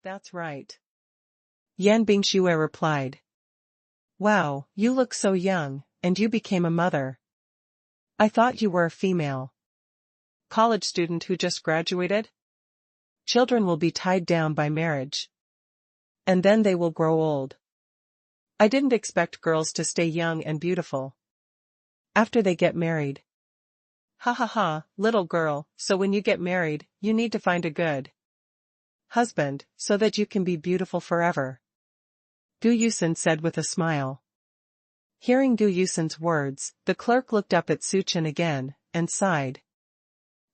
that's right. Yan Bingxue replied. Wow, you look so young, and you became a mother. I thought you were a female college student who just graduated. Children will be tied down by marriage. And then they will grow old. I didn't expect girls to stay young and beautiful after they get married. Ha ha ha, little girl, so when you get married, you need to find a good husband, so that you can be beautiful forever. Gu Yusen said with a smile. Hearing Gu Yusen's words, the clerk looked up at Su Chen again, and sighed.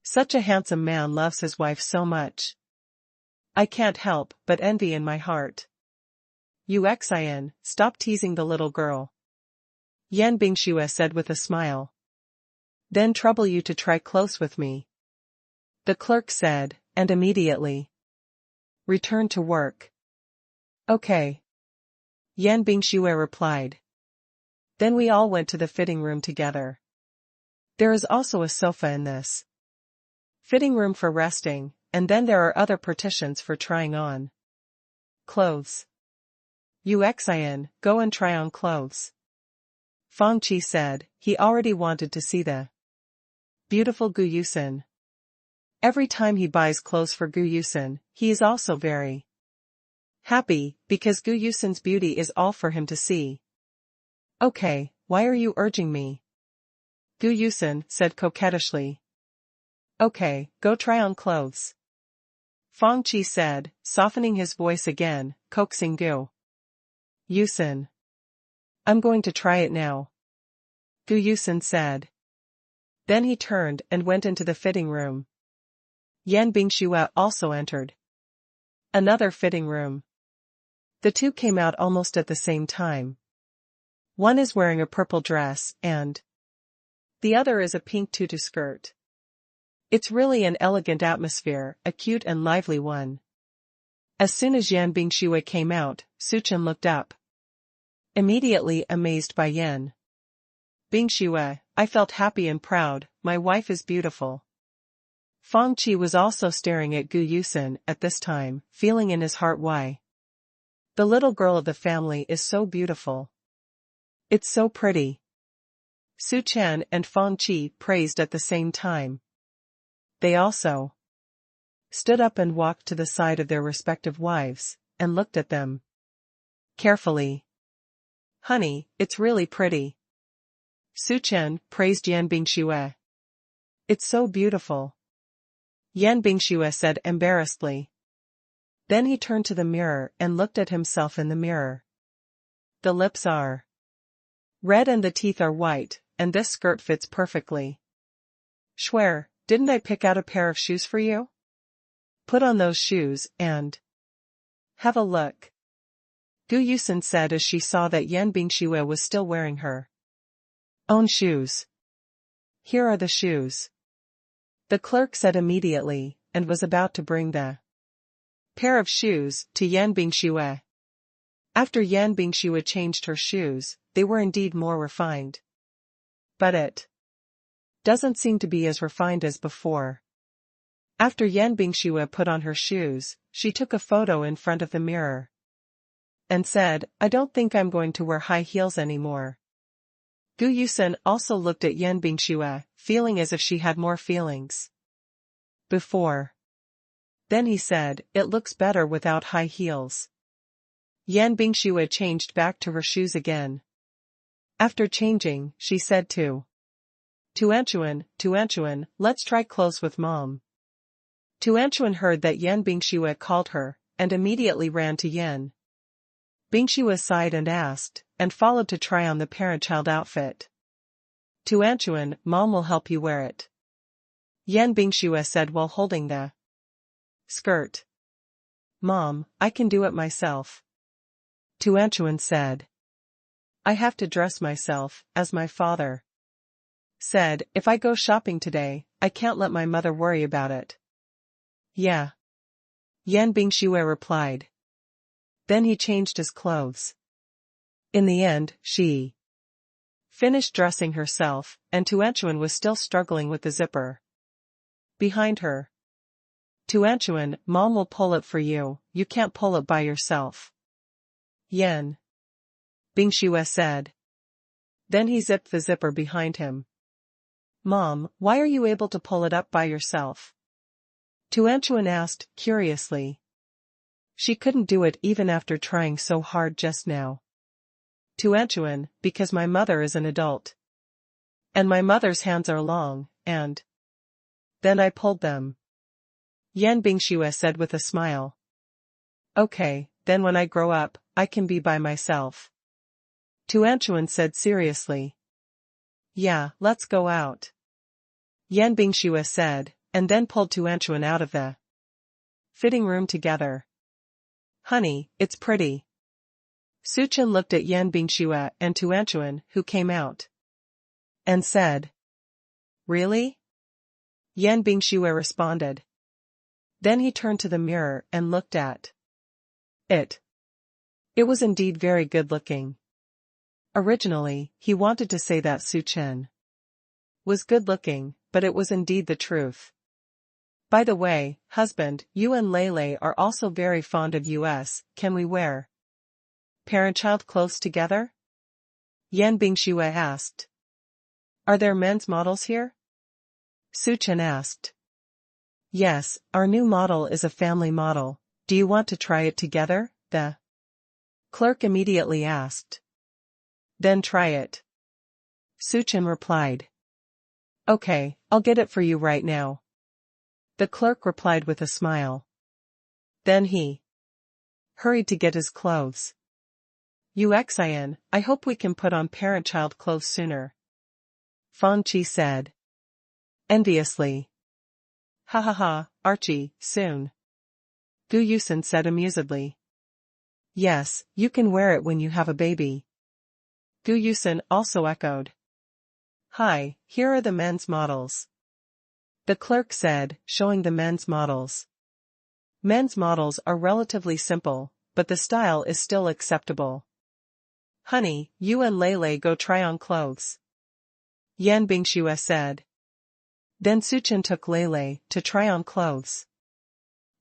Such a handsome man loves his wife so much. I can't help but envy in my heart. Uxin, stop teasing the little girl. Yan Bingxue said with a smile. Then trouble you to try close with me. The clerk said, and immediately returned to work. Okay. Yan Bingxue replied. Then we all went to the fitting room together. There is also a sofa in this fitting room for resting, and then there are other partitions for trying on clothes. Uxin, go and try on clothes. Fang Qi said. He already wanted to see the beautiful Gu Yusen. Every time he buys clothes for Gu Yusen, he is also very happy, because Gu Yusen's beauty is all for him to see. Okay, why are you urging me? Gu Yusen said coquettishly. Okay, go try on clothes. Fang Qi said, softening his voice again, coaxing Gu Yusen. I'm going to try it now. Gu Yusen said. Then he turned and went into the fitting room. Yan Bingxue also entered another fitting room. The two came out almost at the same time. One is wearing a purple dress and the other is a pink tutu skirt. It's really an elegant atmosphere, a cute and lively one. As soon as Yan Bingxue came out, Su Chen looked up, immediately amazed by Yan Bingxue. I felt happy and proud, my wife is beautiful. Fang Qi was also staring at Gu Yusen at this time, feeling in his heart why the little girl of the family is so beautiful. It's so pretty. Su Chen and Fang Qi praised at the same time. They also stood up and walked to the side of their respective wives, and looked at them carefully. Honey, it's really pretty. Su Chen praised Yan Bingxue. It's so beautiful. Yan Bingxue said embarrassedly. Then he turned to the mirror and looked at himself in the mirror. The lips are red and the teeth are white, and this skirt fits perfectly. Schwer, didn't I pick out a pair of shoes for you? Put on those shoes and have a look. Gu Yusen said as she saw that Yan Bingxue was still wearing her own shoes. Here are the shoes. The clerk said immediately, and was about to bring the pair of shoes to Yan Bingxue. After Yan Bingxue changed her shoes, they were indeed more refined. But it doesn't seem to be as refined as before. After Yan Bingxue put on her shoes, she took a photo in front of the mirror and said, I don't think I'm going to wear high heels anymore. Gu Yusen also looked at Yan Bingxue, feeling as if she had more feelings before. Then he said, it looks better without high heels. Yan Bingxue changed back to her shoes again. After changing, she said to Tuanchuan, let's try clothes with mom. Tuanchuan heard that Yan Bingxue called her, and immediately ran to Yan Bingxue sighed and asked, and followed to try on the parent-child outfit. Tuanchuan, mom will help you wear it. Yan Bingxue said while holding the skirt. Mom, I can do it myself. Tuanchuan said. I have to dress myself, as my father said, if I go shopping today, I can't let my mother worry about it. Yeah. Yan Bingxue replied. Then he changed his clothes. In the end, she finished dressing herself, and Tuanchuan was still struggling with the zipper behind her. To Anchuan, Mom will pull it for you, you can't pull it by yourself. Yan Bingxue said. Then he zipped the zipper behind him. Mom, why are you able to pull it up by yourself? Tu Anchuan asked, curiously. She couldn't do it even after trying so hard just now. Tu Anchuan, because my mother is an adult. And my mother's hands are long, and then I pulled them. Yan Bingxue said with a smile. Okay, then when I grow up, I can be by myself. Tu Anchuan said seriously. Yeah, let's go out. Yan Bingxue said, and then pulled Tu Anchuan out of the fitting room together. Honey, it's pretty. Suchen looked at Yan Bingxue and Tu Anchuan, who came out, and said, Really? Yan Bingxue responded. Then he turned to the mirror and looked at it. It was indeed very good-looking. Originally, he wanted to say that Suchen was good-looking, but it was indeed the truth. By the way, husband, you and Lele are also very fond of us, can we wear parent-child clothes together? Yan Bingxue asked. Are there men's models here? Suchen asked. Yes, our new model is a family model. Do you want to try it together? The clerk immediately asked. Then try it. Suchen replied. Okay, I'll get it for you right now. The clerk replied with a smile. Then he hurried to get his clothes. Uxian, I hope we can put on parent-child clothes sooner. Fang Qi said. Enviously. Ha ha ha, Archie, soon. Gu Yusen said amusedly. Yes, you can wear it when you have a baby. Gu Yusen also echoed. Hi, here are the men's models. The clerk said, showing the men's models. Men's models are relatively simple, but the style is still acceptable. Honey, you and Lele go try on clothes. Yan Bingxue said. Then Suchen took Lele to try on clothes.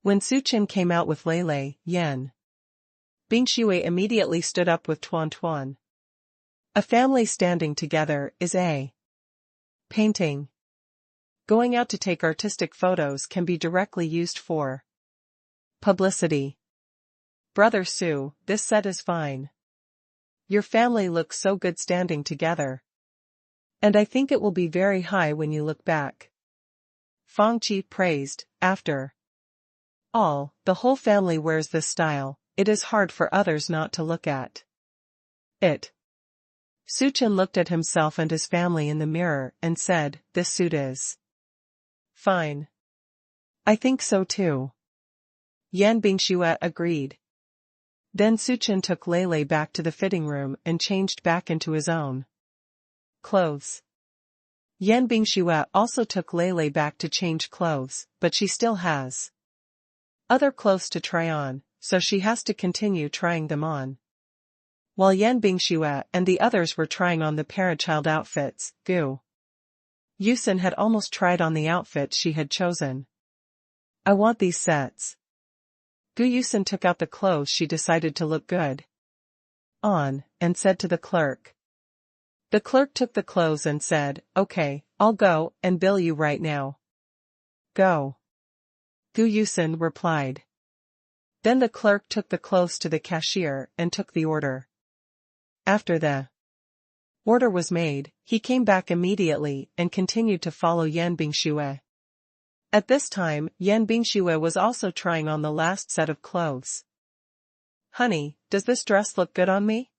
When Suchen came out with Lele, Yan Bingxue immediately stood up with Tuan Tuan. A family standing together is a painting. Going out to take artistic photos can be directly used for publicity. Brother Su, this set is fine. Your family looks so good standing together. And I think it will be very high when you look back. Fang Qi praised. After all, the whole family wears this style, it is hard for others not to look at it. Suchen looked at himself and his family in the mirror and said, this suit is fine. I think so too. Yan Bingxue agreed. Then Suchen took Lele back to the fitting room and changed back into his own clothes. Yan Bingxue also took Lele back to change clothes, but she still has other clothes to try on, so she has to continue trying them on. While Yan Bingxue and the others were trying on the parent-child outfits, Gu Yusen had almost tried on the outfit she had chosen. I want these sets. Gu Yusen took out the clothes she decided to look good on, and said to the clerk. The clerk took the clothes and said, okay, I'll go and bill you right now. Go. Gu Yusen replied. Then the clerk took the clothes to the cashier and took the order. After the order was made, he came back immediately and continued to follow Yan Bingxue. At this time, Yan Bingxue was also trying on the last set of clothes. Honey, does this dress look good on me?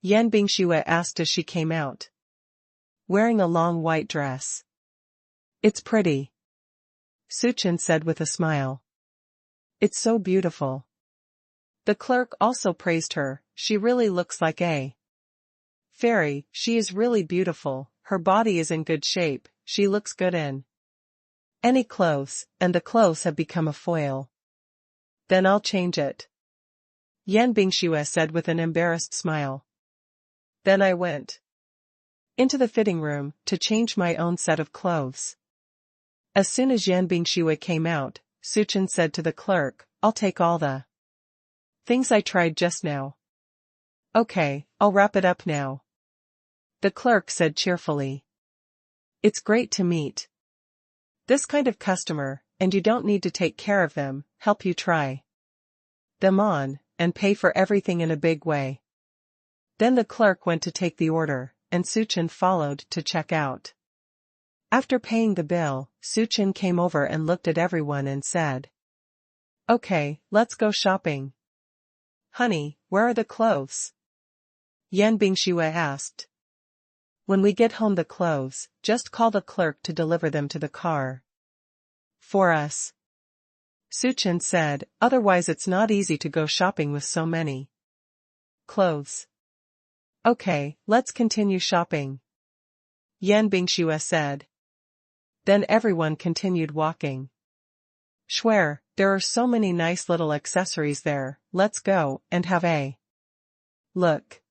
Yan Bingxue asked as she came out. Wearing a long white dress. It's pretty. Suchen said with a smile. It's so beautiful. The clerk also praised her, she really looks like a fairy, she is really beautiful, her body is in good shape, she looks good in any clothes, and the clothes have become a foil. Then I'll change it. Yan Bingxue said with an embarrassed smile. Then I went into the fitting room to change my own set of clothes. As soon as Yan Bingxue came out, Suchin said to the clerk, I'll take all the things I tried just now. Okay, I'll wrap it up now. The clerk said cheerfully. It's great to meet this kind of customer, and you don't need to take care of them, help you try them on, and pay for everything in a big way. Then the clerk went to take the order, and Suchin followed to check out. After paying the bill, Suchin came over and looked at everyone and said, Okay, let's go shopping. Honey, where are the clothes? Yan Bingxue asked. When we get home the clothes, just call the clerk to deliver them to the car. For us. Suchin said, otherwise it's not easy to go shopping with so many clothes. Okay, let's continue shopping. Yan Bingxue said. Then everyone continued walking. Schwer, there are so many nice little accessories there, let's go and have a look.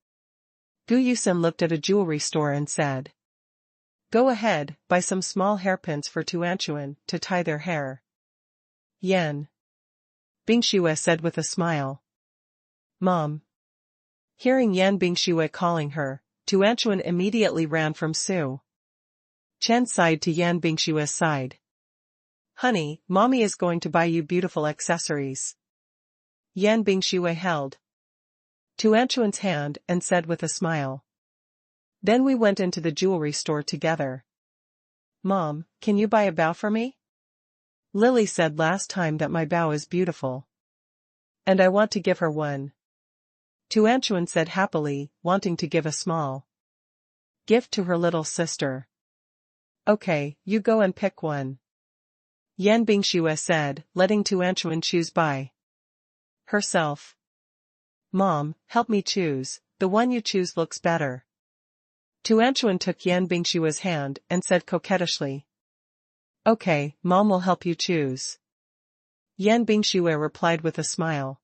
Gu Yusin looked at a jewelry store and said. Go ahead, buy some small hairpins for Tuanchuan to tie their hair. Yan Bingxue said with a smile. Mom. Hearing Yan Bingxue calling her, Tuanchuan immediately ran from Su Chen's side to Yan Bingxue's side. Honey, mommy is going to buy you beautiful accessories. Yan Bingxue held Tuanchuan's hand and said with a smile. Then we went into the jewelry store together. Mom, can you buy a bow for me? Lily said last time that my bow is beautiful. And I want to give her one. Tuanchuan said happily, wanting to give a small gift to her little sister. Okay, you go and pick one. Yan Bingxue said, letting Tuanchuan choose by herself. Mom, help me choose, the one you choose looks better. Tuanchuan took Yan Bingxue's hand and said coquettishly. Okay, Mom will help you choose. Yan Bingxue replied with a smile.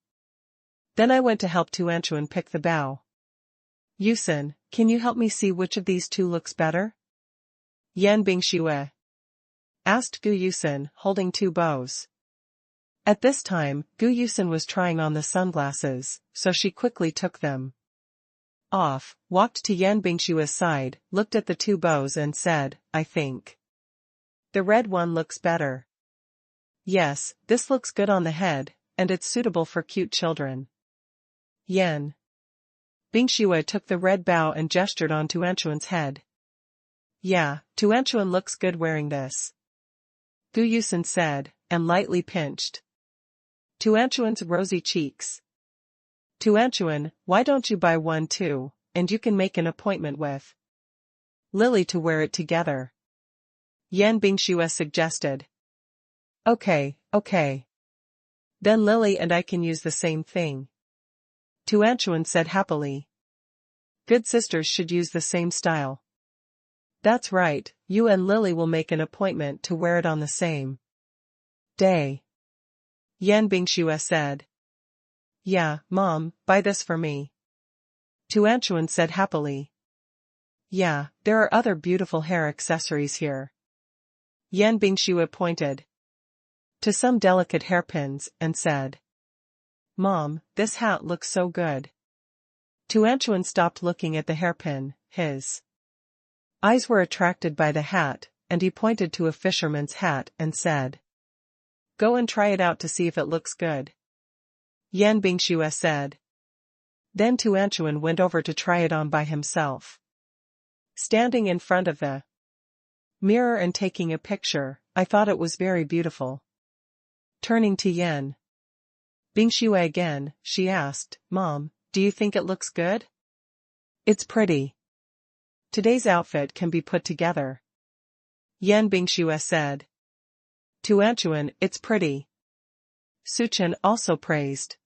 Then I went to help Tuanchuan pick the bow. Yusin, can you help me see which of these two looks better? Yan Bingxue asked Gu Yusin, holding two bows. At this time, Gu Yusin was trying on the sunglasses, so she quickly took them off, walked to Yan Bingxue's side, looked at the two bows and said, I think the red one looks better. Yes, this looks good on the head, and it's suitable for cute children. Yan Bingxue took the red bow and gestured on Tuanchuan's head. Yeah, Tuanchuan looks good wearing this. Gu Yusin said, and lightly pinched Tuanchuan's rosy cheeks. Tuanchuan, why don't you buy one too, and you can make an appointment with Lily to wear it together. Yan Bingxue suggested. Okay. Then Lily and I can use the same thing. Tuanchuan said happily. Good sisters should use the same style. That's right, you and Lily will make an appointment to wear it on the same day. Yan Bingxue said. Yeah, Mom, buy this for me. Tuanchuan said happily. Yeah, there are other beautiful hair accessories here. Yan Bingxue pointed to some delicate hairpins and said. Mom, this hat looks so good. Tuanchuan stopped looking at the hairpin, his eyes were attracted by the hat, and he pointed to a fisherman's hat and said. Go and try it out to see if it looks good. Yan Bingxue said. Then Tuanchuan went over to try it on by himself. Standing in front of the mirror and taking a picture, I thought it was very beautiful. Turning to Yan Bingxue again, she asked, Mom, do you think it looks good? It's pretty. Today's outfit can be put together. Yan Bingxue said. Tuanchuan, it's pretty. Suchin also praised.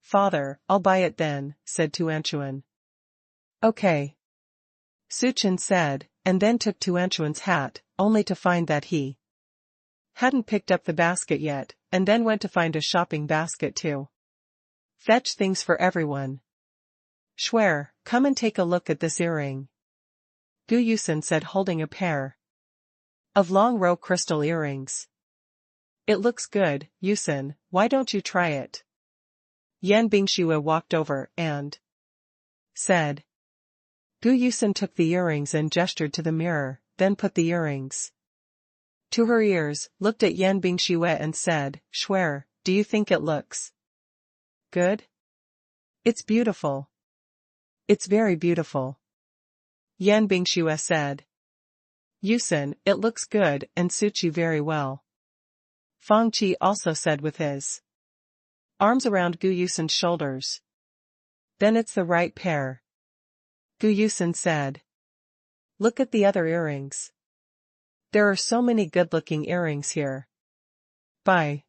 Father, I'll buy it then, said Tuanchuan. Okay. Suchin said, and then took Tuanchuan's hat, only to find that he hadn't picked up the basket yet, and then went to find a shopping basket too. Fetch things for everyone. Schwer, come and take a look at this earring. Gu Yusin said, holding a pair of long row crystal earrings. It looks good, Yusun, why don't you try it? Yan Bingxue walked over and said. Gu Yusun took the earrings and gestured to the mirror, then put the earrings to her ears, looked at Yan Bingxue and said, Shuer, do you think it looks good? It's beautiful. It's very beautiful. Yan Bingxue said. Yusun, it looks good and suits you very well. Fang Qi also said with his arms around Gu Yusun's shoulders. Then it's the right pair. Gu Yusun said. Look at the other earrings. There are so many good-looking earrings here. Buy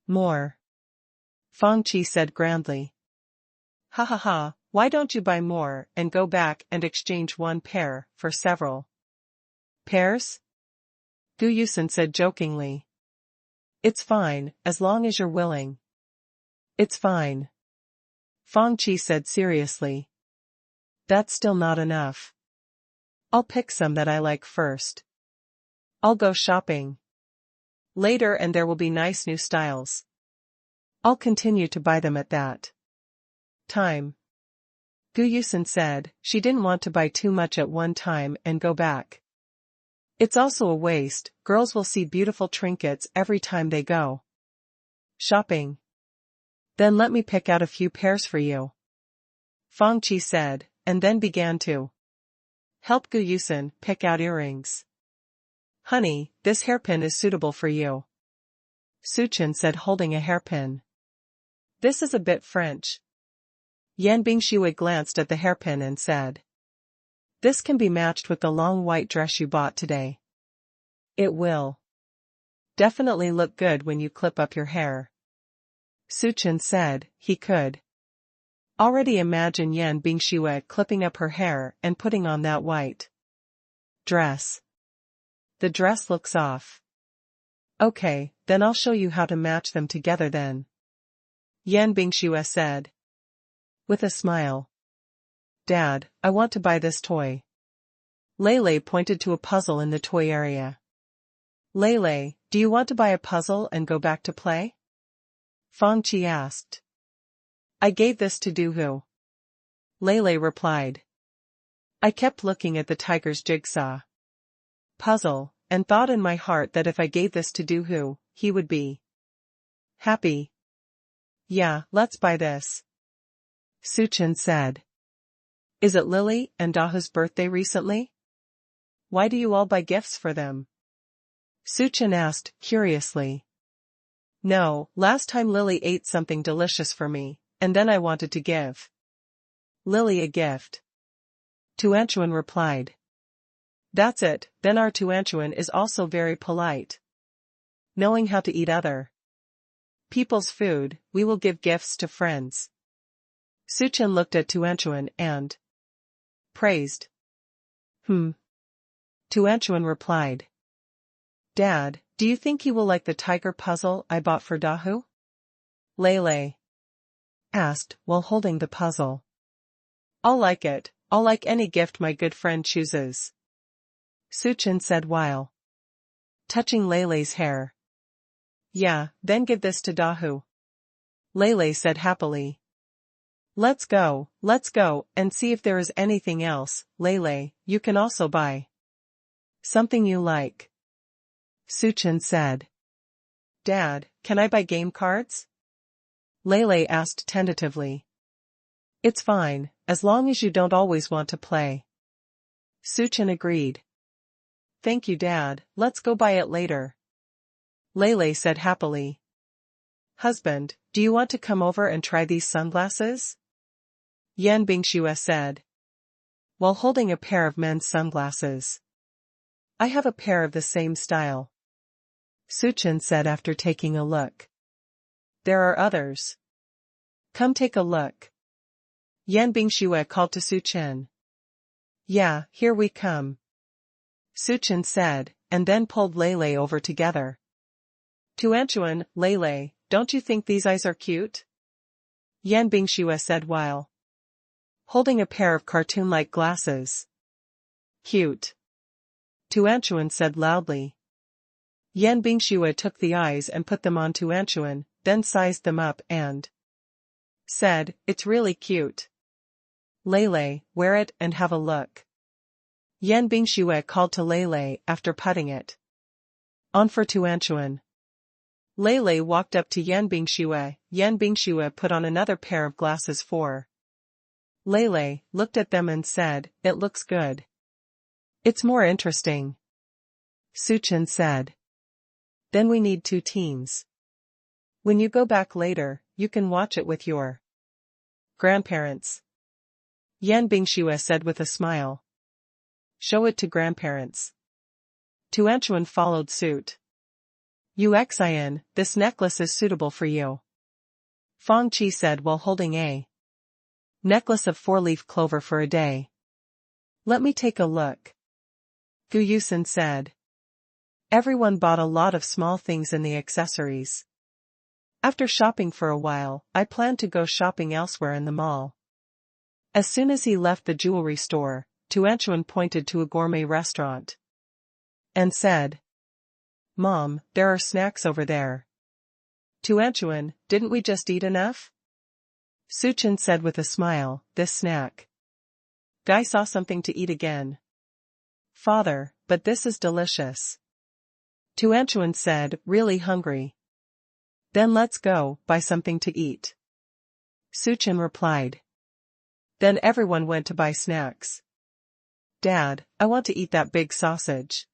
more. Fang Qi said grandly. Ha ha ha, why don't you buy more and go back and exchange one pair for several pairs? Gu Yusun said jokingly. It's fine, as long as you're willing. It's fine. Fang Qi said seriously. That's still not enough. I'll pick some that I like first. I'll go shopping later and there will be nice new styles. I'll continue to buy them at that time. Gu Yusun said she didn't want to buy too much at one time and go back. It's also a waste, girls will see beautiful trinkets every time they go shopping. Then let me pick out a few pairs for you. Fang Qi said, and then began to help Gu Yusun pick out earrings. Honey, this hairpin is suitable for you. Suchin said holding a hairpin. This is a bit French. Yan Bingxue glanced at the hairpin and said. This can be matched with the long white dress you bought today. It will definitely look good when you clip up your hair. Suchin said he could already imagine Yan Bingxue clipping up her hair and putting on that white dress. The dress looks off. Okay, then I'll show you how to match them together then. Yan Bingxue said. With a smile. Dad, I want to buy this toy. Lele pointed to a puzzle in the toy area. Lele, do you want to buy a puzzle and go back to play? Fang Qi asked. I gave this to Duhu. Lele replied. I kept looking at the tiger's jigsaw puzzle, and thought in my heart that if I gave this to Duhu, he would be happy. Yeah, let's buy this. Suchin said. Is it Lily and Dahu's birthday recently? Why do you all buy gifts for them? Suchin asked, curiously. No, last time Lily ate something delicious for me, and then I wanted to give Lily a gift. Tuanchuan replied. That's it, then our Tuanchuan is also very polite. Knowing how to eat other people's food, we will give gifts to friends. Suchin looked at Tuanchuan and praised. Tuanchuan replied. Dad, do you think he will like the tiger puzzle I bought for Dahu? Lele asked while holding the puzzle. I'll like it, I'll like any gift my good friend chooses. Suchin said while touching Lele's hair. Yeah, then give this to Dahu. Lele said happily. Let's go, and see if there is anything else. Lele, you can also buy something you like. Suchin said. Dad, can I buy game cards? Lele asked tentatively. It's fine, as long as you don't always want to play. Suchin agreed. Thank you Dad, let's go buy it later. Lele said happily. Husband, do you want to come over and try these sunglasses? Yan Bingxue said. While holding a pair of men's sunglasses. I have a pair of the same style. Suchin said after taking a look. There are others. Come take a look. Yan Bingxue called to Suchin. Yeah, here we come. Suchin said, and then pulled Lele over together. Tuanchuan, Lele, don't you think these eyes are cute? Yan Bingxue said while holding a pair of cartoon-like glasses. Cute. Tuanchuan said loudly. Yan Bingxue took the eyes and put them on Tuanchuan, then sized them up and said, "It's really cute. Lele, wear it and have a look." Yan Bingxue called to Lele after putting it on for Tuanchuan. Lele walked up to Yan Bingxue. Yan Bingxue put on another pair of glasses for Lele, looked at them and said, "It looks good. It's more interesting." Suchen said. "Then we need 2 teams. When you go back later, you can watch it with your grandparents." Yan Bingxue said with a smile. "Show it to grandparents." Tuanchuan followed suit. "Uxin, this necklace is suitable for you," Fang Qi said while holding a necklace of 4-leaf clover for a day. "Let me take a look," Gu Yusin said. Everyone bought a lot of small things in the accessories. After shopping for a while, I planned to go shopping elsewhere in the mall. As soon as he left the jewelry store, Tuanchuan pointed to a gourmet restaurant and said, "Mom, there are snacks over there." "Tuanchuan, didn't we just eat enough?" Suchen said with a smile, "This snack guy saw something to eat again." "Father, but this is delicious." Tuanchuan said, "Really hungry." "Then let's go, buy something to eat." Suchen replied. Then everyone went to buy snacks. "Dad, I want to eat that big sausage."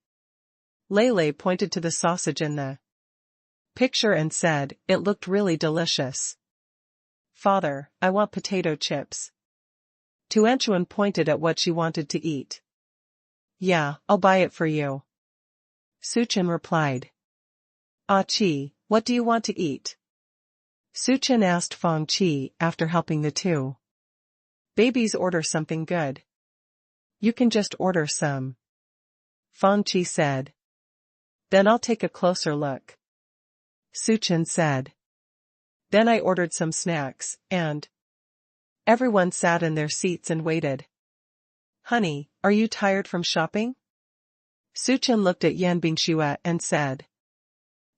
Lele pointed to the sausage in the picture and said, "It looked really delicious." "Father, I want potato chips." Tuanchuan pointed at what she wanted to eat. "Yeah, I'll buy it for you." Suchen replied. "Ah Qi, what do you want to eat?" Suchen asked Fang Qi after helping the 2 babies order something good. "You can just order some," Fang Qi said. "Then I'll take a closer look," Suchen said. Then I ordered some snacks, and everyone sat in their seats and waited. "Honey, are you tired from shopping?" Suchen looked at Yan Bingxue and said.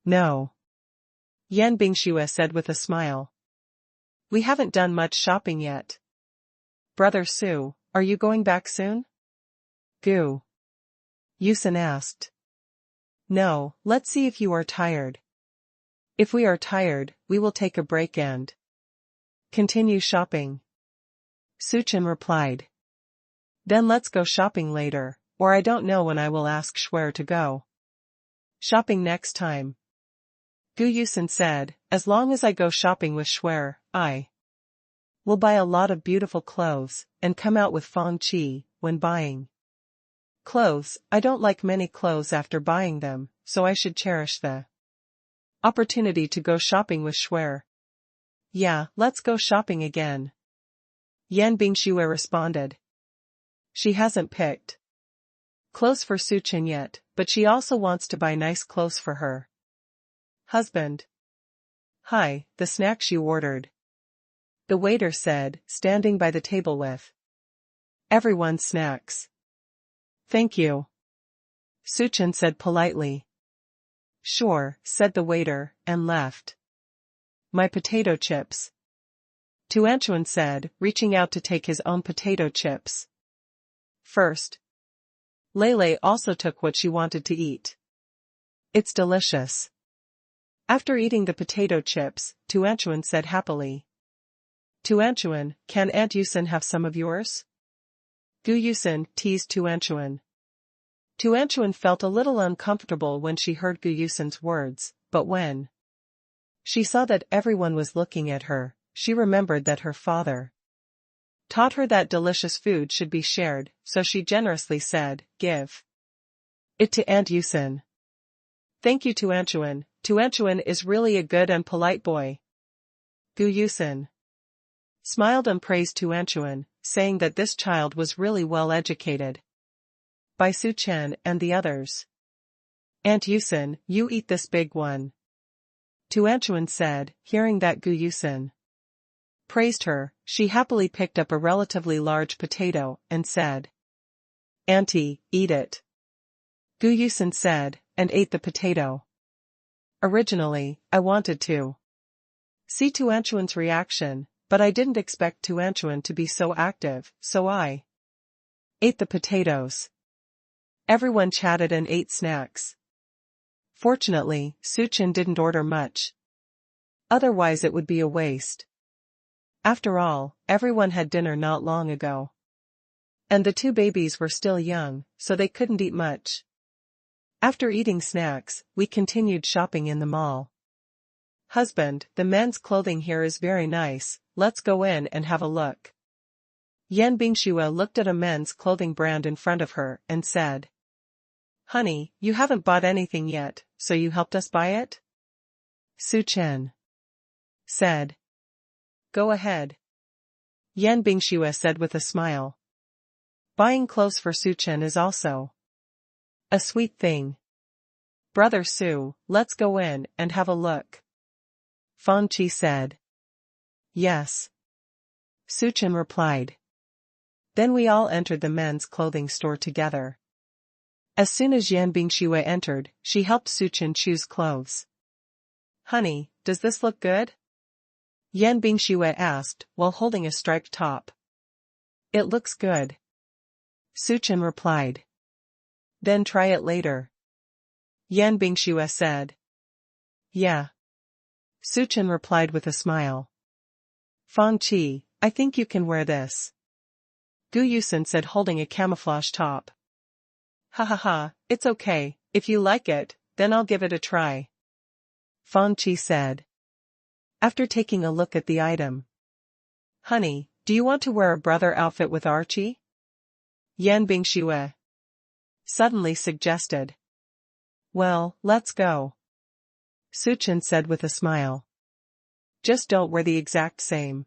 "No." Yan Bingxue said with a smile. "We haven't done much shopping yet. Brother Su, are you going back soon?" Gu Yusin asked. "No, let's see if you are tired. If we are tired, we will take a break and continue shopping." Suchen replied. "Then let's go shopping later, or I don't know when I will ask Schwer to go shopping next time." Gu Yusin said, "As long as I go shopping with Schwer, I will buy a lot of beautiful clothes, and come out with Fang Qi. When buying clothes, I don't like many clothes after buying them, so I should cherish the opportunity to go shopping with Schwer." "Yeah, let's go shopping again," Yan Bingxue responded. She hasn't picked clothes for Suchen yet, but she also wants to buy nice clothes for her husband. "Hi, the snacks you ordered," the waiter said, standing by the table with everyone's snacks. "Thank you," Suchen said politely. "Sure," said the waiter, and left. "My potato chips," Tuanchuan said, reaching out to take his own potato chips first. Lele also took what she wanted to eat. "It's delicious." After eating the potato chips, Tuanchuan said happily. "Tuanchuan, can Aunt Yusin have some of yours?" Gu Yusin teased Tuanchuan. Tuanchuan felt a little uncomfortable when she heard Gu Yusin's words, but when she saw that everyone was looking at her, she remembered that her father taught her that delicious food should be shared, so she generously said, "Give it to Aunt Yusin." "Thank you, Tuanchuan. Tuanchuan is really a good and polite boy." Gu Yusin smiled and praised Tuanchuan, saying that this child was really well educated by Su Chen and the others. "Aunt Yusin, you eat this big one," Tuanchuan said, hearing that Gu Yusin praised her. She happily picked up a relatively large potato and said, "Auntie, eat it." Gu Yusin said, and ate the potato. Originally, I wanted to see Tuanchuan's reaction, but I didn't expect Tuanchuan to be so active, so I ate the potatoes. Everyone chatted and ate snacks. Fortunately, Suchin didn't order much. Otherwise it would be a waste. After all, everyone had dinner not long ago. And the two babies were still young, so they couldn't eat much. After eating snacks, we continued shopping in the mall. Husband, the men's clothing here is very nice, let's go in and have a look. Yan Bingxue looked at a men's clothing brand in front of her and said, Honey, you haven't bought anything yet, so you helped us buy it? Su Chen said. Go ahead. Yan Bingxue said with a smile. Buying clothes for Su Chen is also a sweet thing. Brother Su, let's go in and have a look. Fang Qi said. Yes. Su Chen replied. Then we all entered the men's clothing store together. As soon as Yan Bingxue entered, she helped Su Chen choose clothes. Honey, does this look good? Yan Bingxue asked, while holding a striped top. It looks good. Su Chen replied. Then try it later. Yan Bingxue said. Yeah. Su Chen replied with a smile. Fang Qi, I think you can wear this. Gu Yusen said, holding a camouflage top. Ha ha ha, it's okay, if you like it, then I'll give it a try. Fang Qi said. After taking a look at the item. Honey, do you want to wear a brother outfit with Archie? Yan Bingxue suddenly suggested. Well, let's go. Su Chen said with a smile. Just don't wear the exact same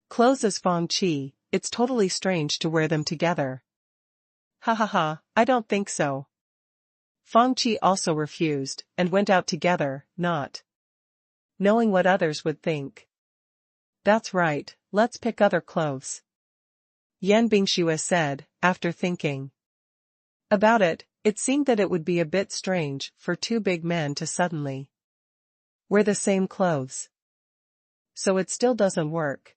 clothes as Fang Qi, it's totally strange to wear them together. Ha ha ha, I don't think so. Fang Qi also refused, and went out together, not knowing what others would think. That's right, let's pick other clothes. Yan Bingxue said, after thinking about it, it seemed that it would be a bit strange for two big men to suddenly wear the same clothes. So it still doesn't work.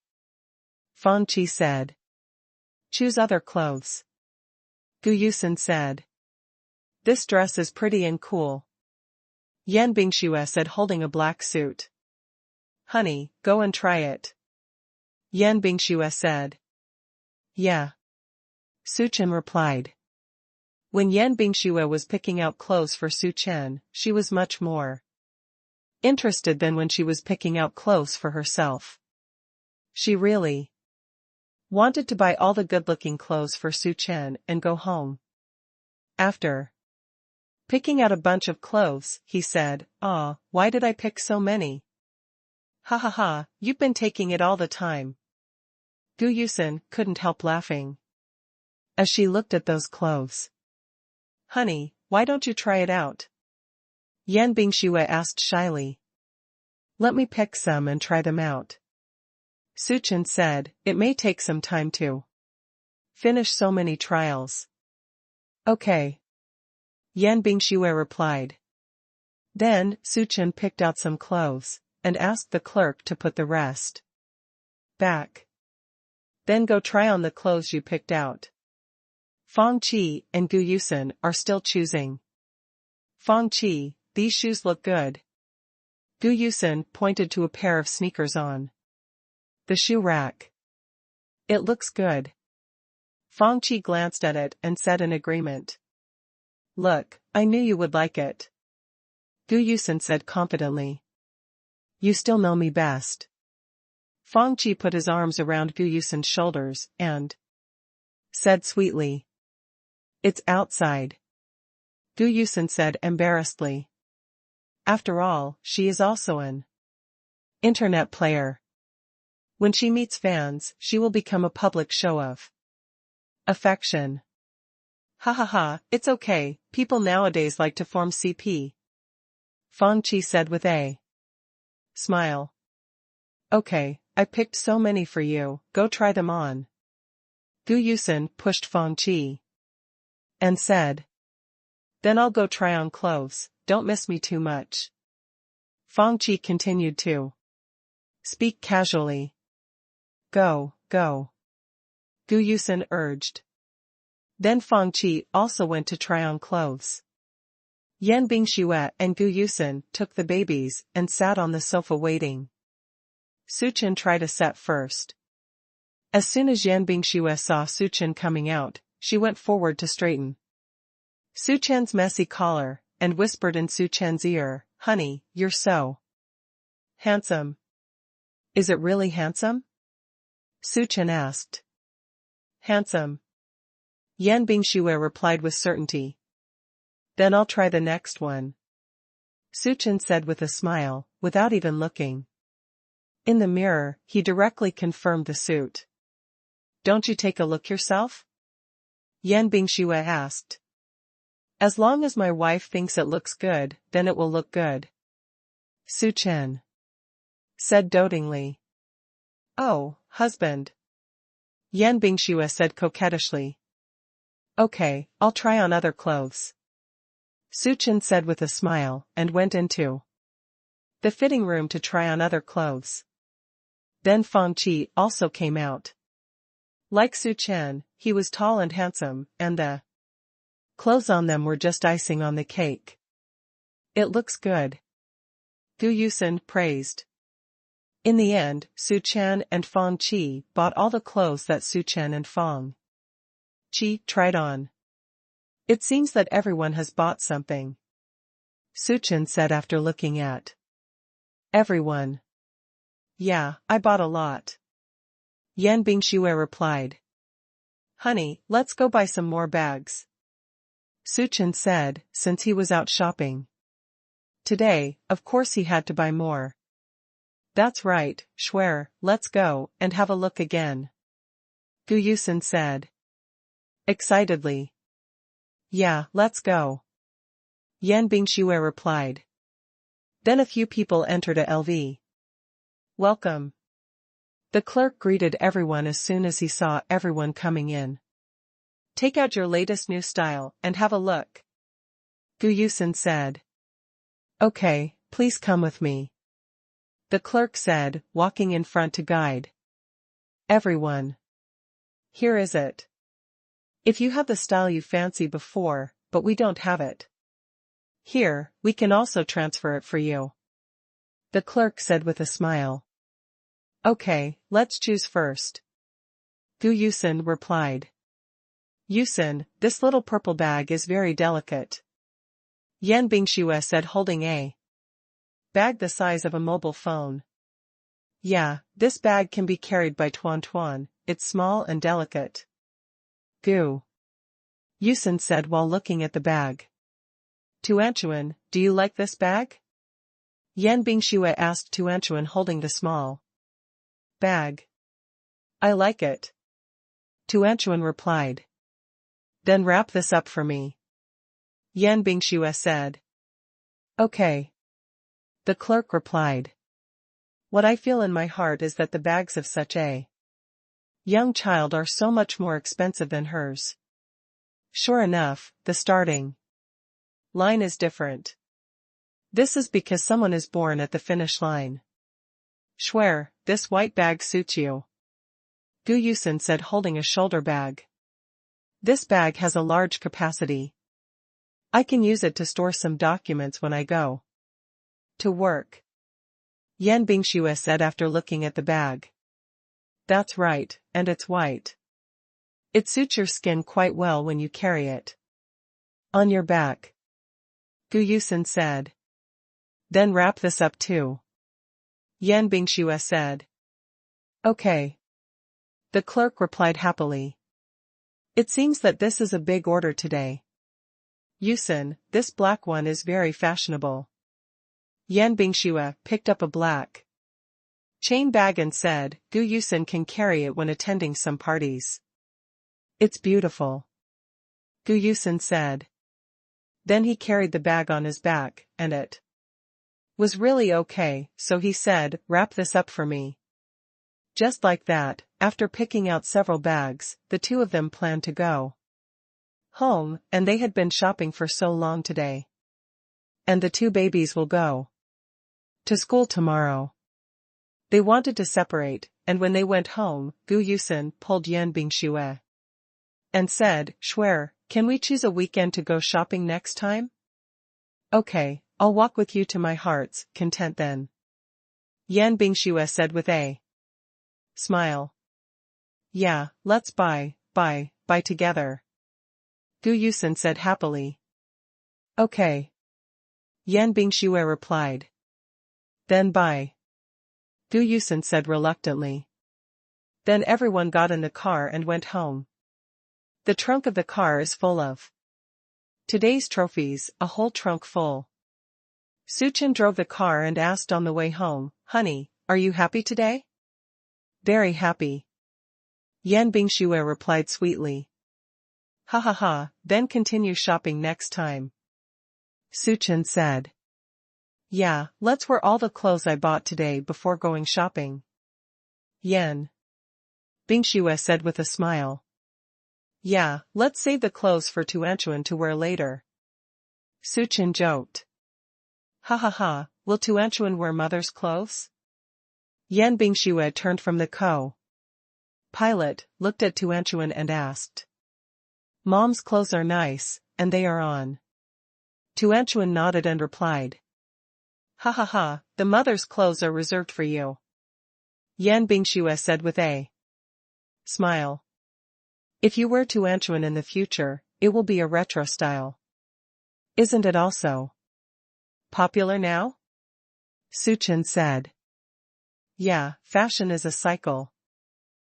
Fang Qi said. Choose other clothes. Gu Yusen said. This dress is pretty and cool. Yan Bingxue said, holding a black suit. Honey, go and try it. Yan Bingxue said. Yeah. Su Chen replied. When Yan Bingxue was picking out clothes for Su Chen, she was much more interested than when she was picking out clothes for herself. She really wanted to buy all the good-looking clothes for Su Chen and go home. After picking out a bunch of clothes, he said, why did I pick so many? Ha ha ha, you've been taking it all the time. Gu Yusen couldn't help laughing as she looked at those clothes. Honey, why don't you try it out? Yan Bingxue asked shyly. Let me pick some and try them out. Su Chen said, it may take some time to finish so many trials. Okay. Yan Bingxue replied. Then, Su Chen picked out some clothes, and asked the clerk to put the rest back. Then go try on the clothes you picked out. Fang Qi and Gu Yusen are still choosing. Fang Qi, these shoes look good. Gu Yusen pointed to a pair of sneakers on the shoe rack. It looks good. Fang Qi glanced at it and said in agreement. Look, I knew you would like it. Gu Yusen said confidently. You still know me best. Fang Qi put his arms around Gu Yusen's shoulders and said sweetly. It's outside. Gu Yusen said embarrassedly. After all, she is also an internet player. When she meets fans, she will become a public show of affection. Ha ha ha, it's okay, people nowadays like to form CP. Fang Qi said with a smile. Okay, I picked so many for you, go try them on. Gu Yusen pushed Fang Qi and said. Then I'll go try on clothes, don't miss me too much. Fang Qi continued to speak casually. Go, go. Gu Yusen urged. Then Fang Qi also went to try on clothes. Yan Bingxue and Gu Yusen took the babies and sat on the sofa waiting. Suchen tried a set first. As soon as Yan Bingxue saw Suchen coming out, she went forward to straighten Suchen's messy collar, and whispered in Suchen's ear, "Honey, you're so handsome." "Is it really handsome?" Suchen asked. "Handsome," Yan Bingxue replied with certainty. "Then I'll try the next one," Suchen said with a smile, without even looking. In the mirror, he directly confirmed the suit. "Don't you take a look yourself?" Yan Bingxue asked. "As long as my wife thinks it looks good, then it will look good," Suchen said dotingly. "Oh, husband," Yan Bingxue said coquettishly. "Okay, I'll try on other clothes," Suchen said with a smile, and went into the fitting room to try on other clothes. Then Fang Qi also came out. Like Suchen, he was tall and handsome, and the clothes on them were just icing on the cake. "It looks good," Gu Yusen praised. In the end, Suchen and Fang Qi bought all the clothes that Suchen and Fang Qi tried on. "It seems that everyone has bought something," Suchen said after looking at everyone. "Yeah, I bought a lot," Yan Bingxue replied. "Honey, let's go buy some more bags," Suchen said, since he was out shopping. Today, of course he had to buy more. "That's right, Schwer, let's go and have a look again," Gu Yusen said excitedly. "Yeah, let's go," Yan Bingxue replied. Then a few people entered a LV. "Welcome." The clerk greeted everyone as soon as he saw everyone coming in. "Take out your latest new style and have a look," Gu Yusen said. "Okay, please come with me," the clerk said, walking in front to guide everyone. "Here is it. If you have the style you fancy before, but we don't have it here, we can also transfer it for you," the clerk said with a smile. "Okay, let's choose first," Gu Yusen replied. "Yusen, this little purple bag is very delicate," Yan Bingxue said, holding a bag the size of a mobile phone. "Yeah, this bag can be carried by Tuan Tuan, it's small and delicate," Gu Yusen said while looking at the bag. "Tuanchuan, do you like this bag?" Yan Bingxue asked Tuanchuan, holding the small bag. "I like it," Tuanchuan replied. "Then wrap this up for me," Yan Bingxue said. "Okay," the clerk replied. "What I feel in my heart is that the bags of such a young child are so much more expensive than hers." Sure enough, the starting line is different. This is because someone is born at the finish line. "Schwer, this white bag suits you," Gu Yusen said, holding a shoulder bag. "This bag has a large capacity. I can use it to store some documents when I go to work," Yan Bingxue said after looking at the bag. "That's right, and it's white. It suits your skin quite well when you carry it on your back," Gu Yusen said. "Then wrap this up too," Yan Bingxue said. "Okay," the clerk replied happily. "It seems that this is a big order today. Yusen, this black one is very fashionable." Yan Bingxue picked up a black chain bag and said, "Gu Yusen can carry it when attending some parties." "It's beautiful," Gu Yusen said. Then he carried the bag on his back, and it was really okay, so he said, "Wrap this up for me." Just like that, after picking out several bags, the two of them planned to go home, and they had been shopping for so long today. And the two babies will go To school tomorrow. They wanted to separate, and when they went home, Gu Yusun pulled Yan Bingxue and said, "Swear, can we choose a weekend to go shopping next time?" "Okay, I'll walk with you to my heart's content then," Yan Bingxue said with a smile. "Yeah, let's buy together," Gu Yusun said happily. "Okay," Yan Bingxue replied. "Then buy," Gu Yusun said reluctantly. Then everyone got in the car and went home. The trunk of the car is full of today's trophies, a whole trunk full. Suchin drove the car and asked on the way home, "Honey, are you happy today?" "Very happy," Yan Bingxue replied sweetly. "Ha ha ha, then continue shopping next time," Suchin said. "Yeah, let's wear all the clothes I bought today before going shopping," Yan Bingxue said with a smile. "Yeah, let's save the clothes for Tuanchuan to wear later," Suchin joked. "Ha ha ha, will Tuanchuan wear mother's clothes?" Yan Bingxue turned from the co-pilot, looked at Tuanchuan and asked. "Mom's clothes are nice, and they are on." Tuanchuan nodded and replied. "Ha ha ha, the mother's clothes are reserved for you," Yan Bingxue said with a smile. "If you wear Tuanchuan in the future, it will be a retro style. Isn't it also popular now?" Suchin said. "Yeah, fashion is a cycle.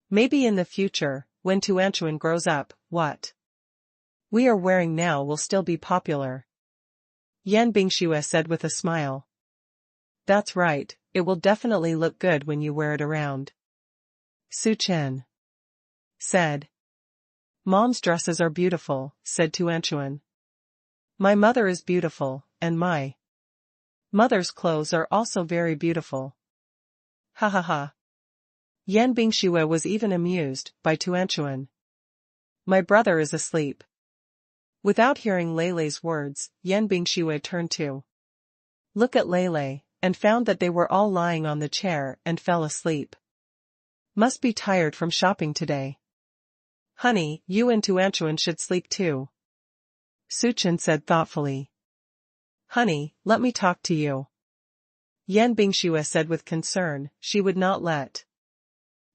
Maybe in the future, when Tuanchuan grows up, what we are wearing now will still be popular," Yan Bingxue said with a smile. "That's right, it will definitely look good when you wear it around," Suchin said. "Mom's dresses are beautiful," said Tuanchuan. "My mother is beautiful, and my mother's clothes are also very beautiful." Ha ha ha. Yan Bingxue was even amused by Tuanchuan. "My brother is asleep." Without hearing Leilei's words, Yan Bingxue turned to look at Leilei, and found that they were all lying on the chair and fell asleep. "Must be tired from shopping today. Honey, you and Tuanchuan should sleep too," Suchin said thoughtfully. "Honey, let me talk to you," Yan Bingxue said with concern. She would not let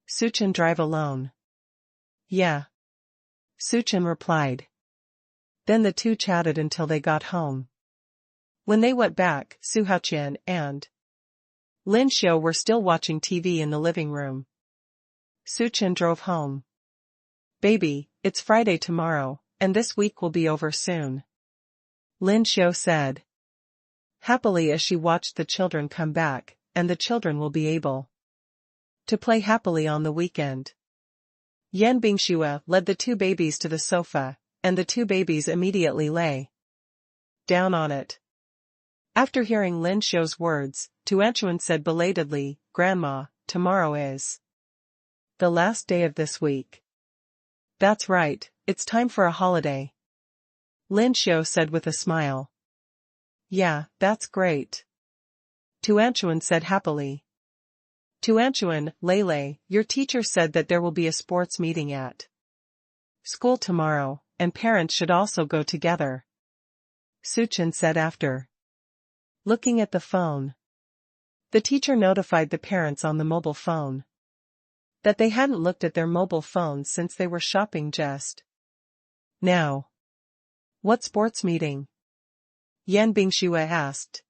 Suchin drive alone. "Yeah," Suchin replied. Then the two chatted until they got home. When they went back, Su Haoqian and Lin Xiu were still watching TV in the living room. Suchin drove home. "Baby, it's Friday tomorrow, and this week will be over soon," Lin Xiu said happily as she watched the children come back, and the children will be able to play happily on the weekend. Yan Bingxue led the two babies to the sofa, and the two babies immediately lay down on it. After hearing Lin Xiu's words, Tuanchuan said belatedly, "Grandma, tomorrow is the last day of this week." "That's right, it's time for a holiday," Lin Xiu said with a smile. "Yeah, that's great," Tuanchuan said happily. "Tuanchuan, Leilei, your teacher said that there will be a sports meeting at school tomorrow, and parents should also go together," Suchin said after looking at the phone. The teacher notified the parents on the mobile phone that they hadn't looked at their mobile phones since they were shopping just now. "What sports meeting?" Yan Bingxue asked.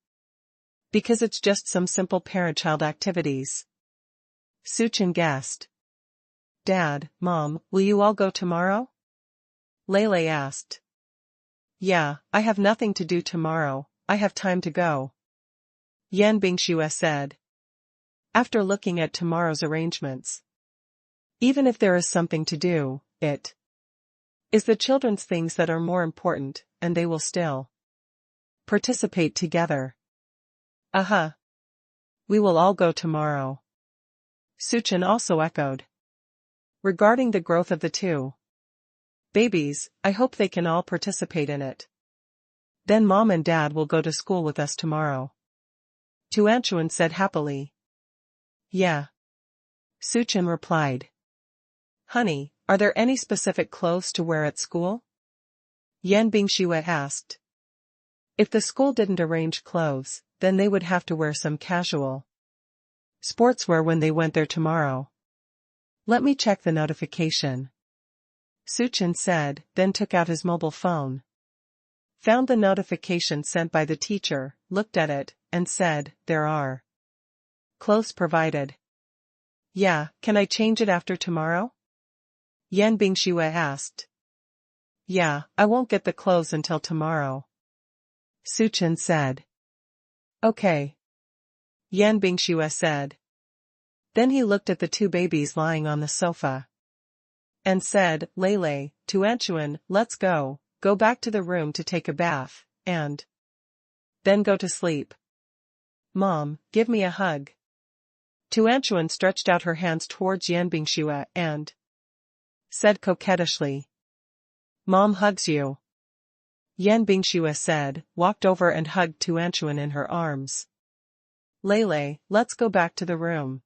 "Because it's just some simple parent-child activities," Suchin guessed. "Dad, Mom, will you all go tomorrow?" Leilei asked. "Yeah, I have nothing to do tomorrow, I have time to go," Yan Bingxue said, after looking at tomorrow's arrangements. Even if there is something to do, it is the children's things that are more important, and they will still participate together. "Uh-huh. We will all go tomorrow," Suchin also echoed. Regarding the growth of the two babies, I hope they can all participate in it. Then Mom and Dad will go to school with us tomorrow. Tuanchuan said happily. Yeah. Suchin replied. Honey, are there any specific clothes to wear at school? Yan Bingxue asked. If the school didn't arrange clothes, then they would have to wear some casual sportswear when they went there tomorrow. Let me check the notification. Suchin said, then took out his mobile phone. Found the notification sent by the teacher, looked at it, and said, there are clothes provided. Yeah, can I change it after tomorrow? Yan Bingxue asked. Yeah, I won't get the clothes until tomorrow. Suchin said. Okay. Yan Bingxue said. Then he looked at the two babies lying on the sofa. And said, Lele, Tuanchuan, let's go back to the room to take a bath, and then go to sleep. Mom, give me a hug. Tuanchuan stretched out her hands towards Yan Bingxue and said coquettishly. Mom hugs you. Yan Bingxue said, walked over and hugged Tuanchuan in her arms. Lele, let's go back to the room.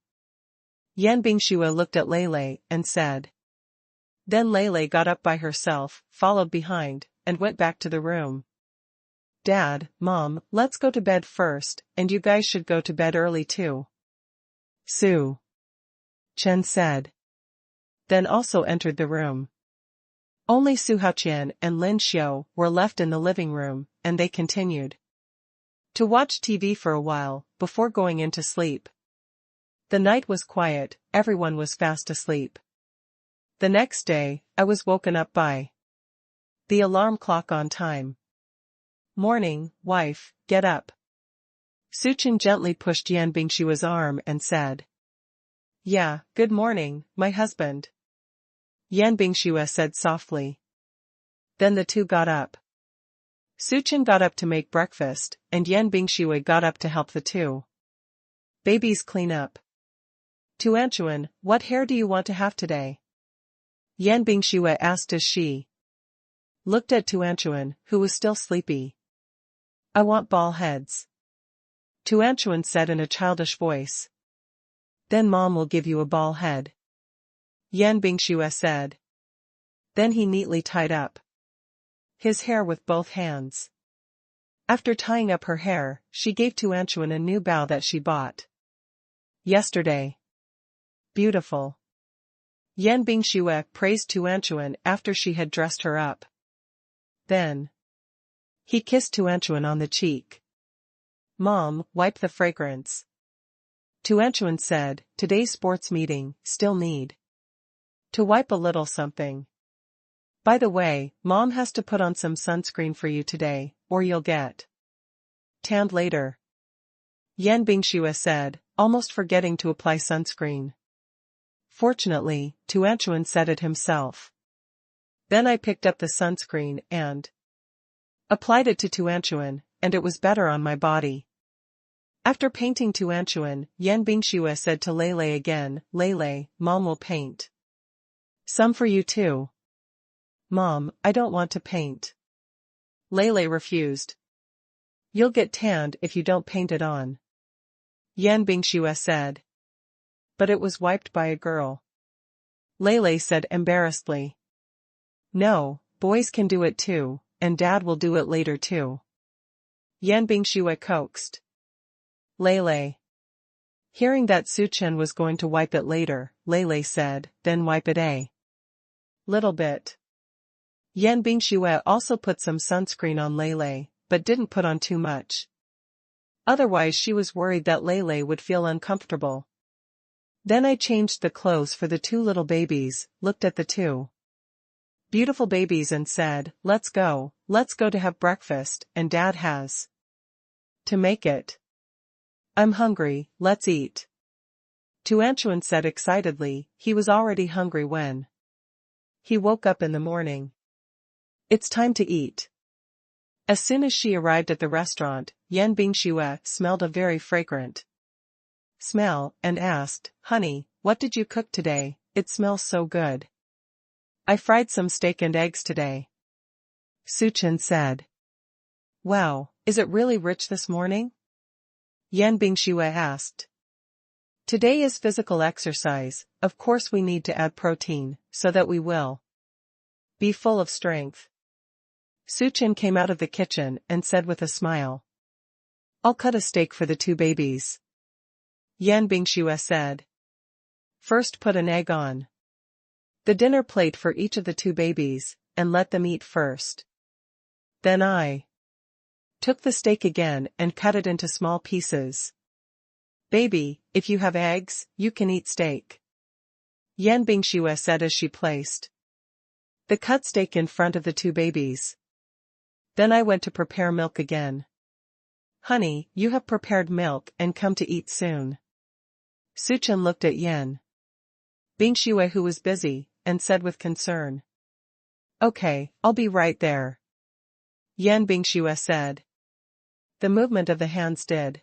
Yan Bingxue looked at Lele and said. Then Lele got up by herself, followed behind, and went back to the room. Dad, Mom, let's go to bed first, and you guys should go to bed early too. Su Chen said. Then also entered the room. Only Su Haoqian and Lin Xiu were left in the living room, and they continued to watch TV for a while, before going into sleep. The night was quiet, everyone was fast asleep. The next day, I was woken up by the alarm clock on time. Morning, wife, get up. Suchin gently pushed Yan Bingshua's arm and said. Yeah, good morning, my husband. Yan Bingxue said softly. Then the two got up. Suchin got up to make breakfast, and Yan Bingxue got up to help the two babies clean up. Tuanchuan, what hair do you want to have today? Yan Bingxue asked as she looked at Tuanchuan, who was still sleepy. I want ball heads. Tuanchuan said in a childish voice. Then Mom will give you a ball head. Yan Bingxue said. Then he neatly tied up his hair with both hands. After tying up her hair, she gave Tuanchuan a new bow that she bought yesterday. Beautiful. Yan Bingxue praised Tuanchuan after she had dressed her up. Then he kissed Tuanchuan on the cheek. Mom, wipe the fragrance. Tuanchuan said, today's sports meeting, still need to wipe a little something. By the way, Mom has to put on some sunscreen for you today, or you'll get tanned later. Yan Bingxue said, almost forgetting to apply sunscreen. Fortunately, Tuanchuan said it himself. Then I picked up the sunscreen and applied it to Tuanchuan, and it was better on my body. After painting Tuanchuan, Yan Bingxue said to Lele again, Lele, Mom will paint some for you too. Mom, I don't want to paint. Lele refused. You'll get tanned if you don't paint it on. Yan Bingxue said. But it was wiped by a girl. Lele said embarrassedly. No, boys can do it too, and Dad will do it later too. Yan Bingxue coaxed. Lele. Hearing that Suchin was going to wipe it later, Lele said, then wipe it a little bit. Yan Bingxue also put some sunscreen on Lele, but didn't put on too much. Otherwise she was worried that Lele would feel uncomfortable. Then I changed the clothes for the two little babies, looked at the two beautiful babies and said, let's go to have breakfast, and Dad has to make it. I'm hungry, let's eat. Tuanchuan said excitedly, he was already hungry when he woke up in the morning. It's time to eat. As soon as she arrived at the restaurant, Yan Bingxue smelled a very fragrant smell and asked, Honey, what did you cook today? It smells so good. I fried some steak and eggs today. Suchin said. Wow, is it really rich this morning? Yan Bingxue asked. Today is physical exercise, of course we need to add protein, so that we will be full of strength. Suchen came out of the kitchen and said with a smile. I'll cut a steak for the two babies. Yan Bingxue said. First put an egg on the dinner plate for each of the two babies, and let them eat first. Then I took the steak again and cut it into small pieces. Baby, if you have eggs, you can eat steak. Yan Bingxue said as she placed the cut steak in front of the two babies. Then I went to prepare milk again. Honey, you have prepared milk and come to eat soon. Suchen looked at Yan Bingxue, who was busy, and said with concern. Okay, I'll be right there. Yan Bingxue said. The movement of the hands did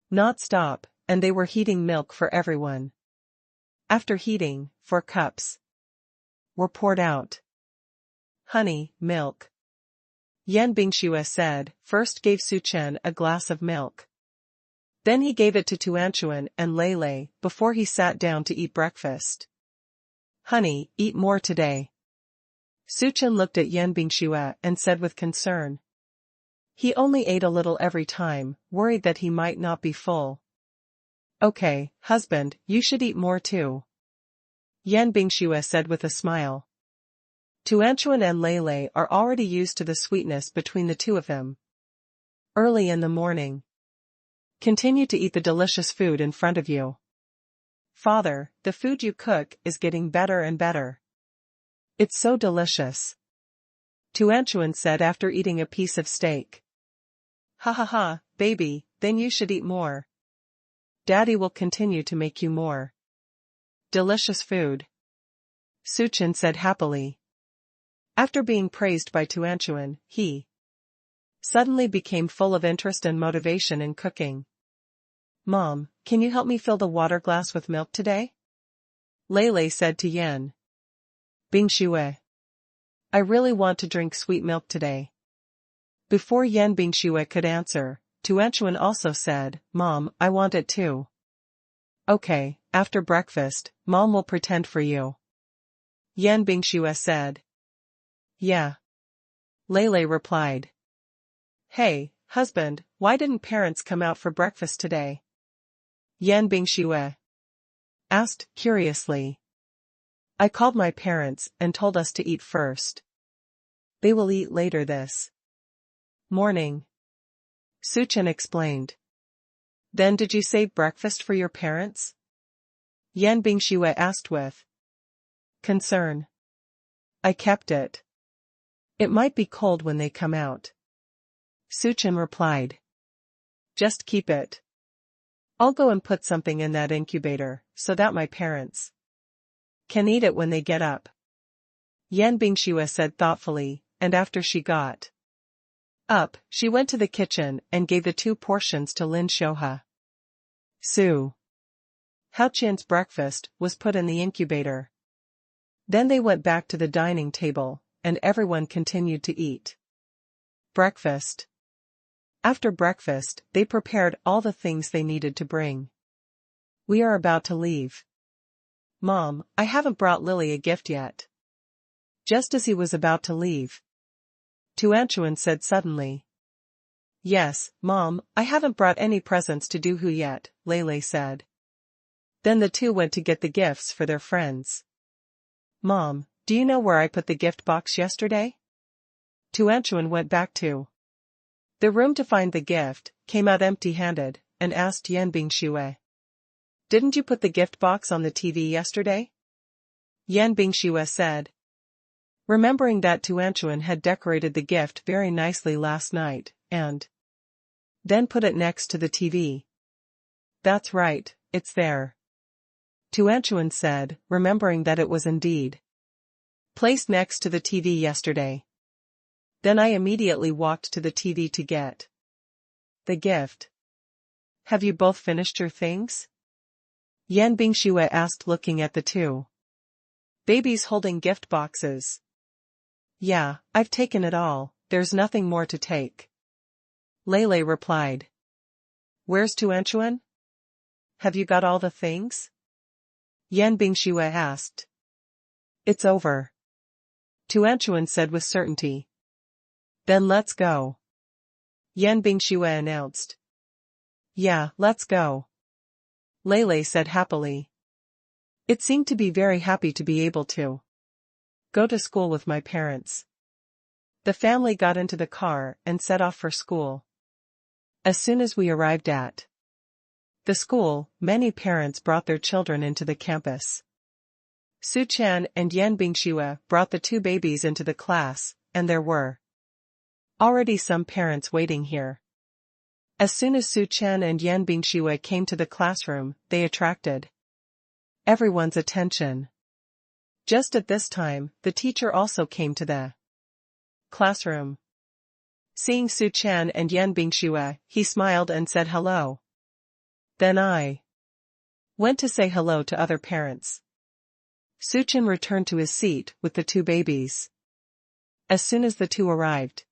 not stop, and they were heating milk for everyone. After heating, 4 cups were poured out. Honey, milk. Yan Bingxue said, first gave Suchen a glass of milk. Then he gave it to Tuanchuan and Lele before he sat down to eat breakfast. Honey, eat more today. Suchen looked at Yan Bingxue and said with concern. He only ate a little every time, worried that he might not be full. Okay, husband, you should eat more too. Yan Bingxue said with a smile. Tuanchuan and Lele are already used to the sweetness between the two of them. Early in the morning. Continue to eat the delicious food in front of you. Father, the food you cook is getting better and better. It's so delicious. Tuanchuan said after eating a piece of steak. Ha ha ha, baby, then you should eat more. Daddy will continue to make you more delicious food. Suchen said happily. After being praised by Tuanchuan, he suddenly became full of interest and motivation in cooking. Mom, can you help me fill the water glass with milk today? Lele said to Yan Bingxue. I really want to drink sweet milk today. Before Yan Bingxue could answer, Tuanchuan also said, Mom, I want it too. Okay, after breakfast, Mom will pretend for you. Yan Bingxue said. Yeah. Lele replied. Hey, husband, why didn't parents come out for breakfast today? Yan Bingxue asked curiously. I called my parents and told us to eat first. They will eat later this morning. Suchen explained. Then did you save breakfast for your parents? Yan Bingxue asked with concern. I kept it. It might be cold when they come out. Suchen replied. Just keep it. I'll go and put something in that incubator, so that my parents can eat it when they get up. Yan Bingxue said thoughtfully, and after she got up, she went to the kitchen and gave the 2 portions to Lin Shoha. Su Haoqian's breakfast was put in the incubator. Then they went back to the dining table, and everyone continued to eat breakfast. After breakfast, they prepared all the things they needed to bring. We are about to leave. Mom, I haven't brought Lily a gift yet. Just as he was about to leave, Tuanchuan said suddenly. Yes, Mom, I haven't brought any presents to Duhu yet, Lele said. Then the 2 went to get the gifts for their friends. Mom, do you know where I put the gift box yesterday? Tuanchuan went back to the room to find the gift, came out empty-handed, and asked Yan Bingxue. Didn't you put the gift box on the TV yesterday? Yan Bingxue said. Remembering that Tuanchuan had decorated the gift very nicely last night, and then put it next to the TV. That's right, it's there. Tuanchuan said, remembering that it was indeed placed next to the TV yesterday. Then I immediately walked to the TV to get the gift. Have you both finished your things? Yan Bingxue asked, looking at the 2 babies holding gift boxes. Yeah, I've taken it all, there's nothing more to take. Lele replied. Where's Tuanchuan? Have you got all the things? Yan Bingxue asked. It's over. Tuanchuan said with certainty. Then let's go. Yan Bingxue announced. Yeah, let's go. Lei said happily. It seemed to be very happy to be able to go to school with my parents. The family got into the car and set off for school. As soon as we arrived at the school, many parents brought their children into the campus. Su Chan and Yan Bingxue brought the two babies into the class, and there were already some parents waiting here. As soon as Su Chan and Yan Bingxue came to the classroom, they attracted everyone's attention. Just at this time, the teacher also came to the classroom. Seeing Su Chan and Yan Bingxue, he smiled and said hello. Then I went to say hello to other parents. Su Chan returned to his seat with the two babies. As soon as the two arrived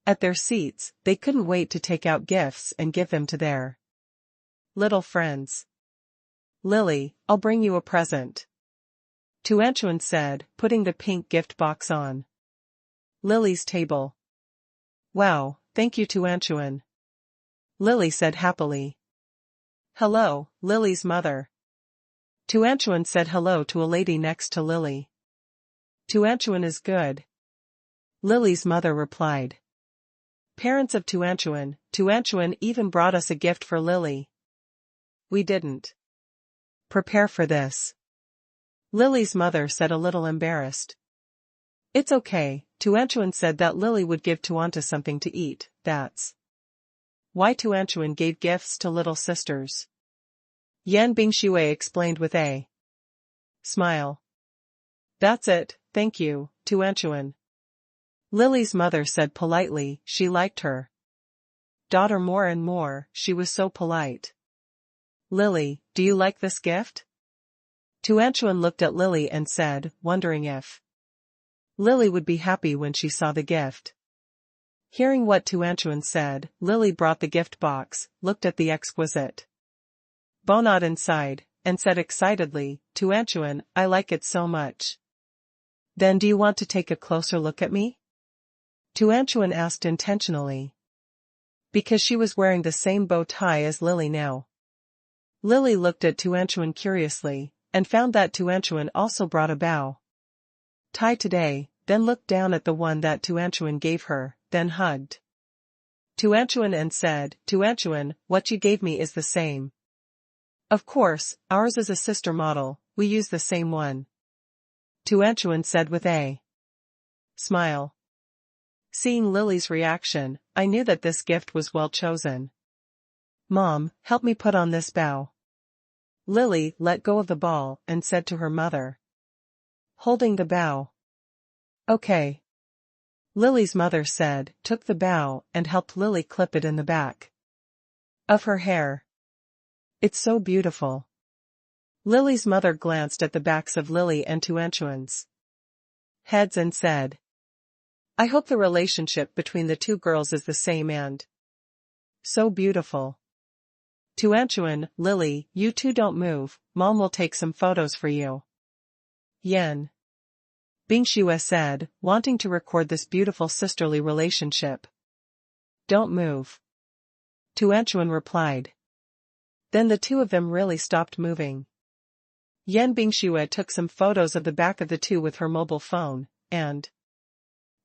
at their seats, they couldn't wait to take out gifts and give them to their little friends. Lily, I'll bring you a present. Tuanchuan said, putting the pink gift box on Lily's table. Wow, thank you Tuanchuan. Lily said happily. Hello, Lily's mother. Tuanchuan said hello to a lady next to Lily. Tuanchuan is good. Lily's mother replied. Parents of Tuanchuan even brought us a gift for Lily. We didn't prepare for this. Lily's mother said a little embarrassed. It's okay, Tuanchuan said that Lily would give Tuanta something to eat, that's why Tuanchuan gave gifts to little sisters. Yan Bingxue explained with a smile. That's it, thank you, Tuanchuan. Lily's mother said politely, she liked her daughter more and more, she was so polite. Lily, do you like this gift? Tuanchuan looked at Lily and said, wondering if Lily would be happy when she saw the gift. Hearing what Tuanchuan said, Lily brought the gift box, looked at the exquisite bonnet inside, and said excitedly, Tuanchuan, I like it so much. Then do you want to take a closer look at me? Tuanchuan asked intentionally. Because she was wearing the same bow tie as Lily now. Lily looked at Tuanchuan curiously, and found that Tuanchuan also brought a bow tie today, then looked down at the one that Tuanchuan gave her, then hugged Tuanchuan and said, Tuanchuan, what you gave me is the same. Of course, ours is a sister model, we use the same one. Tuanchuan said with a smile. Seeing Lily's reaction, I knew that this gift was well chosen. Mom, help me put on this bow. Lily let go of the ball and said to her mother. Holding the bow. Okay. Lily's mother said, took the bow and helped Lily clip it in the back of her hair. It's so beautiful. Lily's mother glanced at the backs of Lily and Tuanchuan's heads and said, I hope the relationship between the two girls is the same and so beautiful. Tuanchuan, Lily, you two don't move, Mom will take some photos for you. Yan Bingxue said, wanting to record this beautiful sisterly relationship. Don't move. Tuanchuan replied. Then the two of them really stopped moving. Yan Bingxue took some photos of the back of the two with her mobile phone, and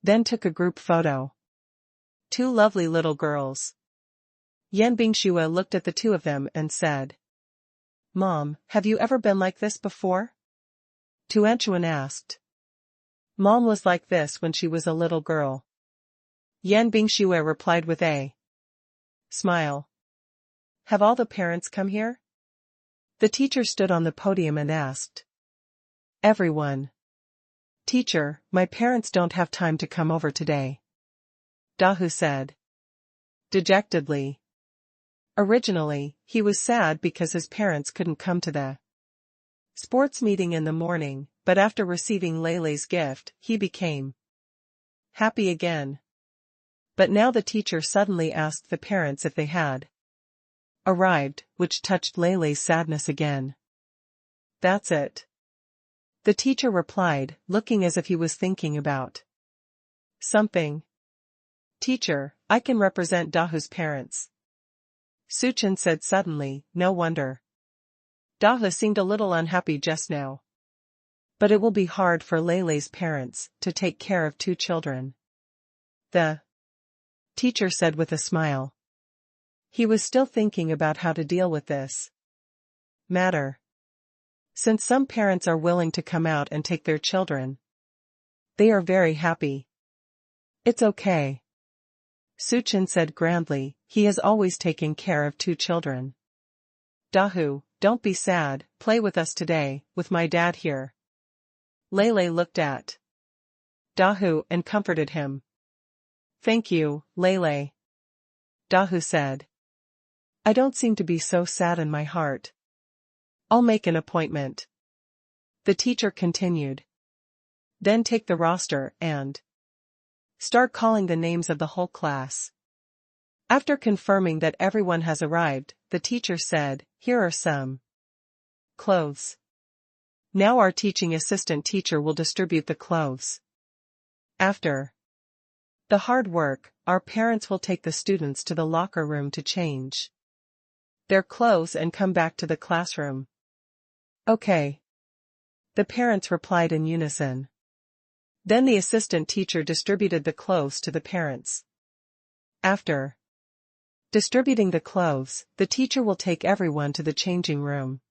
then took a group photo. Two lovely little girls. Yan Bingxue looked at the two of them and said, Mom, have you ever been like this before? Tuanchuan asked. Mom was like this when she was a little girl. Yan Bingxue replied with a smile. Have all the parents come here? The teacher stood on the podium and asked. Everyone. Teacher, my parents don't have time to come over today. Dahu said. Dejectedly. Originally, he was sad because his parents couldn't come to the sports meeting in the morning, but after receiving Leilei's gift, he became happy again. But now the teacher suddenly asked the parents if they had arrived, which touched Laylay's sadness again. That's it. The teacher replied, looking as if he was thinking about something. Teacher, I can represent Dahu's parents. Suchin said suddenly, no wonder. Dahu seemed a little unhappy just now. But it will be hard for Laylay's parents to take care of 2 children. The teacher said with a smile. He was still thinking about how to deal with this matter. Since some parents are willing to come out and take their children, they are very happy. It's okay. Suchin said grandly, he has always taken care of 2 children. Dahu, don't be sad, play with us today, with my dad here. Laylay looked at Dahu and comforted him. Thank you, Laylay. Dahu said. I don't seem to be so sad in my heart. I'll make an appointment. The teacher continued. Then take the roster and start calling the names of the whole class. After confirming that everyone has arrived, the teacher said, here are some clothes. Now our teaching assistant teacher will distribute the clothes. After the hard work, our parents will take the students to the locker room to change their clothes and come back to the classroom. Okay. The parents replied in unison. Then the assistant teacher distributed the clothes to the parents. After distributing the clothes, the teacher will take everyone to the changing room.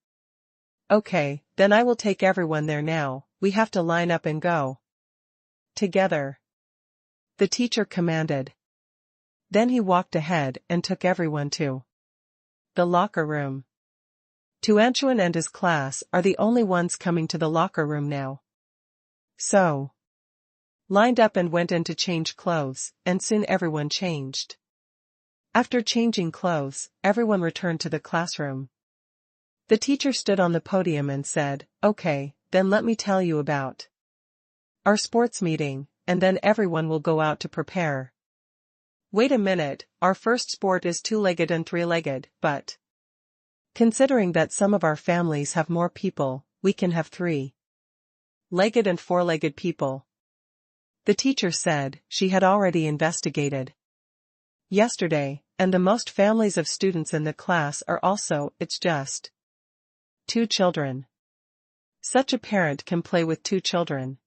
Okay, then I will take everyone there now, we have to line up and go together. The teacher commanded. Then he walked ahead and took everyone to the locker room. Tuanchuan and his class are the only ones coming to the locker room now. So lined up and went in to change clothes, and soon everyone changed. After changing clothes, everyone returned to the classroom. The teacher stood on the podium and said, okay, then let me tell you about our sports meeting, and then everyone will go out to prepare. Wait a minute, our first sport is 2-legged and 3-legged, but considering that some of our families have more people, we can have 3-legged and 4-legged people. The teacher said she had already investigated yesterday, and the most families of students in the class are also, it's just 2 children. Such a parent can play with 2 children.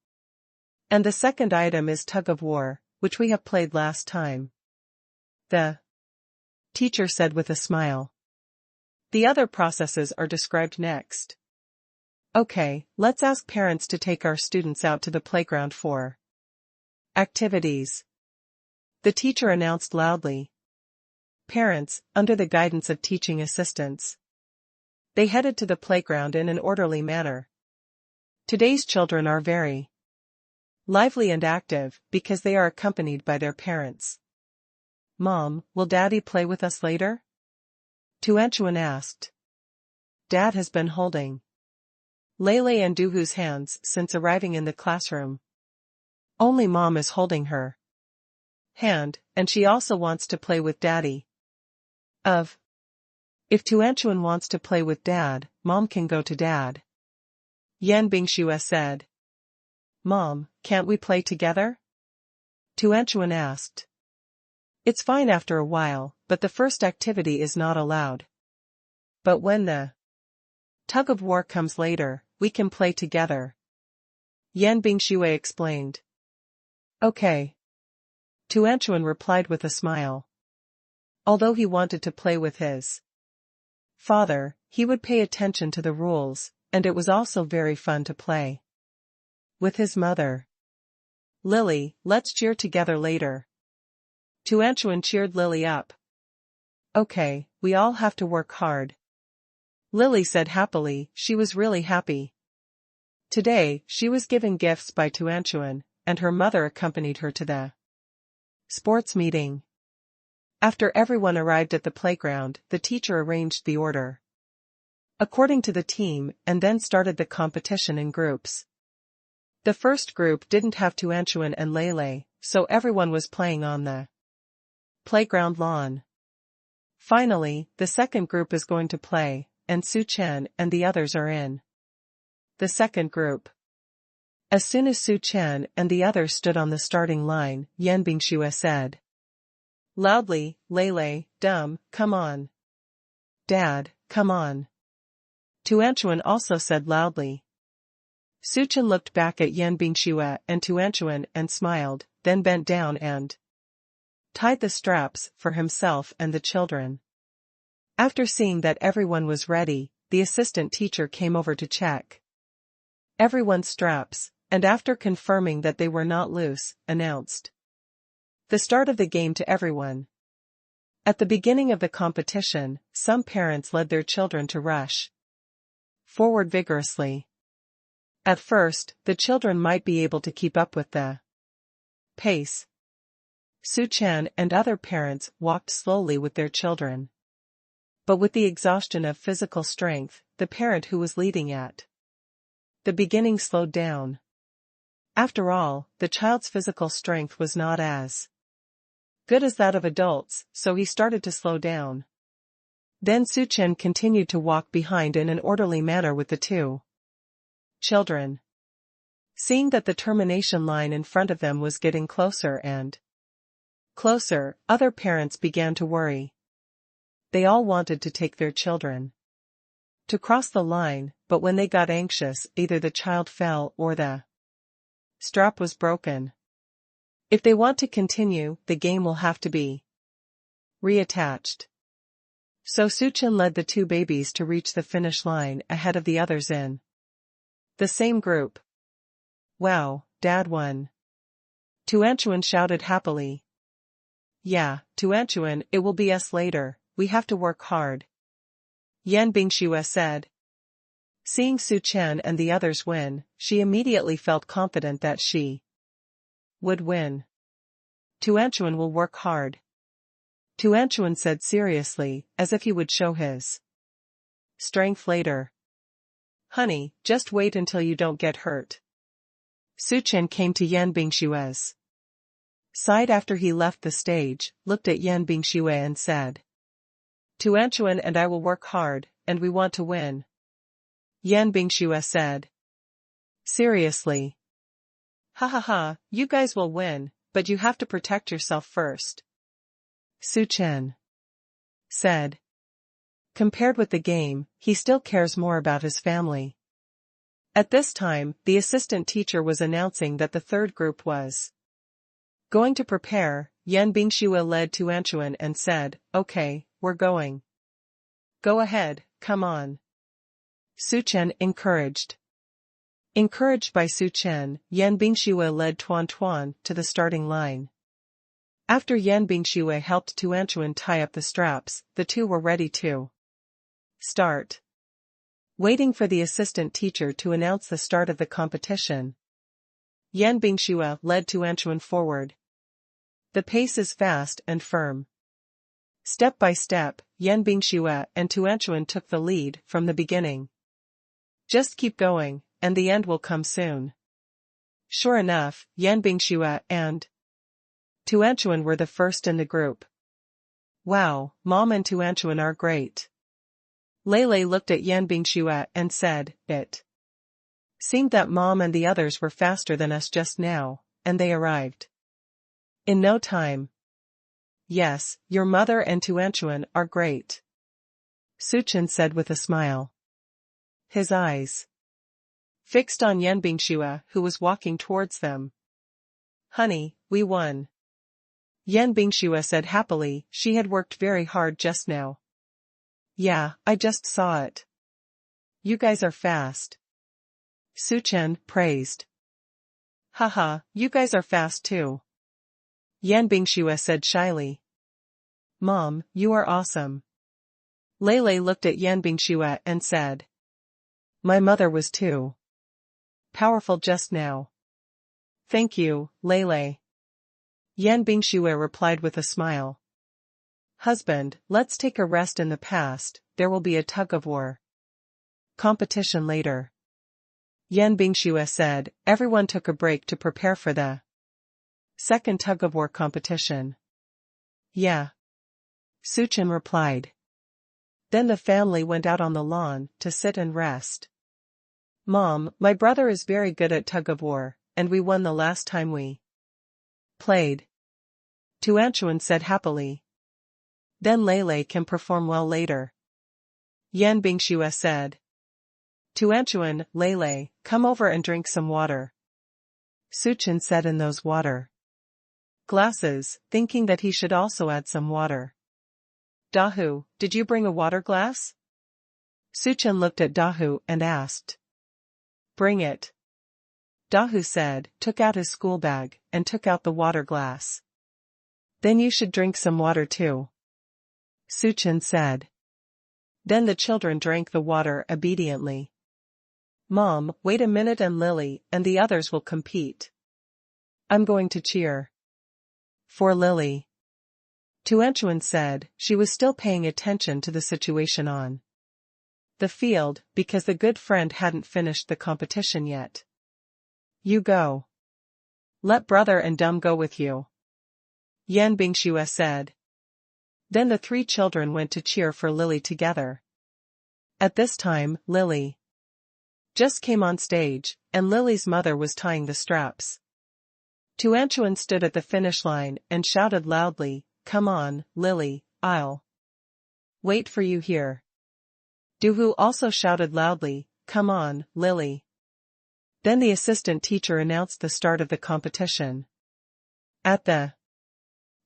And the second item is tug of war, which we have played last time. The teacher said with a smile. The other processes are described next. Okay, let's ask parents to take our students out to the playground for activities. The teacher announced loudly. Parents, under the guidance of teaching assistants, they headed to the playground in an orderly manner. Today's children are very lively and active because they are accompanied by their parents. Mom, will Daddy play with us later? Tuanchuan asked. Dad has been holding Laylay and Duhu's hands since arriving in the classroom. Only Mom is holding her hand, and she also wants to play with Daddy. If Tuanchuan wants to play with Dad, Mom can go to Dad. Yan Bingxue said. Mom, can't we play together? Tuanchuan asked. It's fine after a while, but the first activity is not allowed. But when the tug of war comes later, we can play together. Yan Bingxue explained. Okay. Tuanchuan replied with a smile. Although he wanted to play with his father, he would pay attention to the rules, and it was also very fun to play with his mother. Lily, let's cheer together later. Tuanchuan cheered Lily up. Okay, we all have to work hard. Lily said happily, she was really happy. Today, she was given gifts by Tuanchuan, and her mother accompanied her to the sports meeting. After everyone arrived at the playground, the teacher arranged the order according to the team and then started the competition in groups. The first group didn't have Tuanchuan and Laylay, so everyone was playing on the playground lawn. Finally, the second group is going to play, and Su Chen and the others are in. The second group. As soon as Su Chen and the others stood on the starting line, Yan Bingxue said loudly, Lele, dumb, come on. Dad, come on. Tuanchuan also said loudly. Su Chen looked back at Yan Bingxue and Tuanchuan and smiled, then bent down and tied the straps for himself and the children. After seeing that everyone was ready, the assistant teacher came over to check everyone's straps, and after confirming that they were not loose, announced the start of the game to everyone. At the beginning of the competition, some parents led their children to rush forward vigorously. At first, the children might be able to keep up with the pace. Su Chen and other parents walked slowly with their children. But with the exhaustion of physical strength, the parent who was leading at the beginning slowed down. After all, the child's physical strength was not as good as that of adults, so he started to slow down. Then Su Chen continued to walk behind in an orderly manner with the two children. Seeing that the termination line in front of them was getting closer and closer, other parents began to worry. They all wanted to take their children to cross the line, but when they got anxious, either the child fell or the strap was broken. If they want to continue, the game will have to be reattached. So Su Chen led the two babies to reach the finish line ahead of the others in the same group. Wow, Dad won. Tuanchuan shouted happily. Yeah, Tuanchuan, it will be us later, we have to work hard. Yan Bingxue said. Seeing Su Chen and the others win, she immediately felt confident that she would win. Tuanchuan will work hard. Tuanchuan said seriously, as if he would show his strength later. Honey, just wait until you don't get hurt. Su Chen came to Yan Bingxue's side after he left the stage, looked at Yan Bingxue and said, Tuanchuan and I will work hard, and we want to win. Yan Bingxue said. Seriously. Ha ha ha, you guys will win, but you have to protect yourself first. Su Chen said. Compared with the game, he still cares more about his family. At this time, the assistant teacher was announcing that the third group was going to prepare. Yan Bingxue led Tuanchuan and said, Okay, we're going. Go ahead, come on. Su Chen encouraged. Encouraged by Su Chen, Yan Bingxue led Tuan to the starting line. After Yan Bingxue helped Tuanchuan tie up the straps, the two were ready to start. Waiting for the assistant teacher to announce the start of the competition, Yan Bingxue led Tuanchuan forward. The pace is fast and firm. Step by step, Yan Bingxue and Tuanchuan took the lead from the beginning. Just keep going, and the end will come soon. Sure enough, Yan Bingxue and Tuanchuan were the first in the group. Wow, Mom and Tuanchuan are great. Lele looked at Yan Bingxue and said, It seemed that Mom and the others were faster than us just now, and they arrived in no time. Yes, your mother and Tuanchuan are great. Su Chen said with a smile. His eyes fixed on Yan Bingxue, who was walking towards them. Honey, we won. Yan Bingxue said happily, she had worked very hard just now. Yeah, I just saw it. You guys are fast. Su Chen praised. Haha, you guys are fast too. Yan Bingxue said shyly. Mom, you are awesome. Lele looked at Yan Bingxue and said. My mother was too powerful just now. Thank you, Lele. Yan Bingxue replied with a smile. Husband, let's take a rest in the past, there will be a tug-of-war competition later. Yan Bingxue said, everyone took a break to prepare for the second tug-of-war competition. Yeah. Suchin replied. Then the family went out on the lawn to sit and rest. Mom, my brother is very good at tug-of-war, and we won the last time we played. Tuanchuan said happily. Then Lele can perform well later. Yan Bingxue said. Tuanchuan, Lele, come over and drink some water. Suchin said in those water glasses, thinking that he should also add some water. Dahu, did you bring a water glass? Suchin looked at Dahu and asked. Bring it. Dahu said, took out his school bag, and took out the water glass. Then you should drink some water too. Suchin said. Then the children drank the water obediently. Mom, wait a minute and Lily and the others will compete. I'm going to cheer for Lily. Tuanchuan said, she was still paying attention to the situation on the field, because the good friend hadn't finished the competition yet. You go. Let brother and Dum go with you. Yan Bingxue said. Then the three children went to cheer for Lily together. At this time, Lily just came on stage, and Lily's mother was tying the straps. Tuanchuan stood at the finish line and shouted loudly, Come on, Lily, I'll wait for you here. Duhu also shouted loudly, Come on, Lily. Then the assistant teacher announced the start of the competition. At the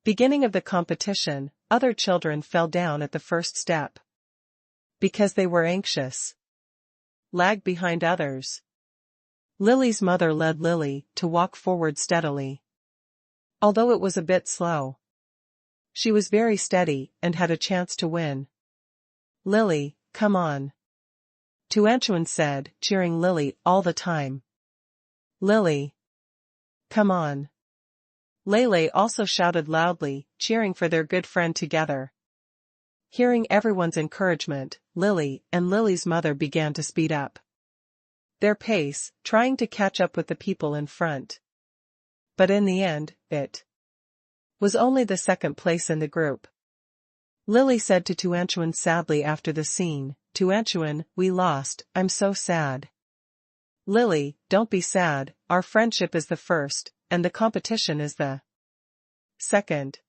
beginning of the competition, other children fell down at the first step. Because they were anxious. Lagged behind others. Lily's mother led Lily to walk forward steadily. Although it was a bit slow. She was very steady and had a chance to win. Lily, come on. Tuanchuan said, cheering Lily all the time. Lily. Come on. Lele also shouted loudly, cheering for their good friend together. Hearing everyone's encouragement, Lily and Lily's mother began to speed up their pace, trying to catch up with the people in front. But in the end, it was only the second place in the group. Lily said to Tuanchuan sadly after the scene, Tuanchuan, we lost, I'm so sad. Lily, don't be sad, our friendship is the first, and the competition is the second.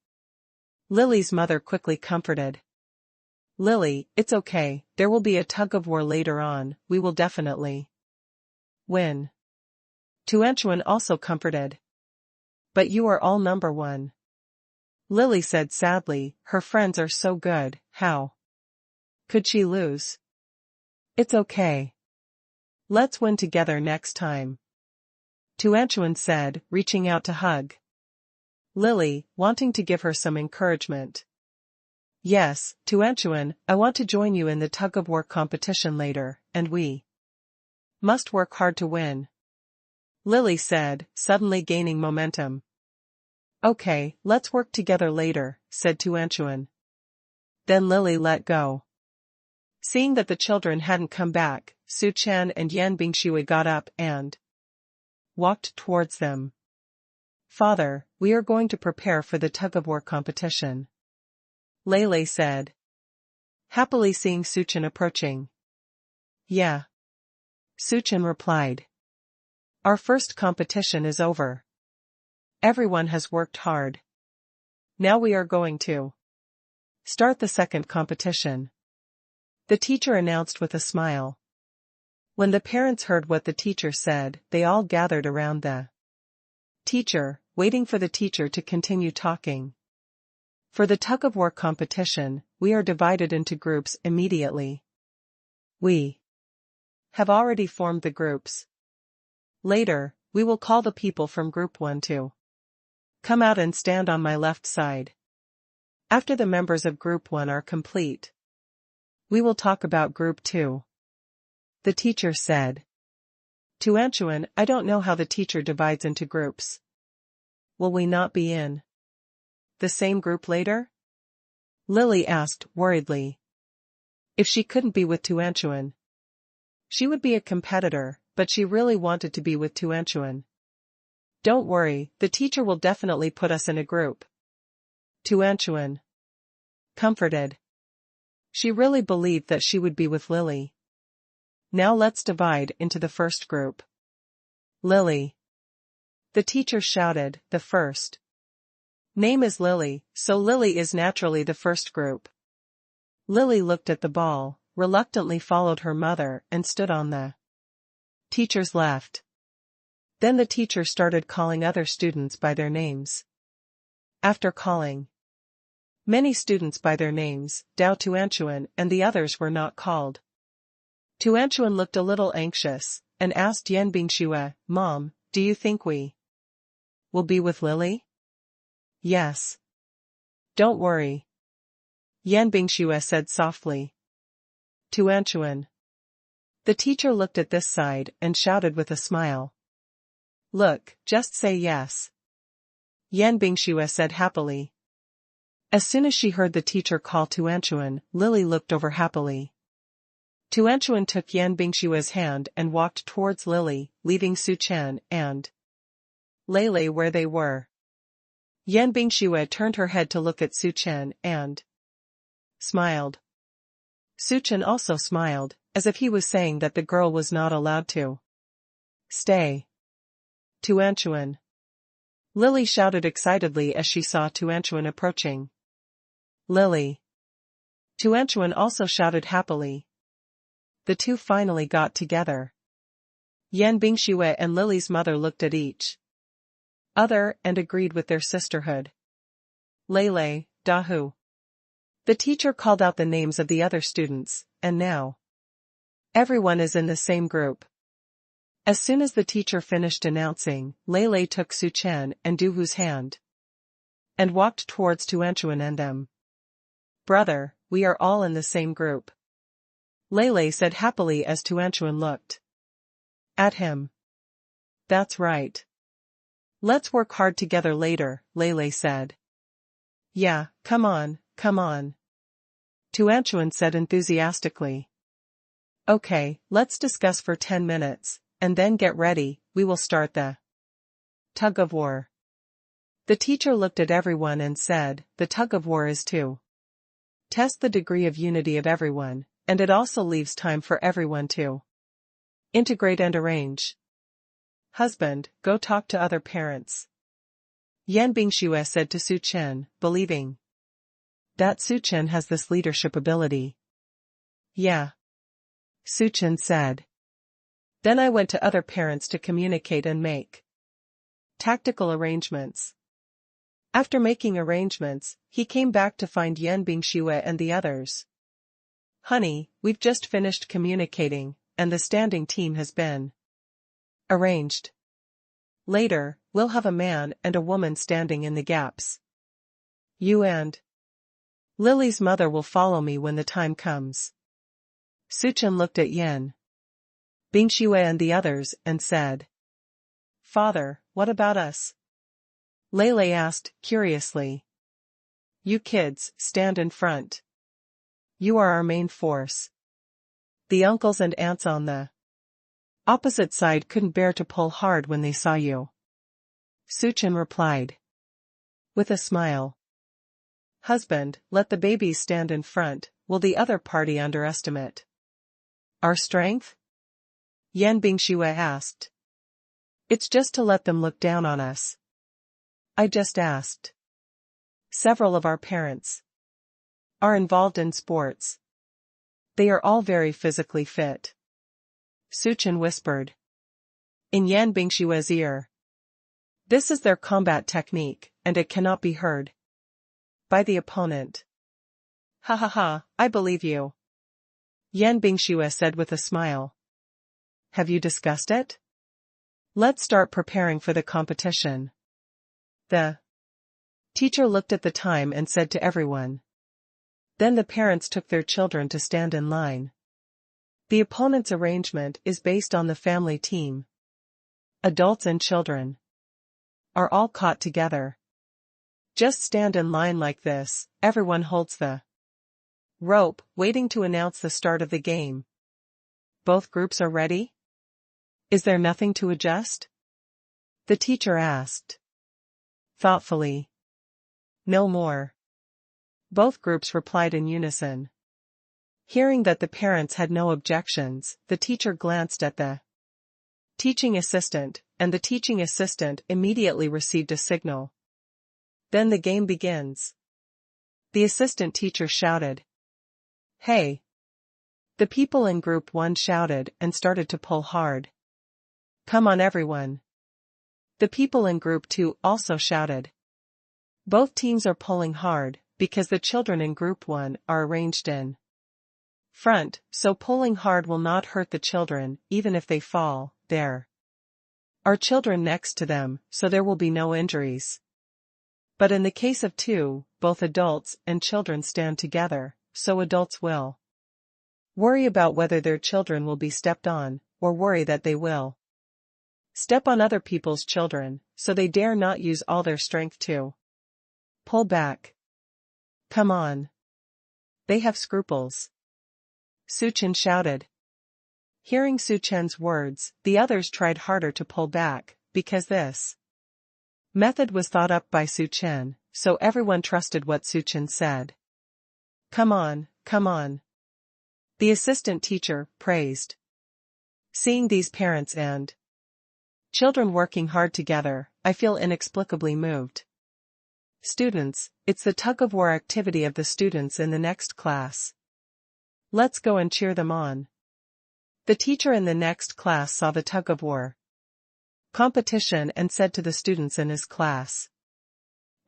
Lily's mother quickly comforted. Lily, it's okay, there will be a tug-of-war later on, we will definitely win. Tuanchuan also comforted. But you are all number one. Lily said sadly, her friends are so good, how could she lose? It's okay. Let's win together next time. Tuanchuan said, reaching out to hug Lily, wanting to give her some encouragement. Yes, Tuanchuan, I want to join you in the tug-of-war competition later, and we must work hard to win. Lily said, suddenly gaining momentum. Okay, let's work together later, said Tuanchuan. Then Lily let go. Seeing that the children hadn't come back, Su Chan and Yan Bingxue got up and walked towards them. Father, we are going to prepare for the tug-of-war competition. Lele said. Happily seeing Suchin approaching. Yeah. Suchin replied. Our first competition is over. Everyone has worked hard. Now we are going to start the second competition. The teacher announced with a smile. When the parents heard what the teacher said, they all gathered around the teacher, waiting for the teacher to continue talking. For the tug-of-war competition, we are divided into groups immediately. We have already formed the groups. Later, we will call the people from Group 1 to come out and stand on my left side. After the members of Group 1 are complete, we will talk about Group 2. The teacher said. Tuanchuan, I don't know how the teacher divides into groups. Will we not be in the same group later? Lily asked worriedly. If she couldn't be with Tuanchuan, she would be a competitor, but she really wanted to be with Tuanchuan. Don't worry, the teacher will definitely put us in a group. Tuanchuan comforted. She really believed that she would be with Lily. Now let's divide into the first group. Lily. The teacher shouted, the first. Name is Lily, so Lily is naturally the first group. Lily looked at the ball, reluctantly followed her mother and stood on the teacher's left. Then the teacher started calling other students by their names. After calling many students by their names, Dao Tuanchuan and the others were not called. Tuanchuan looked a little anxious, and asked Yan Bingxue, Mom, do you think we will be with Lily? Yes. Don't worry. Yan Bingxue said softly. Tuanchuan. The teacher looked at this side and shouted with a smile. Look, just say yes. Yan Bingxue said happily. As soon as she heard the teacher call Tuanchuan, Lily looked over happily. Tuanchuan took Yan Bingshue's hand and walked towards Lily, leaving Su Chen and Lele where they were. Yan Bingxue turned her head to look at Su Chen and smiled. Su Chen also smiled, as if he was saying that the girl was not allowed to stay. Tuanchuan. Lily shouted excitedly as she saw Tuanchuan approaching. Lily. Tuanchuan also shouted happily. The two finally got together. Yan Bingxue and Lily's mother looked at each other and agreed with their sisterhood. Lele, Dahu. The teacher called out the names of the other students, and now everyone is in the same group. As soon as the teacher finished announcing, Lele took Su Chen and Duhu's hand and walked towards Tuanchuan and them. Brother, we are all in the same group. Lele said happily as Tuanchuan looked at him. That's right. Let's work hard together later, Lele said. Yeah, come on, come on. Tuanchuan said enthusiastically. Okay, let's discuss for 10 minutes, and then get ready, we will start the tug of war. The teacher looked at everyone and said, the tug of war is to test the degree of unity of everyone, and it also leaves time for everyone to integrate and arrange. Husband, go talk to other parents. Yan Bingxue said to Su Chen, believing that Su Chen has this leadership ability. Yeah. Su Chen said. Then I went to other parents to communicate and make tactical arrangements. After making arrangements, he came back to find Yan Bingxue and the others. Honey, we've just finished communicating, and the standing team has been arranged. Later, we'll have a man and a woman standing in the gaps. You and Lily's mother will follow me when the time comes. Su Chen looked at Yan Bingxue and the others and said, Father, what about us? Lele asked, curiously. You kids, stand in front. You are our main force. The uncles and aunts on the opposite side couldn't bear to pull hard when they saw you. Su Chen replied. With a smile. Husband, let the babies stand in front, will the other party underestimate our strength? Yan Bingxue asked. It's just to let them look down on us. I just asked. Several of our parents are involved in sports. They are all very physically fit. Su Chen whispered in Yan Bingxue's ear. This is their combat technique, and it cannot be heard by the opponent. Ha ha ha, I believe you. Yan Bingxue said with a smile. Have you discussed it? Let's start preparing for the competition. The teacher looked at the time and said to everyone. Then the parents took their children to stand in line. The opponent's arrangement is based on the family team. Adults and children are all caught together. Just stand in line like this, everyone holds the rope, waiting to announce the start of the game. Both groups are ready? Is there nothing to adjust? The teacher asked. Thoughtfully. No more. Both groups replied in unison. Hearing that the parents had no objections, the teacher glanced at the teaching assistant, and the teaching assistant immediately received a signal. Then the game begins. The assistant teacher shouted, "Hey!" The people in Group 1 shouted and started to pull hard. "Come on everyone!" The people in Group 2 also shouted. Both teams are pulling hard, because the children in Group 1 are arranged in front, so pulling hard will not hurt the children, even if they fall. There are children next to them, so there will be no injuries. But in the case of 2, both adults and children stand together, so adults will worry about whether their children will be stepped on, or worry that they will step on other people's children, so they dare not use all their strength to pull back. "Come on. They have scruples," Su Chen shouted. Hearing Su Chen's words, the others tried harder to pull back, because this method was thought up by Su Chen, so everyone trusted what Su Chen said. "Come on, come on," the assistant teacher praised. Seeing these parents and children working hard together, I feel inexplicably moved. Students, it's the tug-of-war activity of the students in the next class. Let's go and cheer them on. The teacher in the next class saw the tug-of-war competition and said to the students in his class.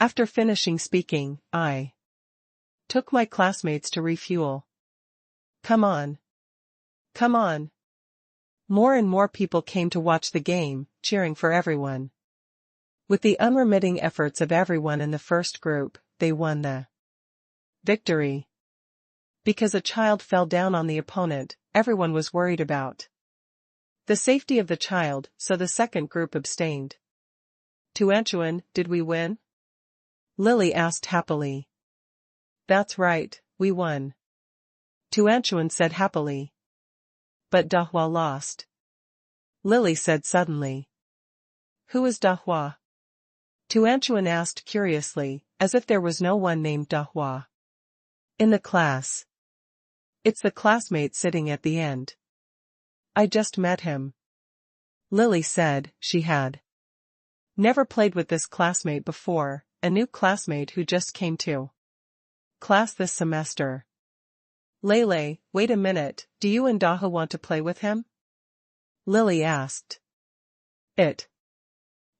After finishing speaking, I took my classmates to refuel. "Come on. Come on." More and more people came to watch the game, cheering for everyone. With the unremitting efforts of everyone in the first group, they won the victory. Because a child fell down on the opponent, everyone was worried about the safety of the child, so the second group abstained. "Tuanchuan, did we win?" Lily asked happily. "That's right, we won," Tuanchuan said happily. "But Dahua lost," Lily said suddenly. "Who is Dahua?" Tuanchuan asked curiously, as if there was no one named Dahua in the class. "It's the classmate sitting at the end. I just met him," Lily said. She had never played with this classmate before, a new classmate who just came to class this semester. "Lele, wait a minute, do you and Daha want to play with him?" Lily asked. It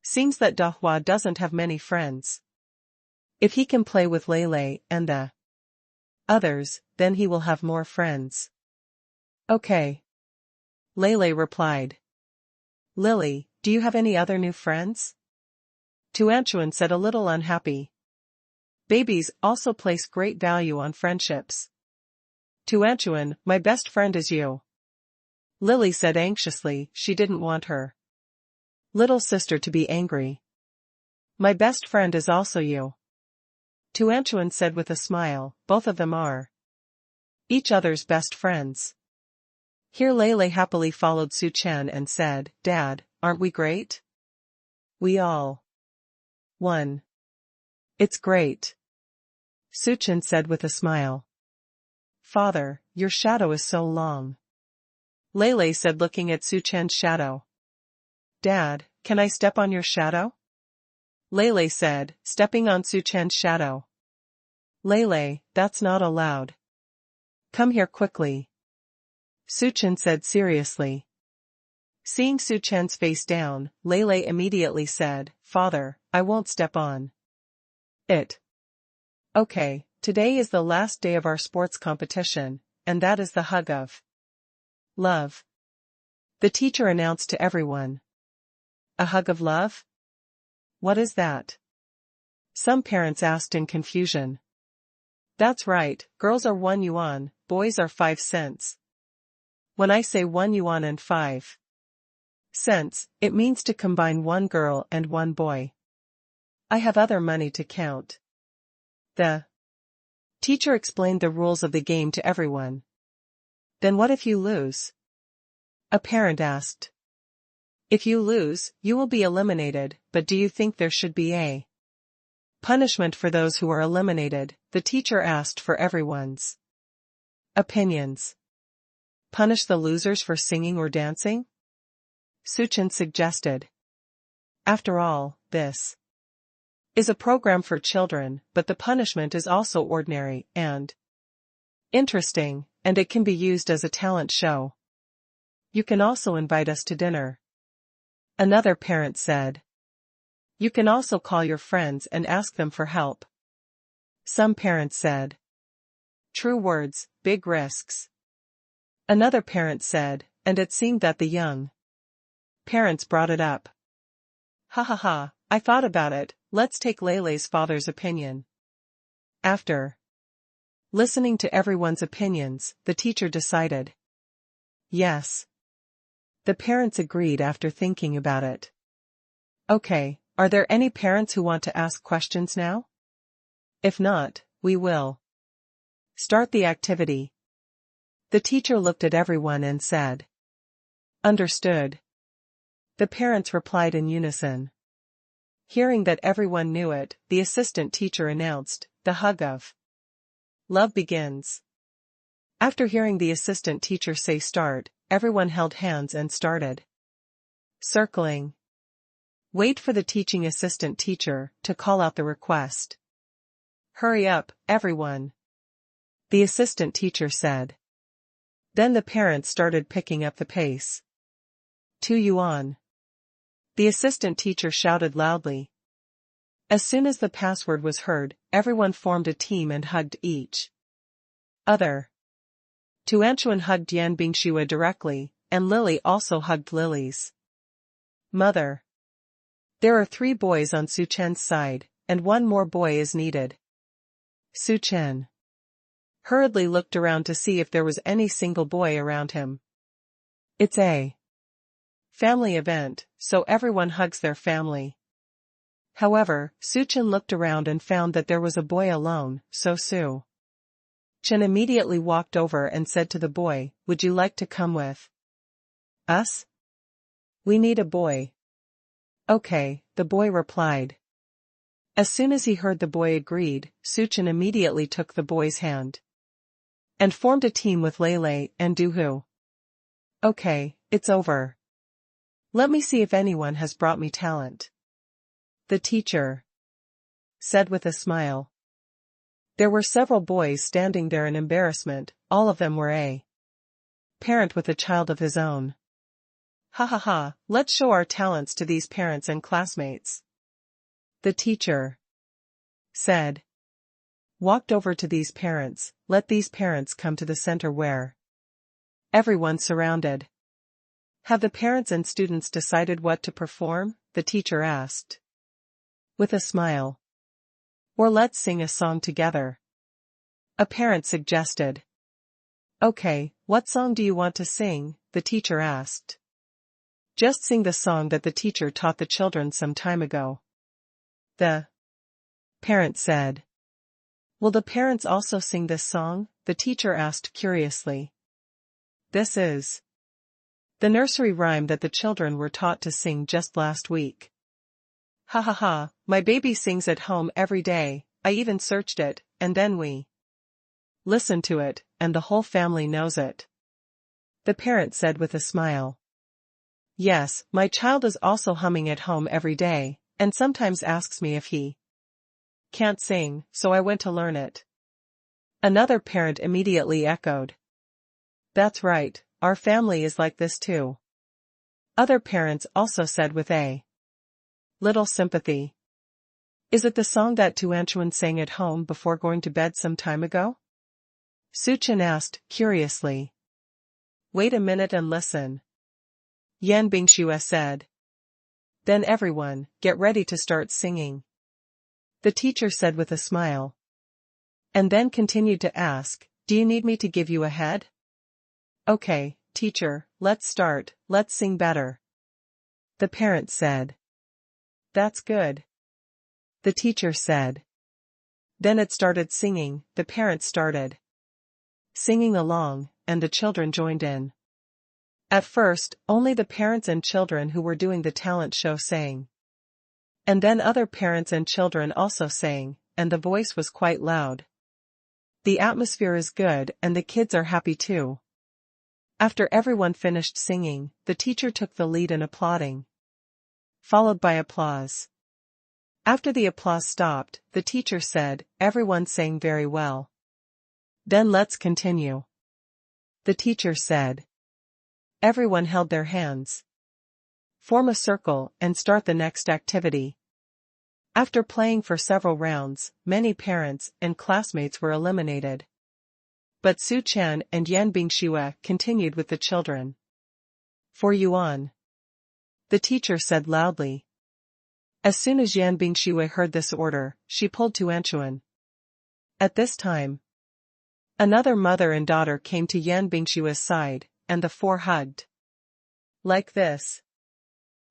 seems that Dahua doesn't have many friends. If he can play with Lele and the others, then he will have more friends. "Okay," Lele replied. "Lily, do you have any other new friends?" Tuanchuan said, a little unhappy. Babies also place great value on friendships. "Tuanchuan, my best friend is you," Lily said anxiously. She didn't want her little sister to be angry. "My best friend is also you," Tuanchuan said with a smile. Both of them are each other's best friends. Here Lele happily followed Su Chen and said, "Dad, aren't we great? We all won." "It's great," Su Chen said with a smile. "Father, your shadow is so long," Lele said, looking at Su Chen's shadow. "Dad, can I step on your shadow?" Lele said, stepping on Su Chen's shadow. "Lele, that's not allowed. Come here quickly," Su Chen said seriously. Seeing Su Chen's face down, Lele immediately said, "Father, I won't step on it." "Okay, today is the last day of our sports competition, and that is the hug of love," the teacher announced to everyone. "A hug of love? What is that?" some parents asked in confusion. "That's right, girls are 1 yuan, boys are 5 cents. When I say 1 yuan and 5 cents, it means to combine 1 girl and 1 boy. I have other money to count." The teacher explained the rules of the game to everyone. "Then what if you lose?" a parent asked. "If you lose, you will be eliminated, but do you think there should be a Punishment for those who are eliminated, the teacher asked for everyone's opinions. Punish the losers for singing or dancing? Suchin suggested. After all, this is a program for children, but the punishment is also ordinary and interesting, and it can be used as a talent show. You can also invite us to dinner. Another parent said. You can also call your friends and ask them for help. Some parents said. True words, big risks. Another parent said, and it seemed that the young parents brought it up. Ha ha ha, I thought about it, let's take Lele's father's opinion. After listening to everyone's opinions, the teacher decided. Yes. The parents agreed after thinking about it. Okay, are there any parents who want to ask questions now? If not, we will start the activity. The teacher looked at everyone and said. Understood. The parents replied in unison. Hearing that everyone knew it, the assistant teacher announced, the hug of love begins. After hearing the assistant teacher say start, everyone held hands and started circling. Wait for the teaching assistant teacher to call out the request. Hurry up, everyone. The assistant teacher said. Then the parents started picking up the pace. 2 yuan. The assistant teacher shouted loudly. As soon as the password was heard, everyone formed a team and hugged each other. Tuanchuan hugged Yan Bingxue directly, and Lily also hugged Lily's mother. There are 3 boys on Su Chen's side, and 1 more boy is needed. Su Chen hurriedly looked around to see if there was any single boy around him. It's a family event, so everyone hugs their family. However, Su Chen looked around and found that there was a boy alone, so Su Chen immediately walked over and said to the boy, would you like to come with us? We need a boy. Okay, the boy replied. As soon as he heard the boy agreed, Su Chen immediately took the boy's hand and formed a team with Lele and Duhu. Okay, it's over. Let me see if anyone has brought me talent. The teacher said with a smile. There were several boys standing there in embarrassment, all of them were a parent with a child of his own. Ha ha ha, let's show our talents to these parents and classmates. The teacher said. Walked over to these parents, let these parents come to the center where everyone surrounded. Have the parents and students decided what to perform? The teacher asked. With a smile. Or let's sing a song together. A parent suggested. Okay, what song do you want to sing? The teacher asked. Just sing the song that the teacher taught the children some time ago. The parent said. Will the parents also sing this song? The teacher asked curiously. This is the nursery rhyme that the children were taught to sing just last week. Ha ha ha, my baby sings at home every day, I even searched it, and then we listened to it, and the whole family knows it. The parent said with a smile. Yes, my child is also humming at home every day, and sometimes asks me if he can't sing, so I went to learn it. Another parent immediately echoed. That's right, our family is like this too. Other parents also said with a little sympathy. Is it the song that Tuanchuan sang at home before going to bed some time ago? Su Chen asked, curiously. Wait a minute and listen. Yan Bingxue said. Then everyone, get ready to start singing. The teacher said with a smile. And then continued to ask, do you need me to give you a head? Okay, teacher, let's start, let's sing better. The parent said. That's good. The teacher said. Then it started singing, the parents started singing along, and the children joined in. At first, only the parents and children who were doing the talent show sang. And then other parents and children also sang, and the voice was quite loud. The atmosphere is good and the kids are happy too. After everyone finished singing, the teacher took the lead in applauding, followed by applause. After the applause stopped, the teacher said, "Everyone sang very well. Then let's continue." The teacher said. Everyone held their hands. Form a circle and start the next activity. After playing for several rounds, many parents and classmates were eliminated. But Su Chen and Yan Bingxue continued with the children. "For Yuan," the teacher said loudly. As soon as Yan Bingxue heard this order, she pulled to Anchuan. At this time, another mother and daughter came to Yan Bingxue's side, and the four hugged. Like this.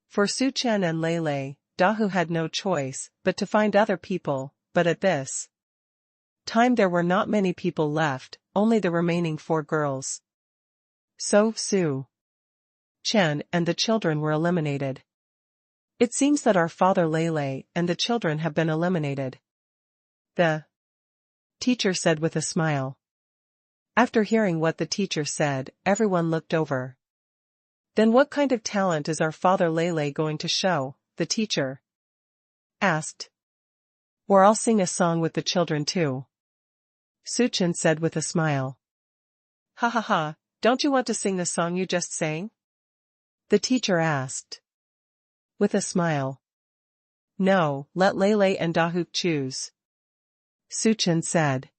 For Su Chen and Lei, Dahu had no choice but to find other people, but at this time there were not many people left, only the remaining four girls. So Su Chen and the children were eliminated. "It seems that our father Lei and the children have been eliminated," the teacher said with a smile. After hearing what the teacher said, everyone looked over. "Then what kind of talent is our father Lei going to show?" the teacher asked. "Or I'll sing a song with the children too," Su Chen said with a smile. "Ha ha ha, don't you want to sing the song you just sang?" the teacher asked. With a smile. "No, let Lei and Dahu choose," Su Chen said.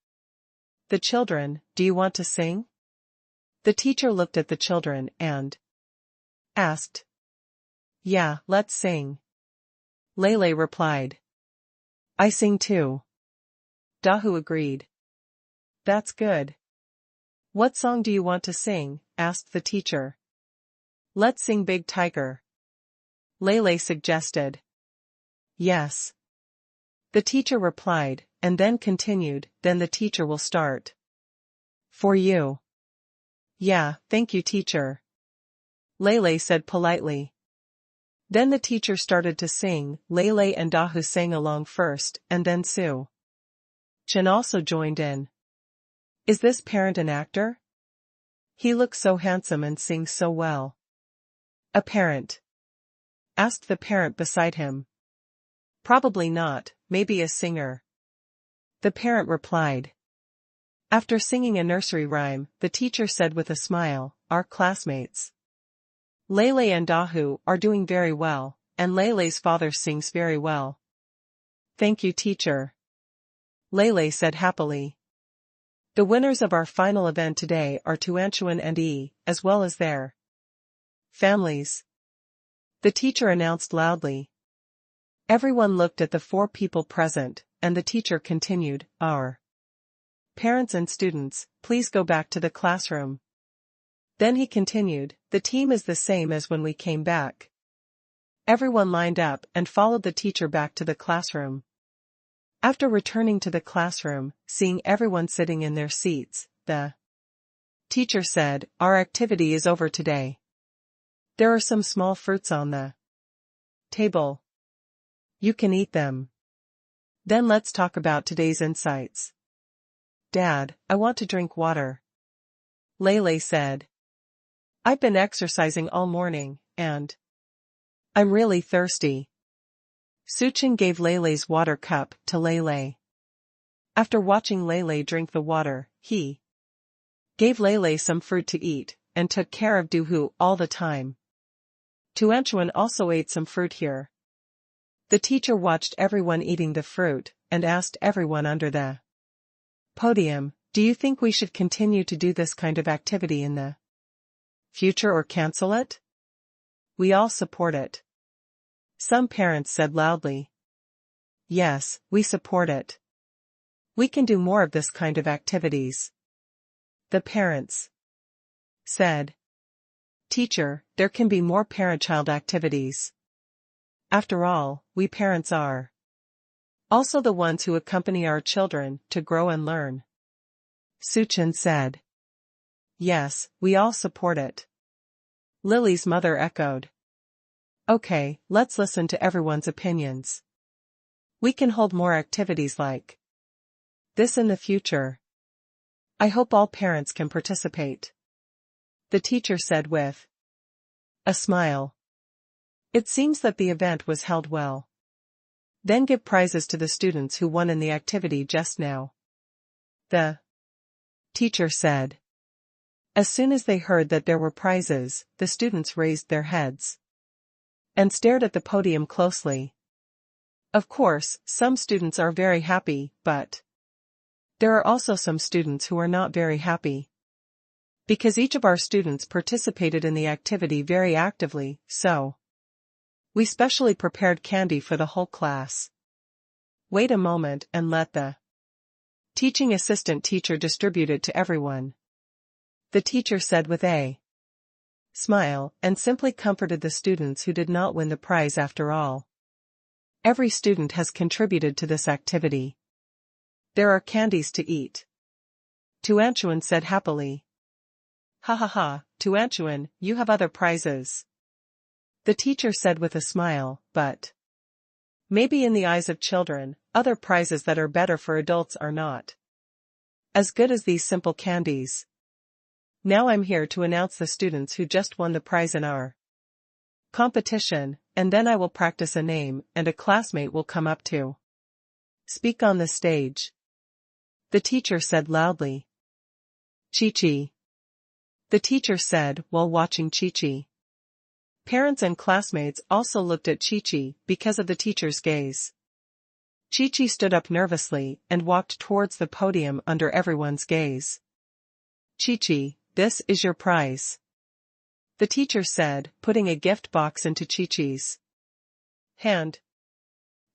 "The children, do you want to sing?" The teacher looked at the children and asked. "Yeah, let's sing," Lei replied. "I sing too," Dahu agreed. "That's good. What song do you want to sing?" asked the teacher. "Let's sing Big Tiger," Lei suggested. "Yes," the teacher replied, and then continued, "Then the teacher will start. For you." "Yeah, thank you teacher," Lei said politely. Then the teacher started to sing. Lei and Dahu sang along first, and then Su Chen also joined in. "Is this parent an actor? He looks so handsome and sings so well." "A parent?" asked the parent beside him. "Probably not, maybe a singer," the parent replied. After singing a nursery rhyme, the teacher said with a smile, "Our classmates Lei and Dahu are doing very well, and Lei's father sings very well." "Thank you teacher," Lei said happily. "The winners of our final event today are Tuanchuan and Yi, as well as their families," the teacher announced loudly. Everyone looked at the four people present, and the teacher continued, "Our parents and students, please go back to the classroom." Then he continued, "The team is the same as when we came back." Everyone lined up and followed the teacher back to the classroom. After returning to the classroom, seeing everyone sitting in their seats, the teacher said, "Our activity is over today. There are some small fruits on the table. You can eat them. Then let's talk about today's insights." "Dad, I want to drink water," Lei said. "I've been exercising all morning, and I'm really thirsty." Su Chen gave Lei's water cup to Lei. After watching Lei drink the water, he gave Lei some fruit to eat, and took care of Duhu all the time. Tuanchuan also ate some fruit here. The teacher watched everyone eating the fruit, and asked everyone under the podium, "Do you think we should continue to do this kind of activity in the future or cancel it?" "We all support it," some parents said loudly. "Yes, we support it. We can do more of this kind of activities," the parents said. "Teacher, there can be more parent-child activities. After all, we parents are also the ones who accompany our children to grow and learn," Su Chen said. "Yes, we all support it," Lily's mother echoed. Okay, let's listen to everyone's opinions. We can hold more activities like this in the future. I hope all parents can participate. The teacher said with a smile. It seems that the event was held well. Then give prizes to the students who won in the activity just now. The teacher said. As soon as they heard that there were prizes, the students raised their heads and stared at the podium closely. Of course, some students are very happy, but there are also some students who are not very happy. Because each of our students participated in the activity very actively, so we specially prepared candy for the whole class. Wait a moment and let the teaching assistant teacher distribute it to everyone. The teacher said with a smile, and simply comforted the students who did not win the prize after all. Every student has contributed to this activity. There are candies to eat. Tuanchuan said happily. Ha ha ha, Tuanchuan, you have other prizes. The teacher said with a smile, but maybe in the eyes of children, other prizes that are better for adults are not as good as these simple candies. Now I'm here to announce the students who just won the prize in our competition, and then I will practice a name and a classmate will come up to speak on the stage. The teacher said loudly. Chi-Chi. The teacher said while watching Chi-Chi. Parents and classmates also looked at Chi-Chi because of the teacher's gaze. Chi-Chi stood up nervously and walked towards the podium under everyone's gaze. Chi-Chi, this is your prize. The teacher said, putting a gift box into Chi-Chi's hand.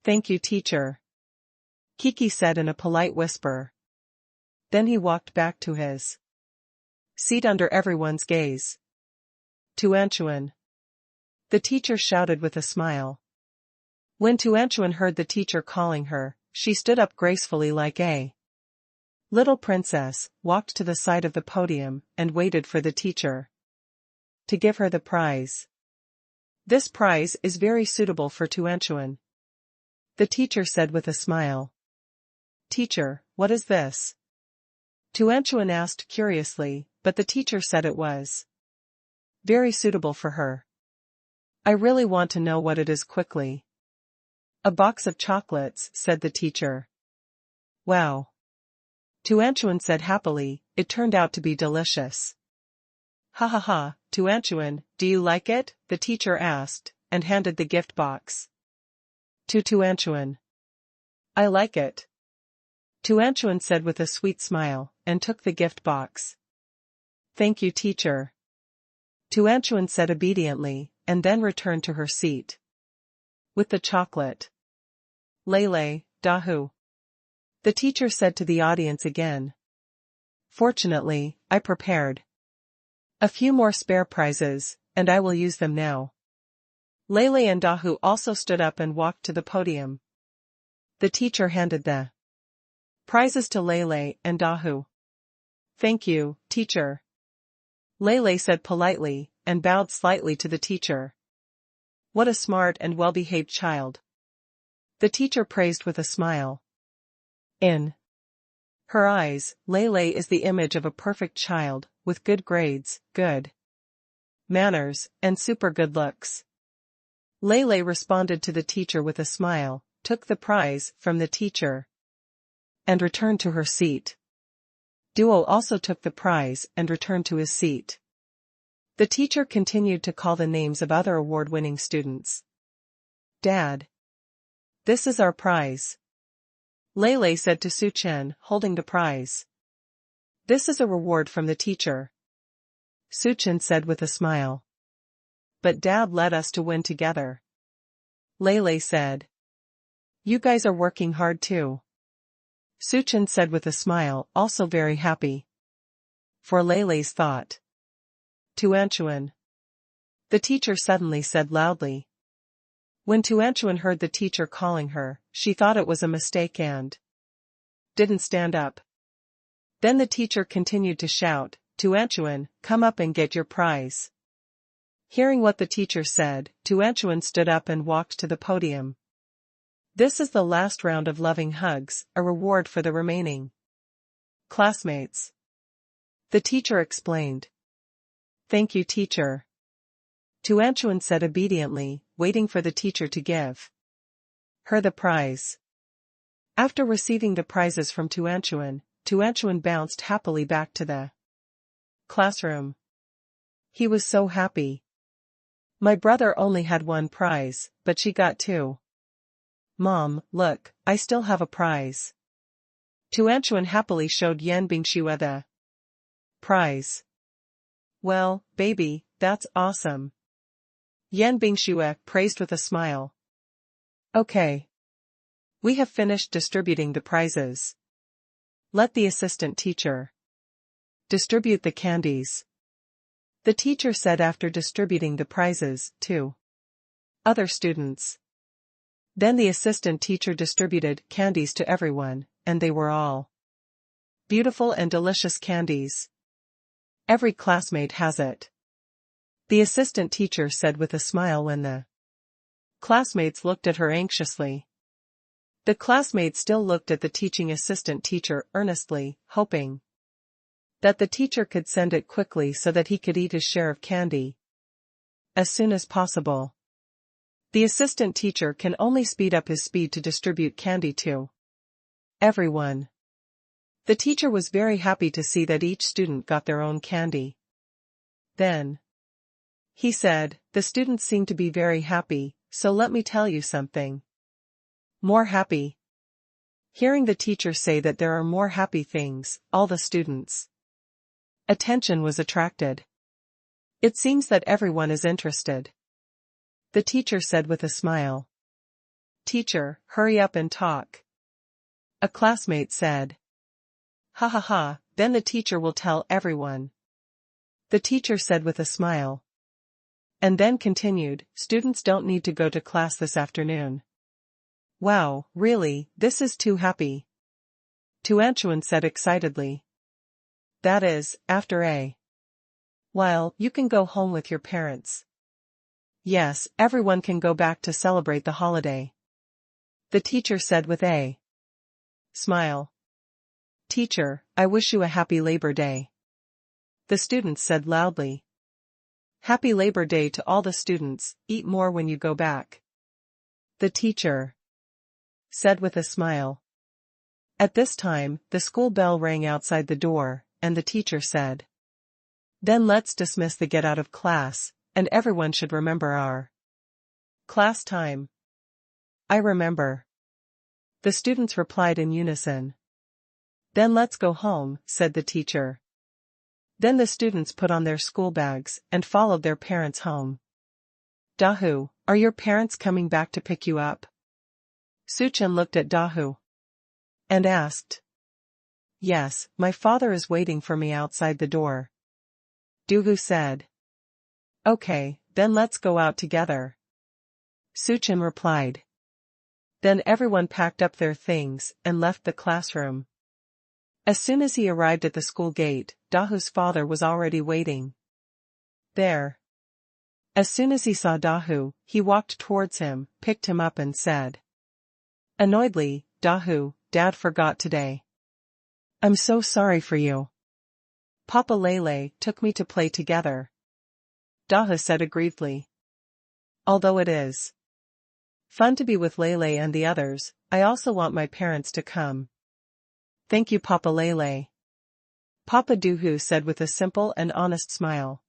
Thank you, teacher. Kiki said in a polite whisper. Then he walked back to his seat under everyone's gaze. Tuanchuan. The teacher shouted with a smile. When Tuanchuan heard the teacher calling her, she stood up gracefully like a little princess, walked to the side of the podium, and waited for the teacher to give her the prize. This prize is very suitable for Tuanchuan. The teacher said with a smile. Teacher, what is this? Tuanchuan asked curiously, but the teacher said it was very suitable for her. I really want to know what it is quickly. A box of chocolates, said the teacher. Wow. Tuanchuan said happily, it turned out to be delicious. Ha ha ha, Tuanchuan, do you like it? The teacher asked, and handed the gift box to Tuanchuan. I like it. Tuanchuan said with a sweet smile, and took the gift box. Thank you, teacher. Tuanchuan said obediently, and then returned to her seat with the chocolate. Lele, Dahu. The teacher said to the audience again. Fortunately, I prepared a few more spare prizes, and I will use them now. Lele and Dahu also stood up and walked to the podium. The teacher handed the prizes to Lele and Dahu. Thank you, teacher. Lele said politely, and bowed slightly to the teacher. What a smart and well-behaved child. The teacher praised with a smile. In her eyes, Lele is the image of a perfect child, with good grades, good manners, and super good looks. Lele responded to the teacher with a smile, took the prize from the teacher, and returned to her seat. Duo also took the prize and returned to his seat. The teacher continued to call the names of other award-winning students. Dad. This is our prize. Lele said to Su Chen, holding the prize. This is a reward from the teacher. Su Chen said with a smile. But Dad led us to win together. Lele said. You guys are working hard too. Su Chen said with a smile, also very happy for Lele's thought. Tuanchuan. The teacher suddenly said loudly. When Tuanchuan heard the teacher calling her, she thought it was a mistake and didn't stand up. Then the teacher continued to shout, Tuanchuan, come up and get your prize. Hearing what the teacher said, Tuanchuan stood up and walked to the podium. This is the last round of loving hugs, a reward for the remaining classmates. The teacher explained. Thank you, teacher. Tuanchuan said obediently, waiting for the teacher to give her the prize. After receiving the prizes from Tuanchuan, Tuanchuan bounced happily back to the classroom. He was so happy. My brother only had one prize, but she got two. Mom, look, I still have a prize. Tuanchuan happily showed Yan Bingxue the prize. Well, baby, that's awesome. Yan Bingxue praised with a smile. Okay. We have finished distributing the prizes. Let the assistant teacher distribute the candies. The teacher said after distributing the prizes to other students. Then the assistant teacher distributed candies to everyone, and they were all beautiful and delicious candies. Every classmate has it. The assistant teacher said with a smile when the classmates looked at her anxiously. The classmates still looked at the teaching assistant teacher earnestly, hoping that the teacher could send it quickly so that he could eat his share of candy as soon as possible. The assistant teacher can only speed up his speed to distribute candy to everyone. The teacher was very happy to see that each student got their own candy. Then he said, the students seem to be very happy, so let me tell you something. More happy. Hearing the teacher say that there are more happy things, all the students' attention was attracted. It seems that everyone is interested. The teacher said with a smile. Teacher, hurry up and talk. A classmate said. Ha ha ha, then the teacher will tell everyone. The teacher said with a smile. And then continued, students don't need to go to class this afternoon. Wow, really, this is too happy. Tuanchuan said excitedly. That is, after a while, you can go home with your parents. Yes, everyone can go back to celebrate the holiday. The teacher said with a smile. Teacher, I wish you a happy Labor Day. The students said loudly. Happy Labor Day to all the students, eat more when you go back. The teacher said with a smile. At this time, the school bell rang outside the door, and the teacher said. Then let's dismiss the get out of class, and everyone should remember our class time. I remember. The students replied in unison. Then let's go home, said the teacher. Then the students put on their school bags and followed their parents home. Dahu, are your parents coming back to pick you up? Suchen looked at Dahu and asked. Yes, my father is waiting for me outside the door. Dahu said. Okay, then let's go out together. Suchen replied. Then everyone packed up their things and left the classroom. As soon as he arrived at the school gate, Dahu's father was already waiting there. As soon as he saw Dahu, he walked towards him, picked him up and said. Annoyedly, Dahu, Dad forgot today. I'm so sorry for you. Papa Lele took me to play together. Dahu said aggrievedly. Although it is fun to be with Lele and the others, I also want my parents to come. Thank you, Papa Lele. Papa Dahu said with a simple and honest smile.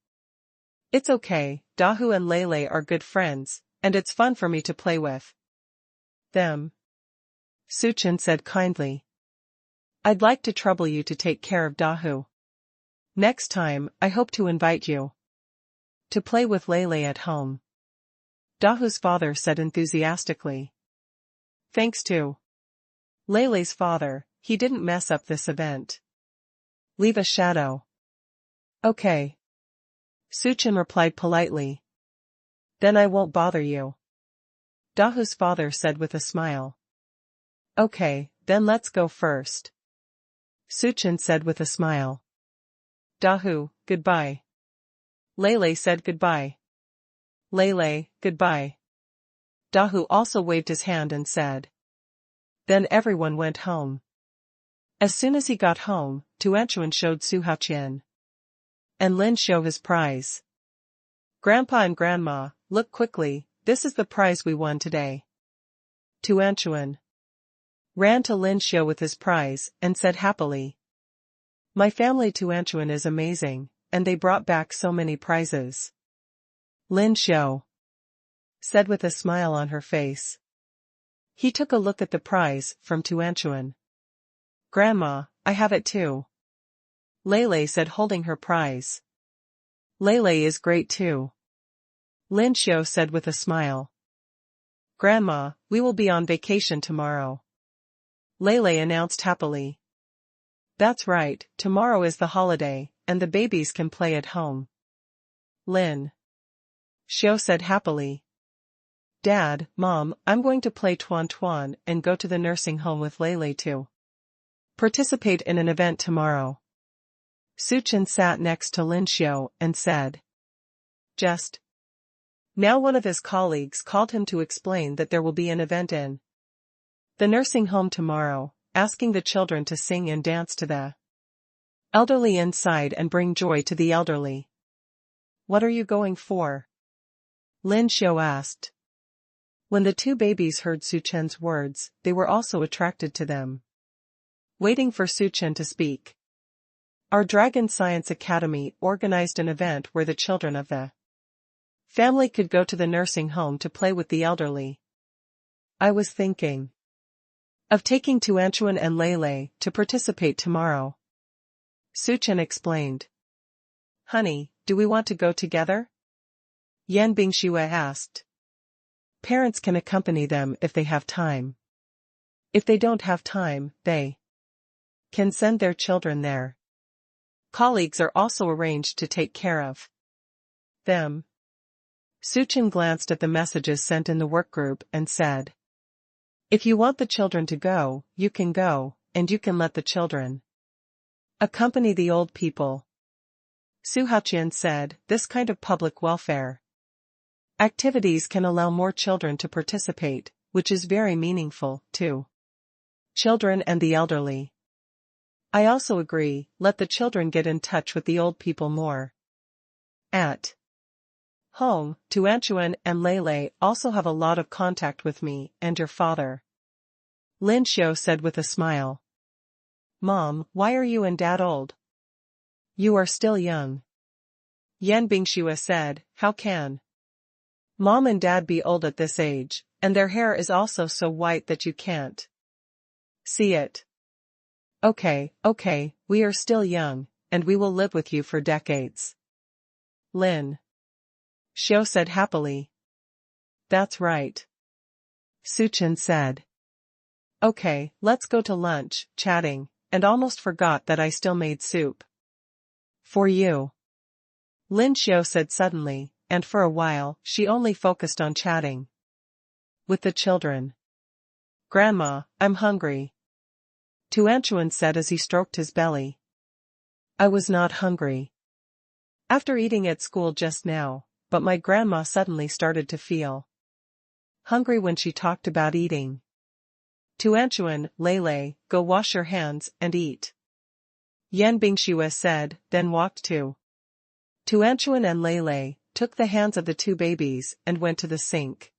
It's okay, Dahu and Lele are good friends, and it's fun for me to play with them. Suchen said kindly. I'd like to trouble you to take care of Dahu. Next time, I hope to invite you to play with Lele at home. Dahu's father said enthusiastically. Thanks to Lele's father, he didn't mess up this event. Leave a shadow. Okay. Suchen replied politely. Then I won't bother you. Dahu's father said with a smile. Okay, then let's go first. Suchen said with a smile. Dahu, goodbye. Lele said goodbye. Lele, goodbye. Dahu also waved his hand and said. Then everyone went home. As soon as he got home, Tuanchuan showed Su Haoqian and Lin Xiu his prize. Grandpa and Grandma, look quickly, this is the prize we won today. Tuanchuan ran to Lin Xiu with his prize and said happily. My family Tuanchuan is amazing, and they brought back so many prizes. Lin Xiu said with a smile on her face. He took a look at the prize from Tuanchuan. Grandma, I have it too. Lele said holding her prize. Lele is great too. Lin Xiu said with a smile. Grandma, we will be on vacation tomorrow. Lele announced happily. That's right, tomorrow is the holiday, and the babies can play at home. Lin Xiu said happily. Dad, Mom, I'm going to play Tuan Tuan and go to the nursing home with Lele to participate in an event tomorrow. Su Chen sat next to Lin Xiu and said. Just now one of his colleagues called him to explain that there will be an event in the nursing home tomorrow, asking the children to sing and dance to the elderly inside and bring joy to the elderly. What are you going for? Lin Xiu asked. When the two babies heard Su Chen's words, they were also attracted to them. Waiting for Su Chen to speak. Our Dragon Science Academy organized an event where the children of the family could go to the nursing home to play with the elderly. I was thinking of taking Tuanchuan and Lele to participate tomorrow. Su Chen explained. Honey, do we want to go together? Yan Bingxue asked. Parents can accompany them if they have time. If they don't have time, they can send their children there. Colleagues are also arranged to take care of them. Su Chen glanced at the messages sent in the workgroup and said. If you want the children to go, you can go, and you can let the children accompany the old people. Su Haoqian said, this kind of public welfare activities can allow more children to participate, which is very meaningful, too. Children and the elderly. I also agree, let the children get in touch with the old people more. At home, Tuanchuan and Lele also have a lot of contact with me and your father. Lin Xiu said with a smile. Mom, why are you and Dad old? You are still young. Yan Bingxue said, how can Mom and Dad be old at this age, and their hair is also so white that you can't see it. Okay, we are still young, and we will live with you for decades. Lin Xiu said happily. That's right. Su Chen said. Okay, let's go to lunch, chatting, and almost forgot that I still made soup. For you. Lin Xiu said suddenly, and for a while, she only focused on chatting with the children. Grandma, I'm hungry. Tuanchuan said as he stroked his belly. I was not hungry after eating at school just now, but my grandma suddenly started to feel hungry when she talked about eating. Tuanchuan, Lele, go wash your hands and eat. Yan Bingxue said, then walked to Tuanchuan and Lele, took the hands of the two babies and went to the sink.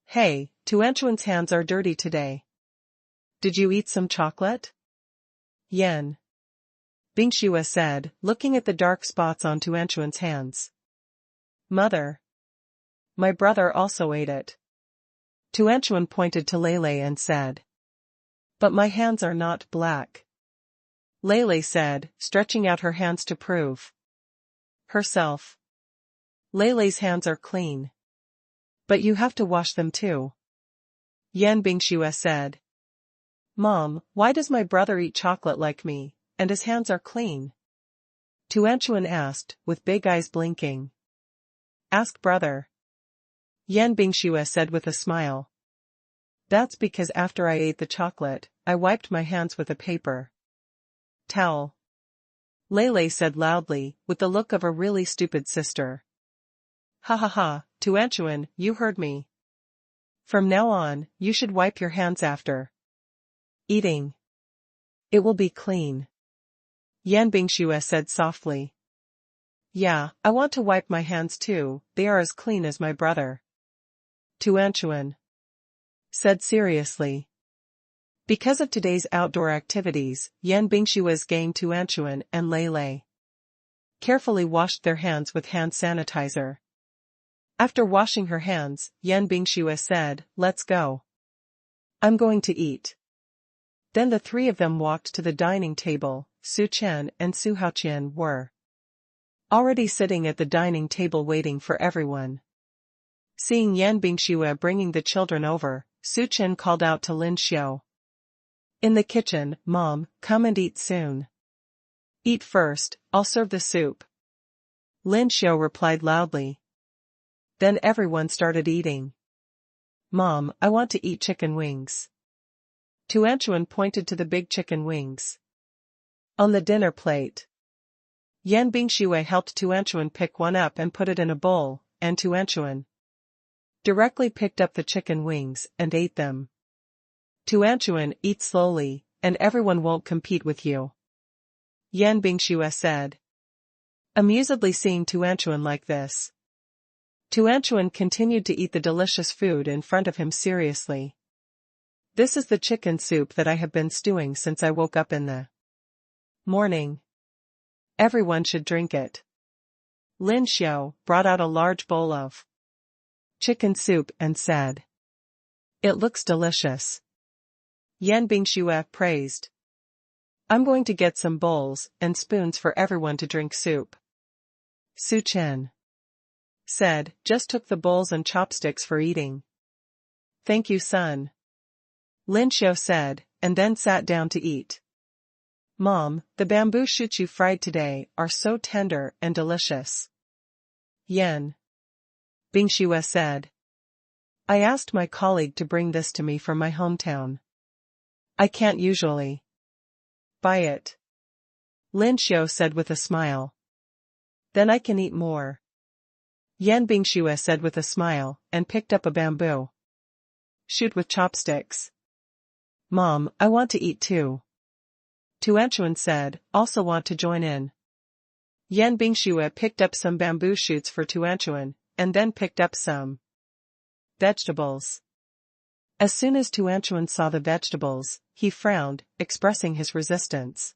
Hey, Tuanchuan's hands are dirty today. Did you eat some chocolate? Yan Bingxue said, looking at the dark spots on Tuanchuan's hands. Mother. My brother also ate it. Tuanchuan pointed to Lele and said. But my hands are not black. Lele said, stretching out her hands to prove herself. Lele's hands are clean. But you have to wash them too. Yan Bingxue said. Mom, why does my brother eat chocolate like me, and his hands are clean? Tuanchuan asked, with big eyes blinking. Ask brother. Yan Bingxue said with a smile. That's because after I ate the chocolate, I wiped my hands with a paper towel. Lele said loudly, with the look of a really stupid sister. Ha ha ha, Tuanchuan, you heard me. From now on, you should wipe your hands after eating. It will be clean. Yan Bingxue said softly. Yeah, I want to wipe my hands too, they are as clean as my brother. Tuanchuan said seriously. Because of today's outdoor activities, Yan Bingshue's gang Tuanchuan and Lei Lei carefully washed their hands with hand sanitizer. After washing her hands, Yan Bingxue said, let's go. I'm going to eat. Then the three of them walked to the dining table. Su Chen and Su Haoqian were already sitting at the dining table waiting for everyone. Seeing Yan Bingxue bringing the children over, Su Chen called out to Lin Xiao. In the kitchen, Mom, come and eat soon. Eat first, I'll serve the soup. Lin Xiao replied loudly. Then everyone started eating. Mom, I want to eat chicken wings. Tuanchuan pointed to the big chicken wings on the dinner plate. Yan Bingxue helped Tuanchuan pick one up and put it in a bowl, and Tuanchuan directly picked up the chicken wings and ate them. Tuanchuan, eat slowly, and everyone won't compete with you. Yan Bingxue said, amusedly seeing Tuanchuan like this. Tuanchuan continued to eat the delicious food in front of him seriously. This is the chicken soup that I have been stewing since I woke up in the morning. Everyone should drink it. Lin Xiao brought out a large bowl of chicken soup and said, it looks delicious. Yan Bingxue praised. I'm going to get some bowls and spoons for everyone to drink soup. Su Chen said, just took the bowls and chopsticks for eating. Thank you, son. Lin Xiao said, and then sat down to eat. Mom, the bamboo shoots you fried today are so tender and delicious. Yan Bingxue said. I asked my colleague to bring this to me from my hometown. I can't usually buy it. Lin Xiao said with a smile. Then I can eat more. Yan Bingxue said with a smile, and picked up a bamboo shoot with chopsticks. Mom, I want to eat too. Tuanchuan said, also want to join in. Yan Bingxue picked up some bamboo shoots for Tuanchuan, and then picked up some vegetables. As soon as Tuanchuan saw the vegetables, he frowned, expressing his resistance.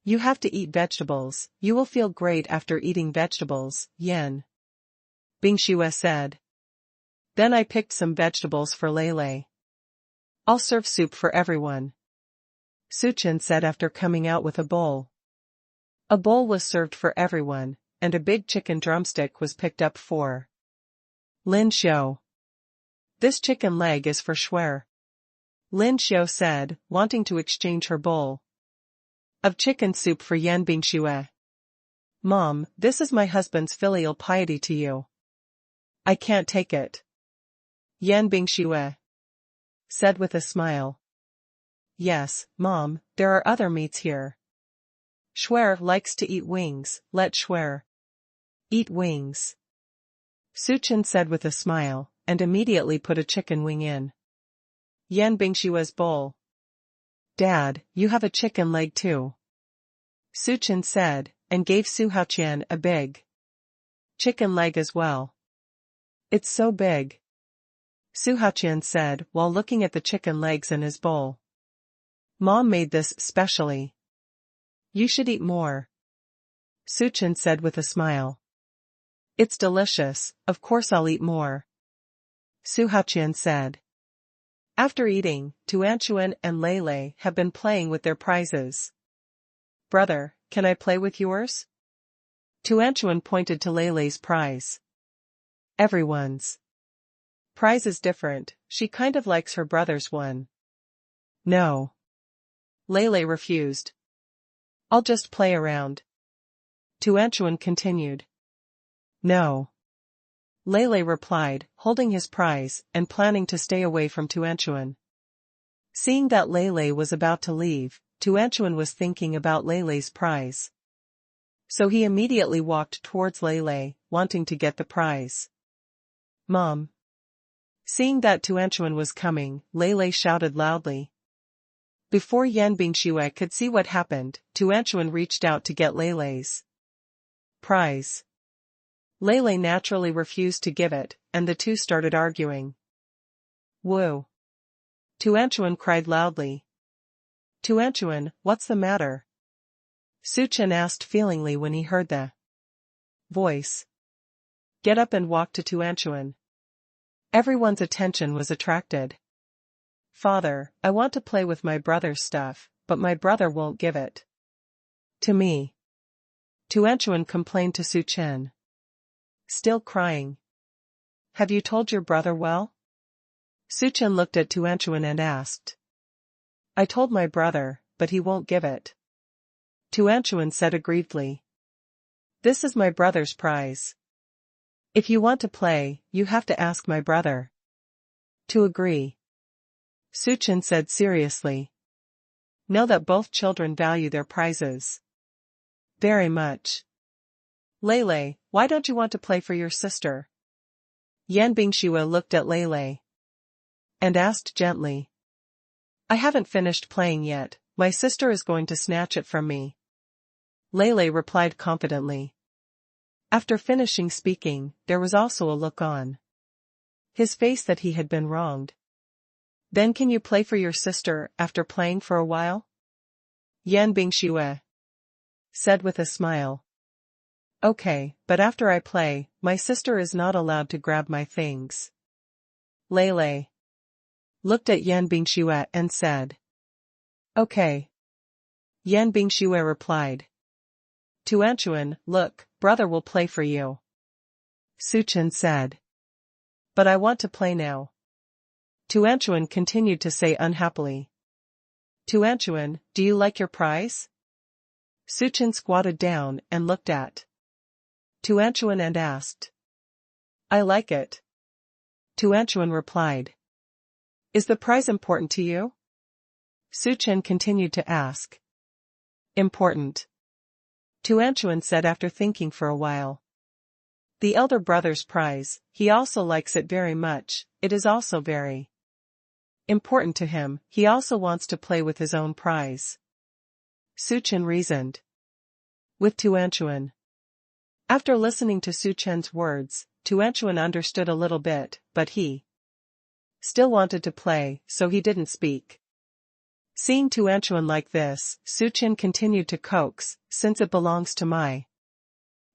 You have to eat vegetables, you will feel great after eating vegetables, Yan Bingxue said. Then I picked some vegetables for Lei Lei. I'll serve soup for everyone. Su Chen said after coming out with a bowl. A bowl was served for everyone, and a big chicken drumstick was picked up for Lin Xiao. This chicken leg is for Shuer. Lin Xiao said, wanting to exchange her bowl of chicken soup for Yan Bingxue. Mom, this is my husband's filial piety to you. I can't take it. Yan Bingxue said with a smile. Yes, Mom, there are other meats here. Shuer likes to eat wings, let Shuer eat wings. Su Chen said with a smile, and immediately put a chicken wing in Yan Bingshue's bowl. Dad, you have a chicken leg too. Su Chen said, and gave Su Haoqian a big chicken leg as well. It's so big. Su Haoqian said while looking at the chicken legs in his bowl. Mom made this specially. You should eat more. Su Chen said with a smile. It's delicious, of course I'll eat more. Su Haoqian said. After eating, Tuanchuan and Lei Lei have been playing with their prizes. Brother, can I play with yours? Tuanchuan pointed to Lei Lei's prize. Everyone's prize is different, she kind of likes her brother's one. No. Lei Lei refused. I'll just play around. Tuanchuan continued. No. Lei Lei replied, holding his prize and planning to stay away from Tuanchuan. Seeing that Lei Lei was about to leave, Tuanchuan was thinking about Lei Lei's prize. So he immediately walked towards Lei Lei, wanting to get the prize. Mom. Seeing that Tuanchuan was coming, Lei shouted loudly. Before Yan Bingxue could see what happened, Tuanchuan reached out to get Lei's prize. Lei naturally refused to give it, and the two started arguing. Woo! Tuanchuan cried loudly. Tuanchuan, what's the matter? Su Chen asked feelingly when he heard the voice. Get up and walk to Tuanchuan. Everyone's attention was attracted. Father, I want to play with my brother's stuff, but my brother won't give it to me. Tuanchuan complained to Su Chen. Still crying. Have you told your brother well? Su Chen looked at Tuanchuan and asked. I told my brother, but he won't give it. Tuanchuan said aggrievedly. This is my brother's prize. If you want to play, you have to ask my brother to agree. Su Chen said seriously. Know that both children value their prizes very much. Lei, why don't you want to play for your sister? Yan Bingxue looked at Lei and asked gently. I haven't finished playing yet, my sister is going to snatch it from me. Lei replied confidently. After finishing speaking, there was also a look on his face that he had been wronged. Then can you play for your sister after playing for a while? Yan Bingxue said with a smile. Okay, but after I play, my sister is not allowed to grab my things. Lei looked at Yan Bingxue and said. Okay. Yan Bingxue replied. Tuanchuan, look, brother will play for you. Su Chen said. But I want to play now. Tuanchuan continued to say unhappily. Tuanchuan, do you like your prize? Su Chen squatted down and looked at Tuanchuan and asked. I like it. Tuanchuan replied. Is the prize important to you? Su Chen continued to ask. Important. Tuanchuan said after thinking for a while. The elder brother's prize, he also likes it very much, it is also very important to him, he also wants to play with his own prize. Su Chen reasoned with Tuanchuan. After listening to Su Chen's words, Tuanchuan understood a little bit, but he still wanted to play, so he didn't speak. Seeing Tuanchuan like this, Su Chen continued to coax, since it belongs to my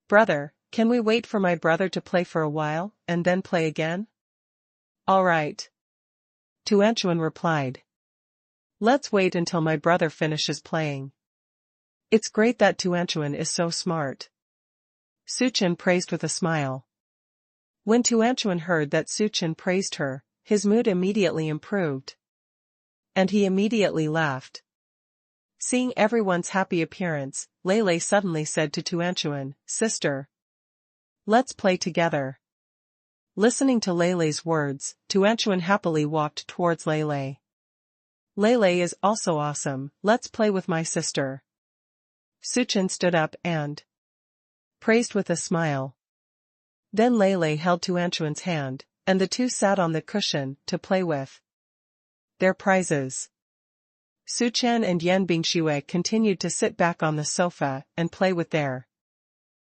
brother, can we wait for my brother to play for a while, and then play again? All right. Tuanchuan replied. Let's wait until my brother finishes playing. It's great that Tuanchuan is so smart. Su Chen praised with a smile. When Tuanchuan heard that Su Chen praised her, his mood immediately improved. And he immediately laughed. Seeing everyone's happy appearance, Lei suddenly said to Tuanchuan, Sister, let's play together. Listening to Lei's words, Tuanchuan happily walked towards Lei. Lei is also awesome, let's play with my sister. Su Chen stood up and praised with a smile. Then Lei held Tuanchuan's hand, and the two sat on the cushion to play with their prizes. Su Chen and Yan Bingxue continued to sit back on the sofa and play with their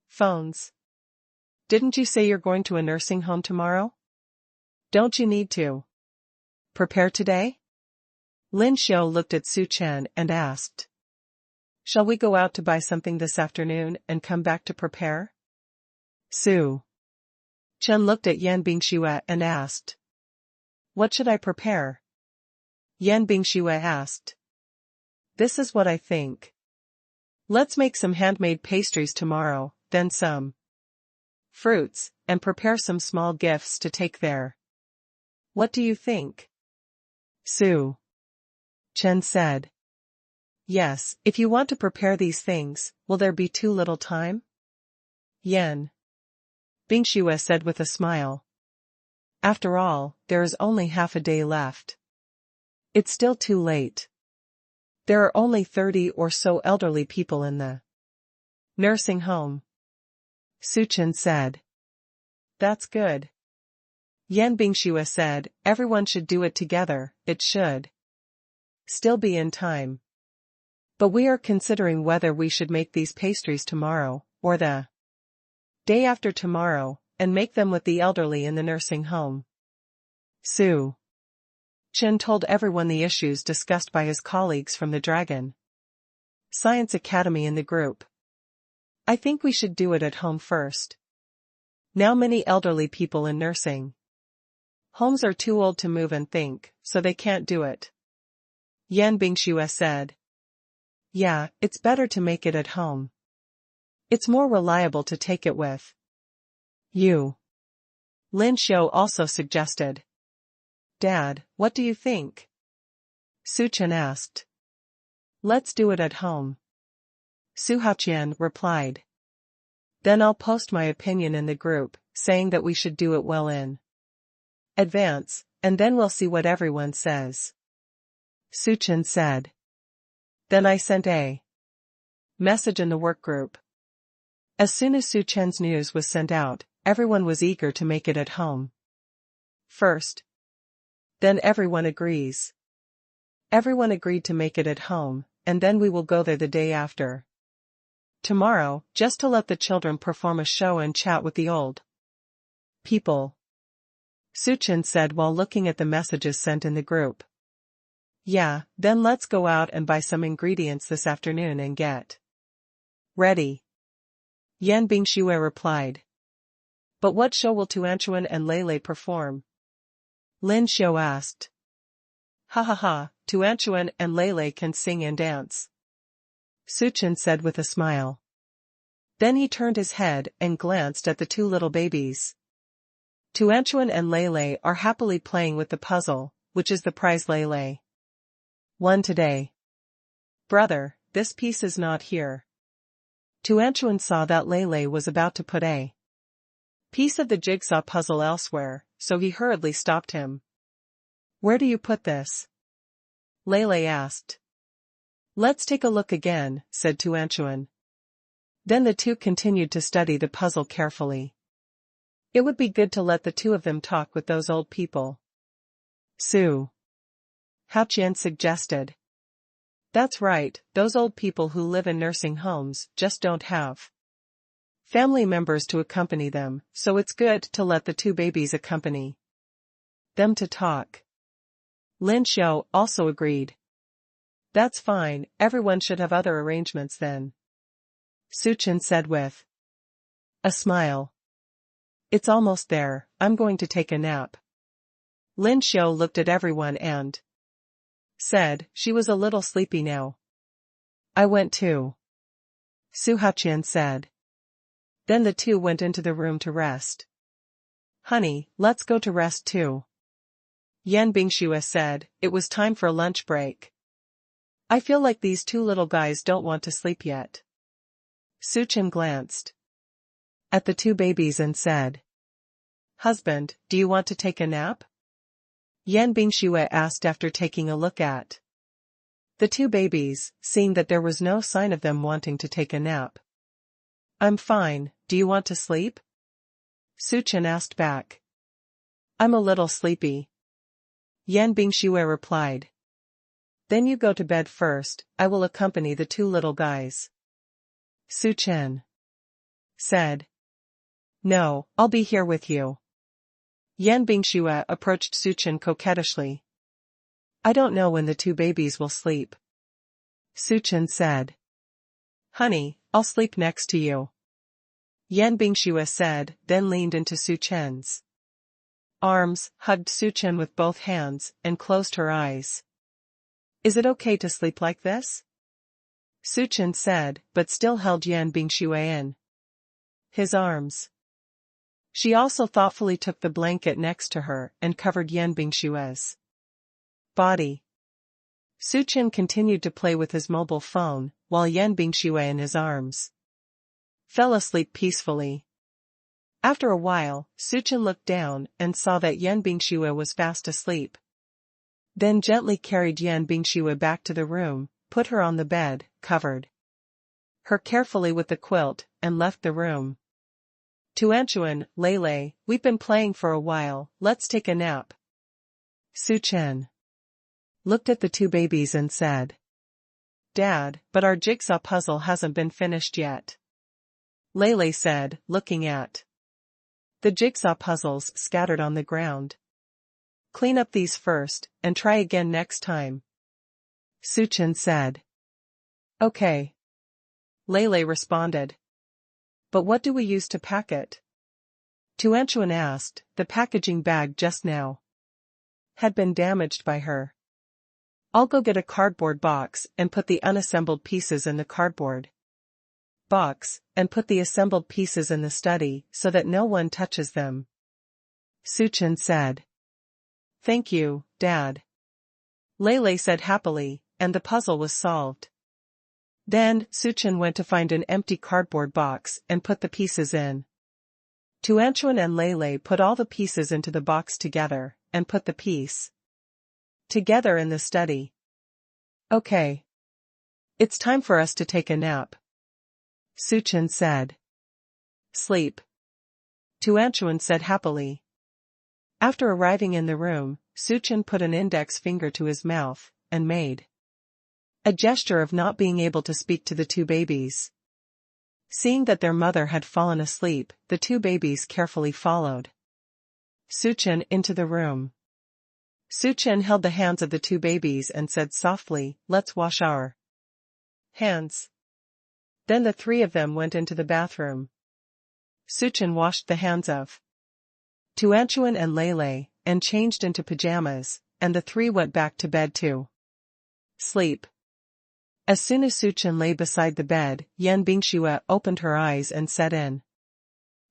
phones. Didn't you say you're going to a nursing home tomorrow? Don't you need to prepare today? Lin Xiao looked at Su Chen and asked. Shall we go out to buy something this afternoon and come back to prepare? Su Chen looked at Yan Bingxue and asked. What should I prepare? Yan Bingxue asked. This is what I think. Let's make some handmade pastries tomorrow, then some fruits, and prepare some small gifts to take there. What do you think? Su Chen said. Yes, if you want to prepare these things, will there be too little time? Yan Bingxue said with a smile. After all, there is only half a day left. It's still too late. There are only 30 or so elderly people in the nursing home. Su Chen said. That's good. Yan Bingxue said, everyone should do it together, it should still be in time. But we are considering whether we should make these pastries tomorrow, or the day after tomorrow, and make them with the elderly in the nursing home. Su Chen told everyone the issues discussed by his colleagues from the Dragon Science Academy in the group. I think we should do it at home first. Now many elderly people in nursing homes are too old to move and think, so they can't do it. Yan Bingxue said. Yeah, it's better to make it at home. It's more reliable to take it with you. Lin Xiu also suggested. Dad, what do you think? Su Chen asked. Let's do it at home. Su Haoqian replied. Then I'll post my opinion in the group, saying that we should do it well in advance, and then we'll see what everyone says. Su Chen said. Then I sent a message in the work group. As soon as Su Chen's news was sent out, everyone was eager to make it at home first. Then everyone agrees. Everyone agreed to make it at home, and then we will go there the day after tomorrow, just to let the children perform a show and chat with the old people. Su Chen said while looking at the messages sent in the group. Yeah, then let's go out and buy some ingredients this afternoon and get ready. Yan Bingxue replied. But what show will Tuanchuan and Lei perform? Lin Xiu asked. Ha ha ha, Tuanchuan and Lei can sing and dance. Su Chen said with a smile. Then he turned his head and glanced at the two little babies. Tuanchuan and Lei are happily playing with the puzzle, which is the prize Lei won today. Brother, this piece is not here. Tuanchuan saw that Lei was about to put a piece of the jigsaw puzzle elsewhere, so he hurriedly stopped him. Where do you put this? Lei asked. Let's take a look again, said Tuanchuan. Then the two continued to study the puzzle carefully. It would be good to let the two of them talk with those old people. Su Haoqian suggested. That's right, those old people who live in nursing homes just don't have family members to accompany them, so it's good to let the two babies accompany them to talk. Lin Xiu also agreed. That's fine, everyone should have other arrangements then. Su Chen said with a smile. It's almost there, I'm going to take a nap. Lin Xiu looked at everyone and said she was a little sleepy now. I went too. Su Haoqian said. Then the two went into the room to rest. Honey, let's go to rest too. Yan Bingxue said, it was time for a lunch break. I feel like these two little guys don't want to sleep yet. Su Chen glanced at the two babies and said, Husband, do you want to take a nap? Yan Bingxue asked after taking a look at the two babies, seeing that there was no sign of them wanting to take a nap. I'm fine, do you want to sleep? Su Chen asked back. I'm a little sleepy. Yan Bingxue replied. Then you go to bed first, I will accompany the two little guys. Su Chen said. No, I'll be here with you. Yan Bingxue approached Su Chen coquettishly. I don't know when the two babies will sleep. Su Chen said. Honey, I'll sleep next to you. Yan Bingxue said, then leaned into Su Chen's arms, hugged Su Chen with both hands, and closed her eyes. Is it okay to sleep like this? Su Chen said, but still held Yan Bingxue in his arms. She also thoughtfully took the blanket next to her and covered Yan Bingxue's body. Su Chen continued to play with his mobile phone, while Yan Bingxue in his arms fell asleep peacefully. After a while, Su Chen looked down and saw that Yan Bingxue was fast asleep. Then gently carried Yan Bingxue back to the room, put her on the bed, covered her carefully with the quilt, and left the room. To Anchuan, Lele, we've been playing for a while, let's take a nap. Su Chen looked at the two babies and said, Dad, but our jigsaw puzzle hasn't been finished yet. Lele said, looking at the jigsaw puzzles scattered on the ground. Clean up these first, and try again next time. Su Chen said. Okay. Lele responded. But what do we use to pack it? Tu Anchuan asked. The packaging bag just now had been damaged by her. I'll go get a cardboard box and put the unassembled pieces in the cardboard box, and put the assembled pieces in the study so that no one touches them. Su Chen said. Thank you, Dad. Lele said happily, and the puzzle was solved. Then, Su Chen went to find an empty cardboard box and put the pieces in. Tu Anchuan and Lele put all the pieces into the box together, and put the piece together in the study. Okay. It's time for us to take a nap. Su Chen said. Sleep. Tu Anchuan said happily. After arriving in the room, Su Chen put an index finger to his mouth, and made a gesture of not being able to speak to the two babies. Seeing that their mother had fallen asleep, the two babies carefully followed Su Chen into the room. Su Chen held the hands of the two babies and said softly, Let's wash our hands. Then the three of them went into the bathroom. Su Chen washed the hands of Tu Anchuan and Lele, and changed into pajamas, and the three went back to bed to sleep. As soon as Su Chen lay beside the bed, Yan Bingxue opened her eyes and said in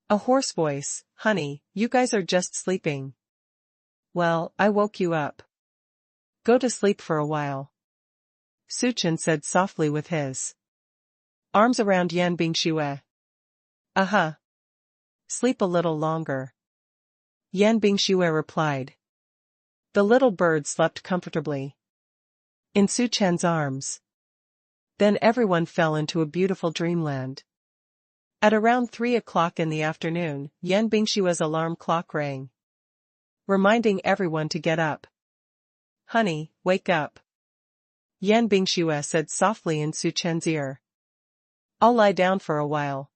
a hoarse voice, Honey, you guys are just sleeping. Well, I woke you up. Go to sleep for a while. Su Chen said softly with his arms around Yan Bingxue. Sleep a little longer. Yan Bingxue replied. The little bird slept comfortably in Su Chen's arms. Then everyone fell into a beautiful dreamland. At around 3 o'clock in the afternoon, Yan Bingxue's alarm clock rang, reminding everyone to get up. Honey, wake up. Yan Bingxue said softly in Su Chen's ear. I'll lie down for a while.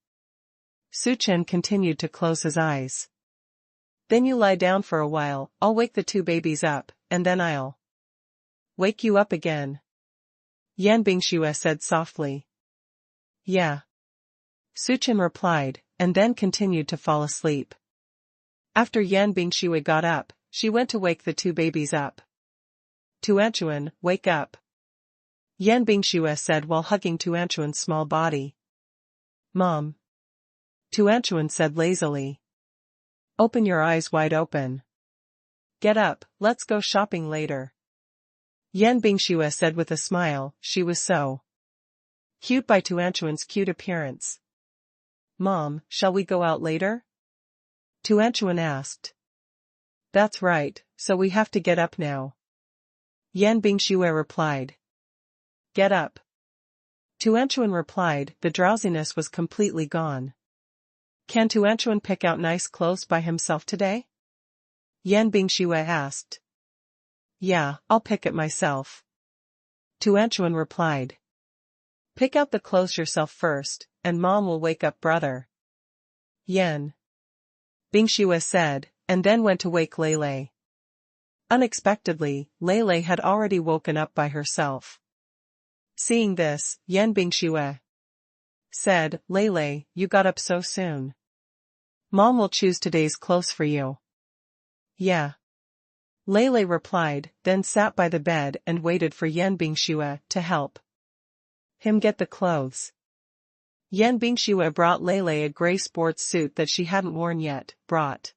Su Chen continued to close his eyes. Then you lie down for a while, I'll wake the two babies up, and then I'll wake you up again. Yan Bingxue said softly. Yeah. Su Chen replied, and then continued to fall asleep. After Yan Bingxue got up, she went to wake the two babies up. Tu Anchuan, wake up. Yan Bingxue said while hugging Tu Anchuan's small body. Mom. Tu Anchuan said lazily. Open your eyes wide open. Get up, let's go shopping later. Yan Bingxue said with a smile, she was so cute by Tu Anchuan's cute appearance. Mom, shall we go out later? Tu Anchuan asked. That's right, so we have to get up now. Yan Bingxue replied. Get up. Tu Anchuan replied, the drowsiness was completely gone. Can Tu Anchuan pick out nice clothes by himself today? Yan Bingxue asked. Yeah, I'll pick it myself. Tu Anchuan replied. Pick out the clothes yourself first, and Mom will wake up brother. Yan Bingxue said, and then went to wake Lele. Unexpectedly, Lele had already woken up by herself. Seeing this, Yan Bingxue said, Lele, you got up so soon. Mom will choose today's clothes for you. Yeah. Lele replied, then sat by the bed and waited for Yan Bingxue to help him get the clothes. Yan Bingxue brought Lele a gray sports suit that she hadn't worn yet, brought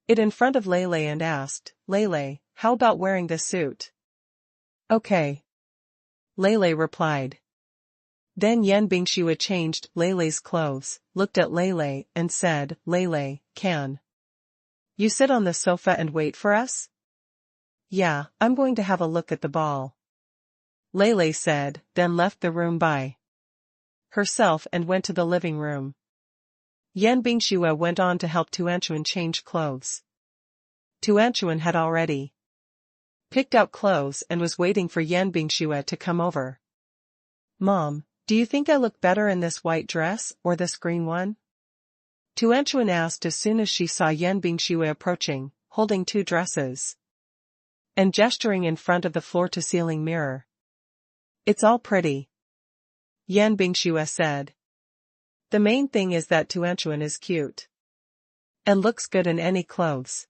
it in front of Lele and asked, Lele, how about wearing this suit? Okay. Lele replied. Then Yan Bingxue changed Lele's clothes, looked at Lele, and said, Lele, can you sit on the sofa and wait for us? Yeah, I'm going to have a look at the ball. Lele said, then left the room by herself and went to the living room. Yan Bingxue went on to help Tuanchuan change clothes. Tuanchuan had already picked out clothes and was waiting for Yan Bingxue to come over. Mom, do you think I look better in this white dress or this green one? Tuanchuan asked as soon as she saw Yan Bingxue approaching, holding two dresses and gesturing in front of the floor-to-ceiling mirror. It's all pretty, Yan Bingxue said. The main thing is that Tuanchuan is cute and looks good in any clothes.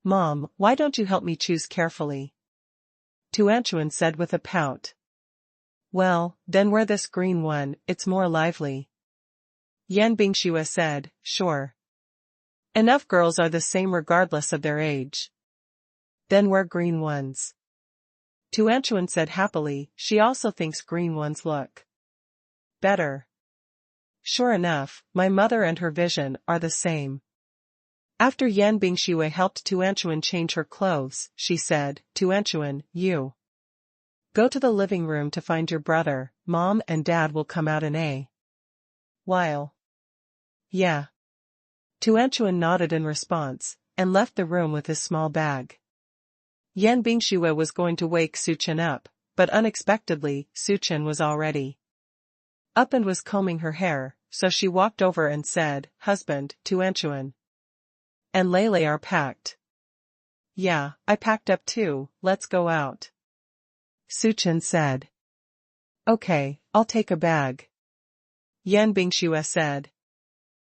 Mom, why don't you help me choose carefully? Tuanchuan said with a pout. Well, then wear this green one, it's more lively. Yan Bingxue said, sure. Enough girls are the same regardless of their age. Then wear green ones. Tuanchuan said happily, she also thinks green ones look better. Sure enough, my mother and her vision are the same. After Yan Bingxue helped Tuanchuan change her clothes, she said, Tuanchuan, you go to the living room to find your brother, Mom and Dad will come out in a while. Yeah. Tuanchuan nodded in response, and left the room with his small bag. Yan Bingxue was going to wake Suchen up, but unexpectedly, Suchen was already up and was combing her hair, so she walked over and said, Husband, Tuanchuan and Lele are packed. Yeah, I packed up too, let's go out. Suchen said. Okay, I'll take a bag. Yan Bingxue said.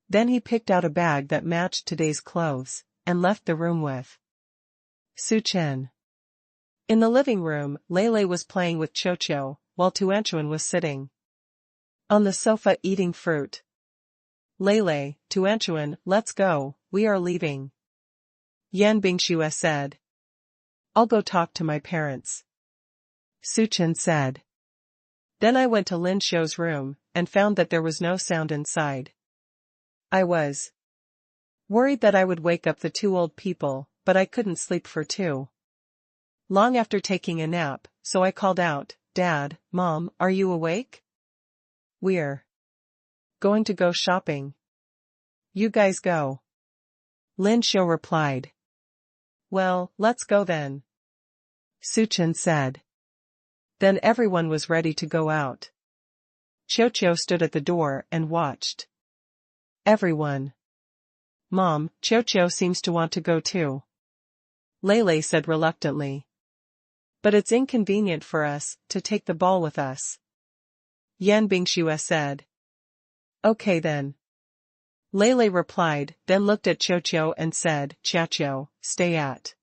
Then he picked out a bag that matched today's clothes, and left the room with Suchen. In the living room, Lele was playing with Chocho, while Tuanchuan was sitting on the sofa eating fruit. Lele, Tuanchuan, let's go, we are leaving. Yan Bingxue said. I'll go talk to my parents. Suchen said. Then I went to Lin Xiu's room, and found that there was no sound inside. I was worried that I would wake up the two old people, but I couldn't sleep for too long after taking a nap, so I called out, Dad, Mom, are you awake? We're going to go shopping. You guys go. Lin Xiu replied. Well, let's go then. Suchen said. Then everyone was ready to go out. Chocho stood at the door and watched everyone. Mom, Chocho seems to want to go too. Lele said reluctantly. But it's inconvenient for us to take the ball with us. Yan Bingxue said. Okay then. Lele replied, then looked at Chocho and said, Chacho, stay at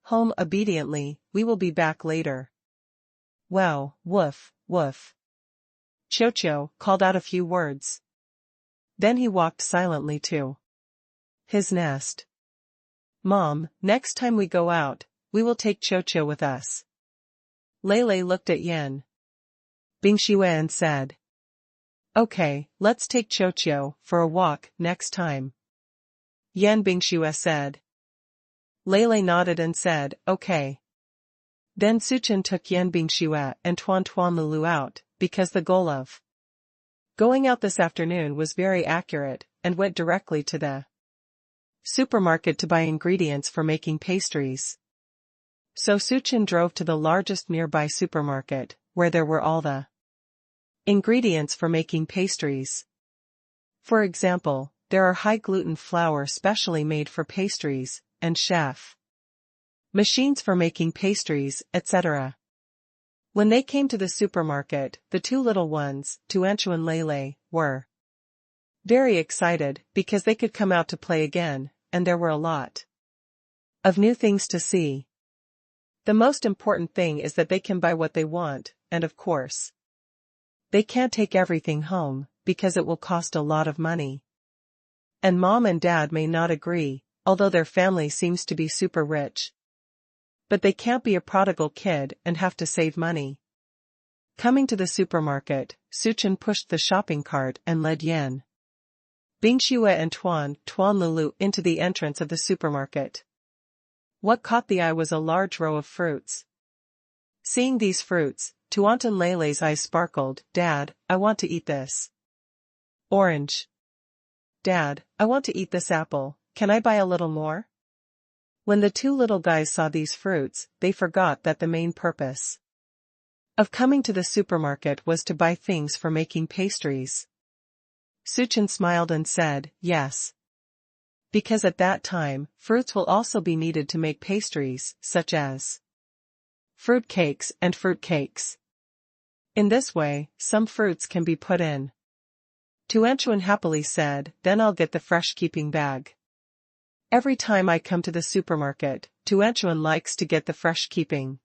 home obediently, we will be back later. Wow, woof, woof. Chocho called out a few words. Then he walked silently to his nest. Mom, next time we go out, we will take Chocho with us. Lele looked at Yan Bingxue and said. Okay, let's take Chocho for a walk next time. Yan Bingxue said. Lele nodded and said, okay. Then Suchen took Yan Bingxue and Tuan Lulu out, because the goal of going out this afternoon was very accurate, and went directly to the supermarket to buy ingredients for making pastries. So Suchen drove to the largest nearby supermarket, where there were all the ingredients for making pastries. For example, there are high-gluten flour specially made for pastries, and chef machines for making pastries, etc. When they came to the supermarket, the two little ones, Tuanchu and Lele, were very excited, because they could come out to play again, and there were a lot of new things to see. The most important thing is that they can buy what they want, and of course, they can't take everything home, because it will cost a lot of money. And Mom and Dad may not agree, although their family seems to be super rich. But they can't be a prodigal kid and have to save money. Coming to the supermarket, Suchen pushed the shopping cart and led Yan Bingxue and Tuan Lulu into the entrance of the supermarket. What caught the eye was a large row of fruits. Seeing these fruits, Tuan and Lele's eyes sparkled. Dad, I want to eat this. Orange. Dad, I want to eat this apple, can I buy a little more? When the two little guys saw these fruits, they forgot that the main purpose of coming to the supermarket was to buy things for making pastries. Suchin smiled and said, yes. Because at that time, fruits will also be needed to make pastries, such as fruit cakes and fruit cakes. In this way, some fruits can be put in. Tuanchuan happily said, then I'll get the fresh keeping bag. Every time I come to the supermarket, Tuanchuan likes to get the fresh keeping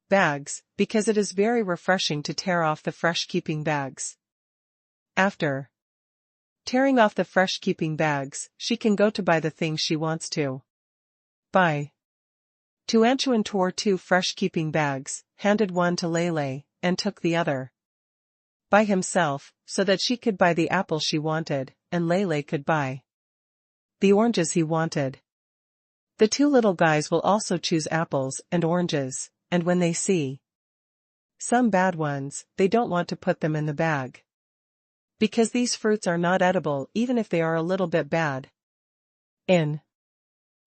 bags, because it is very refreshing to tear off the fresh keeping bags. After tearing off the fresh keeping bags, she can go to buy the things she wants to buy. Tuanchuan tore 2 fresh keeping bags, handed one to Lele, and took the other by himself, so that she could buy the apple she wanted, and Lele could buy the oranges he wanted. The two little guys will also choose apples and oranges, and when they see some bad ones, they don't want to put them in the bag. Because these fruits are not edible even if they are a little bit bad. In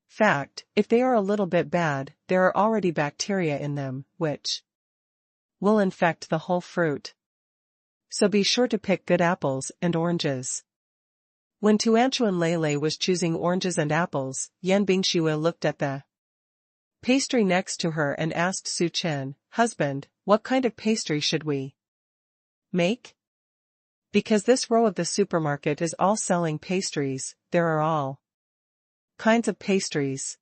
fact, if they are a little bit bad, there are already bacteria in them, which will infect the whole fruit. So be sure to pick good apples and oranges. When Tuanchuan Lele was choosing oranges and apples, Yan Bingxue looked at the pastry next to her and asked Suchin, husband, what kind of pastry should we make? Because this row of the supermarket is all selling pastries, there are all kinds of pastries.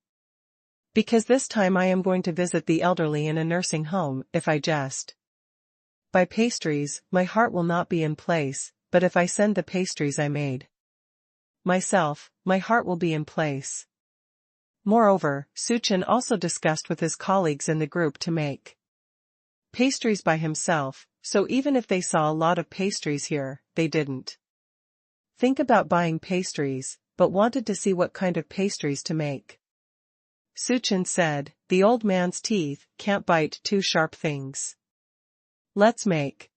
Because this time I am going to visit the elderly in a nursing home, if I just buy pastries, my heart will not be in place, but if I send the pastries I made myself, my heart will be in place. Moreover, Suchin also discussed with his colleagues in the group to make pastries by himself, so even if they saw a lot of pastries here, they didn't think about buying pastries, but wanted to see what kind of pastries to make. Suchin said, the old man's teeth can't bite 2 sharp things. Let's make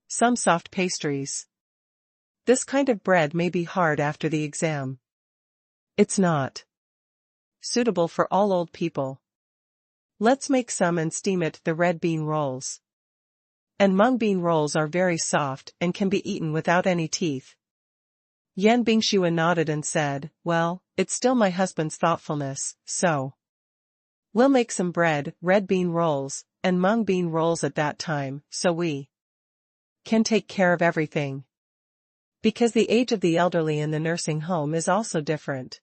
some soft pastries. This kind of bread may be hard after the exam. It's not suitable for all old people. Let's make some and steam it. The red bean rolls and mung bean rolls are very soft and can be eaten without any teeth. Yan Bingxue nodded and said, well, it's still my husband's thoughtfulness, so we'll make some bread, red bean rolls, and mung bean rolls at that time, so we can take care of everything. Because the age of the elderly in the nursing home is also different.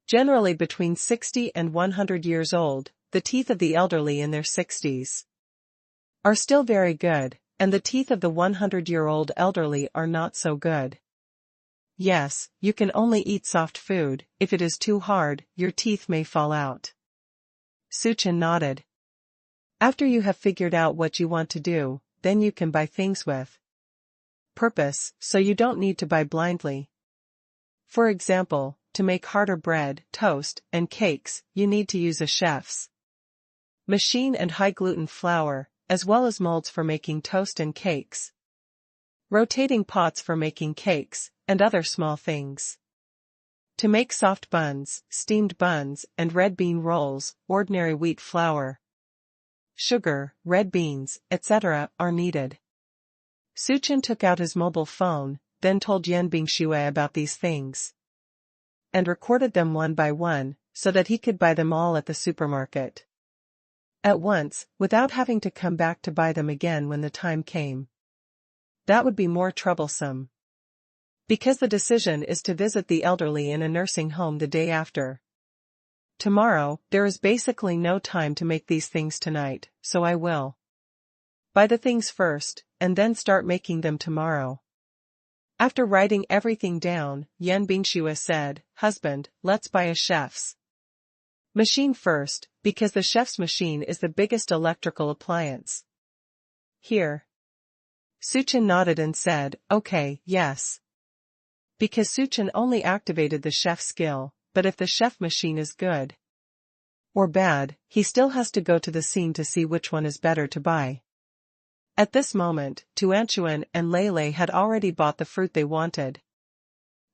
Generally between 60 and 100 years old, the teeth of the elderly in their 60s are still very good, and the teeth of the 100-year-old elderly are not so good. Yes, you can only eat soft food. If it is too hard, your teeth may fall out. Suchin nodded. After you have figured out what you want to do, then you can buy things with purpose, so you don't need to buy blindly. For example, to make harder bread, toast, and cakes, you need to use a chef's machine and high-gluten flour, as well as molds for making toast and cakes, rotating pots for making cakes, and other small things. To make soft buns, steamed buns, and red bean rolls, ordinary wheat flour, sugar, red beans, etc. are needed. Suchin took out his mobile phone, then told Yan Bingxue about these things and recorded them one by one, so that he could buy them all at the supermarket at once, without having to come back to buy them again when the time came. That would be more troublesome. Because the decision is to visit the elderly in a nursing home the day after tomorrow, there is basically no time to make these things tonight, so I will buy the things first, and then start making them tomorrow. After writing everything down, Yan Bingxue said, husband, let's buy a chef's machine first, because the chef's machine is the biggest electrical appliance here. Suchin nodded and said, okay, yes. Because Suchin only activated the chef skill, but if the chef machine is good or bad, he still has to go to the scene to see which one is better to buy. At this moment, Tuanchuan and Lele had already bought the fruit they wanted.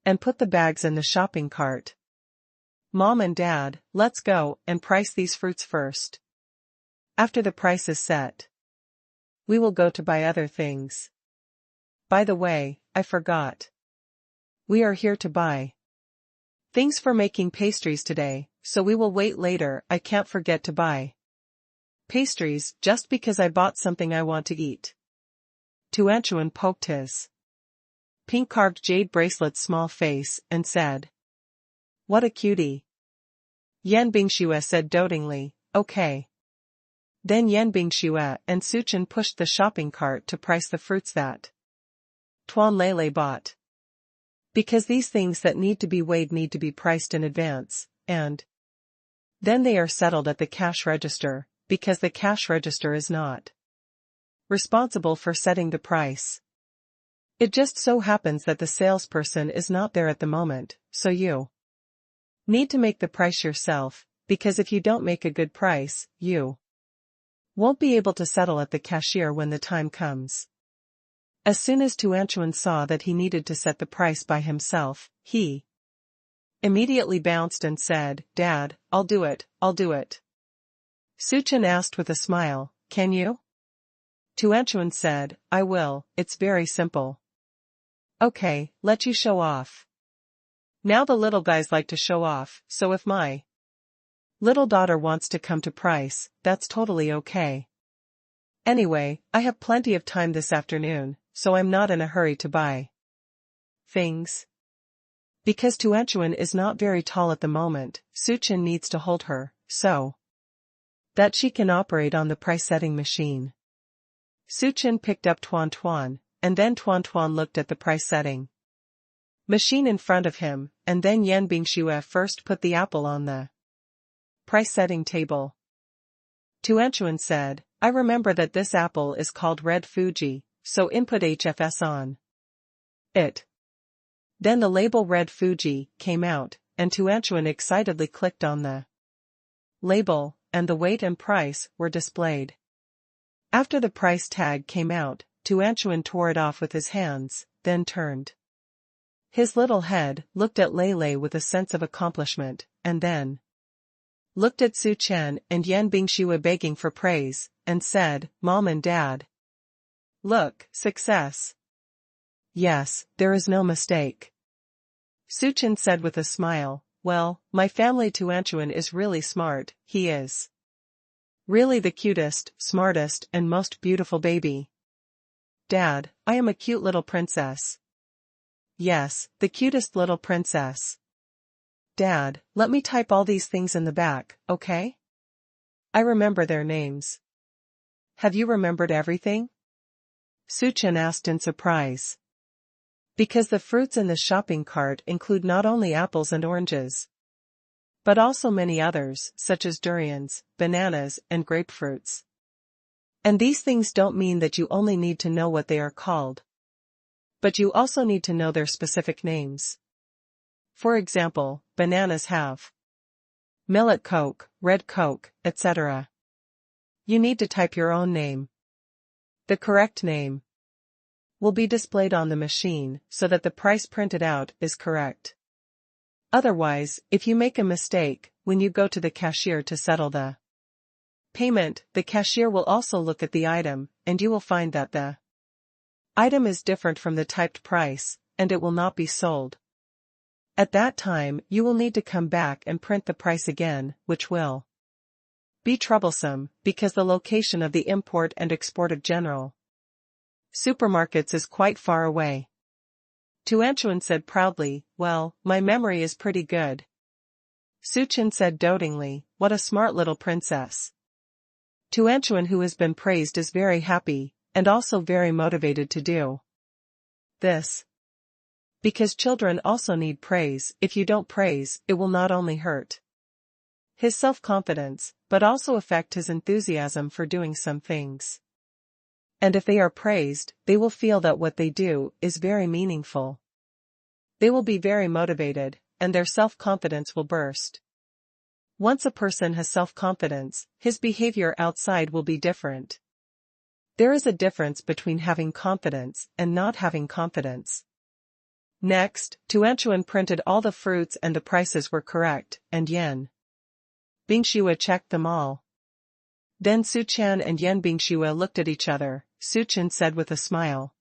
and put the bags in the shopping cart. Mom and Dad, let's go and price these fruits first. After the price is set, we will go to buy other things. By the way, I forgot. We are here to buy things for making pastries today, so we will wait later. I can't forget to buy pastries just because I bought something I want to eat. Tuanchuan poked his pink carved jade bracelet's small face and said, "What a cutie." Yan Bingxue said dotingly, "Okay." Then Yan Bingxue and Suchen pushed the shopping cart to price the fruits that Tuan Lele bought. Because these things that need to be weighed need to be priced in advance, and then they are settled at the cash register, because the cash register is not responsible for setting the price. It just so happens that the salesperson is not there at the moment, so you need to make the price yourself, because if you don't make a good price, you won't be able to settle at the cashier when the time comes. As soon as Tuanchuan saw that he needed to set the price by himself, he immediately bounced and said, "Dad, I'll do it, I'll do it." Suchen asked with a smile, "Can you?" Tuanchuan said, "I will, it's very simple." "Okay, let you show off." Now the little guys like to show off, so if my little daughter wants to come to price, that's totally okay. Anyway, I have plenty of time this afternoon, so I'm not in a hurry to buy things. Because Tuanchuan is not very tall at the moment, Suchen needs to hold her, so that she can operate on the price-setting machine. Suchen picked up Tuan Tuan, and then Tuan Tuan looked at the price-setting machine in front of him, and then Yan Bingxue first put the apple on the price-setting table. Tuanchuan said, "I remember that this apple is called Red Fuji, so input HFS on it." Then the label Red Fuji came out, and Tuanchuan excitedly clicked on the label, and the weight and price were displayed. After the price tag came out, Tuanchuan tore it off with his hands, then turned his little head, looked at Lele with a sense of accomplishment, and then looked at Su Chen and Yan Bingxue begging for praise, and said, "Mom and Dad, look, success." "Yes, there is no mistake," Su Chen said with a smile. "Well, my family Tuanchuan is really smart, he is really the cutest, smartest and most beautiful baby. Dad, I am a cute little princess." "Yes, the cutest little princess." "Dad, let me type all these things in the back, okay? I remember their names." "Have you remembered everything?" Suchen asked in surprise. Because the fruits in the shopping cart include not only apples and oranges, but also many others, such as durians, bananas, and grapefruits. And these things don't mean that you only need to know what they are called, but you also need to know their specific names. For example, bananas have millet Coke, red Coke, etc. You need to type your own name. The correct name will be displayed on the machine so that the price printed out is correct. Otherwise, if you make a mistake, when you go to the cashier to settle the payment, the cashier will also look at the item, and you will find that the item is different from the typed price, and it will not be sold. At that time, you will need to come back and print the price again, which will be troublesome, because the location of the import and export of general supermarkets is quite far away. Tuanchuan said proudly, "Well, my memory is pretty good." Suchen said dotingly, "What a smart little princess." Tuanchuan, who has been praised, is very happy, and also very motivated to do this. Because children also need praise. If you don't praise, it will not only hurt his self-confidence, but also affect his enthusiasm for doing some things. And if they are praised, they will feel that what they do is very meaningful. They will be very motivated, and their self-confidence will burst. Once a person has self-confidence, his behavior outside will be different. There is a difference between having confidence and not having confidence. Next, Tuanchuan printed all the fruits and the prices were correct, and Yan Bingxue checked them all. Then Su Chan and Yan Bingxue looked at each other. Su Chan said with a smile.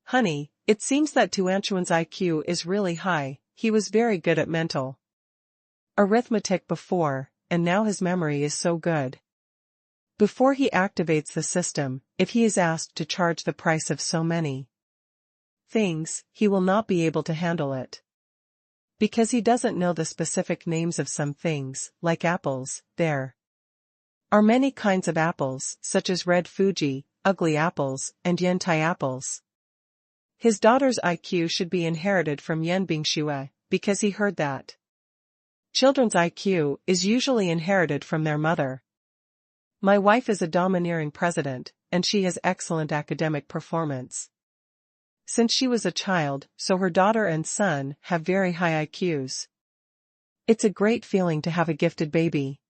Honey, it seems that Tuanchuan's IQ is really high. He was very good at mental arithmetic before, and now his memory is so good. Before he activates the system, if he is asked to charge the price of so many things, he will not be able to handle it. Because he doesn't know the specific names of some things, like apples. There are many kinds of apples, such as red Fuji, ugly apples, and Yantai apples. His daughter's IQ should be inherited from Yan Bingxue, because he heard that children's IQ is usually inherited from their mother. My wife is a domineering president, and she has excellent academic performance since she was a child, so her daughter and son have very high IQs. It's a great feeling to have a gifted baby.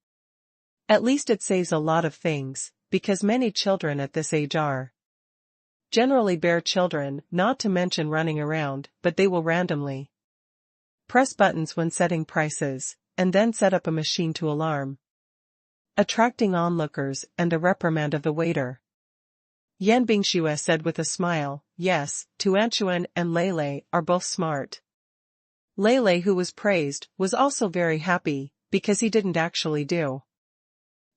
At least it saves a lot of things, because many children at this age are generally bare children, not to mention running around, but they will randomly press buttons when setting prices, and then set up a machine to alarm, attracting onlookers and a reprimand of the waiter. Yan Bingxue said with a smile, yes, Tuanchuan and Lele are both smart. Lele, who was praised, was also very happy, because he didn't actually do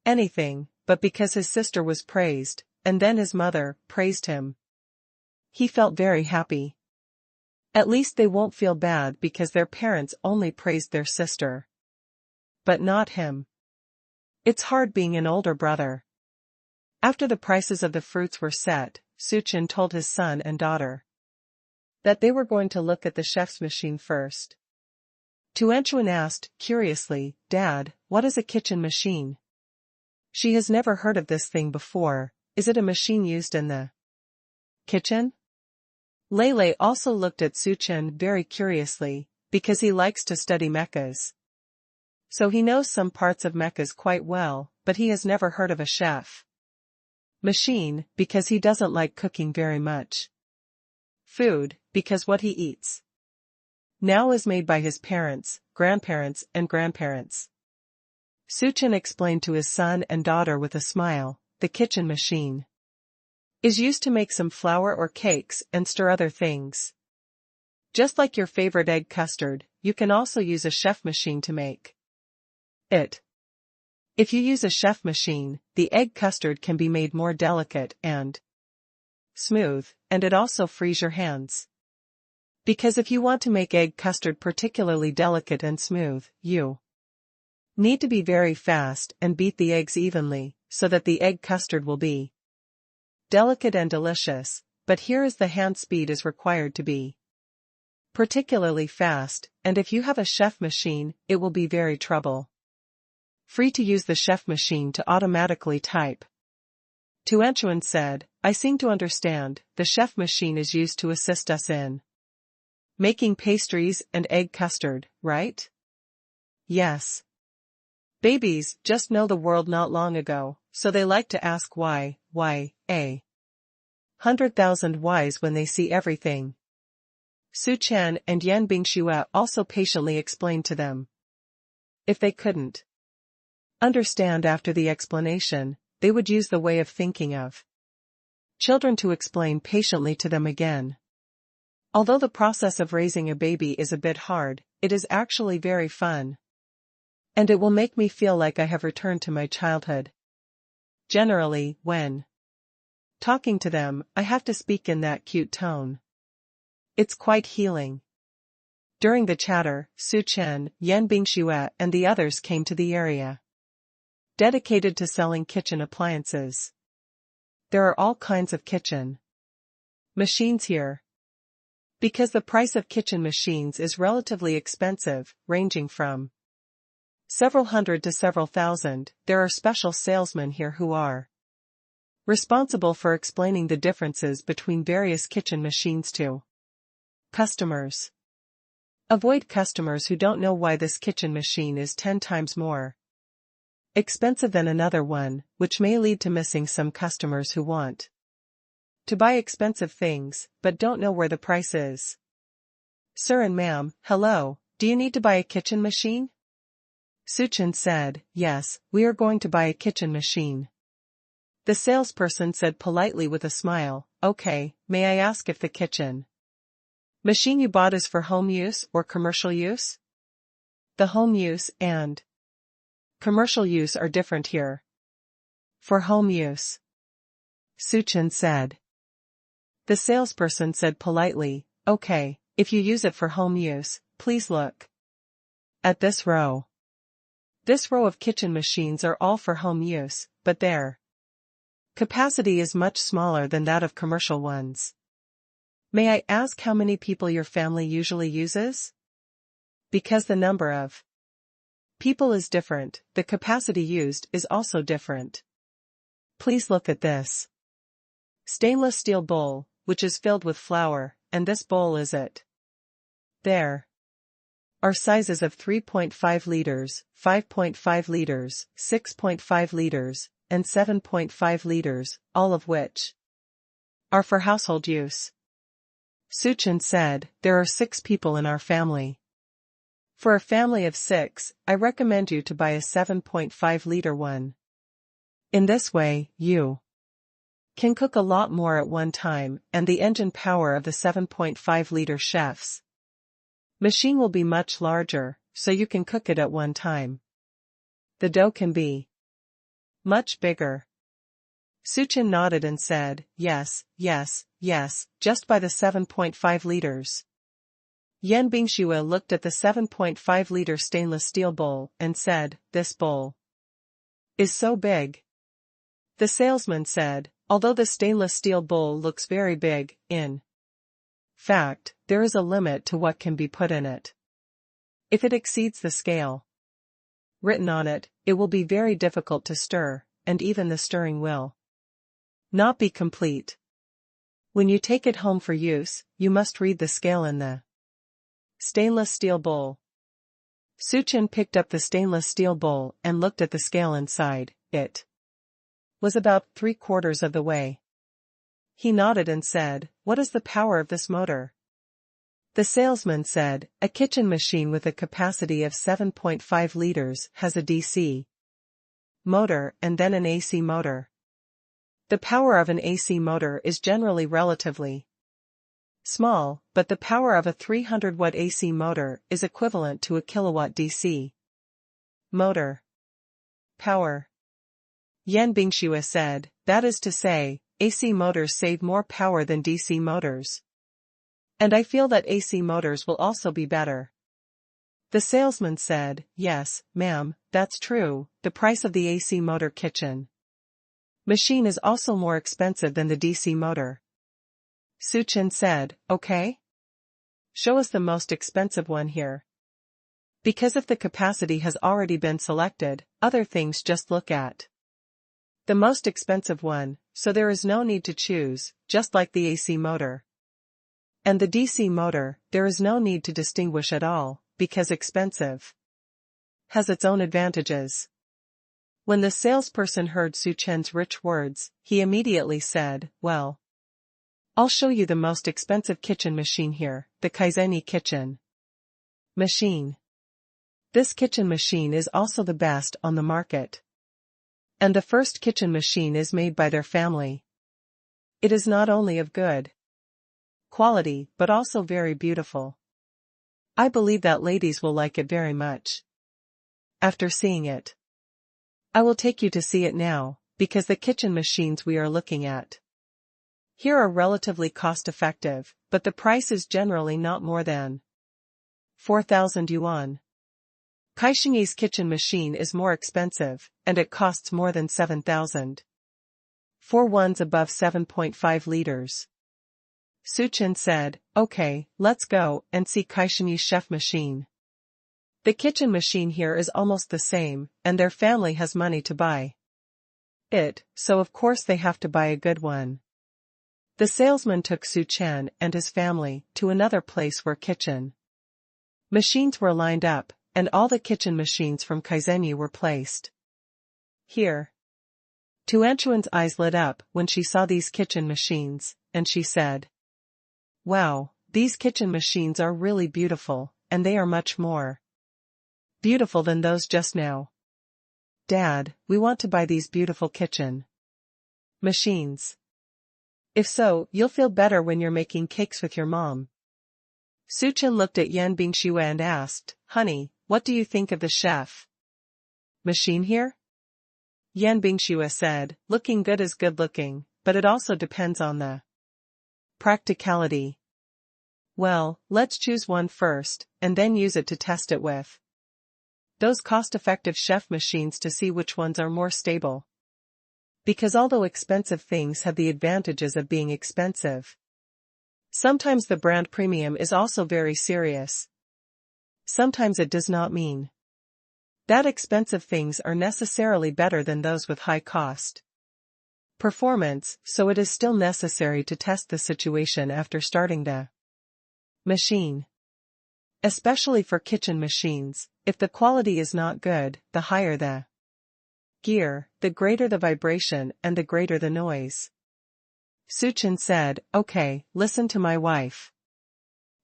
anything, but because his sister was praised, and then his mother praised him. He felt very happy. At least they won't feel bad because their parents only praised their sister, but not him. It's hard being an older brother. After the prices of the fruits were set, Su Chan told his son and daughter that they were going to look at the chef's machine first. Tuanchuan asked, curiously, Dad, what is a kitchen machine? She has never heard of this thing before. Is it a machine used in the kitchen? Lele also looked at Su Chan very curiously, because he likes to study mechas. So he knows some parts of mechas quite well, but he has never heard of a chef machine, because he doesn't like cooking very much food, because what he eats now is made by his parents, grandparents and grandparents. Su Chan explained to his son and daughter with a smile, the kitchen machine is used to make some flour or cakes and stir other things. Just like your favorite egg custard, you can also use a chef machine to make it. If you use a chef machine, the egg custard can be made more delicate and smooth, and it also frees your hands. Because if you want to make egg custard particularly delicate and smooth, you need to be very fast and beat the eggs evenly, so that the egg custard will be delicate and delicious, but here is the hand speed is required to be particularly fast, and if you have a chef machine, it will be very trouble free to use the chef machine to automatically type. Tuanchuan said, I seem to understand, the chef machine is used to assist us in making pastries and egg custard, right? Yes. Babies just know the world not long ago, so they like to ask why, a 100,000 whys when they see everything. Su Chan and Yan Bingxue also patiently explained to them. If they couldn't understand after the explanation, they would use the way of thinking of children to explain patiently to them again. Although the process of raising a baby is a bit hard, it is actually very fun. And it will make me feel like I have returned to my childhood. Generally, when talking to them, I have to speak in that cute tone. It's quite healing. During the chatter, Su Chan, Yan Bingxue and the others came to the area dedicated to selling kitchen appliances. There are all kinds of kitchen machines here. Because the price of kitchen machines is relatively expensive, ranging from several hundred to several thousand, there are special salesmen here who are responsible for explaining the differences between various kitchen machines to customers. Avoid customers who don't know why this kitchen machine is 10 times more expensive than another one, which may lead to missing some customers who want to buy expensive things, but don't know where the price is. Sir and ma'am, hello, do you need to buy a kitchen machine? Suchen said, yes, we are going to buy a kitchen machine. The salesperson said politely with a smile, okay, may I ask if the kitchen machine you bought is for home use or commercial use? The home use and commercial use are different here. For home use, Suchen said. The salesperson said politely, okay, if you use it for home use, please look at this row. This row of kitchen machines are all for home use, but their capacity is much smaller than that of commercial ones. May I ask how many people your family usually uses? Because the number of people is different, the capacity used is also different. Please look at this stainless steel bowl, which is filled with flour, and this bowl is it. There are sizes of 3.5 liters, 5.5 liters, 6.5 liters, and 7.5 liters, all of which are for household use. Suchen said, there are 6 people in our family. For a family of 6, I recommend you to buy a 7.5-liter one. In this way, you can cook a lot more at one time, and the engine power of the 7.5-liter chef's machine will be much larger, so you can cook it at one time. The dough can be much bigger. Suchen nodded and said, yes, yes, yes, just buy the 7.5 liters. Yan Bingxue looked at the 7.5-liter stainless steel bowl and said, this bowl is so big. The salesman said, although the stainless steel bowl looks very big, in fact, there is a limit to what can be put in it. If it exceeds the scale written on it, it will be very difficult to stir, and even the stirring will not be complete. When you take it home for use, you must read the scale in the stainless steel bowl. Suchen picked up the stainless steel bowl and looked at the scale inside. It was about 3/4 of the way. He nodded and said, what is the power of this motor? The salesman said, a kitchen machine with a capacity of 7.5 liters has a DC motor and then an AC motor. The power of an AC motor is generally relatively small, but the power of a 300-watt AC motor is equivalent to a kilowatt DC motor power. Yan Bingxue said, that is to say, AC motors save more power than DC motors. And I feel that AC motors will also be better. The salesman said, yes, ma'am, that's true, the price of the AC motor kitchen machine is also more expensive than the DC motor. Suchen said, okay? Show us the most expensive one here. Because if the capacity has already been selected, other things just look at the most expensive one, so there is no need to choose, just like the AC motor. And the DC motor, there is no need to distinguish at all, because expensive has its own advantages. When the salesperson heard Suchen's rich words, he immediately said, well, I'll show you the most expensive kitchen machine here, the Kaizeni kitchen machine. This kitchen machine is also the best on the market. And the first kitchen machine is made by their family. It is not only of good quality, but also very beautiful. I believe that ladies will like it very much. After seeing it, I will take you to see it now, because the kitchen machines we are looking at here are relatively cost-effective, but the price is generally not more than 4,000 yuan. Kaixingyi's kitchen machine is more expensive, and it costs more than 7,000. For ones above 7.5 liters. Suchen said, okay, let's go and see Kaixingyi's chef machine. The kitchen machine here is almost the same, and their family has money to buy it, so of course they have to buy a good one. The salesman took Suchen and his family to another place where kitchen machines were lined up, and all the kitchen machines from Kaizeni were placed here. Tuanchuan's eyes lit up when she saw these kitchen machines, and she said, wow, these kitchen machines are really beautiful, and they are much more beautiful than those just now. Dad, we want to buy these beautiful kitchen machines. If so, you'll feel better when you're making cakes with your mom. Suchen looked at Yan Bingxue and asked, Honey, what do you think of the chef machine here? Yan Bingxue said, looking good is good looking, but it also depends on the practicality. Well, let's choose one first, and then use it to test it with those cost-effective chef machines to see which ones are more stable. Because although expensive things have the advantages of being expensive, sometimes the brand premium is also very serious. Sometimes it does not mean that expensive things are necessarily better than those with high cost performance, so it is still necessary to test the situation after starting the machine. Especially for kitchen machines, if the quality is not good, the higher the gear, the greater the vibration and the greater the noise. Suchen said, Okay, listen to my wife.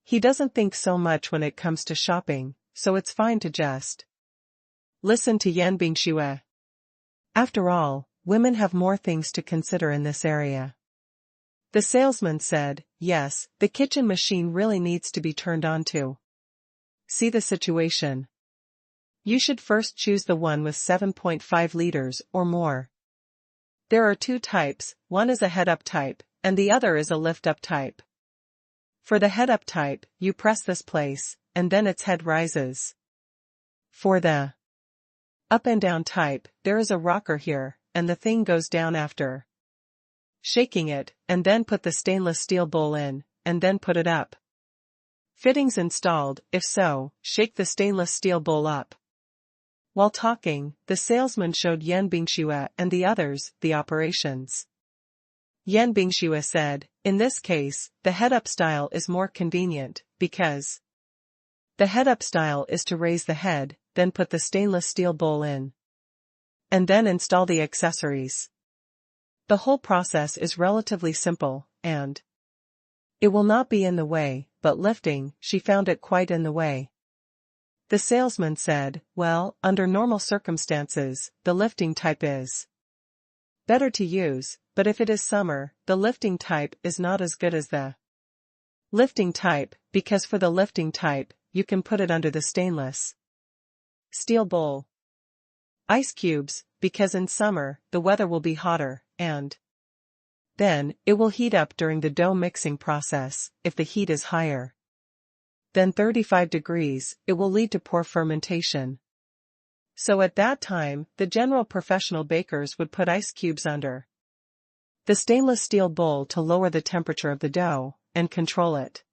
He doesn't think so much when it comes to shopping, so it's fine to just listen to Yan Bingxue. After all, women have more things to consider in this area. The salesman said, Yes, the kitchen machine really needs to be turned on to see the situation. You should first choose the one with 7.5 liters or more. There are two types, one is a head-up type, and the other is a lift-up type. For the head-up type, you press this place, and then its head rises. For the up and down type, there is a rocker here, and the thing goes down after shaking it, and then put the stainless steel bowl in, and then put it up. Fittings installed, if so, shake the stainless steel bowl up. While talking, the salesman showed Yan Bingxue and the others the operations. Yan Bingxue said, In this case, the head-up style is more convenient, because the head-up style is to raise the head, then put the stainless steel bowl in, and then install the accessories. The whole process is relatively simple, and it will not be in the way, but lifting, she found it quite in the way. The salesman said, Well, under normal circumstances, the lifting type is better to use, but if it is summer, the lifting type is not as good as the lifting type, because for the lifting type, you can put it under the stainless steel bowl. Ice cubes, because in summer, the weather will be hotter, and then, it will heat up during the dough mixing process, if the heat is higher than 35 degrees, it will lead to poor fermentation. So at that time, the general professional bakers would put ice cubes under the stainless steel bowl to lower the temperature of the dough, and control it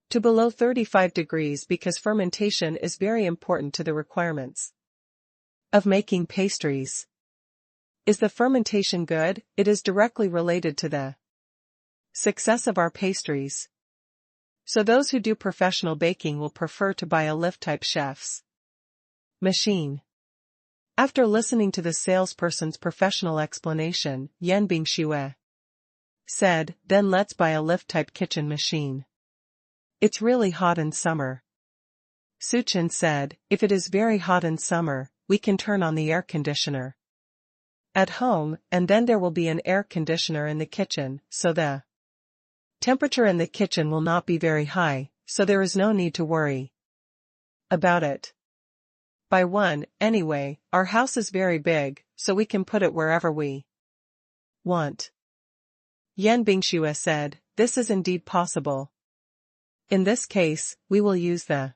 to below 35 degrees because fermentation is very important to the requirements of making pastries. Is the fermentation good? It is directly related to the success of our pastries. So those who do professional baking will prefer to buy a lift-type chef's machine. After listening to the salesperson's professional explanation, Yan Bingxue said, Then let's buy a lift-type kitchen machine. It's really hot in summer. Suchen said, If it is very hot in summer, we can turn on the air conditioner at home, and then there will be an air conditioner in the kitchen, so the temperature in the kitchen will not be very high, so there is no need to worry about it. By one, anyway, our house is very big, so we can put it wherever we want. Yan Bingxue said, This is indeed possible. In this case, we will use the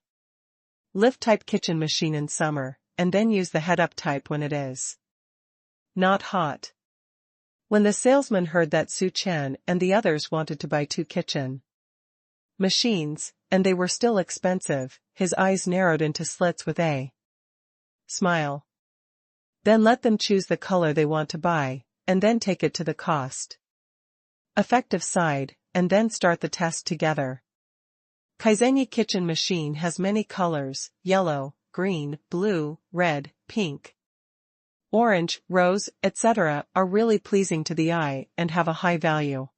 lift-type kitchen machine in summer, and then use the head-up type when it is not hot. When the salesman heard that Suchen and the others wanted to buy two kitchen machines, and they were still expensive, his eyes narrowed into slits with a smile. Then let them choose the color they want to buy, and then take it to the cost effective side, and then start the test together. Kaizenyi kitchen machine has many colors, yellow, green, blue, red, pink, orange, rose, etc., are really pleasing to the eye and have a high value.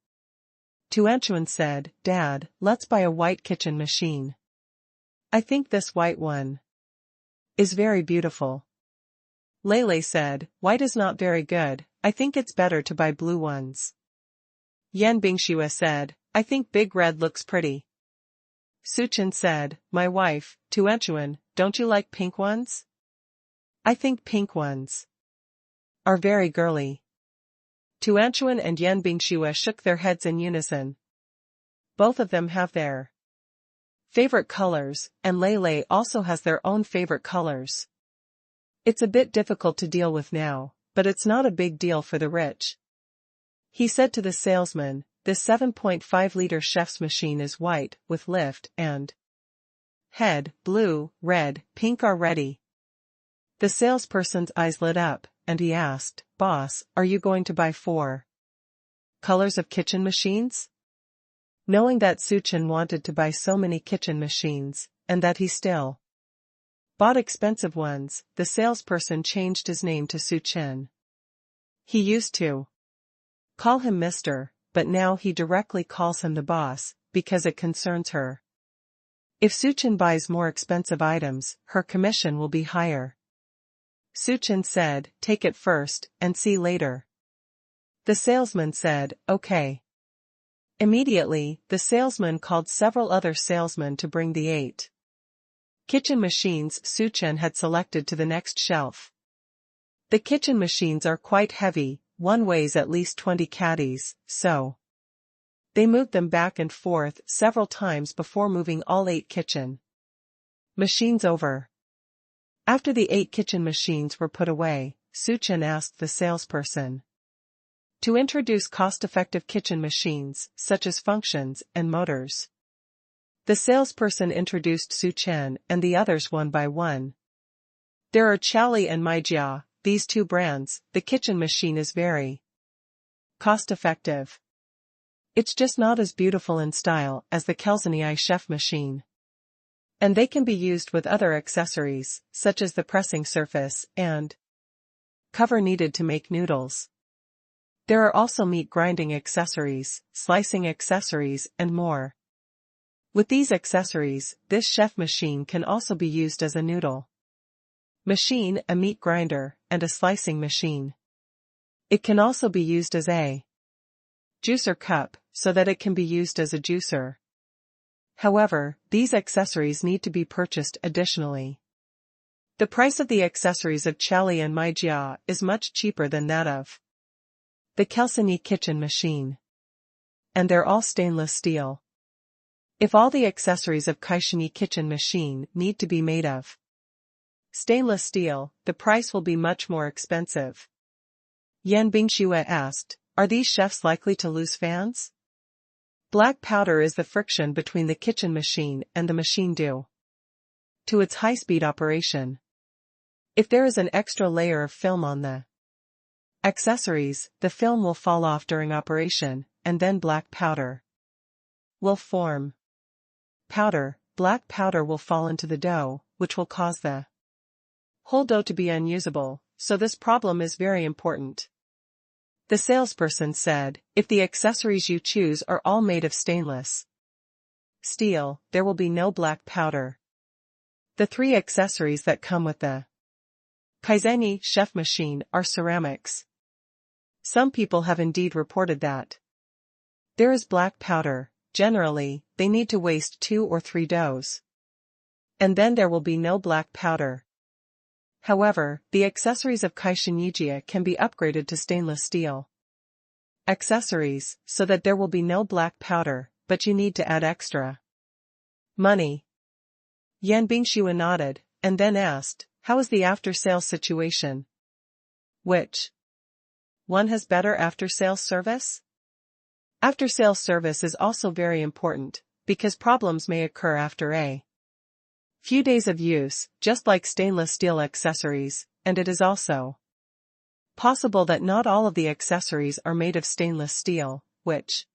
Tuanchuan said, Dad, let's buy a white kitchen machine. I think this white one is very beautiful. Lele said, white is not very good, I think it's better to buy blue ones. Yan Bingxue said, I think big red looks pretty. Suchen said, my wife, Tuanchuan, don't you like pink ones? I think pink ones are very girly. Tuanchuan and Yan Bingxue shook their heads in unison. Both of them have their favorite colors, and Lele also has their own favorite colors. It's a bit difficult to deal with now, but it's not a big deal for the rich. He said to the salesman, this 7.5-liter chef's machine is white, with lift and head, blue, red, pink are ready. The salesperson's eyes lit up, and he asked, Boss, are you going to buy 4 colors of kitchen machines? Knowing that Suchen wanted to buy so many kitchen machines, and that he still bought expensive ones, the salesperson changed his name to Suchen. He used to call him Mr., but now he directly calls him the boss, because it concerns her. If Suchen buys more expensive items, her commission will be higher. Suchen said, take it first, and see later. The salesman said, okay. Immediately, the salesman called several other salesmen to bring the 8 kitchen machines Suchen had selected to the next shelf. The kitchen machines are quite heavy, one weighs at least 20 caddies, so they moved them back and forth several times before moving all 8 kitchen machines over. After the 8 kitchen machines were put away, Suchen asked the salesperson to introduce cost-effective kitchen machines, such as functions and motors. The salesperson introduced Suchen and the others one by one. There are Chali and Maijia, these 2 brands. The kitchen machine is very cost-effective. It's just not as beautiful in style as the Kelsenei chef machine. And they can be used with other accessories, such as the pressing surface and cover needed to make noodles. There are also meat grinding accessories, slicing accessories, and more. With these accessories, this chef machine can also be used as a noodle machine, a meat grinder, and a slicing machine. It can also be used as a juicer cup, so that it can be used as a juicer. However, these accessories need to be purchased additionally. The price of the accessories of Chali and Maijia is much cheaper than that of the Kelsenei kitchen machine. And they're all stainless steel. If all the accessories of Kaishenyi kitchen machine need to be made of stainless steel, the price will be much more expensive. Yan Bingxue asked, are these chefs likely to lose fans? Black powder is the friction between the kitchen machine and the machine due to its high-speed operation. If there is an extra layer of film on the accessories, the film will fall off during operation, and then black powder will form. Black powder will fall into the dough, which will cause the whole dough to be unusable, so this problem is very important. The salesperson said, if the accessories you choose are all made of stainless steel, there will be no black powder. The 3 accessories that come with the Kaishenyi chef machine are ceramics. Some people have indeed reported that there is black powder. Generally, they need to waste 2 or 3 doughs. And then there will be no black powder. However, the accessories of Kaishenyi can be upgraded to stainless steel accessories, so that there will be no black powder, but you need to add extra money. Yan Bingxue nodded, and then asked, how is the after-sales situation? Which one has better after-sales service? After-sales service is also very important, because problems may occur after a few days of use, just like stainless steel accessories, and it is also possible that not all of the accessories are made of stainless steel, which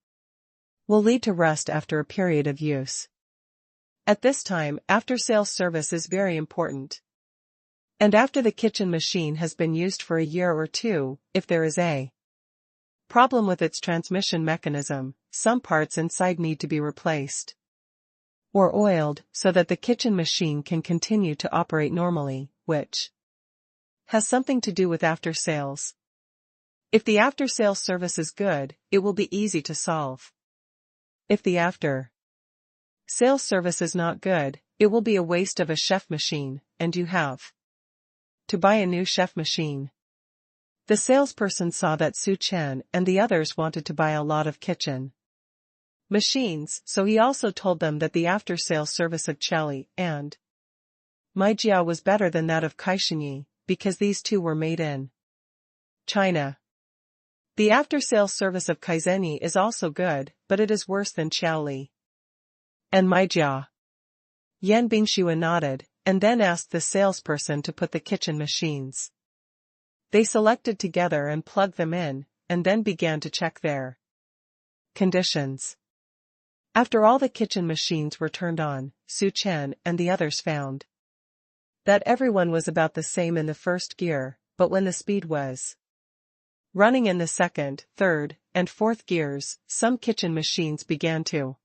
will lead to rust after a period of use. At this time, after-sales service is very important. And after the kitchen machine has been used for a year or 2, if there is a Problem with its transmission mechanism, some parts inside need to be replaced or oiled so that the kitchen machine can continue to operate normally, which has something to do with after-sales. If the after-sales service is good, it will be easy to solve. If the after-sales service is not good, it will be a waste of a chef machine, and you have to buy a new chef machine. The salesperson saw that Su Chen and the others wanted to buy a lot of kitchen machines, so he also told them that the after-sales service of Chali and Maijia was better than that of Kaixinyi, because these two were made in China. The after-sales service of Kaizeni is also good, but it is worse than Qiaoli and Maijia. Yan Bingxue nodded, and then asked the salesperson to put the kitchen machines. They selected together and plugged them in, and then began to check their conditions. After all the kitchen machines were turned on, Su Chen and the others found that everyone was about the same in the first gear, but when the speed was running in the second, third, and fourth gears, some kitchen machines began to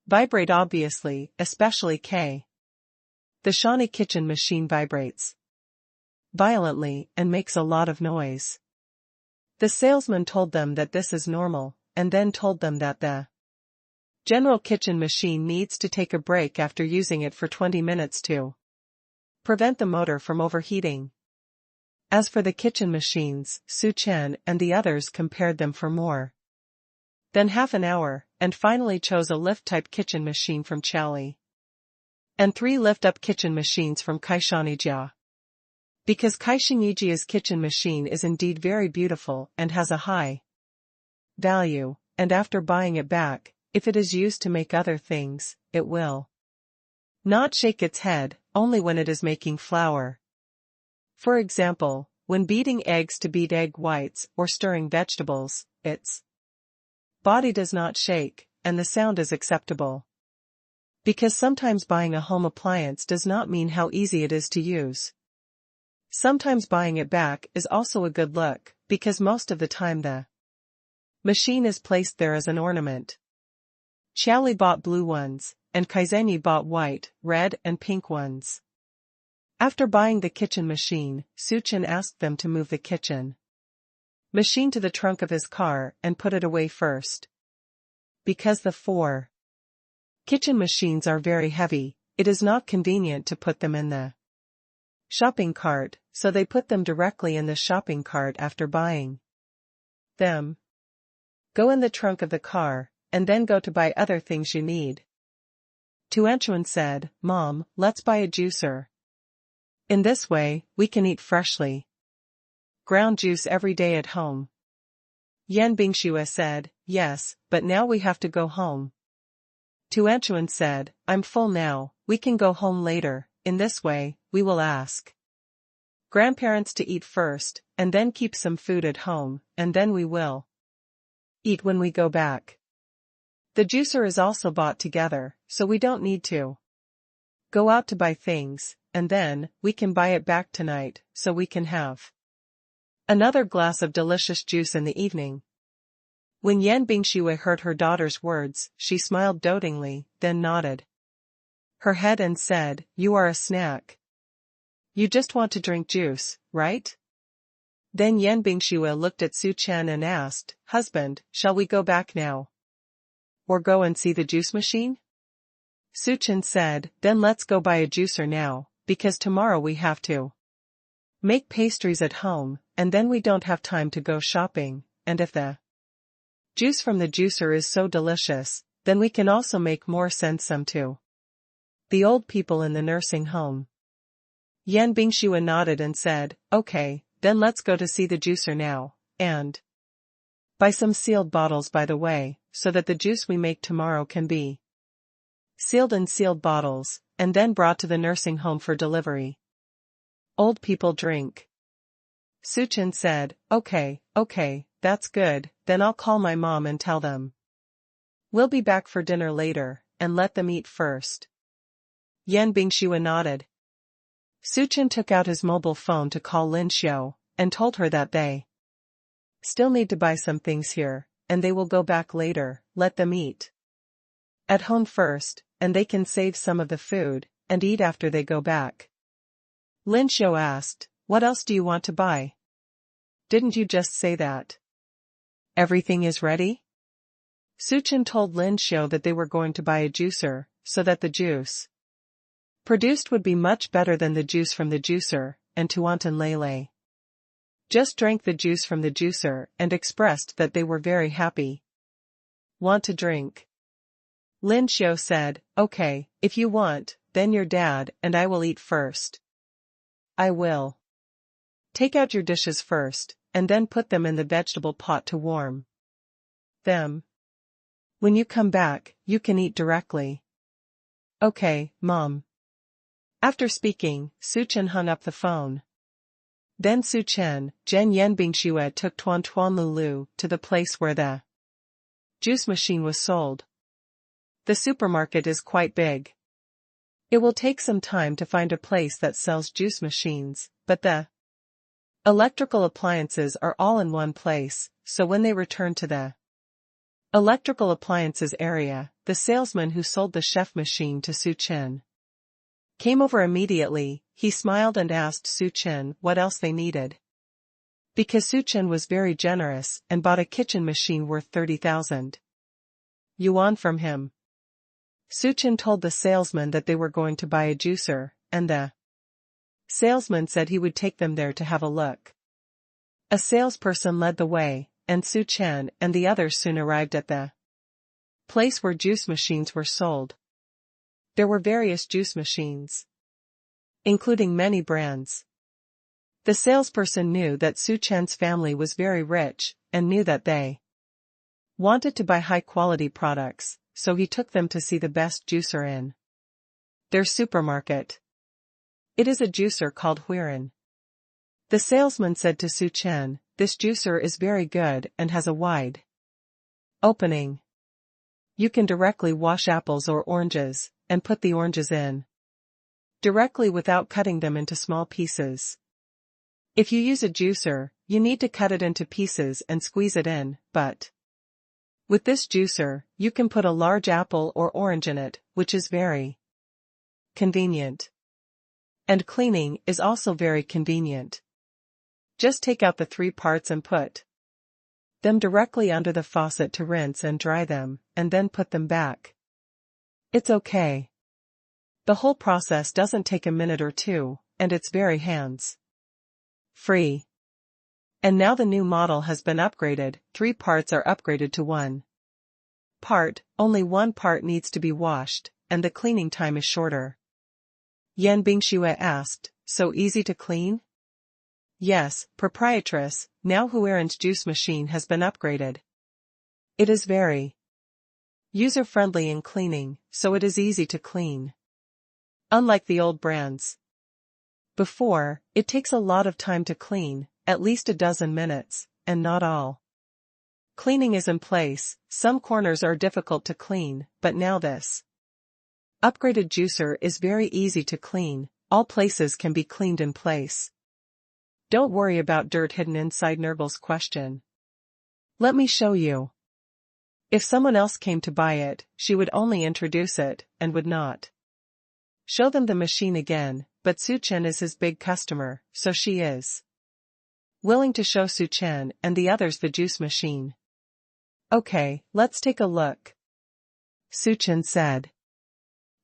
vibrate obviously, especially K. The Shawnee kitchen machine vibrates violently and makes a lot of noise. The salesman told them that this is normal, and then told them that the general kitchen machine needs to take a break after using it for 20 minutes to prevent the motor from overheating. As for the kitchen machines, Su Chen and the others compared them for more than half an hour, and finally chose a lift-type kitchen machine from Chali and 3 lift-up kitchen machines from Kaishanijia. Because Kaishinijia's kitchen machine is indeed very beautiful and has a high value, and after buying it back, if it is used to make other things, it will not shake its head, only when it is making flour. For example, when beating eggs to beat egg whites or stirring vegetables, its body does not shake, and the sound is acceptable. Because sometimes buying a home appliance does not mean how easy it is to use. Sometimes buying it back is also a good look, because most of the time the machine is placed there as an ornament. Qiaoli bought blue ones, and Kaizeni bought white, red and pink ones. After buying the kitchen machine, Su Chen asked them to move the kitchen machine to the trunk of his car and put it away first. Because the 4 kitchen machines are very heavy, it is not convenient to put them in the shopping cart, so they put them directly in the shopping cart after buying them. Go in the trunk of the car, and then go to buy other things you need. Tuanchuan said, "Mom, let's buy a juicer. In this way, we can eat freshly ground juice every day at home." Yan Bingxue said, "Yes, but now we have to go home." Tuanchuan said, "I'm full now, we can go home later. In this way, we will ask grandparents to eat first, and then keep some food at home, and then we will eat when we go back." The juicer is also bought together, so we don't need to go out to buy things, and then, we can buy it back tonight, so we can have another glass of delicious juice in the evening. When Yan Bingxue heard her daughter's words, she smiled dotingly, then nodded her head and said, "You are a snack. You just want to drink juice, right?" Then Yan Bingxue looked at Su Chen and asked, "Husband, shall we go back now? Or go and see the juice machine?" Su Chen said, "Then let's go buy a juicer now, because tomorrow we have to make pastries at home, and then we don't have time to go shopping, and if the juice from the juicer is so delicious, then we can also make more, send some to the old people in the nursing home." Yan Bingxue nodded and said, "Okay, then let's go to see the juicer now, and buy some sealed bottles by the way, so that the juice we make tomorrow can be sealed in sealed bottles, and then brought to the nursing home for delivery. Old people drink." Su Chen said, Okay, that's good, then I'll call my mom and tell them we'll be back for dinner later, and let them eat first." Yan Bingxue nodded. Su Chen took out his mobile phone to call Lin Xiu, and told her that they Still need to buy some things here, and they will go back later, let them eat at home first, and they can save some of the food, and eat after they go back. Lin Xiu asked, what else do you want to buy? Didn't you just say that everything is ready? Su Chen told Lin Xiu that they were going to buy a juicer, so that the juice produced would be much better than the juice from the juicer, and Tuant and Lele just drank the juice from the juicer and expressed that they were very happy. Want to drink? Lin Xiu said, okay, if you want, then your dad and I will eat first. I will. Take out your dishes first, and then put them in the vegetable pot to warm them. When you come back, you can eat directly. Okay, Mom. After speaking, Su Chen hung up the phone. Then Su Chen, Zhen Yanbing Xue took Tuan Tuan Lulu to the place where the juice machine was sold. The supermarket is quite big. It will take some time to find a place that sells juice machines, but the electrical appliances are all in one place, so when they return to the electrical appliances area, the salesman who sold the chef machine to Su Chen came over immediately. He smiled and asked Su Chen what else they needed. Because Su Chen was very generous and bought a kitchen machine worth 30,000 yuan from him. Su Chen told the salesman that they were going to buy a juicer, and the salesman said he would take them there to have a look. A salesperson led the way, and Su Chen and the others soon arrived at the place where juice machines were sold. There were various juice machines, including many brands. The salesperson knew that Su Chen's family was very rich, and knew that they wanted to buy high-quality products, so he took them to see the best juicer in their supermarket. It is a juicer called Huiran. The salesman said to Su Chen, this juicer is very good and has a wide opening. You can directly wash apples or oranges, and put the oranges in directly without cutting them into small pieces. If you use a juicer, you need to cut it into pieces and squeeze it in, but with this juicer, you can put a large apple or orange in it, which is very convenient. And cleaning is also very convenient. Just take out the 3 parts and put them directly under the faucet to rinse and dry them, and then put them back. It's okay. The whole process doesn't take a minute or two, and it's very hands-free. And now the new model has been upgraded, 3 parts are upgraded to 1 part, only 1 part needs to be washed, and the cleaning time is shorter. Yan Bingxue asked, so easy to clean? Yes, proprietress, now Huiran's juice machine has been upgraded. It is very user-friendly in cleaning, so it is easy to clean. Unlike the old brands before, it takes a lot of time to clean, at least a dozen minutes, and not all cleaning is in place. Some corners are difficult to clean, but now this upgraded juicer is very easy to clean, all places can be cleaned in place. Don't worry about dirt hidden inside Nurgle's question. Let me show you. If someone else came to buy it, she would only introduce it, and would not show them the machine again, but Su Chen is his big customer, so she is willing to show Su Chen and the others the juice machine. Okay, let's take a look, Su Chen said.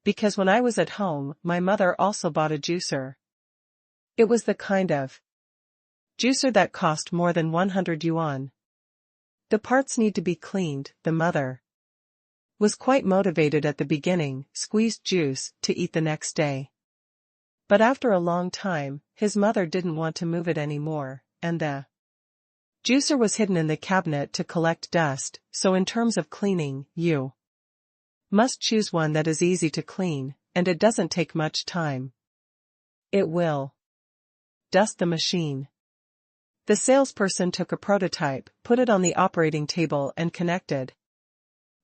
Because when I was at home, my mother also bought a juicer. It was the kind of juicer that cost more than 100 yuan. The parts need to be cleaned. The mother was quite motivated at the beginning, squeezed juice to eat the next day. But after a long time, his mother didn't want to move it anymore, and the juicer was hidden in the cabinet to collect dust, so in terms of cleaning, you must choose one that is easy to clean, and it doesn't take much time. It will dust the machine. The salesperson took a prototype, put it on the operating table and connected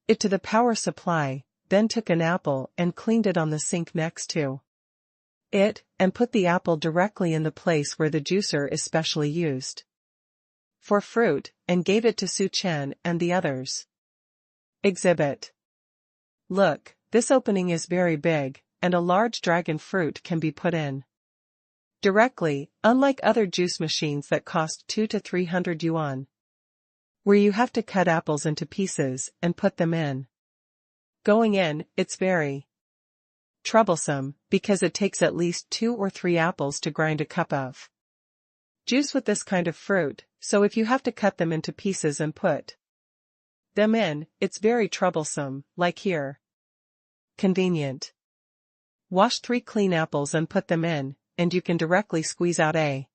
it to the power supply, then took an apple and cleaned it on the sink next to it, and put the apple directly in the place where the juicer is specially used. for fruit, and gave it to Su Chen and the others. Exhibit. Look, this opening is very big, and a large dragon fruit can be put in directly, unlike other juice machines that cost 200 to 300 yuan, where you have to cut apples into pieces and put them in. Going in, it's very troublesome, because it takes at least 2 or 3 apples to grind a cup of juice with this kind of fruit, so if you have to cut them into pieces and put them in, it's very troublesome, like here. Convenient. Wash 3 clean apples and put them in, and you can directly squeeze out a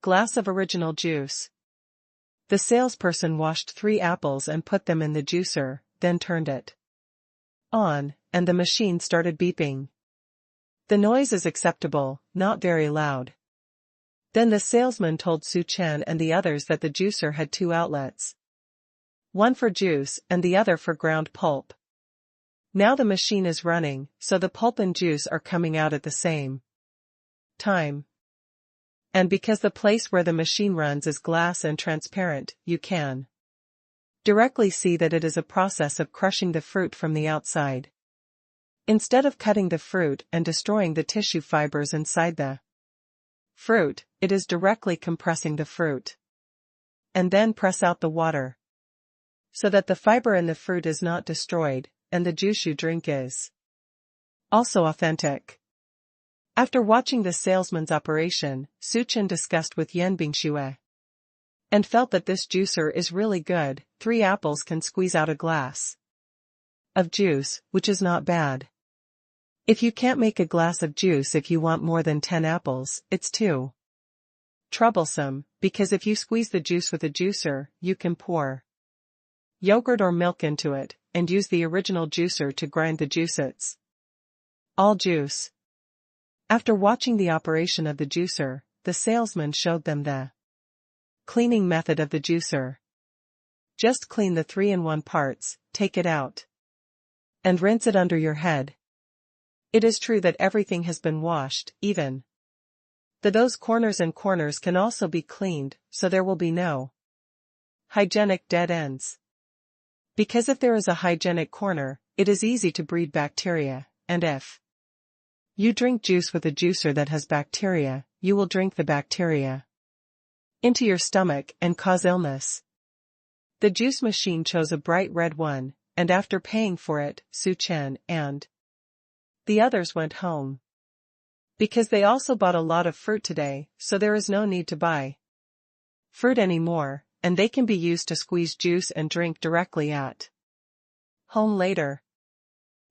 glass of original juice. The salesperson washed 3 apples and put them in the juicer, then turned it on, and the machine started beeping. The noise is acceptable, not very loud. Then the salesman told Su Chen and the others that the juicer had 2 outlets. One for juice and the other for ground pulp. Now the machine is running, so the pulp and juice are coming out at the same time. And because the place where the machine runs is glass and transparent, you can directly see that it is a process of crushing the fruit from the outside. Instead of cutting the fruit and destroying the tissue fibers inside the fruit, it is directly compressing the fruit. And then press out the water, so that the fiber in the fruit is not destroyed, and the juice you drink is also authentic. After watching the salesman's operation, Su Chen discussed with Yan Bingxue and felt that this juicer is really good. 3 apples can squeeze out a glass of juice, which is not bad. If you can't make a glass of juice if you want more than 10 apples, it's too troublesome, because if you squeeze the juice with a juicer, you can pour yogurt or milk into it, and use the original juicer to grind the juice. It's all juice. After watching the operation of the juicer, the salesman showed them the cleaning method of the juicer. Just clean the 3-in-1 parts, take it out, and rinse it under your head. It is true that everything has been washed, even those corners and corners can also be cleaned, so there will be no hygienic dead ends. Because if there is a hygienic corner, it is easy to breed bacteria, and if you drink juice with a juicer that has bacteria, you will drink the bacteria into your stomach and cause illness. The juice machine chose a bright red one, and after paying for it, Su Chen and the others went home. Because they also bought a lot of fruit today, so there is no need to buy fruit anymore, and they can be used to squeeze juice and drink directly at home later.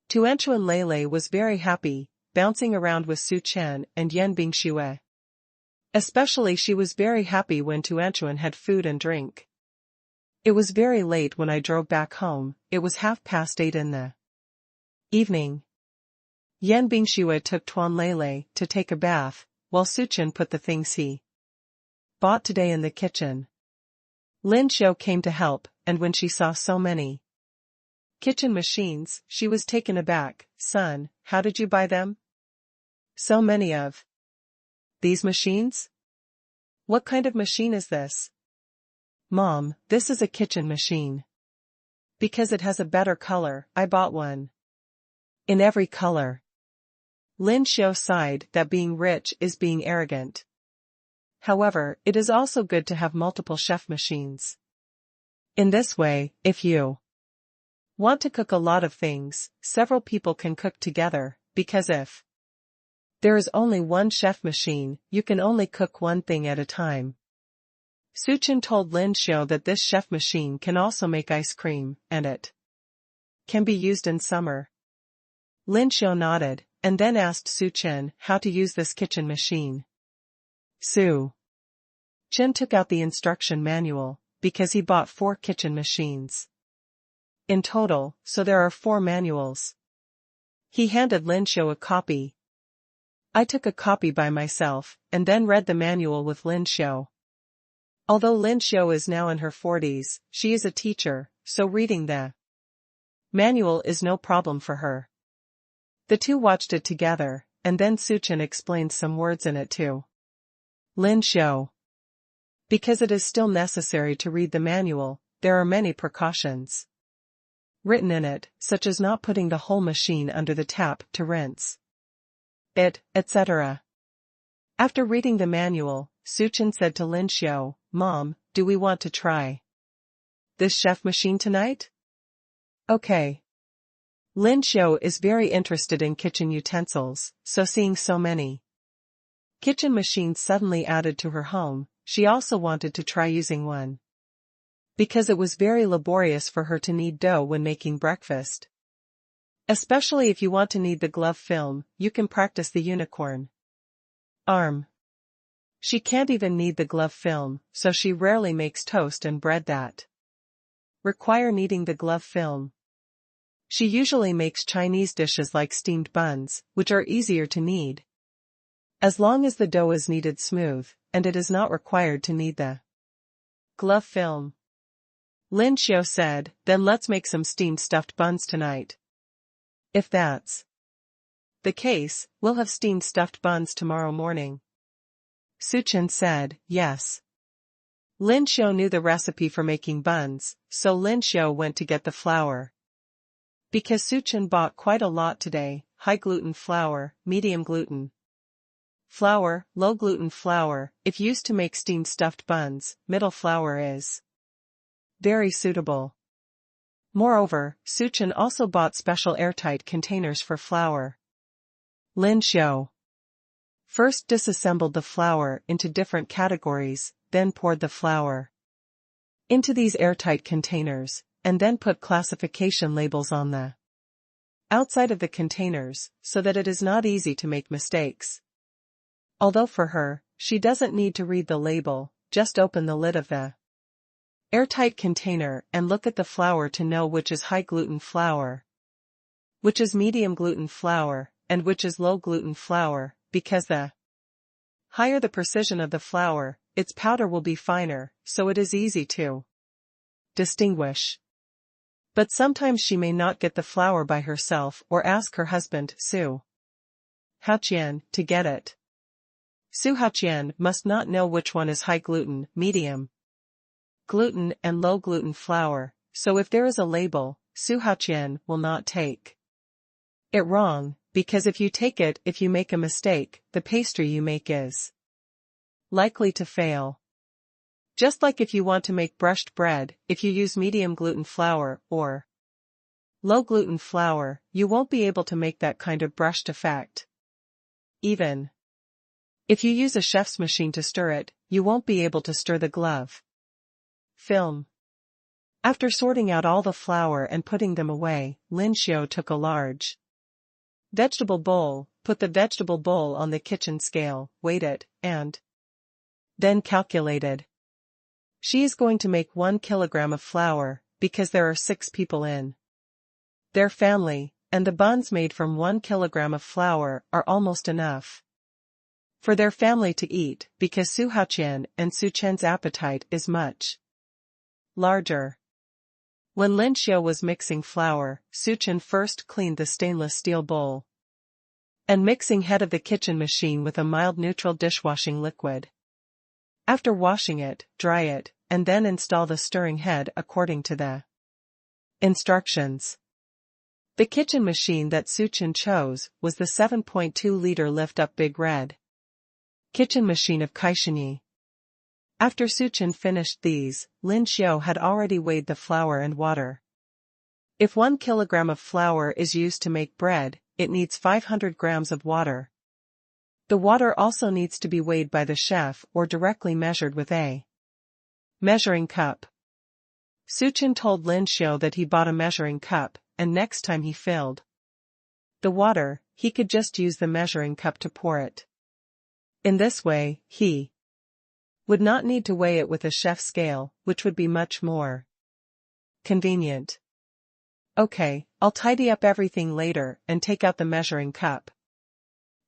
Tuanchuan Lele was very happy, bouncing around with Su Chen and Yan Bingxue. Especially she was very happy when Tuanchuan had food and drink. It was very late when I drove back home. It was 8:30 in the evening. Yan Bingxue took Tuan Lele to take a bath, while Su Chen put the things he bought today in the kitchen. Lin Xiu came to help, and when she saw so many kitchen machines, she was taken aback. Son, how did you buy them? So many of these machines? What kind of machine is this? Mom, this is a kitchen machine. Because it has a better color, I bought one. In every color. Lin Xiu sighed that being rich is being arrogant. However, it is also good to have multiple chef machines. In this way, if you want to cook a lot of things, several people can cook together, because if there is only one chef machine, you can only cook one thing at a time. Su Chen told Lin Xiu that this chef machine can also make ice cream, and it can be used in summer. Lin Xiu nodded, and then asked Su Chen how to use this kitchen machine. Su Chen took out the instruction manual, because he bought 4 kitchen machines in total, so there are 4 manuals. He handed Lin Xiu a copy. I took a copy by myself, and then read the manual with Lin Xiu. Although Lin Xiu is now in her 40s, she is a teacher, so reading the manual is no problem for her. The two watched it together, and then Su Chen explained some words in it to Lin Xiu. Because it is still necessary to read the manual, there are many precautions written in it, such as not putting the whole machine under the tap to rinse it, etc. After reading the manual, Suchin said to Lin Xiao, "Mom, do we want to try this chef machine tonight?" Okay. Lin Xiao is very interested in kitchen utensils, so seeing so many kitchen machines suddenly added to her home, she also wanted to try using one. Because it was very laborious for her to knead dough when making breakfast. Especially if you want to knead the glove film, you can practice the unicorn arm. She can't even knead the glove film, so she rarely makes toast and bread that require kneading the glove film. She usually makes Chinese dishes like steamed buns, which are easier to knead, as long as the dough is kneaded smooth, and it is not required to knead the glove film. Lin Xiao said, "Then let's make some steamed stuffed buns tonight." If that's the case, we'll have steamed stuffed buns tomorrow morning. Suchin said, "Yes." Lin Xiao knew the recipe for making buns, so Lin Xiao went to get the flour. Because Suchin bought quite a lot today, high gluten flour, medium gluten flour, low gluten flour, if used to make steamed stuffed buns, middle flour is very suitable. Moreover, Suchin also bought special airtight containers for flour. Lin Xiao first disassembled the flour into different categories, then poured the flour into these airtight containers, and then put classification labels on the outside of the containers, so that it is not easy to make mistakes. Although for her, she doesn't need to read the label, just open the lid of the airtight container and look at the flour to know which is high gluten flour, which is medium gluten flour, and which is low gluten flour, because the higher the precision of the flour, its powder will be finer, so it is easy to distinguish. But sometimes she may not get the flour by herself or ask her husband, Su Haoqian, to get it. Su Haoqian must not know which one is high gluten, medium gluten and low gluten flour, so if there is a label, Su Haoqian will not take it wrong, because if you take it, if you make a mistake, the pastry you make is likely to fail. Just like if you want to make brushed bread, if you use medium gluten flour or low gluten flour, you won't be able to make that kind of brushed effect. Even if you use a chef's machine to stir it, you won't be able to stir the glove film. After sorting out all the flour and putting them away, Lin Xiao took a large vegetable bowl, put the vegetable bowl on the kitchen scale, weighed it, and then calculated. She is going to make 1 kilogram of flour, because there are 6 people in their family, and the buns made from 1 kilogram of flour are almost enough for their family to eat, because Su Haoqian and Su Chen's appetite is much larger. When Lin Xiao was mixing flour, Su Chen first cleaned the stainless steel bowl and mixing head of the kitchen machine with a mild neutral dishwashing liquid. After washing it, dry it, and then install the stirring head according to the instructions. The kitchen machine that Su Chen chose was the 7.2-liter lift-up Big Red kitchen machine of Kaishanyi. After Su Chen finished these, Lin Xiao had already weighed the flour and water. If 1 kilogram of flour is used to make bread, it needs 500 grams of water. The water also needs to be weighed by the chef or directly measured with a measuring cup. Su Chen told Lin Xiao that he bought a measuring cup, and next time he filled the water, he could just use the measuring cup to pour it. In this way, he would not need to weigh it with a chef scale, which would be much more convenient. Okay, I'll tidy up everything later and take out the measuring cup,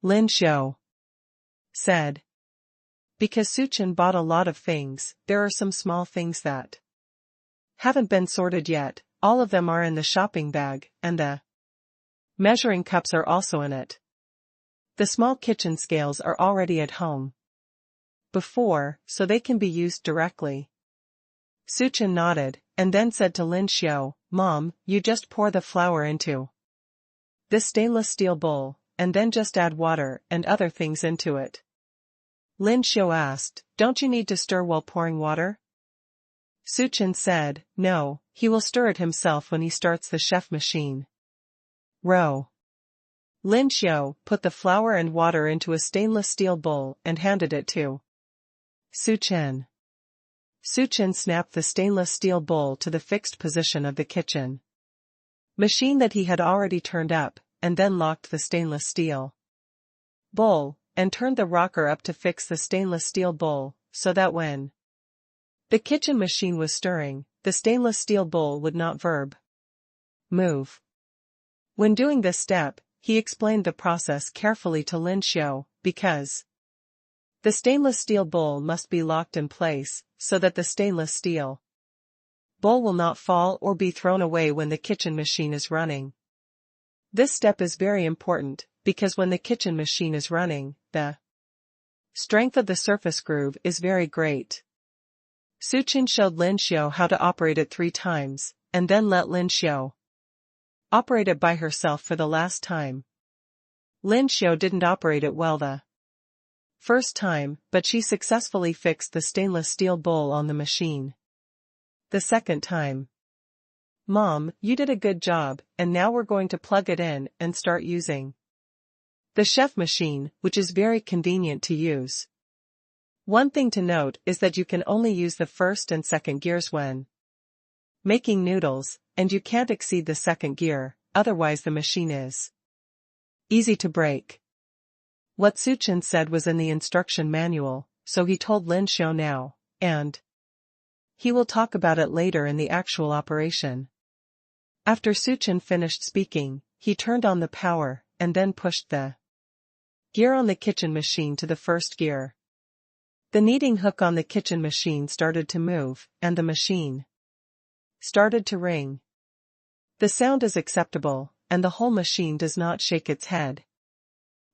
Lin Xiao said. Because Su Chen bought a lot of things, there are some small things that haven't been sorted yet, all of them are in the shopping bag, and the measuring cups are also in it. The small kitchen scales are already at home. before, so they can be used directly. Suchin nodded, and then said to Lin Xiao, Mom, you just pour the flour into this stainless steel bowl, and then just add water and other things into it. Lin Xiao asked, don't you need to stir while pouring water? Suchin said, no, he will stir it himself when he starts the chef machine. Row. Lin Xiao put the flour and water into a stainless steel bowl and handed it to Suchin. Suchin snapped the stainless steel bowl to the fixed position of the kitchen machine that he had already turned up, and then locked the stainless steel bowl, and turned the rocker up to fix the stainless steel bowl, so that when the kitchen machine was stirring, the stainless steel bowl would not move. When doing this step, he explained the process carefully to Lin Xiao, because the stainless steel bowl must be locked in place, so that the stainless steel bowl will not fall or be thrown away when the kitchen machine is running. This step is very important, because when the kitchen machine is running, the strength of the surface groove is very great. Suchin showed Lin Xiao how to operate it 3 times, and then let Lin Xiao operate it by herself for the last time. Lin Xiao didn't operate it well the first time, but she successfully fixed the stainless steel bowl on the machine the second time. Mom, you did a good job, and now we're going to plug it in and start using the chef machine, which is very convenient to use. One thing to note is that you can only use the first and second gears when making noodles, and you can't exceed the second gear, otherwise the machine is easy to break. What Suchin said was in the instruction manual, so he told Lin Xiao now, and he will talk about it later in the actual operation. After Suchin finished speaking, he turned on the power, and then pushed the gear on the kitchen machine to the first gear. The kneading hook on the kitchen machine started to move, and the machine started to ring. The sound is acceptable, and the whole machine does not shake its head.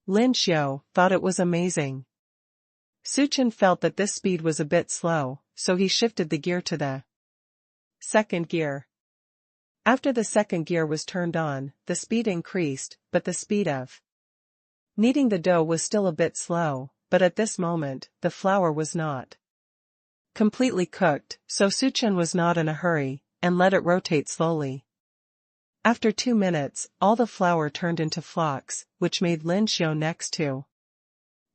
Lin Xiao thought it was amazing. Suchin felt that this speed was a bit slow, so he shifted the gear to the second gear. After the second gear was turned on, the speed increased, but the speed of kneading the dough was still a bit slow, but at this moment, the flour was not completely cooked, so Suchin was not in a hurry, and let it rotate slowly. After 2 minutes, all the flour turned into flocks, which made Lin Xiao next to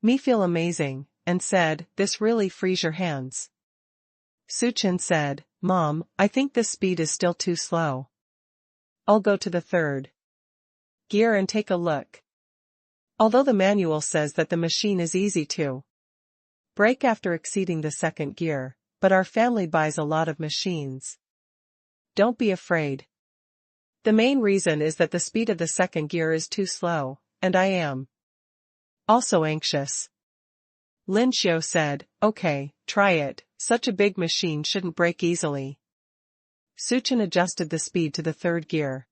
me feel amazing, and said, this really frees your hands. Suchin said, Mom, I think this speed is still too slow. I'll go to the third gear and take a look. Although the manual says that the machine is easy to break after exceeding the second gear, but our family buys a lot of machines. Don't be afraid. The main reason is that the speed of the second gear is too slow, and I am also anxious. Lin Xiao said, okay, try it, such a big machine shouldn't break easily. Suchin adjusted the speed to the third gear.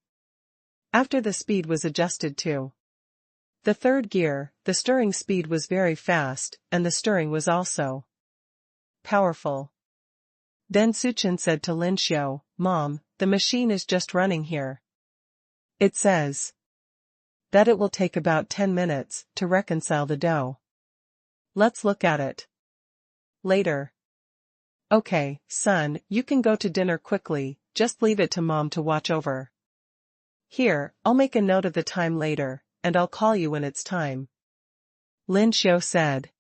After the speed was adjusted to the third gear, the stirring speed was very fast, and the stirring was also powerful. Then Suchin said to Lin Xiao, Mom, the machine is just running here. It says that it will take about 10 minutes to reconcile the dough. Let's look at it later. Okay, son, you can go to dinner quickly, just leave it to Mom to watch over. Here, I'll make a note of the time later, and I'll call you when it's time. Lin Xiao said.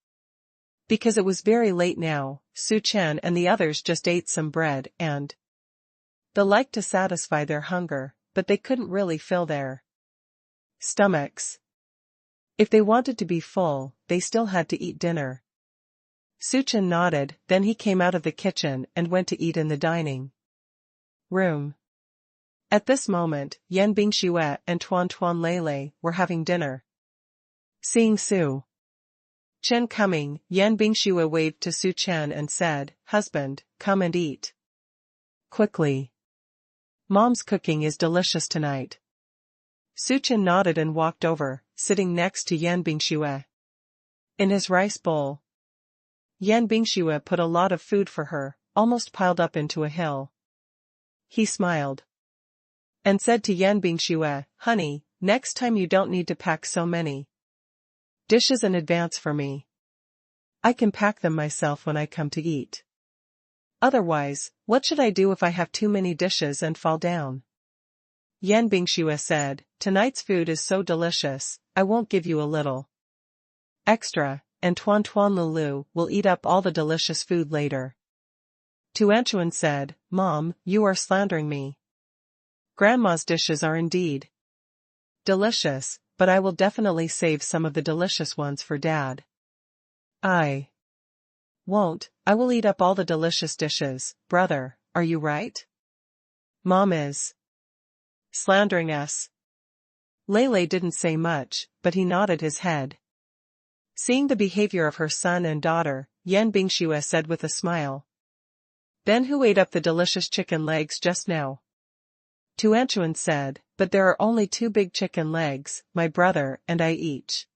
Because it was very late now, Suchin and the others just ate some bread and they liked to satisfy their hunger, but they couldn't really fill their stomachs. If they wanted to be full, they still had to eat dinner. Suchin nodded, then he came out of the kitchen and went to eat in the dining room. At this moment, Yan Bingxue and Tuan Tuan Lele were having dinner. Seeing Su Chen coming, Yan Bingxue waved to Su Chen and said, Husband, come and eat quickly. Mom's cooking is delicious tonight. Su Chen nodded and walked over, sitting next to Yan Bingxue. In his rice bowl, Yan Bingxue put a lot of food for her, almost piled up into a hill. He smiled and said to Yan Bingxue, "Honey, next time you don't need to pack so many dishes in advance for me. I can pack them myself when I come to eat. Otherwise, what should I do if I have too many dishes and fall down?" Yan Bingxue said, "Tonight's food is so delicious, I won't give you a little extra, and Tuan Tuan Lulu will eat up all the delicious food later." Tuanchuan said, "Mom, you are slandering me. Grandma's dishes are indeed delicious, but I will definitely save some of the delicious ones for Dad." "I won't, I will eat up all the delicious dishes, brother, are you right? Mom is slandering us." Lele didn't say much, but he nodded his head. Seeing the behavior of her son and daughter, Yan Bingxue said with a smile, "Then who ate up the delicious chicken legs just now?" Tuanchuan said, "But there are only 2 big chicken legs, my brother and I each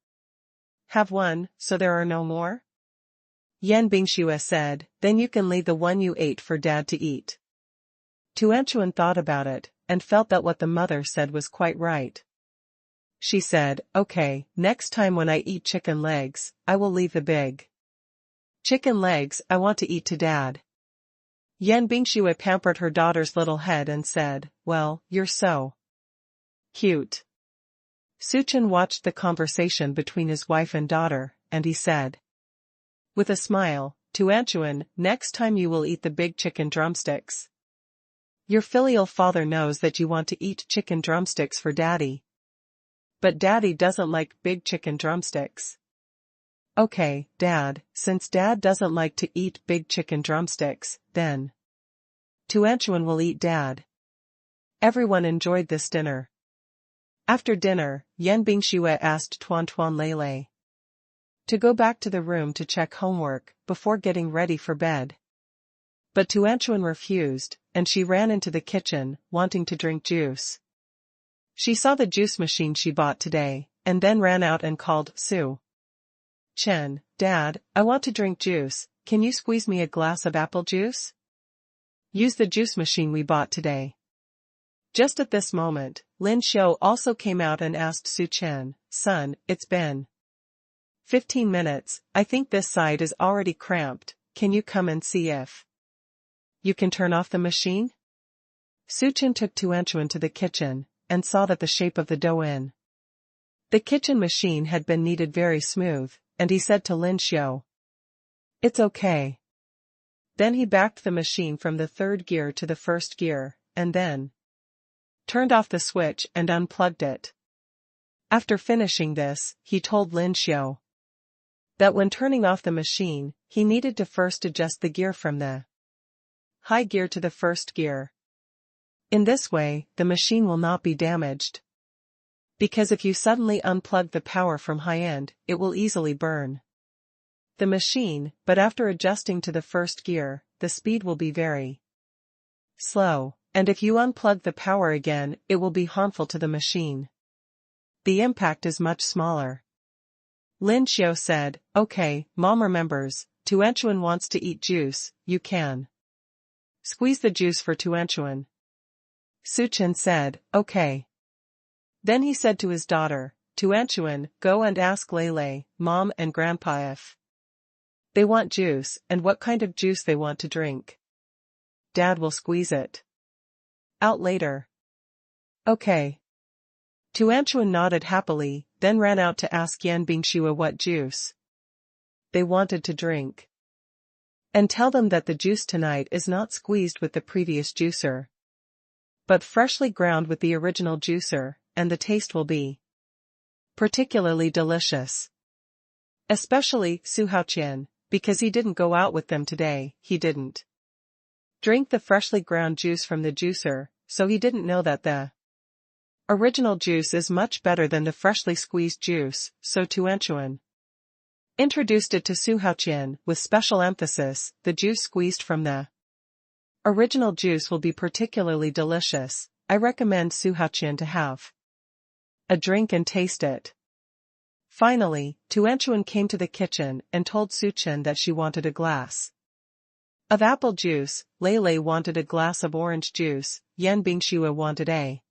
have one, so there are no more?" Yan Bingxue said, "Then you can leave the one you ate for Dad to eat." Tuanchuan thought about it, and felt that what the mother said was quite right. She said, "Okay, next time when I eat chicken legs, I will leave the big chicken legs I want to eat to Dad." Yan Bingxue pampered her daughter's little head and said, "Well, you're so cute." Suchen watched the conversation between his wife and daughter, and he said, with a smile, "Tuanchuan, next time you will eat the big chicken drumsticks. Your filial father knows that you want to eat chicken drumsticks for Daddy. But Daddy doesn't like big chicken drumsticks." "Okay, Dad, since Dad doesn't like to eat big chicken drumsticks, then Tuanchuan will eat Dad." Everyone enjoyed this dinner. After dinner, Yan Bingxue asked Tuan Tuan Lele to go back to the room to check homework before getting ready for bed. But Tuanchuan refused, and she ran into the kitchen, wanting to drink juice. She saw the juice machine she bought today, and then ran out and called Su Chen, "Dad, I want to drink juice, can you squeeze me a glass of apple juice? Use the juice machine we bought today." Just at this moment, Lin Xiu also came out and asked Su Chen, "Son, it's been 15 minutes, I think this side is already cramped, can you come and see if you can turn off the machine?" Su Chen took Tuanchuan to the kitchen, and saw that the shape of the dough in the kitchen machine had been kneaded very smooth, and he said to Lin Xiu, "It's okay." Then he backed the machine from the 3rd gear to the 1st gear, and then turned off the switch and unplugged it. After finishing this, he told Lin Xiu that when turning off the machine, he needed to first adjust the gear from the high gear to the 1st gear. In this way, the machine will not be damaged. Because if you suddenly unplug the power from high end, it will easily burn the machine, but after adjusting to the 1st gear, the speed will be very slow, and if you unplug the power again, it will be harmful to the machine. The impact is much smaller. Lin Xiu said, "Okay, Mom remembers, Tuanchuan wants to eat juice, you can squeeze the juice for Tuanchuan." Su Chen said, "Okay." Then he said to his daughter, "Tuanchuan, go and ask Lele, Mom and Grandpa if they want juice and what kind of juice they want to drink. Dad will squeeze it out later." "Okay." Tuanchuan nodded happily, then ran out to ask Yan Bingxue what juice they wanted to drink. "And tell them that the juice tonight is not squeezed with the previous juicer, but freshly ground with the original juicer, and the taste will be particularly delicious. Especially Su Haoqian, because he didn't go out with them today, he didn't drink the freshly ground juice from the juicer, so he didn't know that the original juice is much better than the freshly squeezed juice, so Tuanchuan introduced it to Su Haoqian with special emphasis, the juice squeezed from the original juice will be particularly delicious, I recommend Su Haoqian to have a drink and taste it Finally, Tuanchuan came to the kitchen and told Suchen that she wanted a glass of apple juice, Lei wanted a glass of orange juice, Yan Bingxue wanted a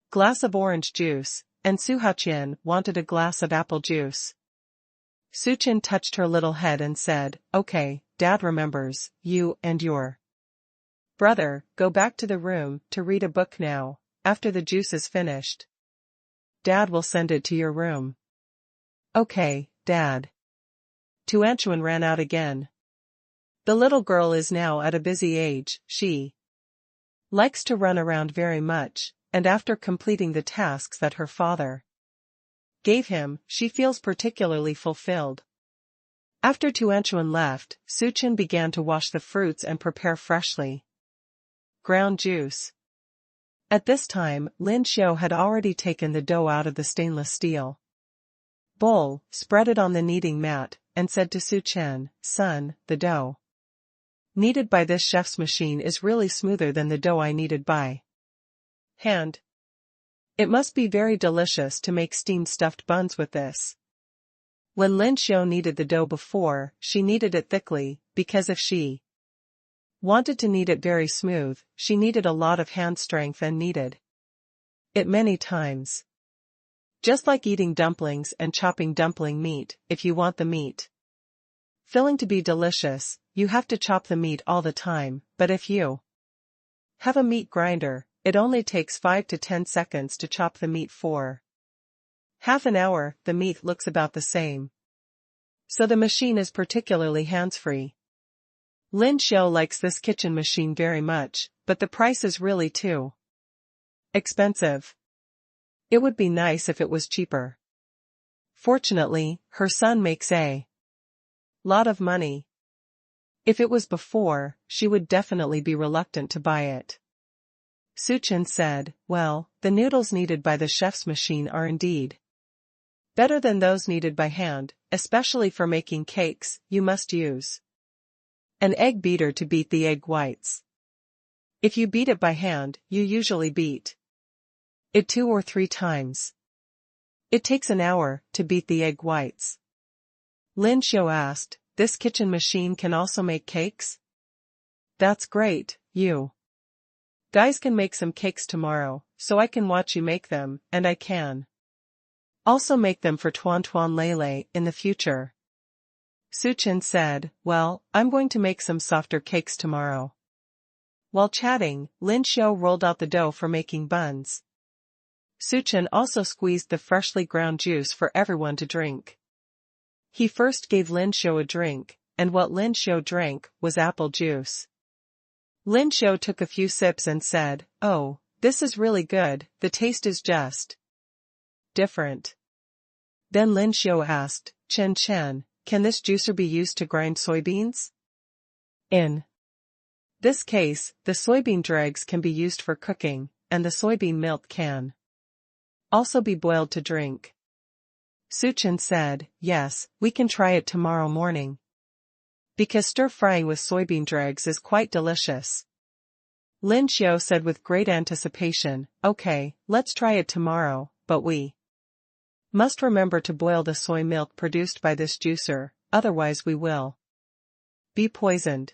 glass of orange juice, and Su Haoqian wanted a glass of apple juice. Suchen touched her little head and said, "Okay, Dad remembers, you and your brother, go back to the room to read a book now, after the juice is finished. Dad will send it to your room." "Okay, Dad." Tuanchuan ran out again. The little girl is now at a busy age, she likes to run around very much, and after completing the tasks that her father gave him, she feels particularly fulfilled. After Tuanchuan left, Suchen began to wash the fruits and prepare freshly ground juice. At this time, Lin Xiu had already taken the dough out of the stainless steel bowl, spread it on the kneading mat, and said to Suchen, "Son, the dough kneaded by this chef's machine is really smoother than the dough I kneaded by hand. It must be very delicious to make steamed stuffed buns with this." When Lin Xiu kneaded the dough before, she kneaded it thickly, because if she wanted to knead it very smooth, she needed a lot of hand strength and kneaded it many times. Just like eating dumplings and chopping dumpling meat, if you want the meat filling to be delicious, you have to chop the meat all the time, but if you have a meat grinder, it only takes 5 to 10 seconds to chop the meat for half an hour, the meat looks about the same. So the machine is particularly hands-free. Lin Xiu likes this kitchen machine very much, but the price is really too expensive. It would be nice if it was cheaper. Fortunately, her son makes a lot of money. If it was before, she would definitely be reluctant to buy it. Suchen said, "Well, the noodles kneaded by the chef's machine are indeed better than those kneaded by hand, especially for making cakes. You must use an egg beater to beat the egg whites. If you beat it by hand, you usually beat it 2 or 3 times. It takes an hour to beat the egg whites." Lin Xiu asked, "This kitchen machine can also make cakes?" "That's great, you guys can make some cakes tomorrow, so I can watch you make them, and I can also make them for Tuan Lei in the future." Suchen said, "Well, I'm going to make some softer cakes tomorrow." While chatting, Lin Xiu rolled out the dough for making buns. Suchen also squeezed the freshly ground juice for everyone to drink. He first gave Lin Xiu a drink, and what Lin Xiu drank was apple juice. Lin Xiu took a few sips and said, "Oh, this is really good, the taste is just different." Then Lin Xiu asked, "Chen, can this juicer be used to grind soybeans?" In this case, the soybean dregs can be used for cooking, and the soybean milk can also be boiled to drink. Suchen said, "Yes, we can try it tomorrow morning. Because stir-frying with soybean dregs is quite delicious." Lin Xiu said with great anticipation, "Okay, let's try it tomorrow, but we must remember to boil the soy milk produced by this juicer, otherwise we will be poisoned."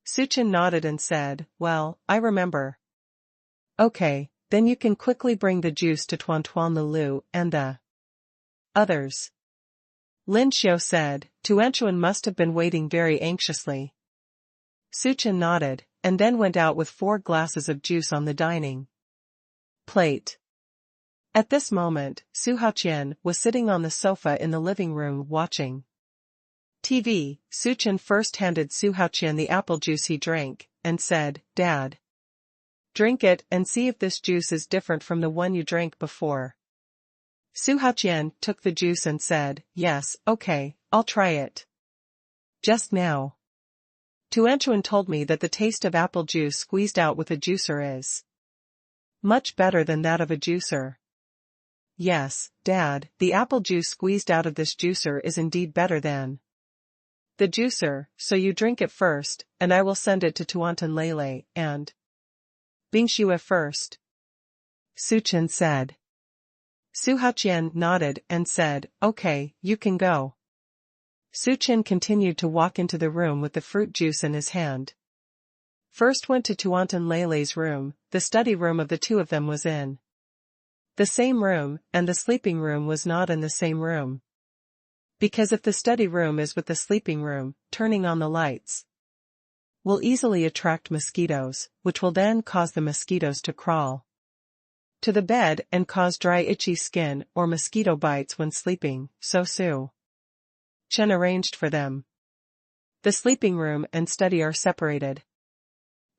Suchen nodded and said, "Well, I remember." "Okay, then you can quickly bring the juice to Tuan Lulu and the others." Lin Xiu said. Tuanchuan must have been waiting very anxiously. Suchen nodded, and then went out with 4 glasses of juice on the dining plate. At this moment, Su Haoqian was sitting on the sofa in the living room watching TV. Suchen first handed Su Haoqian the apple juice he drank, and said, "Dad, drink it and see if this juice is different from the one you drank before." Su Haoqian took the juice and said, "Yes, okay, I'll try it." Just now, Tuanchuan told me that the taste of apple juice squeezed out with a juicer is much better than that of a juicer. Yes, Dad, the apple juice squeezed out of this juicer is indeed better than the juicer, so you drink it first, and I will send it to Tuantan Lele and Bingxue first. Suchen said. Su Haqian nodded and said, "Okay, you can go." Su Chen continued to walk into the room with the fruit juice in his hand. First went to Tuantan Leilei's room, the study room of the two of them was in the same room, and the sleeping room was not in the same room. Because if the study room is with the sleeping room, turning on the lights will easily attract mosquitoes, which will then cause the mosquitoes to crawl to the bed and cause dry itchy skin or mosquito bites when sleeping, so Su Chen arranged for them. The sleeping room and study are separated.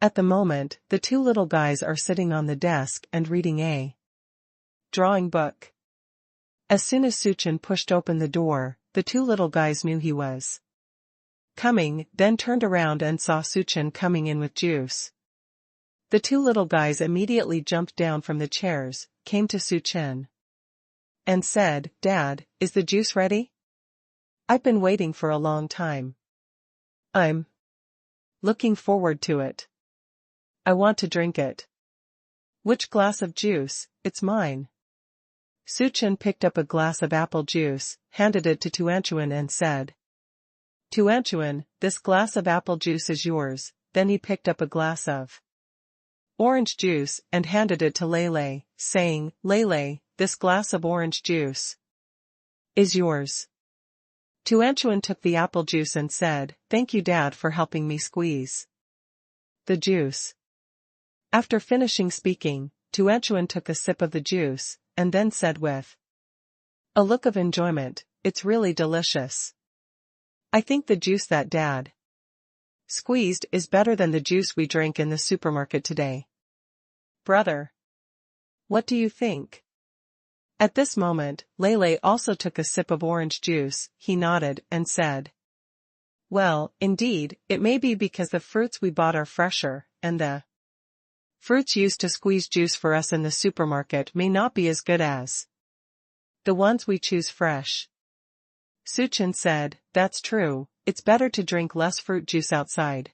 At the moment, the two little guys are sitting on the desk and reading a drawing book. As soon as Su Chen pushed open the door, the two little guys knew he was coming, then turned around and saw Su Chen coming in with juice. The two little guys immediately jumped down from the chairs, came to Su Chen, and said, "Dad, is the juice ready? I've been waiting for a long time. I'm looking forward to it. I want to drink it." "Which glass of juice? It's mine." Su Chen picked up a glass of apple juice, handed it to Tuanchuan and said, "Tuanchuan, this glass of apple juice is yours." Then he picked up a glass of orange juice and handed it to Leilei, saying, "Leilei, this glass of orange juice is yours." Tuanchuan took the apple juice and said, "Thank you, Dad, for helping me squeeze the juice." After finishing speaking, Tuanchuan took a sip of the juice, and then said with a look of enjoyment, "It's really delicious. I think the juice that Dad squeezed is better than the juice we drank in the supermarket today. Brother, what do you think?" At this moment, Leilei also took a sip of orange juice. He nodded and said, "Well, indeed, it may be because the fruits we bought are fresher, and the fruits used to squeeze juice for us in the supermarket may not be as good as the ones we choose fresh." Su Chen said, "That's true, it's better to drink less fruit juice outside,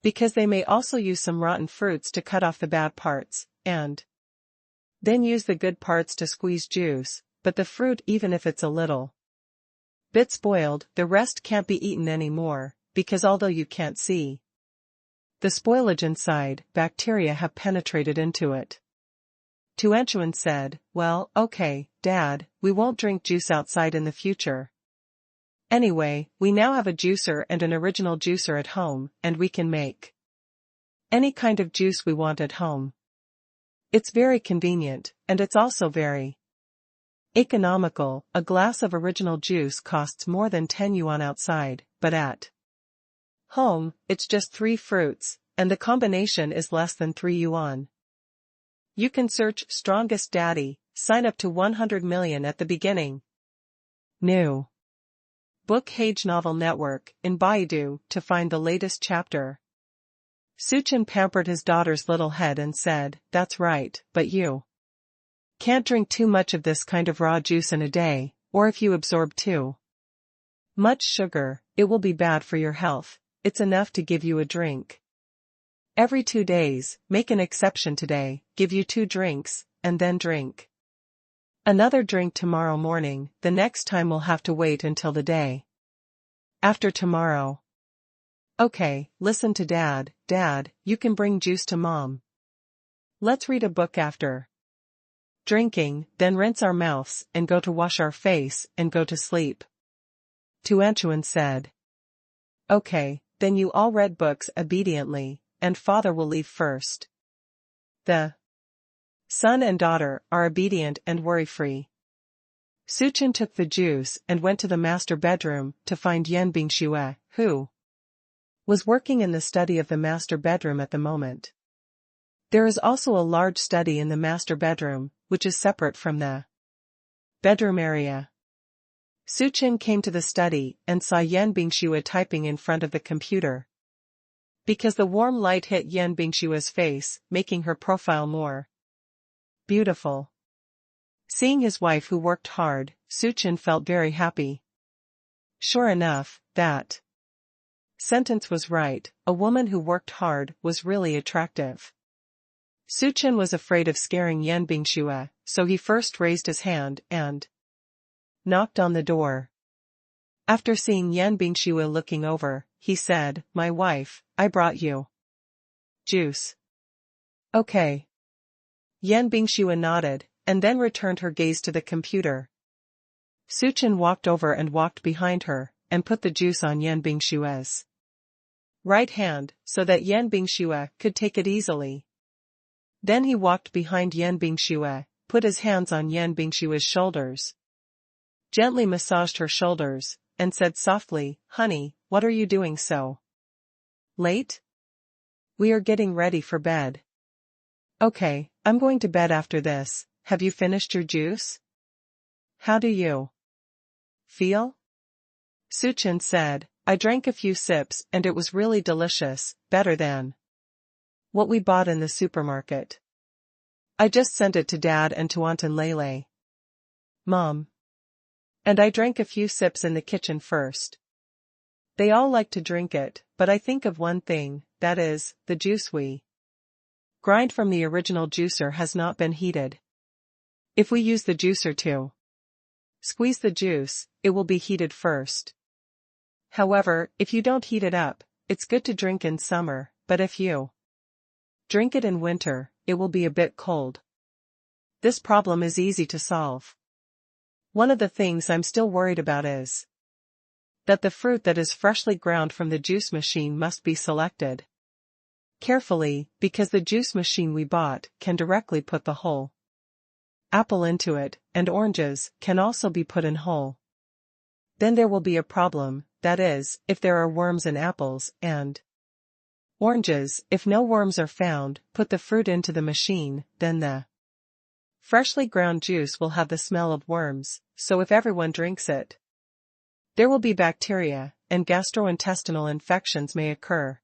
because they may also use some rotten fruits to cut off the bad parts, and then use the good parts to squeeze juice, but the fruit, even if it's a little bit spoiled, the rest can't be eaten anymore, because although you can't see the spoilage inside, bacteria have penetrated into it." Tuanchuan said, "Well, okay, Dad, we won't drink juice outside in the future. Anyway, we now have a juicer and an original juicer at home, and we can make any kind of juice we want at home. It's very convenient, and it's also very economical. A glass of original juice costs more than 10 yuan outside, but at home, it's just 3 fruits, and the combination is less than 3 yuan. You can search Strongest Daddy, sign up to 100 million at the beginning. New Book Hage Novel Network in Baidu to find the latest chapter." Su Chen pampered his daughter's little head and said, "That's right, but you can't drink too much of this kind of raw juice in a day, or if you absorb too much sugar, it will be bad for your health. It's enough to give you a drink every 2 days, make an exception today, give you 2 drinks, and then drink another drink tomorrow morning. The next time we'll have to wait until the day after tomorrow. Okay, listen to Dad. Dad, you can bring juice to Mom. Let's read a book after drinking, then rinse our mouths and go to wash our face and go to sleep." Tuanchuan said. "Okay, then you all read books obediently, and Father will leave first." The son and daughter are obedient and worry-free. Su Chen took the juice and went to the master bedroom to find Yan Bingxue, who was working in the study of the master bedroom at the moment. There is also a large study in the master bedroom, which is separate from the bedroom area. Su Chen came to the study and saw Yan Bingxue typing in front of the computer. Because the warm light hit Yan Bingxue's face, making her profile more beautiful. Seeing his wife who worked hard, Su Chen felt very happy. Sure enough, that sentence was right, a woman who worked hard was really attractive. Su Chen was afraid of scaring Yan Bingxue, so he first raised his hand and knocked on the door. After seeing Yan Bingxue looking over, he said, "My wife, I brought you juice." Okay. Yan Bingxue nodded, and then returned her gaze to the computer. Su Chen walked over and walked behind her, and put the juice on Yan Bingxue's right hand, so that Yan Bingxue could take it easily. Then he walked behind Yan Bingxue, put his hands on Yan Bingxue's shoulders, gently massaged her shoulders, and said softly, "Honey, what are you doing so late? We are getting ready for bed." "Okay, I'm going to bed after this. Have you finished your juice? How do you feel?" Su Chen said, "I drank a few sips and it was really delicious, better than what we bought in the supermarket. I just sent it to Dad and to Aunt and Lele. Mom. And I drank a few sips in the kitchen first. They all like to drink it, but I think of one thing, that is, the juice we grind from the original juicer has not been heated. If we use the juicer to squeeze the juice, it will be heated first. However, if you don't heat it up, it's good to drink in summer, but if you drink it in winter, it will be a bit cold. This problem is easy to solve. One of the things I'm still worried about is that the fruit that is freshly ground from the juice machine must be selected carefully, because the juice machine we bought can directly put the whole apple into it, and oranges can also be put in whole. Then there will be a problem, that is, if there are worms in apples and oranges. If no worms are found, put the fruit into the machine, then the freshly ground juice will have the smell of worms, so if everyone drinks it, there will be bacteria, and gastrointestinal infections may occur.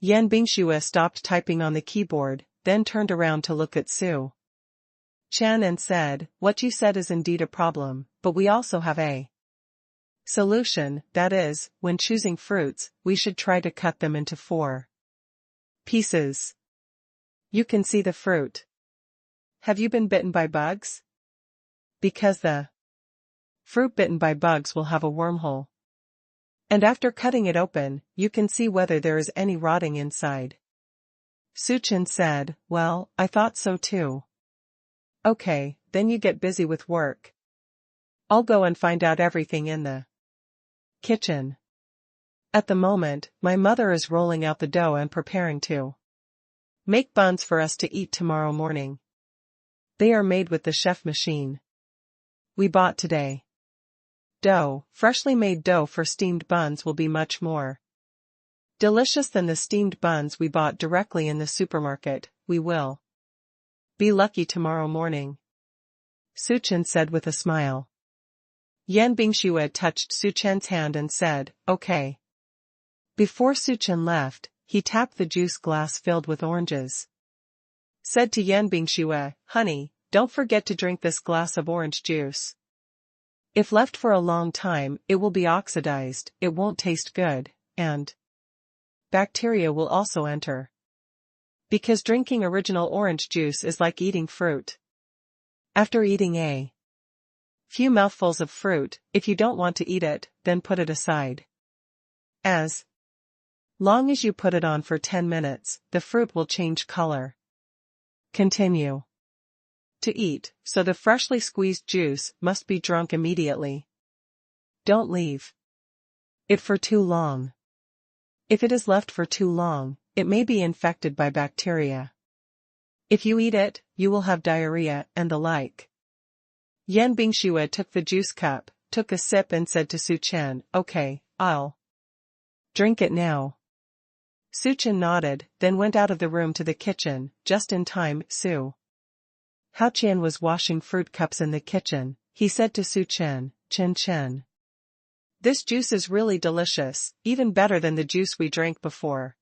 Yan Bingxue stopped typing on the keyboard, then turned around to look at Su Chen and said, "What you said is indeed a problem, but we also have a solution, that is, when choosing fruits, we should try to cut them into 4 pieces. You can see the fruit. Have you been bitten by bugs? Because the fruit bitten by bugs will have a wormhole. And after cutting it open, you can see whether there is any rotting inside." Su Chen said, "Well, I thought so too." "Okay, then you get busy with work. I'll go and find out everything in the kitchen. At the moment, my mother is rolling out the dough and preparing to make buns for us to eat tomorrow morning. They are made with the chef machine we bought today. Dough, freshly made dough for steamed buns will be much more delicious than the steamed buns we bought directly in the supermarket. We will be lucky tomorrow morning," Su Chen said with a smile. Yan Bingxue touched Su Chen's hand and said, "Okay." Before Su Chen left, he tapped the juice glass filled with oranges. Said to Yan Bingxue, "Honey, don't forget to drink this glass of orange juice. If left for a long time, it will be oxidized, it won't taste good, and bacteria will also enter. Because drinking original orange juice is like eating fruit. After eating a few mouthfuls of fruit, if you don't want to eat it, then put it aside. As long as you put it on for 10 minutes, the fruit will change color. Continue to eat, so the freshly squeezed juice must be drunk immediately. Don't leave it for too long. If it is left for too long, it may be infected by bacteria. If you eat it, you will have diarrhea and the like." Yan Bingxue took the juice cup, took a sip and said to Su Chen, "Okay, I'll drink it now." Su Chen nodded, then went out of the room to the kitchen, just in time. Su Haoqian was washing fruit cups in the kitchen. He said to Su Chen, Chen, this juice is really delicious, even better than the juice we drank before."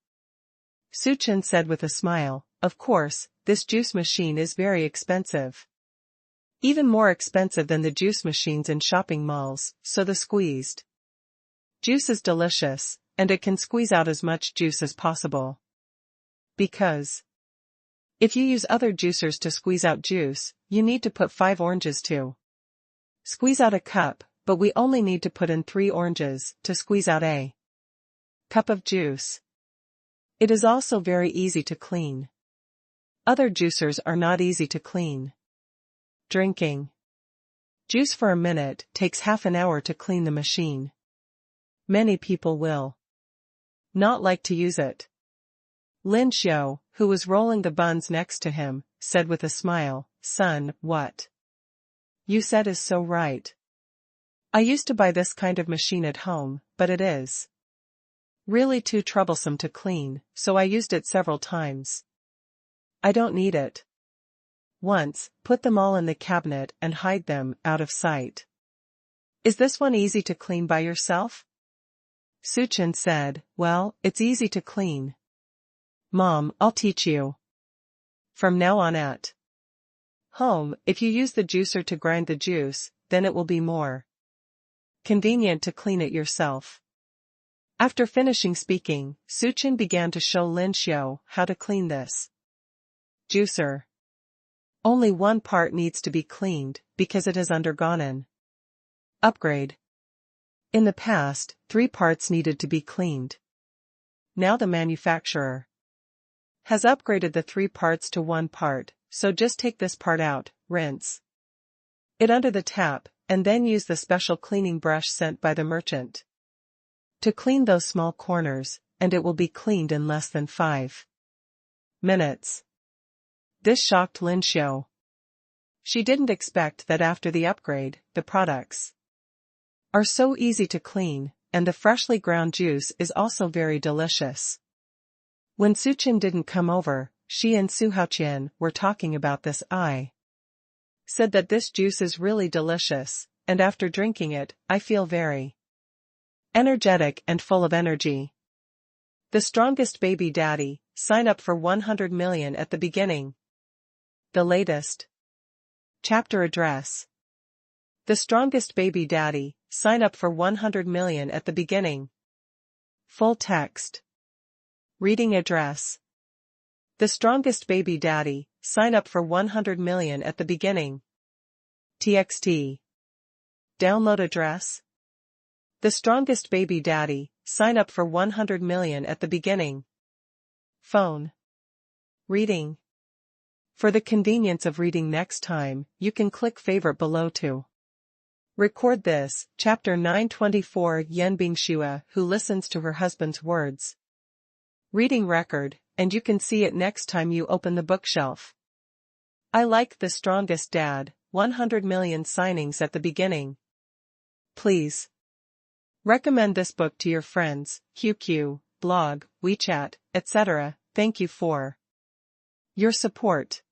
Su Chen said with a smile, "Of course, this juice machine is very expensive. Even more expensive than the juice machines in shopping malls, so the squeezed juice is delicious, and it can squeeze out as much juice as possible. Because If you use other juicers to squeeze out juice, you need to put 5 oranges to squeeze out a cup, but we only need to put in 3 oranges to squeeze out a cup of juice. It is also very easy to clean. Other juicers are not easy to clean. Drinking juice for a minute takes half an hour to clean the machine. Many people will not like to use it. Lin Xiu, who was rolling the buns next to him, said with a smile, "Son, what you said is so right. I used to buy this kind of machine at home, but it is really too troublesome to clean, so I used it several times. I don't need it. Once, put them all in the cabinet and hide them out of sight." "Is this one easy to clean by yourself?" Suchin said, "Well, it's easy to clean. Mom, I'll teach you. From now on at home, if you use the juicer to grind the juice, then it will be more convenient to clean it yourself." After finishing speaking, Suchin began to show Lin Xiu how to clean this juicer. Only one part needs to be cleaned, because it has undergone an upgrade. In the past, 3 parts needed to be cleaned. Now the manufacturer has upgraded the 3 parts to 1 part, so just take this part out, rinse it under the tap, and then use the special cleaning brush sent by the merchant to clean those small corners, and it will be cleaned in less than 5 minutes. This shocked Lin Xiu. She didn't expect that after the upgrade, the products are so easy to clean, and the freshly ground juice is also very delicious. When Suchin didn't come over, she and Su Haoqian were talking about this. I said that this juice is really delicious, and after drinking it, I feel very energetic and full of energy. The strongest baby daddy, sign up for 100 million at the beginning. The latest chapter address. The strongest baby daddy, sign up for 100 million at the beginning. Full text. Reading address. The strongest baby daddy, sign up for 100 million at the beginning. TXT. Download address. The strongest baby daddy, sign up for 100 million at the beginning. Phone. Reading. For the convenience of reading next time, you can click favorite below to record this. Chapter 924. Yan Bingxue, who listens to her husband's words. Reading record, and you can see it next time you open the bookshelf. I like The Strongest Dad, 100 million signings at the beginning. Please recommend this book to your friends, QQ, blog, WeChat, etc. Thank you for your support.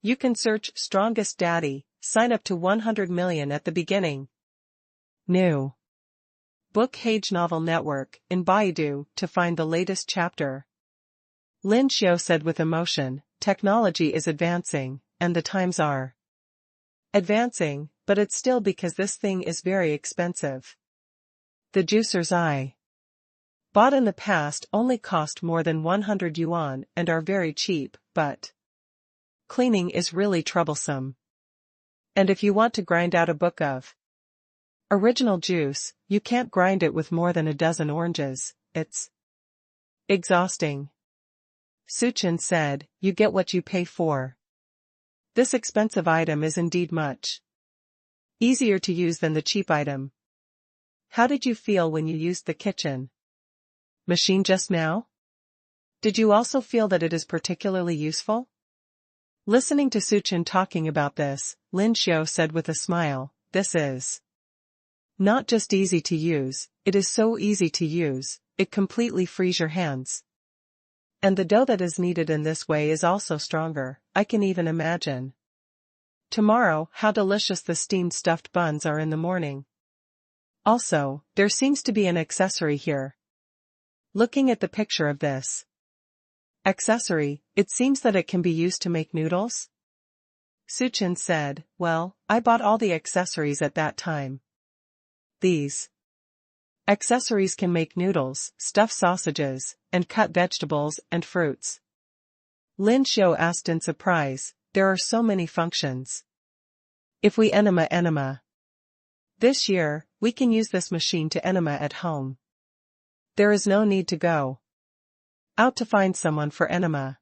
You can search Strongest Daddy, sign up to 100 million at the beginning. New Book Hage Novel Network in Baidu to find the latest chapter. Lin Xiu said with emotion, technology is advancing, and the times are advancing, but it's still because this thing is very expensive. The juicers I bought in the past only cost more than 100 yuan and are very cheap, but cleaning is really troublesome. And if you want to grind out a book of original juice, you can't grind it with more than a dozen oranges. It's exhausting. Suchin said, "You get what you pay for. This expensive item is indeed much easier to use than the cheap item. How did you feel when you used the kitchen machine just now? Did you also feel that it is particularly useful?" Listening to Suchin talking about this, Lin Xiu said with a smile, "This is not just easy to use, it is so easy to use, it completely frees your hands. And the dough that is needed in this way is also stronger. I can even imagine tomorrow how delicious the steamed stuffed buns are in the morning. Also, there seems to be an accessory here. Looking at the picture of this accessory, it seems that it can be used to make noodles?" Suchin said, "Well, I bought all the accessories at that time. These accessories can make noodles, stuff sausages, and cut vegetables and fruits. Lin Xiu asked in surprise, there are so many functions. If we enema. This year, we can use this machine to enema at home. There is no need to go out to find someone for enema.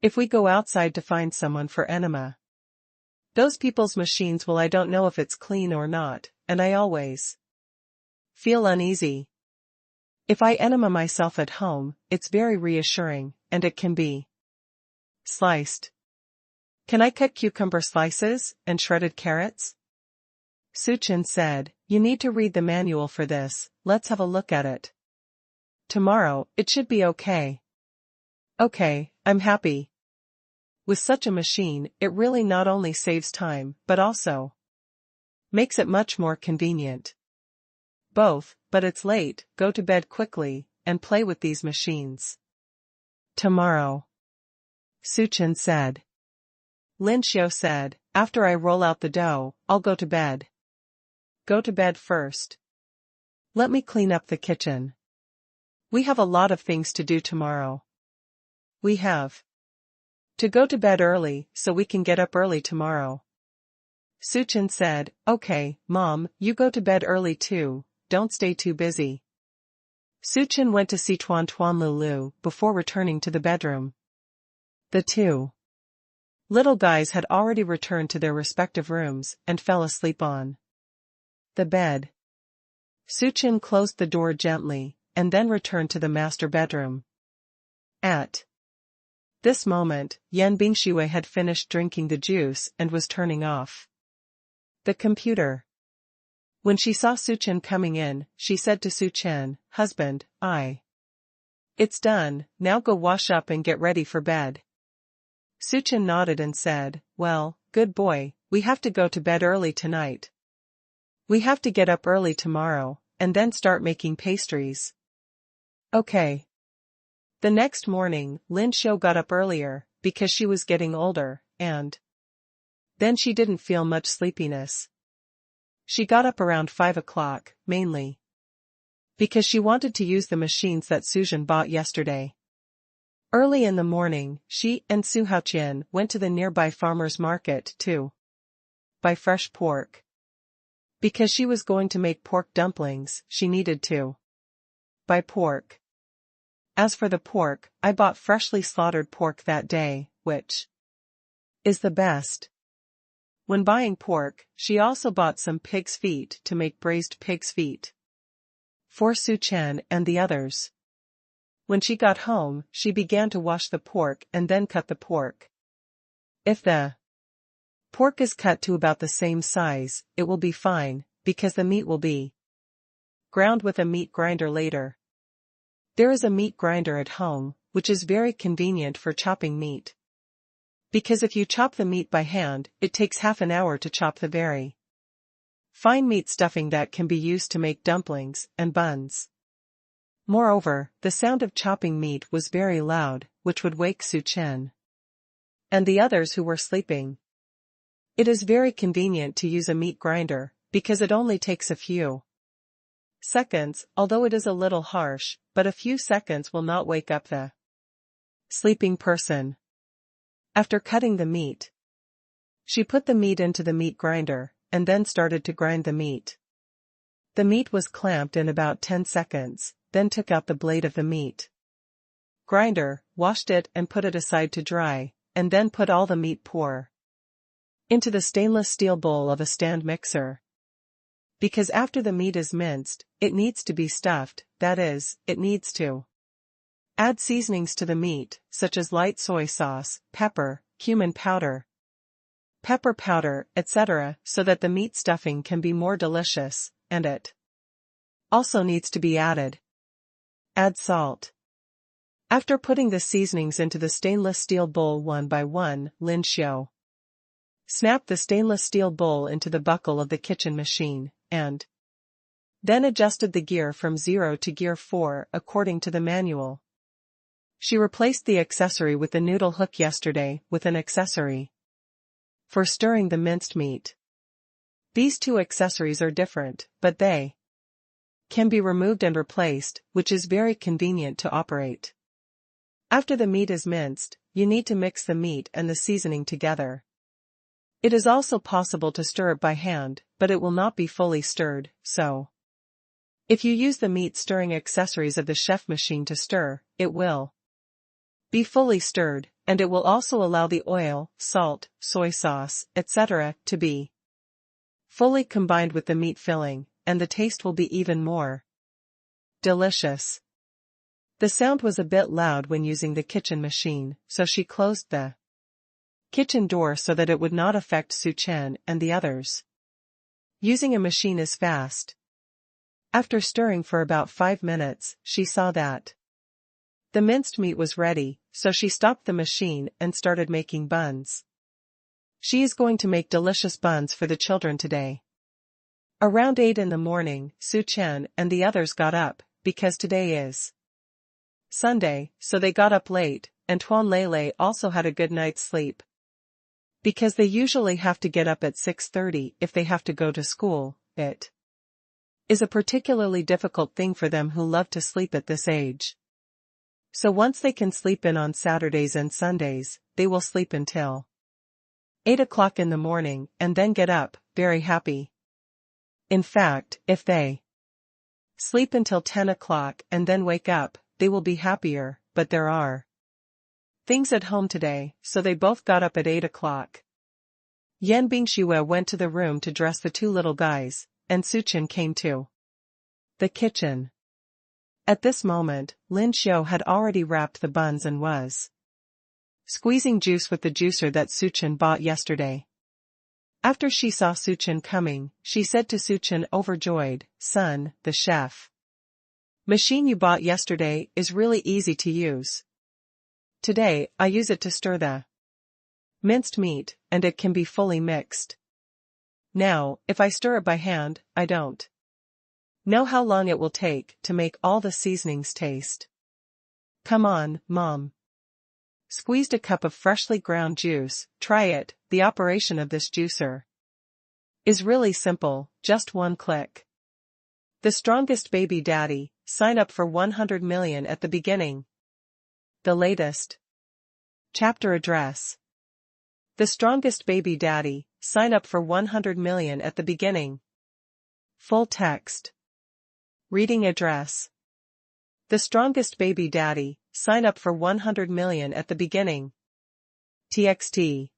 If we go outside to find someone for enema, those people's machines will I don't know if it's clean or not, and I always feel uneasy. If I enema myself at home, it's very reassuring, and it can be sliced. Can I cut cucumber slices, and shredded carrots? Su Chen said, you need to read the manual for this, let's have a look at it. Tomorrow, it should be okay. Okay, I'm happy. With such a machine, it really not only saves time, but also makes it much more convenient. Both, but it's late, go to bed quickly, and play with these machines. Tomorrow, Su Chen said. Lin Xiu said, after I roll out the dough, I'll go to bed. Go to bed first. Let me clean up the kitchen. We have a lot of things to do tomorrow. We have to go to bed early so we can get up early tomorrow. Su Chen said, okay, Mom, you go to bed early too, don't stay too busy. Su Chen went to see Tuan Lulu before returning to the bedroom. The two little guys had already returned to their respective rooms and fell asleep on the bed. Su Chen closed the door gently, and then returned to the master bedroom. At this moment, Yan Bingshui had finished drinking the juice and was turning off the computer. When she saw Su Chen coming in, she said to Su Chen, husband, it's done, now go wash up and get ready for bed. Su Chen nodded and said, well, good boy, we have to go to bed early tonight. We have to get up early tomorrow, and then start making pastries. Okay. The next morning, Lin Xiu got up earlier, because she was getting older, and then she didn't feel much sleepiness. She got up around 5 o'clock, mainly because she wanted to use the machines that Su Zhen bought yesterday. Early in the morning, she and Su Haoqian went to the nearby farmer's market to buy fresh pork. Because she was going to make pork dumplings, she needed to buy pork. As for the pork, I bought freshly slaughtered pork that day, which is the best. When buying pork, she also bought some pig's feet to make braised pig's feet for Su Chen and the others. When she got home, she began to wash the pork and then cut the pork. If the pork is cut to about the same size, it will be fine, because the meat will be ground with a meat grinder later. There is a meat grinder at home, which is very convenient for chopping meat. Because if you chop the meat by hand, it takes half an hour to chop the very fine meat stuffing that can be used to make dumplings and buns. Moreover, the sound of chopping meat was very loud, which would wake Su Chen and the others who were sleeping. It is very convenient to use a meat grinder, because it only takes a few seconds, although it is a little harsh, but a few seconds will not wake up the sleeping person. After cutting the meat, she put the meat into the meat grinder, and then started to grind the meat. The meat was clamped in about 10 seconds, then took out the blade of the meat grinder, washed it and put it aside to dry, and then put all the meat pour into the stainless steel bowl of a stand mixer. Because after the meat is minced, it needs to be stuffed, that is, it needs to add seasonings to the meat, such as light soy sauce, pepper, cumin powder, pepper powder, etc., so that the meat stuffing can be more delicious, and it also needs to be added. Add salt. After putting the seasonings into the stainless steel bowl one by one, Lin Xiu snapped the stainless steel bowl into the buckle of the kitchen machine, and then adjusted the gear from 0 to gear 4 according to the manual. She replaced the accessory with the noodle hook yesterday with an accessory for stirring the minced meat. These two accessories are different, but they can be removed and replaced, which is very convenient to operate. After the meat is minced, you need to mix the meat and the seasoning together. It is also possible to stir it by hand, but it will not be fully stirred, so if you use the meat stirring accessories of the chef machine to stir, it will be fully stirred, and it will also allow the oil, salt, soy sauce, etc. to be fully combined with the meat filling, and the taste will be even more delicious. The sound was a bit loud when using the kitchen machine, so she closed the kitchen door so that it would not affect Su Chen and the others. Using a machine is fast. After stirring for about 5 minutes, she saw that the minced meat was ready, so she stopped the machine and started making buns. She is going to make delicious buns for the children today. Around 8 in the morning, Su Chen and the others got up, because today is Sunday, so they got up late, and Tuan Lele also had a good night's sleep. Because they usually have to get up at 6:30 if they have to go to school, it is a particularly difficult thing for them who love to sleep at this age. So once they can sleep in on Saturdays and Sundays, they will sleep until 8 o'clock in the morning and then get up, very happy. In fact, if they sleep until 10 o'clock and then wake up, they will be happier, but there are things at home today, so they both got up at 8 o'clock. Yan Bingxue went to the room to dress the two little guys, and Su Chen came to the kitchen. At this moment, Lin Xiu had already wrapped the buns and was squeezing juice with the juicer that Su Chen bought yesterday. After she saw Su Chen coming, she said to Su Chen overjoyed, "Son, the chef machine you bought yesterday is really easy to use. Today, I use it to stir the minced meat, and it can be fully mixed. Now, if I stir it by hand, I don't know how long it will take to make all the seasonings taste. Come on, Mom." Squeezed a cup of freshly ground juice, try it. The operation of this juicer is really simple, just one click. The strongest baby daddy, sign up for 100 million at the beginning. The latest chapter address. The strongest baby daddy, sign up for 100 million at the beginning. Full text. Reading address. The strongest baby daddy, sign up for 100 million at the beginning. TXT.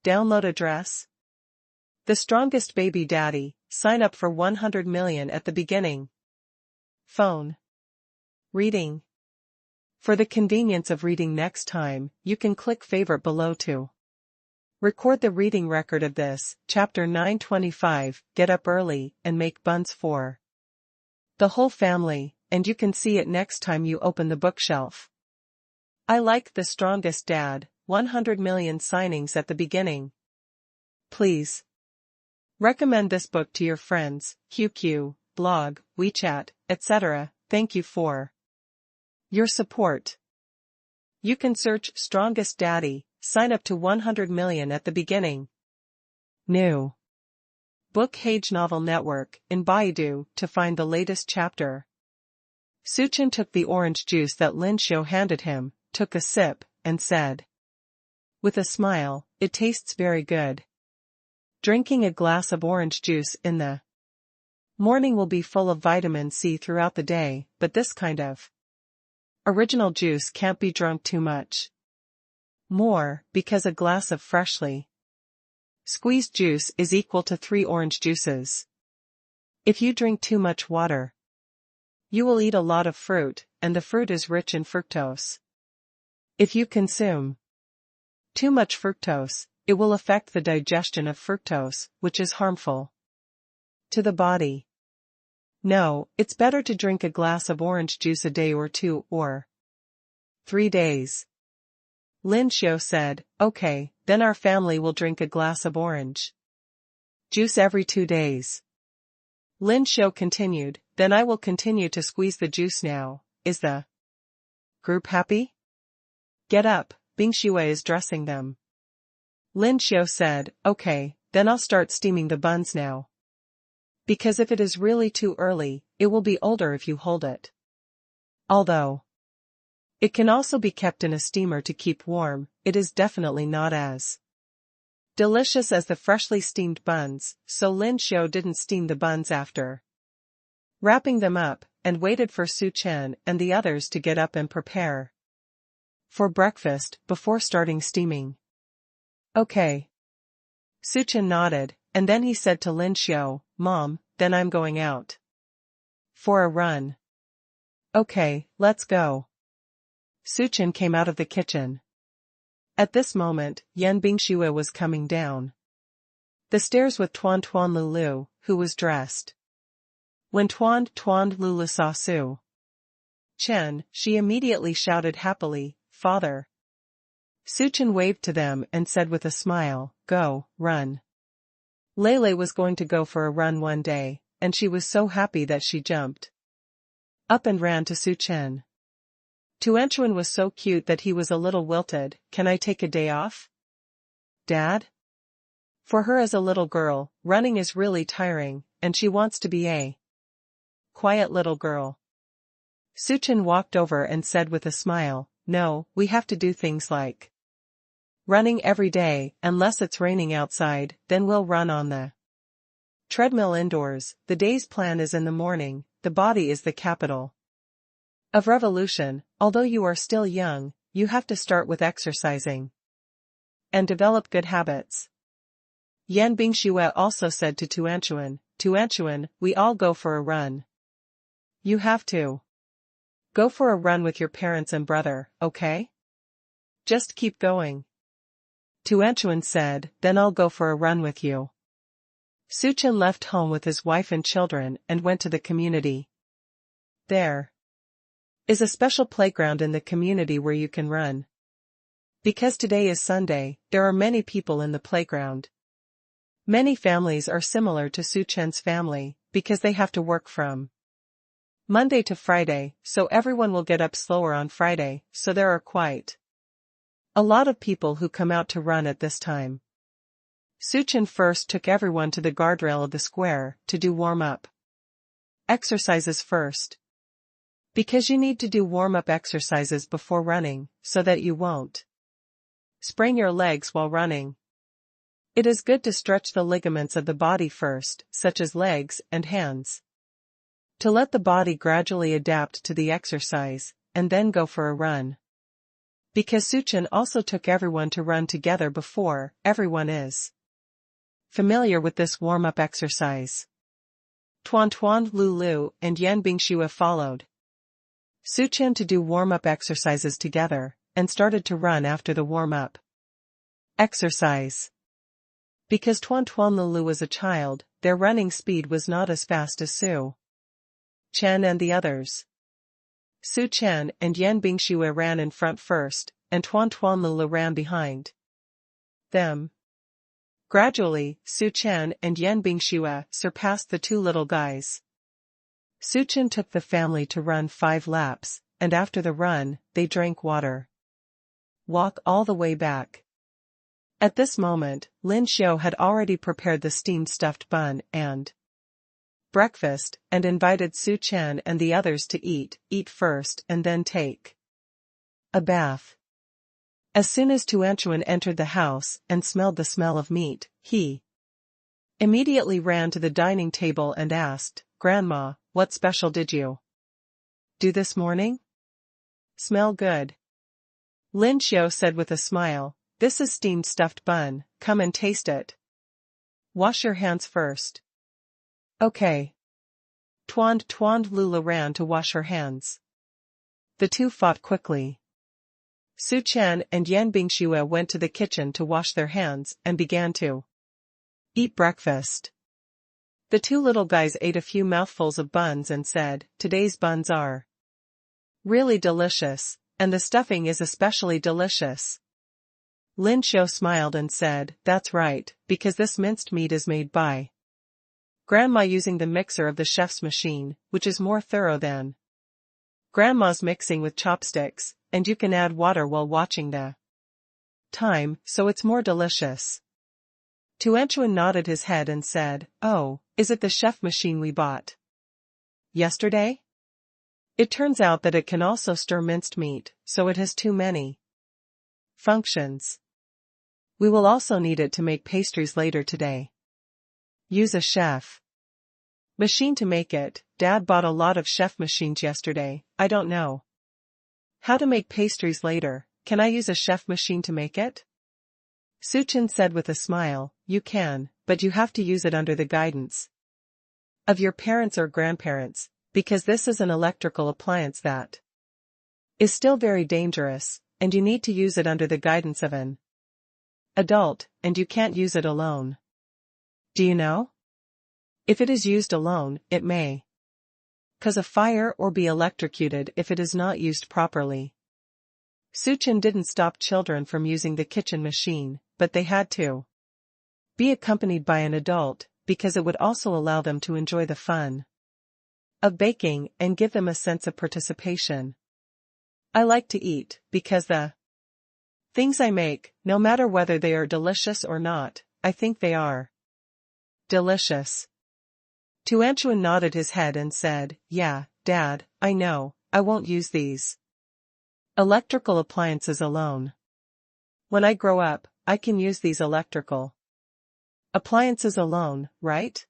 Download address. The strongest baby daddy, sign up for 100 million at the beginning. Phone. Reading. For the convenience of reading next time, you can click favorite below to record the reading record of this, chapter 925, get up early and make buns for the whole family, and you can see it next time you open the bookshelf. I like The Strongest Dad, 100 million signings at the beginning. Please recommend this book to your friends, QQ, blog, WeChat, etc. Thank you for your support. You can search Strongest Daddy, sign up to 100 million at the beginning. New Book Hage Novel Network in Baidu to find the latest chapter. Su Chen took the orange juice that Lin Xiu handed him, took a sip, and said with a smile, "It tastes very good. Drinking a glass of orange juice in the morning will be full of vitamin C throughout the day, but this kind of original juice can't be drunk too much more, because a glass of freshly squeezed juice is equal to 3 orange juices. If you drink too much water, you will eat a lot of fruit, and the fruit is rich in fructose. If you consume too much fructose, it will affect the digestion of fructose, which is harmful to the body. No, it's better to drink a glass of orange juice a day or 2 or 3 days." Lin Xiu said, "Okay, then our family will drink a glass of orange juice every 2 days." Lin Xiu continued, "Then I will continue to squeeze the juice now. Is the group happy? Get up, Bingxue is dressing them." Lin Xiu said, "Okay, then I'll start steaming the buns now. Because if it is really too early, it will be older if you hold it. Although It can also be kept in a steamer to keep warm. It is definitely not as delicious as the freshly steamed buns, so Lin Xiao didn't steam the buns after wrapping them up, and waited for Su Chen and the others to get up and prepare for breakfast before starting steaming. Okay. Su Chen nodded, and then he said to Lin Xiao, Mom, then I'm going out for a run. Okay, let's go. Su Chen came out of the kitchen. At this moment, Yan Bingxue was coming down the stairs with Tuan Lulu, who was dressed. When Tuan Lulu saw Su Chen, she immediately shouted happily, Father. Su Chen waved to them and said with a smile, Go, run. Lele was going to go for a run one day, and she was so happy that she jumped up and ran to Su Chen. Tuanchuan was so cute that he was a little wilted. Can I take a day off, Dad? For her as a little girl, running is really tiring, and she wants to be a quiet little girl. Su Chen walked over and said with a smile, No, we have to do things like running every day. Unless it's raining outside, then we'll run on the treadmill indoors. The day's plan is in the morning. The body is the capital of revolution. Although you are still young, you have to start with exercising and develop good habits. Yan Bingxue also said to Tuanchuan, we all go for a run. You have to go for a run with your parents and brother, okay? Just keep going. Tuanchuan said, then I'll go for a run with you. Su Chen left home with his wife and children and went to the community. There is a special playground in the community where you can run. Because today is Sunday, there are many people in the playground. Many families are similar to Su Chen's family, because they have to work from Monday to Friday, so everyone will get up slower on Friday, so there are quite a lot of people who come out to run at this time. Su Chen first took everyone to the guardrail of the square to do warm-up exercises first. Because you need to do warm-up exercises before running, so that you won't sprain your legs while running. It is good to stretch the ligaments of the body first, such as legs and hands, to let the body gradually adapt to the exercise, and then go for a run. Because Su Chen also took everyone to run together before, everyone is familiar with this warm-up exercise. Tuan Lulu and Yan Bingxue followed Su Chen to do warm-up exercises together, and started to run after the warm-up exercise. Because Tuan Lulu was a child, their running speed was not as fast as Su Chen and the others. Su Chen and Yan Bingxue ran in front first, and Tuan Lulu ran behind them. Gradually, Su Chen and Yan Bingxue surpassed the two little guys. Su Chen took the family to run 5 laps, and after the run, they drank water. Walk all the way back. At this moment, Lin Xiao had already prepared the steamed stuffed bun and breakfast, and invited Su Chen and the others to eat first and then take a bath. As soon as Tuanchuan entered the house and smelled the smell of meat, he immediately ran to the dining table and asked, Grandma, what special did you do this morning? Smell good. Lin Xiao said with a smile, This is steamed stuffed bun, come and taste it. Wash your hands first. Okay. Tuan Lulu ran to wash her hands. The two fought quickly. Su Chen and Yan Bingxue went to the kitchen to wash their hands and began to eat breakfast. The two little guys ate a few mouthfuls of buns and said, Today's buns are really delicious, and the stuffing is especially delicious. Lin Xiao smiled and said, That's right, because this minced meat is made by Grandma using the mixer of the chef's machine, which is more thorough than Grandma's mixing with chopsticks, and you can add water while watching the time, so it's more delicious. Tuanchuan nodded his head and said, Oh, is it the chef machine we bought yesterday? It turns out that it can also stir minced meat, so it has too many functions. We will also need it to make pastries later today. Use a chef machine to make it. Dad bought a lot of chef machines yesterday. I don't know how to make pastries later. Can I use a chef machine to make it? Suchin said with a smile, you can, but you have to use it under the guidance of your parents or grandparents, because this is an electrical appliance that is still very dangerous, and you need to use it under the guidance of an adult, and you can't use it alone. Do you know? If it is used alone, it may cause a fire or be electrocuted if it is not used properly. Suchin didn't stop children from using the kitchen machine, but they had to be accompanied by an adult, because it would also allow them to enjoy the fun of baking and give them a sense of participation. I like to eat, because the things I make, no matter whether they are delicious or not, I think they are delicious. Tuanchuan nodded his head and said, yeah, Dad, I know, I won't use these electrical appliances alone. When I grow up, I can use these electrical appliances alone, right?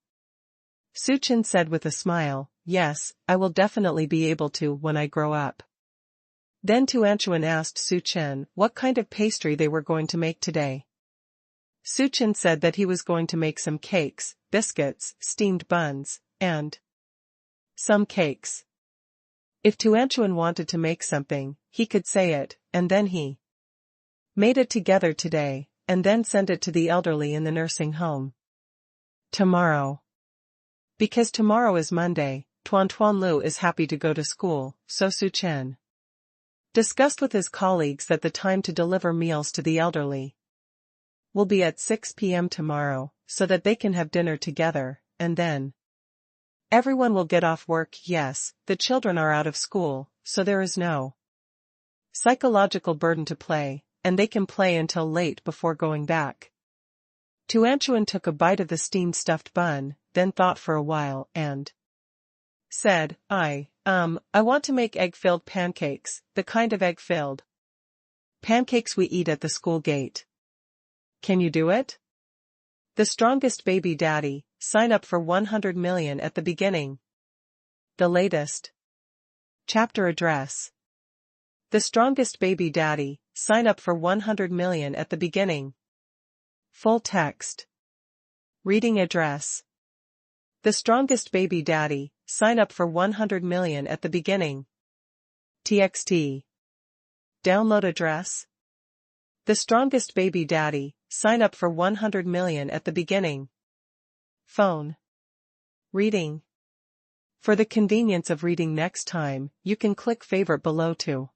Suchin said with a smile, yes, I will definitely be able to when I grow up. Then Tuanchuan asked Suchin what kind of pastry they were going to make today. Suchin said that he was going to make some cakes, biscuits, steamed buns, and some cakes. If Tuanchuan wanted to make something, he could say it, and then he made it together today, and then send it to the elderly in the nursing home tomorrow. Because tomorrow is Monday, Tuan Lu is happy to go to school, so Suchin discussed with his colleagues that the time to deliver meals to the elderly will be at 6 p.m. tomorrow, so that they can have dinner together, and then everyone will get off work. Yes, the children are out of school, so there is no psychological burden to play, and they can play until late before going back. Tuanchuan took a bite of the steamed stuffed bun, then thought for a while, and said, I want to make egg-filled pancakes, the kind of egg-filled pancakes we eat at the school gate. Can you do it? The strongest baby daddy, sign up for 100 million at the beginning. The latest chapter address. The strongest baby daddy, sign up for 100 million at the beginning. Full text. Reading address. The strongest baby daddy, sign up for 100 million at the beginning. TXT. Download address. The strongest baby daddy, sign up for 100 million at the beginning. Phone. Reading. For the convenience of reading next time, you can click favorite below to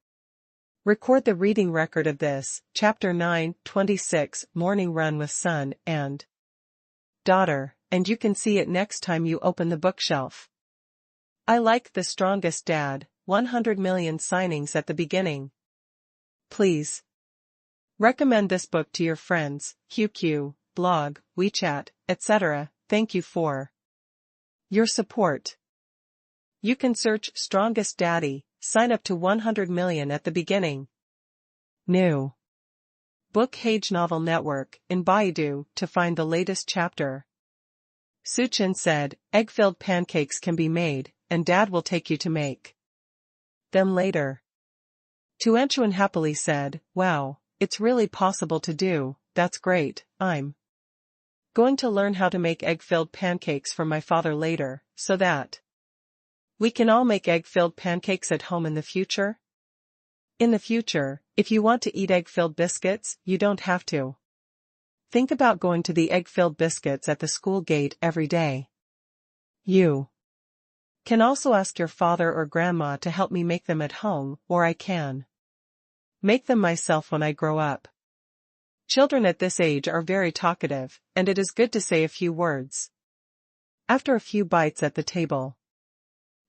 record the reading record of this, Chapter 9:26, Morning Run with Son and Daughter, and you can see it next time you open the bookshelf. I like The Strongest Dad, 100 million signings at the beginning. Please recommend this book to your friends, QQ, blog, WeChat, etc. Thank you for your support. You can search Strongest Daddy, sign up to 100 million at the beginning. New Book Hage Novel Network in Baidu to find the latest chapter. Suchin said, egg-filled pancakes can be made, and Dad will take you to make them later. Tuanchuan happily said, wow, it's really possible to do, that's great. I'm going to learn how to make egg-filled pancakes from my father later, so that we can all make egg-filled pancakes at home in the future. In the future, if you want to eat egg-filled biscuits, you don't have to think about going to the egg-filled biscuits at the school gate every day. You can also ask your father or grandma to help me make them at home, or I can make them myself when I grow up. Children at this age are very talkative, and it is good to say a few words. After a few bites at the table,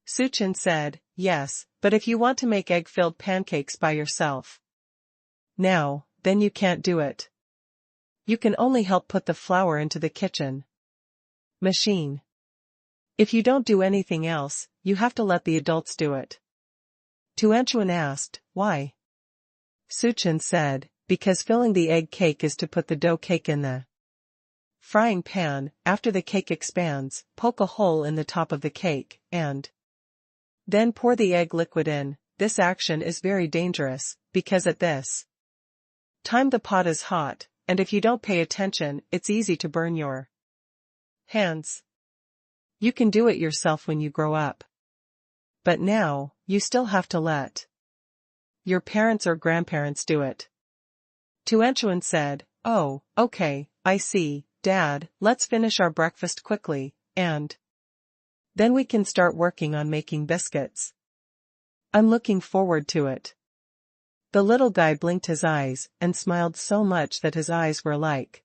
Suchin said, yes, but if you want to make egg-filled pancakes by yourself now, then you can't do it. You can only help put the flour into the kitchen machine. If you don't do anything else, you have to let the adults do it. Tuanchuan asked, why? Suchin said, because filling the egg cake is to put the dough cake in the frying pan. After the cake expands, poke a hole in the top of the cake, and then pour the egg liquid in. This action is very dangerous, because at this time the pot is hot, and if you don't pay attention, it's easy to burn your hands. You can do it yourself when you grow up. But now, you still have to let your parents or grandparents do it. Tuanchuan said, oh, okay, I see, Dad, let's finish our breakfast quickly, and then we can start working on making biscuits. I'm looking forward to it. The little guy blinked his eyes and smiled so much that his eyes were like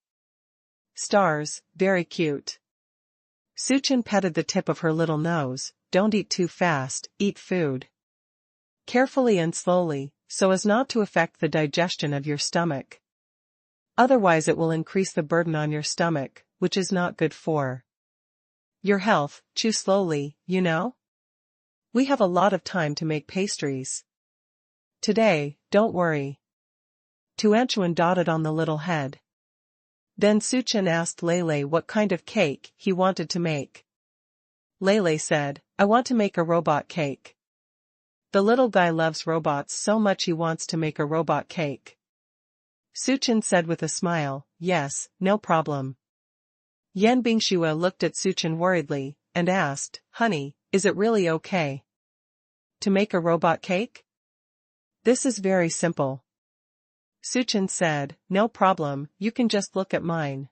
stars, very cute. Suchin petted the tip of her little nose. Don't eat too fast, eat food carefully and slowly, so as not to affect the digestion of your stomach. Otherwise it will increase the burden on your stomach, which is not good for your health. Chew slowly, you know? We have a lot of time to make pastries today, don't worry. Tuanchuan dotted on the little head. Then Suchin asked Lele what kind of cake he wanted to make. Lele said, I want to make a robot cake. The little guy loves robots so much he wants to make a robot cake. Suchin said with a smile, yes, no problem. Yan Bingshue looked at Suchin worriedly, and asked, honey, is it really okay to make a robot cake? This is very simple. Suchin said, no problem, you can just look at mine.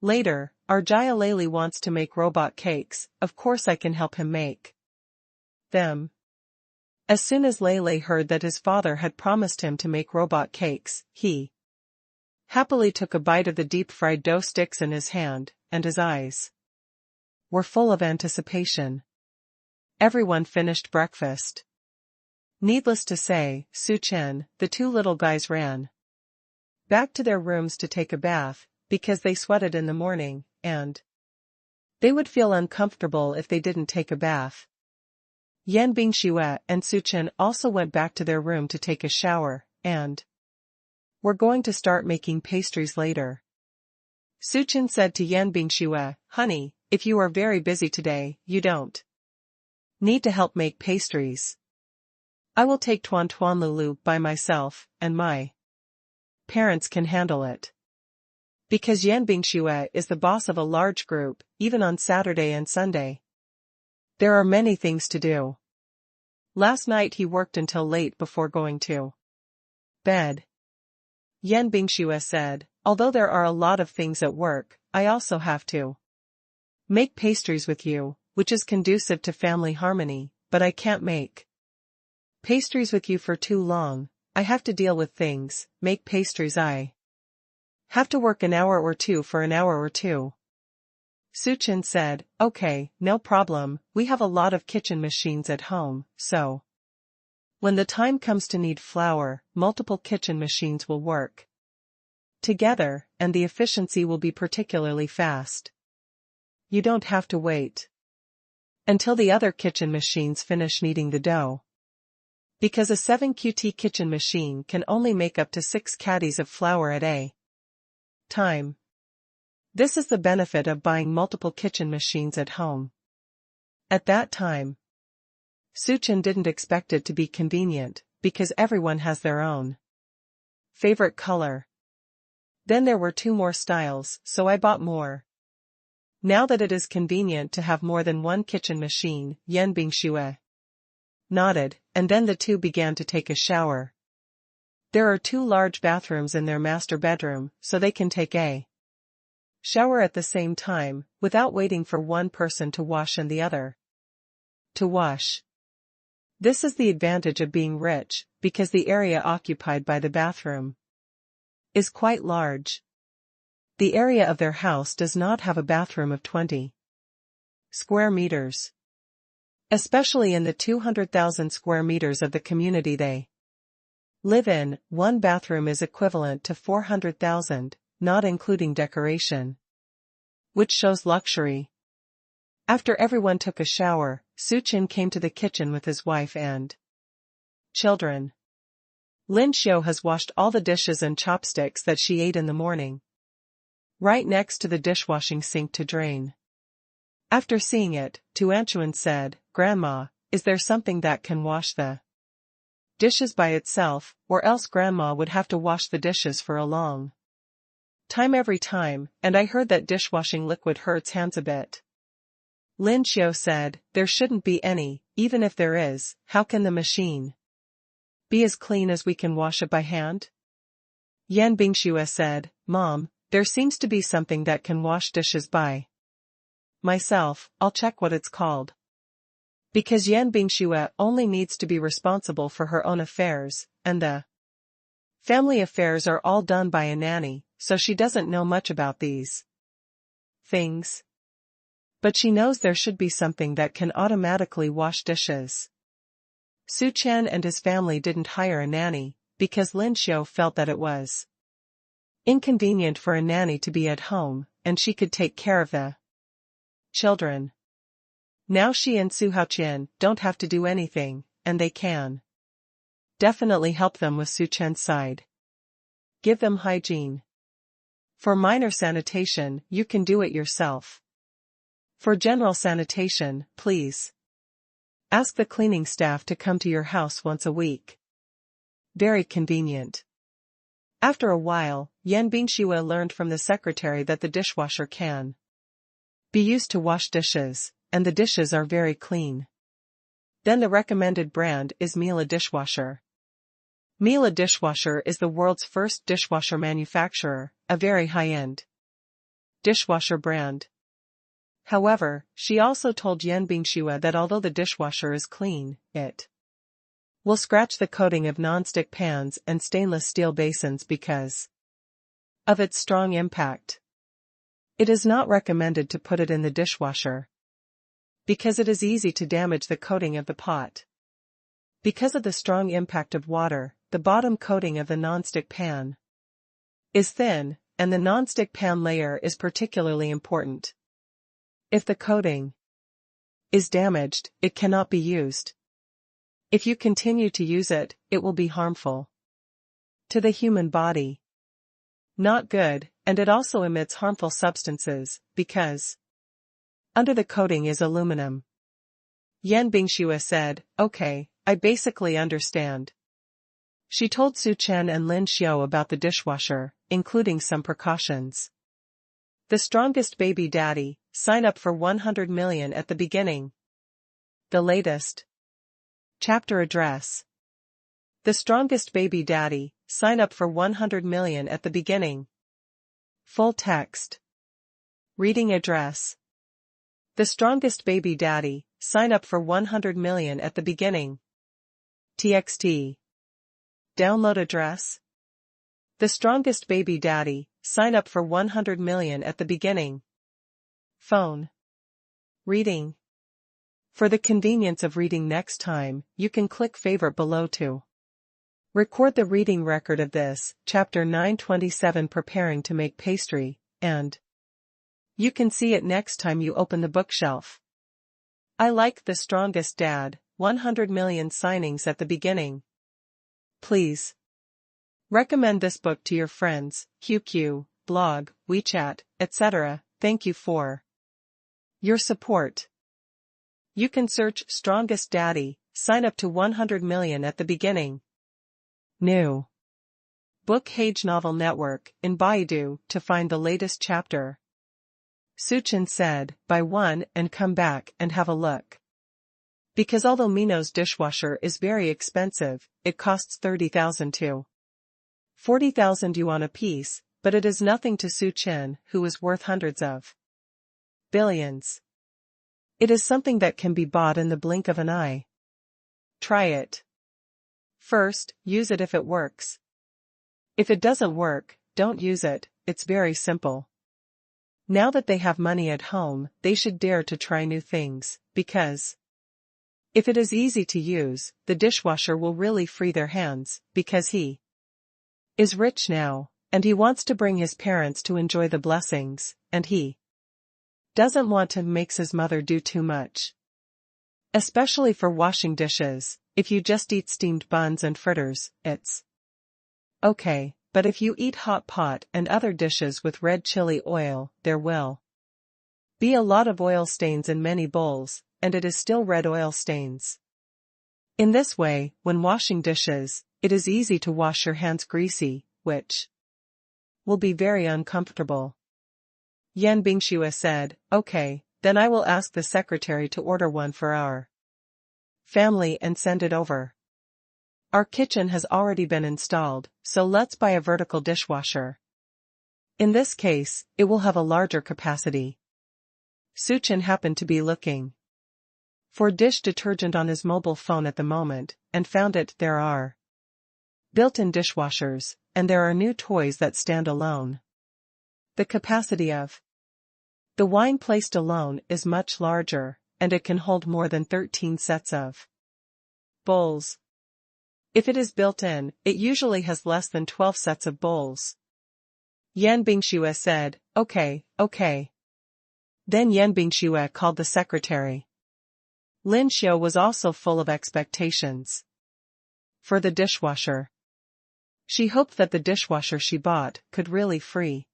Later, Arjaya Lele wants to make robot cakes, of course I can help him make them. As soon as Lele heard that his father had promised him to make robot cakes, he happily took a bite of the deep-fried dough sticks in his hand, and his eyes were full of anticipation. Everyone finished breakfast. Needless to say, Suchin, the two little guys ran back to their rooms to take a bath, because they sweated in the morning, and they would feel uncomfortable if they didn't take a bath. Yan Bingshue and Suchin also went back to their room to take a shower, and were going to start making pastries later. Suchin said to Yan Bingshue, honey, if you are very busy today, you don't need to help make pastries. I will take Tuan Tuan Lulu by myself, and my parents can handle it. Because Yan Bingshue is the boss of a large group, even on Saturday and Sunday. There are many things to do. Last night he worked until late before going to bed. Yan Bingshue said, although there are a lot of things at work, I also have to make pastries with you, which is conducive to family harmony, but I can't make pastries with you for too long. I have to deal with things, make pastries. I have to work an hour or two for an hour or two. Suchin said, okay, no problem, we have a lot of kitchen machines at home, so when the time comes to need flour, multiple kitchen machines will work together, and the efficiency will be particularly fast. You don't have to wait until the other kitchen machines finish kneading the dough. Because a 7QT kitchen machine can only make up to 6 caddies of flour at a time. This is the benefit of buying multiple kitchen machines at home. At that time, Suchin didn't expect it to be convenient, because everyone has their own favorite color. Then there were 2 more styles, so I bought more. Now that it is convenient to have more than one kitchen machine, Yan Bingshue nodded, and then the two began to take a shower. There are 2 large bathrooms in their master bedroom, so they can take a shower at the same time, without waiting for one person to wash and the other to wash. This is the advantage of being rich, because the area occupied by the bathroom is quite large. The area of their house does not have a bathroom of 20 square meters. Especially in the 200,000 square meters of the community they live in, one bathroom is equivalent to 400,000, not including decoration, which shows luxury. After everyone took a shower, Suchin came to the kitchen with his wife and Children. Lin Xiu has washed all the dishes and chopsticks that she ate in the morning, right next to the dishwashing sink to drain. After seeing it, Tuanchuan said, "Grandma, is there something that can wash the dishes by itself, or else Grandma would have to wash the dishes for a long time every time, and I heard that dishwashing liquid hurts hands a bit." Lin Xiu said, "There shouldn't be any, even if there is, how can the machine be as clean as we can wash it by hand?" Yan Bingxue said, "Mom, there seems to be something that can wash dishes by myself, I'll check what it's called." Because Yan Bingxue only needs to be responsible for her own affairs, and the family affairs are all done by a nanny, so she doesn't know much about these things. But she knows there should be something that can automatically wash dishes. Su Chen and his family didn't hire a nanny, because Lin Xiu felt that it was inconvenient for a nanny to be at home, and she could take care of the children. Now she and Su Haoqian don't have to do anything, and they can definitely help them with Su Chen's side. Give them hygiene. For minor sanitation, you can do it yourself. For general sanitation, please ask the cleaning staff to come to your house once a week. Very convenient. After a while, Yan Bingxue learned from the secretary that the dishwasher can be used to wash dishes, and the dishes are very clean. Then the recommended brand is Miele Dishwasher. Miele Dishwasher is the world's first dishwasher manufacturer, a very high-end dishwasher brand. However, she also told Yan Bingxue that although the dishwasher is clean, it will scratch the coating of non-stick pans and stainless steel basins because of its strong impact. It is not recommended to put it in the dishwasher, because it is easy to damage the coating of the pot. Because of the strong impact of water, the bottom coating of the non-stick pan is thin, and the non-stick pan layer is particularly important. If the coating is damaged, it cannot be used. If you continue to use it, it will be harmful to the human body. Not good, and it also emits harmful substances, because under the coating is aluminum. Yan Bingxue said, "Okay, I basically understand." She told Su Chen and Lin Xiu about the dishwasher, including some precautions. The strongest baby daddy, sign up for 100 million at the beginning. The latest chapter address. The strongest baby daddy, sign up for 100 million at the beginning. Full text. Reading address. The strongest baby daddy, sign up for 100 million at the beginning. TXT. Download address. The strongest baby daddy, sign up for 100 million at the beginning. Phone. Reading. For the convenience of reading next time, you can click favorite below to record the reading record of this, chapter 927, preparing to make pastry, and you can see it next time you open the bookshelf. I like The Strongest Dad, 100 million signings at the beginning. Please recommend this book to your friends, QQ, blog, WeChat, etc. Thank you for your support. You can search Strongest Daddy, sign up to 100 million at the beginning. New Book Hage Novel Network in Baidu to find the latest chapter. Su Chen said, "Buy one and come back and have a look." Because although Mino's dishwasher is very expensive, it costs 30,000 to 40,000 yuan a piece, but it is nothing to Su Chen, who is worth hundreds of billions. It is something that can be bought in the blink of an eye. Try it. First, use it if it works. If it doesn't work, don't use it, it's very simple. Now that they have money at home, they should dare to try new things, because if it is easy to use, the dishwasher will really free their hands, because he is rich now, and he wants to bring his parents to enjoy the blessings, and he doesn't want to make his mother do too much. Especially for washing dishes, if you just eat steamed buns and fritters, it's okay, but if you eat hot pot and other dishes with red chili oil, there will be a lot of oil stains in many bowls, and it is still red oil stains. In this way, when washing dishes, it is easy to wash your hands greasy, which will be very uncomfortable. Yan Bingxue said, okay, then I will ask the secretary to order one for our family and send it over. Our kitchen has already been installed, so let's buy a vertical dishwasher. In this case, it will have a larger capacity. Su Chen happened to be looking for dish detergent on his mobile phone at the moment, and found it. There are built-in dishwashers, and there are new toys that stand alone. The capacity of the wine placed alone is much larger, and it can hold more than 13 sets of bowls. If it is built in, it usually has less than 12 sets of bowls. Yan Bingxue said, okay. Then Yan Bingxue called the secretary. Lin Xiu was also full of expectations for the dishwasher. She hoped that the dishwasher she bought could really free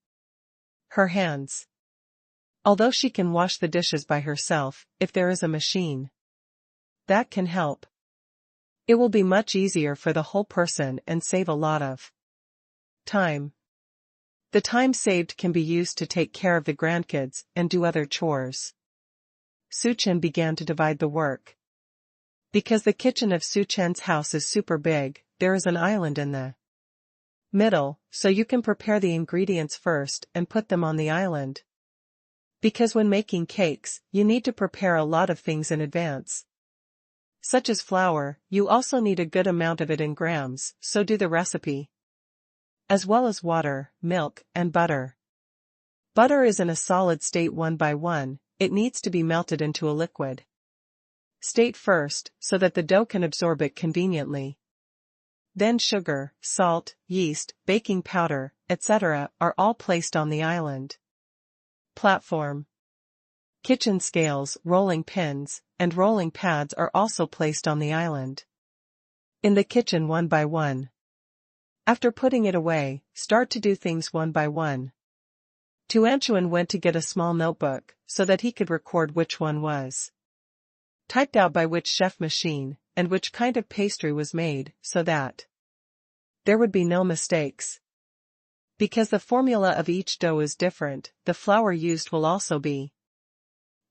her hands. Although she can wash the dishes by herself, if there is a machine that can help, it will be much easier for the whole person and save a lot of time. The time saved can be used to take care of the grandkids and do other chores. Su Chen began to divide the work. Because the kitchen of Su Chen's house is super big, there is an island in the middle, so you can prepare the ingredients first and put them on the island. Because when making cakes, you need to prepare a lot of things in advance. Such as flour, you also need a good amount of it in grams, so do the recipe. As well as water, milk, and butter. Butter is in a solid state one by one, it needs to be melted into a liquid state first, so that the dough can absorb it conveniently. Then sugar, salt, yeast, baking powder, etc. are all placed on the island platform. Kitchen scales, rolling pins, and rolling pads are also placed on the island in the kitchen one by one. After putting it away, start to do things one by one. Tuanchuan went to get a small notebook, so that he could record which one was typed out by which chef machine, and which kind of pastry was made, so that there would be no mistakes. Because the formula of each dough is different, the flour used will also be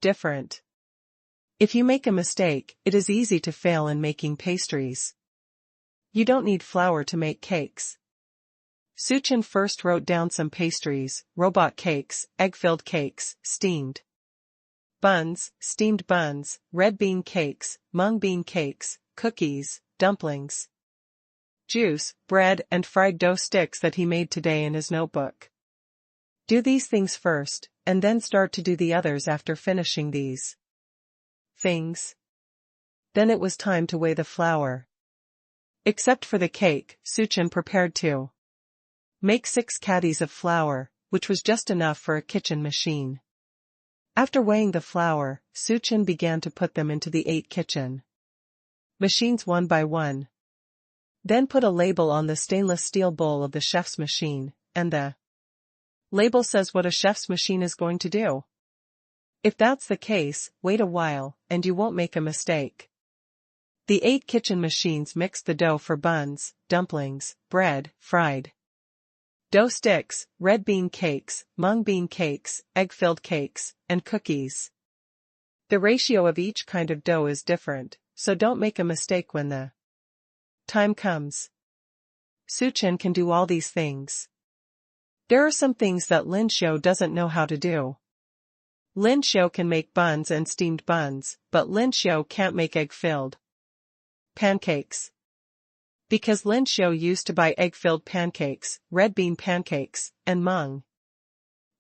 different. If you make a mistake, it is easy to fail in making pastries. You don't need flour to make cakes. Su Chen first wrote down some pastries: robot cakes, egg-filled cakes, steamed buns, steamed buns, red bean cakes, mung bean cakes, cookies, dumplings, juice, bread, and fried dough sticks that he made today in his notebook. Do these things first, and then start to do the others after finishing these things. Then it was time to weigh the flour. Except for the cake, Su Chen prepared to make 6 caddies of flour, which was just enough for a kitchen machine. After weighing the flour, Su Chen began to put them into the 8 kitchen machines one by one. Then put a label on the stainless steel bowl of the chef's machine, and the label says what a chef's machine is going to do. If that's the case, wait a while, and you won't make a mistake. The 8 kitchen machines mixed the dough for buns, dumplings, bread, fried dough sticks, red bean cakes, mung bean cakes, egg-filled cakes, and cookies. The ratio of each kind of dough is different, so don't make a mistake when the time comes. Su Chen can do all these things. There are some things that Lin Xiu doesn't know how to do. Lin Xiu can make buns and steamed buns, but Lin Xiu can't make egg-filled pancakes. Because Lin Xiu used to buy egg-filled pancakes, red bean pancakes, and mung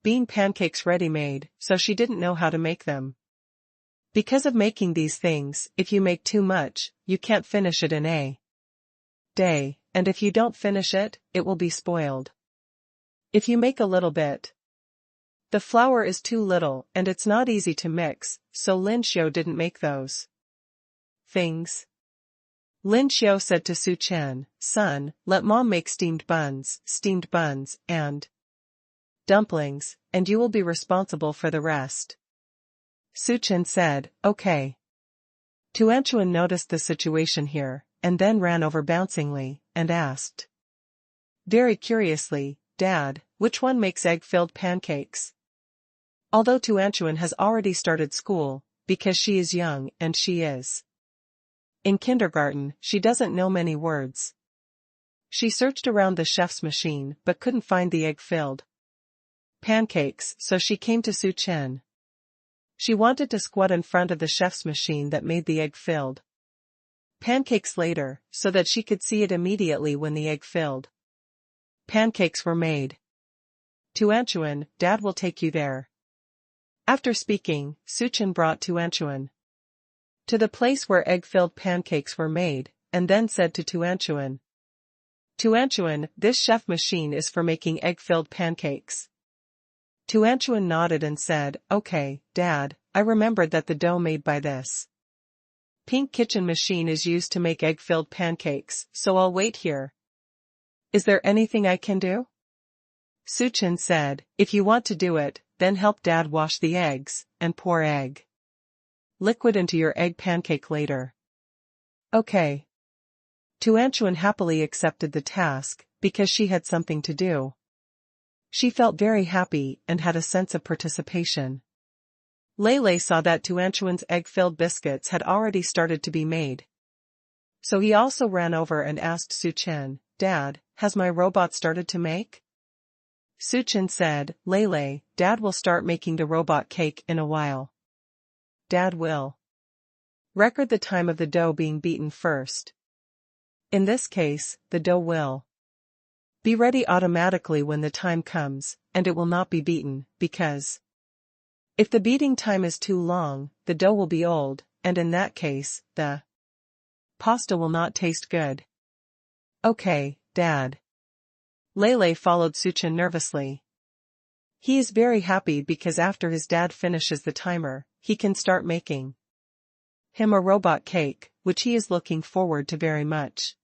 bean pancakes ready-made, so she didn't know how to make them. Because of making these things, if you make too much, you can't finish it in a day, and if you don't finish it, it will be spoiled. If you make a little bit, the flour is too little and it's not easy to mix, so Lin Xiu didn't make those. things. Lin Xiao said to Su Chen, son, let mom make steamed buns, and dumplings, and you will be responsible for the rest. Su Chen said, okay. Tuanchuan noticed the situation here, and then ran over bouncingly, and asked very curiously, Dad, which one makes egg-filled pancakes? Although Tuanchuan has already started school, because she is young and she is in kindergarten, she doesn't know many words. She searched around the chef's machine but couldn't find the egg-filled pancakes, so she came to Su Chen. She wanted to squat in front of the chef's machine that made the egg-filled pancakes later, so that she could see it immediately when the egg-filled pancakes were made. Tuanchuan, Dad will take you there. After speaking, Su Chen brought Tuanchuan to the place where egg-filled pancakes were made, and then said to Tuanchuan, Tuanchuan, this chef machine is for making egg-filled pancakes. Tuanchuan nodded and said, okay, Dad, I remembered that the dough made by this pink kitchen machine is used to make egg-filled pancakes, so I'll wait here. Is there anything I can do? Su Chen said, if you want to do it, then help Dad wash the eggs, and pour egg liquid into your egg pancake later. Okay. Tuanchuan happily accepted the task, because she had something to do. She felt very happy and had a sense of participation. Lei saw that Tuanchuan's egg-filled biscuits had already started to be made. So he also ran over and asked Su Chen, Dad, has my robot started to make? Su Chen said, Lei, Dad will start making the robot cake in a while. Dad will record the time of the dough being beaten first. In this case, the dough will be ready automatically when the time comes, and it will not be beaten, because if the beating time is too long, the dough will be old, and in that case, the pasta will not taste good. Okay, Dad. Lei followed Su Chen nervously. He is very happy because after his dad finishes the timer, he can start making him a robot cake, which he is looking forward to very much.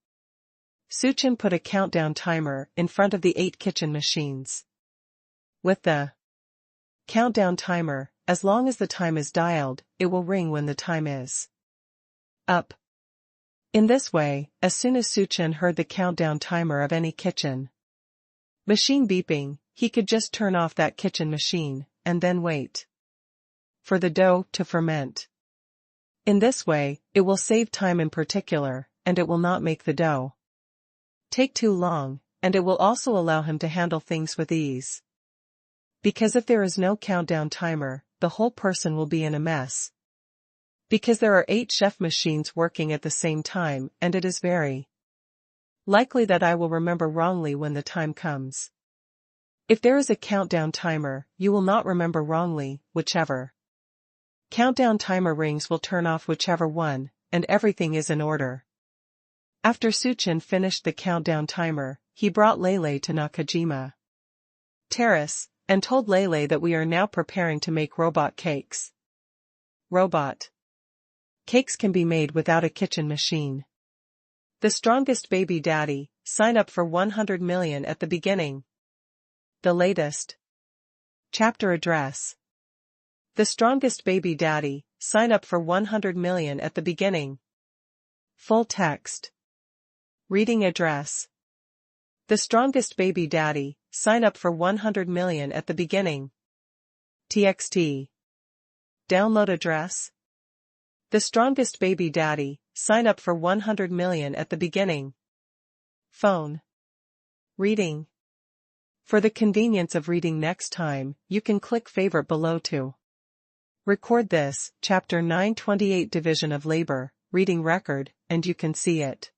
Su Chen put a countdown timer in front of the 8 kitchen machines. With the countdown timer, as long as the time is dialed, it will ring when the time is up. In this way, as soon as Su Chen heard the countdown timer of any kitchen machine beeping, he could just turn off that kitchen machine, and then wait for the dough to ferment. In this way, it will save time in particular, and it will not make the dough take too long, and it will also allow him to handle things with ease. Because if there is no countdown timer, the whole person will be in a mess. Because there are 8 chef machines working at the same time, and it is very likely that I will remember wrongly when the time comes. If there is a countdown timer, you will not remember wrongly, whichever countdown timer rings will turn off whichever one, and everything is in order. After Su Chen finished the countdown timer, he brought Lei to Nakajima Terrace, and told Lei that we are now preparing to make robot cakes. Robot cakes can be made without a kitchen machine. The strongest baby daddy, sign up for 100 million at the beginning. The latest chapter address. The strongest baby daddy, sign up for 100 million at the beginning. Full text. Reading address. The strongest baby daddy, sign up for 100 million at the beginning. TXT. Download address. The strongest baby daddy, sign up for 100 million at the beginning. Phone. Reading. For the convenience of reading next time, you can click favorite below to record this, Chapter 928 Division of Labor, reading record, and you can see it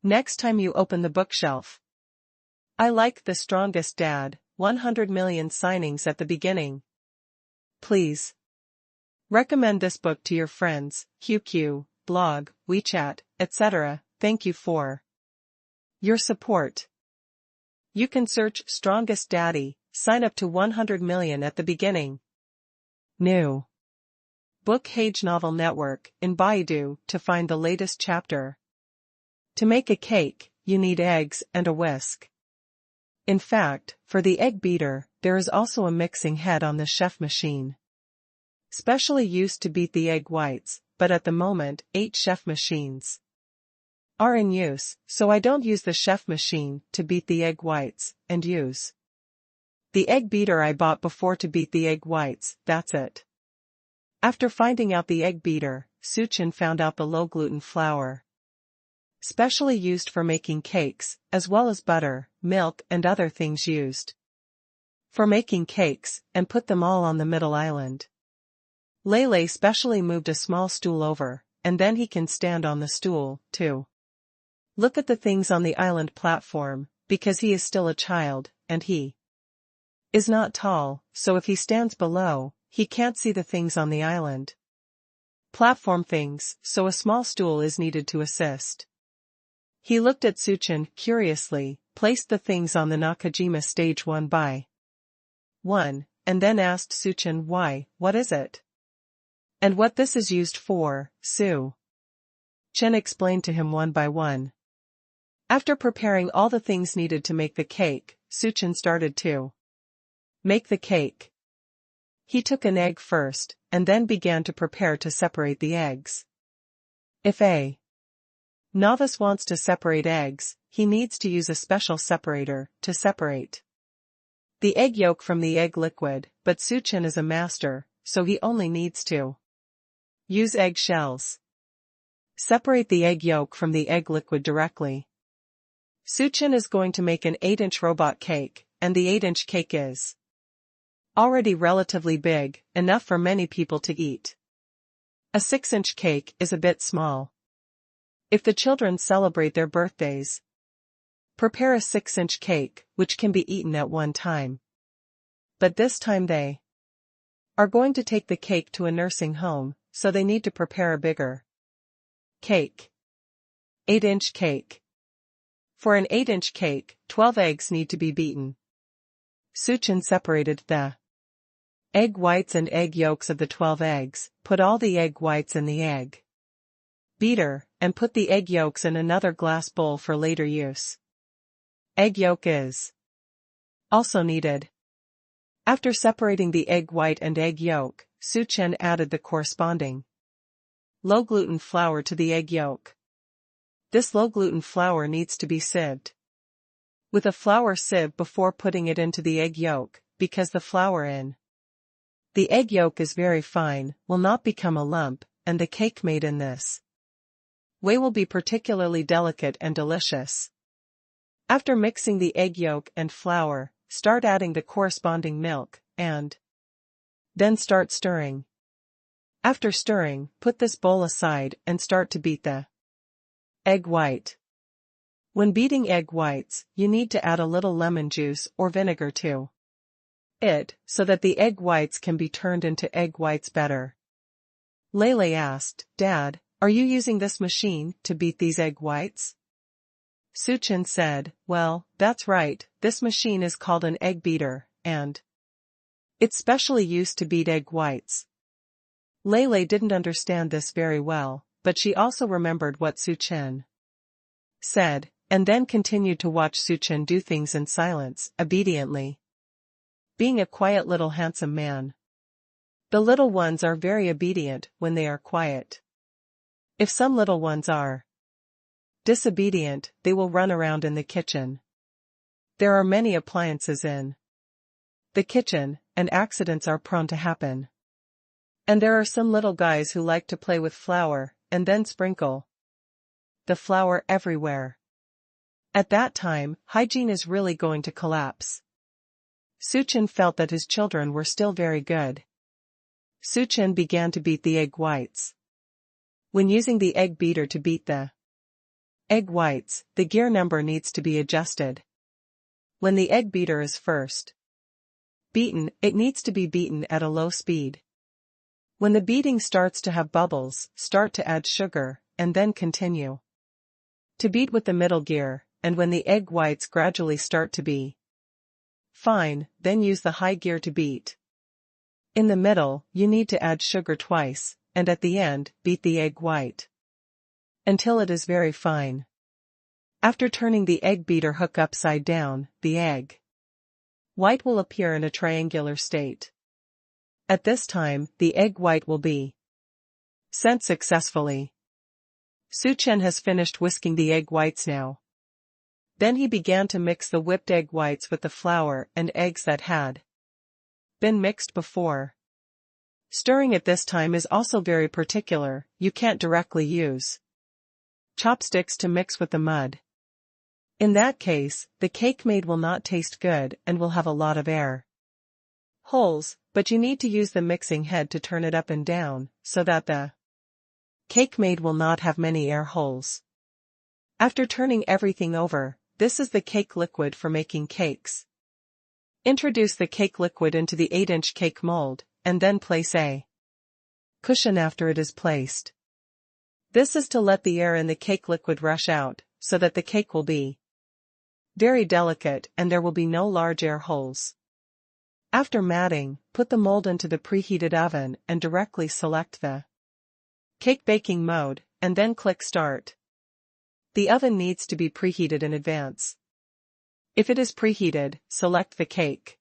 next time you open the bookshelf. I like The Strongest Dad, 100 million signings at the beginning. Please recommend this book to your friends, QQ, blog, WeChat, etc. Thank you for your support. You can search Strongest Daddy, sign up to 100 million at the beginning. New Book Hage Novel Network in Baidu to find the latest chapter. To make a cake, you need eggs and a whisk. In fact, for the egg beater, there is also a mixing head on the chef machine. Specially used to beat the egg whites, but at the moment, 8 chef machines are in use, so I don't use the chef machine to beat the egg whites, and use the egg beater I bought before to beat the egg whites, that's it. After finding out the egg beater, Suchin found out the low-gluten flour, specially used for making cakes, as well as butter, milk and other things used for making cakes, and put them all on the middle island. Lele specially moved a small stool over, and then he can stand on the stool, too. Look at the things on the island platform, because he is still a child, and he is not tall, so if he stands below, he can't see the things on the island platform things, so a small stool is needed to assist. He looked at Suchin curiously, placed the things on the Nakajima stage one by one, and then asked Suchin why, what is it? And what this is used for, Su Chen explained to him one by one. After preparing all the things needed to make the cake, Suchin started to make the cake. He took an egg first, and then began to prepare to separate the eggs. If a novice wants to separate eggs, he needs to use a special separator to separate the egg yolk from the egg liquid, but Suchin is a master, so he only needs to use egg shells. Separate the egg yolk from the egg liquid directly. Suchin is going to make an 8-inch robot cake, and the 8-inch cake is already relatively big, enough for many people to eat. A 6-inch cake is a bit small. If the children celebrate their birthdays, prepare a 6-inch cake, which can be eaten at one time. But this time they are going to take the cake to a nursing home, so they need to prepare a bigger cake. 8-inch cake. For an 8-inch cake, 12 eggs need to be beaten. Suchin separated the egg whites and egg yolks of the 12 eggs, put all the egg whites in the egg beater, and put the egg yolks in another glass bowl for later use. Egg yolk is also needed. After separating the egg white and egg yolk, Suchin added the corresponding low-gluten flour to the egg yolk. This low-gluten flour needs to be sieved with a flour sieve before putting it into the egg yolk, because the flour in the egg yolk is very fine, will not become a lump, and the cake made in this way will be particularly delicate and delicious. After mixing the egg yolk and flour, start adding the corresponding milk, and then start stirring. After stirring, put this bowl aside and start to beat the egg white. When beating egg whites, you need to add a little lemon juice or vinegar to it, so that the egg whites can be turned into egg whites better. Lele asked, Dad, are you using this machine to beat these egg whites? Suchin said, well, that's right, this machine is called an egg beater, and it's specially used to beat egg whites. Lele didn't understand this very well, but she also remembered what Suchin said, and then continued to watch Suchin do things in silence, obediently. Being a quiet little handsome man. The little ones are very obedient when they are quiet. If some little ones are disobedient, they will run around in the kitchen. There are many appliances in the kitchen, and accidents are prone to happen. And there are some little guys who like to play with flour, and then sprinkle the flour everywhere. At that time, hygiene is really going to collapse. Suchin felt that his children were still very good. Suchin began to beat the egg whites. When using the egg beater to beat the egg whites, the gear number needs to be adjusted. When the egg beater is first beaten, it needs to be beaten at a low speed. When the beating starts to have bubbles, start to add sugar, and then continue to beat with the middle gear, and when the egg whites gradually start to be fine, then use the high gear to beat. In the middle, you need to add sugar twice, and at the end, beat the egg white until it is very fine. After turning the egg beater hook upside down, the egg white will appear in a triangular state. At this time, the egg white will be sent successfully. Su Chen has finished whisking the egg whites now. Then he began to mix the whipped egg whites with the flour and eggs that had been mixed before. Stirring at this time is also very particular. You can't directly use chopsticks to mix with the mud. In that case, the cake made will not taste good and will have a lot of air holes, but you need to use the mixing head to turn it up and down, so that the cake made will not have many air holes. After turning everything over, this is the cake liquid for making cakes. Introduce the cake liquid into the 8-inch cake mold, and then place a cushion after it is placed. This is to let the air in the cake liquid rush out, so that the cake will be very delicate and there will be no large air holes. After matting, put the mold into the preheated oven and directly select the cake baking mode, and then click Start. The oven needs to be preheated in advance. If it is preheated, select the cake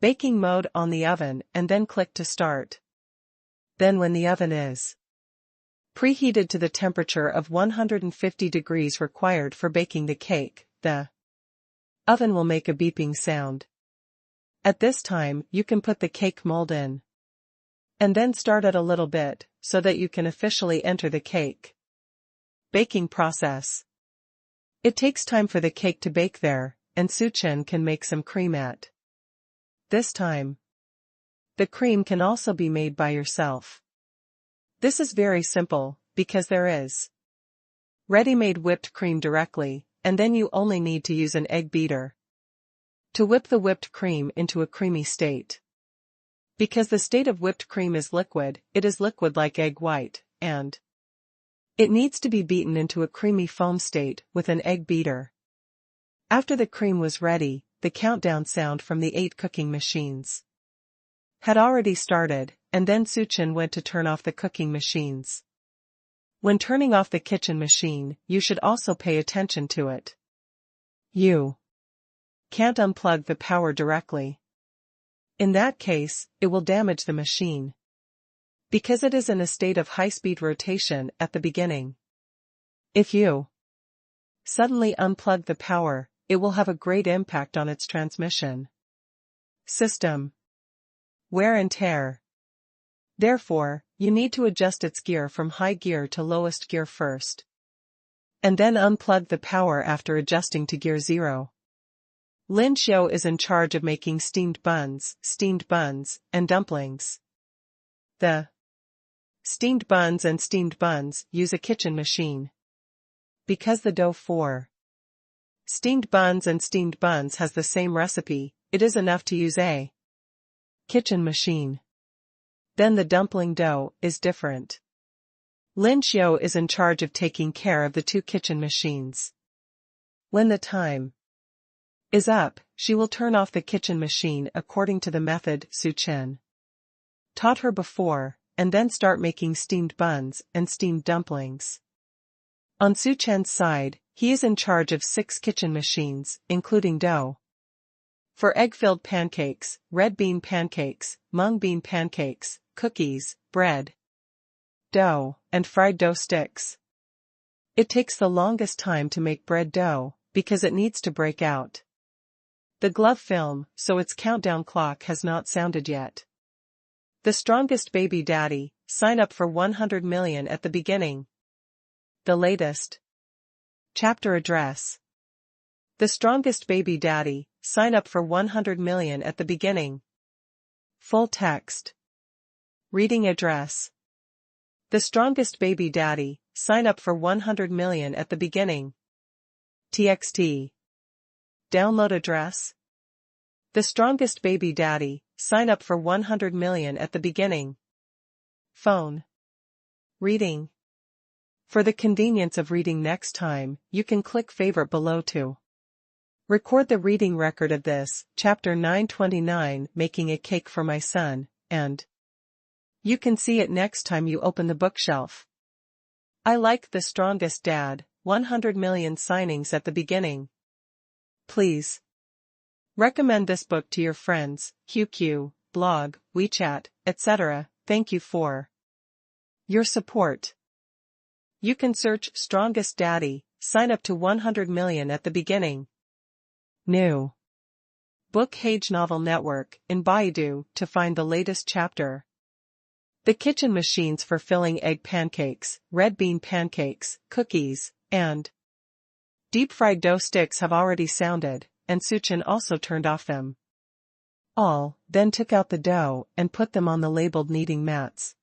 baking mode on the oven and then click to start. Then when the oven is preheated to the temperature of 150 degrees required for baking the cake, the oven will make a beeping sound. At this time, you can put the cake mold in. And then start it a little bit, so that you can officially enter the cake baking process. It takes time for the cake to bake there, and Su Chen can make some cream at this time. The cream can also be made by yourself. This is very simple, because there is ready-made whipped cream directly, and then you only need to use an egg beater to whip the whipped cream into a creamy state. Because the state of whipped cream is liquid, it is liquid like egg white, and it needs to be beaten into a creamy foam state with an egg beater. After the cream was ready, the countdown sound from the 8 cooking machines had already started, and then Su Chen went to turn off the cooking machines. When turning off the kitchen machine, you should also pay attention to it. You can't unplug the power directly. In that case, it will damage the machine, because it is in a state of high-speed rotation at the beginning. If you suddenly unplug the power, it will have a great impact on its transmission system. Wear and tear. Therefore, you need to adjust its gear from high gear to lowest gear first, and then unplug the power after adjusting to gear 0. Lin Xiu is in charge of making steamed buns, and dumplings. The steamed buns use a kitchen machine. Because the dough for steamed buns has the same recipe, it is enough to use a kitchen machine. Then the dumpling dough is different. Lin Xiu is in charge of taking care of the 2 kitchen machines. When the time is up, she will turn off the kitchen machine according to the method Su Chen taught her before, and then start making steamed buns and steamed dumplings. On Su Chen's side, he is in charge of 6 kitchen machines, including dough for egg-filled pancakes, red bean pancakes, mung bean pancakes, cookies, bread dough, and fried dough sticks. It takes the longest time to make bread dough, because it needs to break out the glove film, so its countdown clock has not sounded yet. The strongest baby daddy, sign up for 100 million at the beginning. The latest chapter address. The strongest baby daddy, sign up for 100 million at the beginning. Full text. Reading address. The strongest baby daddy, sign up for 100 million at the beginning. TXT. Download address. The strongest baby daddy, sign up for 100 million at the beginning. Phone. Reading. For the convenience of reading next time, you can click favorite below to record the reading record of this, chapter 929, Making a Cake for My Son, and you can see it next time you open the bookshelf. I like The Strongest Dad, 100 million signings at the beginning. Please recommend this book to your friends, QQ, blog, WeChat, etc. Thank you for your support. You can search Strongest Daddy, sign up to 100 million at the beginning. New Book Hage Novel Network in Baidu to find the latest chapter. The kitchen machines for filling egg pancakes, red bean pancakes, cookies, and deep-fried dough sticks have already sounded, and Suchin also turned off them. All then took out the dough and put them on the labeled kneading mats,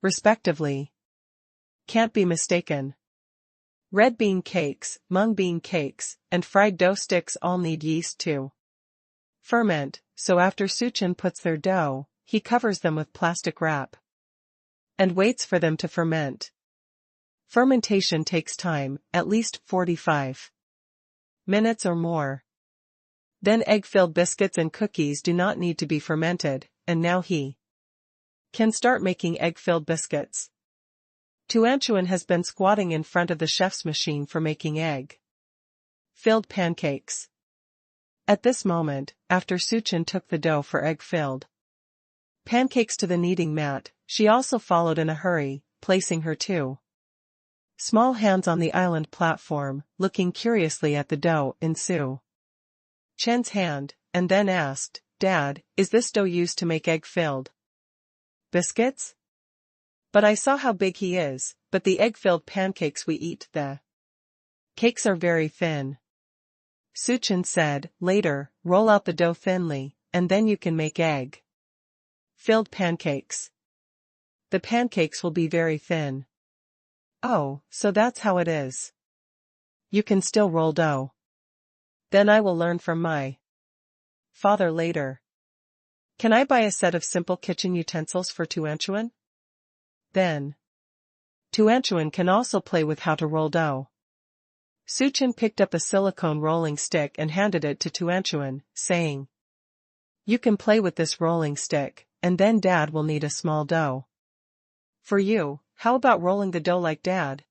respectively. Can't be mistaken. Red bean cakes, mung bean cakes, and fried dough sticks all need yeast to ferment, so after Suchin puts their dough, he covers them with plastic wrap and waits for them to ferment. Fermentation takes time, at least 45 minutes or more. Then egg-filled biscuits and cookies do not need to be fermented, and now he can start making egg-filled biscuits. Tuanchuan has been squatting in front of the chef's machine for making egg-filled pancakes. At this moment, after Suchin took the dough for egg-filled pancakes to the kneading mat, she also followed in a hurry, placing her two small hands on the island platform, looking curiously at the dough in Su Chen's hand, and then asked, "Dad, is this dough used to make egg-filled biscuits? But I saw how big he is, but the egg-filled pancakes we eat, the cakes are very thin." Suchin said, "Later, roll out the dough thinly, and then you can make egg-filled pancakes. The pancakes will be very thin." "Oh, so that's how it is. You can still roll dough. Then I will learn from my father later. Can I buy a set of simple kitchen utensils for Tuanchuan? Then Tuanchuan can also play with how to roll dough." Suchin picked up a silicone rolling stick and handed it to Tuanchuan, saying, "You can play with this rolling stick, and then Dad will need a small dough for you. How about rolling the dough like Dad?"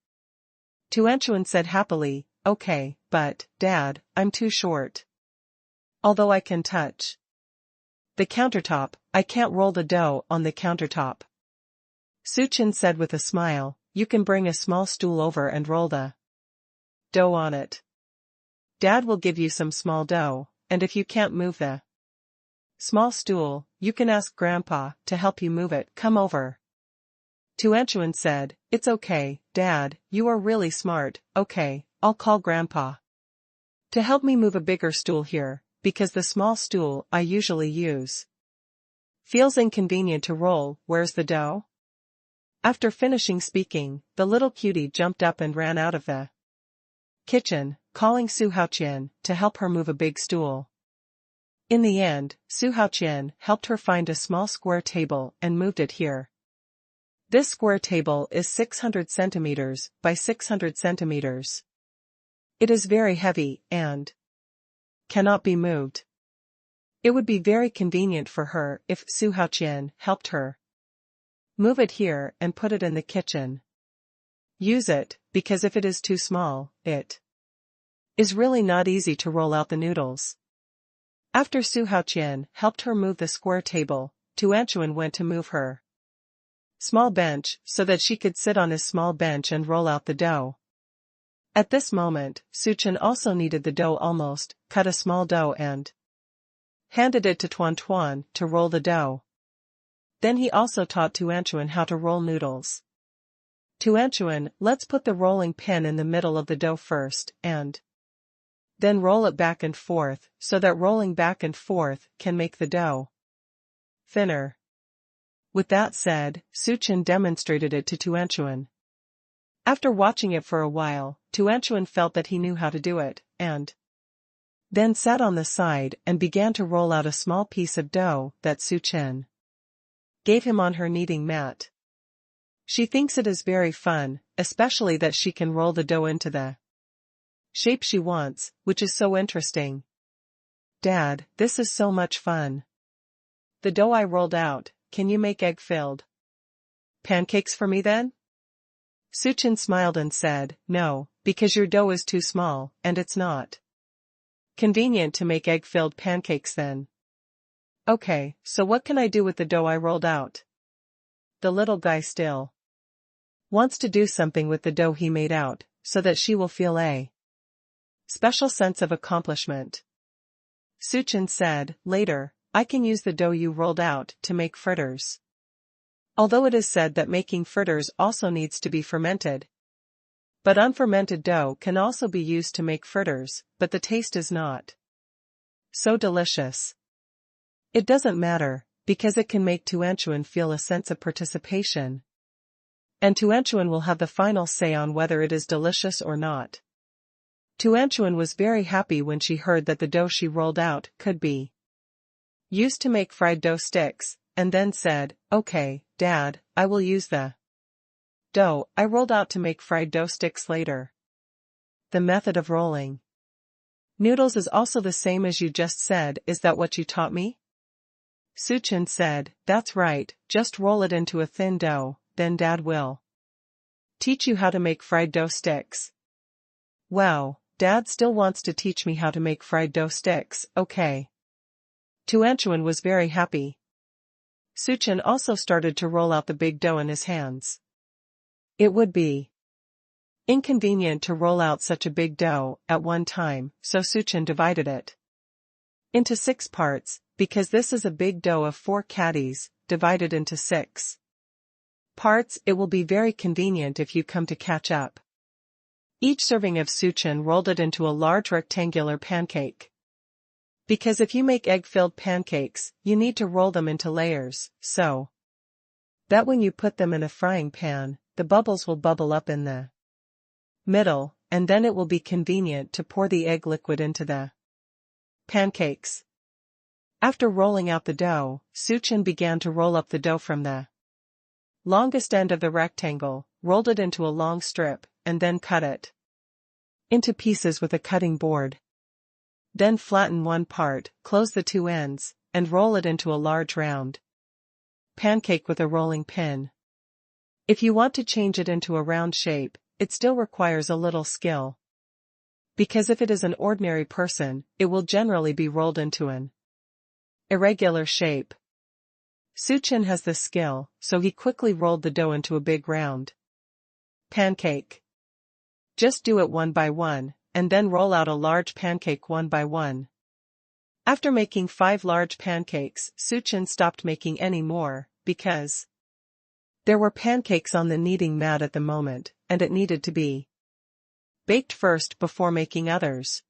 Tuanchuan said happily, "Okay, but, Dad, I'm too short. Although I can touch the countertop, I can't roll the dough on the countertop." Suchin said with a smile, "You can bring a small stool over and roll the dough on it. Dad will give you some small dough, and if you can't move the small stool, you can ask Grandpa to help you move it. Come over." Tuanchuan said, "It's okay, Dad, you are really smart. Okay, I'll call Grandpa to help me move a bigger stool here, because the small stool I usually use feels inconvenient to roll. Where's the dough?" After finishing speaking, the little cutie jumped up and ran out of the kitchen, calling Su Haoqian to help her move a big stool. In the end, Su Haoqian helped her find a small square table and moved it here. This square table is 600 centimeters by 600 centimeters. It is very heavy and cannot be moved. It would be very convenient for her if Su Haoqian helped her move it here and put it in the kitchen. Use it, because if it is too small, it is really not easy to roll out the noodles. After Su Haoqian helped her move the square table, Tuanchuan went to move her small bench so that she could sit on his small bench and roll out the dough. At this moment, Suchin also kneaded the dough almost, cut a small dough and handed it to Tuan to roll the dough. Then he also taught Tuanchuan how to roll noodles. "Tuanchuan, let's put the rolling pin in the middle of the dough first, and then roll it back and forth, so that rolling back and forth can make the dough thinner." With that said, Suchin demonstrated it to Tuanchuan. After watching it for a while, Tuanchuan felt that he knew how to do it, and then sat on the side and began to roll out a small piece of dough that Suchin gave him on her kneading mat. She thinks it is very fun, especially that she can roll the dough into the shape she wants, which is so interesting. "Dad, this is so much fun. The dough I rolled out, can you make egg-filled pancakes for me then? Suchin smiled and said, no, because your dough is too small, and it's not convenient to make egg-filled pancakes then. Okay, so what can I do with the dough I rolled out? The little guy still wants to do something with the dough he made out, so that she will feel a special sense of accomplishment. Suchin said, later, I can use the dough you rolled out to make fritters. Although it is said that making fritters also needs to be fermented. But unfermented dough can also be used to make fritters, but the taste is not so delicious. It doesn't matter, because it can make Tuanchuan feel a sense of participation. And Tuanchuan will have the final say on whether it is delicious or not. Tuanchuan was very happy when she heard that the dough she rolled out could be used to make fried dough sticks, and then said, okay, Dad, I will use the dough I rolled out to make fried dough sticks later. The method of rolling noodles is also the same as you just said. Is that what you taught me? Suchin said, that's right, just roll it into a thin dough, then Dad will teach you how to make fried dough sticks. Wow, Dad still wants to teach me how to make fried dough sticks, okay. Tuanchuan was very happy. Suchin also started to roll out the big dough in his hands. It would be inconvenient to roll out such a big dough at one time, so Suchin divided it into 6 parts, because this is a big dough of 4 caddies, divided into 6 parts. It will be very convenient if you come to catch up. Each serving of Suchin rolled it into a large rectangular pancake. Because if you make egg-filled pancakes, you need to roll them into layers, so that when you put them in a frying pan, the bubbles will bubble up in the middle, and then it will be convenient to pour the egg liquid into the pancakes. After rolling out the dough, Suchin began to roll up the dough from the longest end of the rectangle, rolled it into a long strip, and then cut it into pieces with a cutting board. Then flatten one part, close the 2 ends, and roll it into a large round pancake with a rolling pin. If you want to change it into a round shape, it still requires a little skill. Because if it is an ordinary person, it will generally be rolled into an irregular shape. Suchin has this skill, so he quickly rolled the dough into a big round pancake. Just do it one by one, and then roll out a large pancake one by one. After making 5 large pancakes, Suchin stopped making any more, because there were pancakes on the kneading mat at the moment, and it needed to be baked first before making others.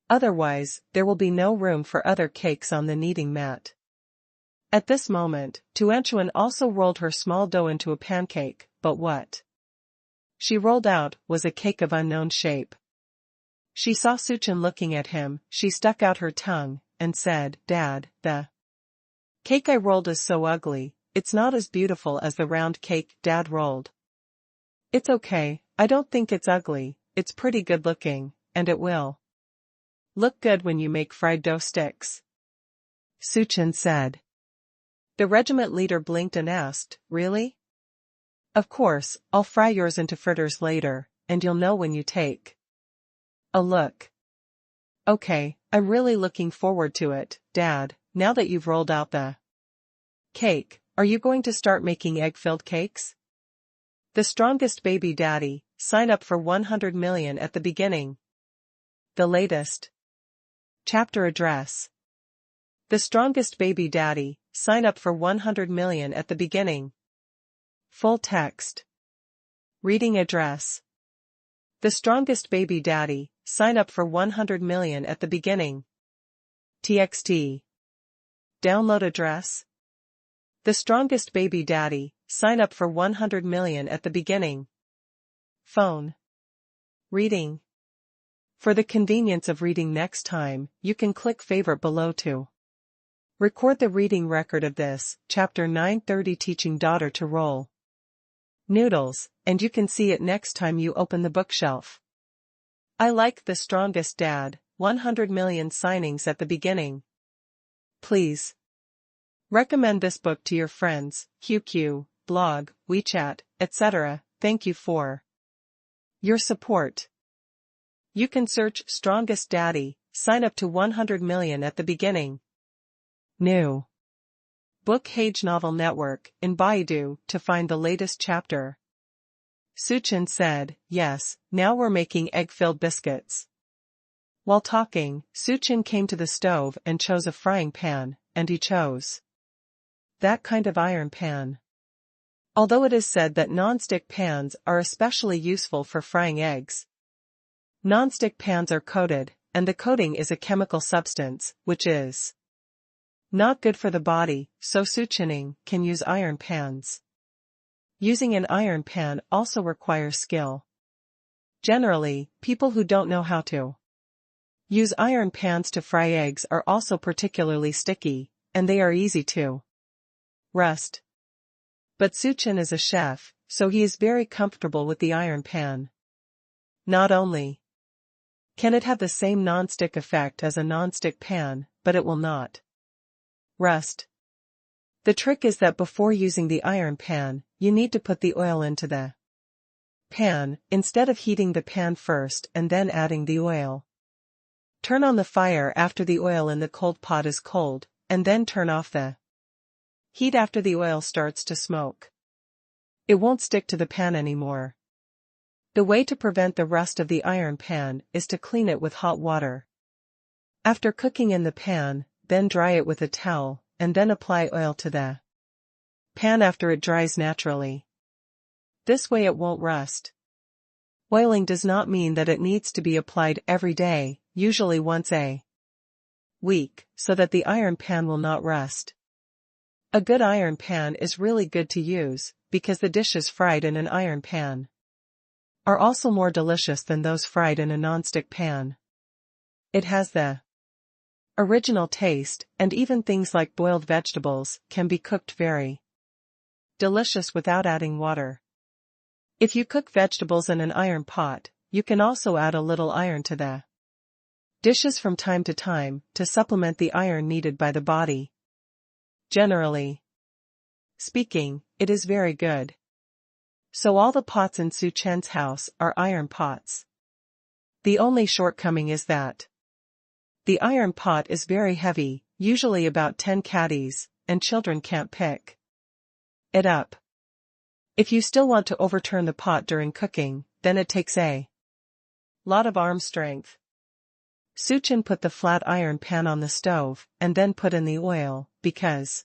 Otherwise, there will be no room for other cakes on the kneading mat. At this moment, Tuanchuan also rolled her small dough into a pancake, but what she rolled out was a cake of unknown shape. She saw Suchin looking at him, she stuck out her tongue, and said, Dad, the cake I rolled is so ugly, it's not as beautiful as the round cake Dad rolled. It's okay, I don't think it's ugly, it's pretty good looking, and it will look good when you make fried dough sticks. Suchin said. The regiment leader blinked and asked, really? Of course, I'll fry yours into fritters later, and you'll know when you take a look. Okay, I'm really looking forward to it, Dad. Now that you've rolled out the cake, are you going to start making egg-filled cakes? The strongest baby daddy, sign up for 100 million at the beginning. The latest chapter address. The strongest baby daddy, sign up for 100 million at the beginning. Full text. Reading address. The strongest baby daddy, sign up for 100 million at the beginning. TXT. Download address. The strongest baby daddy, sign up for 100 million at the beginning. Phone. Reading. For the convenience of reading next time, you can click favorite below to record the reading record of this, chapter 930, teaching daughter to roll noodles, and you can see it next time you open the bookshelf. I like the strongest dad, 100 million signings at the beginning. Please Recommend this book to your friends, QQ, blog, WeChat, etc. Thank you for your support. You can search Strongest Daddy, sign up to 100 million at the beginning. New Book Hage Novel Network in Baidu to find the latest chapter. Suchin said, yes, now we're making egg-filled biscuits. While talking, Suchin came to the stove and chose a frying pan, and he chose that kind of iron pan. Although it is said that non-stick pans are especially useful for frying eggs. Non-stick pans are coated, and the coating is a chemical substance, which is not good for the body, so Suchining can use iron pans. Using an iron pan also requires skill. Generally, people who don't know how to use iron pans to fry eggs are also particularly sticky, and they are easy to rust. But Suchin is a chef, so he is very comfortable with the iron pan. Not only can it have the same non-stick effect as a non-stick pan, but it will not rust. The trick is that before using the iron pan, you need to put the oil into the pan, instead of heating the pan first and then adding the oil. Turn on the fire after the oil in the cold pot is cold, and then turn off the heat after the oil starts to smoke. It won't stick to the pan anymore. The way to prevent the rust of the iron pan is to clean it with hot water. After cooking in the pan, then dry it with a towel, and then apply oil to the pan after it dries naturally. This way it won't rust. Oiling does not mean that it needs to be applied every day, usually once a week, so that the iron pan will not rust. A good iron pan is really good to use, because the dishes fried in an iron pan are also more delicious than those fried in a non-stick pan. It has the original taste, and even things like boiled vegetables can be cooked very delicious without adding water. If you cook vegetables in an iron pot, you can also add a little iron to the dishes from time to supplement the iron needed by the body. Generally speaking, it is very good. So all the pots in Su Chen's house are iron pots. The only shortcoming is that the iron pot is very heavy, usually about 10 kgs, and children can't pick it up. If you still want to overturn the pot during cooking, then it takes a lot of arm strength. Suchin put the flat iron pan on the stove, and then put in the oil, because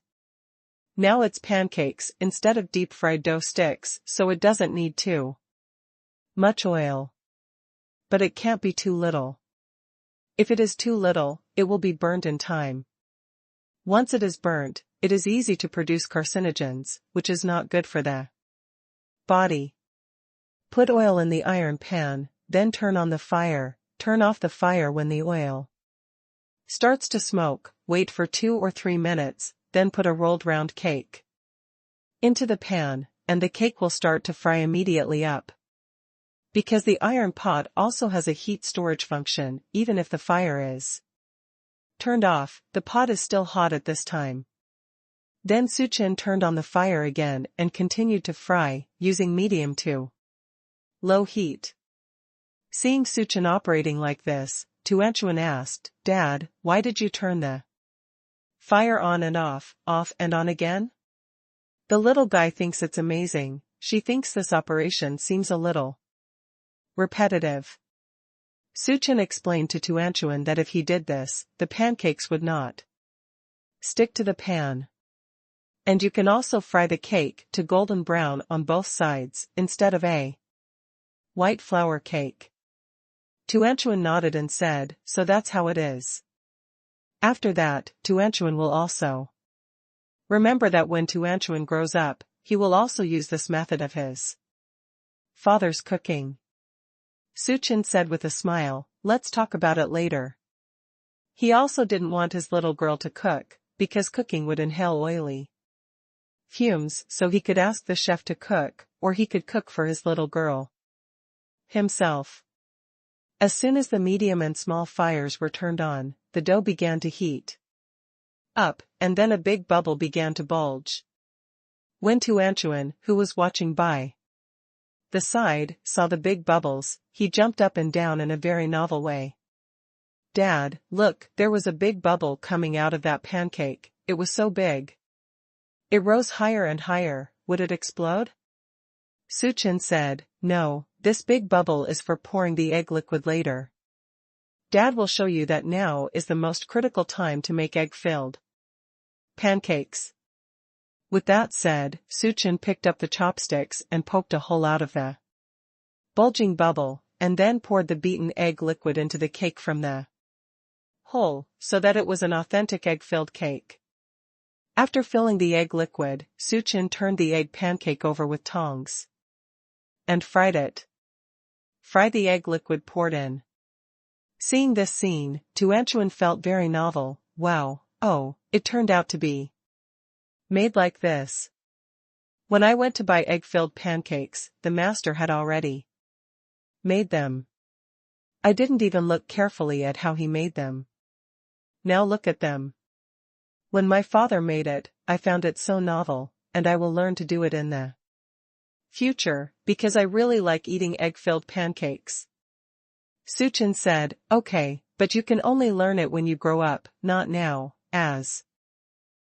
now it's pancakes instead of deep-fried dough sticks, so it doesn't need too much oil. But it can't be too little. If it is too little, it will be burnt in time. Once it is burnt, it is easy to produce carcinogens, which is not good for the body. Put oil in the iron pan, then turn on the fire, turn off the fire when the oil starts to smoke, wait for 2 or 3 minutes, then put a rolled round cake into the pan, and the cake will start to fry immediately up. Because the iron pot also has a heat storage function, even if the fire is turned off, the pot is still hot at this time. Then Suchin turned on the fire again and continued to fry, using medium to low heat. Seeing Suchin operating like this, Tuanchuan asked, "Dad, why did you turn the fire on and off and on again?" The little guy thinks it's amazing. She thinks this operation seems a little repetitive. Suchin explained to Tuanchuan that if he did this, the pancakes would not stick to the pan. And you can also fry the cake to golden brown on both sides, instead of a white flour cake. Tuanchuan nodded and said, "So that's how it is." After that, Tuanchuan will also remember that when Tuanchuan grows up, he will also use this method of his father's cooking. Suchin said with a smile, "Let's talk about it later." He also didn't want his little girl to cook, because cooking would inhale oily fumes, so he could ask the chef to cook, or he could cook for his little girl himself. As soon as the medium and small fires were turned on, the dough began to heat. up, and then a big bubble began to bulge. When Tuanchuan, who was watching by the side, saw the big bubbles, he jumped up and down in a very novel way. "Dad, look, there was a big bubble coming out of that pancake, it was so big. It rose higher and higher, would it explode?" Suchin said, "No, this big bubble is for pouring the egg liquid later. Dad will show you that now is the most critical time to make egg-filled pancakes." With that said, Suchin picked up the chopsticks and poked a hole out of the bulging bubble, and then poured the beaten egg liquid into the cake from the hole, so that it was an authentic egg-filled cake. After filling the egg liquid, Suchin turned the egg pancake over with tongs and fried it. Fry the egg liquid poured in. Seeing this scene, Tuanchuan felt very novel. Wow, oh, it turned out to be made like this. When I went to buy egg-filled pancakes, the master had already made them. I didn't even look carefully at how he made them. Now look at them. When my father made it, I found it so novel, and I will learn to do it in the future, because I really like eating egg-filled pancakes. Suchin said, "Okay, but you can only learn it when you grow up, not now, as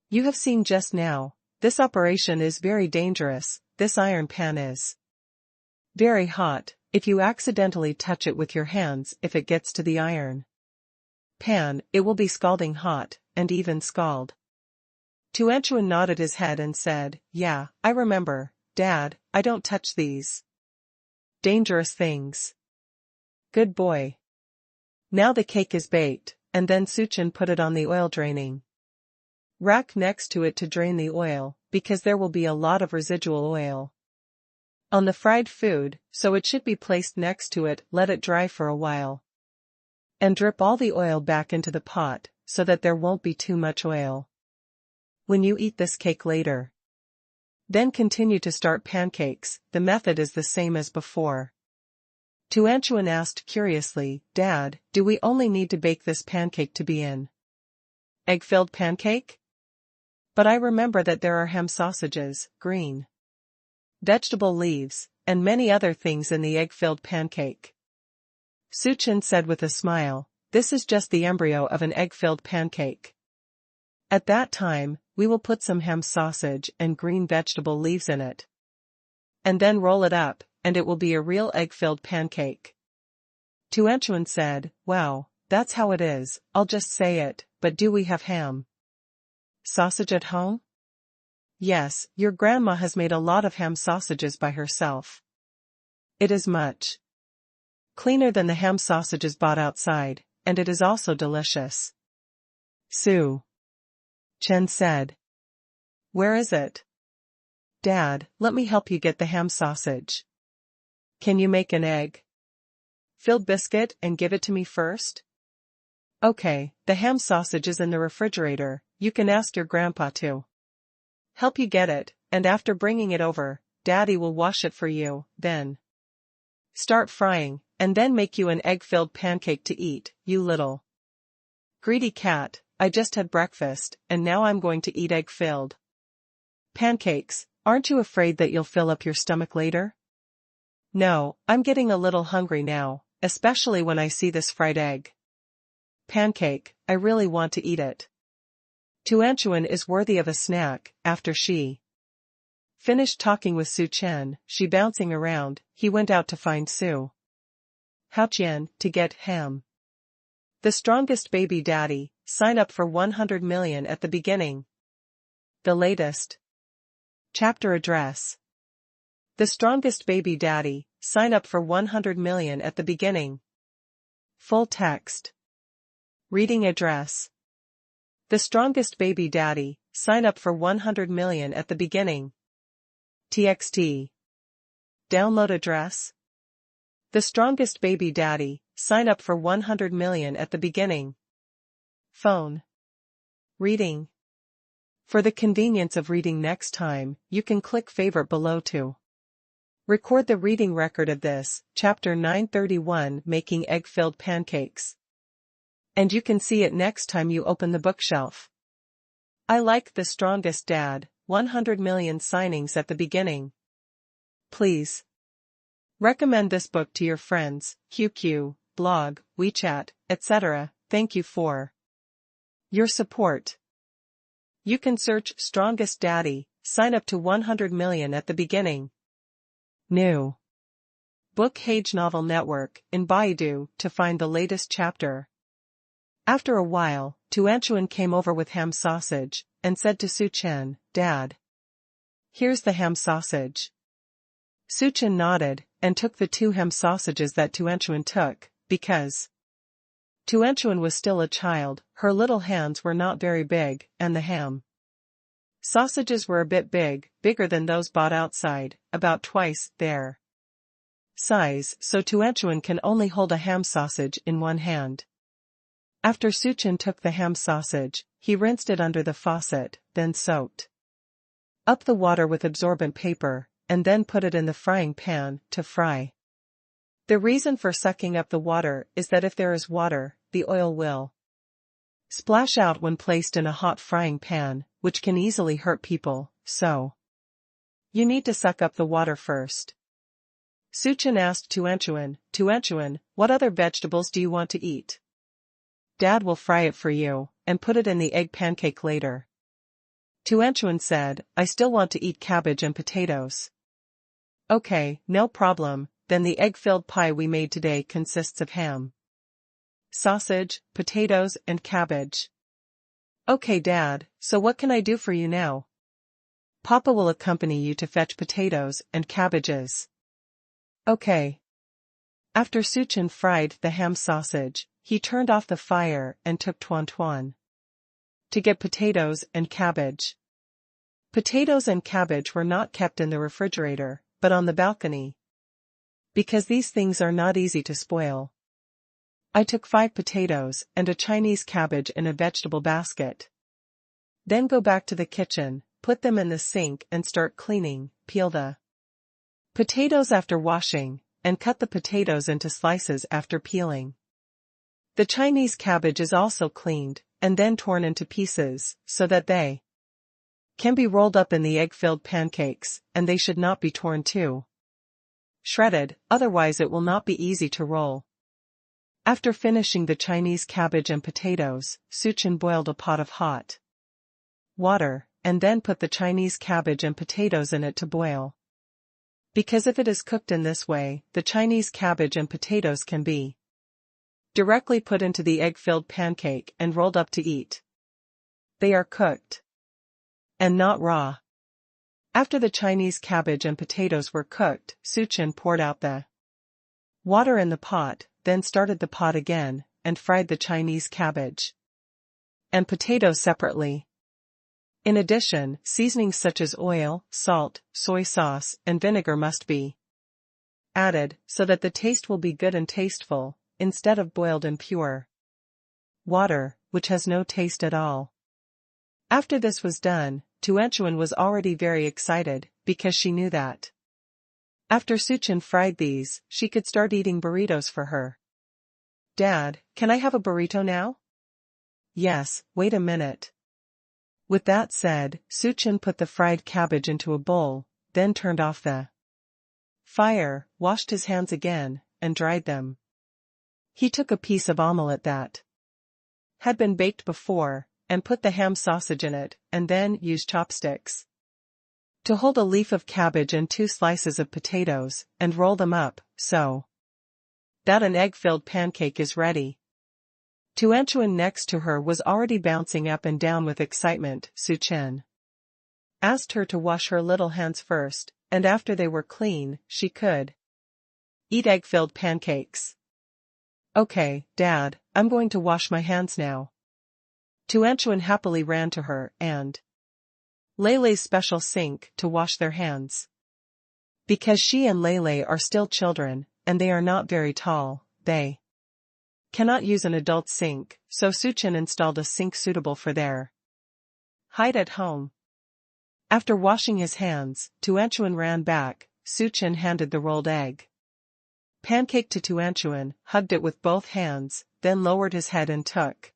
you have seen just now. This operation is very dangerous, this iron pan is very hot, if you accidentally touch it with your hands, if it gets to the iron pan, it will be scalding hot, and even scald." Tuanchuan nodded his head and said, "Yeah, I remember, Dad, I don't touch these dangerous things." Good boy. Now the cake is baked, and then Suchin put it on the oil draining rack next to it to drain the oil, because there will be a lot of residual oil on the fried food, so it should be placed next to it, let it dry for a while, and drip all the oil back into the pot, so that there won't be too much oil when you eat this cake later. Then continue to start pancakes, the method is the same as before. Tuanchuan asked curiously, "Dad, do we only need to bake this pancake to be an egg-filled pancake? But I remember that there are ham sausages, green vegetable leaves, and many other things in the egg-filled pancake." Suchin said with a smile, "This is just the embryo of an egg-filled pancake. At that time, we will put some ham sausage and green vegetable leaves in it, and then roll it up, and it will be a real egg-filled pancake." Tuanchuan said, "Wow, that's how it is, I'll just say it, but do we have ham sausage at home?" "Yes, your grandma has made a lot of ham sausages by herself. It is much cleaner than the ham sausages bought outside, and it is also delicious." Su Chen said, "Where is it?" "Dad, let me help you get the ham sausage. Can you make an egg-filled biscuit and give it to me first?" "Okay, the ham sausage is in the refrigerator, you can ask your grandpa to help you get it, and after bringing it over, Daddy will wash it for you, then start frying, and then make you an egg-filled pancake to eat, you little greedy cat. I just had breakfast, and now I'm going to eat egg-filled pancakes. Aren't you afraid that you'll fill up your stomach later?" "No, I'm getting a little hungry now, especially when I see this fried egg pancake, I really want to eat it." Tuanchuan is worthy of a snack. After she finished talking with Su Chen, she bouncing around, he went out to find Su Haoqian, to get ham. The strongest baby daddy, sign up for 100 million at the beginning. The latest chapter address. The strongest baby daddy, sign up for 100 million at the beginning. Full text. Reading address. The strongest baby daddy, sign up for 100 million at the beginning. TXT. Download address. The strongest baby daddy, sign up for 100 million at the beginning. Phone. Reading. For the convenience of reading next time, you can click favorite below to record the reading record of this, chapter 931, making egg-filled pancakes. And you can see it next time you open the bookshelf. I like The Strongest Dad, 100 million signings at the beginning. Please recommend this book to your friends, QQ, blog, WeChat, etc. Thank you for your support. You can search Strongest Daddy, sign up to 100 million at the beginning. New Book Hage Novel Network in Baidu to find the latest chapter. After a while, Tuanchuan came over with ham sausage, and said to Su Chen, "Dad, here's the ham sausage." Su Chen nodded, and took the 2 ham sausages that Tuanchuan took, because Tuanchuan was still a child, her little hands were not very big, and the ham sausages were a bit bigger than those bought outside, about twice their size, so Tuanchuan can only hold a ham sausage in one hand. After Su Chen took the ham sausage, he rinsed it under the faucet, then soaked up the water with absorbent paper, and then put it in the frying pan to fry. The reason for sucking up the water is that if there is water, the oil will splash out when placed in a hot frying pan, which can easily hurt people, so you need to suck up the water first. Su Chen asked Tuanchuan, what other vegetables do you want to eat? Dad will fry it for you, and put it in the egg pancake later. Tuanchuan said, I still want to eat cabbage and potatoes. Okay, no problem, then the egg-filled pie we made today consists of ham, sausage, potatoes, and cabbage. Okay, Dad, so what can I do for you now? Papa will accompany you to fetch potatoes and cabbages. Okay. After Su Chen fried the ham sausage, he turned off the fire and took Tuan to get potatoes and cabbage. Potatoes and cabbage were not kept in the refrigerator, but on the balcony, because these things are not easy to spoil. I took 5 potatoes and a Chinese cabbage in a vegetable basket. Then go back to the kitchen, put them in the sink and start cleaning, peel the potatoes after washing, and cut the potatoes into slices after peeling. The Chinese cabbage is also cleaned, and then torn into pieces, so that they can be rolled up in the egg-filled pancakes, and they should not be torn too shredded, otherwise it will not be easy to roll. After finishing the Chinese cabbage and potatoes, Su Chen boiled a pot of hot water, and then put the Chinese cabbage and potatoes in it to boil. Because if it is cooked in this way, the Chinese cabbage and potatoes can be directly put into the egg-filled pancake and rolled up to eat. They are cooked and not raw. After the Chinese cabbage and potatoes were cooked, Su Chen poured out the water in the pot, then started the pot again, and fried the Chinese cabbage and potatoes separately. In addition, seasonings such as oil, salt, soy sauce, and vinegar must be added, so that the taste will be good and tasteful, instead of boiled in pure water, which has no taste at all. After this was done, Tuanchuan was already very excited, because she knew that after Su Chen fried these, she could start eating burritos for her. Dad, can I have a burrito now? Yes, wait a minute. With that said, Su Chen put the fried cabbage into a bowl, then turned off the fire, washed his hands again, and dried them. He took a piece of omelette that had been baked before, and put the ham sausage in it, and then used chopsticks to hold a leaf of cabbage and 2 slices of potatoes, and roll them up, so that an egg-filled pancake is ready. Tuanchuan next to her was already bouncing up and down with excitement. Su Chen asked her to wash her little hands first, and after they were clean, she could eat egg-filled pancakes. Okay, Dad, I'm going to wash my hands now. Tuanchuan happily ran to her and Leilei's special sink to wash their hands. Because she and Leilei are still children, and they are not very tall, they cannot use an adult sink, so Su Chen installed a sink suitable for their height at home. After washing his hands, Tuanchuan ran back. Su Chen handed the rolled egg pancake to Tuanchuan, hugged it with both hands, then lowered his head and took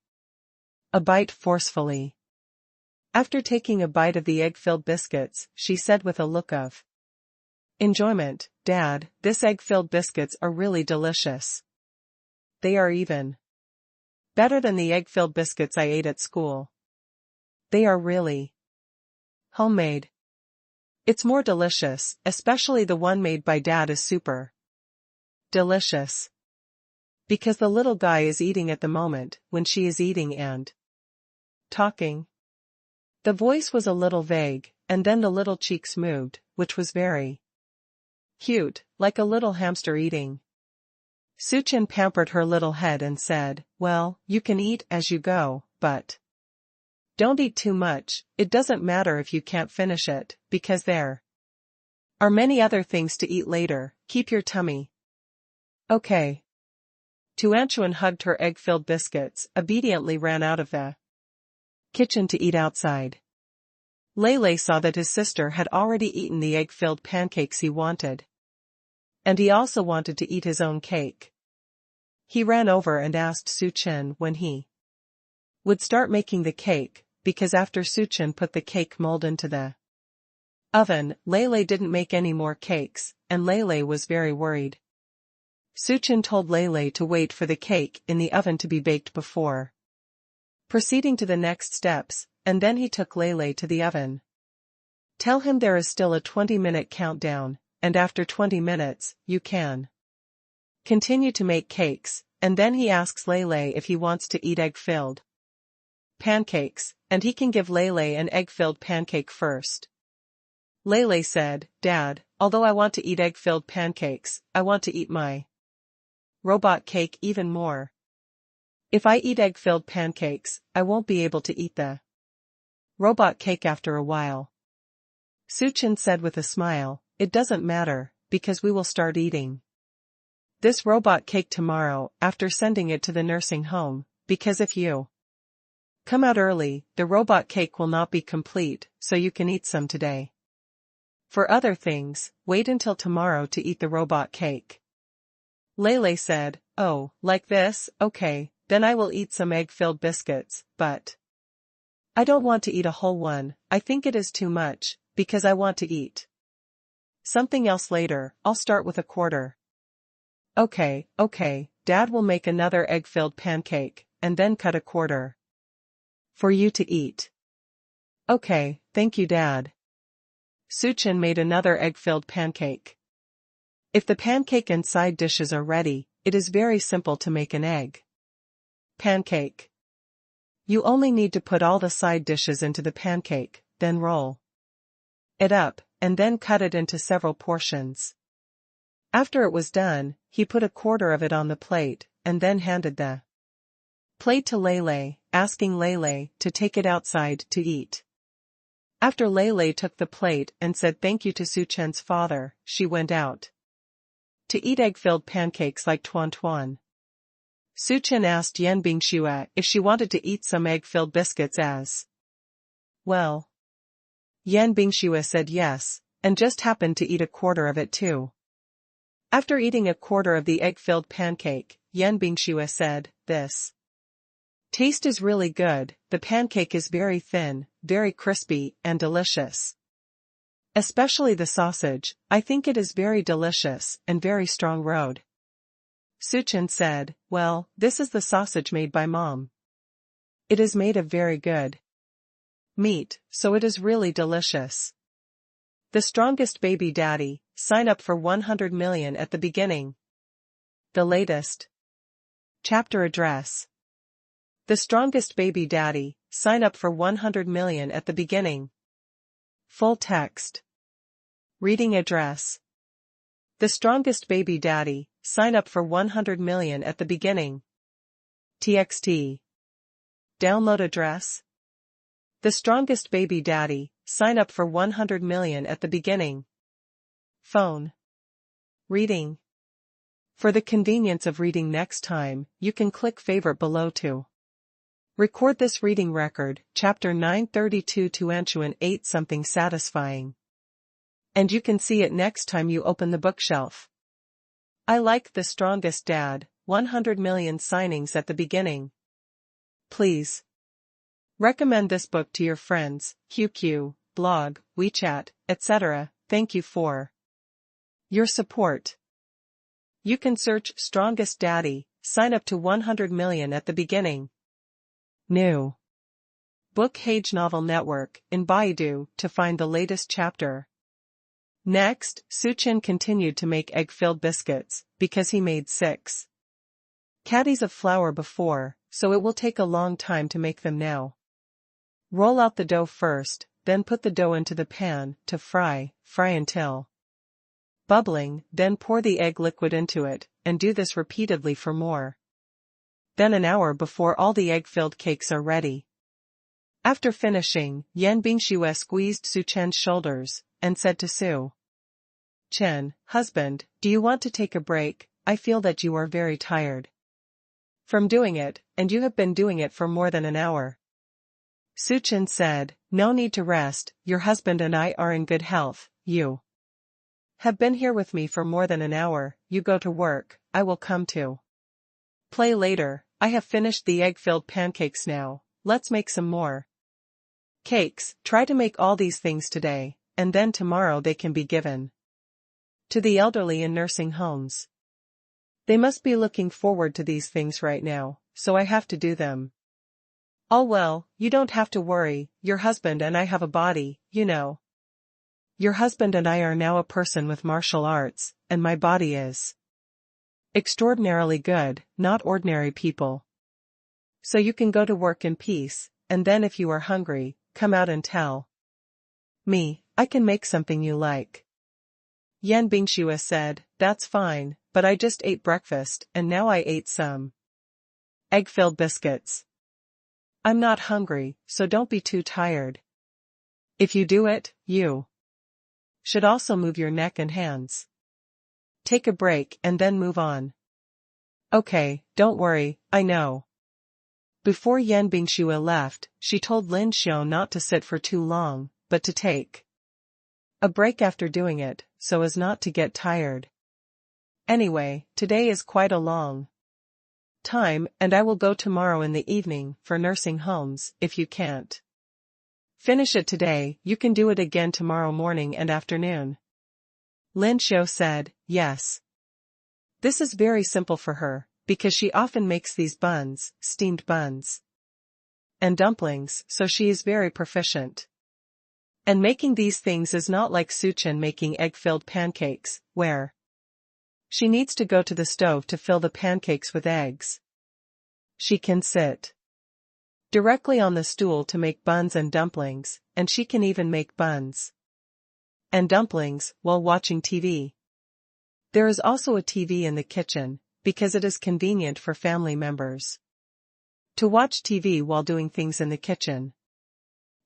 a bite forcefully. After taking a bite of the egg-filled biscuits, she said with a look of enjoyment, "Dad, this egg-filled biscuits are really delicious. They are even better than the egg-filled biscuits I ate at school. They are really homemade. It's more delicious, especially the one made by Dad is super delicious. Because the little guy is eating at the moment, when she is eating and talking." The voice was a little vague, and then the little cheeks moved, which was very cute, like a little hamster eating. Suchin pampered her little head and said, "Well, you can eat as you go, but don't eat too much. It doesn't matter if you can't finish it, because there are many other things to eat later. Keep your tummy okay." Tuanchuan hugged her egg-filled biscuits, obediently ran out of the kitchen to eat outside. Lele saw that his sister had already eaten the egg-filled pancakes he wanted. And he also wanted to eat his own cake. He ran over and asked Suchin when he would start making the cake, because after Suchin put the cake mold into the oven, Lele didn't make any more cakes, and Lele was very worried. Suchin told Lele to wait for the cake in the oven to be baked before proceeding to the next steps, and then he took Lele to the oven. "Tell him there is still a 20-minute countdown, and after 20 minutes, you can continue to make cakes," and then he asks Lele if he wants to eat egg-filled pancakes, and he can give Lele an egg-filled pancake first. Lele said, "Dad, although I want to eat egg-filled pancakes, I want to eat my robot cake even more. If I eat egg-filled pancakes, I won't be able to eat the robot cake after a while." Suchin said with a smile, "It doesn't matter, because we will start eating this robot cake tomorrow after sending it to the nursing home, because if you come out early, the robot cake will not be complete, so you can eat some today. For other things, wait until tomorrow to eat the robot cake." Lele said, "Oh, like this, okay, then I will eat some egg-filled biscuits, but I don't want to eat a whole one. I think it is too much, because I want to eat something else later. I'll start with a quarter." Okay, Dad will make another egg-filled pancake, and then cut a quarter for you to eat." "Okay, thank you, Dad." Suchin made another egg-filled pancake. If the pancake and side dishes are ready, it is very simple to make an egg pancake. You only need to put all the side dishes into the pancake, then roll it up, and then cut it into several portions. After it was done, he put a quarter of it on the plate, and then handed the plate to Lele, asking Lele to take it outside to eat. After Lele took the plate and said thank you to Suchen's father, she went out to eat egg-filled pancakes like Tuan Tuan. Suchen asked Yan Bingxue if she wanted to eat some egg-filled biscuits as well. Yan Bingxue said yes, and just happened to eat a quarter of it too. After eating a quarter of the egg-filled pancake, Yan Bingxue said, "This taste is really good. The pancake is very thin, very crispy, and delicious. Especially the sausage, I think it is very delicious and very strong road." Suchen said, "Well, this is the sausage made by Mom. It is made of very good meat, so it is really delicious. The strongest baby daddy, sign up for 100 million at the beginning." The latest chapter address. The strongest baby daddy, sign up for 100 million at the beginning. Full text. Reading address. The strongest baby daddy, sign up for 100 million at the beginning. TXT. Download address. The strongest baby daddy, sign up for 100 million at the beginning. Phone. Reading. For the convenience of reading next time, you can click favorite below to record this reading record, chapter 932 Tuanchuan ate something satisfying. And you can see it next time you open the bookshelf. I like The Strongest Dad, 100 million signings at the beginning. Please Recommend this book to your friends, QQ, blog, WeChat, etc. Thank you for your support. You can search Strongest Daddy, sign up to 100 million at the beginning. New Book Hage Novel Network in Baidu to find the latest chapter. Next, Suchin continued to make egg-filled biscuits, because he made 6 caddies of flour before, so it will take a long time to make them now. Roll out the dough first, then put the dough into the pan to fry until bubbling, then pour the egg liquid into it, and do this repeatedly for more than an hour before all the egg-filled cakes are ready. After finishing, Yan Bingxue squeezed Su Chen's shoulders, and said to Su Chen, "Husband, do you want to take a break? I feel that you are very tired from doing it, and you have been doing it for more than an hour." Su Chen said, "No need to rest, your husband and I are in good health, you have been here with me for more than an hour, you go to work, I will come to play later, I have finished the egg-filled pancakes now, let's make some more cakes, try to make all these things today, and then tomorrow they can be given to the elderly in nursing homes. They must be looking forward to these things right now, so I have to do them." "Oh well, you don't have to worry, your husband and I have a body, you know. Your husband and I are now a person with martial arts, and my body is extraordinarily good, not ordinary people. So you can go to work in peace, and then if you are hungry, come out and tell me, I can make something you like." Yan Bingxue said, "That's fine, but I just ate breakfast and now I ate some egg-filled biscuits. I'm not hungry, so don't be too tired. If you do it, you should also move your neck and hands. Take a break and then move on." "Okay, don't worry, I know." Before Yan Bingxue left, she told Lin Xiao not to sit for too long, but to take a break after doing it, so as not to get tired. "Anyway, today is quite a long time, and I will go tomorrow in the evening for nursing homes. If you can't finish it today, you can do it again tomorrow morning and afternoon." Lin Xiao said, "Yes." This is very simple for her, because she often makes these buns, steamed buns, and dumplings, so she is very proficient. And making these things is not like Suchin making egg-filled pancakes, where she needs to go to the stove to fill the pancakes with eggs. She can sit directly on the stool to make buns and dumplings, and she can even make buns and dumplings while watching TV. There is also a TV in the kitchen, because it is convenient for family members to watch TV while doing things in the kitchen.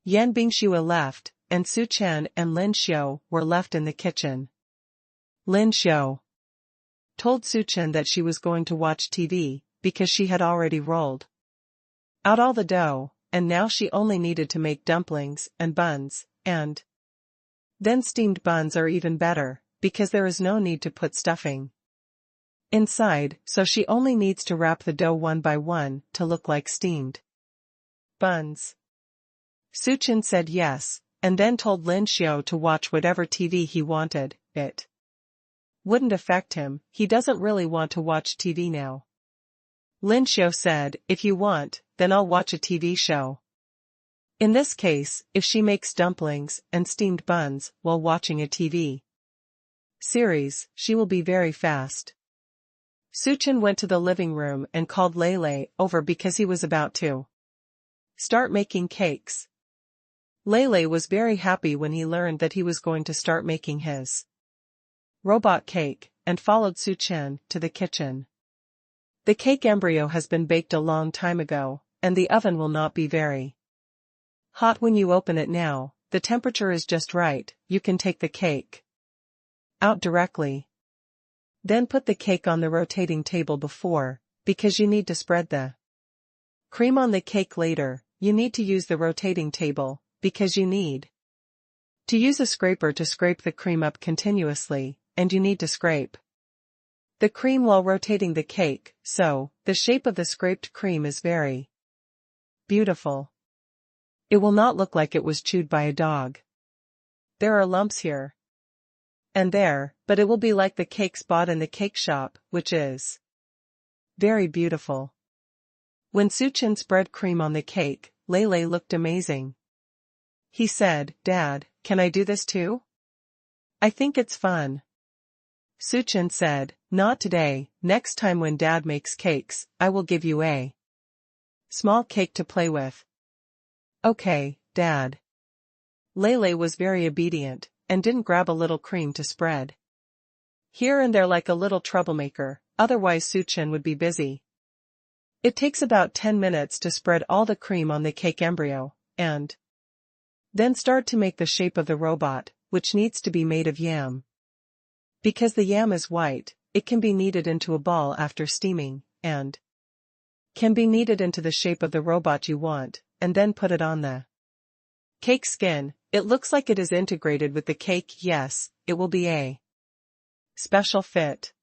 Yan Bingxue left, and Su Chen and Lin Xiao were left in the kitchen. Lin Xiao told Su Chen that she was going to watch TV, because she had already rolled out all the dough, and now she only needed to make dumplings and buns, and then steamed buns are even better, because there is no need to put stuffing inside, so she only needs to wrap the dough one by one to look like steamed buns. Su Chen said yes, and then told Lin Xiao to watch whatever TV he wanted. It wouldn't affect him, he doesn't really want to watch TV now. Lin Xiao said, "If you want, then I'll watch a TV show." In this case, if she makes dumplings and steamed buns while watching a TV series, she will be very fast. Su Chen went to the living room and called Lei over because he was about to start making cakes. Lei was very happy when he learned that he was going to start making his robot cake, and followed Su Chen to the kitchen. The cake embryo has been baked a long time ago, and the oven will not be very hot when you open it now, the temperature is just right, you can take the cake out directly. Then put the cake on the rotating table before, because you need to spread the cream on the cake later, you need to use the rotating table, because you need to use a scraper to scrape the cream up continuously, and you need to scrape the cream while rotating the cake, so the shape of the scraped cream is very beautiful. It will not look like it was chewed by a dog. There are lumps here and there, but it will be like the cakes bought in the cake shop, which is very beautiful. When Suchin spread cream on the cake, Lele looked amazing. He said, "Dad, can I do this too? I think it's fun." Suchin said, "Not today, next time when Dad makes cakes, I will give you a small cake to play with." "Okay, Dad." Lele was very obedient, and didn't grab a little cream to spread here and there like a little troublemaker, otherwise Suchin would be busy. It takes about 10 minutes to spread all the cream on the cake embryo, and then start to make the shape of the robot, which needs to be made of yam. Because the yam is white, it can be kneaded into a ball after steaming, and can be kneaded into the shape of the robot you want, and then put it on the cake skin. It looks like it is integrated with the cake. Yes, it will be a special fit.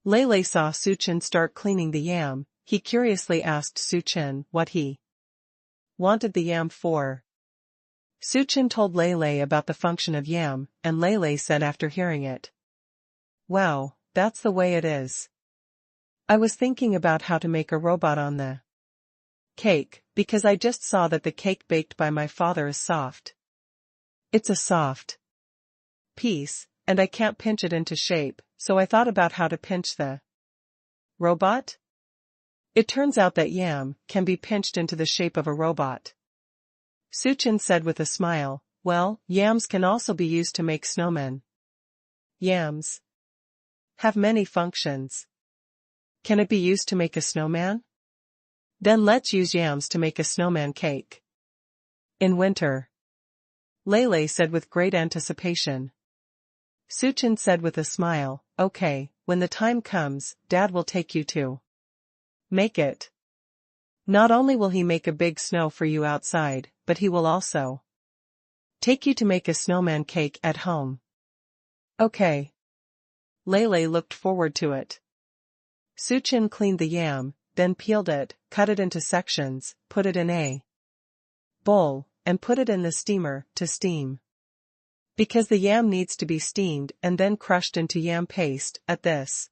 Lele saw Suchin start cleaning the yam. He curiously asked Suchin what he wanted the yam for. Suchin told Lele about the function of yam, and Lele said after hearing it, "Wow, that's the way it is. I was thinking about how to make a robot on the cake, because I just saw that the cake baked by my father is soft. It's a soft piece, and I can't pinch it into shape, so I thought about how to pinch the robot. It turns out that yam can be pinched into the shape of a robot." Suchin said with a smile, "Well, yams can also be used to make snowmen. Yams have many functions. Can it be used to make a snowman? Then let's use yams to make a snowman cake in winter," Lele said with great anticipation. Suchin said with a smile, "Okay, when the time comes, Dad will take you to make it. Not only will he make a big snow for you outside, but he will also take you to make a snowman cake at home." Okay. Lele looked forward to it. Suchin cleaned the yam, then peeled it, cut it into sections, put it in a bowl, and put it in the steamer to steam. Because the yam needs to be steamed and then crushed into yam paste, at this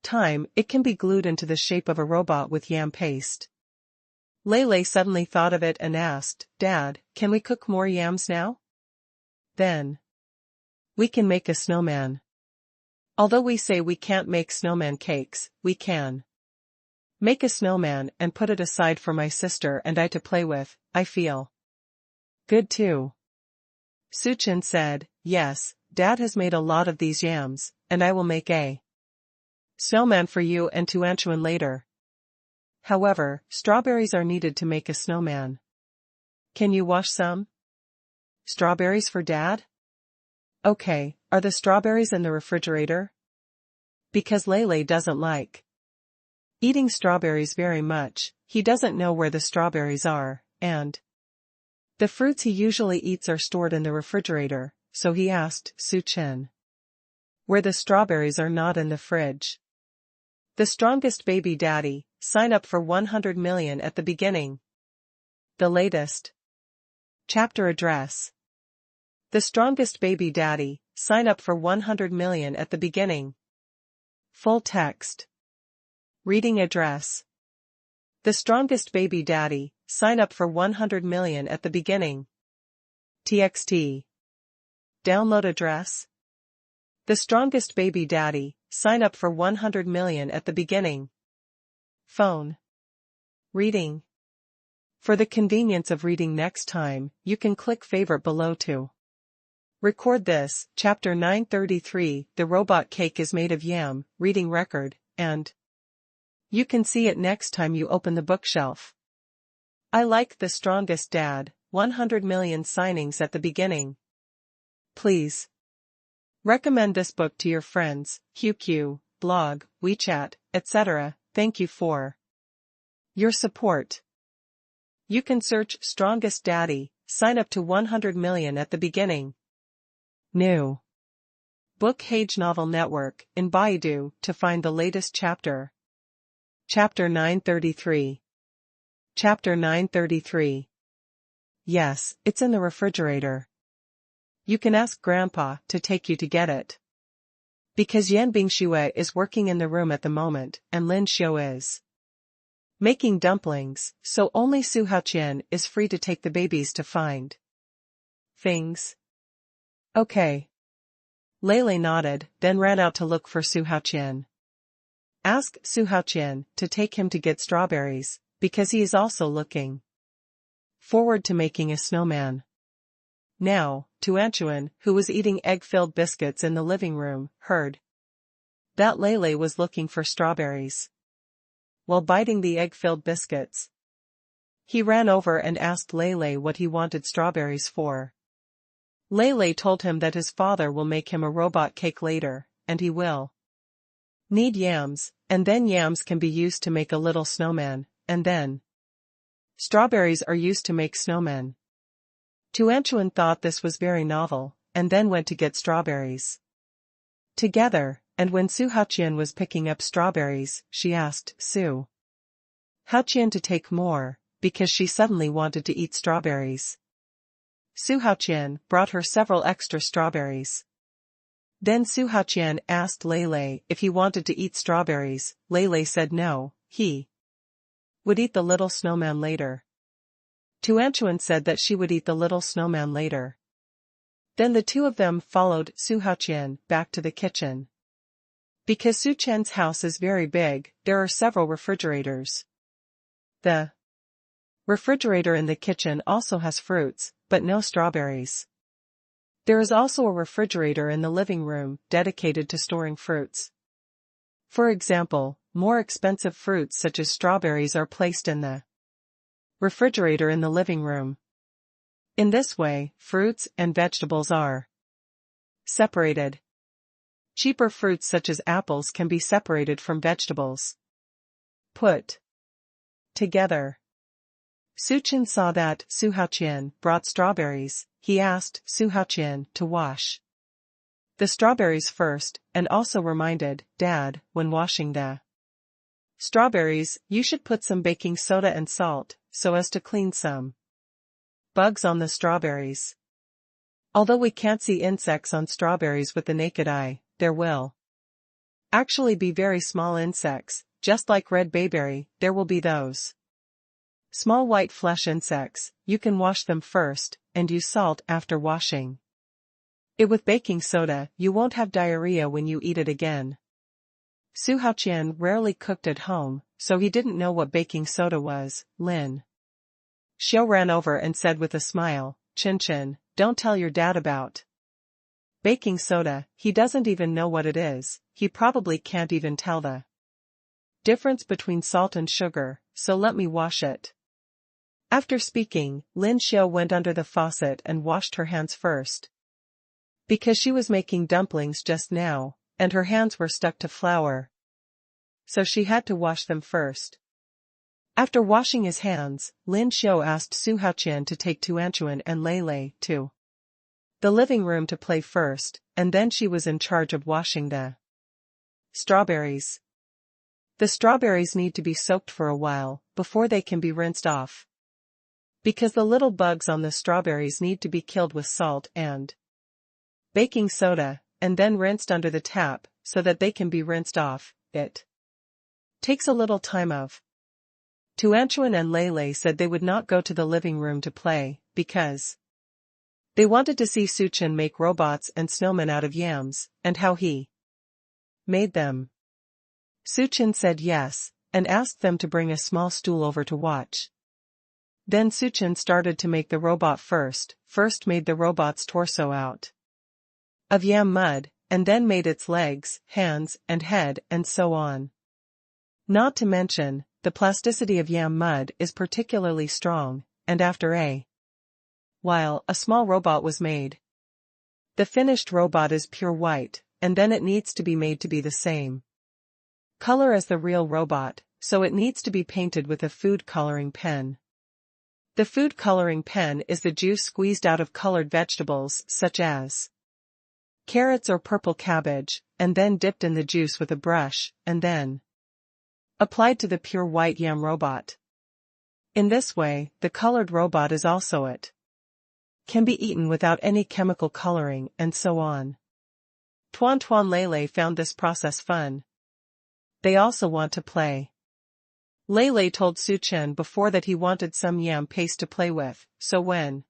time it can be glued into the shape of a robot with yam paste. Lele suddenly thought of it and asked, "Dad, can we cook more yams now? Then we can make a snowman." Although we say we can't make snowman cakes, we can make a snowman and put it aside for my sister and I to play with. I feel good too. Suchin said, "Yes, Dad has made a lot of these yams, and I will make a snowman for you and to Anchuan later. However, strawberries are needed to make a snowman. Can you wash some strawberries for Dad?" "Okay, are the strawberries in the refrigerator?" Because Lele doesn't like eating strawberries very much, he doesn't know where the strawberries are, and the fruits he usually eats are stored in the refrigerator, so he asked Suchin where the strawberries are not in the fridge. The strongest baby daddy, sign up for 100 million at the beginning. The latest chapter address. The strongest baby daddy, sign up for 100 million at the beginning. Full text. Reading address. The strongest baby daddy, sign up for 100 million at the beginning. TXT. Download address. The strongest baby daddy, sign up for 100 million at the beginning. Phone. Reading. For the convenience of reading next time, you can click favorite below to record this. Chapter 933, The Robot Cake is Made of Yam, reading record, and you can see it next time you open the bookshelf. I like The Strongest Dad, 100 million signings at the beginning. Please recommend this book to your friends, QQ, blog, WeChat, etc. Thank you for your support. You can search Strongest Daddy, sign up to 100 million at the beginning. New Book Hage Novel Network in Baidu to find the latest chapter. Chapter 933. Chapter 933. Yes, it's in the refrigerator. You can ask Grandpa to take you to get it. Because Yan Bingshui is working in the room at the moment and Lin Xiu is making dumplings, so only Su Haoqian is free to take the babies to find things. Okay. Lei nodded, then ran out to look for Su Haoqian. Ask Su Haoqian to take him to get strawberries, because he is also looking forward to making a snowman. Now, Tuanchuan, who was eating egg-filled biscuits in the living room, heard that Lei was looking for strawberries. While biting the egg-filled biscuits, he ran over and asked Lei what he wanted strawberries for. Lei told him that his father will make him a robot cake later, and he will need yams, and then yams can be used to make a little snowman, and then strawberries are used to make snowmen. Tuanchuan thought this was very novel, and then went to get strawberries together, and when Su Haoqian was picking up strawberries, she asked Su Haoqian to take more, because she suddenly wanted to eat strawberries. Su Haoqian brought her several extra strawberries. Then Su Haoqian asked Lei if he wanted to eat strawberries. Lei said no, he would eat the little snowman later. Tuanchuan said that she would eat the little snowman later. Then the two of them followed Su Haoqian back to the kitchen. Because Su Chen's house is very big, there are several refrigerators. The refrigerator in the kitchen also has fruits, but no strawberries. There is also a refrigerator in the living room dedicated to storing fruits. For example, more expensive fruits such as strawberries are placed in the refrigerator in the living room. In this way, fruits and vegetables are separated. Cheaper fruits such as apples can be separated from vegetables. Put together. Su Chen saw that Su Haoqian brought strawberries. He asked Su Haoqian to wash the strawberries first, and also reminded Dad, when washing the strawberries, you should put some baking soda and salt, so as to clean some bugs on the strawberries. Although we can't see insects on strawberries with the naked eye, there will actually be very small insects, just like red bayberry, there will be those small white flesh insects. You can wash them first, and use salt after washing it with baking soda. You won't have diarrhea when you eat it again. Su Haoqian rarely cooked at home, so he didn't know what baking soda was. Lin Xiu ran over and said with a smile, Chin, don't tell your dad about baking soda. He doesn't even know what it is. He probably can't even tell the difference between salt and sugar, so let me wash it. After speaking, Lin Xiu went under the faucet and washed her hands first. Because she was making dumplings just now, and her hands were stuck to flour, so she had to wash them first. After washing his hands, Lin Xiu asked Su Haoqian to take Tuanchuan and Lei to the living room to play first, and then she was in charge of washing the strawberries. The strawberries need to be soaked for a while, before they can be rinsed off. Because the little bugs on the strawberries need to be killed with salt and baking soda, and then rinsed under the tap, so that they can be rinsed off. It takes a little time of. Tuanchuan and Lei said they would not go to the living room to play, because they wanted to see Su Chen make robots and snowmen out of yams, and how he made them. Su Chen said yes, and asked them to bring a small stool over to watch. Then Su Chen started to make the robot first made the robot's torso out of yam mud, and then made its legs, hands, and head, and so on. Not to mention, the plasticity of yam mud is particularly strong, and after a while a small robot was made. The finished robot is pure white, and then it needs to be made to be the same color as the real robot, so it needs to be painted with a food coloring pen. The food coloring pen is the juice squeezed out of colored vegetables such as carrots or purple cabbage, and then dipped in the juice with a brush, and then applied to the pure white yam robot. In this way, the colored robot is also it. can be eaten without any chemical coloring, and so on. Tuan Tuan Lele found this process fun. They also want to play. Lele told Suchen before that he wanted some yam paste to play with, so when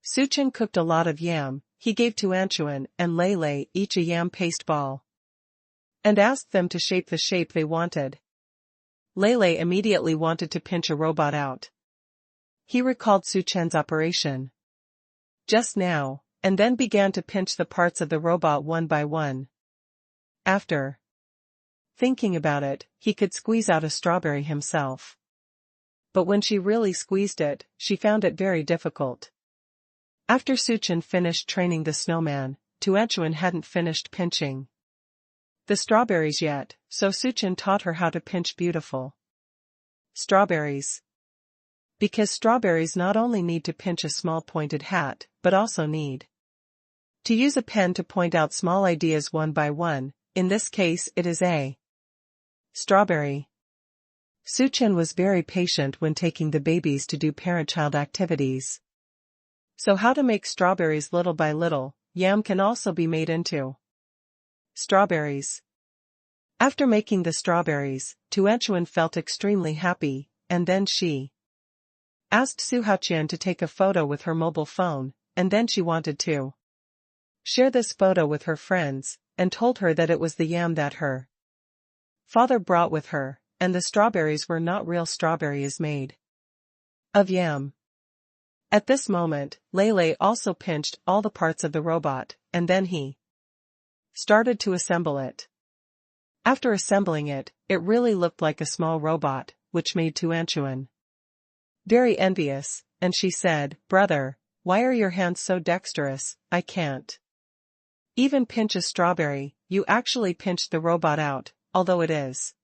Suchen cooked a lot of yam, he gave to Anchuan and Lele each a yam paste ball and asked them to shape the shape they wanted. Lele immediately wanted to pinch a robot out. He recalled Suchen's operation just now, and then began to pinch the parts of the robot one by one. After thinking about it, he could squeeze out a strawberry himself. But when she really squeezed it, she found it very difficult. After Suchen finished training the snowman, Tuanchuan hadn't finished pinching the strawberries yet, so Suchen taught her how to pinch beautiful strawberries. Because strawberries not only need to pinch a small pointed hat, but also need to use a pen to point out small ideas one by one. In this case it is a strawberry. Suchen was very patient when taking the babies to do parent-child activities. So how to make strawberries little by little. Yam can also be made into strawberries. After making the strawberries, Tuanchuan felt extremely happy, and then she asked Su Haoqian to take a photo with her mobile phone, and then she wanted to share this photo with her friends, and told her that it was the yam that her father brought with her, and the strawberries were not real strawberries made of yam. At this moment, Lele also pinched all the parts of the robot, and then he started to assemble it. After assembling it, it really looked like a small robot, which made Tuanchuan very envious, and she said, "Brother, why are your hands so dexterous? I can't even pinch a strawberry." You actually pinched the robot out, although it is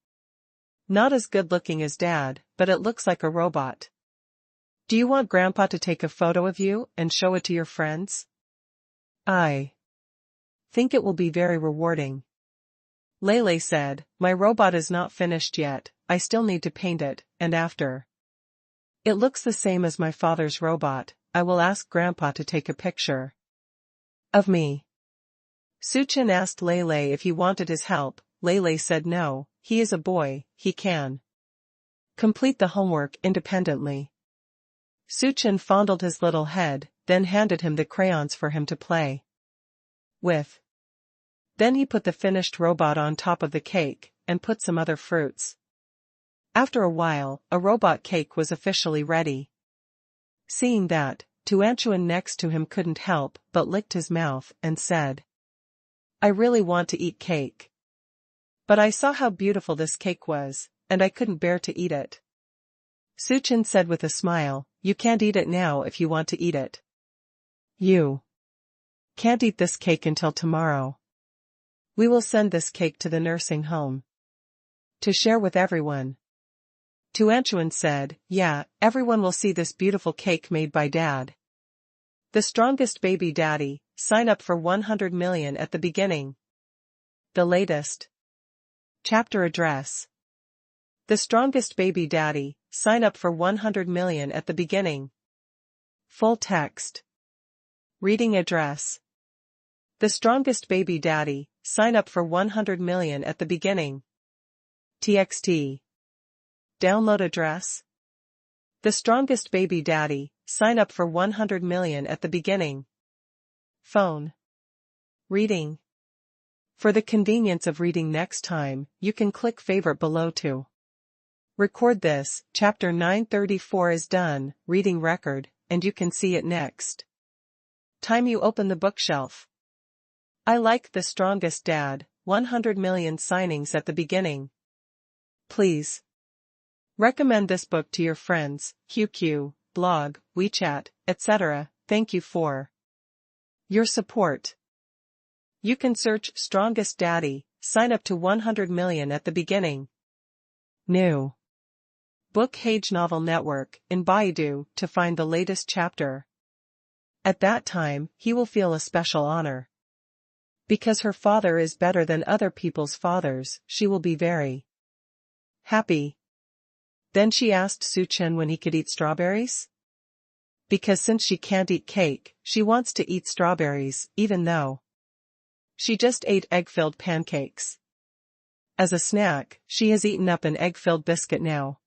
not as good looking as Dad, but it looks like a robot. Do you want Grandpa to take a photo of you and show it to your friends? I think it will be very rewarding. Lele said, "My robot is not finished yet, I still need to paint it, and after it looks the same as my father's robot, I will ask Grandpa to take a picture of me." Suchen asked Lele if he wanted his help. Lele said no, he is a boy, he can complete the homework independently. Suchen fondled his little head, then handed him the crayons for him to play with. Then he put the finished robot on top of the cake, and put some other fruits. After a while, a robot cake was officially ready. Seeing that, Tuanchuan next to him couldn't help but licked his mouth and said, "I really want to eat cake. But I saw how beautiful this cake was, and I couldn't bear to eat it." Suchen said with a smile, "You can't eat it now if you want to eat it. You can't eat this cake until tomorrow. We will send this cake to the nursing home to share with everyone." Tuanchuan said, "Yeah, everyone will see this beautiful cake made by Dad. The strongest baby daddy, sign up for 100 million at the beginning." The latest chapter address. The strongest baby daddy, sign up for 100 million at the beginning. Full text. Reading address. The strongest baby daddy, sign up for 100 million at the beginning. TXT. Download address. The strongest baby daddy, sign up for 100 million at the beginning. Phone. Reading. For the convenience of reading next time, you can click favorite below to record this. Chapter 934 is done, reading record, and you can see it next time you open the bookshelf. I like The Strongest Dad, 100 million signings at the beginning. Please recommend this book to your friends, QQ, blog, WeChat, etc. Thank you for your support. You can search Strongest Daddy, sign up to 100 million at the beginning. New Book Hage Novel Network in Baidu to find the latest chapter. At that time, he will feel a special honor. Because her father is better than other people's fathers, she will be very happy. Then she asked Suchen when he could eat strawberries. Because since she can't eat cake, she wants to eat strawberries, even though she just ate egg-filled pancakes. As a snack, she has eaten up an egg-filled biscuit now.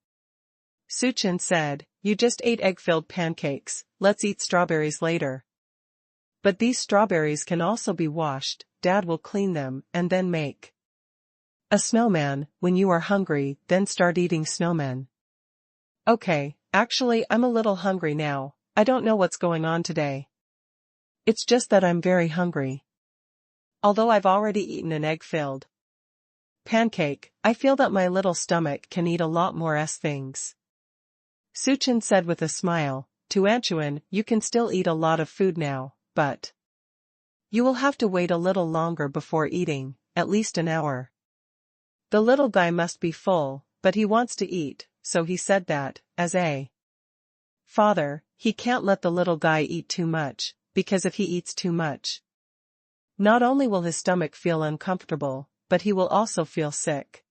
Suchin said, "You just ate egg-filled pancakes, let's eat strawberries later." But these strawberries can also be washed, Dad will clean them and then make a snowman. When you are hungry, then start eating snowmen. Okay, actually I'm a little hungry now, I don't know what's going on today. It's just that I'm very hungry. Although I've already eaten an egg-filled pancake, I feel that my little stomach can eat a lot more things. Suchin said with a smile, to Anchuan, you can still eat a lot of food now, but you will have to wait a little longer before eating, at least an hour. The little guy must be full, but he wants to eat, so he said that, as a father, he can't let the little guy eat too much, because if he eats too much, not only will his stomach feel uncomfortable, but he will also feel sick.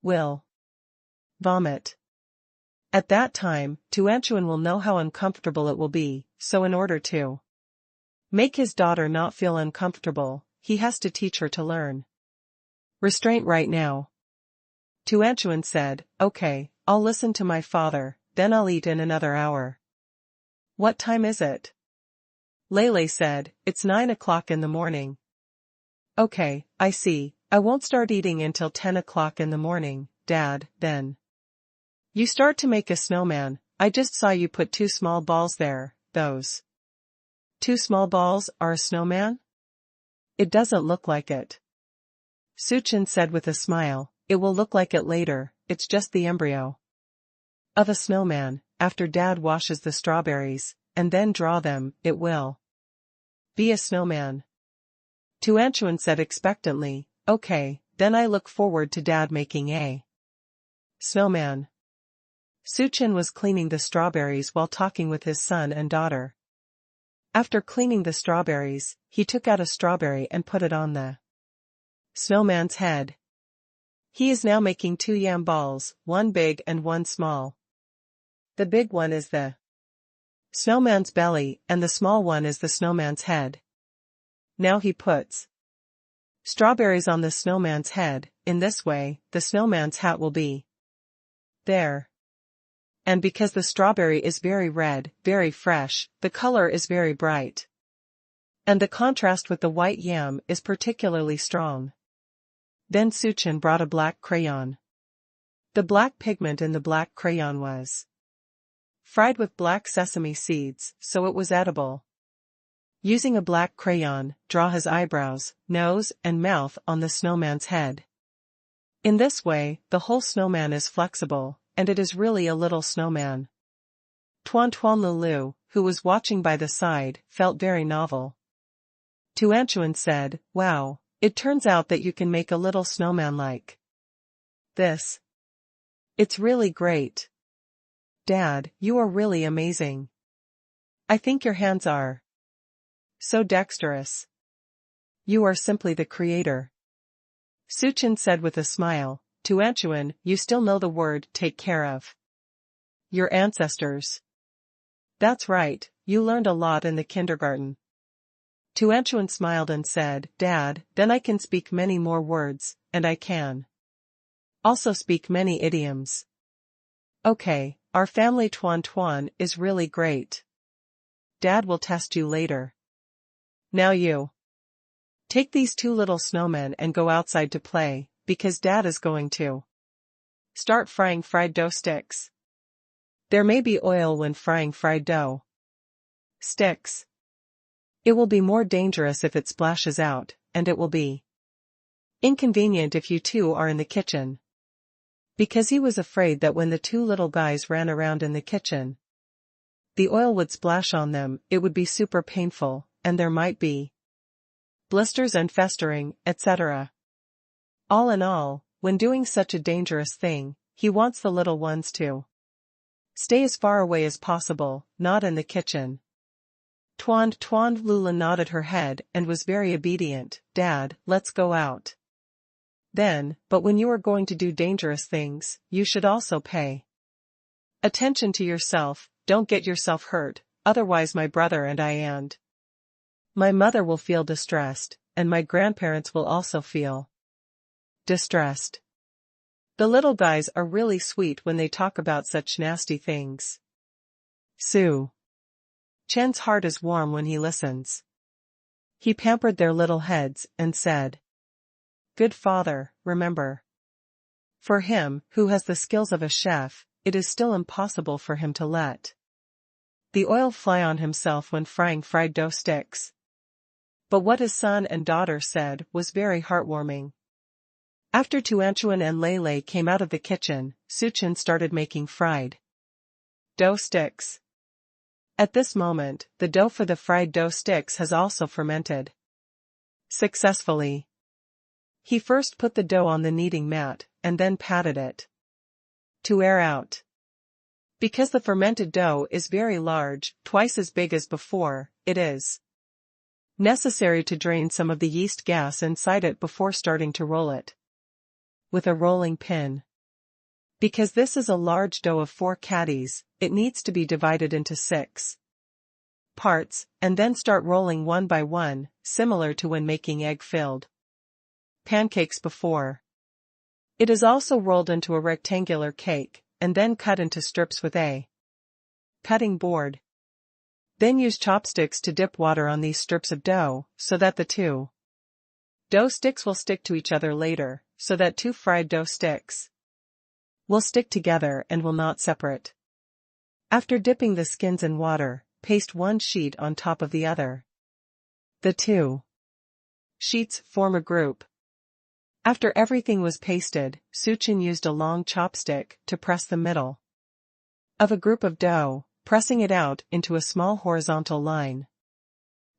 Will vomit. At that time, Tuanchuan will know how uncomfortable it will be, so in order to make his daughter not feel uncomfortable, he has to teach her to learn restraint right now. Tuanchuan said, okay, I'll listen to my father, then I'll eat in another hour. What time is it? Lele said, it's 9 o'clock in the morning. Okay, I see, I won't start eating until 10 o'clock in the morning, Dad, then. You start to make a snowman. I just saw you put 2 small balls there, those 2 small balls are a snowman? It doesn't look like it. Suchin said with a smile, it will look like it later, it's just the embryo of a snowman. After Dad washes the strawberries, and then draw them, it will be a snowman. Tuanchuan said expectantly, okay, then I look forward to Dad making a snowman. Suchin was cleaning the strawberries while talking with his son and daughter. After cleaning the strawberries, he took out a strawberry and put it on the snowman's head. He is now making 2 yam balls, one big and one small. The big one is the snowman's belly and the small one is the snowman's head. Now he puts strawberries on the snowman's head. In this way, the snowman's hat will be there. And because the strawberry is very red, very fresh, the color is very bright. And the contrast with the white yam is particularly strong. Then Suchin brought a black crayon. The black pigment in the black crayon was fried with black sesame seeds, so it was edible. Using a black crayon, draw his eyebrows, nose, and mouth on the snowman's head. In this way, the whole snowman is flexible, and it is really a little snowman. Tuan Lulu, who was watching by the side, felt very novel. Tuanchuan said, wow, it turns out that you can make a little snowman like this. It's really great. Dad, you are really amazing. I think your hands are so dexterous. You are simply the creator. Suchin said with a smile, Tuanchuan, you still know the word take care of your ancestors. That's right, you learned a lot in the kindergarten. Tuanchuan smiled and said, Dad, then I can speak many more words, and I can also speak many idioms. Okay, our family Tuan is really great. Dad will test you later. Now you take these 2 little snowmen and go outside to play, because Dad is going to start frying fried dough sticks. There may be oil when frying fried dough sticks. It will be more dangerous if it splashes out, and it will be inconvenient if you 2 are in the kitchen. Because he was afraid that when the 2 little guys ran around in the kitchen, the oil would splash on them, it would be super painful, and there might be blisters and festering, etc. All in all, when doing such a dangerous thing, he wants the little ones to stay as far away as possible, not in the kitchen. Tuan Lula nodded her head and was very obedient. Dad, let's go out. Then, but when you are going to do dangerous things, you should also pay attention to yourself, don't get yourself hurt, otherwise my brother and I and my mother will feel distressed, and my grandparents will also feel distressed. The little guys are really sweet when they talk about such nasty things. Su Chen's heart is warm when he listens. He pampered their little heads and said, "Good father, remember. For him, who has the skills of a chef, it is still impossible for him to let the oil fly on himself when frying fried dough sticks." But what his son and daughter said was very heartwarming. After Tuanchuan and Lei came out of the kitchen, Suchin started making fried dough sticks. At this moment, the dough for the fried dough sticks has also fermented successfully. He first put the dough on the kneading mat, and then patted it to air out. Because the fermented dough is very large, twice as big as before, it is necessary to drain some of the yeast gas inside it before starting to roll it with a rolling pin. Because this is a large dough of 4 caddies, it needs to be divided into 6 parts, and then start rolling one by one, similar to when making egg-filled pancakes before. It is also rolled into a rectangular cake, and then cut into strips with a cutting board. Then use chopsticks to dip water on these strips of dough, so that the 2 dough sticks will stick to each other later, so that 2 fried dough sticks will stick together and will not separate. After dipping the skins in water, paste one sheet on top of the other. The 2 sheets form a group. After everything was pasted, Suchin used a long chopstick to press the middle of a group of dough, pressing it out into a small horizontal line.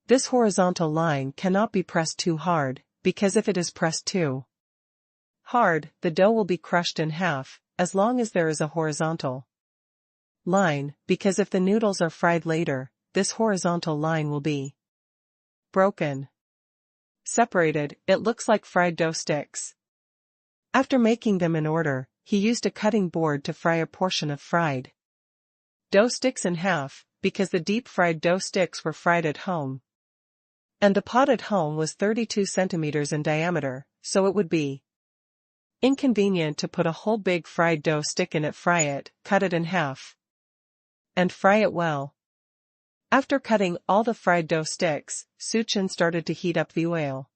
This horizontal line cannot be pressed too hard, because if it is pressed too hard, the dough will be crushed in half, as long as there is a horizontal line, because if the noodles are fried later, this horizontal line will be broken. Separated, it looks like fried dough sticks. After making them in order, he used a cutting board to fry a portion of fried dough sticks in half, because the deep-fried dough sticks were fried at home, and the pot at home was 32 centimeters in diameter, so it would be inconvenient to put a whole big fried dough stick in it. Fry it, cut it in half, and fry it well. After cutting all the fried dough sticks, Suchin started to heat up the oil.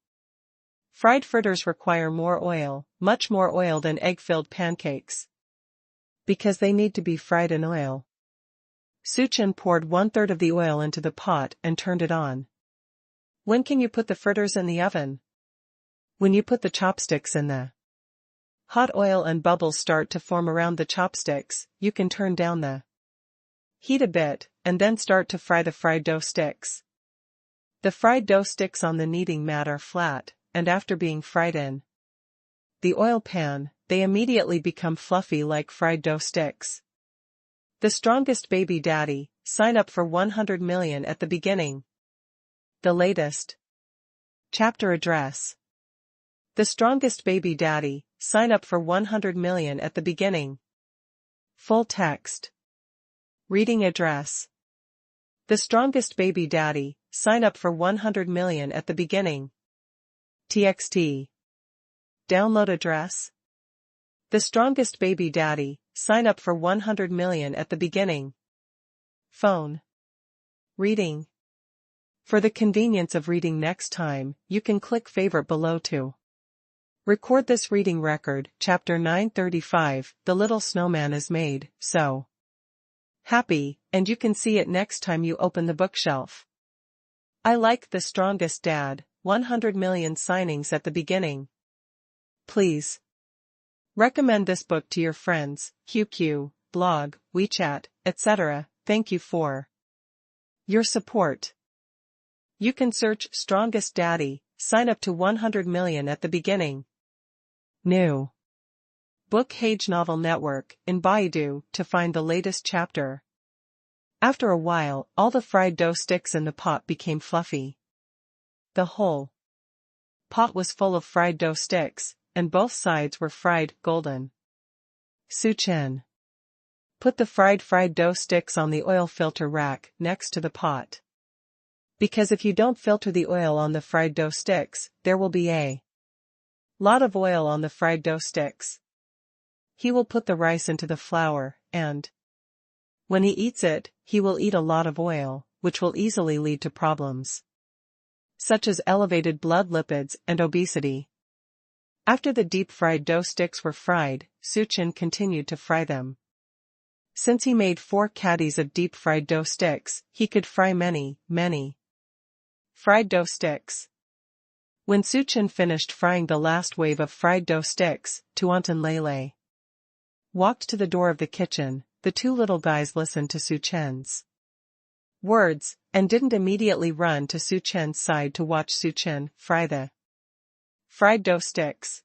Fried fritters require more oil, much more oil than egg-filled pancakes, because they need to be fried in oil. Suchin poured 1/3 of the oil into the pot and turned it on. When can you put the fritters in the oven? When you put the chopsticks in the hot oil and bubbles start to form around the chopsticks, you can turn down the heat a bit, and then start to fry the fried dough sticks. The fried dough sticks on the kneading mat are flat, and after being fried in the oil pan, they immediately become fluffy like fried dough sticks. The strongest baby daddy, sign up for 100 million at the beginning. The latest chapter address. The strongest baby daddy, sign up for 100 million at the beginning. Full text. Reading address. The strongest baby daddy, sign up for 100 million at the beginning. TXT. Download address. The strongest baby daddy, sign up for 100 million at the beginning. Phone. Reading. For the convenience of reading next time, you can click favorite below to record this reading record. Chapter 935, The Little Snowman is Made, So Happy, and you can see it next time you open the bookshelf. I like The Strongest Dad, 100 million signings at the beginning. Please recommend this book to your friends, QQ, blog, WeChat, etc. Thank you for your support. You can search Strongest Daddy, sign up to 100 million at the beginning. New Book Hage Novel Network in Baidu to find the latest chapter. After a while, all the fried dough sticks in the pot became fluffy. The whole pot was full of fried dough sticks, and both sides were fried golden. Suchin Put the fried dough sticks on the oil filter rack next to the pot. Because if you don't filter the oil on the fried dough sticks, there will be a lot of oil on the fried dough sticks. He will put the rice into the flour, and when he eats it, he will eat a lot of oil, which will easily lead to problems such as elevated blood lipids and obesity. After the deep-fried dough sticks were fried, Suchin continued to fry them. Since he made 4 caddies of deep-fried dough sticks, he could fry many fried dough sticks. When Suchin finished frying the last wave of fried dough sticks, Tuan and Lele walked to the door of the kitchen. The 2 little guys listened to Suchin's words, and didn't immediately run to Suchin's side to watch Suchin fry the fried dough sticks.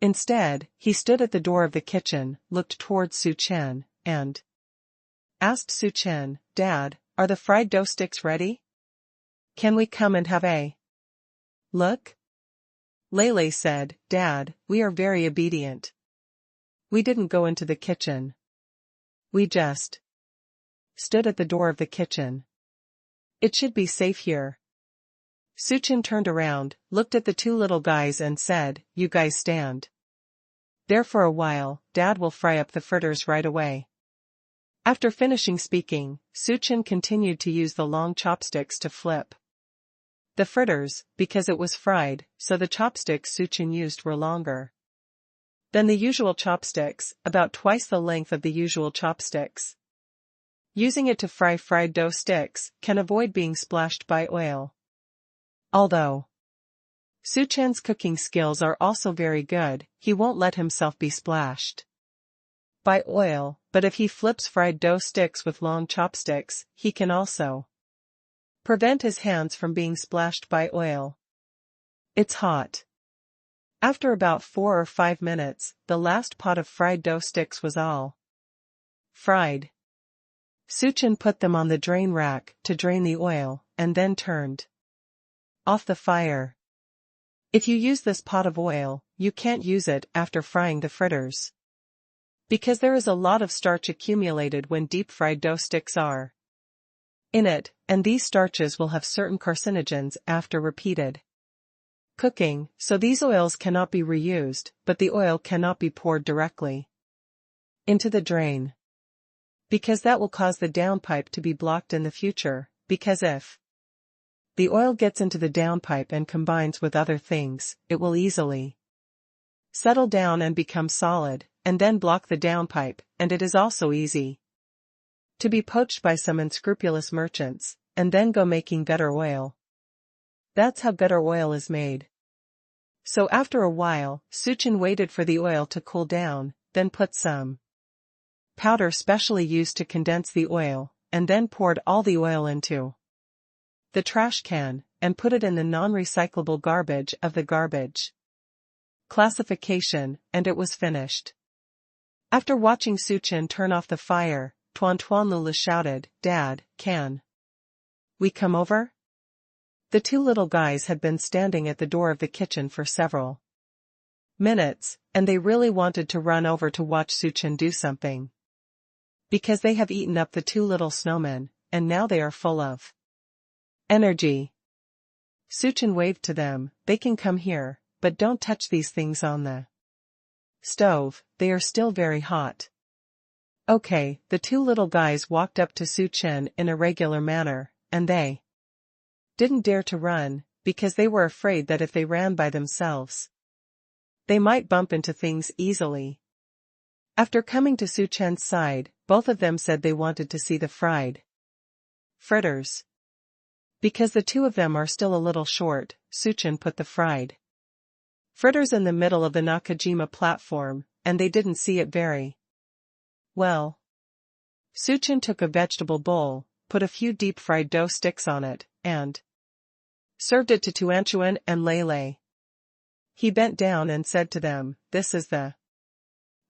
Instead, he stood at the door of the kitchen, looked towards Suchin, and asked Suchin, "Dad, are the fried dough sticks ready? Can we come and have a look?" Lele said, "Dad, we are very obedient. We didn't go into the kitchen. We just stood at the door of the kitchen. It should be safe here." Suchin turned around, looked at the 2 little guys and said, "You guys stand there for a while, Dad will fry up the fritters right away." After finishing speaking, Suchin continued to use the long chopsticks to flip the fritters, because it was fried, so the chopsticks Suchin used were longer than the usual chopsticks, about twice the length of the usual chopsticks. Using it to fry fried dough sticks can avoid being splashed by oil. Although Suchin's cooking skills are also very good, he won't let himself be splashed by oil, but if he flips fried dough sticks with long chopsticks, he can also prevent his hands from being splashed by oil. It's hot. After about 4 or 5 minutes, the last pot of fried dough sticks was all fried. Suchin put them on the drain rack to drain the oil, and then turned off the fire. If you use this pot of oil, you can't use it after frying the fritters, because there is a lot of starch accumulated when deep-fried dough sticks are in it, and these starches will have certain carcinogens after repeated cooking, so these oils cannot be reused, but the oil cannot be poured directly into the drain, because that will cause the downpipe to be blocked in the future, because if the oil gets into the downpipe and combines with other things, it will easily settle down and become solid, and then block the downpipe, and it is also easy to be poached by some unscrupulous merchants, and then go making gutter oil. That's how gutter oil is made. So after a while, Suchin waited for the oil to cool down, then put some powder specially used to condense the oil, and then poured all the oil into the trash can, and put it in the non-recyclable garbage of the garbage classification, and it was finished. After watching Suchin turn off the fire, Tuan Lula shouted, "Dad, can we come over?" The 2 little guys had been standing at the door of the kitchen for several minutes, and they really wanted to run over to watch Suchin do something, because they have eaten up the 2 little snowmen, and now they are full of energy. Suchin waved to them, "They can come here, but don't touch these things on the stove, they are still very hot." Okay, the 2 little guys walked up to Suchin in a regular manner, and they didn't dare to run, because they were afraid that if they ran by themselves, they might bump into things easily. After coming to Suchin's side, both of them said they wanted to see the fried fritters. Because the 2 of them are still a little short, Suchin put the fried fritters in the middle of the Nakajima platform, and they didn't see it very well. Suchin took a vegetable bowl, put a few deep-fried dough sticks on it, and served it to Tuanchuan and Lele. He bent down and said to them, "This is the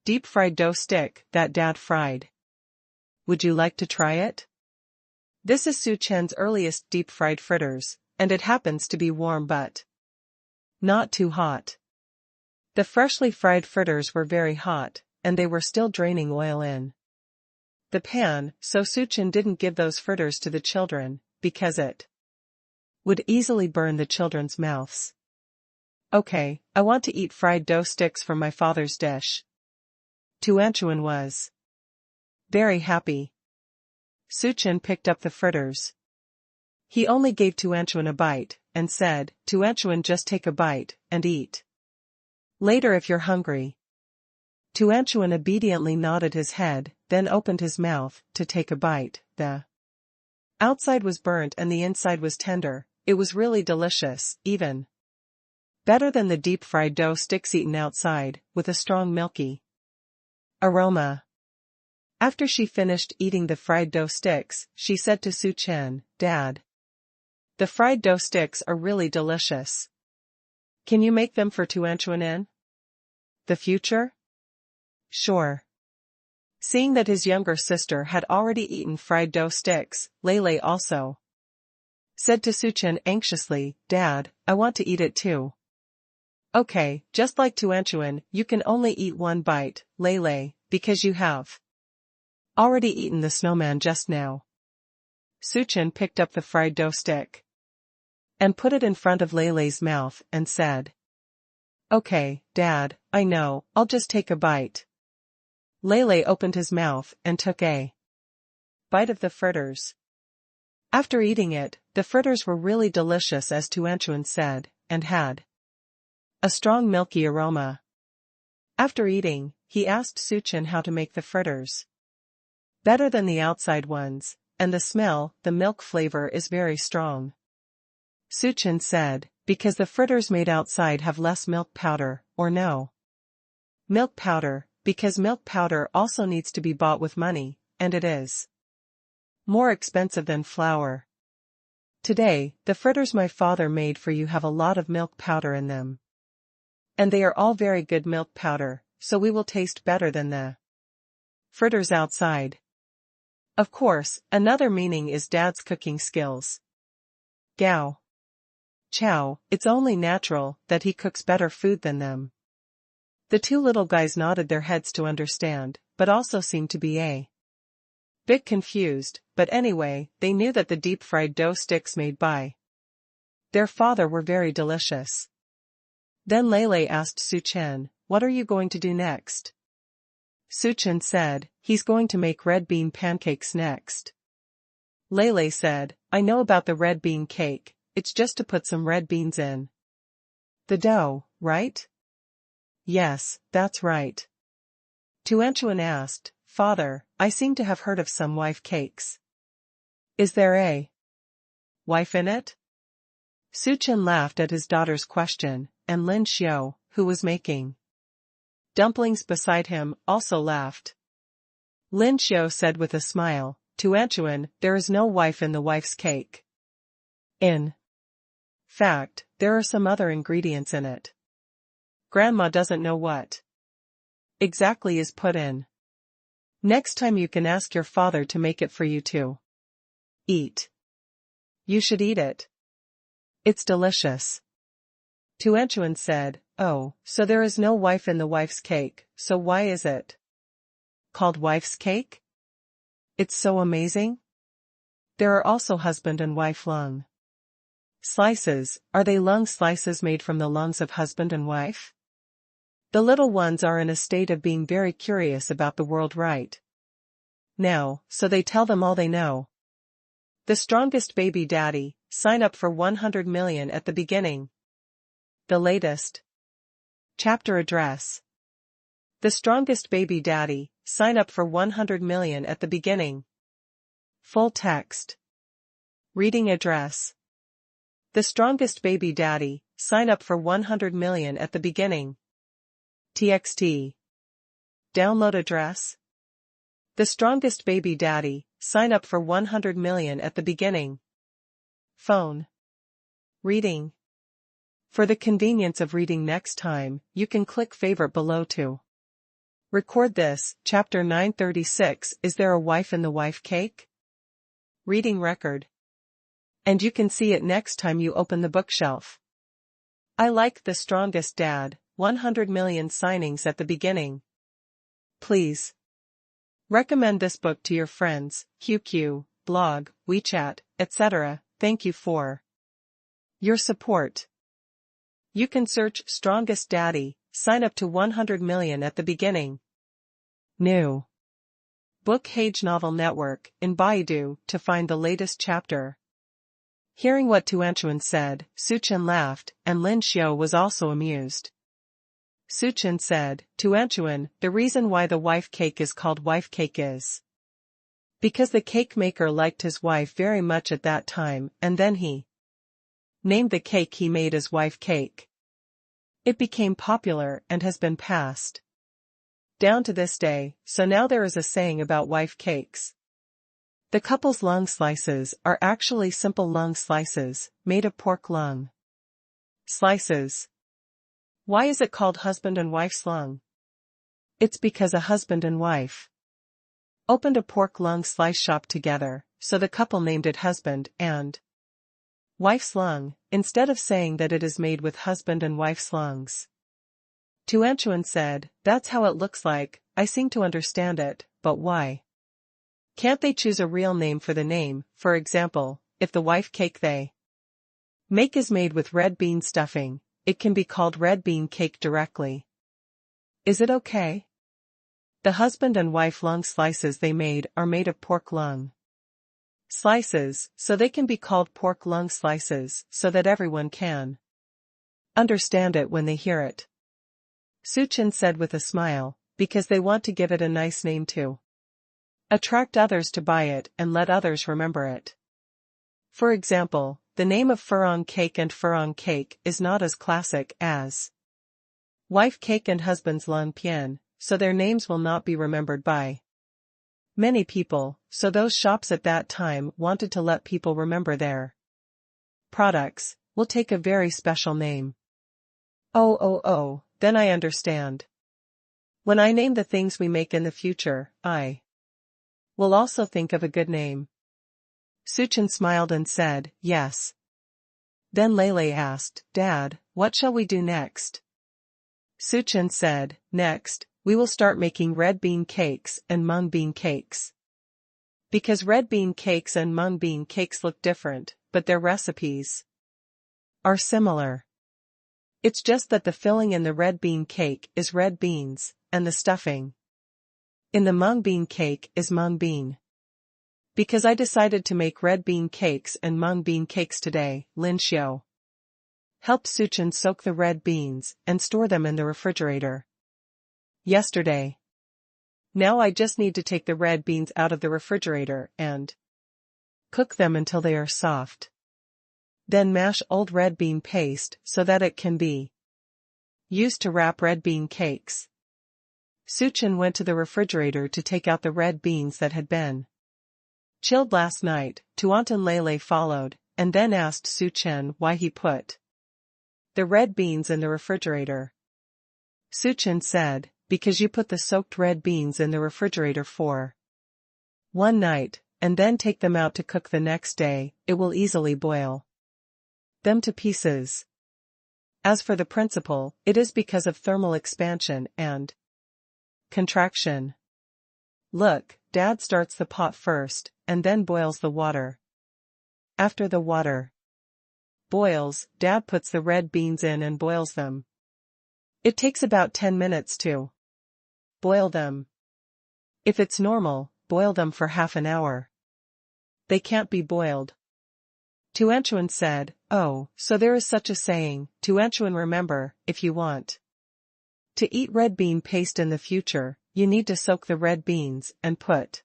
deep-fried dough stick that Dad fried. Would you like to try it? This is Suchin's earliest deep-fried fritters, and it happens to be warm but not too hot." The freshly fried fritters were very hot, and they were still draining oil in the pan, so Suchin didn't give those fritters to the children, because it would easily burn the children's mouths. Okay, I want to eat fried dough sticks from my father's dish. Tuanchuan was very happy. Suchin picked up the fritters. He only gave Tuanchuan a bite, and said, Tuanchuan, just take a bite, and eat later if you're hungry. Tuanchuan obediently nodded his head, then opened his mouth to take a bite. The outside was burnt and the inside was tender. It was really delicious, even better than the deep-fried dough sticks eaten outside, with a strong milky aroma. After she finished eating the fried dough sticks, she said to Suchin, Dad, the fried dough sticks are really delicious. Can you make them for Tuanchuan in the future? Sure. Seeing that his younger sister had already eaten fried dough sticks, Lele also said to Suchin anxiously, Dad, I want to eat it too. Okay, just like Tuanchuan, you can only eat one bite, Lele, because you have already eaten the snowman just now. Suchin picked up the fried dough stick and put it in front of Lele's mouth and said, Okay, Dad, I know, I'll just take a bite. Lele opened his mouth and took a bite of the fritters. After eating it, the fritters were really delicious as Tuanchuan said, and had a strong milky aroma. After eating, he asked Suchin how to make the fritters better than the outside ones, and the smell, the milk flavor is very strong. Suchin said, because the fritters made outside have less milk powder, or no milk powder, because milk powder also needs to be bought with money, and it is more expensive than flour. Today, the fritters my father made for you have a lot of milk powder in them. And they are all very good milk powder, so we will taste better than the fritters outside. Of course, another meaning is Dad's cooking skills. Gao Chow, it's only natural that he cooks better food than them. The two little guys nodded their heads to understand, but also seemed to be a bit confused, but anyway, they knew that the deep-fried dough sticks made by their father were very delicious. Then Lele asked Suchin, what are you going to do next? Suchin said, he's going to make red bean pancakes next. Lele said, I know about the red bean cake, it's just to put some red beans in the dough, right? Yes, that's right. Tuanchuan asked, Father, I seem to have heard of some wife cakes. Is there a wife in it? Suchin laughed at his daughter's question, and Lin Xiao, who was making dumplings beside him, also laughed. Lin Xiao said with a smile, Tuanchuan, there is no wife in the wife's cake. In fact, there are some other ingredients in it. Grandma doesn't know what exactly is put in. Next time you can ask your father to make it for you to eat. You should eat it. It's delicious. Tuanchuan said, Oh, so there is no wife in the wife's cake, so why is it called wife's cake? It's so amazing. There are also husband and wife lung slices. Are they lung slices made from the lungs of husband and wife? The little ones are in a state of being very curious about the world right now, so they tell them all they know. The strongest baby daddy, sign up for 100 million at the beginning. The latest chapter address. The strongest baby daddy, sign up for 100 million at the beginning. Full text. Reading address. The strongest baby daddy, sign up for 100 million at the beginning. TXT. Download address. The strongest baby daddy, sign up for 100 million at the beginning. Phone. Reading. For the convenience of reading next time, you can click favorite below to record this. Chapter 936. Is there a wife in the wife cake? Reading record. And you can see it next time you open the bookshelf. I like The Strongest Dad, 100 million signings at the beginning. Please Recommend this book to your friends, QQ, blog, WeChat, etc. Thank you for your support. You can search Strongest Daddy, sign up to 100 million at the beginning. New Book Hage Novel Network in Baidu to find the latest chapter. Hearing what Tuanchuan said, Suchen laughed, and Lin Xiao was also amused. Suchen said, Tuanchuan, the reason why the wife cake is called wife cake is because the cake maker liked his wife very much at that time, and then he named the cake he made as wife cake. It became popular and has been passed down to this day, so now there is a saying about wife cakes. The couple's lung slices are actually simple lung slices, made of pork lung slices. Why is it called husband and wife's lung? It's because a husband and wife opened a pork lung slice shop together, so the couple named it husband and wife's lung, instead of saying that it is made with husband and wife's lungs. Tuanchuan said, that's how it looks like, I seem to understand it, but why can't they choose a real name for the name? For example, if the wife cake they make is made with red bean stuffing, it can be called red bean cake directly. Is it okay? The husband and wife lung slices they made are made of pork lung slices, so they can be called pork lung slices, so that everyone can understand it when they hear it. Suchen said with a smile, because they want to give it a nice name too. Attract others to buy it and let others remember it. For example, the name of Furong cake and Furong cake is not as classic as wife cake and husband's lung pian, so their names will not be remembered by many people, so those shops at that time wanted to let people remember their products, will take a very special name. Oh, then I understand. When I name the things we make in the future, I will also think of a good name. Suchen smiled and said, yes. Then Lele asked, Dad, what shall we do next? Suchen said, next, we will start making red bean cakes and mung bean cakes. Because red bean cakes and mung bean cakes look different, but their recipes are similar. It's just that the filling in the red bean cake is red beans, and the stuffing in the mung bean cake is mung bean. Because I decided to make red bean cakes and mung bean cakes today, Lin Xiao helped Suchen soak the red beans and store them in the refrigerator yesterday. Now I just need to take the red beans out of the refrigerator and cook them until they are soft. Then mash old red bean paste so that it can be used to wrap red bean cakes. Suchen went to the refrigerator to take out the red beans that had been chilled last night. Tuant and Lele followed, and then asked Suchen why he put the red beans in the refrigerator. Suchen said, because you put the soaked red beans in the refrigerator for one night, and then take them out to cook the next day, it will easily boil them to pieces. As for the principle, it is because of thermal expansion and contraction. Look, Dad starts the pot first, and then boils the water. After the water boils, Dad puts the red beans in and boils them. It takes about 10 minutes to boil them. If it's normal, boil them for half an hour. They can't be boiled. Tuanchuan said, oh, so there is such a saying. Tuanchuan, remember, if you want to eat red bean paste in the future, you need to soak the red beans and put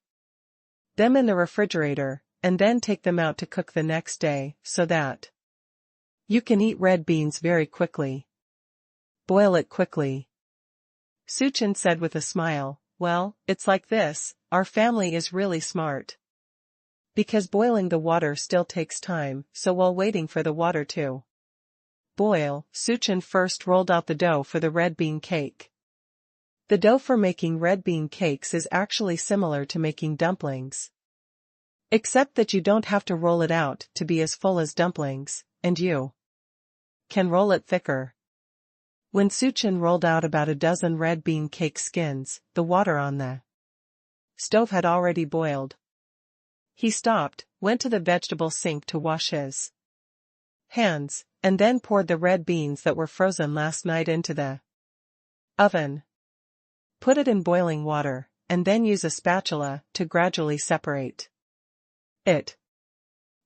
them in the refrigerator, and then take them out to cook the next day, so that you can eat red beans very quickly. Boil it quickly. Suchen said with a smile, well, it's like this, our family is really smart. Because boiling the water still takes time, so while waiting for the water to boil, Suchen first rolled out the dough for the red bean cake. The dough for making red bean cakes is actually similar to making dumplings. Except that you don't have to roll it out to be as full as dumplings, and you can roll it thicker. When Suchen rolled out about a dozen red bean cake skins, the water on the stove had already boiled. He stopped, went to the vegetable sink to wash his hands, and then poured the red beans that were frozen last night into the oven. Put it in boiling water, and then use a spatula to gradually separate it.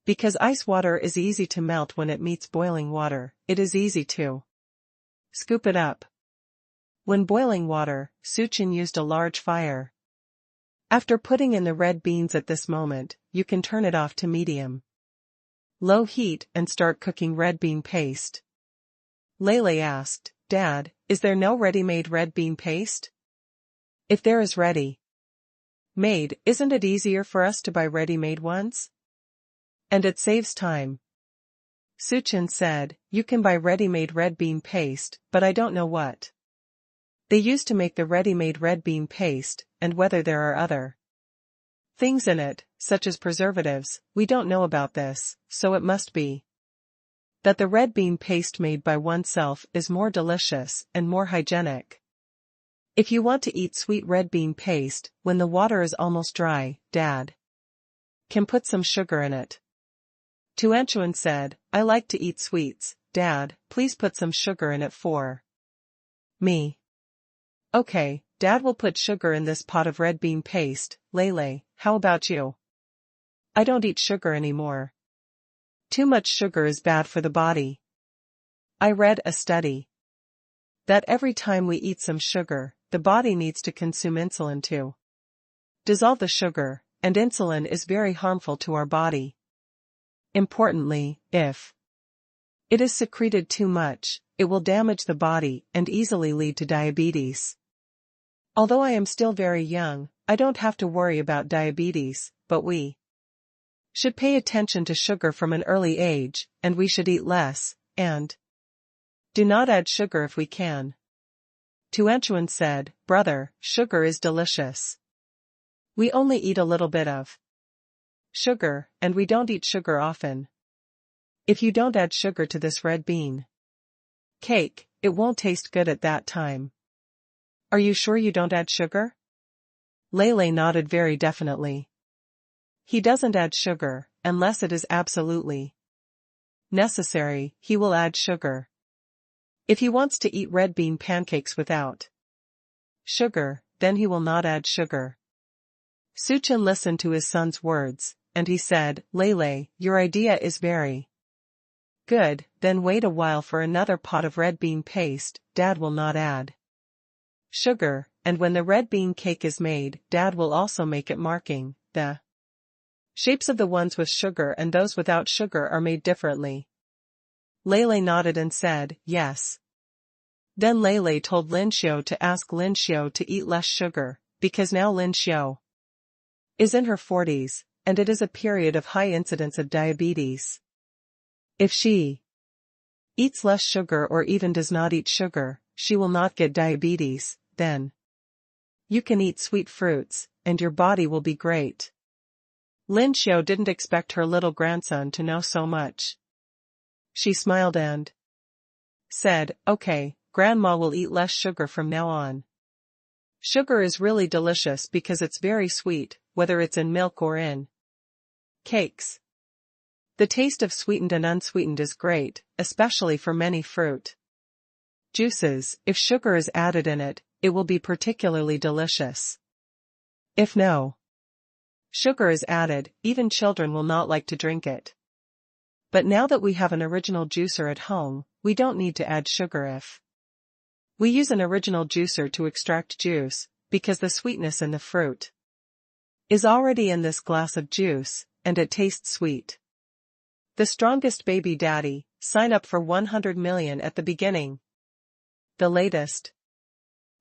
Because ice water is easy to melt when it meets boiling water, it is easy to scoop it up. When boiling water, Suchin used a large fire. After putting in the red beans at this moment, you can turn it off to medium low heat and start cooking red bean paste. Lele asked, Dad, is there no ready-made red bean paste? If there is ready-made, isn't it easier for us to buy ready-made ones? And it saves time. Suchin said, you can buy ready-made red bean paste, but I don't know what they use to make the ready-made red bean paste, and whether there are other things in it, such as preservatives. We don't know about this, so it must be that the red bean paste made by oneself is more delicious and more hygienic. If you want to eat sweet red bean paste, when the water is almost dry, Dad can put some sugar in it. Tuanchuan said, I like to eat sweets, Dad, please put some sugar in it for me. Okay, Dad will put sugar in this pot of red bean paste. Lele, how about you? I don't eat sugar anymore. Too much sugar is bad for the body. I read a study that every time we eat some sugar, the body needs to consume insulin to dissolve the sugar, and insulin is very harmful to our body. Importantly, if it is secreted too much, it will damage the body and easily lead to diabetes. Although I am still very young, I don't have to worry about diabetes, but we should pay attention to sugar from an early age, and we should eat less, and do not add sugar if we can. Tuanchuan said, Brother, sugar is delicious. We only eat a little bit of sugar, and we don't eat sugar often. If you don't add sugar to this red bean cake, it won't taste good at that time. Are you sure you don't add sugar? Lele nodded very definitely. He doesn't add sugar, unless it is absolutely necessary, he will add sugar. If he wants to eat red bean pancakes without sugar, then he will not add sugar. Suchin listened to his son's words, and he said, Lele, your idea is very good, then wait a while for another pot of red bean paste. Dad will not add sugar, and when the red bean cake is made, Dad will also make it marking the shapes of the ones with sugar and those without sugar are made differently. Lele nodded and said, yes. Then Lele told Lin Xiao to ask Lin Xiao to eat less sugar, because now Lin Xiao is in her 40s, and it is a period of high incidence of diabetes. If she eats less sugar or even does not eat sugar, she will not get diabetes. Then you can eat sweet fruits, and your body will be great. Lin Xiao didn't expect her little grandson to know so much. She smiled and said, okay, Grandma will eat less sugar from now on. Sugar is really delicious because it's very sweet, whether it's in milk or in cakes. The taste of sweetened and unsweetened is great, especially for many fruit juices. If sugar is added in it, it will be particularly delicious. If no sugar is added, even children will not like to drink it. But now that we have an original juicer at home, we don't need to add sugar if we use an original juicer to extract juice, because the sweetness in the fruit is already in this glass of juice, and it tastes sweet. The strongest baby daddy, sign up for 100 million at the beginning. The latest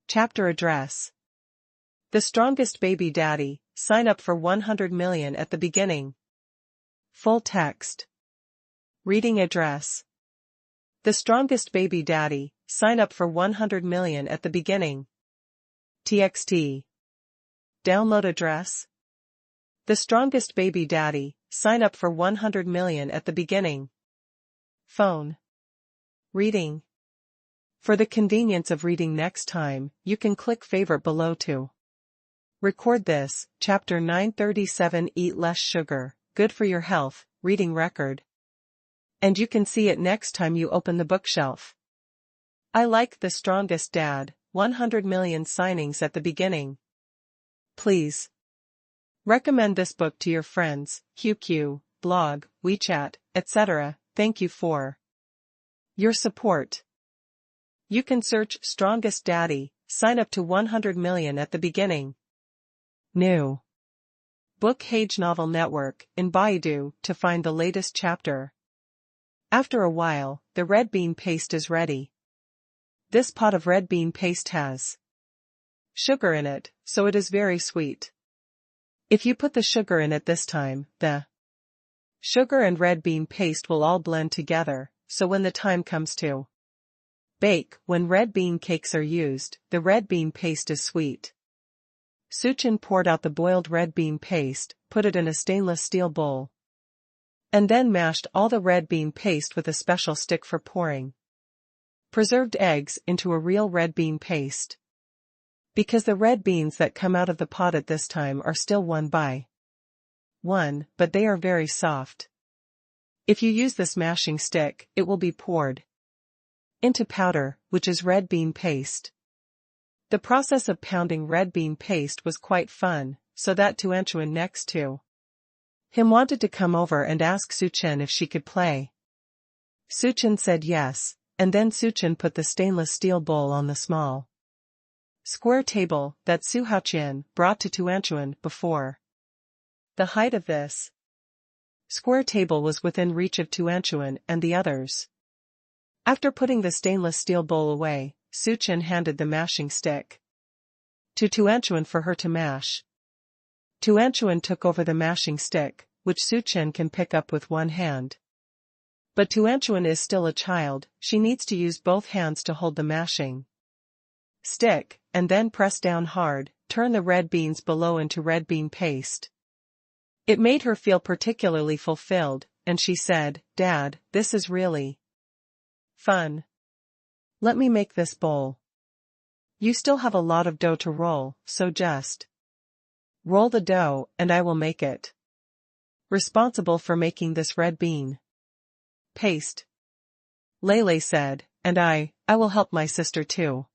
chapter address. The strongest baby daddy, sign up for 100 million at the beginning. Full text. Reading address. The strongest baby daddy, sign up for 100 million at the beginning. TXT. Download address. The strongest baby daddy, sign up for 100 million at the beginning. Phone. Reading. For the convenience of reading next time, you can click favorite below to Record this, Chapter 937 Eat Less Sugar, Good for Your Health, Reading Record. And you can see it next time you open the bookshelf. I like The Strongest Dad, 100 million signings at the beginning. Please recommend this book to your friends, QQ, blog, WeChat, etc. Thank you for your support. You can search Strongest Daddy, sign up to 100 million at the beginning. New Book Hage Novel Network in Baidu to find the latest chapter. After a while, the red bean paste is ready. This pot of red bean paste has sugar in it, so it is very sweet. If you put the sugar in it this time, the sugar and red bean paste will all blend together, so when the time comes to bake, when red bean cakes are used, the red bean paste is sweet. Suchin poured out the boiled red bean paste, put it in a stainless steel bowl, and then mashed all the red bean paste with a special stick for pouring preserved eggs into a real red bean paste. Because the red beans that come out of the pot at this time are still one by one, but they are very soft. If you use this mashing stick, it will be poured into powder, which is red bean paste. The process of pounding red bean paste was quite fun, so that Tuanchuan next to him wanted to come over and ask Suchen if she could play. Suchen said yes, and then Suchen put the stainless steel bowl on the small square table that Su Haoqian brought to Tuanchuan before. The height of this square table was within reach of Tuanchuan and the others. After putting the stainless steel bowl away, Suchen handed the mashing stick to Tuanchuan for her to mash. Tuanchuan took over the mashing stick, which Suchen can pick up with one hand. But Tuanchuan is still a child, she needs to use both hands to hold the mashing stick, and then press down hard, turn the red beans below into red bean paste. It made her feel particularly fulfilled, and she said, "Dad, this is really fun. Let me make this bowl. You still have a lot of dough to roll, so just roll the dough and I will make it responsible for making this red bean paste." Lele said, "And I will help my sister too."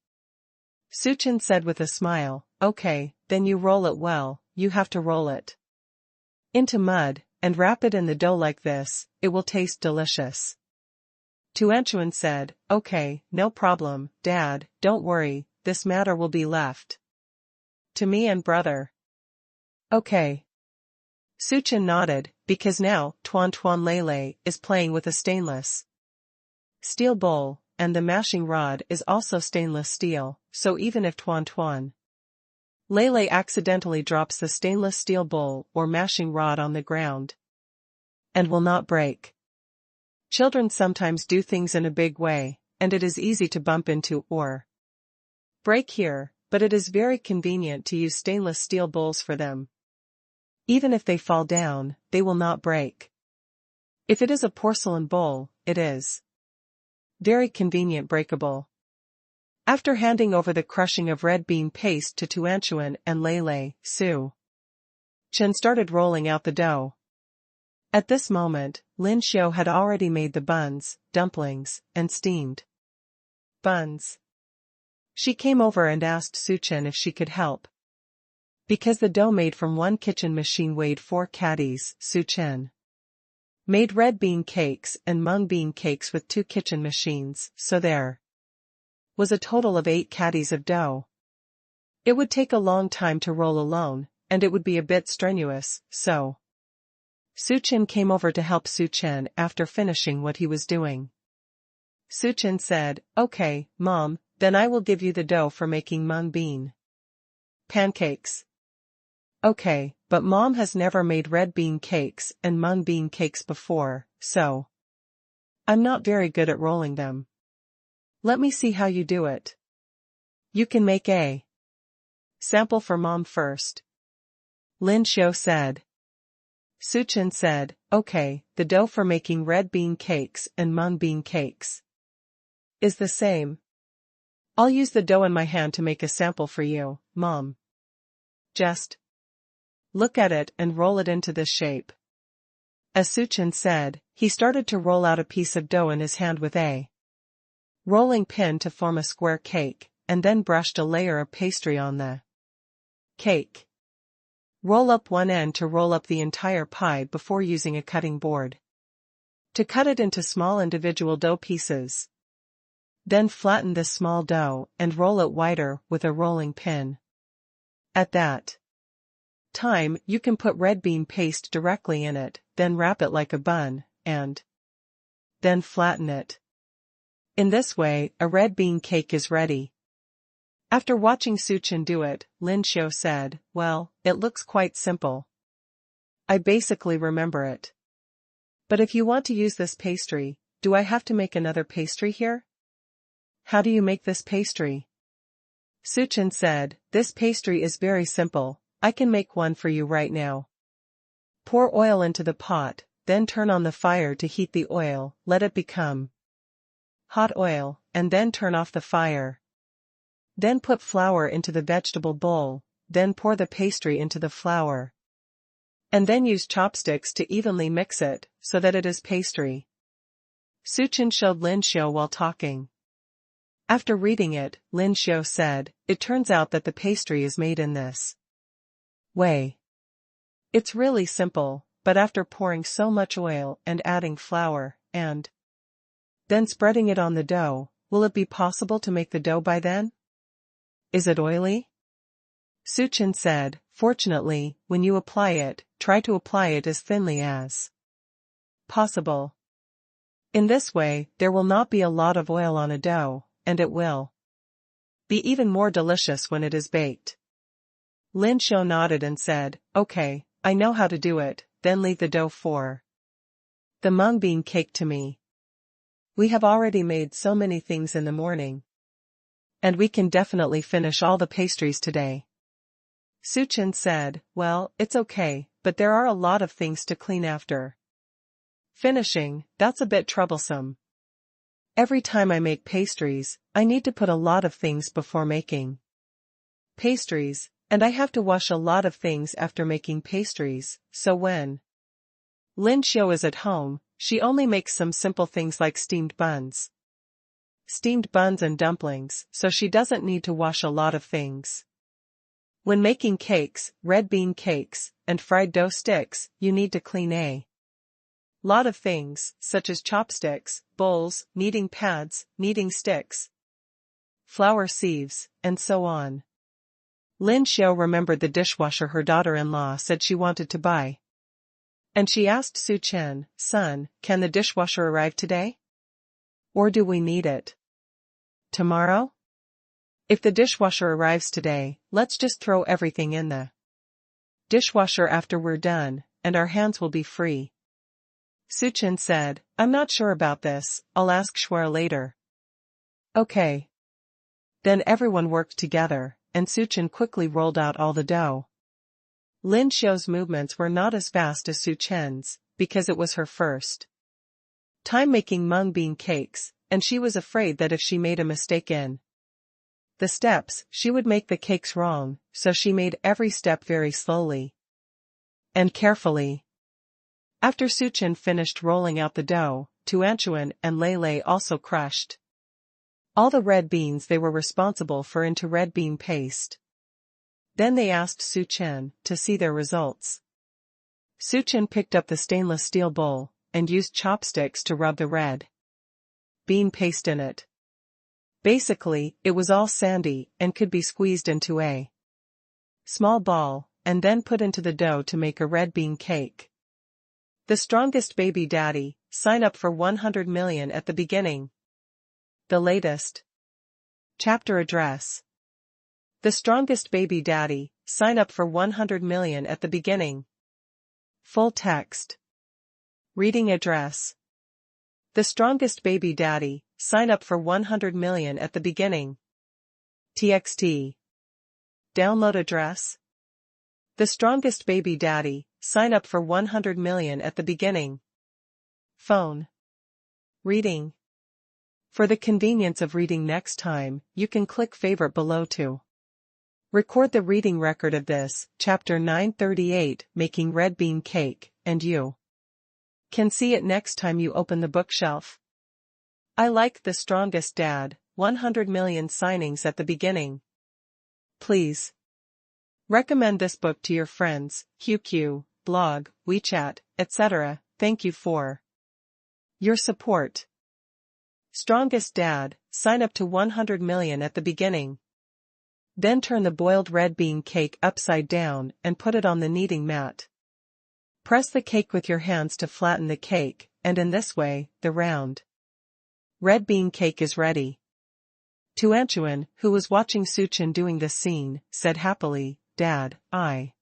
Suchen said with a smile, "Okay, then you roll it well, you have to roll it into mud, and wrap it in the dough like this, it will taste delicious." Tuanchuan said, "Okay, no problem, Dad, don't worry, this matter will be left to me and brother." Okay. Suchen nodded, because now, Tuan Lele is playing with a stainless steel bowl, and the mashing rod is also stainless steel, so even if Tuan Lele accidentally drops the stainless steel bowl or mashing rod on the ground and will not break. Children sometimes do things in a big way, and it is easy to bump into or break here, but it is very convenient to use stainless steel bowls for them. Even if they fall down, they will not break. If it is a porcelain bowl, it is very convenient breakable. After handing over the crushing of red bean paste to Tuanchuan and Lele, Su Chen started rolling out the dough. At this moment, Lin Xiu had already made the buns, dumplings, and steamed buns. She came over and asked Suchen if she could help. Because the dough made from one kitchen machine weighed 4 caddies, Suchen made red bean cakes and mung bean cakes with 2 kitchen machines, so there was a total of 8 caddies of dough. It would take a long time to roll alone, and it would be a bit strenuous, so Suchen came over to help Suchen after finishing what he was doing. Suchen said, "Okay, Mom, then I will give you the dough for making mung bean pancakes." Okay, but Mom has never made red bean cakes and mung bean cakes before, so I'm not very good at rolling them. Let me see how you do it. You can make a sample for Mom first, Lin Xiu said. Suchen said, "Okay, the dough for making red bean cakes and mung bean cakes is the same. I'll use the dough in my hand to make a sample for you, Mom." Just look at it and roll it into this shape. As Suchin said, he started to roll out a piece of dough in his hand with a rolling pin to form a square cake, and then brushed a layer of pastry on the cake. Roll up one end to roll up the entire pie before using a cutting board to cut it into small individual dough pieces. Then flatten this small dough and roll it wider with a rolling pin. At that time, you can put red bean paste directly in it, then wrap it like a bun, and then flatten it. In this way, a red bean cake is ready. After watching Suchin do it, Lin Xiu said, "Well, it looks quite simple. I basically remember it. But if you want to use this pastry, do I have to make another pastry here?" "How do you make this pastry?" Suchin said, "This pastry is very simple. I can make one for you right now. Pour oil into the pot, then turn on the fire to heat the oil, let it become hot oil, and then turn off the fire. Then put flour into the vegetable bowl, then pour the pastry into the flour. And then use chopsticks to evenly mix it, so that it is pastry." Suchin showed Lin Xiu while talking. After reading it, Lin Xiu said, "It turns out that the pastry is made in this way. It's really simple, but after pouring so much oil and adding flour, and then spreading it on the dough, will it be possible to make the dough by then? Is it oily?" Suchin said, "Fortunately, when you apply it, try to apply it as thinly as possible. In this way, there will not be a lot of oil on a dough, and it will be even more delicious when it is baked." Lin Xiu nodded and said, "Okay, I know how to do it, then leave the dough for the mung bean cake to me. We have already made so many things in the morning. And we can definitely finish all the pastries today." Suchin said, "Well, it's okay, but there are a lot of things to clean after finishing, that's a bit troublesome. Every time I make pastries, I need to put a lot of things before making pastries, and I have to wash a lot of things after making pastries, so when Lin Xiu is at home, she only makes some simple things like steamed buns and dumplings, so she doesn't need to wash a lot of things. When making cakes, red bean cakes, and fried dough sticks, you need to clean a lot of things, such as chopsticks, bowls, kneading pads, kneading sticks, flour sieves, and so on." Lin Xiu remembered the dishwasher her daughter-in-law said she wanted to buy. And she asked Suchin, "Son, can the dishwasher arrive today? Or do we need it tomorrow? If the dishwasher arrives today, let's just throw everything in the dishwasher after we're done, and our hands will be free." Suchin said, "I'm not sure about this, I'll ask Shuer later." Okay. Then everyone worked together, and Suchin quickly rolled out all the dough. Lin Xiu's movements were not as fast as Suchin's, because it was her first time making mung bean cakes, and she was afraid that if she made a mistake in the steps, she would make the cakes wrong, so she made every step very slowly and carefully. After Suchin finished rolling out the dough, Tuanchuan and Lei Lei also crushed all the red beans they were responsible for into red bean paste. Then they asked Suchin to see their results. Suchin picked up the stainless steel bowl, and used chopsticks to rub the red bean paste in it. Basically, it was all sandy, and could be squeezed into a small ball, and then put into the dough to make a red bean cake. The strongest baby daddy, sign up for 100 million at the beginning. The latest chapter address. The strongest baby daddy, sign up for 100 million at the beginning. Full text. Reading address. The strongest baby daddy, sign up for 100 million at the beginning. TXT. Download address. The strongest baby daddy, sign up for 100 million at the beginning. Phone. Reading. For the convenience of reading next time, you can click favorite below to Record the reading record of this, chapter 938, Making Red Bean Cake, and you can see it next time you open the bookshelf. I like The Strongest Dad, 100 million signings at the beginning. Please recommend this book to your friends, QQ, blog, WeChat, etc. Thank you for your support. Strongest Dad, sign up to 100 million at the beginning. Then turn the boiled red bean cake upside down and put it on the kneading mat. Press the cake with your hands to flatten the cake, and in this way, the round red bean cake is ready. To Anchuan, who was watching Suchin doing this scene, said happily, "Dad, I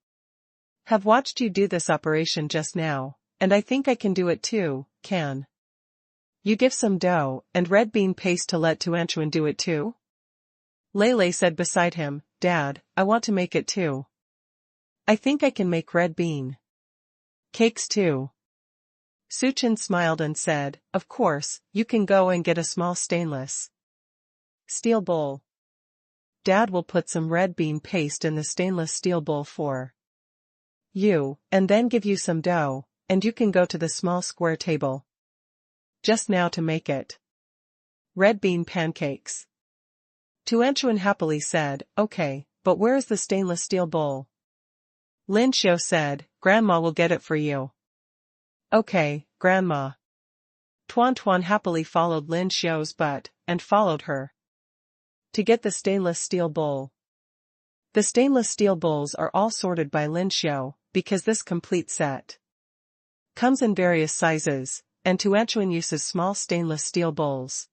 have watched you do this operation just now, and I think I can do it too. Can you give some dough and red bean paste to let Tuanchuan do it too?" Lele said beside him, "Dad, I want to make it too. I think I can make red bean cakes too." Suchin smiled and said, "Of course, you can go and get a small stainless steel bowl. Dad will put some red bean paste in the stainless steel bowl for you, and then give you some dough, and you can go to the small square table just now to make it red bean pancakes." Tuanchuan happily said, "Okay, but where is the stainless steel bowl?" Lin Xiao said, "Grandma will get it for you." "Okay, Grandma." Tuan happily followed Lin Xiao's butt, and followed her to get the stainless steel bowl. The stainless steel bowls are all sorted by Lin Xiao, because this complete set comes in various sizes, and Tuanchuan uses small stainless steel bowls.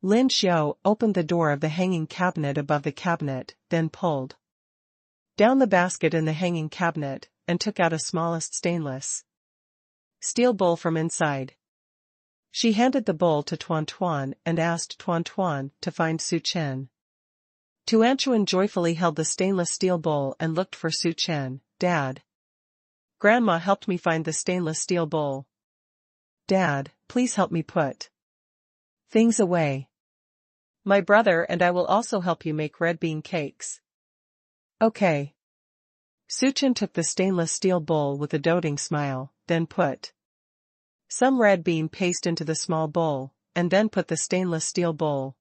Lin Xiao opened the door of the hanging cabinet above the cabinet, then pulled down the basket in the hanging cabinet, and took out a smallest stainless steel bowl from inside. She handed the bowl to Tuan and asked Tuan to find Suchen. Tuanchuan joyfully held the stainless steel bowl and looked for Suchen. "Dad, Grandma helped me find the stainless steel bowl. Dad, please help me put things away. My brother and I will also help you make red bean cakes." "Okay." Suchen took the stainless steel bowl with a doting smile, then put some red bean paste into the small bowl, and then put the stainless steel bowl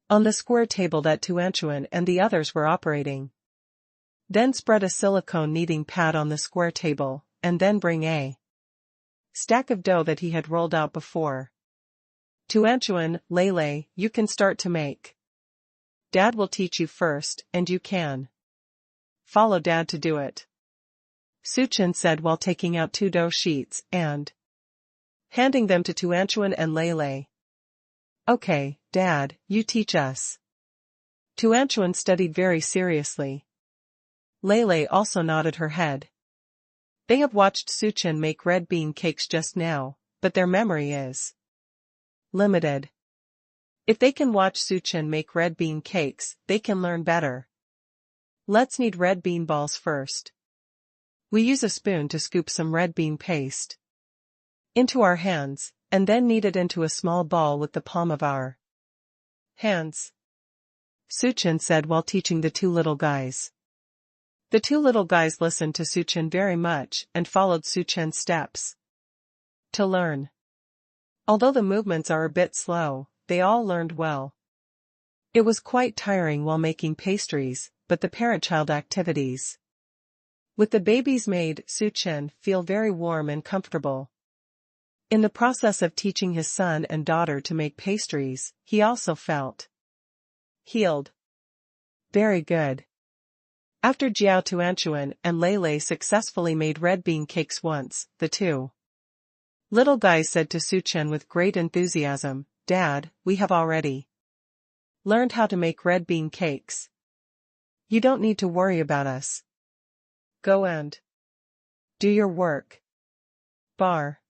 on the square table that Tuanchuan and the others were operating. Then spread a silicone kneading pad on the square table, and then bring a stack of dough that he had rolled out before. "Tuanchuan, Lele, you can start to make. Dad will teach you first, and you can follow Dad to do it," Suchen said while taking out 2 dough sheets and handing them to Tuanchuan and Lele. "Okay, Dad, you teach us." Tuanchuan studied very seriously. Lele also nodded her head. They have watched Suchen make red bean cakes just now, but their memory is limited. If they can watch Suchen make red bean cakes, they can learn better. Let's knead red bean balls first. We use a spoon to scoop some red bean paste into our hands, and then knead it into a small ball with the palm of our hands, Suchen said while teaching the 2 little guys. The 2 little guys listened to Suchen very much and followed Suchen's steps to learn. Although the movements are a bit slow, they all learned well. It was quite tiring while making pastries, but the parent-child activities with the babies made Suchen feel very warm and comfortable. In the process of teaching his son and daughter to make pastries, he also felt healed. Very good. After Jiao Tuanchuan and Lele successfully made red bean cakes once, the 2 little guys said to Suchen with great enthusiasm, "Dad, we have already learned how to make red bean cakes. You don't need to worry about us. Go and do your work." Bar.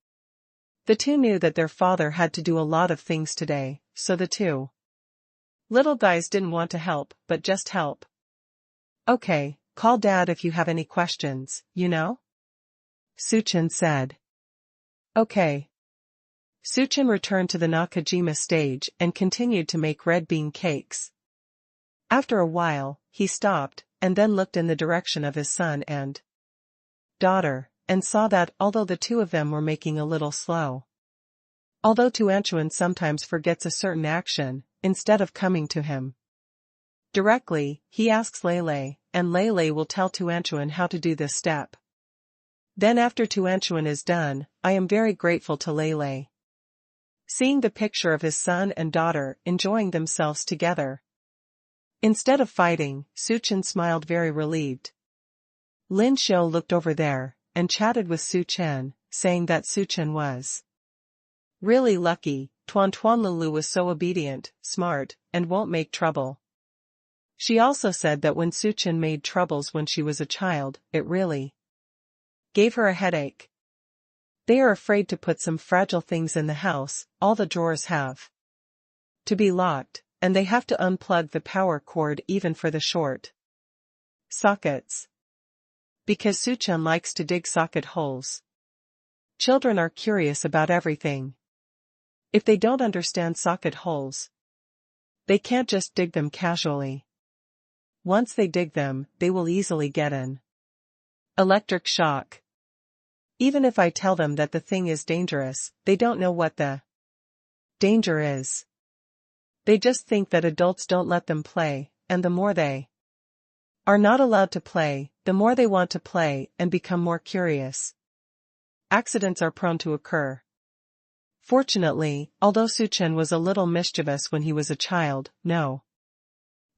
The 2 knew that their father had to do a lot of things today, so the 2 little guys didn't want to help, but just help. "Okay, call Dad if you have any questions, you know?" Suchen said. "Okay." Suchen returned to the Nakajima stage and continued to make red bean cakes. After a while, he stopped, and then looked in the direction of his son and daughter, and saw that, although the two of them were making a little slow. Although Tuanchuan sometimes forgets a certain action, instead of coming to him directly, he asks Lele, and Lele will tell Tuanchuan how to do this step. Then after Tuanchuan is done, I am very grateful to Lele. Seeing the picture of his son and daughter enjoying themselves together. Instead of fighting, Suchen smiled very relieved. Lin Xiu looked over there, and chatted with Su Chen, saying that Su Chen was really lucky. Tuan Lulu was so obedient, smart, and won't make trouble. She also said that when Su Chen made troubles when she was a child, it really gave her a headache. They are afraid to put some fragile things in the house. All the drawers have to be locked, and they have to unplug the power cord even for the short sockets. Because Su Chen likes to dig socket holes. Children are curious about everything. If they don't understand socket holes, they can't just dig them casually. Once they dig them, they will easily get an electric shock. Even if I tell them that the thing is dangerous, they don't know what the danger is. They just think that adults don't let them play, and the more they are not allowed to play, the more they want to play and become more curious. Accidents are prone to occur. Fortunately, although Su Chen was a little mischievous when he was a child, no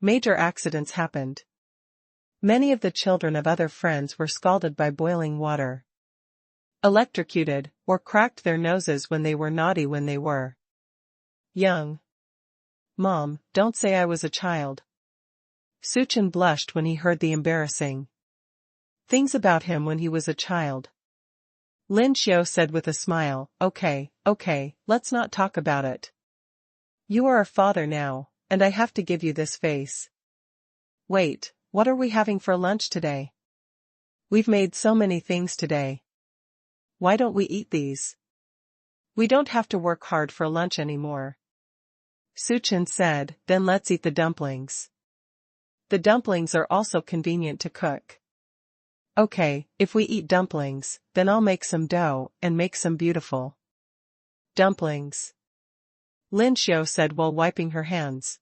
major accidents happened. Many of the children of other friends were scalded by boiling water, electrocuted, or cracked their noses when they were naughty when they were young. Mom, don't say I was a child. Su Chen blushed when he heard the embarrassing things about him when he was a child. Lin Xiu said with a smile, okay, let's not talk about it. You are a father now, and I have to give you this face. Wait, what are we having for lunch today? We've made so many things today. Why don't we eat these? We don't have to work hard for lunch anymore. Su Chen said, then let's eat the dumplings. The dumplings are also convenient to cook. Okay, if we eat dumplings, then I'll make some dough and make some beautiful dumplings. Lin Xiu said while wiping her hands.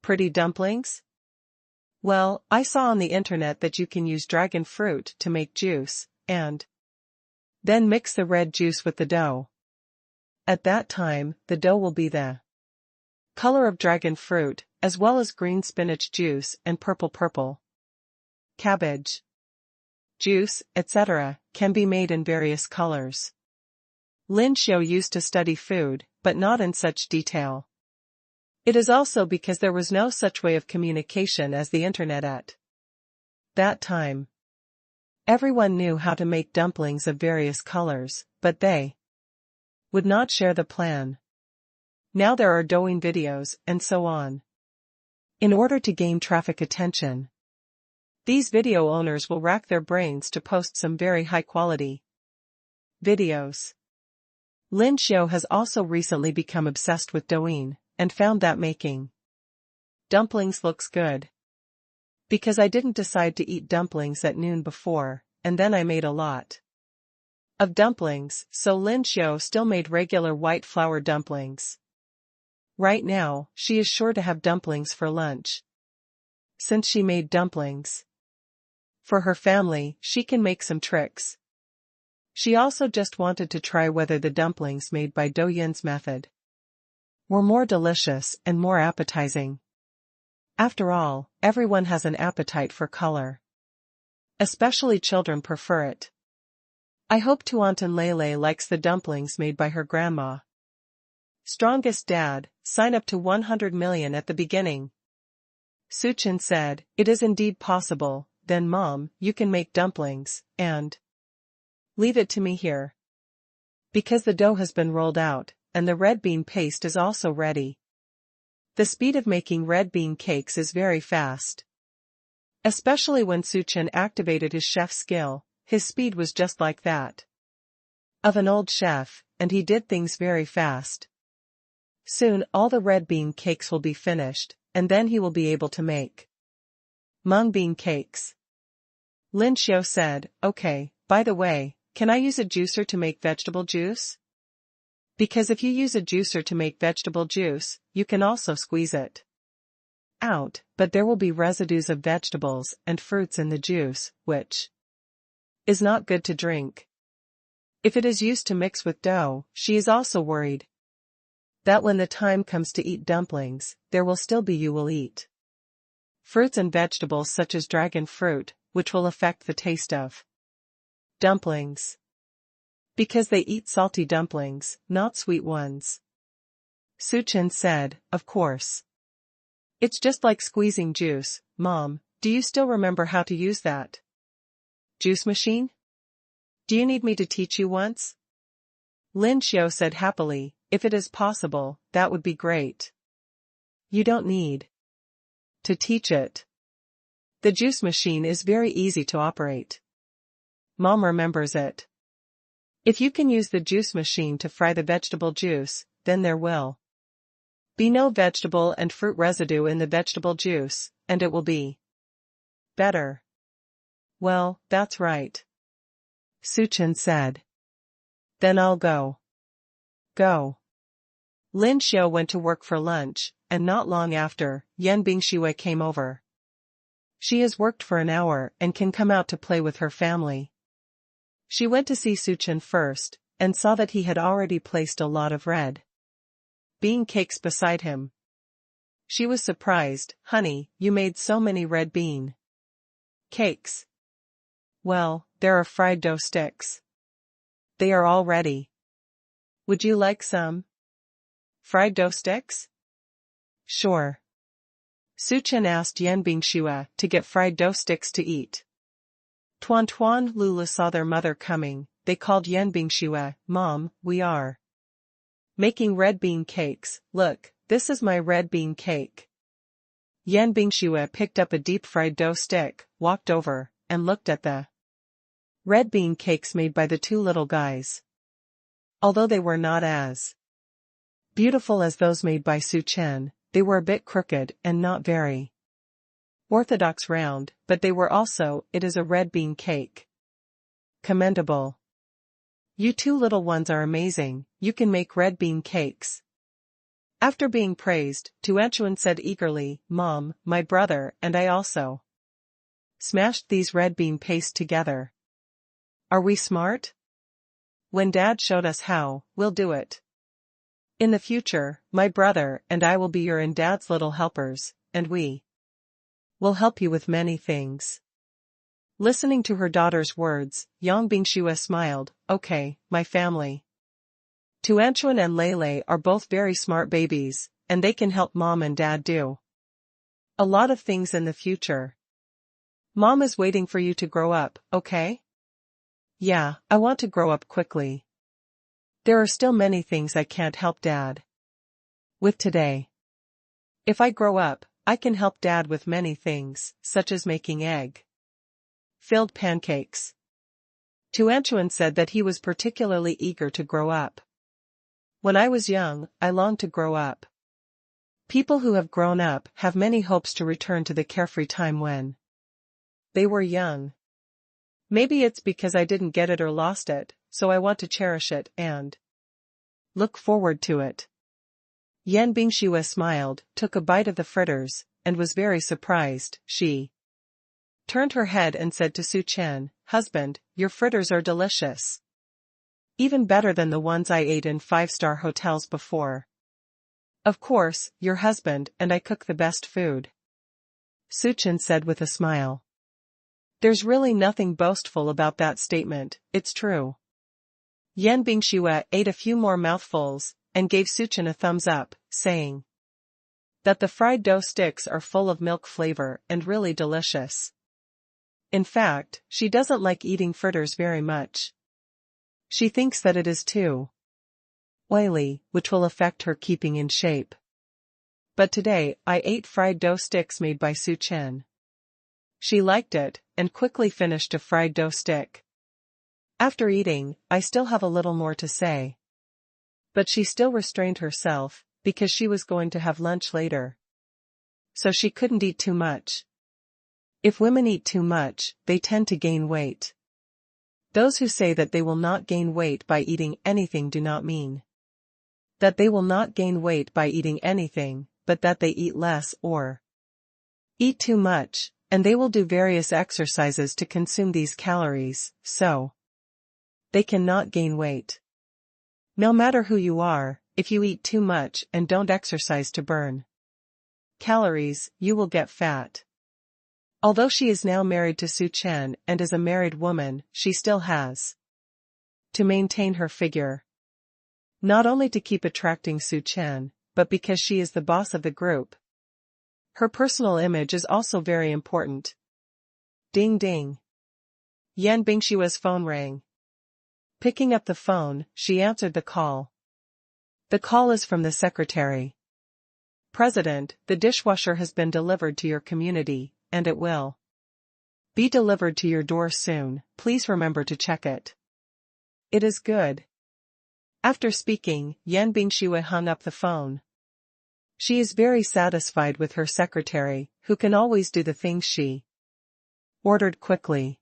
Pretty dumplings? Well, I saw on the internet that you can use dragon fruit to make juice, and then mix the red juice with the dough. At that time, the dough will be the color of dragon fruit, as well as green spinach juice and purple cabbage juice, etc., can be made in various colors. Lin Xiu used to study food, but not in such detail. It is also because there was no such way of communication as the internet at that time. Everyone knew how to make dumplings of various colors, but they would not share the plan. Now there are douyin videos, and so on. In order to gain traffic attention, these video owners will rack their brains to post some very high-quality videos. Lin Xiu has also recently become obsessed with douyin, and found that making dumplings looks good. Because I didn't decide to eat dumplings at noon before, and then I made a lot of dumplings, so Lin Xiu still made regular white flour dumplings. Right now, she is sure to have dumplings for lunch. Since she made dumplings for her family, she can make some tricks. She also just wanted to try whether the dumplings made by Douyin's method were more delicious and more appetizing. After all, everyone has an appetite for color. Especially children prefer it. I hope Tuantan Lele likes the dumplings made by her grandma. Strongest dad, sign up to 100 million at the beginning. Su Chen said, it is indeed possible, then Mom, you can make dumplings, and leave it to me here. Because the dough has been rolled out, and the red bean paste is also ready. The speed of making red bean cakes is very fast. Especially when Su Chen activated his chef skill, his speed was just like that of an old chef, and he did things very fast. Soon all the red bean cakes will be finished, and then he will be able to make Mung bean cakes. Lin Xiao said, okay, by the way, can I use a juicer to make vegetable juice? Because if you use a juicer to make vegetable juice, you can also squeeze it out, but there will be residues of vegetables and fruits in the juice, which is not good to drink. If it is used to mix with dough, she is also worried that when the time comes to eat dumplings, there will still be you will eat fruits and vegetables such as dragon fruit, which will affect the taste of dumplings. Because they eat salty dumplings, not sweet ones. Su Chen said, of course. It's just like squeezing juice, Mom. Do you still remember how to use that juice machine? Do you need me to teach you once? Lin Xiao said happily, if it is possible, that would be great. You don't need to teach it. The juice machine is very easy to operate. Mom remembers it. If you can use the juice machine to fry the vegetable juice, then there will be no vegetable and fruit residue in the vegetable juice, and it will be better. Well, that's right. Su Chen said. Then I'll go. Go. Lin Xiao went to work for lunch, and not long after, Yan Bingshui came over. She has worked for an hour and can come out to play with her family. She went to see Su Chen first, and saw that he had already placed a lot of red bean cakes beside him. She was surprised. Honey, you made so many red bean cakes. Well, there are fried dough sticks. They are all ready. Would you like some fried dough sticks? Sure. Su Chen asked Yan Bingshui to get fried dough sticks to eat. Tuan Tuan Lulu saw their mother coming. They called Yan Bingshui, Mom, we are making red bean cakes. Look, this is my red bean cake. Yan Bingshui picked up a deep-fried dough stick, walked over, and looked at the red bean cakes made by the two little guys. Although they were not as beautiful as those made by Su Chen, they were a bit crooked and not very orthodox round, but they were also, it is a red bean cake. Commendable. You two little ones are amazing, you can make red bean cakes. After being praised, Tuanchuan said eagerly, Mom, my brother and I also smashed these red bean paste together. Are we smart? When Dad showed us how, we'll do it. In the future, my brother and I will be your and Dad's little helpers, and we will help you with many things. Listening to her daughter's words, Yang Bingshui smiled, okay, my family. Tuanchuan and Lele are both very smart babies, and they can help Mom and Dad do a lot of things in the future. Mom is waiting for you to grow up, okay? Yeah, I want to grow up quickly. There are still many things I can't help Dad with today. If I grow up, I can help Dad with many things, such as making egg-filled pancakes. Tuanchuan said that he was particularly eager to grow up. When I was young, I longed to grow up. People who have grown up have many hopes to return to the carefree time when they were young. Maybe it's because I didn't get it or lost it, so I want to cherish it and look forward to it. Yan Bingshui smiled, took a bite of the fritters, and was very surprised. She turned her head and said to Su Chen, Husband, your fritters are delicious. Even better than the ones I ate in 5-star hotels before. Of course, your husband and I cook the best food. Su Chen said with a smile. There's really nothing boastful about that statement, it's true. Yan Bingshui ate a few more mouthfuls, and gave Su Chen a thumbs up, saying that the fried dough sticks are full of milk flavor and really delicious. In fact, she doesn't like eating fritters very much. She thinks that it is too oily, which will affect her keeping in shape. But today, I ate fried dough sticks made by Su Chen. She liked it, and quickly finished a fried dough stick. After eating, I still have a little more to say. But she still restrained herself, because she was going to have lunch later. So she couldn't eat too much. If women eat too much, they tend to gain weight. Those who say that they will not gain weight by eating anything do not mean that they will not gain weight by eating anything, but that they eat less or eat too much, and they will do various exercises to consume these calories, so they cannot gain weight. No matter who you are, if you eat too much and don't exercise to burn calories, you will get fat. Although she is now married to Su Chen and is a married woman, she still has to maintain her figure. Not only to keep attracting Su Chen, but because she is the boss of the group. Her personal image is also very important. Ding ding. Yan Bingshua's phone rang. Picking up the phone, she answered the call. The call is from the secretary. President, the dishwasher has been delivered to your community, and it will be delivered to your door soon. Please remember to check it. It is good. After speaking, Yan Bingxue hung up the phone. She is very satisfied with her secretary, who can always do the things she ordered quickly.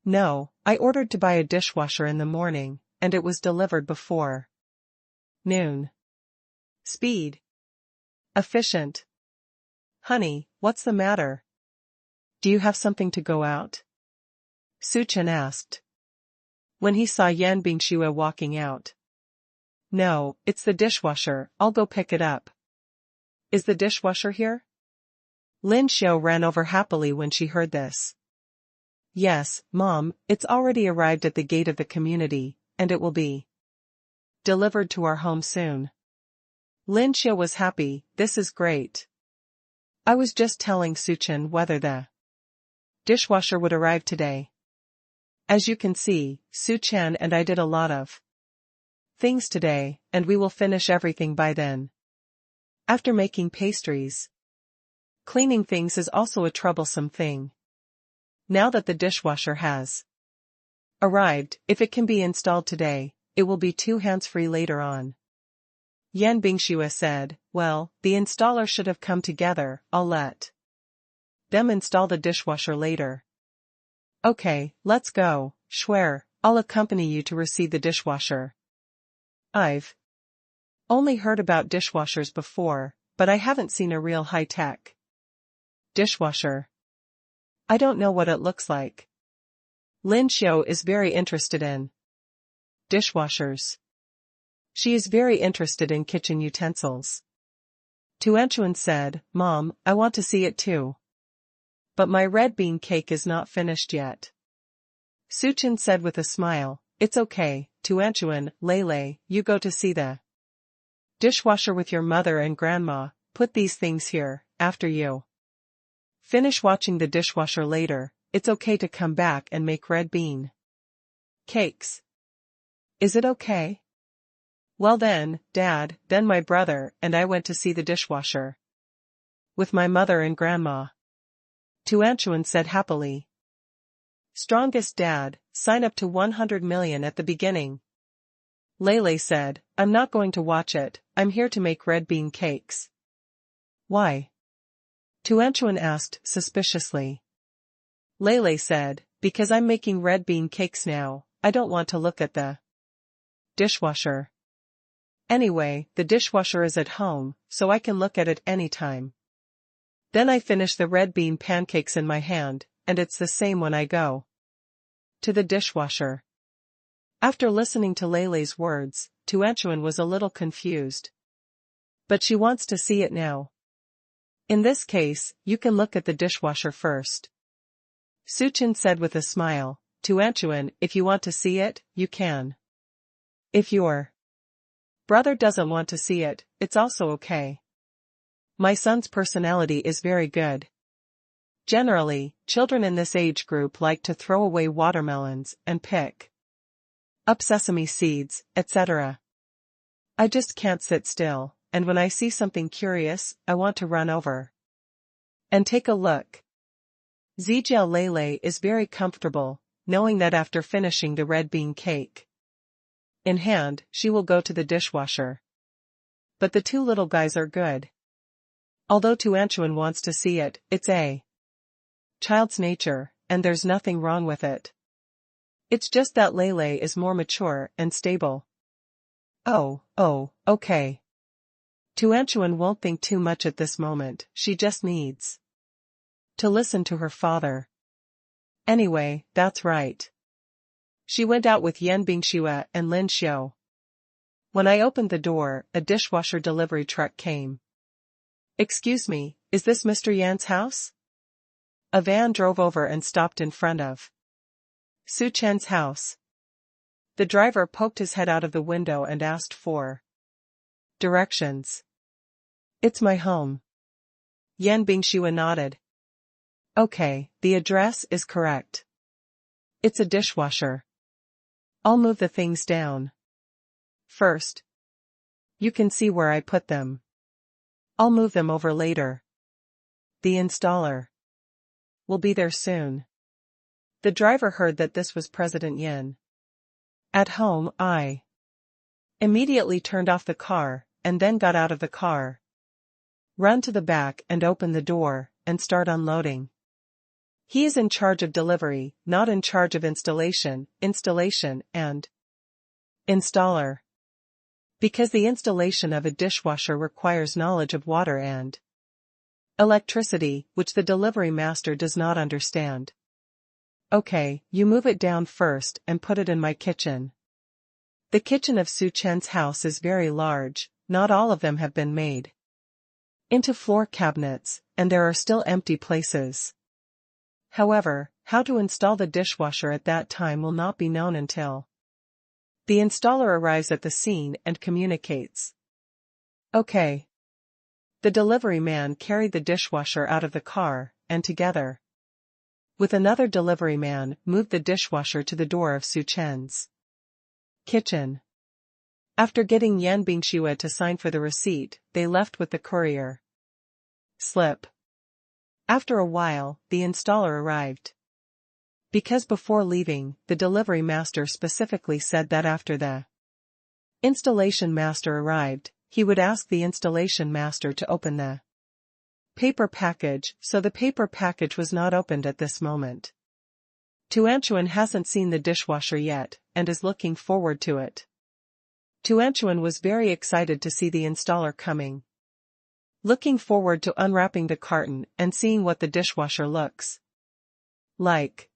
No, I ordered to buy a dishwasher in the morning, and it was delivered before noon. Speed. Efficient. Honey, what's the matter? Do you have something to go out? Su Chen asked, when he saw Yan Bingxue walking out. No, it's the dishwasher, I'll go pick it up. Is the dishwasher here? Lin Xiao ran over happily when she heard this. Yes, Mom, it's already arrived at the gate of the community, and it will be delivered to our home soon. Lin Xiao was happy. This is great. I was just telling Su Chen whether the dishwasher would arrive today. As you can see, Su Chen and I did a lot of things today, and we will finish everything by then. After making pastries, cleaning things is also a troublesome thing. Now that the dishwasher has arrived, if it can be installed today, it will be too hands-free later on. Yan Bingxue said, well, the installer should have come together, I'll let them install the dishwasher later. Okay, let's go, Schwer, I'll accompany you to receive the dishwasher. I've only heard about dishwashers before, but I haven't seen a real high-tech dishwasher. I don't know what it looks like. Lin Xiao is very interested in dishwashers. She is very interested in kitchen utensils. Tuanchuan said, Mom, I want to see it too. But my red bean cake is not finished yet. Su Chen said with a smile, it's okay, Tuanchuan, Lele, you go to see the dishwasher with your mother and grandma, put these things here, after you finish watching the dishwasher later, it's okay to come back and make red bean cakes. Is it okay? Well then, Dad, then my brother and I went to see the dishwasher with my mother and grandma. Tuanchuan said happily. Strongest dad, sign up to 100 million at the beginning. Lele said, I'm not going to watch it, I'm here to make red bean cakes. Why? Tuanchuan asked suspiciously. Lele said, because I'm making red bean cakes now, I don't want to look at the dishwasher. Anyway, the dishwasher is at home, so I can look at it anytime. Then I finish the red bean pancakes in my hand, and it's the same when I go to the dishwasher. After listening to Lele's words, Tuanchuan was a little confused. But she wants to see it now. In this case, you can look at the dishwasher first. Su Chen said with a smile, Tuanchuan, if you want to see it, you can. If your brother doesn't want to see it, it's also okay. My son's personality is very good. Generally, children in this age group like to throw away watermelons and pick up sesame seeds, etc. I just can't sit still, and when I see something curious, I want to run over and take a look. Zijiao Lele is very comfortable, knowing that after finishing the red bean cake in hand, she will go to the dishwasher. But the two little guys are good. Although Tuanchuan wants to see it, it's a Child's nature, and there's nothing wrong with it. It's just that Lele is more mature and stable. Oh, okay. Tuanchuan won't think too much at this moment, she just needs to listen to her father. Anyway, that's right. She went out with Yan Bingxue and Lin Xiu. When I opened the door, a dishwasher delivery truck came. Excuse me, is this Mr. Yan's house? A van drove over and stopped in front of Su Chen's house. The driver poked his head out of the window and asked for directions. It's my home. Yan Bingxue nodded. Okay, the address is correct. It's a dishwasher. I'll move the things down first. You can see where I put them. I'll move them over later. The installer will be there soon. The driver heard that this was President Yin. At home, I immediately turned off the car, and then got out of the car. Run to the back and open the door, and start unloading. He is in charge of delivery, not in charge of installation, and installer. Because the installation of a dishwasher requires knowledge of water and electricity, which the delivery master does not understand. Okay, you move it down first and put it in my kitchen. The kitchen of Su Chen's house is very large, not all of them have been made into floor cabinets, and there are still empty places. However, how to install the dishwasher at that time will not be known until the installer arrives at the scene and communicates. Okay. The delivery man carried the dishwasher out of the car, and together with another delivery man, moved the dishwasher to the door of Su Chen's kitchen. After getting Yan Bingxue to sign for the receipt, they left with the courier slip. After a while, the installer arrived. Because before leaving, the delivery master specifically said that after the installation master arrived, he would ask the installation master to open the paper package, so the paper package was not opened at this moment. Tuanchuan hasn't seen the dishwasher yet, and is looking forward to it. Tuanchuan was very excited to see the installer coming. Looking forward to unwrapping the carton and seeing what the dishwasher looks like.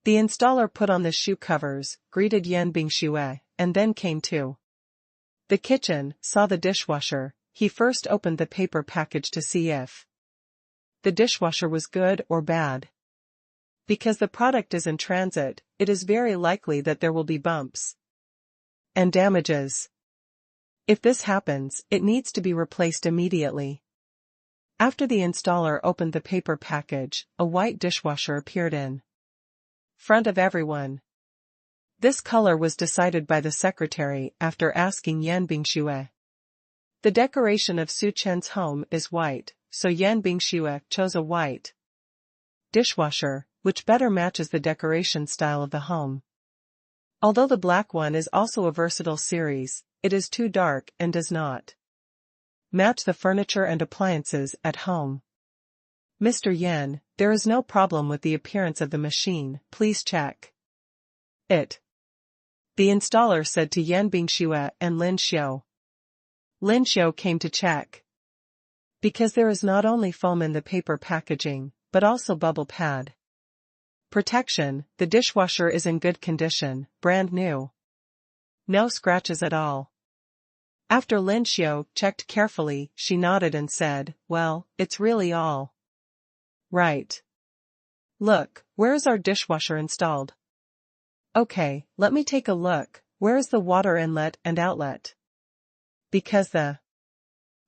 The installer put on the shoe covers, greeted Yan Bingxue, and then came to the kitchen, saw the dishwasher. He first opened the paper package to see if the dishwasher was good or bad. Because the product is in transit, it is very likely that there will be bumps and damages. If this happens, it needs to be replaced immediately. After the installer opened the paper package, a white dishwasher appeared in front of everyone. This color was decided by the secretary after asking Yan Bingxue. The decoration of Su Chen's home is white, so Yan Bingxue chose a white dishwasher, which better matches the decoration style of the home. Although the black one is also a versatile series, it is too dark and does not match the furniture and appliances at home. Mr. Yan, there is no problem with the appearance of the machine, please check it. The installer said to Yan Bingxue and Lin Xiu. Lin Xiu came to check. Because there is not only foam in the paper packaging, but also bubble pad protection, the dishwasher is in good condition, brand new. No scratches at all. After Lin Xiu checked carefully, she nodded and said, well, it's really all right. Look, where is our dishwasher installed? Okay, let me take a look, where is the water inlet and outlet? Because the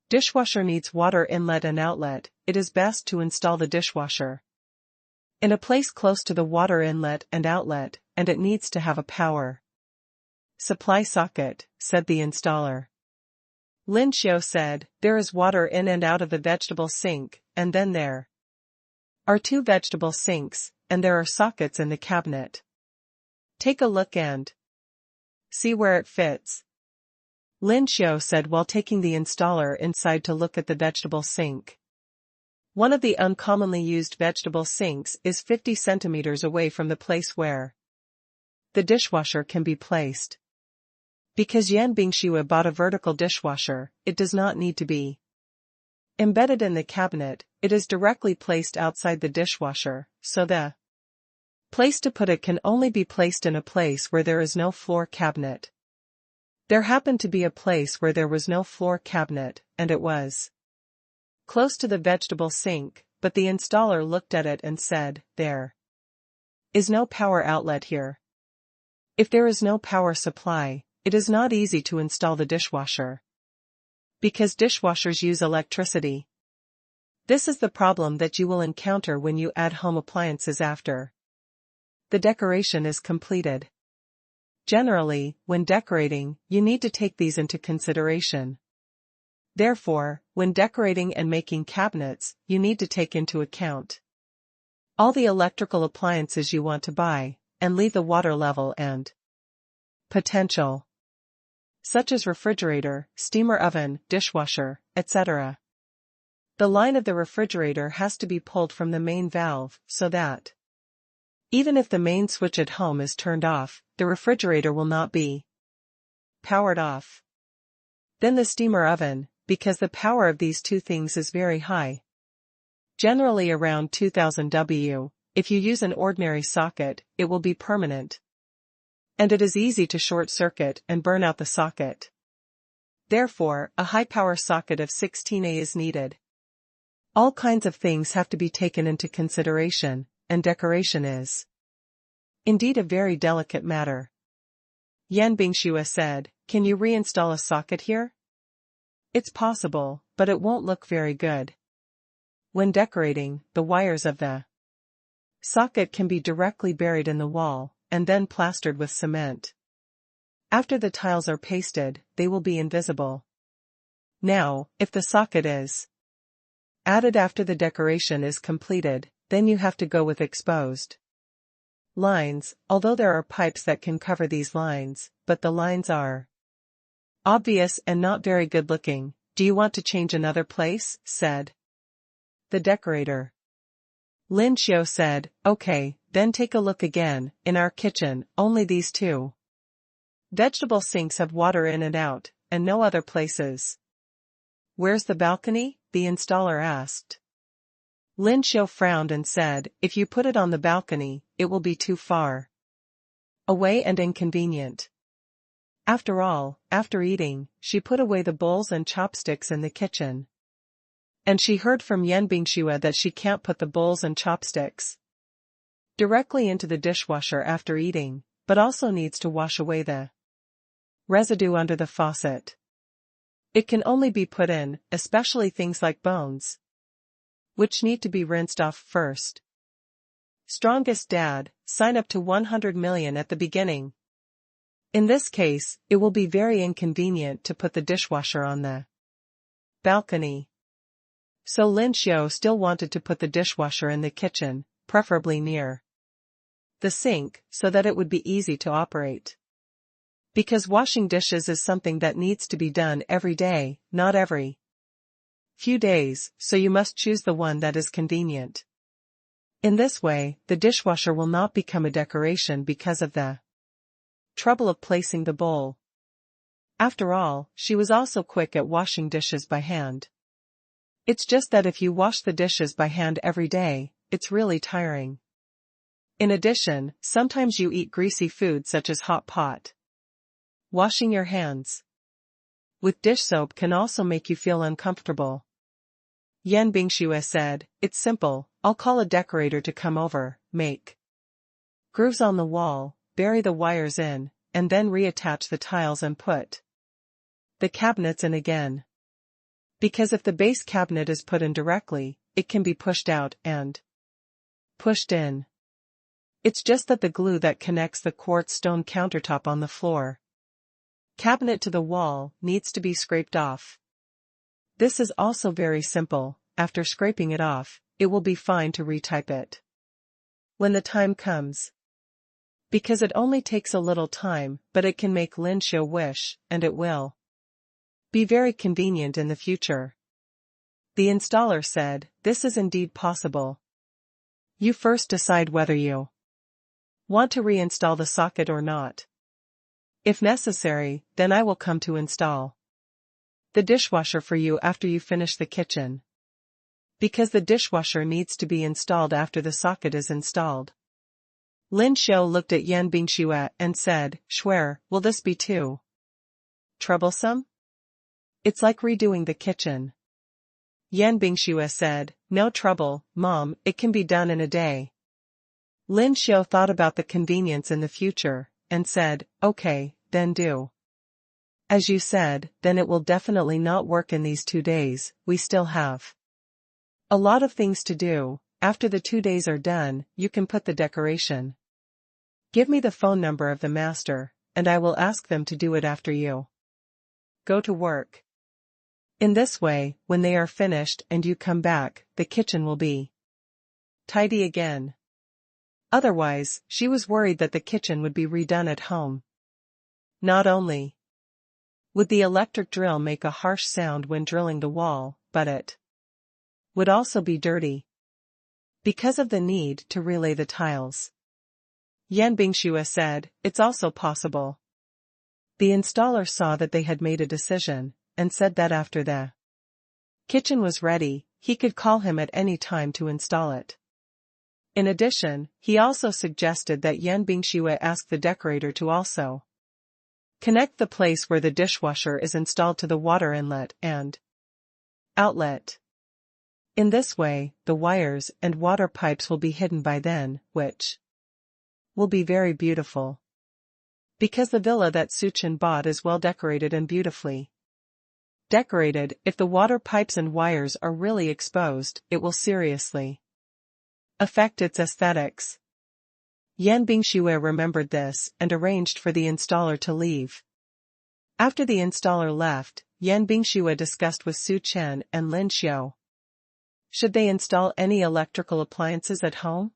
dishwasher needs water inlet and outlet, it is best to install the dishwasher in a place close to the water inlet and outlet, and it needs to have a power supply socket, said the installer. Lin Xiu said, there is water in and out of the vegetable sink, and then there are 2 vegetable sinks, and there are sockets in the cabinet. Take a look and see where it fits. Lin Xiu said while taking the installer inside to look at the vegetable sink. One of the uncommonly used vegetable sinks is 50 centimeters away from the place where the dishwasher can be placed. Because Yan Bingxue bought a vertical dishwasher, it does not need to be embedded in the cabinet, it is directly placed outside the dishwasher, so the place to put it can only be placed in a place where there is no floor cabinet. There happened to be a place where there was no floor cabinet, and it was close to the vegetable sink, but the installer looked at it and said, "There is no power outlet here." If there is no power supply, it is not easy to install the dishwasher. Because dishwashers use electricity. This is the problem that you will encounter when you add home appliances after the decoration is completed. Generally, when decorating, you need to take these into consideration. Therefore, when decorating and making cabinets, you need to take into account all the electrical appliances you want to buy, and leave the water level and potential, such as refrigerator, steamer oven, dishwasher, etc. The line of the refrigerator has to be pulled from the main valve so that even if the main switch at home is turned off, the refrigerator will not be powered off. Then the steamer oven, because the power of these two things is very high, generally around 2000 W, if you use an ordinary socket, it will be permanent. And it is easy to short circuit and burn out the socket. Therefore, a high-power socket of 16A is needed. All kinds of things have to be taken into consideration, and decoration is indeed a very delicate matter. Yan Bingxue said, "Can you reinstall a socket here?" It's possible, but it won't look very good. When decorating, the wires of the socket can be directly buried in the wall, and then plastered with cement. After the tiles are pasted, they will be invisible. Now, if the socket is added after the decoration is completed, then you have to go with exposed lines, although there are pipes that can cover these lines, but the lines are obvious and not very good looking. "Do you want to change another place?" said the decorator. Lin Xiu said, "Okay, then take a look again. In our kitchen, only these two vegetable sinks have water in and out, and no other places." "Where's the balcony?" the installer asked. Lin Xiu frowned and said, "If you put it on the balcony, it will be too far away and inconvenient." After all, after eating, she put away the bowls and chopsticks in the kitchen. And she heard from Yan Bingxue that she can't put the bowls and chopsticks directly into the dishwasher after eating, but also needs to wash away the residue under the faucet. It can only be put in, especially things like bones, which need to be rinsed off first. Strongest dad, sign up to 100 million at the beginning. In this case, it will be very inconvenient to put the dishwasher on the balcony. So Lin Xiu still wanted to put the dishwasher in the kitchen, preferably near the sink, so that it would be easy to operate. Because washing dishes is something that needs to be done every day, not every few days, so you must choose the one that is convenient. In this way, the dishwasher will not become a decoration because of the trouble of placing the bowl. After all, she was also quick at washing dishes by hand. It's just that if you wash the dishes by hand every day, it's really tiring. In addition, sometimes you eat greasy food such as hot pot. Washing your hands with dish soap can also make you feel uncomfortable. Yan Bingxue said, "It's simple, I'll call a decorator to come over, make grooves on the wall, bury the wires in, and then reattach the tiles and put the cabinets in again." Because if the base cabinet is put in directly, it can be pushed out and pushed in. It's just that the glue that connects the quartz stone countertop on the floor cabinet to the wall needs to be scraped off. This is also very simple. After scraping it off, it will be fine to retype it when the time comes. Because it only takes a little time, but it can make Lin Xiu wish, and it will be very convenient in the future. The installer said, this is indeed possible. You first decide whether you want to reinstall the socket or not. If necessary, then I will come to install the dishwasher for you after you finish the kitchen. Because the dishwasher needs to be installed after the socket is installed. Lin Xiu looked at Yan Bingxue and said, Swear, will this be too troublesome? It's like redoing the kitchen. Yan Bingxue said, no trouble, Mom, it can be done in a day. Lin Xiu thought about the convenience in the future, and said, okay, then do as you said, then it will definitely not work in these 2 days, we still have a lot of things to do. After the 2 days are done, you can put the decoration. Give me the phone number of the master, and I will ask them to do it after you go to work. In this way, when they are finished and you come back, the kitchen will be tidy again. Otherwise, she was worried that the kitchen would be redone at home. Not only would the electric drill make a harsh sound when drilling the wall, but it would also be dirty because of the need to relay the tiles. Yan Bingxue said, it's also possible. The installer saw that they had made a decision, and said that after the kitchen was ready, he could call him at any time to install it. In addition, he also suggested that Yan Bingxue ask the decorator to also connect the place where the dishwasher is installed to the water inlet and outlet. In this way, the wires and water pipes will be hidden by then, which will be very beautiful. Because the villa that Suchen bought is well decorated and beautifully decorated, if the water pipes and wires are really exposed, it will seriously affect its aesthetics. Yan Bingxue remembered this and arranged for the installer to leave. After the installer left, Yan Bingxue discussed with Su Chen and Lin Xiu. Should they install any electrical appliances at home?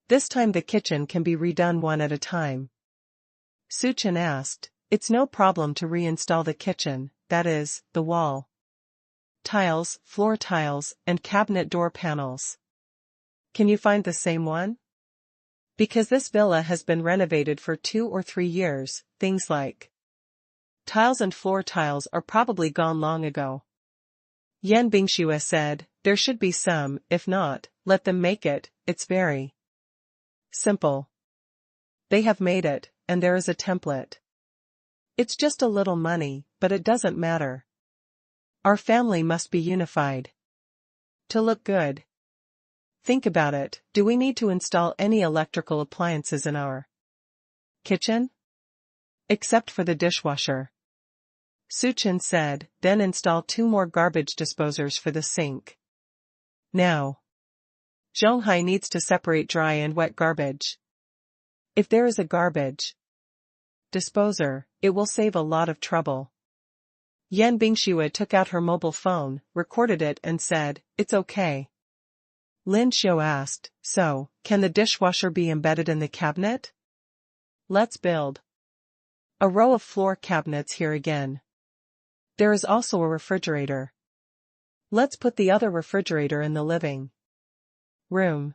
This time the kitchen can be redone one at a time. Su Chen asked, it's no problem to reinstall the kitchen, that is, the wall tiles, floor tiles, and cabinet door panels. Can you find the same one? Because this villa has been renovated for 2 or 3 years, things like tiles and floor tiles are probably gone long ago. Yan Bingxue said, there should be some, if not, let them make it, it's very simple. They have made it, and there is a template. It's just a little money, but it doesn't matter. Our family must be unified to look good. Think about it, do we need to install any electrical appliances in our kitchen? Except for the dishwasher. Su Chen said, then install 2 more garbage disposers for the sink. Now, Zhonghai needs to separate dry and wet garbage. If there is a garbage disposer, it will save a lot of trouble. Yan Bingxue took out her mobile phone, recorded it and said, it's okay. Lin Xiu asked, so, can the dishwasher be embedded in the cabinet? Let's build a row of floor cabinets here again. There is also a refrigerator. Let's put the other refrigerator in the living room.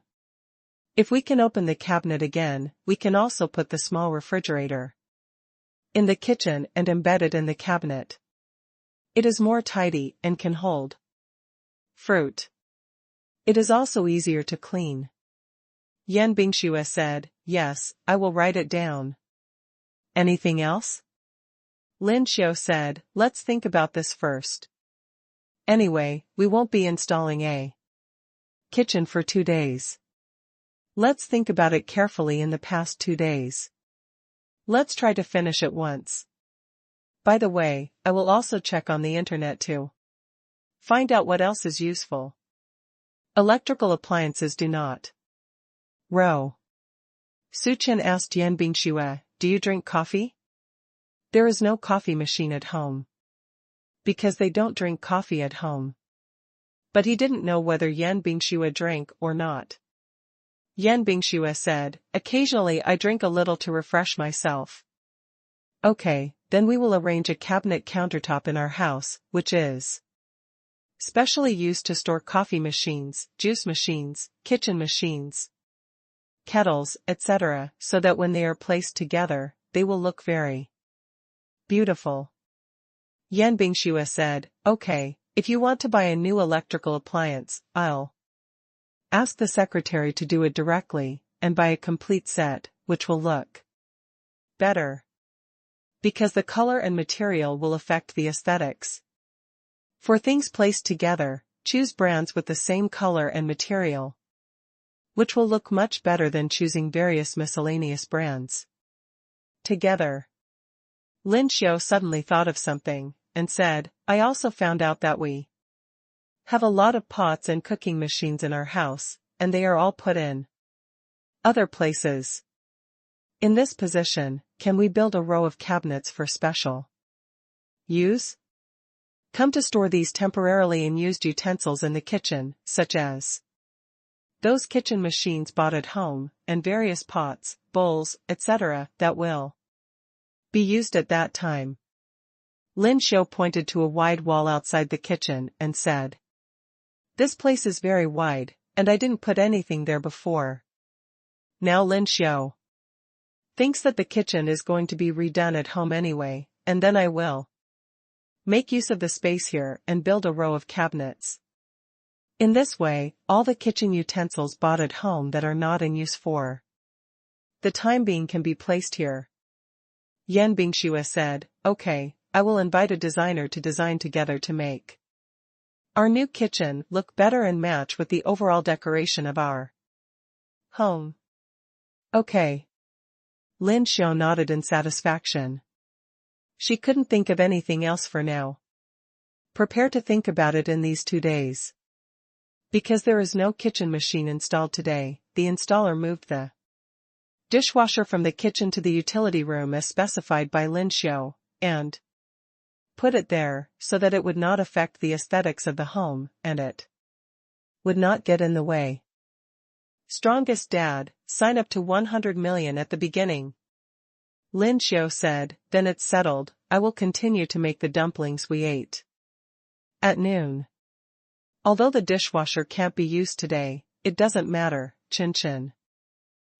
If we can open the cabinet again, we can also put the small refrigerator in the kitchen and embed it in the cabinet. It is more tidy and can hold fruit. It is also easier to clean. Yan Bingxue said, yes, I will write it down. Anything else? Lin Xiu said, let's think about this first. Anyway, we won't be installing a kitchen for 2 days. Let's think about it carefully in the past 2 days. Let's try to finish it once. By the way, I will also check on the internet to find out what else is useful. Electrical appliances do not row. Su Chen asked Yan Bingxue, do you drink coffee? There is no coffee machine at home. Because they don't drink coffee at home. But he didn't know whether Yan Bingxue drank or not. Yan Bingxue said, occasionally I drink a little to refresh myself. Okay, then we will arrange a cabinet countertop in our house, which is specially used to store coffee machines, juice machines, kitchen machines, kettles, etc., so that when they are placed together, they will look very beautiful. Yan Bingxue said, okay, if you want to buy a new electrical appliance, I'll ask the secretary to do it directly, and buy a complete set, which will look better. Because the color and material will affect the aesthetics. For things placed together, choose brands with the same color and material, which will look much better than choosing various miscellaneous brands together. Lin Xiao suddenly thought of something, and said, I also found out that we have a lot of pots and cooking machines in our house, and they are all put in other places. In this position, can we build a row of cabinets for special use? Come to store these temporarily unused utensils in the kitchen, such as those kitchen machines bought at home, and various pots, bowls, etc., that will be used at that time. Lin Xiao pointed to a wide wall outside the kitchen and said, this place is very wide, and I didn't put anything there before. Now Lin Xiao thinks that the kitchen is going to be redone at home anyway, and then I will make use of the space here and build a row of cabinets. In this way, all the kitchen utensils bought at home that are not in use for the time being can be placed here. Yan Bingxue said, okay, I will invite a designer to design together to make our new kitchen look better and match with the overall decoration of our home. Okay. Lin Xiao nodded in satisfaction. She couldn't think of anything else for now. Prepare to think about it in these 2 days. Because there is no kitchen machine installed today, the installer moved the dishwasher from the kitchen to the utility room as specified by Lin Xiao, and put it there so that it would not affect the aesthetics of the home, and it would not get in the way. Strongest dad, sign up to 100 million at the beginning. Lin Xiao said, then it's settled, I will continue to make the dumplings we ate at noon. Although the dishwasher can't be used today, it doesn't matter, Chin Chin.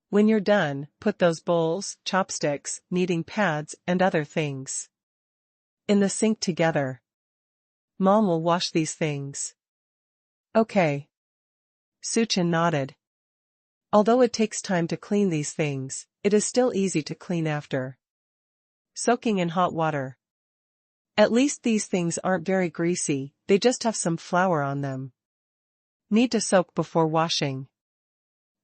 When you're done, put those bowls, chopsticks, kneading pads, and other things in the sink together. Mom will wash these things. Okay. Su Chin nodded. Although it takes time to clean these things, it is still easy to clean after soaking in hot water. At least these things aren't very greasy, they just have some flour on them. Need to soak before washing.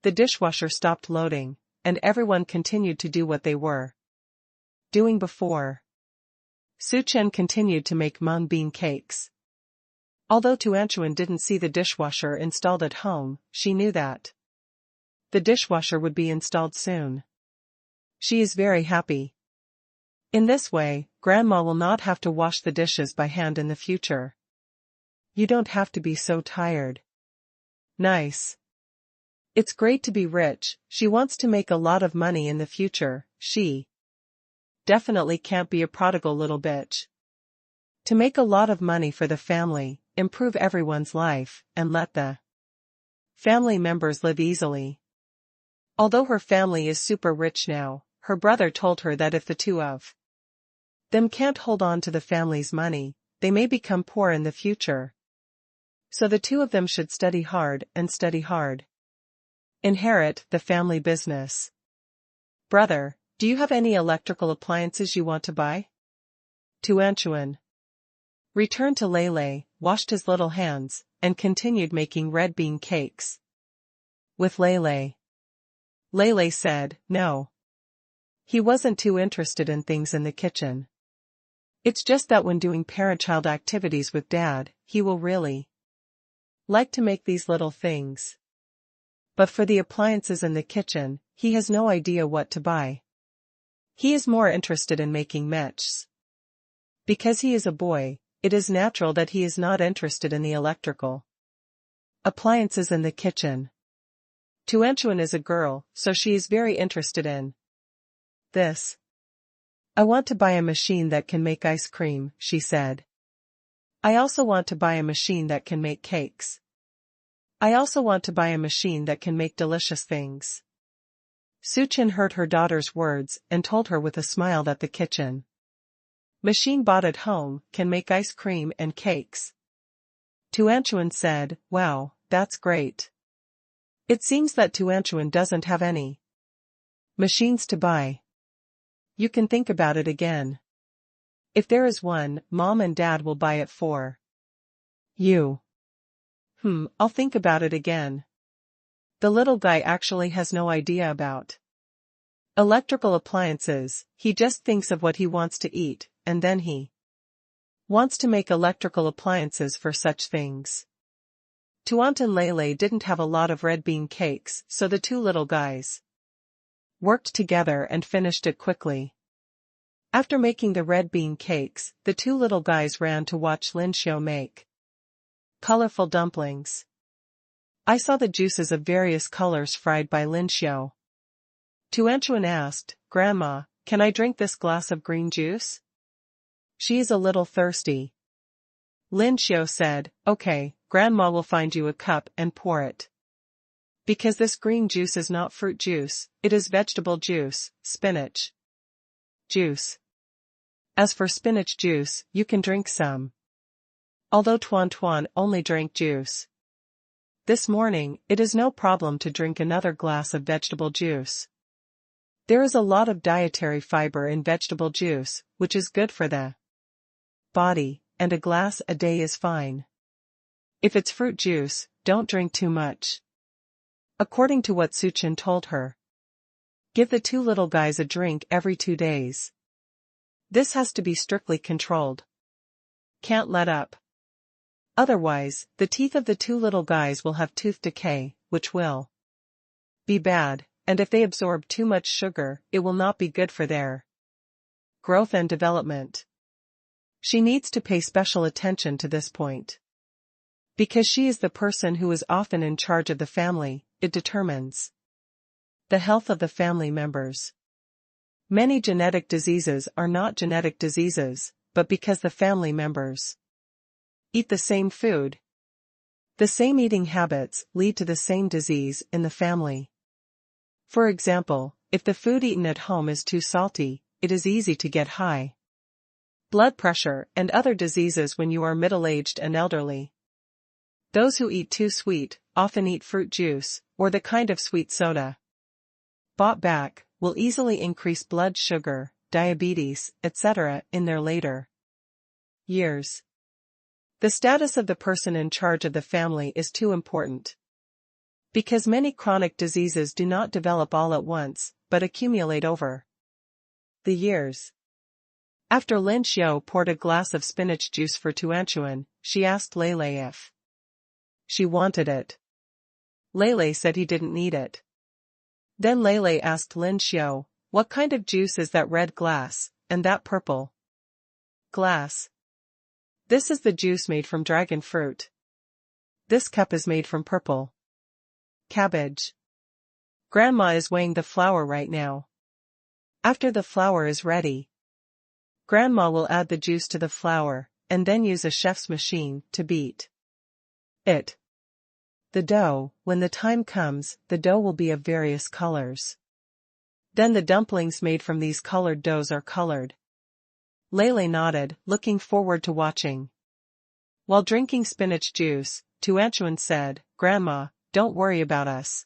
The dishwasher stopped loading, and everyone continued to do what they were doing before. Su Chen continued to make mung bean cakes. Although Tuanchuan didn't see the dishwasher installed at home, she knew that the dishwasher would be installed soon. She is very happy. In this way, Grandma will not have to wash the dishes by hand in the future. You don't have to be so tired. Nice. It's great to be rich. She wants to make a lot of money in the future. She definitely can't be a prodigal little bitch. To make a lot of money for the family, improve everyone's life, and let the family members live easily. Although her family is super rich now, her brother told her that if the two of them can't hold on to the family's money, they may become poor in the future. So the two of them should study hard and study hard. Inherit the family business. Brother, do you have any electrical appliances you want to buy? Tuanchuan returned to Lele, washed his little hands, and continued making red bean cakes with Lele. Lele said, no. He wasn't too interested in things in the kitchen. It's just that when doing parent-child activities with Dad, he will really like to make these little things. But for the appliances in the kitchen, he has no idea what to buy. He is more interested in making mechs. Because he is a boy, it is natural that he is not interested in the electrical appliances in the kitchen. Tuanchuan is a girl, so she is very interested in this. I want to buy a machine that can make ice cream, she said. I also want to buy a machine that can make cakes. I also want to buy a machine that can make delicious things. Suchin heard her daughter's words and told her with a smile that the kitchen machine bought at home can make ice cream and cakes. Tuanchuan said, "Wow, that's great." It seems that Tuanchuan doesn't have any machines to buy. You can think about it again. If there is one, Mom and Dad will buy it for you. I'll think about it again. The little guy actually has no idea about electrical appliances. He just thinks of what he wants to eat, and then he wants to make electrical appliances for such things. Tuant and Lele didn't have a lot of red bean cakes, so the two little guys worked together and finished it quickly. After making the red bean cakes, the two little guys ran to watch Lin Xiao make colorful dumplings. I saw the juices of various colors fried by Lin Xiao. Tuanchuan asked, "Grandma, can I drink this glass of green juice? She is a little thirsty." Lin Xiao said, "Okay, Grandma will find you a cup and pour it. Because this green juice is not fruit juice, it is vegetable juice, spinach juice. As for spinach juice, you can drink some." Although Tuan Tuan only drank juice this morning, it is no problem to drink another glass of vegetable juice. There is a lot of dietary fiber in vegetable juice, which is good for the body, and a glass a day is fine. If it's fruit juice, don't drink too much. According to what Suchin told her, give the two little guys a drink every 2 days. This has to be strictly controlled. Can't let up. Otherwise, the teeth of the two little guys will have tooth decay, which will be bad, and if they absorb too much sugar, it will not be good for their growth and development. She needs to pay special attention to this point. Because she is the person who is often in charge of the family, it determines the health of the family members. Many genetic diseases are not genetic diseases, but because the family members eat the same food. The same eating habits lead to the same disease in the family. For example, if the food eaten at home is too salty, it is easy to get high blood pressure and other diseases when you are middle-aged and elderly. Those who eat too sweet often eat fruit juice, or the kind of sweet soda bought back, will easily increase blood sugar, diabetes, etc. in their later years. The status of the person in charge of the family is too important. Because many chronic diseases do not develop all at once, but accumulate over the years. After Lin Xiao poured a glass of spinach juice for Tuanchuan, she asked Lele if she wanted it. Lele said he didn't need it. Then Lele asked Lin Xiao, "What kind of juice is that red glass, and that purple glass?" "This is the juice made from dragon fruit. This cup is made from purple cabbage. Grandma is weighing the flour right now. After the flour is ready, Grandma will add the juice to the flour, and then use a chef's machine to beat it. The dough, when the time comes, the dough will be of various colors. Then the dumplings made from these colored doughs are colored." Lele nodded, looking forward to watching. While drinking spinach juice, Tuanchuan said, "Grandma, don't worry about us.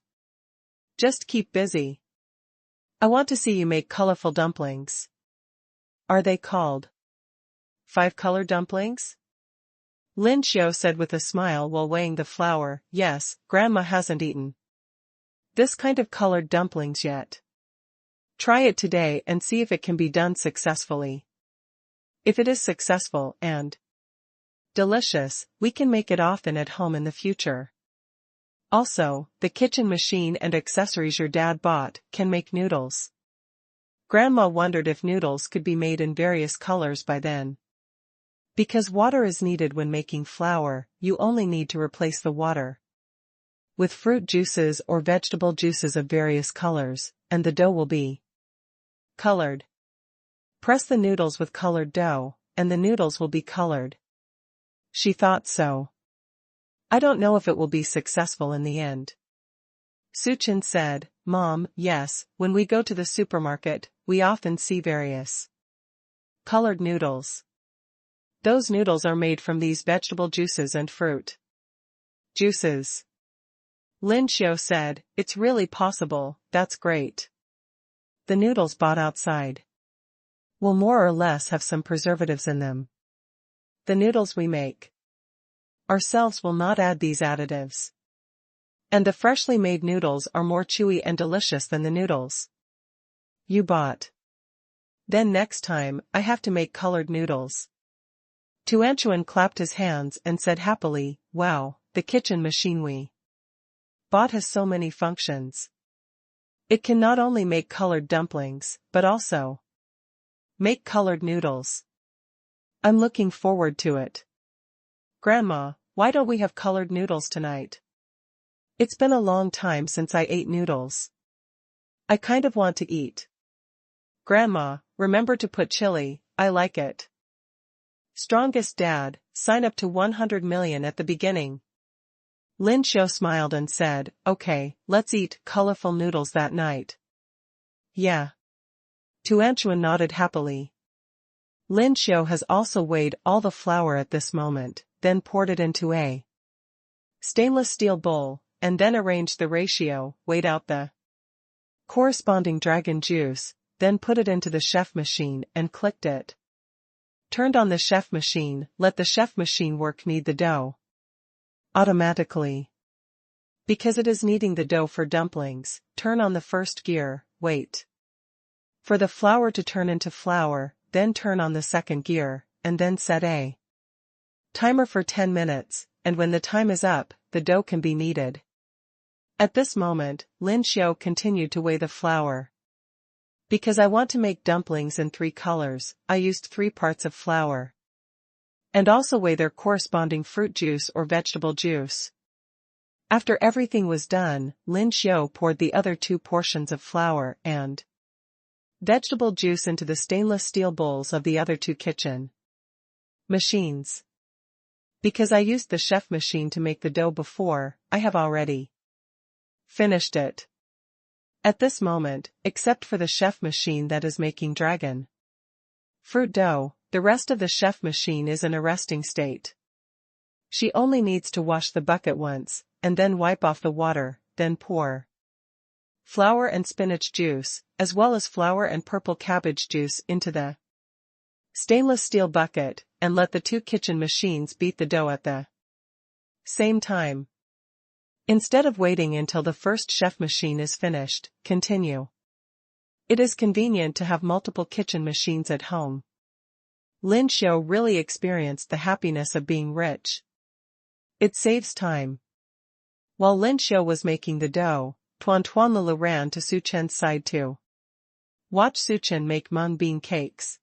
Just keep busy. I want to see you make colorful dumplings." "Are they called 5-color dumplings?" Lin Xiao said with a smile while weighing the flour. "Yes, Grandma hasn't eaten this kind of colored dumplings yet. Try it today and see if it can be done successfully. If it is successful and delicious, we can make it often at home in the future. Also, the kitchen machine and accessories your dad bought can make noodles." Grandma wondered if noodles could be made in various colors by then. Because water is needed when making flour, you only need to replace the water with fruit juices or vegetable juices of various colors, and the dough will be colored. Press the noodles with colored dough, and the noodles will be colored. She thought so. I don't know if it will be successful in the end. Suchin said, Mom, yes, when we go to the supermarket, we often see various colored noodles. Those noodles are made from these vegetable juices and fruit juices. Lin Xiao said, it's really possible, that's great. The noodles bought outside will more or less have some preservatives in them. The noodles we make ourselves will not add these additives. And the freshly made noodles are more chewy and delicious than the noodles you bought. Then next time, I have to make colored noodles. Tuanchuan clapped his hands and said happily, wow, the kitchen machine we bought has so many functions. It can not only make colored dumplings, but also make colored noodles. I'm looking forward to it. Grandma, why don't we have colored noodles tonight? It's been a long time since I ate noodles. I kind of want to eat. Grandma, remember to put chili, I like it. Strongest dad, sign up to 100 million at the beginning. Lin Xiao smiled and said, okay, let's eat colorful noodles that night. Yeah. Tuanchuan nodded happily. Lin Xiao has also weighed all the flour at this moment, then poured it into a stainless steel bowl, and then arranged the ratio, weighed out the corresponding dragon juice, then put it into the chef machine and clicked it. Turned on the chef machine, let the chef machine work knead the dough automatically. Because it is kneading the dough for dumplings, turn on the first gear, wait for the flour to turn into flour, then turn on the second gear, and then set a timer for 10 minutes, and when the time is up, the dough can be kneaded. At this moment, Lin Xiao continued to weigh the flour. Because I want to make dumplings in 3 colors, I used 3 parts of flour. And also weigh their corresponding fruit juice or vegetable juice. After everything was done, Lin Xiao poured the other 2 portions of flour and vegetable juice into the stainless steel bowls of the other 2 kitchen machines. Because I used the chef machine to make the dough before, I have already finished it. At this moment, except for the chef machine that is making dragon fruit dough, the rest of the chef machine is in a resting state. She only needs to wash the bucket once, and then wipe off the water, then pour flour and spinach juice, as well as flour and purple cabbage juice into the stainless steel bucket, and let the 2 kitchen machines beat the dough at the same time. Instead of waiting until the first chef machine is finished, continue. It is convenient to have multiple kitchen machines at home. Lin Xiao really experienced the happiness of being rich. It saves time. While Lin Xiao was making the dough, Tuan Lulu ran to Su Chen's side to watch Su Chen make mung bean cakes.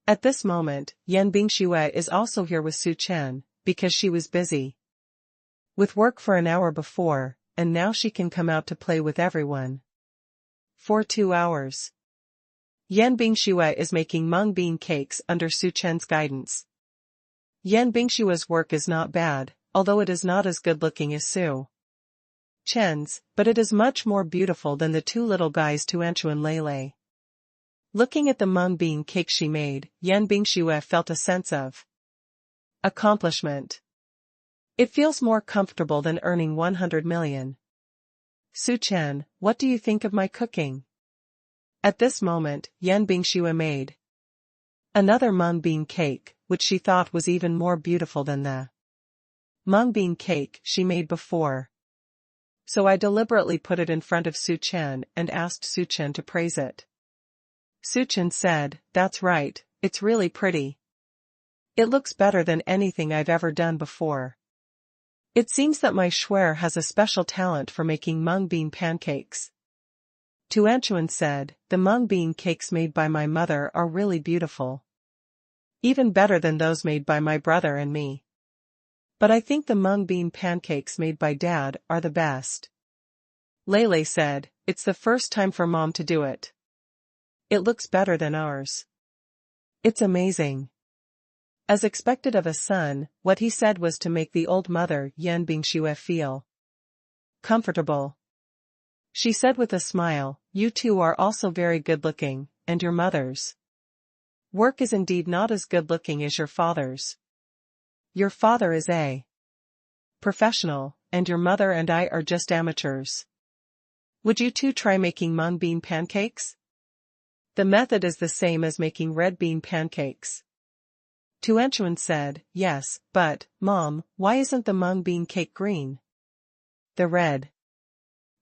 At this moment, Yan Bingxue is also here with Su Chen, because she was busy with work for an hour before, and now she can come out to play with everyone. For 2 hours. Yan Bingxue is making mung bean cakes under Su Chen's guidance. Yan Bingxue's work is not bad, although it is not as good looking as Su Chen's, but it is much more beautiful than the 2 little guys Tuanchu and Lele. Looking at the mung bean cake she made, Yan Bingxue felt a sense of accomplishment. It feels more comfortable than earning 100 million. Su Chen, what do you think of my cooking? At this moment, Yan Bingxue made another mung bean cake, which she thought was even more beautiful than the mung bean cake she made before. So I deliberately put it in front of Su Chen and asked Su Chen to praise it. Su Chen said, that's right, it's really pretty. It looks better than anything I've ever done before. It seems that my Schwer has a special talent for making mung bean pancakes. Tuanchuan said, the mung bean cakes made by my mother are really beautiful. Even better than those made by my brother and me. But I think the mung bean pancakes made by Dad are the best. Lele said, it's the first time for Mom to do it. It looks better than ours. It's amazing. As expected of a son, what he said was to make the old mother Yan Bingxue feel comfortable. She said with a smile, "You two are also very good-looking, and your mother's work is indeed not as good-looking as your father's. Your father is a professional, and your mother and I are just amateurs. Would you two try making mung bean pancakes? The method is the same as making red bean pancakes." Tuanchuan said, "Yes, but, Mom, why isn't the mung bean cake green? The red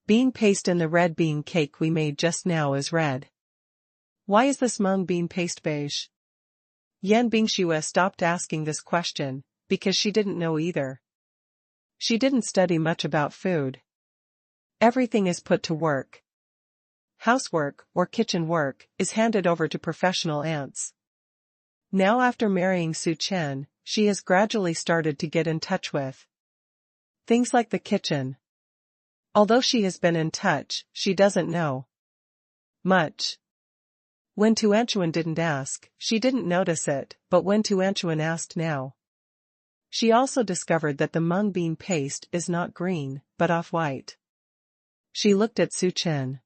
bean paste in the red bean cake we made just now is red. Why is this mung bean paste beige?" Yan Bingxue stopped asking this question, because she didn't know either. She didn't study much about food. Everything is put to work. Housework, or kitchen work, is handed over to professional aunts. Now after marrying Su Chen, she has gradually started to get in touch with things like the kitchen. Although she has been in touch, she doesn't know much. When Tuanchuan didn't ask, she didn't notice it, but when Tuanchuan asked now, she also discovered that the mung bean paste is not green, but off-white. She looked at Su Chen.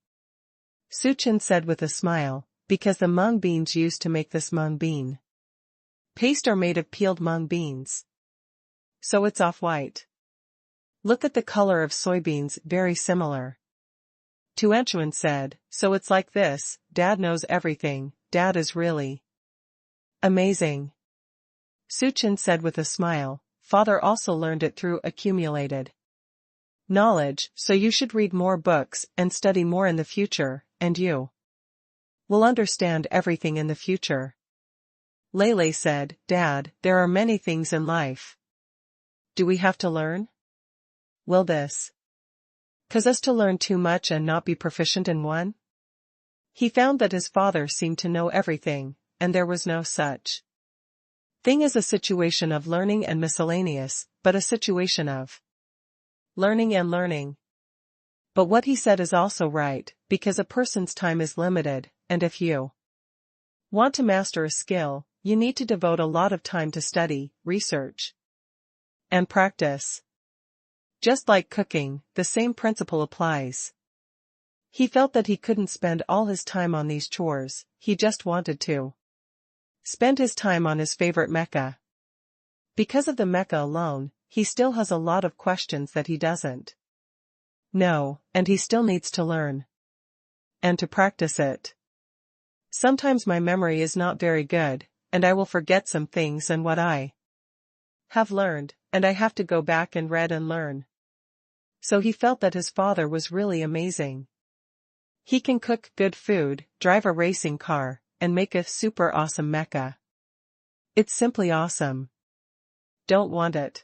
Su Chen said with a smile, "Because the mung beans used to make this mung bean paste are made of peeled mung beans. So it's off-white. Look at the color of soybeans, very similar." Tuanchuan said, "So it's like this, Dad knows everything, Dad is really amazing." Su Chen said with a smile, "Father also learned it through accumulated knowledge, so you should read more books and study more in the future, and you will understand everything in the future." Lei said, "Dad, there are many things in life. Do we have to learn? Will this cause us to learn too much and not be proficient in one?" He found that his father seemed to know everything, and there was no such thing as a situation of learning and miscellaneous, but a situation of learning and learning. But what he said is also right, because a person's time is limited, and if you want to master a skill, you need to devote a lot of time to study, research, and practice. Just like cooking, the same principle applies. He felt that he couldn't spend all his time on these chores, he just wanted to spend his time on his favorite mecha. Because of the mecha alone, he still has a lot of questions that he doesn't know, and he still needs to learn and to practice it. Sometimes my memory is not very good, and I will forget some things and what I have learned, and I have to go back and read and learn. So he felt that his father was really amazing. He can cook good food, drive a racing car, and make a super awesome mecha. It's simply awesome. Don't want it.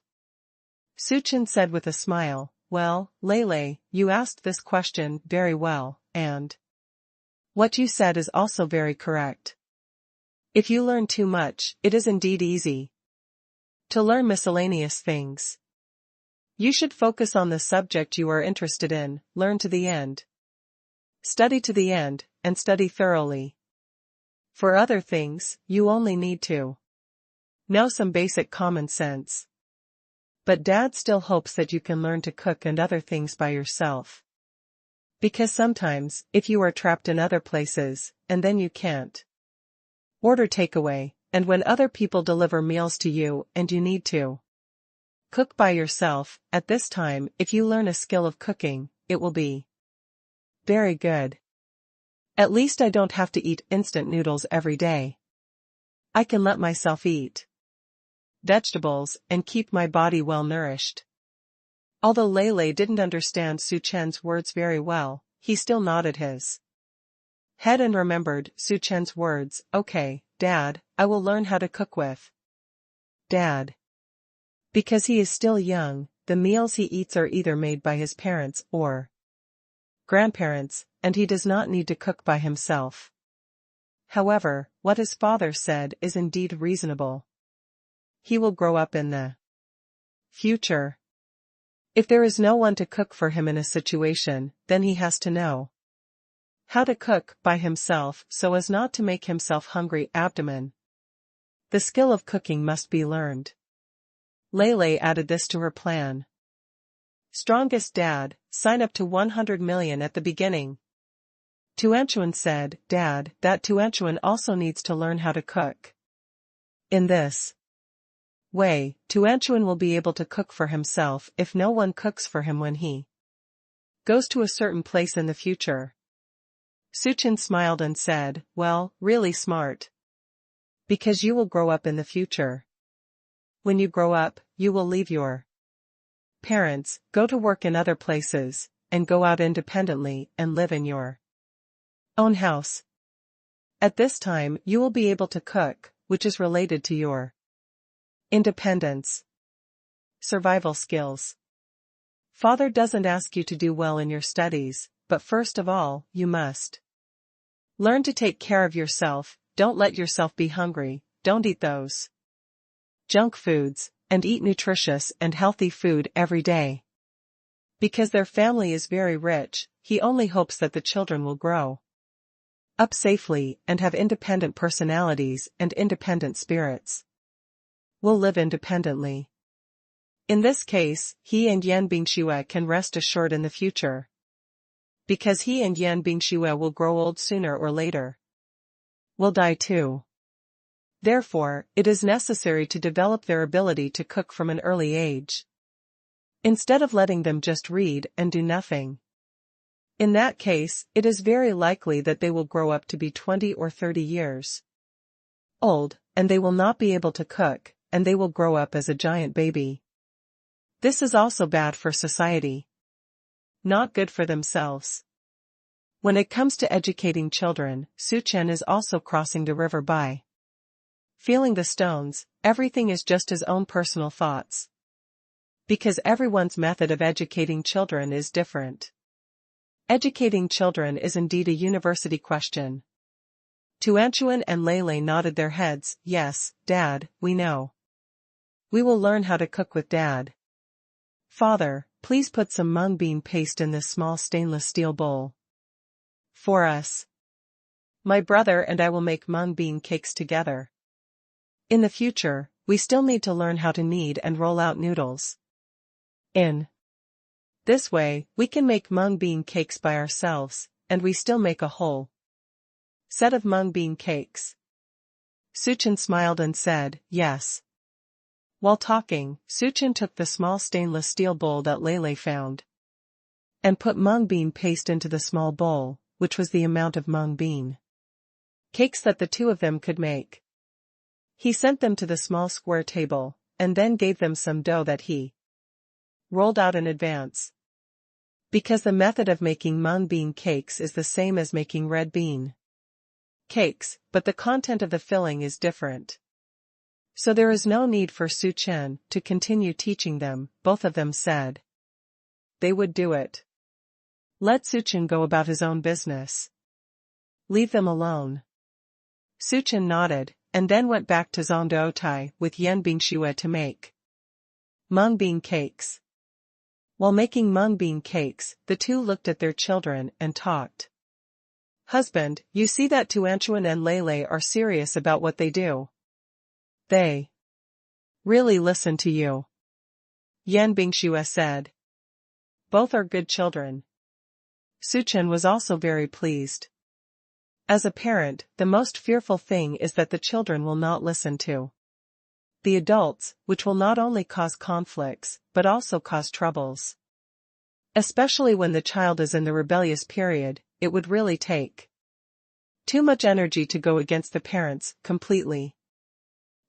Su Chen said with a smile, "Well, Lei, you asked this question very well, and what you said is also very correct. If you learn too much, it is indeed easy to learn miscellaneous things. You should focus on the subject you are interested in, learn to the end. Study to the end, and study thoroughly. For other things, you only need to know some basic common sense. But Dad still hopes that you can learn to cook and other things by yourself. Because sometimes, if you are trapped in other places, and then you can't order takeaway, and when other people deliver meals to you and you need to cook by yourself, at this time, if you learn a skill of cooking, it will be very good. At least I don't have to eat instant noodles every day. I can let myself eat vegetables and keep my body well nourished." Although Lei didn't understand Su Chen's words very well, he still nodded his head and remembered Su Chen's words. "Okay, Dad, I will learn how to cook with Dad." Because he is still young, the meals he eats are either made by his parents or grandparents, and he does not need to cook by himself. However, what his father said is indeed reasonable. He will grow up in the future. If there is no one to cook for him in a situation, then he has to know how to cook by himself so as not to make himself hungry abdomen. The skill of cooking must be learned. Lei added this to her plan. Strongest dad, sign up to 100 million at the beginning. Tuanchuan said, Dad, that Tuanchuan also needs to learn how to cook. In this way, Tuanchuan will be able to cook for himself if no one cooks for him when he goes to a certain place in the future. Suchin smiled and said, well, really smart. Because you will grow up in the future. When you grow up, you will leave your parents, go to work in other places, and go out independently and live in your own house. At this time, you will be able to cook, which is related to your independence. Survival skills. Father doesn't ask you to do well in your studies, but first of all, you must learn to take care of yourself. Don't let yourself be hungry, don't eat those junk foods, and eat nutritious and healthy food every day. Because their family is very rich, he only hopes that the children will grow up safely and have independent personalities and independent spirits. Will live independently. In this case, he and Yan Bingxue can rest assured in the future. Because he and Yan Bingxue will grow old sooner or later. Will die too. Therefore, it is necessary to develop their ability to cook from an early age. Instead of letting them just read and do nothing. In that case, it is very likely that they will grow up to be 20 or 30 years old, and they will not be able to cook, and they will grow up as a giant baby. This is also bad for society. Not good for themselves. When it comes to educating children, Su Chen is also crossing the river by feeling the stones. Everything is just his own personal thoughts. Because everyone's method of educating children is different. Educating children is indeed a university question. Tuanchuan and Lei nodded their heads. Yes, Dad, we know. We will learn how to cook with Dad. Father, please put some mung bean paste in this small stainless steel bowl. For us. My brother and I will make mung bean cakes together. In the future, we still need to learn how to knead and roll out noodles. In this way, we can make mung bean cakes by ourselves, and we still make a whole set of mung bean cakes. Suchin smiled and said, yes. While talking, Suchin took the small stainless steel bowl that Lei found and put mung bean paste into the small bowl, which was the amount of mung bean cakes that the two of them could make. He sent them to the small square table, and then gave them some dough that he rolled out in advance. Because the method of making mung bean cakes is the same as making red bean cakes, but the content of the filling is different. So there is no need for Su Chen to continue teaching them, both of them said. They would do it. Let Su Chen go about his own business. Leave them alone. Su Chen nodded, and then went back to Zhongdoutai with Yan Bingxue to make mung bean cakes. While making mung bean cakes, the two looked at their children and talked. Husband, you see that Tuanchuan and Lei are serious about what they do. They really listen to you. Yan Bingxue said. Both are good children. Su Chen was also very pleased. As a parent, the most fearful thing is that the children will not listen to the adults, which will not only cause conflicts, but also cause troubles. Especially when the child is in the rebellious period, it would really take too much energy to go against the parents completely.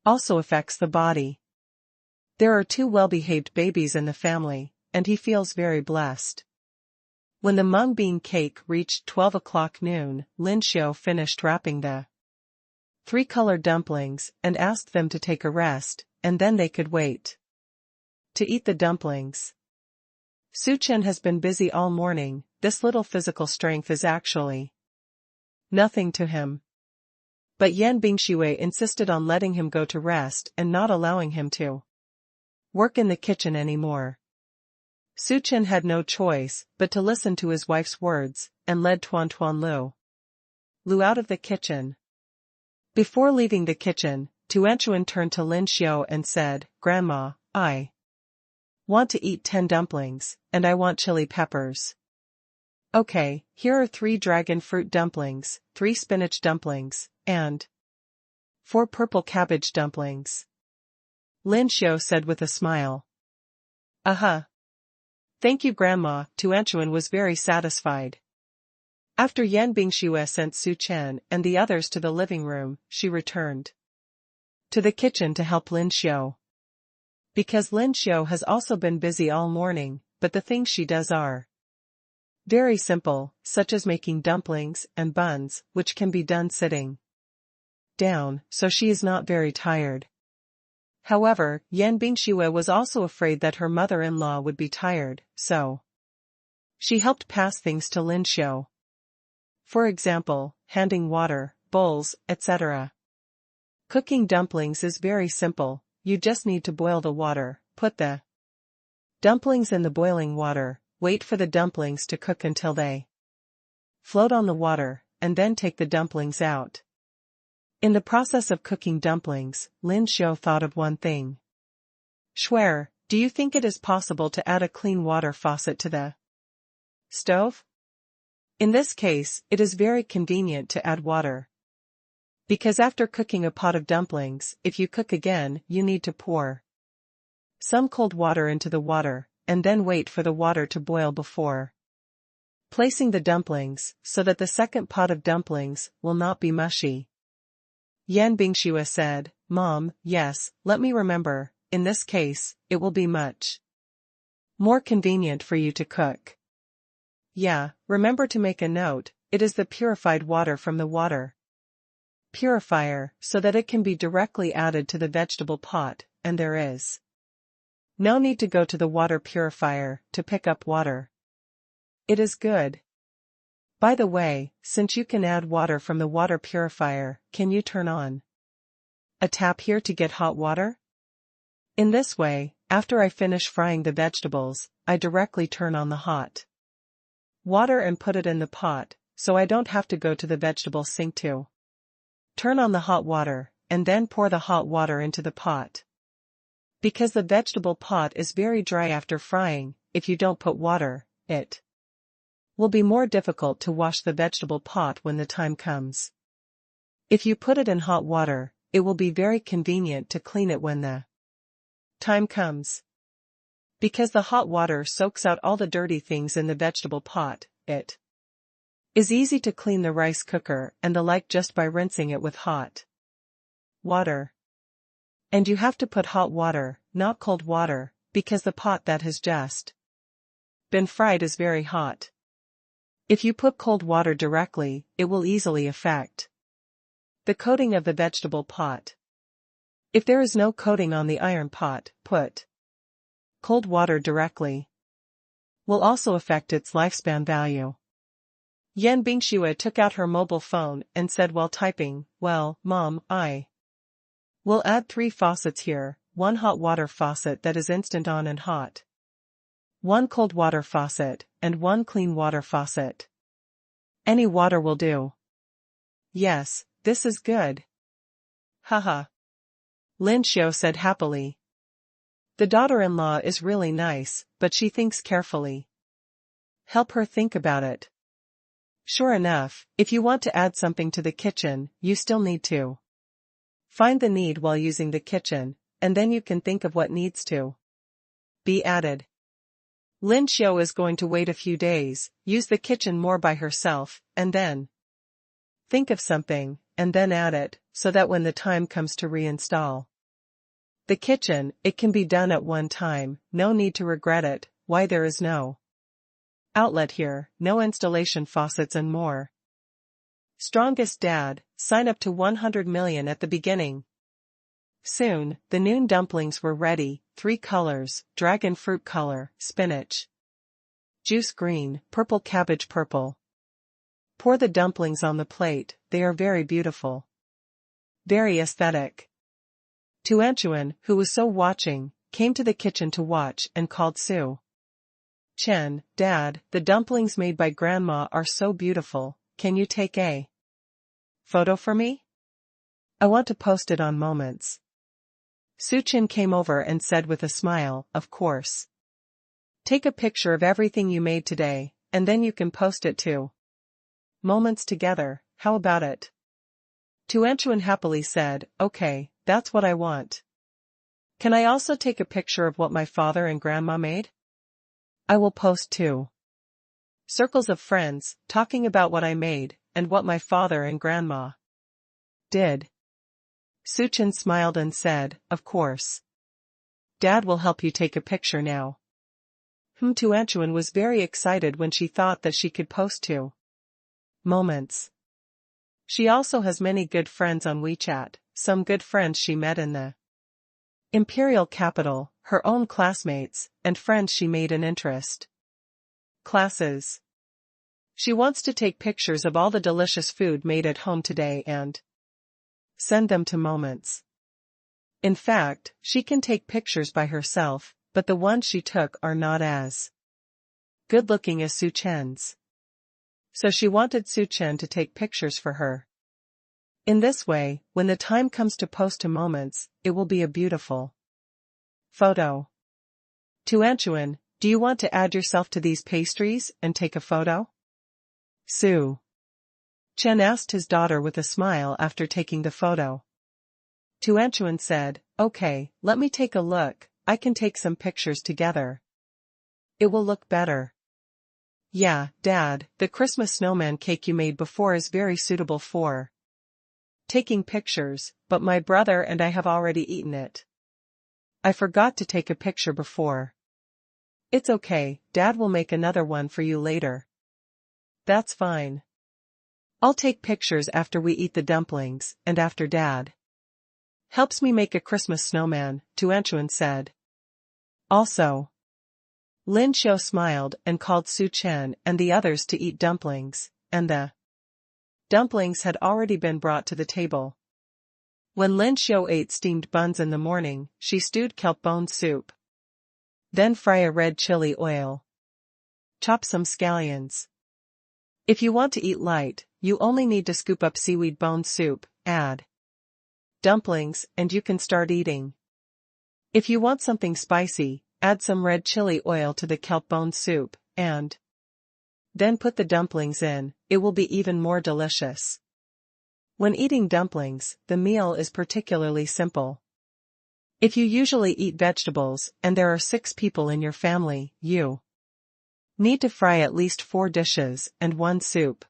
Also affects the body. There are two well-behaved babies in the family, and he feels very blessed. When the mung bean cake reached 12 o'clock noon, Lin Xiao finished wrapping the 3 colored dumplings and asked them to take a rest, and then they could wait to eat the dumplings. Su Chen has been busy all morning. This little physical strength is actually nothing to him. But Yan Bingxue insisted on letting him go to rest and not allowing him to work in the kitchen anymore. Su Chen had no choice but to listen to his wife's words, and led Tuan Lu out of the kitchen. Before leaving the kitchen, Tuanchuan turned to Lin Xiao and said, Grandma, I want to eat 10 dumplings, and I want chili peppers. Okay, here are 3 dragon fruit dumplings, 3 spinach dumplings, and 4 purple cabbage dumplings. Lin Xiao said with a smile. Thank you, Grandma. Tuanchuan was very satisfied. After Yan Bingxue sent Su Chen and the others to the living room, she returned to the kitchen to help Lin Xiao. Because Lin Xiao has also been busy all morning, but the things she does are very simple, such as making dumplings and buns, which can be done sitting down, so she is not very tired. However, Yan Bingxue was also afraid that her mother-in-law would be tired, so she helped pass things to Lin Xiao. For example, handing water, bowls, etc. Cooking dumplings is very simple. You just need to boil the water, put the dumplings in the boiling water, wait for the dumplings to cook until they float on the water, and then take the dumplings out. In the process of cooking dumplings, Lin Xiao thought of one thing. Shuer, do you think it is possible to add a clean water faucet to the stove? In this case, it is very convenient to add water. Because after cooking a pot of dumplings, if you cook again, you need to pour some cold water into the water, and then wait for the water to boil before placing the dumplings, so that the second pot of dumplings will not be mushy. Yan Bingxue said, Mom, yes, let me remember, in this case, it will be much more convenient for you to cook. Yeah, remember to make a note, it is the purified water from the water purifier, so that it can be directly added to the vegetable pot, and there is no need to go to the water purifier to pick up water. It is good. By the way, since you can add water from the water purifier, can you turn on a tap here to get hot water? In this way, after I finish frying the vegetables, I directly turn on the hot water and put it in the pot, so I don't have to go to the vegetable sink to turn on the hot water, and then pour the hot water into the pot. Because the vegetable pot is very dry after frying, if you don't put water, it will be more difficult to wash the vegetable pot when the time comes. If you put it in hot water, it will be very convenient to clean it when the time comes. Because the hot water soaks out all the dirty things in the vegetable pot, it is easy to clean the rice cooker and the like just by rinsing it with hot water. And you have to put hot water, not cold water, because the pot that has just been fried is very hot. If you put cold water directly, it will easily affect the coating of the vegetable pot. If there is no coating on the iron pot, put cold water directly. Will also affect its lifespan value. Yan Bingxue took out her mobile phone and said while typing, Well, Mom, I will add 3 faucets here, 1 hot water faucet that is instant on and hot, 1 cold water faucet, and 1 clean water faucet. Any water will do. Yes, this is good. Haha. Lin Xiao said happily. The daughter-in-law is really nice, but she thinks carefully. Help her think about it. Sure enough, if you want to add something to the kitchen, you still need to find the need while using the kitchen, and then you can think of what needs to be added. Lin Xiao is going to wait a few days, use the kitchen more by herself, and then think of something, and then add it, so that when the time comes to reinstall the kitchen, it can be done at one time, no need to regret it, why there is no outlet here, no installation faucets and more. Strongest Dad, sign up to 100 million at the beginning. Soon, the noon dumplings were ready, 3 colors, dragon fruit color, spinach juice green, purple cabbage purple. Pour the dumplings on the plate, they are very beautiful. Very aesthetic. Tuanchuan, who was so watching, came to the kitchen to watch and called Su Chen, Dad, the dumplings made by Grandma are so beautiful, can you take a photo for me? I want to post it on Moments. Suchin came over and said with a smile, of course. Take a picture of everything you made today, and then you can post it too. Moments together, how about it? Tuanchuan happily said, okay, that's what I want. Can I also take a picture of what my father and grandma made? I will post too. Circles of friends, talking about what I made, and what my father and grandma did. Suchin smiled and said, of course. Dad will help you take a picture now. Tuanchuan was very excited when she thought that she could post too. Moments. She also has many good friends on WeChat, some good friends she met in the imperial capital, her own classmates, and friends she made in interest classes. She wants to take pictures of all the delicious food made at home today and send them to Moments. In fact, she can take pictures by herself, but the ones she took are not as good-looking as Suchen's. So she wanted Suchen to take pictures for her. In this way, when the time comes to post to Moments, it will be a beautiful photo. Tuanchuan, do you want to add yourself to these pastries and take a photo? Su Chen asked his daughter with a smile after taking the photo. Tuanchuan said, okay, let me take a look, I can take some pictures together. It will look better. Yeah, Dad, the Christmas snowman cake you made before is very suitable for taking pictures, but my brother and I have already eaten it. I forgot to take a picture before. It's okay, Dad will make another one for you later. That's fine. I'll take pictures after we eat the dumplings, and after Dad helps me make a Christmas snowman, Tuanchuan said. Also, Lin Xiu smiled and called Su Chen and the others to eat dumplings, and the dumplings had already been brought to the table. When Lin Xiu ate steamed buns in the morning, she stewed kelp bone soup. Then fry a red chili oil. Chop some scallions. If you want to eat light, you only need to scoop up seaweed bone soup, add dumplings, and you can start eating. If you want something spicy, add some red chili oil to the kelp bone soup, and then put the dumplings in, it will be even more delicious. When eating dumplings, the meal is particularly simple. If you usually eat vegetables and there are 6 people in your family, you need to fry at least 4 dishes and 1 soup.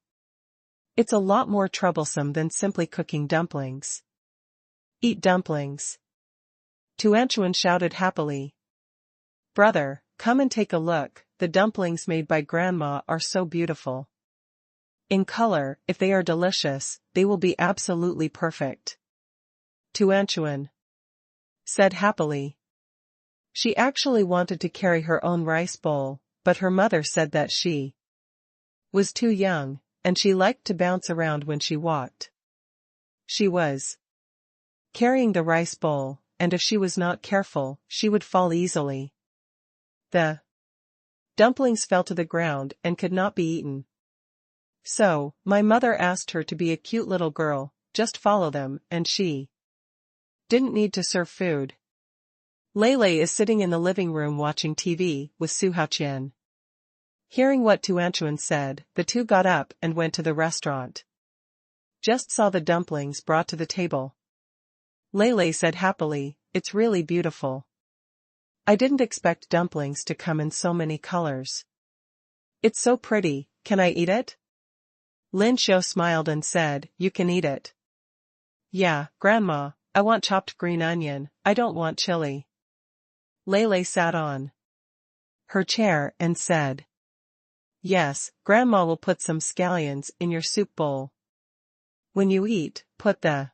It's a lot more troublesome than simply cooking dumplings. Eat dumplings. Tuanchuan shouted happily. Brother, come and take a look, the dumplings made by Grandma are so beautiful. In color, if they are delicious, they will be absolutely perfect. Tuanchuan said happily. She actually wanted to carry her own rice bowl, but her mother said that she was too young, and she liked to bounce around when she walked. She was carrying the rice bowl, and if she was not careful, she would fall easily. The dumplings fell to the ground and could not be eaten. So, my mother asked her to be a cute little girl, just follow them, and she didn't need to serve food. Lele is sitting in the living room watching TV with Su Haoqian. Hearing what Tuanchuan said, the two got up and went to the restaurant. Just saw the dumplings brought to the table. Lele said happily, it's really beautiful. I didn't expect dumplings to come in so many colors. It's so pretty, can I eat it? Lin Xiu smiled and said, you can eat it. Yeah, Grandma, I want chopped green onion, I don't want chili. Lele sat on her chair and said, yes, Grandma will put some scallions in your soup bowl. When you eat, put the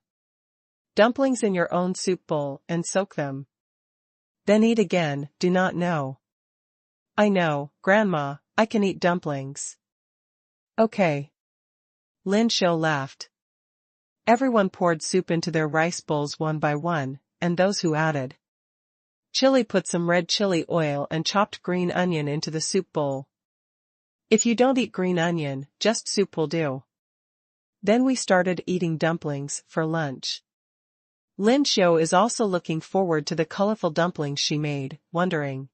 dumplings in your own soup bowl and soak them. Then eat again, do not know. I know, Grandma, I can eat dumplings. Okay. Lin Xiu laughed. Everyone poured soup into their rice bowls one by one, and those who added chili put some red chili oil and chopped green onion into the soup bowl. If you don't eat green onion, just soup will do. Then we started eating dumplings for lunch. Lin Xiu is also looking forward to the colorful dumplings she made, wondering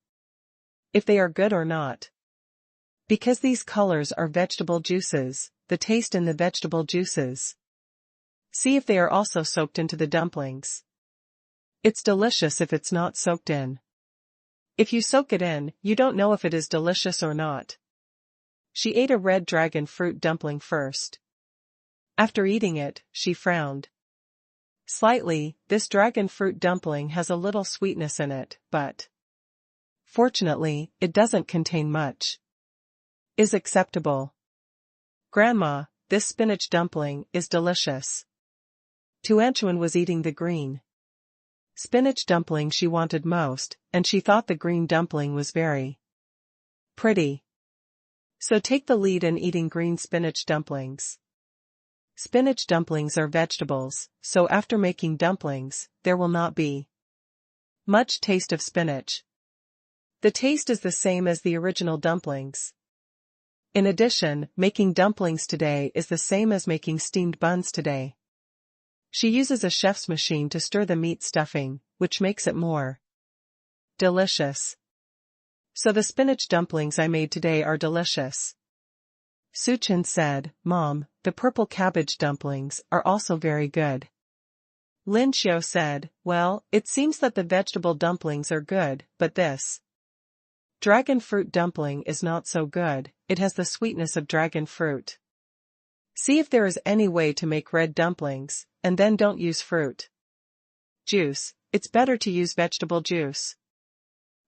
if they are good or not. Because these colors are vegetable juices, the taste in the vegetable juices. See if they are also soaked into the dumplings. It's delicious if it's not soaked in. If you soak it in, you don't know if it is delicious or not. She ate a red dragon fruit dumpling first. After eating it, she frowned. Slightly, this dragon fruit dumpling has a little sweetness in it, but fortunately, it doesn't contain much. Is acceptable. Grandma, this spinach dumpling is delicious. Tuanchuan was eating the green spinach dumpling she wanted most, and she thought the green dumpling was very pretty. So take the lead in eating green spinach dumplings. Spinach dumplings are vegetables, so after making dumplings, there will not be much taste of spinach. The taste is the same as the original dumplings. In addition, making dumplings today is the same as making steamed buns today. She uses a chef's machine to stir the meat stuffing, which makes it more delicious. So the spinach dumplings I made today are delicious. Su Chen said, Mom, the purple cabbage dumplings are also very good. Lin Xiu said, well, it seems that the vegetable dumplings are good, but this dragon fruit dumpling is not so good, it has the sweetness of dragon fruit. See if there is any way to make red dumplings, and then don't use fruit juice, it's better to use vegetable juice.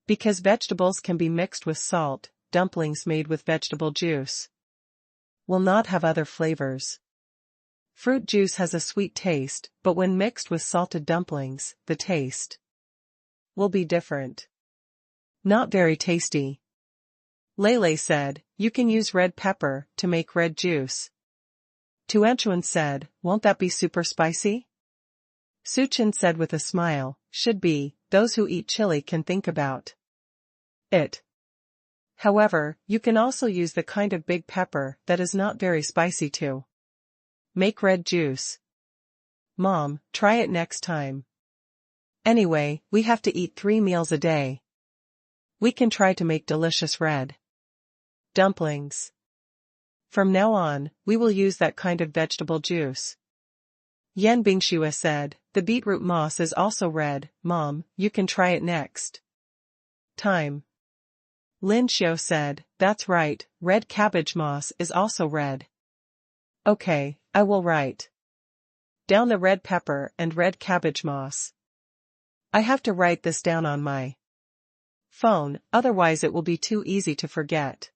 Because vegetables can be mixed with salt, dumplings made with vegetable juice will not have other flavors. Fruit juice has a sweet taste, but when mixed with salted dumplings, the taste will be different. Not very tasty. Lele said, you can use red pepper to make red juice. Tuanchuan said, won't that be super spicy? Su Chen said with a smile, should be, those who eat chili can think about it. However, you can also use the kind of big pepper that is not very spicy to make red juice. Mom, try it next time. Anyway, we have to eat 3 meals a day. We can try to make delicious red dumplings. From now on, we will use that kind of vegetable juice. Yan Bingxue said, the beetroot moss is also red, Mom, you can try it next time. Lin Xiu said, that's right, red cabbage moss is also red. Okay, I will write down the red pepper and red cabbage moss. I have to write this down on my phone, otherwise it will be too easy to forget.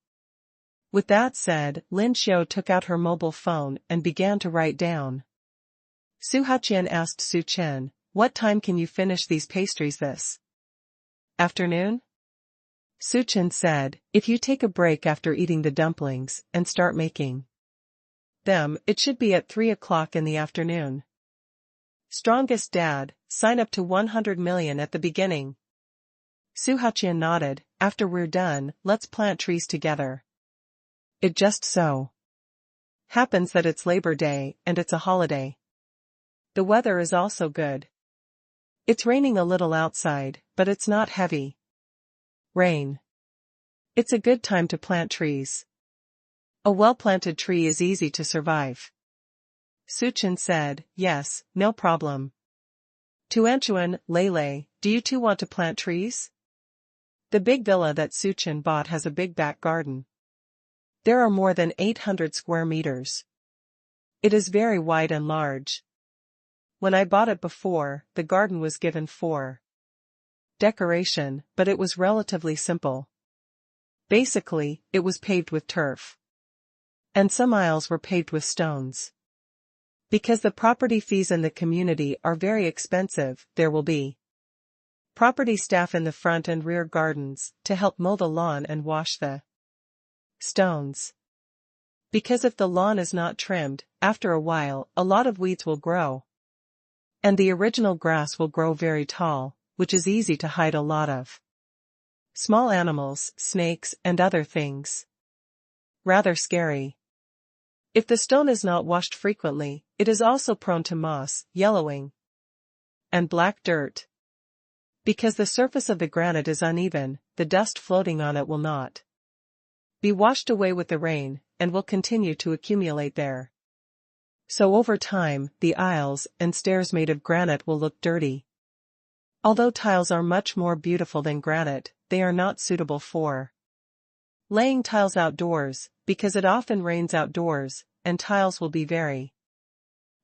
With that said, Lin Xiu took out her mobile phone and began to write down. Su Haqian asked Su Chen, what time can you finish these pastries this afternoon? Su Chen said, if you take a break after eating the dumplings and start making them, it should be at 3 o'clock in the afternoon. Strongest dad, sign up to 100 million at the beginning. Su Haqian nodded, after we're done, let's plant trees together. It just so happens that it's Labor Day and it's a holiday. The weather is also good. It's raining a little outside, but it's not heavy rain. It's a good time to plant trees. A well-planted tree is easy to survive. Su Chen said, yes, no problem. Tuanchuan, Lele, do you two want to plant trees? The big villa that Su Chen bought has a big back garden. There are more than 800 square meters. It is very wide and large. When I bought it before, the garden was given for decoration, but it was relatively simple. Basically, it was paved with turf. And some aisles were paved with stones. Because the property fees in the community are very expensive, there will be property staff in the front and rear gardens to help mow the lawn and wash the stones. Because if the lawn is not trimmed, after a while, a lot of weeds will grow. And the original grass will grow very tall, which is easy to hide a lot of small animals, snakes, and other things. Rather scary. If the stone is not washed frequently, it is also prone to moss, yellowing, and black dirt. Because the surface of the granite is uneven, the dust floating on it will not be washed away with the rain, and will continue to accumulate there. So over time, the aisles and stairs made of granite will look dirty. Although tiles are much more beautiful than granite, they are not suitable for laying tiles outdoors, because it often rains outdoors, and tiles will be very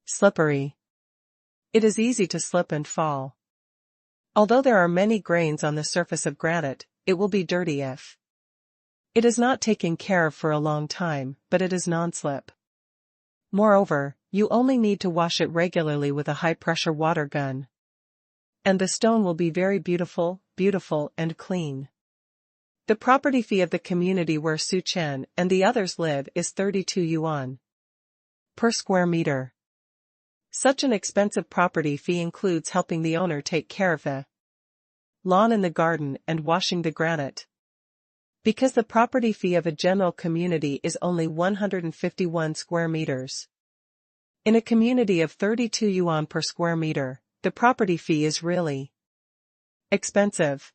slippery. It is easy to slip and fall. Although there are many grains on the surface of granite, it will be dirty if it is not taken care of for a long time, but it is non-slip. Moreover, you only need to wash it regularly with a high-pressure water gun, and the stone will be very beautiful and clean. The property fee of the community where Su Chen and the others live is 32 yuan per square meter. Such an expensive property fee includes helping the owner take care of the lawn and the garden and washing the granite. Because the property fee of a general community is only 151 square meters. In a community of 32 yuan per square meter, the property fee is really expensive.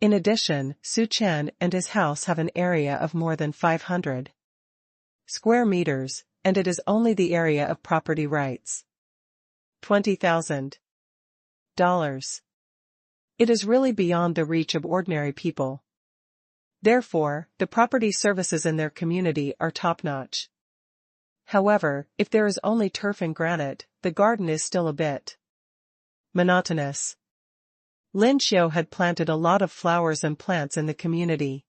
In addition, Su Chen and his house have an area of more than 500 square meters, and it is only the area of property rights. $20,000. It is really beyond the reach of ordinary people. Therefore, the property services in their community are top-notch. However, if there is only turf and granite, the garden is still a bit monotonous. Lin Xiu had planted a lot of flowers and plants in the community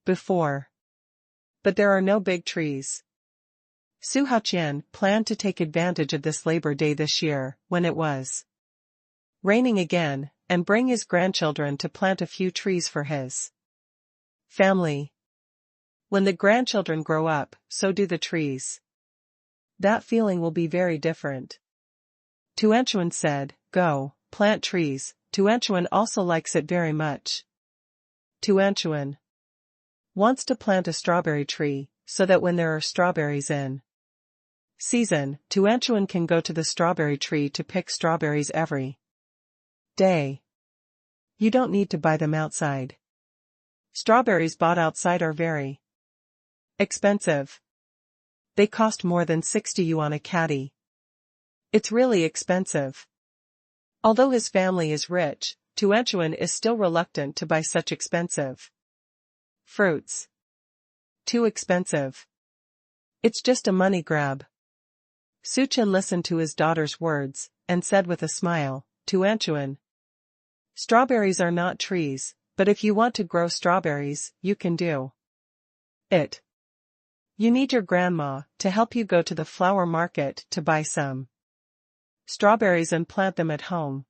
before, but there are no big trees. Su Haqian planned to take advantage of this Labor Day this year, when it was raining again, and bring his grandchildren to plant a few trees for his family. When the grandchildren grow up, so do the trees. That feeling will be very different. Tuanchuan said, "Go, plant trees." Tuanchuan also likes it very much. Tuanchuan wants to plant a strawberry tree, so that when there are strawberries in season, Tuanchuan can go to the strawberry tree to pick strawberries every day. You don't need to buy them outside. Strawberries bought outside are very expensive. They cost more than 60 yuan a caddy. It's really expensive. Although his family is rich, Tuanchuan is still reluctant to buy such expensive fruits. Too expensive. It's just a money grab. Su Chen listened to his daughter's words, and said with a smile, "Tuanchuan, strawberries are not trees, but if you want to grow strawberries, you can do it. You need your grandma to help you go to the flower market to buy some strawberries and plant them at home."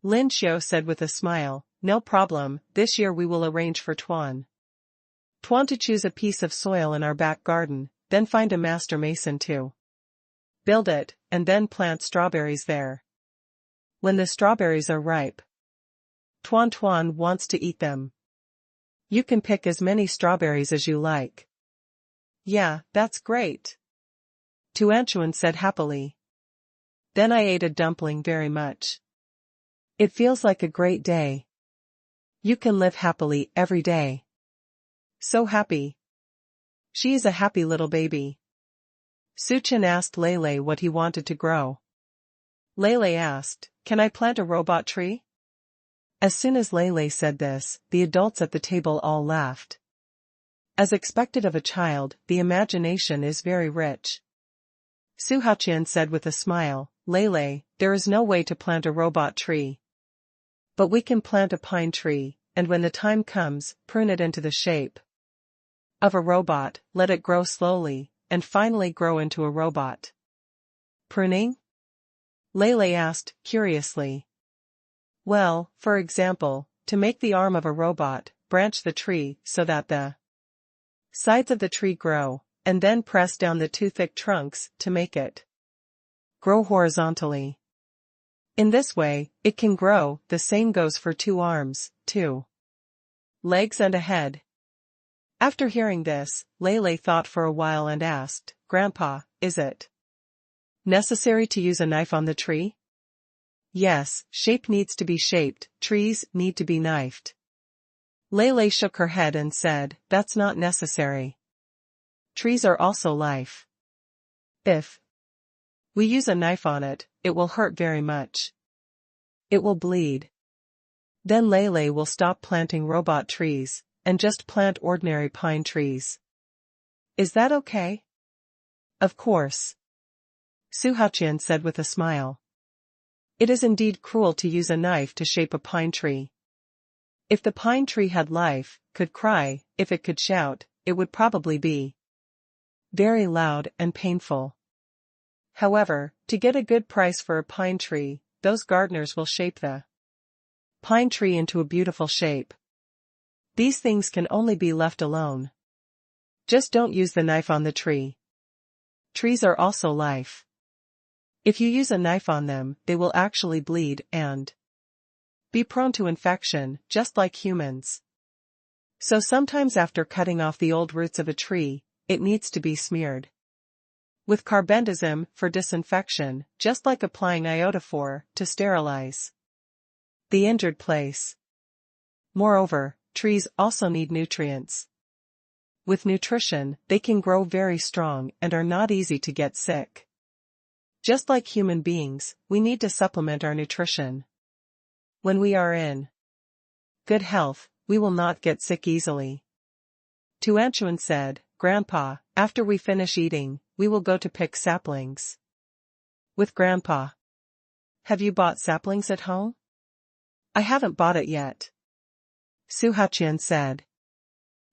Lin Xiu said with a smile, "No problem, this year we will arrange for Tuan to choose a piece of soil in our back garden, then find a master mason to build it, and then plant strawberries there. When the strawberries are ripe, Tuan wants to eat them. You can pick as many strawberries as you like." "Yeah, that's great," Tuanchuan said happily. "Then I ate a dumpling very much. It feels like a great day. You can live happily every day." So happy. She is a happy little baby. Su Chen asked Lei what he wanted to grow. Lei asked, "Can I plant a robot tree?" As soon as Lei said this, the adults at the table all laughed. As expected of a child, the imagination is very rich. Su Haqian said with a smile, "Lei, there is no way to plant a robot tree. But we can plant a pine tree, and when the time comes, prune it into the shape of a robot, let it grow slowly, and finally grow into a robot." "Pruning?" Lei asked, curiously. "Well, for example, to make the arm of a robot, branch the tree so that the sides of the tree grow, and then press down the two thick trunks to make it grow horizontally. In this way, it can grow. The same goes for 2 arms, 2 legs and a head." After hearing this, Lei thought for a while and asked, "Grandpa, is it necessary to use a knife on the tree?" Yes, shape needs to be shaped, trees need to be knifed. Lele shook her head and said, that's not necessary. Trees are also life. If we use a knife on it, it will hurt very much. It will bleed. Then Lele will stop planting robot trees, and just plant ordinary pine trees. Is that okay? Of course. Su Haoqian said with a smile. It is indeed cruel to use a knife to shape a pine tree. If the pine tree had life, could cry, if it could shout, it would probably be very loud and painful. However, to get a good price for a pine tree, those gardeners will shape the pine tree into a beautiful shape. These things can only be left alone. Just don't use the knife on the tree. Trees are also life. If you use a knife on them, they will actually bleed and be prone to infection, just like humans. So sometimes after cutting off the old roots of a tree, it needs to be smeared with carbendazim for disinfection, just like applying iodophor to sterilize the injured place. Moreover, trees also need nutrients. With nutrition, they can grow very strong and are not easy to get sick. Just like human beings, we need to supplement our nutrition. When we are in good health, we will not get sick easily. Tuanchuan said, Grandpa, after we finish eating, we will go to pick saplings. With Grandpa. Have you bought saplings at home? I haven't bought it yet. Su Haoqian said.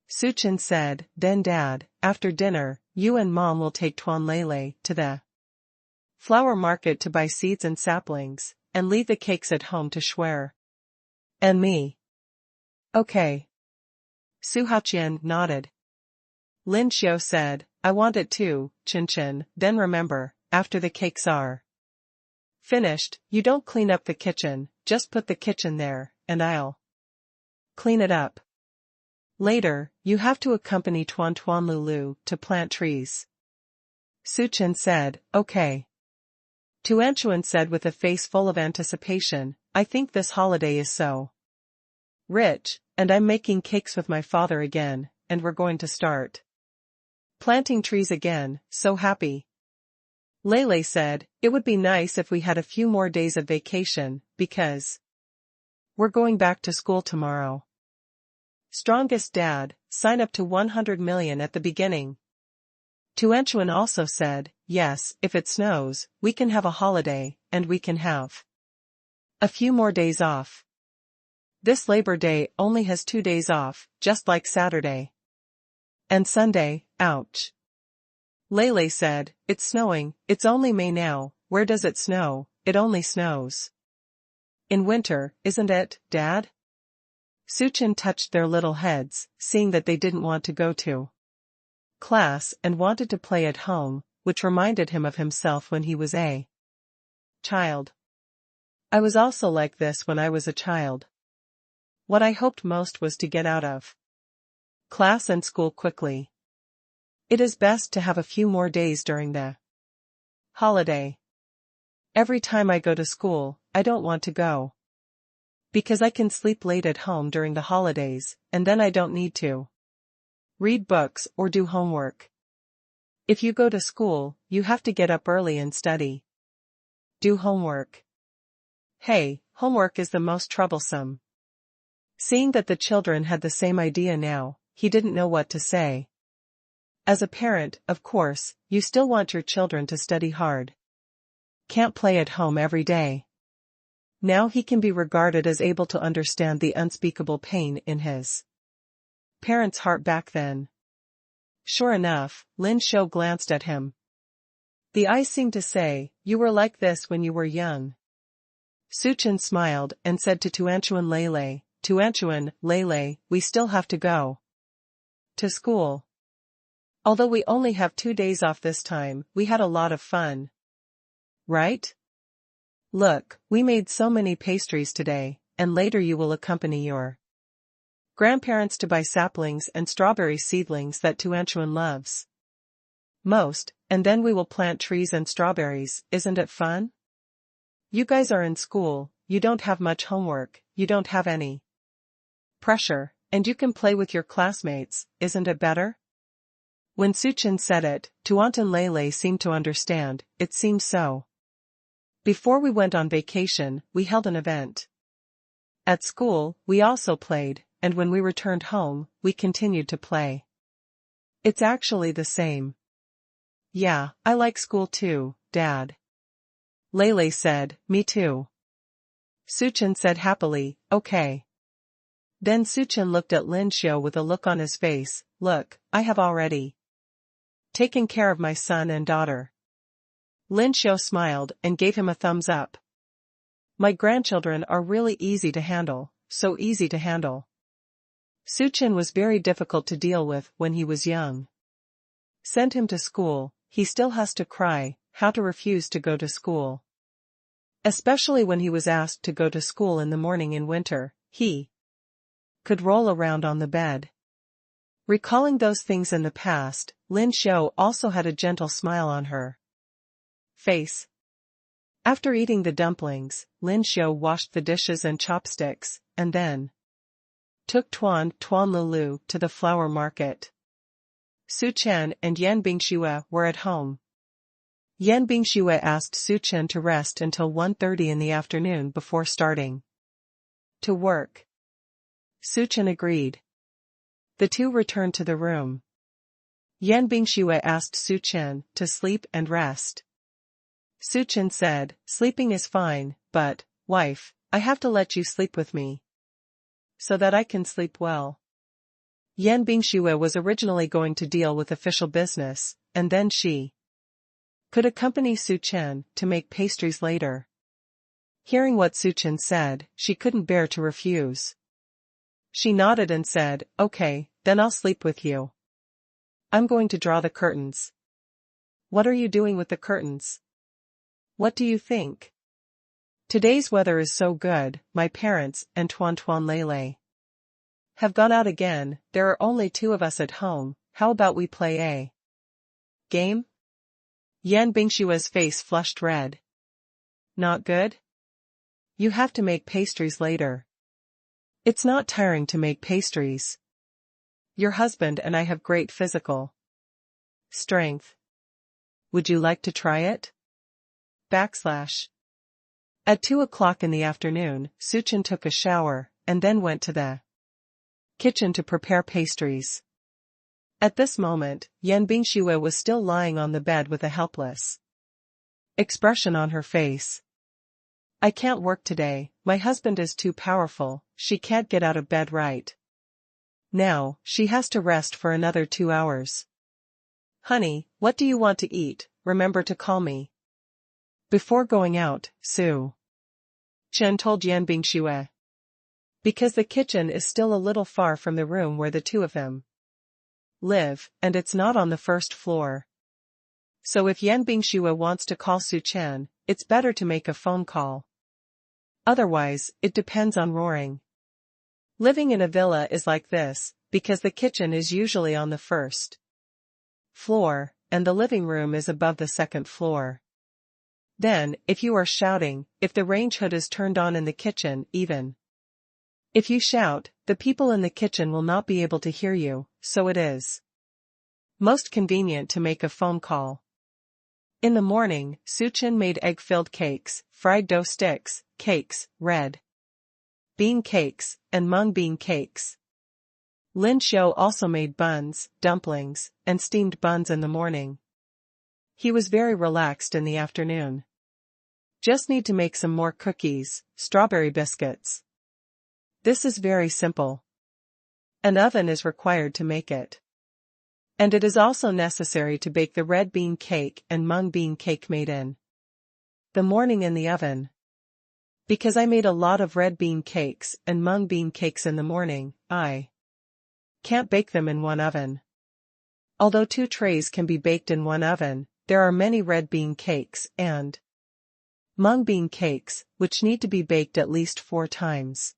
Su Chen said, then Dad, after dinner, you and Mom will take Tuan Lele to the flower market to buy seeds and saplings, and leave the cakes at home to Schwer. And me. Okay. Su Haoqian nodded. Lin Xiao said, I want it too, Chin Chin, then remember, after the cakes are finished, you don't clean up the kitchen, just put the kitchen there, and I'll clean it up. Later, you have to accompany Tuan Lulu to plant trees. Su Chen said, okay. Tuanchuan said with a face full of anticipation, I think this holiday is so rich, and I'm making cakes with my father again, and we're going to start planting trees again, so happy. Lele said, it would be nice if we had a few more days of vacation, because we're going back to school tomorrow. Strongest Dad, sign up to 100 million at the beginning. Tuanchuan also said, yes, if it snows, we can have a holiday, and we can have a few more days off. This Labor Day only has 2 days off, just like Saturday and Sunday, ouch. Lele said, it's snowing, it's only May now, where does it snow? It only snows in winter, isn't it, Dad? Su Chen touched their little heads, seeing that they didn't want to go to class and wanted to play at home, which reminded him of himself when he was a child. I was also like this when I was a child. What I hoped most was to get out of class and school quickly. It is best to have a few more days during the holiday. Every time I go to school, I don't want to go. Because I can sleep late at home during the holidays, and then I don't need to read books or do homework. If you go to school, you have to get up early and study. Do homework. Hey, homework is the most troublesome. Seeing that the children had the same idea now, he didn't know what to say. As a parent, of course, you still want your children to study hard. Can't play at home every day. Now he can be regarded as able to understand the unspeakable pain in his parents' heart back then. Sure enough, Lin Xiao glanced at him. The eyes seemed to say, you were like this when you were young. Su Chen smiled and said to Tuanchuan Lele, we still have to go to school. Although we only have 2 days off this time, we had a lot of fun. Right? Look, we made so many pastries today, and later you will accompany your grandparents to buy saplings and strawberry seedlings that Tuanchuan loves most, and then we will plant trees and strawberries, isn't it fun? You guys are in school, you don't have much homework, you don't have any pressure, and you can play with your classmates, isn't it better? When Suchin said it, Tuant and Lele seemed to understand, it seemed so. Before we went on vacation, we held an event. At school, we also played, and when we returned home, we continued to play. It's actually the same. Yeah, I like school too, Dad. Lele said, me too. Suchin said happily, okay. Then Suchin looked at Lin Xiu with a look on his face, look, I have already taken care of my son and daughter. Lin Xiu smiled and gave him a thumbs up. My grandchildren are really easy to handle, so easy to handle. Suchin was very difficult to deal with when he was young. Send him to school, he still has to cry, how to refuse to go to school. Especially when he was asked to go to school in the morning in winter, he could roll around on the bed. Recalling those things in the past, Lin Xiu also had a gentle smile on her face. After eating the dumplings, Lin Xiu washed the dishes and chopsticks, and then took Tuan Lulu to the flower market. Su Chen and Yan Bingxue were at home. Yan Bingxue asked Su Chen to rest until 1:30 in the afternoon before starting to work. Su Chen agreed. The two returned to the room. Yan Bingxue asked Su Chen to sleep and rest. Su Chen said, sleeping is fine, but, wife, I have to let you sleep with me, so that I can sleep well. Yan Bingxue was originally going to deal with official business, and then she could accompany Su Chen to make pastries later. Hearing what Su Chen said, she couldn't bear to refuse. She nodded and said, okay, then I'll sleep with you. I'm going to draw the curtains. What are you doing with the curtains? What do you think? Today's weather is so good, my parents and Tuan Lele have gone out again, there are only two of us at home, how about we play a game? Yan Bingxue's face flushed red. Not good? You have to make pastries later. It's not tiring to make pastries. Your husband and I have great physical strength. Would you like to try it? At 2 o'clock in the afternoon, Su Chen took a shower, and then went to the kitchen to prepare pastries. At this moment, Yan Bingxue was still lying on the bed with a helpless expression on her face. I can't work today, my husband is too powerful, she can't get out of bed right now, she has to rest for another 2 hours. Honey, what do you want to eat? Remember to call me before going out, Su Chen told Yan Bingxue. Because the kitchen is still a little far from the room where the two of them live, and it's not on the first floor. So if Yan Bingxue wants to call Su Chen, it's better to make a phone call. Otherwise, it depends on roaring. Living in a villa is like this, because the kitchen is usually on the first floor, and the living room is above the second floor. Then, if you are shouting, if the range hood is turned on in the kitchen, even if you shout, the people in the kitchen will not be able to hear you, so it is most convenient to make a phone call. In the morning, Su Chen made egg-filled cakes, fried dough sticks, cakes, red bean cakes, and mung bean cakes. Lin Xiu also made buns, dumplings, and steamed buns in the morning. He was very relaxed in the afternoon. Just need to make some more cookies, strawberry biscuits. This is very simple. An oven is required to make it. And it is also necessary to bake the red bean cake and mung bean cake made in the morning in the oven. Because I made a lot of red bean cakes and mung bean cakes in the morning, I can't bake them in one oven. Although 2 trays can be baked in one oven, there are many red bean cakes and mung bean cakes, which need to be baked at least 4 times.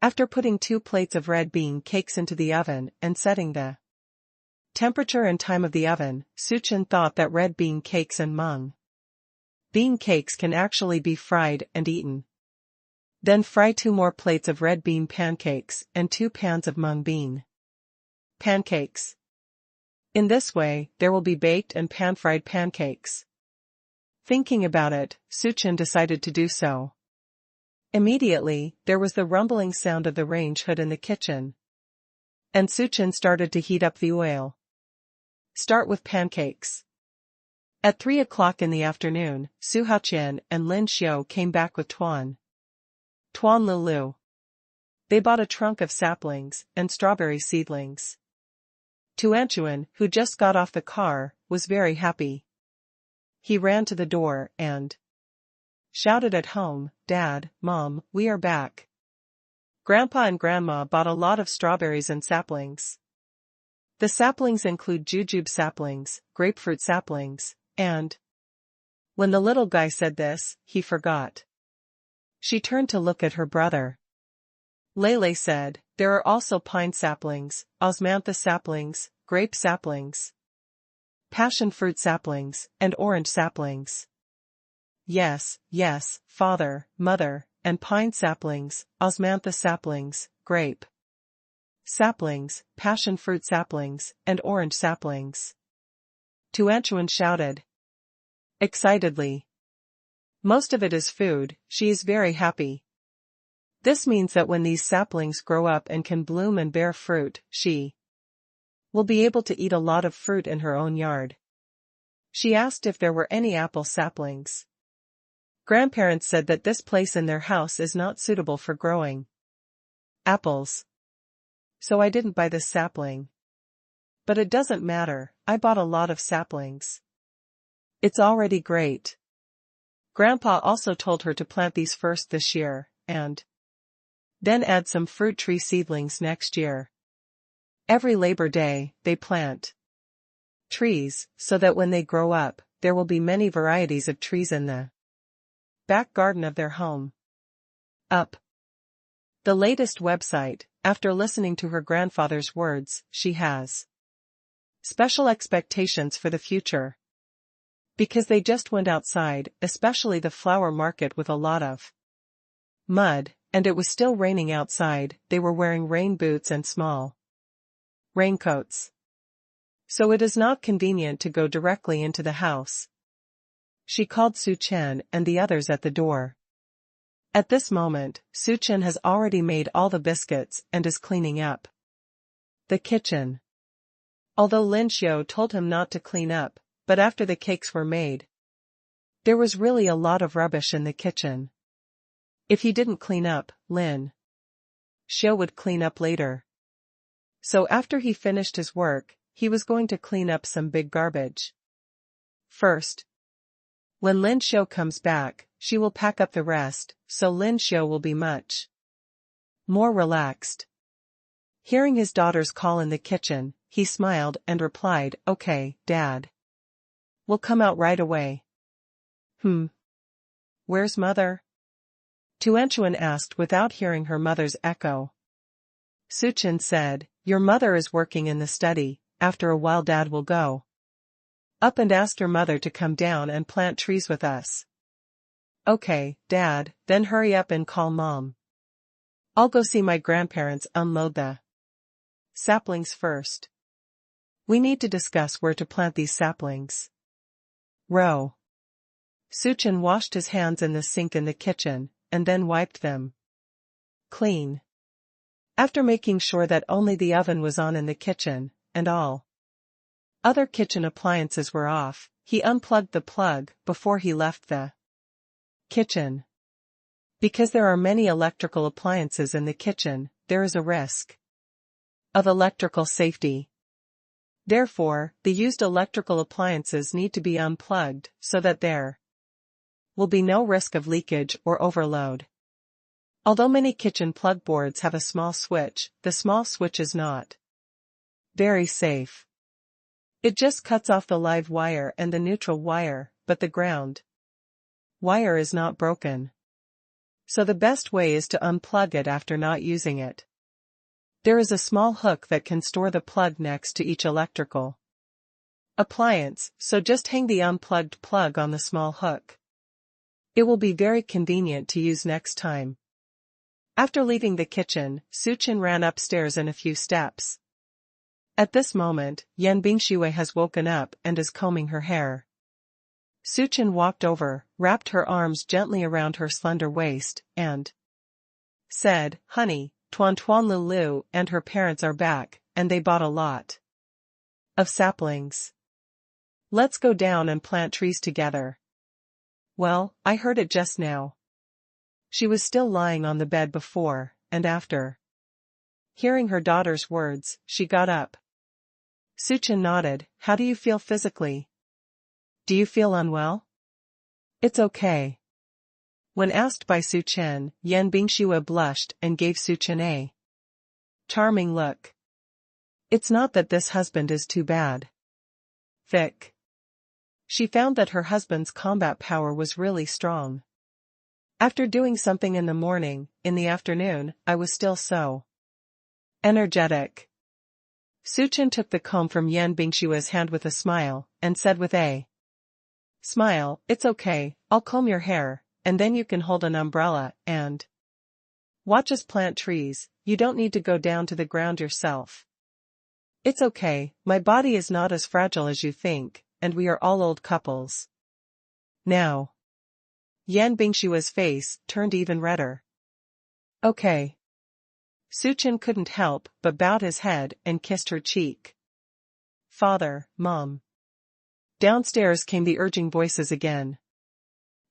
After putting 2 plates of red bean cakes into the oven and setting the temperature and time of the oven, Su Chen thought that red bean cakes and mung Bean cakes can actually be fried and eaten. Then fry 2 more plates of red bean pancakes and 2 pans of mung bean pancakes. In this way, there will be baked and pan-fried pancakes. Thinking about it, Suchin decided to do so. Immediately, there was the rumbling sound of the range hood in the kitchen. And Suchin started to heat up the oil. Start with pancakes. At 3 o'clock in the afternoon, Su Haoqian and Lin Xiu came back with Tuan Lulu. They bought a trunk of saplings and strawberry seedlings. Tuanchuan, who just got off the car, was very happy. He ran to the door and shouted at home, "Dad, Mom, we are back." Grandpa and Grandma bought a lot of strawberries and saplings. The saplings include jujube saplings, grapefruit saplings, and… When the little guy said this, he forgot. She turned to look at her brother. Lele said, "There are also pine saplings, osmanthus saplings, grape saplings, passion fruit saplings, and orange saplings." "Yes, yes, father, mother, and pine saplings, osmanthus saplings, grape saplings, passion fruit saplings, and orange saplings," Tuanchuan shouted excitedly. Most of it is food. She is very happy. This means that when these saplings grow up and can bloom and bear fruit, she will be able to eat a lot of fruit in her own yard. She asked if there were any apple saplings. Grandparents said that this place in their house is not suitable for growing apples. So I didn't buy this sapling. But it doesn't matter, I bought a lot of saplings. It's already great. Grandpa also told her to plant these first this year, and then add some fruit tree seedlings next year. Every Labor Day, they plant trees, so that when they grow up, there will be many varieties of trees in the back garden of their home. Up. The latest website. After listening to her grandfather's words, she has special expectations for the future. Because they just went outside, especially the flower market with a lot of mud, and it was still raining outside, they were wearing rain boots and small raincoats. So it is not convenient to go directly into the house. She called Su Chen and the others at the door. At this moment, Su Chen has already made all the biscuits and is cleaning up the kitchen. Although Lin Xiu told him not to clean up, but after the cakes were made, there was really a lot of rubbish in the kitchen. If he didn't clean up, Lin Xiu would clean up later. So after he finished his work, he was going to clean up some big garbage first. When Lin Xiu comes back, she will pack up the rest, so Lin Xiu will be much more relaxed. Hearing his daughter's call in the kitchen, he smiled and replied, "Okay, Dad. We'll come out right away." Where's Mother?" Tuanchuan asked without hearing her mother's echo. Suchin said, "Your mother is working in the study, after a while Dad will go up and ask your mother to come down and plant trees with us." "Okay, Dad, then hurry up and call Mom. I'll go see my grandparents unload the saplings first. We need to discuss where to plant these saplings." Row. Suchin washed his hands in the sink in the kitchen, and then wiped them clean. After making sure that only the oven was on in the kitchen, and all other kitchen appliances were off, he unplugged the plug before he left the kitchen. Because there are many electrical appliances in the kitchen, there is a risk of electrical safety. Therefore, the used electrical appliances need to be unplugged so that there will be no risk of leakage or overload. Although many kitchen plug boards have a small switch, the small switch is not very safe. It just cuts off the live wire and the neutral wire, but the ground wire is not broken. So the best way is to unplug it after not using it. There is a small hook that can store the plug next to each electrical appliance, so just hang the unplugged plug on the small hook. It will be very convenient to use next time. After leaving the kitchen, Suchin ran upstairs in a few steps. At this moment, Yan Bingshui has woken up and is combing her hair. Suchin walked over, wrapped her arms gently around her slender waist, and said, "Honey, Tuan Tuan Lulu and her parents are back, and they bought a lot of saplings. Let's go down and plant trees together." "Well, I heard it just now." She was still lying on the bed before, and after hearing her daughter's words, she got up. Suchin nodded. "How do you feel physically? Do you feel unwell?" "It's okay." When asked by Suchin, Yan Bingshui blushed and gave Suchin a charming look. "It's not that this husband is too bad. Thick." She found that her husband's combat power was really strong. "After doing something in the morning, in the afternoon, I was still so energetic." Suchin took the comb from Yan Bingshui's hand with a smile, and said with a smile, "It's okay, I'll comb your hair, and then you can hold an umbrella, and watch us plant trees. You don't need to go down to the ground yourself. It's okay, my body is not as fragile as you think, and we are all old couples now." Yan Bingshui's face turned even redder. "Okay." Suchin couldn't help but bowed his head and kissed her cheek. "Father, Mom." Downstairs came the urging voices again.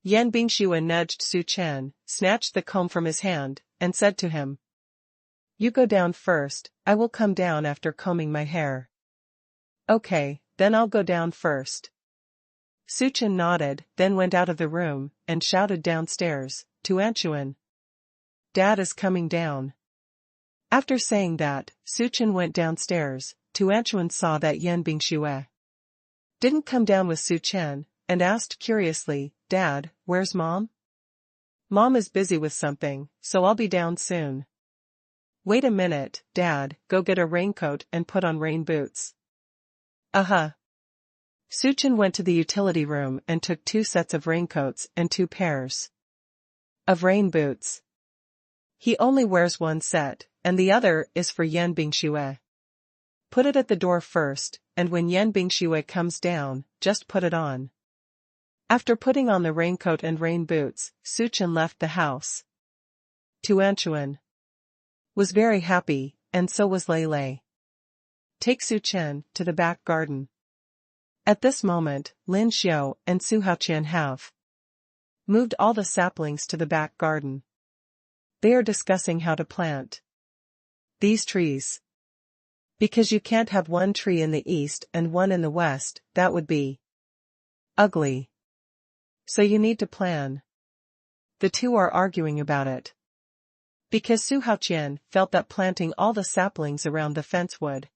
Yan Bingshui nudged Suchin, snatched the comb from his hand, and said to him, "You go down first, I will come down after combing my hair." "Okay, then I'll go down first." Suchin nodded, then went out of the room, and shouted downstairs, to Anchuan, "Dad is coming down." After saying that, Suchin went downstairs. Anchuan saw that Yan Bingshui didn't come down with Suchin, and asked curiously, "Dad, where's Mom?" "Mom is busy with something, so I'll be down soon." "Wait a minute, Dad, go get a raincoat and put on rain boots." "Uh-huh." Suchin went to the utility room and took 2 sets of raincoats and 2 pairs of rain boots. He only wears 1 set, and the other is for Yan Bingshui. "Put it at the door first, and when Yan Bingshui comes down, just put it on." After putting on the raincoat and rain boots, Suchin left the house. Anchuan was very happy, and so was Lei. "Take Suchin to the back garden." At this moment, Lin Xiao and Su Haoqian have moved all the saplings to the back garden. They are discussing how to plant these trees. Because you can't have 1 tree in the east and 1 in the west, that would be ugly. So you need to plan. The 2 are arguing about it. Because Su Haoqian felt that planting all the saplings around the fence would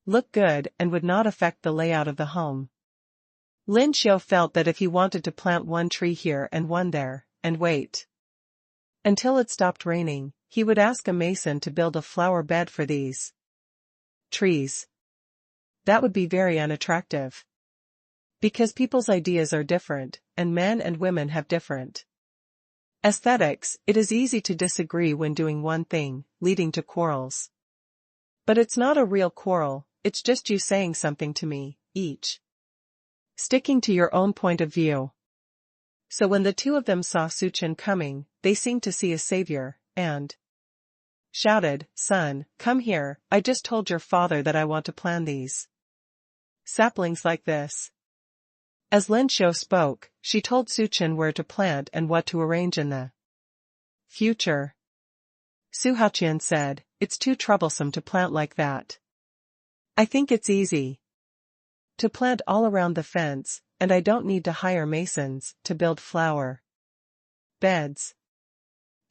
look good and would not affect the layout of the home. Lin Xiao felt that if he wanted to plant 1 tree here and 1 there, and wait until it stopped raining, he would ask a mason to build a flower bed for these trees. That would be very unattractive. Because people's ideas are different, and men and women have different aesthetics, it is easy to disagree when doing one thing, leading to quarrels. But it's not a real quarrel, it's just you saying something to me, each sticking to your own point of view. So when the 2 of them saw Suchin coming, they seemed to see a savior, and shouted, "Son, come here, I just told your father that I want to plant these saplings like this." As Lin Xiao spoke, she told Suchin where to plant and what to arrange in the future. Su Haoqian said, "It's too troublesome to plant like that. I think it's easy to plant all around the fence, and I don't need to hire masons to build flower beds."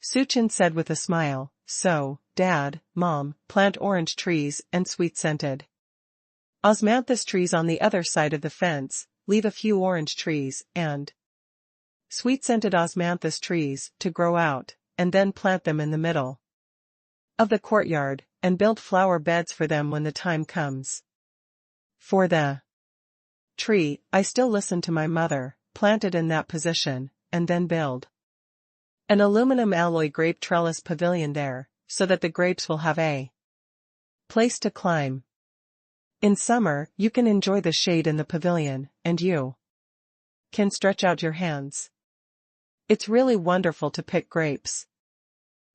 Suchin said with a smile, "So, Dad, Mom, plant orange trees and sweet-scented osmanthus trees on the other side of the fence, leave a few orange trees and sweet-scented osmanthus trees to grow out, and then plant them in the middle of the courtyard, and build flower beds for them when the time comes. For the tree, I still listen to my mother, plant it in that position, and then build an aluminum alloy grape trellis pavilion there, so that the grapes will have a place to climb. In summer, you can enjoy the shade in the pavilion, and you can stretch out your hands. It's really wonderful to pick grapes.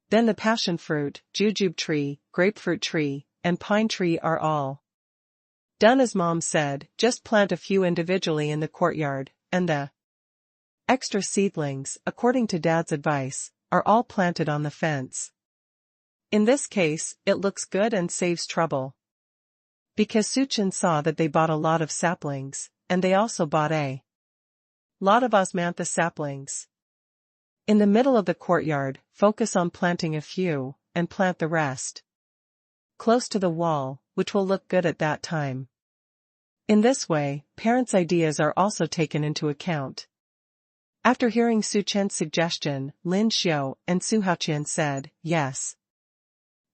Then the passion fruit, jujube tree, grapefruit tree, and pine tree are all done as Mom said. Just plant a few individually in the courtyard, and the extra seedlings, according to Dad's advice, are all planted on the fence. In this case, it looks good and saves trouble. Because Suchin saw that they bought a lot of saplings, and they also bought a lot of osmanthus saplings. In the middle of the courtyard, focus on planting a few, and plant the rest close to the wall, which will look good at that time. In this way, parents' ideas are also taken into account. After hearing Su Chen's suggestion, Lin Xiu and Su Haoqian said, yes.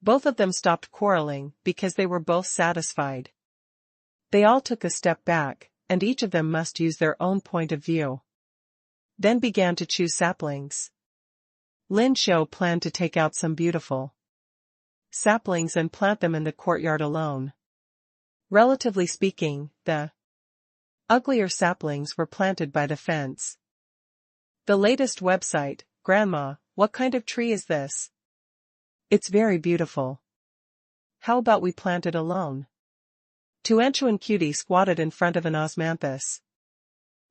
Both of them stopped quarreling because they were both satisfied. They all took a step back, and each of them must use their own point of view. Then began to choose saplings. Lin Xiu planned to take out some beautiful saplings and plant them in the courtyard alone. Relatively speaking, the uglier saplings were planted by the fence. The latest website, Grandma, what kind of tree is this? It's very beautiful. How about we plant it alone? Tuanchuan Cutie squatted in front of an osmanthus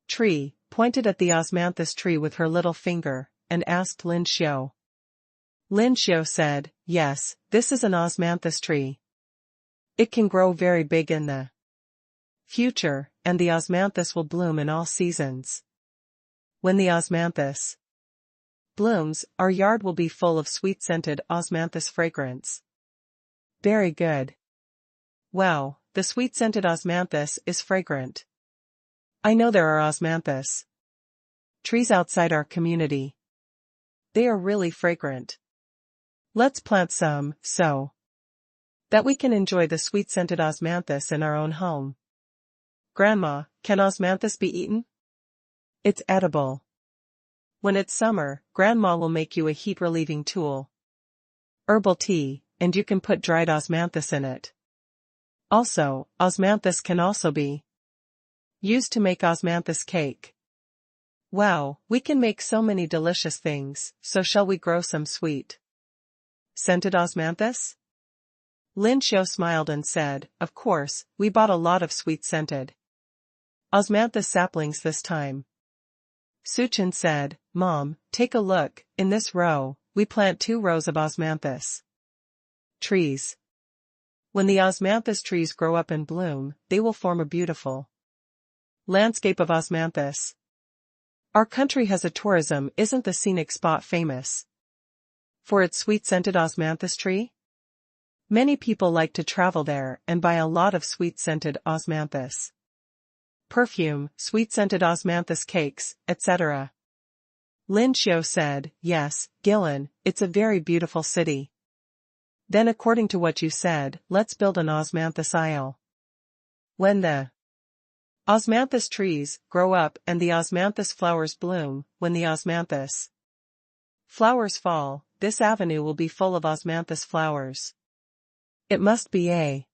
tree, pointed at the osmanthus tree with her little finger, and asked Lin Xiu. Lin Xiu said, yes, this is an osmanthus tree. It can grow very big in the future, and the osmanthus will bloom in all seasons. When the osmanthus blooms, our yard will be full of sweet-scented osmanthus fragrance. Very good. Wow, the sweet-scented osmanthus is fragrant. I know there are osmanthus trees outside our community. They are really fragrant. Let's plant some, so that we can enjoy the sweet-scented osmanthus in our own home. Grandma, can osmanthus be eaten? It's edible. When it's summer, Grandma will make you a heat-relieving tool. Herbal tea, and you can put dried osmanthus in it. Also, osmanthus can also be used to make osmanthus cake. Wow, we can make so many delicious things, so shall we grow some sweet-scented osmanthus? Lin Xiu smiled and said, of course, we bought a lot of sweet-scented osmanthus saplings this time. Suchin said, Mom, take a look, in this row, we plant 2 rows of osmanthus trees. When the osmanthus trees grow up and bloom, they will form a beautiful landscape of osmanthus. Our country has a tourism. Isn't the scenic spot famous for its sweet-scented osmanthus tree? Many people like to travel there and buy a lot of sweet-scented osmanthus perfume, sweet-scented osmanthus cakes, etc. Lin Xiu said, yes, Gillen, it's a very beautiful city. Then according to what you said, let's build an osmanthus aisle. When the osmanthus trees grow up and the osmanthus flowers bloom, when the osmanthus flowers fall, this avenue will be full of osmanthus flowers. It must be a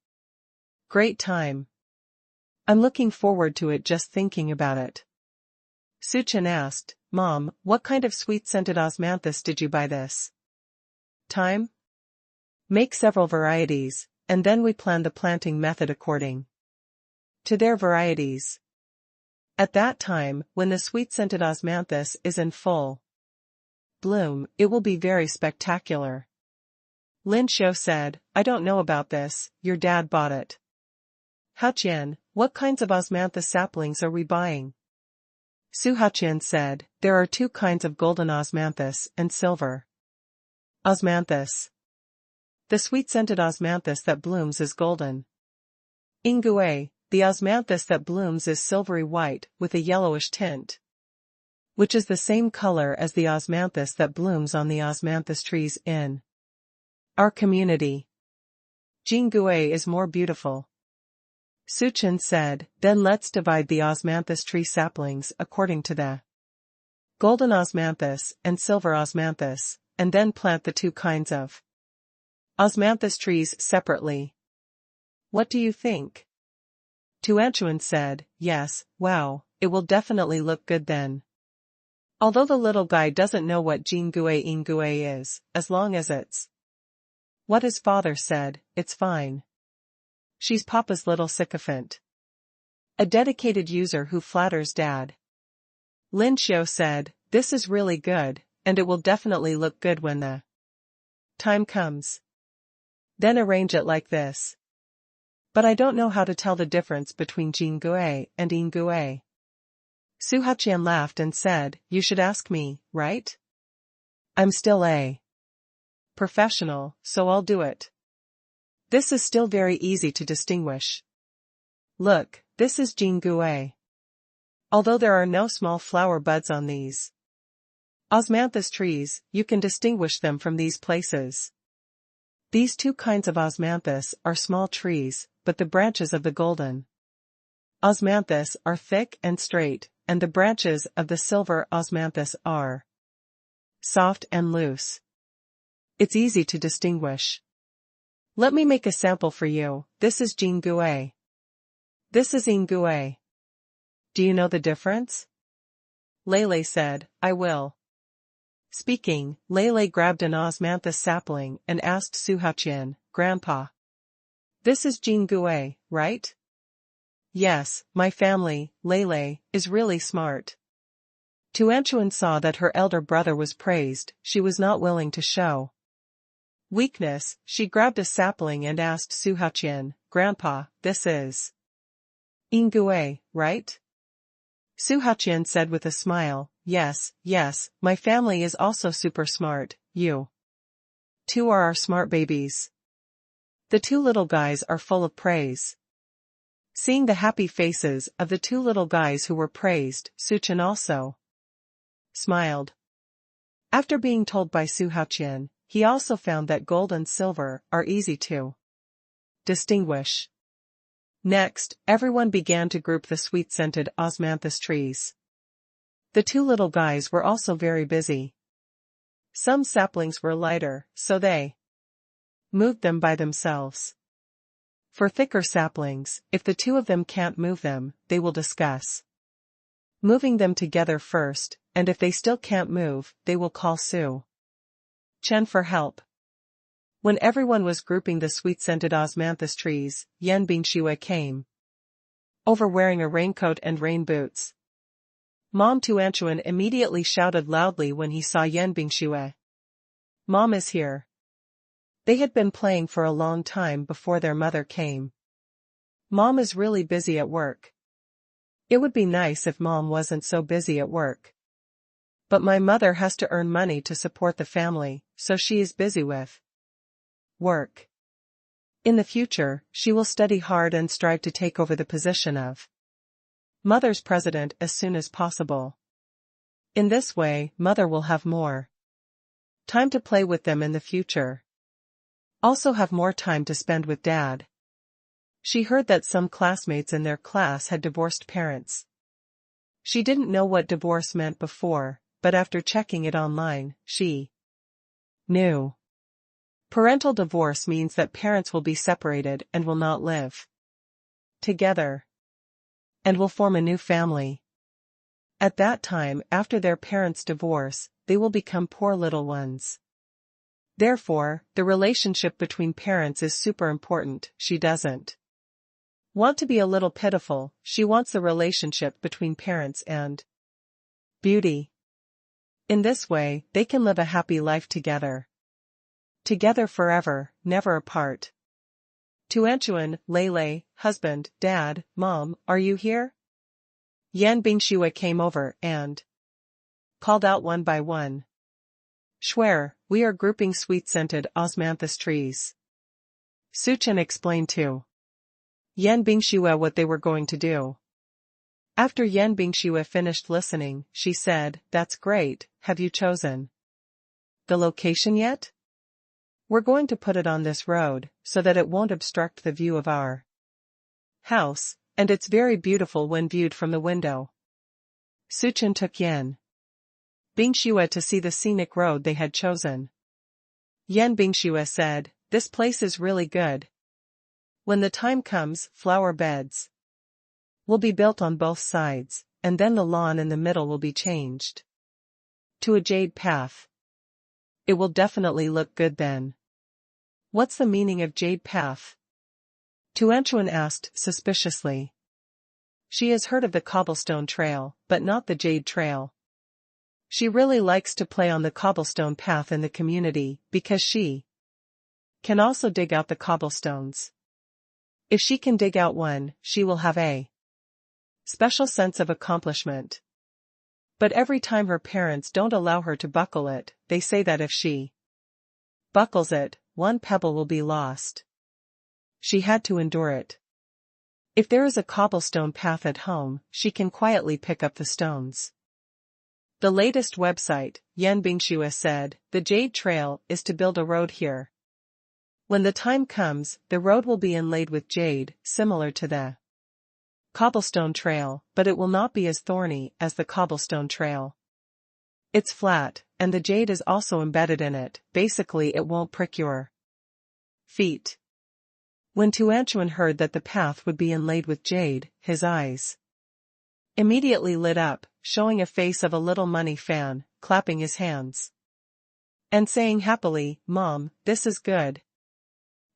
great time. I'm looking forward to it just thinking about it. Suchin asked, Mom, what kind of sweet-scented osmanthus did you buy this time? Make several varieties, and then we plan the planting method according to their varieties. At that time, when the sweet-scented osmanthus is in full bloom, it will be very spectacular. Lin Xiu said, I don't know about this, your dad bought it. Haoqian, what kinds of osmanthus saplings are we buying? Su Haoqian said, there are 2 kinds of golden osmanthus and silver osmanthus. The sweet-scented osmanthus that blooms is golden. Ingui, the osmanthus that blooms is silvery white with a yellowish tint, which is the same color as the osmanthus that blooms on the osmanthus trees in our community. Jingui is more beautiful. Suchin said, then let's divide the osmanthus tree saplings according to the golden osmanthus and silver osmanthus, and then plant the two kinds of osmanthus trees separately. What do you think? Tuanchuan said, yes, wow, it will definitely look good then. Although the little guy doesn't know what Jingue is, as long as it's what his father said, it's fine. She's Papa's little sycophant. A dedicated user who flatters Dad. Lin Xiao said, this is really good, and it will definitely look good when the time comes. Then arrange it like this. But I don't know how to tell the difference between Jingue and Ingue. Su Haqian laughed and said, you should ask me, right? I'm still a professional, so I'll do it. This is still very easy to distinguish. Look, this is Jingue. Although there are no small flower buds on these osmanthus trees, you can distinguish them from these places. These two kinds of osmanthus are small trees, but the branches of the golden osmanthus are thick and straight, and the branches of the silver osmanthus are soft and loose. It's easy to distinguish. Let me make a sample for you. This is Jingue. This is Ingue. Do you know the difference? Lele said, I will. Speaking, Lele grabbed an osmanthus sapling and asked Su Haqian, Grandpa. This is Jingue, right? Yes, my family, Lele, is really smart. Tuanchuan saw that her elder brother was praised. She was not willing to show weakness. She grabbed a sapling and asked Su Haqian, Grandpa, this is Ingue, right? Su Haqian said with a smile, yes, yes, my family is also super smart, you two are our smart babies. The two little guys are full of praise. Seeing the happy faces of the two little guys who were praised, Suchin also smiled. After being told by Su Haqian, he also found that gold and silver are easy to distinguish. Next, everyone began to group the sweet-scented osmanthus trees. The two little guys were also very busy. Some saplings were lighter, so they moved them by themselves. For thicker saplings, if the two of them can't move them, they will discuss moving them together first, and if they still can't move, they will call Su Chen for help. When everyone was grouping the sweet-scented osmanthus trees, Yan Bingxue came over wearing a raincoat and rain boots. Mom Tuanchuan immediately shouted loudly when he saw Yan Bingxue. Mom is here. They had been playing for a long time before their mother came. Mom is really busy at work. It would be nice if Mom wasn't so busy at work. But my mother has to earn money to support the family, so she is busy with work. In the future, she will study hard and strive to take over the position of Mother's president as soon as possible. In this way, Mother will have more time to play with them in the future. Also have more time to spend with Dad. She heard that some classmates in their class had divorced parents. She didn't know what divorce meant before, but after checking it online, she knew. Parental divorce means that parents will be separated and will not live together, and will form a new family. At that time, after their parents' divorce, they will become poor little ones. Therefore, the relationship between parents is super important. She doesn't want to be a little pitiful, she wants the relationship between parents and beauty. In this way, they can live a happy life together. Together forever, never apart. Tuanchuan, Lele, husband, Dad, Mom, are you here? Yan Bingxue came over and called out one by one. Schwer, we are grouping sweet-scented osmanthus trees. Su Chen explained to Yan Bingxue what they were going to do. After Yan Bingxue finished listening, she said, that's great, have you chosen the location yet? We're going to put it on this road, so that it won't obstruct the view of our house, and it's very beautiful when viewed from the window. Su Chen took Yan Bingxue to see the scenic road they had chosen. Yan Bingxue said, "This place is really good. When the time comes, flower beds will be built on both sides, and then the lawn in the middle will be changed to a jade path. It will definitely look good then." "What's the meaning of jade path?" Tuanchuan asked suspiciously. She has heard of the cobblestone trail, but not the jade trail. She really likes to play on the cobblestone path in the community because she can also dig out the cobblestones. If she can dig out one, she will have a special sense of accomplishment. But every time her parents don't allow her to buckle it, they say that if she buckles it, one pebble will be lost. She had to endure it. If there is a cobblestone path at home, she can quietly pick up the stones. The latest website, Yan Bingxue said, "The Jade Trail is to build a road here. When the time comes, the road will be inlaid with jade, similar to the cobblestone trail, but it will not be as thorny as the cobblestone trail. It's flat, and the jade is also embedded in it, basically it won't prick your feet." When Tuanchuan heard that the path would be inlaid with jade, his eyes immediately lit up, showing a face of a little money fan, clapping his hands and saying happily, "Mom, this is good.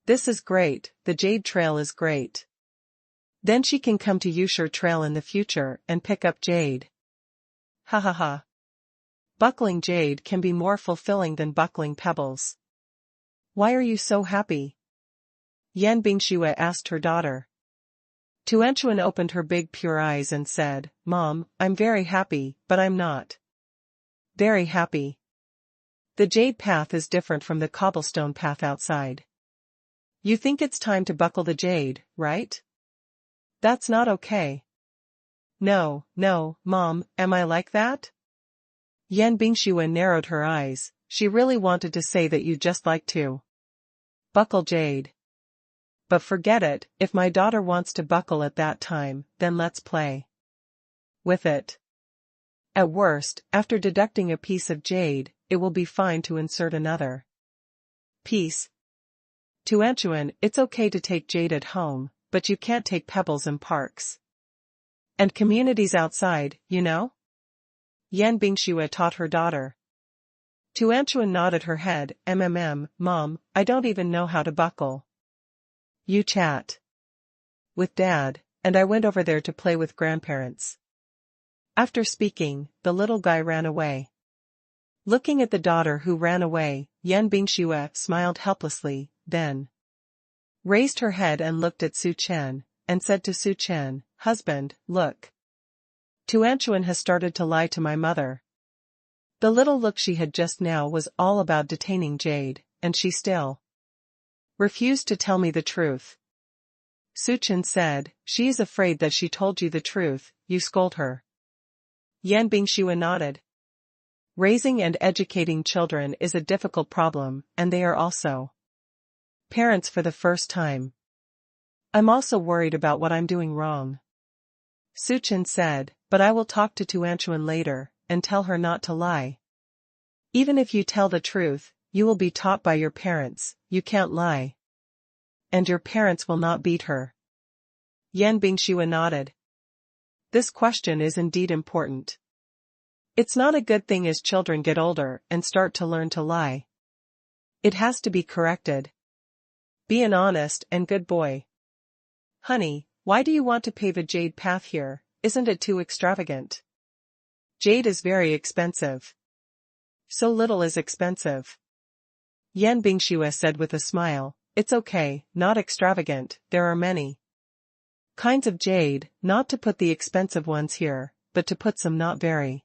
This is great, the jade trail is great. Then she can come to Yusher Trail in the future and pick up jade. Ha ha ha. Buckling jade can be more fulfilling than buckling pebbles. Why are you so happy?" Yan Bingxue asked her daughter. Tuanchuan opened her big pure eyes and said, "Mom, I'm very happy, but I'm not very happy. The jade path is different from the cobblestone path outside. You think it's time to buckle the jade, right? That's not okay." No, Mom, am I like that?" Yan Bingxue narrowed her eyes. She really wanted to say that you just like to buckle jade. But forget it, if my daughter wants to buckle at that time, then let's play with it. At worst, after deducting a piece of jade, it will be fine to insert another piece. Tuanchuan, it's okay to take jade at home, but you can't take pebbles in parks and communities outside, you know? Yan Bingxue taught her daughter. Tuanchuan nodded her head, Mom, I don't even know how to buckle. You chat with Dad, and I went over there to play with grandparents. After speaking, the little guy ran away. Looking at the daughter who ran away, Yan Bingxue smiled helplessly, then raised her head and looked at Su Chen, and said to Su Chen, "Husband, look. Tuanchuan has started to lie to my mother." The little look she had just now was all about detaining jade, and she still refused to tell me the truth. Su Chen said, "She is afraid that she told you the truth, you scold her." Yan Bingxue nodded. Raising and educating children is a difficult problem, and they are also parents for the first time. I'm also worried about what I'm doing wrong. Su Chen said, "But I will talk to Tuanchuan later, and tell her not to lie. Even if you tell the truth, you will be taught by your parents, you can't lie. And your parents will not beat her." Yan Bingxue nodded. This question is indeed important. It's not a good thing as children get older and start to learn to lie. It has to be corrected. Be an honest and good boy. Honey, why do you want to pave a jade path here? Isn't it too extravagant? Jade is very expensive. So little is expensive. Yan Bingxue said with a smile, "It's okay, not extravagant, there are many kinds of jade, not to put the expensive ones here, but to put some not very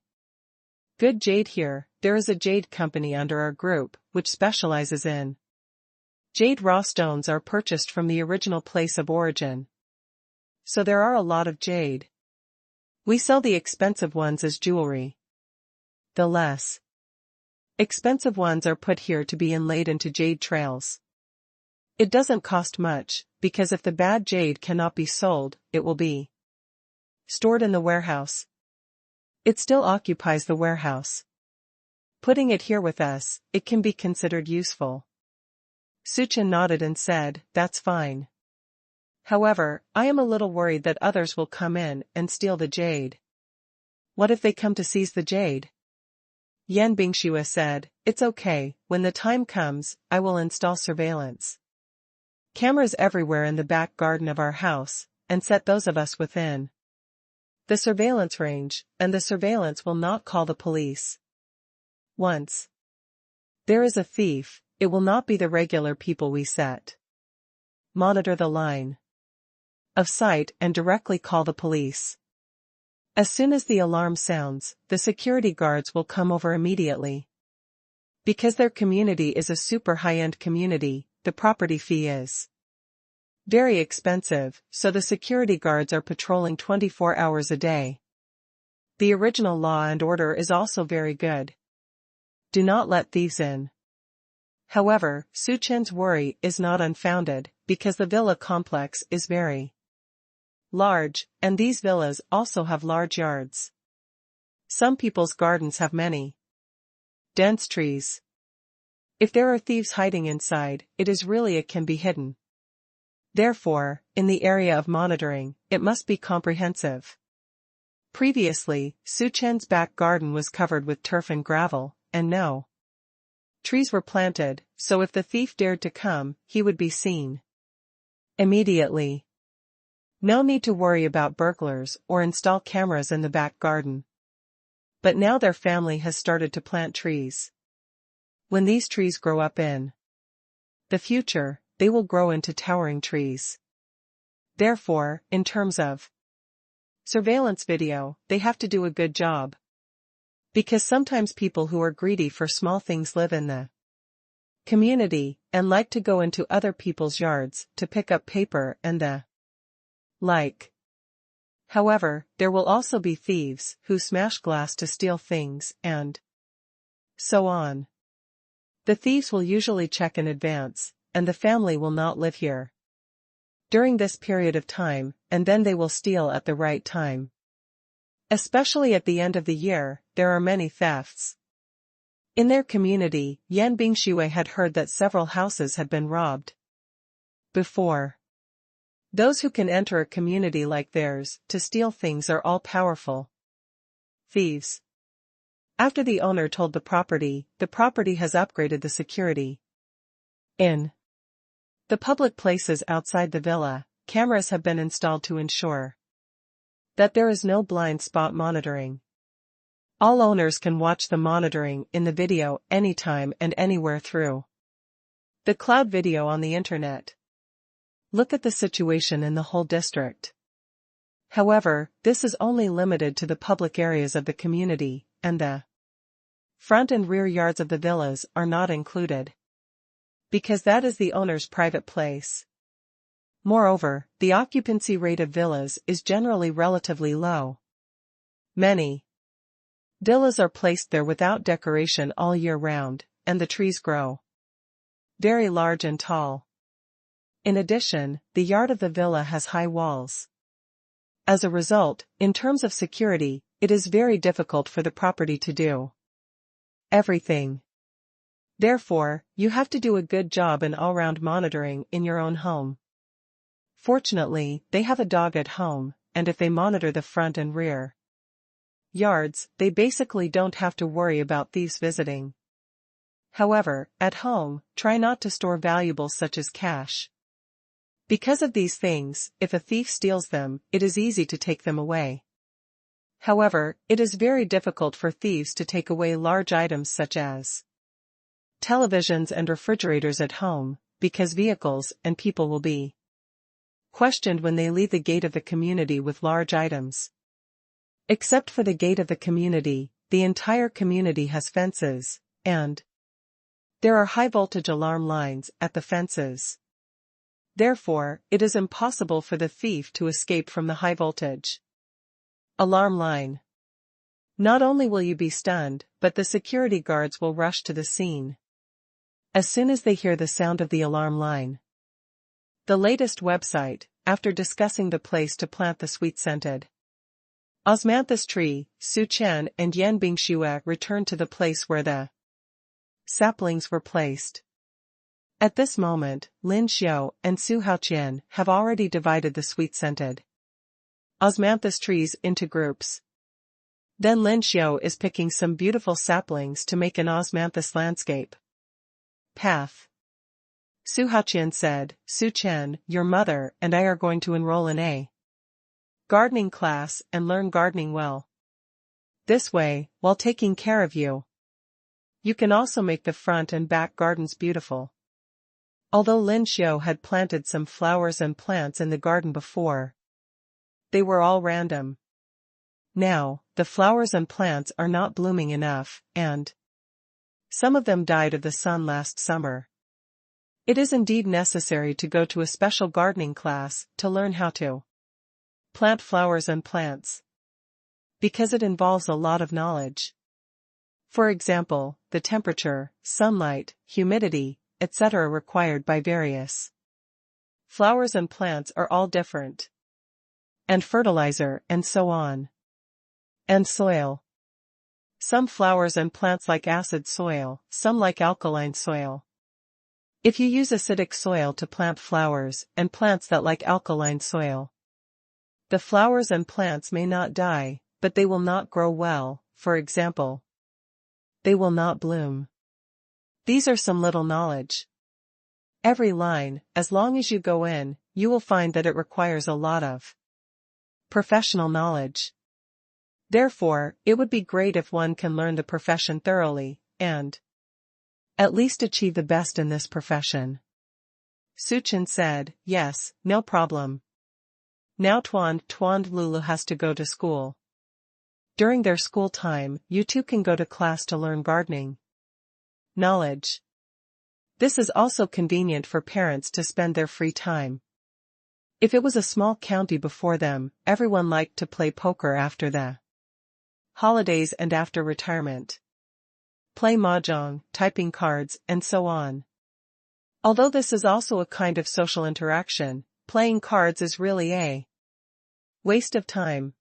good jade here. There is a jade company under our group, which specializes in jade. Raw stones are purchased from the original place of origin. So there are a lot of jade. We sell the expensive ones as jewelry. The less expensive ones are put here to be inlaid into jade trails. It doesn't cost much, because if the bad jade cannot be sold, it will be stored in the warehouse. It still occupies the warehouse. Putting it here with us, it can be considered useful. Suchin nodded and said, that's fine. However, I am a little worried that others will come in and steal the jade. What if they come to seize the jade? Yan Bingxue said, it's okay, when the time comes, I will install surveillance cameras everywhere in the back garden of our house, and set those of us within the surveillance range, and the surveillance will not call the police. Once there is a thief, it will not be the regular people we set. Monitor the line of sight and directly call the police. As soon as the alarm sounds, the security guards will come over immediately. Because their community is a super high-end community, the property fee is very expensive, so the security guards are patrolling 24 hours a day. The original law and order is also very good. Do not let thieves in. However, Suchin's worry is not unfounded, because the villa complex is very large, and these villas also have large yards. Some people's gardens have many dense trees. If there are thieves hiding inside, it is really it can be hidden. Therefore, in the area of monitoring, it must be comprehensive. Previously, Suchin's back garden was covered with turf and gravel, and no trees were planted, so if the thief dared to come, he would be seen immediately. No need to worry about burglars or install cameras in the back garden. But now their family has started to plant trees. When these trees grow up in the future, they will grow into towering trees. Therefore, in terms of surveillance video, they have to do a good job. Because sometimes people who are greedy for small things live in the community, and like to go into other people's yards to pick up paper and the like. However, there will also be thieves who smash glass to steal things, and so on. The thieves will usually check in advance, and the family will not live here during this period of time, and then they will steal at the right time. Especially at the end of the year, there are many thefts. In their community, Yan Bingxue had heard that several houses had been robbed before. Those who can enter a community like theirs to steal things are all powerful thieves. After the owner told the property has upgraded the security. In the public places outside the villa, cameras have been installed to ensure that there is no blind spot monitoring. All owners can watch the monitoring in the video anytime and anywhere through the cloud video on the internet. Look at the situation in the whole district. However, this is only limited to the public areas of the community, and the front and rear yards of the villas are not included. Because that is the owner's private place. Moreover, the occupancy rate of villas is generally relatively low. Many villas are placed there without decoration all year round, and the trees grow very large and tall. In addition, the yard of the villa has high walls. As a result, in terms of security, it is very difficult for the property to do everything. Therefore, you have to do a good job in all-round monitoring in your own home. Fortunately, they have a dog at home, and if they monitor the front and rear yards, they basically don't have to worry about thieves visiting. However, at home, try not to store valuables such as cash. Because of these things, if a thief steals them, it is easy to take them away. However, it is very difficult for thieves to take away large items such as televisions and refrigerators at home, because vehicles and people will be questioned when they leave the gate of the community with large items. Except for the gate of the community, the entire community has fences, and there are high-voltage alarm lines at the fences. Therefore, it is impossible for the thief to escape from the high-voltage alarm line. Not only will you be stunned, but the security guards will rush to the scene as soon as they hear the sound of the alarm line. The latest website, after discussing the place to plant the sweet-scented Osmanthus tree, Su Chen and Yan Bingxue returned to the place where the saplings were placed. At this moment, Lin Xiao and Su Haoqian have already divided the sweet-scented osmanthus trees into groups. Then Lin Xiao is picking some beautiful saplings to make an osmanthus landscape path. Su Haoqian said, Su Chen, your mother and I are going to enroll in a gardening class and learn gardening well. This way, while taking care of you, you can also make the front and back gardens beautiful. Although Lin Xiao had planted some flowers and plants in the garden before, they were all random. Now, the flowers and plants are not blooming enough, and some of them died of the sun last summer. It is indeed necessary to go to a special gardening class to learn how to plant flowers and plants, because it involves a lot of knowledge. For example, the temperature, sunlight, humidity, etc. required by various flowers and plants are all different. And fertilizer and so on. And soil. Some flowers and plants like acid soil, some like alkaline soil. If you use acidic soil to plant flowers and plants that like alkaline soil, the flowers and plants may not die, but they will not grow well, for example. They will not bloom. These are some little knowledge. Every line, as long as you go in, you will find that it requires a lot of professional knowledge. Therefore, it would be great if one can learn the profession thoroughly, and at least achieve the best in this profession. Su Chen said, yes, no problem. Now Tuan Lulu has to go to school. During their school time, you two can go to class to learn gardening knowledge. This is also convenient for parents to spend their free time. If it was a small county before them, everyone liked to play poker after the holidays and after retirement. Play mahjong, typing cards, and so on. Although this is also a kind of social interaction, playing cards is really a waste of time.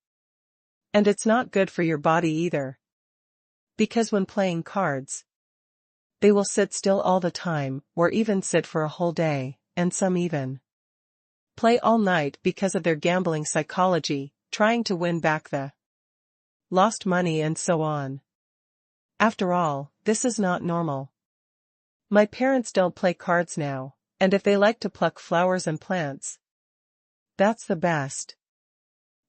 And it's not good for your body either. Because when playing cards, they will sit still all the time, or even sit for a whole day, and some even play all night because of their gambling psychology, trying to win back the lost money and so on. After all, this is not normal. My parents don't play cards now, and if they like to pluck flowers and plants, that's the best.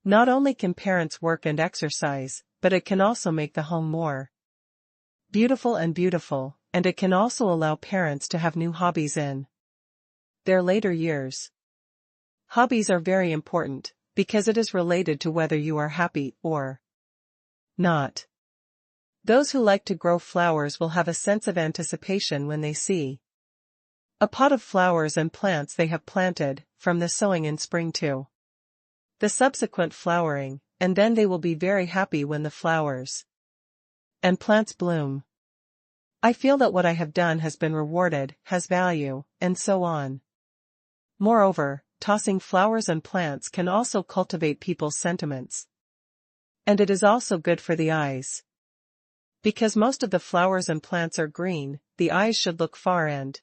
Not only can parents work and exercise, but it can also make the home more beautiful, and it can also allow parents to have new hobbies in their later years. Hobbies are very important, because it is related to whether you are happy or not. Those who like to grow flowers will have a sense of anticipation when they see a pot of flowers and plants they have planted, from the sowing in spring to the subsequent flowering, and then they will be very happy when the flowers and plants bloom. I feel that what I have done has been rewarded, has value, and so on. Moreover, tossing flowers and plants can also cultivate people's sentiments. And it is also good for the eyes. Because most of the flowers and plants are green, the eyes should look far and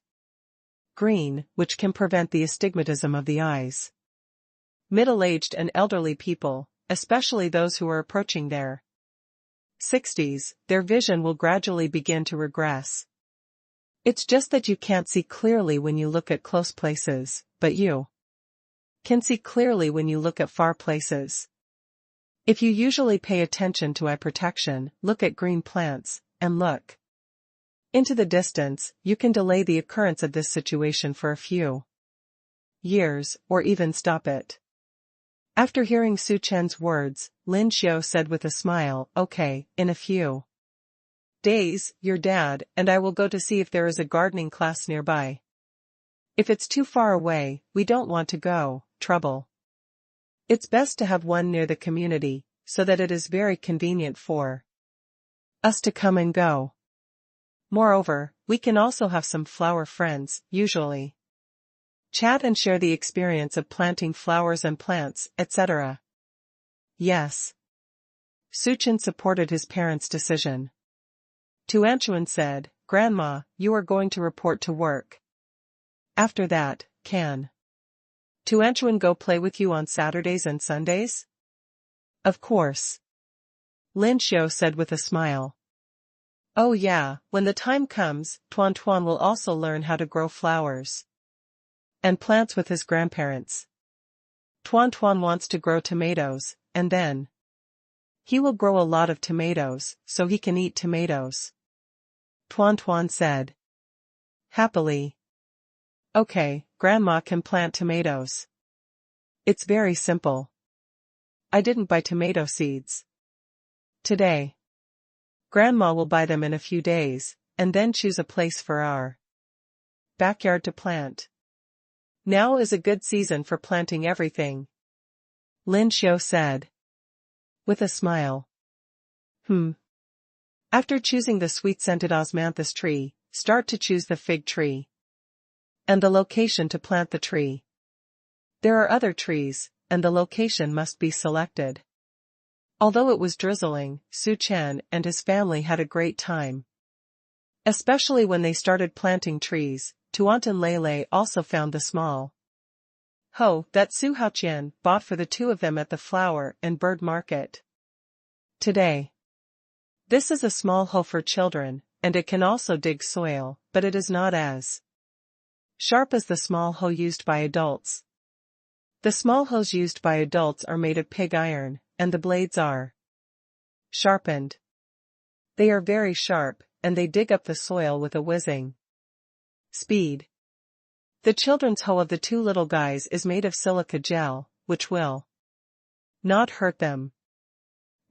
green, which can prevent the astigmatism of the eyes. Middle-aged and elderly people, especially those who are approaching their 60s, their vision will gradually begin to regress. It's just that you can't see clearly when you look at close places, but you can see clearly when you look at far places. If you usually pay attention to eye protection, look at green plants, and look into the distance, you can delay the occurrence of this situation for a few years, or even stop it. After hearing Su Chen's words, Lin Xiao said with a smile, okay, in a few days, your dad and I will go to see if there is a gardening class nearby. If it's too far away, we don't want to go, trouble. It's best to have one near the community, so that it is very convenient for us to come and go. Moreover, we can also have some flower friends, usually chat and share the experience of planting flowers and plants, etc. Yes. Su Chen supported his parents' decision. Tuanchuan said, "Grandma, you are going to report to work. After that, can Tuanchuan go play with you on Saturdays and Sundays?" "Of course," Lin Xiu said with a smile. "Oh yeah, when the time comes, Tuan Tuan will also learn how to grow flowers and plants with his grandparents. Tuan Tuan wants to grow tomatoes, and then he will grow a lot of tomatoes, so he can eat tomatoes," Tuan Tuan said happily. "Okay, Grandma can plant tomatoes. It's very simple. I didn't buy tomato seeds today. Grandma will buy them in a few days, and then choose a place for our backyard to plant. Now is a good season for planting everything," Lin Xiu said with a smile. After choosing the sweet-scented osmanthus tree, start to choose the fig tree and the location to plant the tree. There are other trees, and the location must be selected. Although it was drizzling, Su Chen and his family had a great time. Especially when they started planting trees. Tuant and Lei also found the small hoe that Su Haoqian bought for the two of them at the flower and bird market today. This is a small hoe for children, and it can also dig soil, but it is not as sharp as the small hoe used by adults. The small hoes used by adults are made of pig iron, and the blades are sharpened. They are very sharp, and they dig up the soil with a whizzing speed. The children's hoe of the two little guys is made of silica gel, which will not hurt them.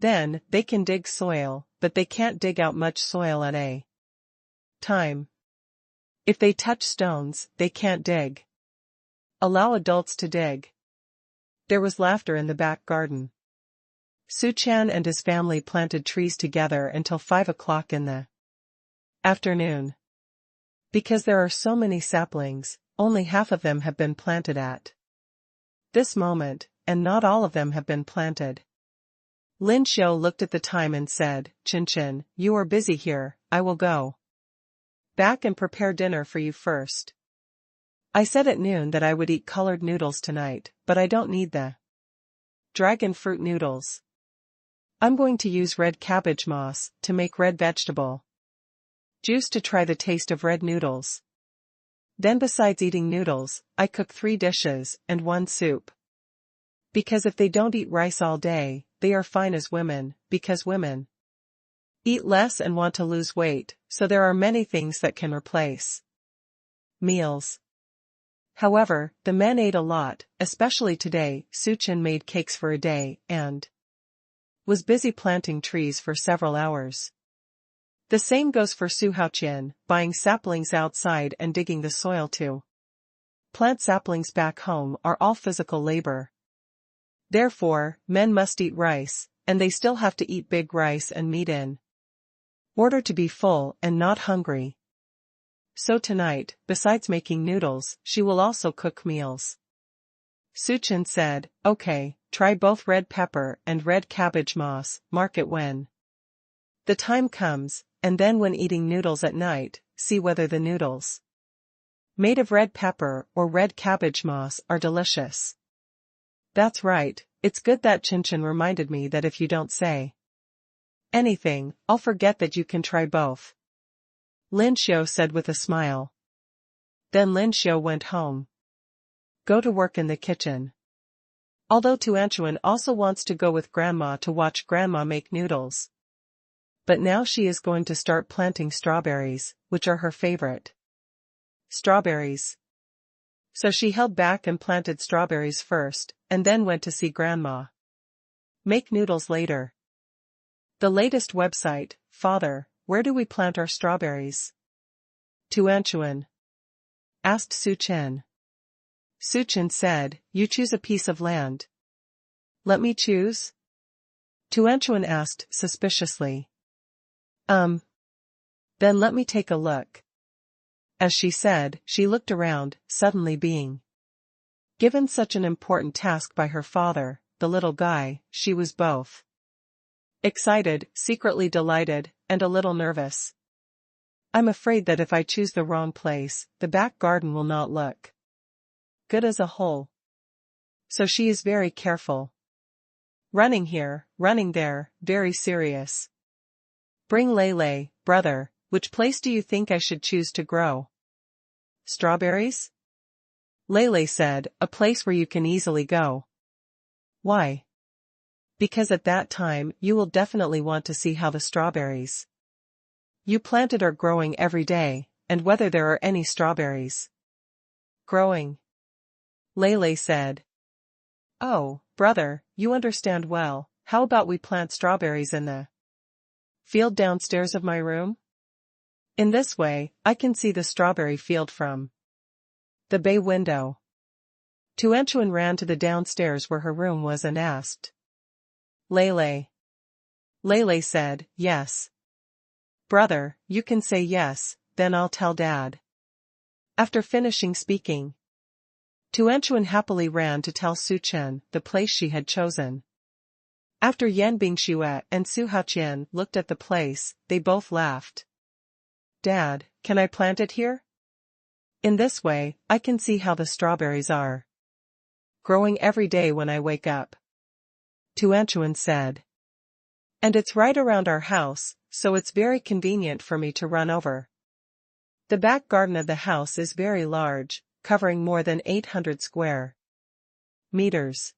Then, they can dig soil, but they can't dig out much soil at a time. If they touch stones, they can't dig. Allow adults to dig. There was laughter in the back garden. Su Chen and his family planted trees together until 5 o'clock in the afternoon. Because there are so many saplings, only half of them have been planted at this moment, and not all of them have been planted. Lin Xiu looked at the time and said, "Chin, you are busy here, I will go back and prepare dinner for you first. I said at noon that I would eat colored noodles tonight, but I don't need the dragon fruit noodles. I'm going to use red cabbage moss to make red vegetable juice to try the taste of red noodles. Then besides eating noodles, I cook 3 dishes and 1 soup. Because if they don't eat rice all day, they are fine as women, because women eat less and want to lose weight, so there are many things that can replace meals." However, the men ate a lot, especially today. Su Chen made cakes for a day, and was busy planting trees for several hours. The same goes for Su Haoqian, buying saplings outside and digging the soil to plant saplings back home are all physical labor. Therefore, men must eat rice, and they still have to eat big rice and meat in order to be full and not hungry. So tonight, besides making noodles, she will also cook meals. Su Chen said, "Okay, try both red pepper and red cabbage moss, mark it when the time comes, and then when eating noodles at night, see whether the noodles made of red pepper or red cabbage moss are delicious." "That's right, it's good that Chin reminded me that if you don't say anything, I'll forget that you can try both," Lin Xiu said with a smile. Then Lin Xiu went home. Go to work in the kitchen. Although Tuanchuan also wants to go with Grandma to watch Grandma make noodles. But now she is going to start planting strawberries, which are her favorite strawberries. So she held back and planted strawberries first, and then went to see Grandma make noodles later. The latest website. "Father, where do we plant our strawberries?" Tuanchuan asked Su Chen. Su Chen said, "You choose a piece of land." "Let me choose?" Tuanchuan asked suspiciously. Then let me take a look." As she said, she looked around, suddenly being given such an important task by her father, the little guy. She was both Excited, secretly delighted, and a little nervous. I'm afraid that if I choose the wrong place, the back garden will not look good as a whole. So she is very careful. Running here, running there, very serious. Bring Lele, brother, which place do you think I should choose to grow? Strawberries? Lele said, a place where you can easily go. Why? Because at that time you will definitely want to see how the strawberries you planted are growing every day, and whether there are any strawberries growing. Lele said. Oh, brother, you understand well. How about we plant strawberries in the field downstairs of my room? In this way, I can see the strawberry field from the bay window. Tuanchuan ran to the downstairs where her room was and asked. Lele. Lele said, yes. Brother, you can say yes, then I'll tell Dad. After finishing speaking, Tuanchuan happily ran to tell Su Chen the place she had chosen. After Yan Bingxue and Su Haqian looked at the place, they both laughed. Dad, can I plant it here? In this way, I can see how the strawberries are growing every day when I wake up. Tuanchuan said. And it's right around our house, so it's very convenient for me to run over. The back garden of the house is very large, covering more than 800 square meters.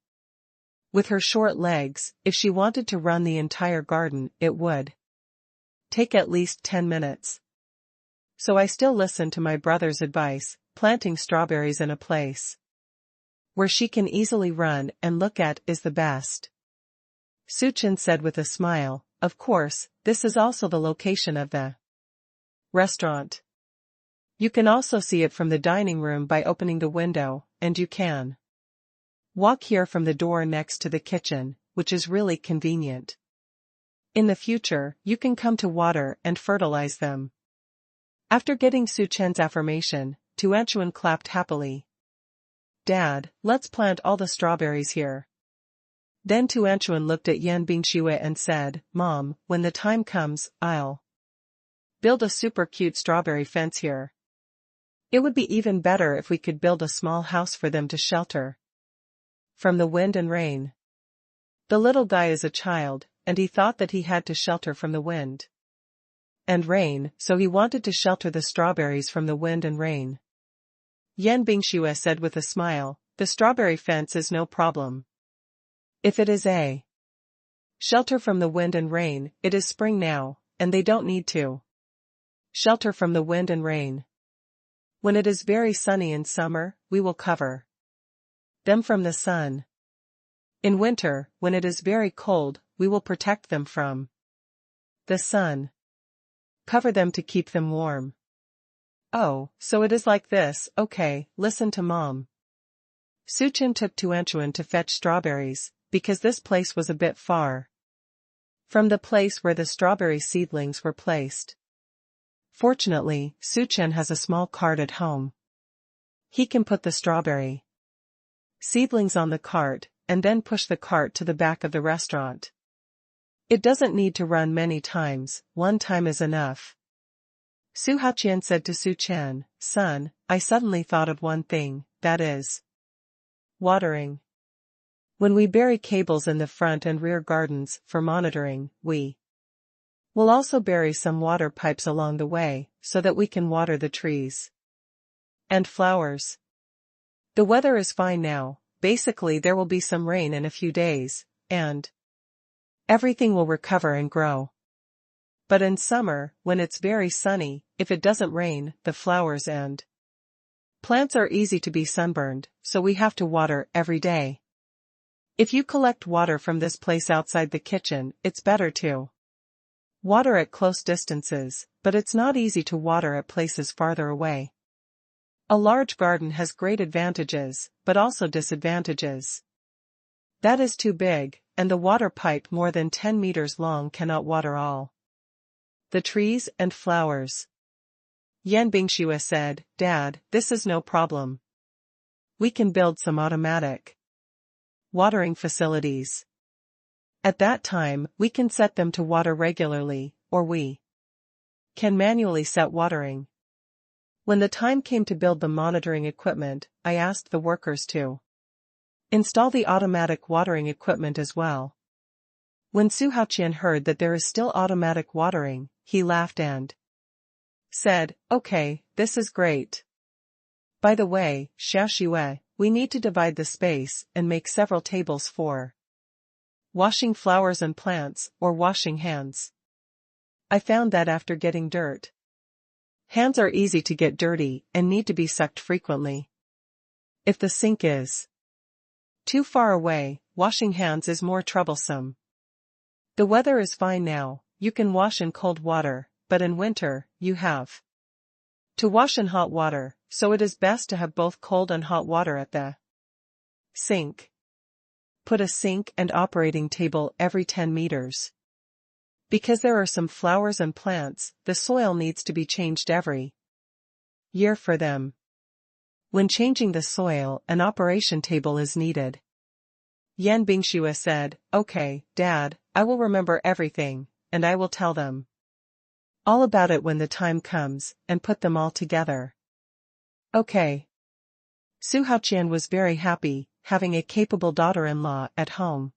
With her short legs, if she wanted to run the entire garden, it would take at least 10 minutes. So I still listen to my brother's advice, planting strawberries in a place where she can easily run and look at is the best. Su Chen said with a smile, of course, this is also the location of the restaurant. You can also see it from the dining room by opening the window, and you can walk here from the door next to the kitchen, which is really convenient. In the future, you can come to water and fertilize them. After getting Su Chen's affirmation, Tuanchuan clapped happily. Dad, let's plant all the strawberries here. Then Tuanchuan looked at Yan Bingxue and said, Mom, when the time comes, I'll build a super cute strawberry fence here. It would be even better if we could build a small house for them to shelter from the wind and rain. The little guy is a child, and he thought that he had to shelter from the wind and rain, so he wanted to shelter the strawberries from the wind and rain. Yan Bingxue said with a smile, the strawberry fence is no problem. If it is a shelter from the wind and rain, it is spring now, and they don't need to shelter from the wind and rain. When it is very sunny in summer, we will cover them from the sun. In winter, when it is very cold, we will protect them from the sun. Cover them to keep them warm. Oh, so it is like this, okay, listen to Mom. Su Chen took Tuanchuan to fetch strawberries, because this place was a bit far from the place where the strawberry seedlings were placed. Fortunately, Su Chen has a small cart at home. He can put the strawberry seedlings on the cart, and then push the cart to the back of the restaurant. It doesn't need to run many times, one time is enough. Su Haqian said to Su Chen, Son, I suddenly thought of one thing, that is watering. When we bury cables in the front and rear gardens for monitoring, we will also bury some water pipes along the way, so that we can water the trees and flowers. The weather is fine now, basically there will be some rain in a few days, and everything will recover and grow. But in summer, when it's very sunny, if it doesn't rain, the flowers and plants are easy to be sunburned, so we have to water every day. If you collect water from this place outside the kitchen, it's better to water at close distances, but it's not easy to water at places farther away. A large garden has great advantages, but also disadvantages. That is too big, and the water pipe more than 10 meters long cannot water all the trees and flowers. Yan Bingxue said, Dad, this is no problem. We can build some automatic watering facilities. At that time, we can set them to water regularly, or we can manually set watering. When the time came to build the monitoring equipment, I asked the workers to install the automatic watering equipment as well. When Su Haoqian heard that there is still automatic watering, he laughed and said, "Okay, this is great. By the way, Xiaoxue, we need to divide the space and make several tables for washing flowers and plants, or washing hands. I found that after getting dirt, hands are easy to get dirty and need to be sucked frequently. If the sink is too far away, washing hands is more troublesome. The weather is fine now, you can wash in cold water, but in winter, you have to wash in hot water, so it is best to have both cold and hot water at the sink. Put a sink and operating table every 10 meters. Because there are some flowers and plants, the soil needs to be changed every year for them. When changing the soil, an operation table is needed." Yan Bingxue said, "Okay, Dad, I will remember everything, and I will tell them all about it when the time comes, and put them all together." Okay. Su Haoqian was very happy, having a capable daughter-in-law at home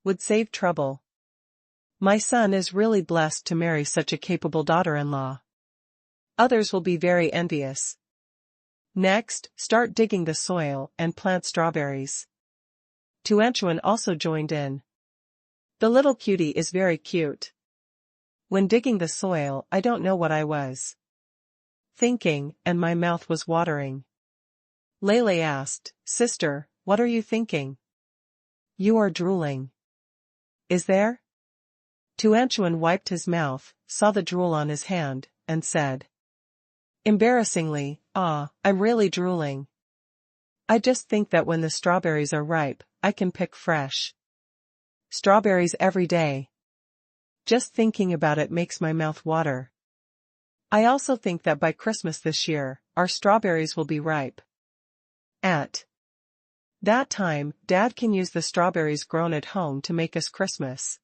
would save trouble. My son is really blessed to marry such a capable daughter-in-law. Others will be very envious. Next, start digging the soil and plant strawberries. Tuanchuan also joined in. The little cutie is very cute. When digging the soil, I don't know what I was thinking, and my mouth was watering. Lele asked, "Sister, what are you thinking?" "You are drooling." "Is there?" Tuanchuan wiped his mouth, saw the drool on his hand, and said embarrassingly, I'm really drooling. I just think that when the strawberries are ripe, I can pick fresh strawberries every day. Just thinking about it makes my mouth water. I also think that by Christmas this year, our strawberries will be ripe. At that time, Dad can use the strawberries grown at home to make us Christmas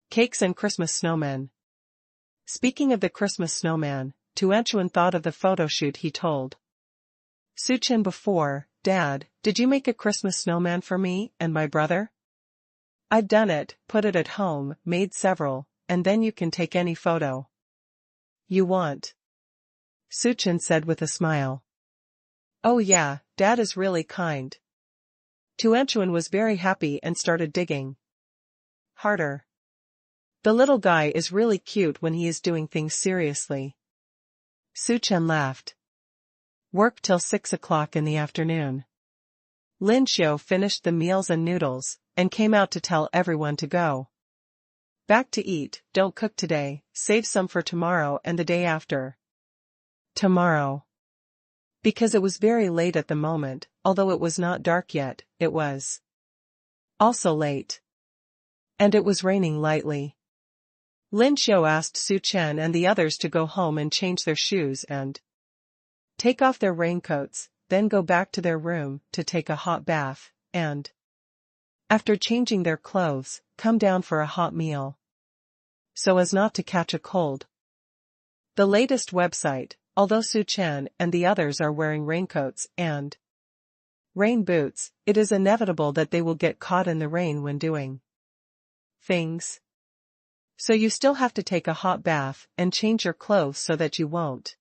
cakes and Christmas snowmen. Speaking of the Christmas snowman, Tuanchuan thought of the photo shoot he told Suchin before, "Dad, did you make a Christmas snowman for me and my brother?" "I've done it, put it at home, made several, and then you can take any photo you want," Suchin said with a smile. "Oh yeah, Dad is really kind." Tuanchuan was very happy and started digging harder. The little guy is really cute when he is doing things seriously. Suchin laughed. Work till 6 o'clock in the afternoon. Lin Xiu finished the meals and noodles, and came out to tell everyone to go back to eat. Don't cook today, save some for tomorrow and the day after. Tomorrow. Because it was very late at the moment, although it was not dark yet, it was also late. And it was raining lightly. Lin Xiu asked Su Chen and the others to go home and change their shoes and take off their raincoats, then go back to their room to take a hot bath, and after changing their clothes, come down for a hot meal, so as not to catch a cold. The latest website, although Su Chen and the others are wearing raincoats and rain boots, it is inevitable that they will get caught in the rain when doing things. So you still have to take a hot bath and change your clothes so that you won't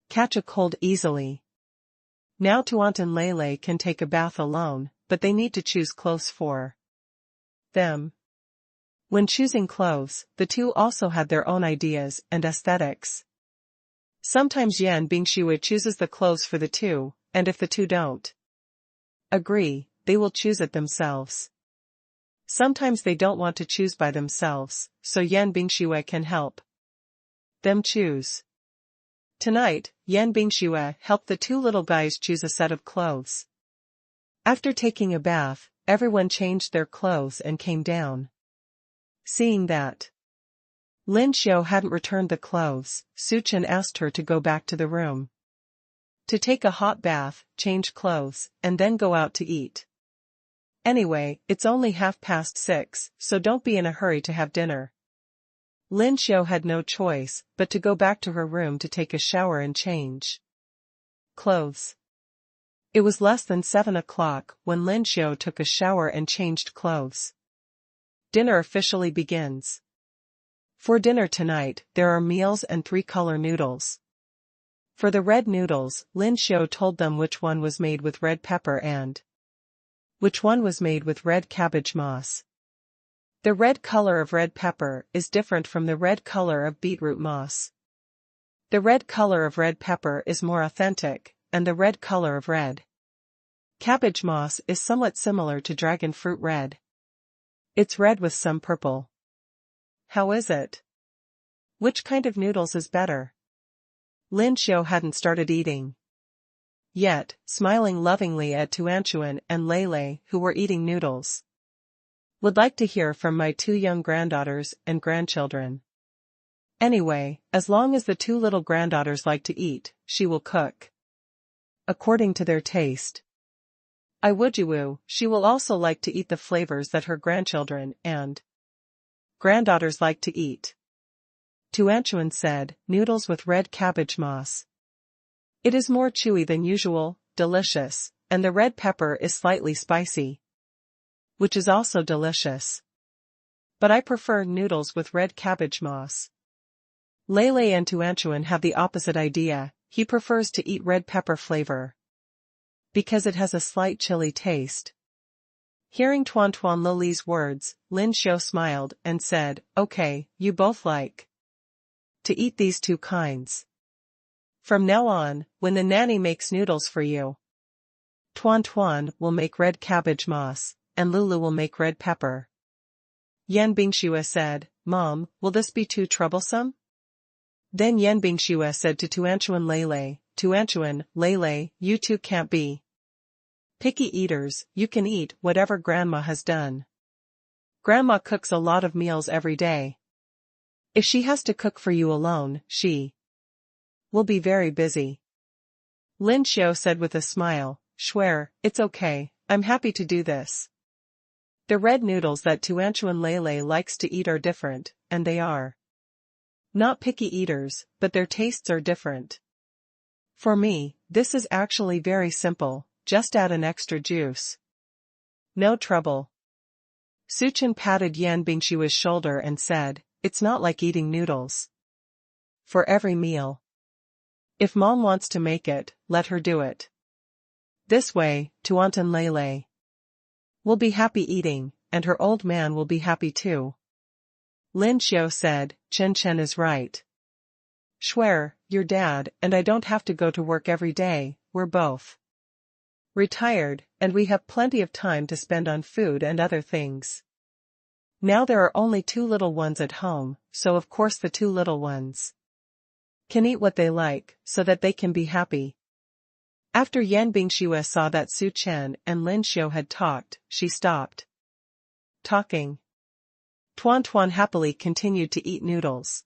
catch a cold easily. Now Tuant and Lele can take a bath alone, but they need to choose clothes for them. When choosing clothes, the two also had their own ideas and aesthetics. Sometimes Yan Bingxue chooses the clothes for the two, and if the two don't agree, they will choose it themselves. Sometimes they don't want to choose by themselves, so Yan Bingxue can help them choose. Tonight, Yan Bingxue helped the two little guys choose a set of clothes. After taking a bath, everyone changed their clothes and came down. Seeing that Lin Xiu hadn't returned the clothes, Su Chen asked her to go back to the room to take a hot bath, change clothes, and then go out to eat. Anyway, it's only 6:30, so don't be in a hurry to have dinner. Lin Xiao had no choice but to go back to her room to take a shower and change clothes. It was less than 7 o'clock when Lin Xiao took a shower and changed clothes. Dinner officially begins. For dinner tonight, there are meals and 3-color noodles. For the red noodles, Lin Xiao told them which one was made with red pepper and which one was made with red cabbage moss. The red color of red pepper is different from the red color of beetroot moss. The red color of red pepper is more authentic, and the red color of red cabbage moss is somewhat similar to dragon fruit red. It's red with some purple. How is it? Which kind of noodles is better? Lin Xiao hadn't started eating yet, smiling lovingly at Tuanchuan and Lei, who were eating noodles. Would like to hear from my 2 young granddaughters and grandchildren. Anyway, as long as the 2 little granddaughters like to eat, she will cook according to their taste. I Wujiwu, she will also like to eat the flavors that her grandchildren and granddaughters like to eat. Tuanchuan said, noodles with red cabbage moss. It is more chewy than usual, delicious, and the red pepper is slightly spicy, which is also delicious. But I prefer noodles with red cabbage moss. Lei and Tuanchuan have the opposite idea. He prefers to eat red pepper flavor because it has a slight chili taste. Hearing Tuan Li's words, Lin Xiao smiled and said, okay, you both like to eat these 2 kinds. From now on, when the nanny makes noodles for you, Tuan will make red cabbage moss, and Lulu will make red pepper. Yan Bingxue said, Mom, will this be too troublesome? Then Yan Bingxue said to Tuanchuan Lei, you 2 can't be picky eaters, you can eat whatever Grandma has done. Grandma cooks a lot of meals every day. If she has to cook for you alone, she will be very busy. Lin Xiao said with a smile, Swear, it's okay, I'm happy to do this. The red noodles that Tuanchuan Lei likes to eat are different, and they are not picky eaters, but their tastes are different. For me, this is actually very simple, just add an extra juice. No trouble. Suchen patted Yan Bingshua's shoulder and said, it's not like eating noodles for every meal. If Mom wants to make it, let her do it. This way, Tuantan Lei will be happy eating, and her old man will be happy too. Lin Xiao said, Chen is right. Swear, your dad and I don't have to go to work every day, we're both retired, and we have plenty of time to spend on food and other things. Now there are only 2 little ones at home, so of course the 2 little ones can eat what they like, so that they can be happy. After Yan Bingxue saw that Su Chen and Lin Xiao had talked, she stopped talking. Tuan happily continued to eat noodles.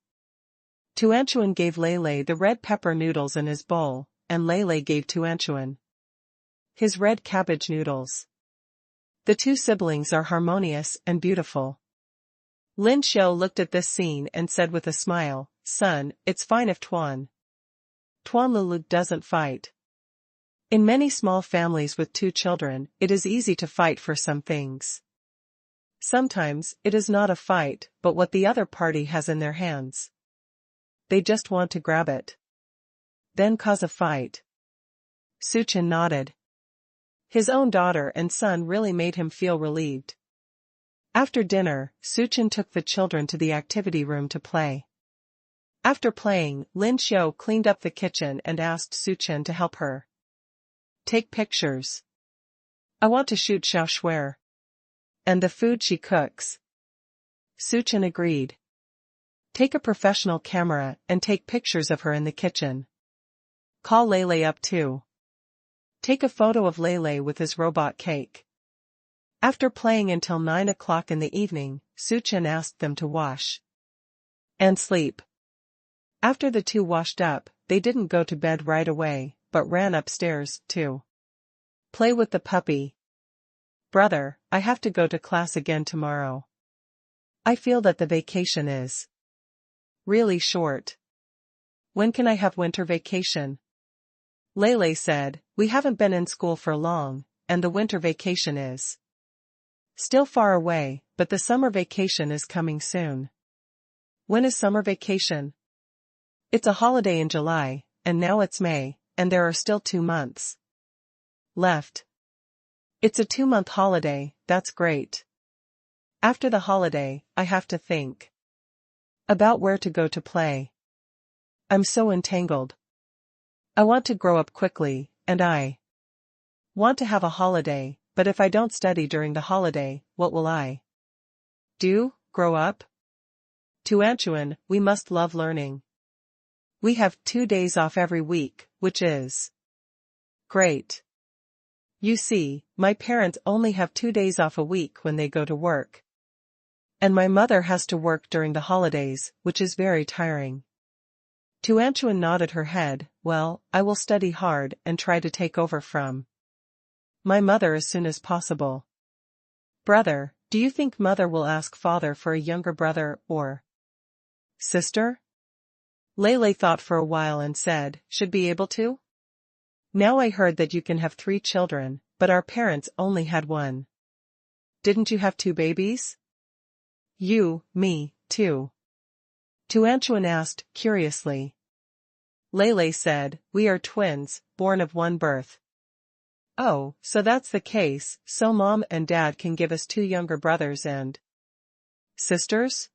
Tuanchuan gave Lei the red pepper noodles in his bowl, and Lei gave Tuanchuan his red cabbage noodles. The 2 siblings are harmonious and beautiful. Lin Xiao looked at this scene and said with a smile, Son, it's fine if Tuan Lulu doesn't fight. In many small families with 2 children, it is easy to fight for some things. Sometimes, it is not a fight, but what the other party has in their hands. They just want to grab it, then cause a fight. Suchen nodded. His own daughter and son really made him feel relieved. After dinner, Suchen took the children to the activity room to play. After playing, Lin Xiao cleaned up the kitchen and asked Suchen to help her take pictures. I want to shoot Xiao Shuer and the food she cooks. Suchen agreed. Take a professional camera and take pictures of her in the kitchen. Call Lei up too. Take a photo of Lei with his robot cake. After playing until 9 o'clock in the evening, Suchen asked them to wash and sleep. After the 2 washed up, they didn't go to bed right away, but ran upstairs to play with the puppy. Brother, I have to go to class again tomorrow. I feel that the vacation is really short. When can I have winter vacation? Lele said, we haven't been in school for long, and the winter vacation is still far away, but the summer vacation is coming soon. When is summer vacation? It's a holiday in July, and now it's May, and there are still 2 months left. It's a 2-month holiday, that's great. After the holiday, I have to think about where to go to play. I'm so entangled. I want to grow up quickly, and I want to have a holiday, but if I don't study during the holiday, what will I do? Grow up? To Anchuan, we must love learning. We have 2 days off every week, which is great. You see, my parents only have 2 days off a week when they go to work. And my mother has to work during the holidays, which is very tiring. Tu Anchuan nodded her head, well, I will study hard and try to take over from my mother as soon as possible. Brother, do you think mother will ask father for a younger brother or sister? Lele thought for a while and said, should be able to? Now I heard that you can have 3 children, but our parents only had 1. Didn't you have 2 babies? You, me, too. Tu Anchuan asked, curiously. Lele said, we are twins, born of 1 birth. Oh, so that's the case, so mom and dad can give us 2 younger brothers and sisters?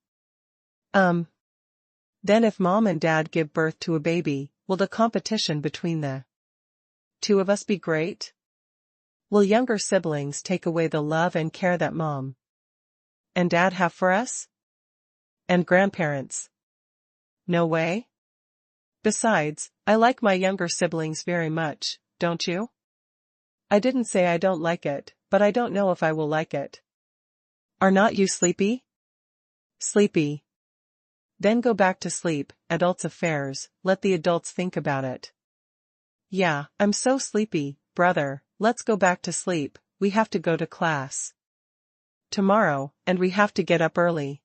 Then if mom and dad give birth to a baby, will the competition between the 2 of us be great? Will younger siblings take away the love and care that mom and dad have for us? And grandparents? No way? Besides, I like my younger siblings very much, don't you? I didn't say I don't like it, but I don't know if I will like it. Are not you sleepy? Sleepy. Then go back to sleep, adults' affairs, let the adults think about it. Yeah, I'm so sleepy, brother, let's go back to sleep, we have to go to class tomorrow, and we have to get up early.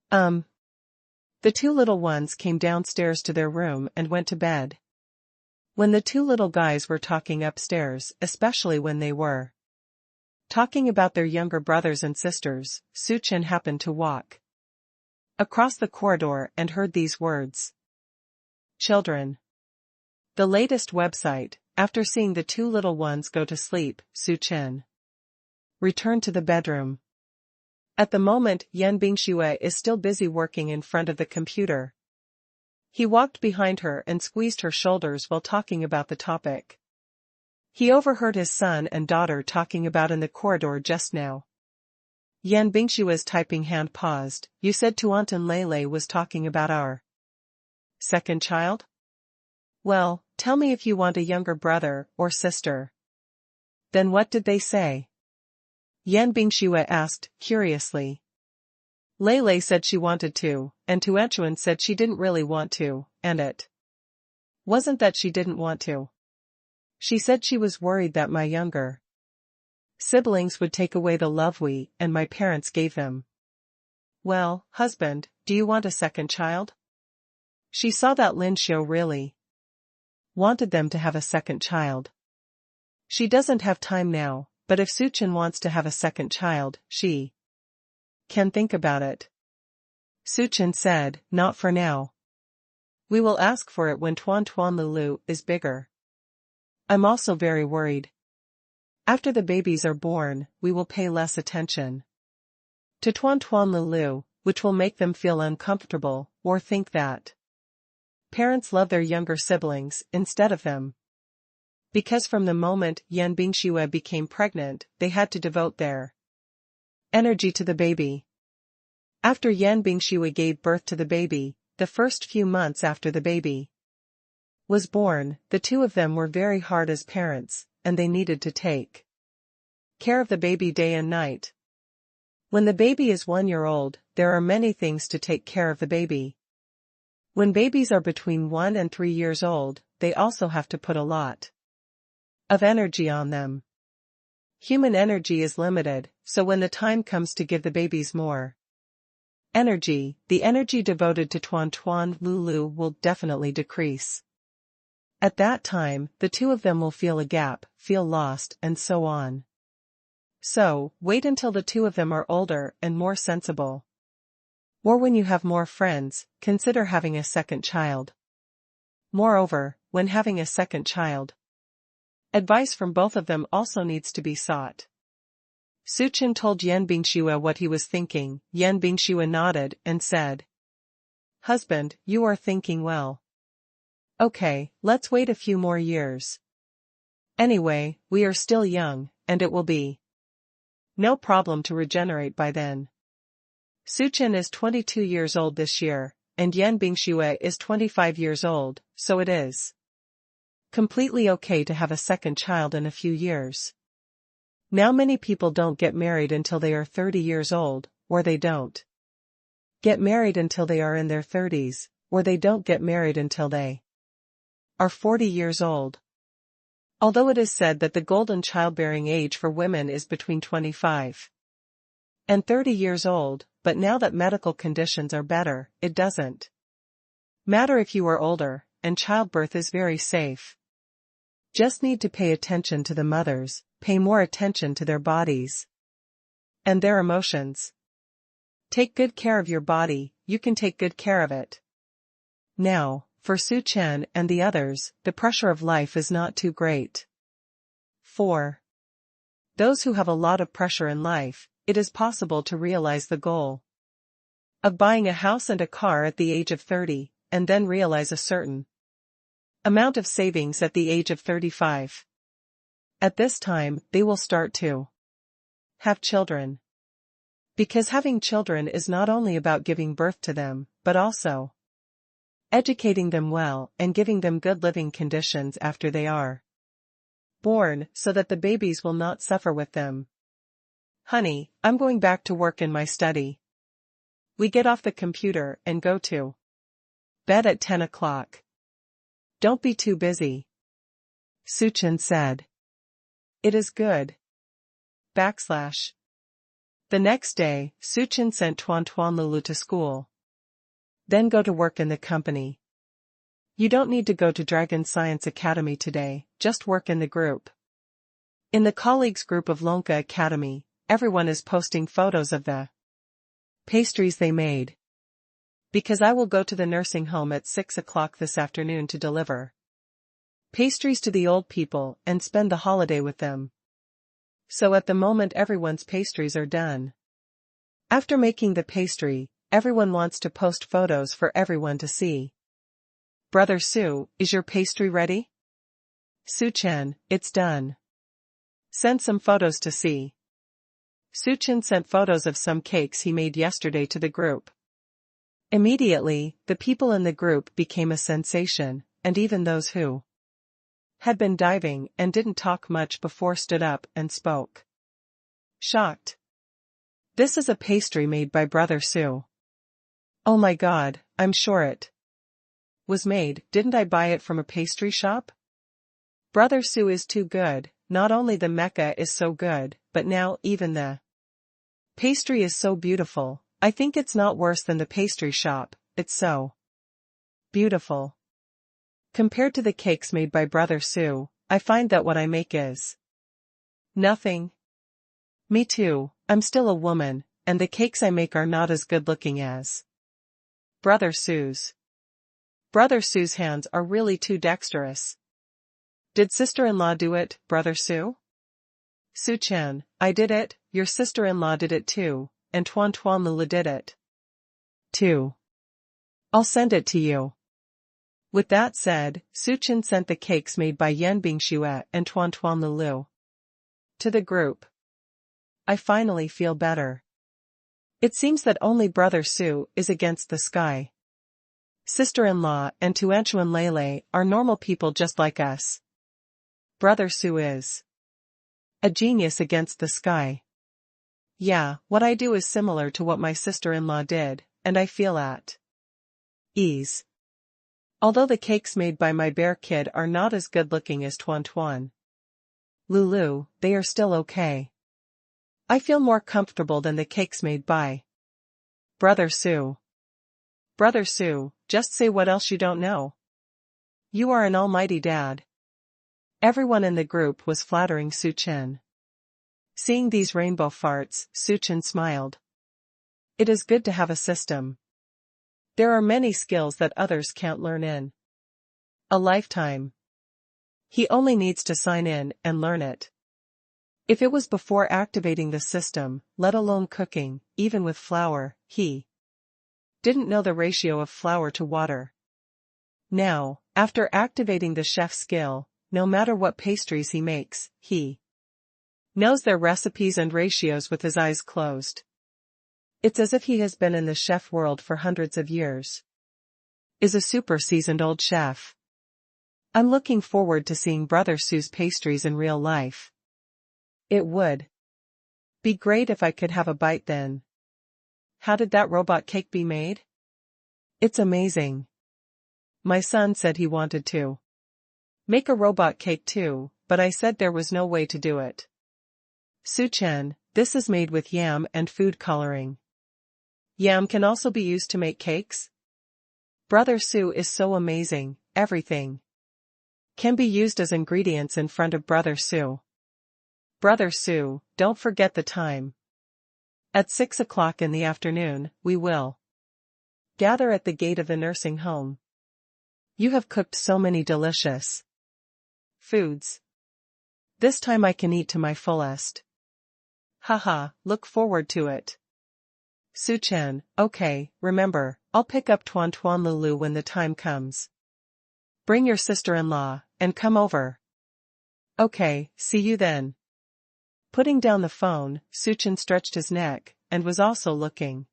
The 2 little ones came downstairs to their room and went to bed. When the 2 little guys were talking upstairs, especially when they were talking about their younger brothers and sisters, Suchin happened to walk across the corridor and heard these words. Children. The latest website, after seeing the 2 little ones go to sleep, Suchin returned to the bedroom. At the moment, Yan Bingxue is still busy working in front of the computer. He walked behind her and squeezed her shoulders while talking about the topic he overheard his son and daughter talking about in the corridor just now. Yan Bingshue's typing hand paused. You said Tuant and Lele was talking about our second child? Well, tell me if you want a younger brother or sister. Then what did they say? Yan Bingxue asked, curiously. Lele said she wanted to, and Tuanchuan said she didn't really want to, and it wasn't that she didn't want to. She said she was worried that my younger siblings would take away the love we and my parents gave them. Well, husband, do you want a second child? She saw that Lin Xiu really wanted them to have a second child. She doesn't have time now, but if Suchin wants to have a second child, she can think about it. Suchin said, not for now. We will ask for it when Tuan Tuan Lulu is bigger. I'm also very worried. After the babies are born, we will pay less attention to Tuan Tuan Lulu, which will make them feel uncomfortable, or think that parents love their younger siblings instead of them. Because from the moment Yan Bingxue became pregnant, they had to devote their energy to the baby. After Yan Bingxue gave birth to the baby, the first few months after the baby was born, the 2 of them were very hard as parents, and they needed to take care of the baby day and night. When the baby is 1 year old, there are many things to take care of the baby. When babies are between 1 and 3 years old, they also have to put a lot of energy on them. Human energy is limited, so when the time comes to give the babies more energy, the energy devoted to Tuan Tuan Lulu will definitely decrease. At that time, the two of them will feel a gap, feel lost, and so on. So, wait until the two of them are older and more sensible. Or when you have more friends, consider having a second child. Moreover, when having a second child, advice from both of them also needs to be sought. Su Chen told Yan Bingxue what he was thinking. Yan Bingxue nodded and said, "Husband, you are thinking well. Okay, let's wait a few more years. Anyway, we are still young, and it will be no problem to regenerate by then." Su Chen is 22 years old this year, and Yan Bingxue is 25 years old, so it is completely okay to have a second child in a few years. Now many people don't get married until they are 30 years old, or they don't get married until they are in their 30s, or they don't get married until they are 40 years old. Although it is said that the golden childbearing age for women is between 25 and 30 years old, but now that medical conditions are better, it doesn't matter if you are older, and childbirth is very safe. Just need to pay attention to the mothers, pay more attention to their bodies and their emotions. Take good care of your body, you can take good care of it. Now, for Su Chen and the others, the pressure of life is not too great. 4. Those who have a lot of pressure in life, it is possible to realize the goal of buying a house and a car at the age of 30, and then realize a certain amount of savings at the age of 35. At this time, they will start to have children. Because having children is not only about giving birth to them, but also educating them well and giving them good living conditions after they are born, so that the babies will not suffer with them. Honey, I'm going back to work in my study. We get off the computer and go to bed at 10 o'clock. Don't be too busy, Su Chen said. It is good. The next day, Su Chen sent Tuan Tuan Lulu to school. Then go to work in the company. You don't need to go to Dragon Science Academy today, just work in the group. In the colleagues group of Lonka Academy, everyone is posting photos of the pastries they made. Because I will go to the nursing home at 6 o'clock this afternoon to deliver pastries to the old people and spend the holiday with them. So at the moment everyone's pastries are done. After making the pastry, everyone wants to post photos for everyone to see. Brother Su, is your pastry ready? Su Chen, it's done. Send some photos to see. Su Chen sent photos of some cakes he made yesterday to the group. Immediately, the people in the group became a sensation, and even those who had been diving and didn't talk much before stood up and spoke. Shocked. This is a pastry made by Brother Su. Oh my God, I'm sure it was made. Didn't I buy it from a pastry shop? Brother Su is too good. Not only the mecha is so good, but now even the pastry is so beautiful. I think it's not worse than the pastry shop, it's so beautiful. Compared to the cakes made by Brother Su, I find that what I make is nothing. Me too, I'm still a woman, and the cakes I make are not as good looking as Brother Su's. Brother Su's hands are really too dexterous. Did sister-in-law do it, Brother Su? Su Chen, I did it, your sister-in-law did it too, and Tuan Tuan Lulu did it too. I'll send it to you. With that said, Su Chen sent the cakes made by Yan Bingxue and Tuan Tuan Lulu to the group. I finally feel better. It seems that only Brother Su is against the sky. Sister-in-law and Tuanchuan Lele are normal people just like us. Brother Su is a genius against the sky. Yeah, what I do is similar to what my sister-in-law did, and I feel at ease. Although the cakes made by my bear kid are not as good looking as Tuan Tuan Lulu, they are still okay. I feel more comfortable than the cakes made by Brother Sue. Brother Sue, just say what else you don't know. You are an almighty dad. Everyone in the group was flattering Su Chen. Seeing these rainbow farts, Su Chen smiled. It is good to have a system. There are many skills that others can't learn in a lifetime. He only needs to sign in and learn it. If it was before activating the system, let alone cooking, even with flour, he didn't know the ratio of flour to water. Now, after activating the chef skill, no matter what pastries he makes, he knows their recipes and ratios with his eyes closed. It's as if he has been in the chef world for hundreds of years. Is a super seasoned old chef. I'm looking forward to seeing Brother Sue's pastries in real life. It would be great if I could have a bite then. How did that robot cake be made? It's amazing. My son said he wanted to make a robot cake too, but I said there was no way to do it. Su Chen, this is made with yam and food coloring. Yam can also be used to make cakes? Brother Sue is so amazing, everything can be used as ingredients in front of Brother Sue. Brother Sue, don't forget the time. At 6 o'clock in the afternoon, we will gather at the gate of the nursing home. You have cooked so many delicious foods. This time I can eat to my fullest. Haha, look forward to it. Su Chen, okay, remember, I'll pick up Tuan Tuan Lulu when the time comes. Bring your sister-in-law, and come over. Okay, see you then. Putting down the phone, Su Chen stretched his neck, and was also looking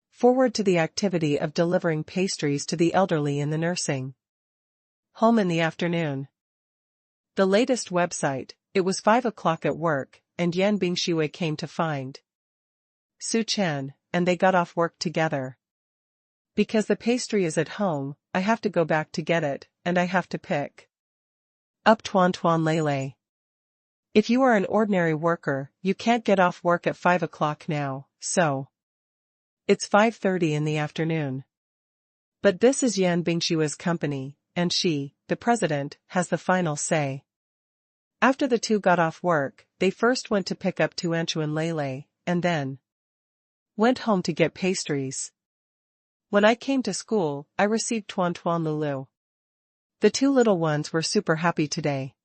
forward to the activity of delivering pastries to the elderly in the nursing home in the afternoon. The latest website, it was 5 o'clock at work, and Yan Bingshui came to find Su Chen, and they got off work together. Because the pastry is at home, I have to go back to get it, and I have to pick up Tuan Tuan Lele. If you are an ordinary worker, you can't get off work at 5 o'clock now, so it's 5:30 in the afternoon. But this is Yan Bingshui's company, and she, the president, has the final say. After the two got off work, they first went to pick up Tuanchu and Lele, and then went home to get pastries. When I came to school, I received Tuan Tuan Lulu. The two little ones were super happy today.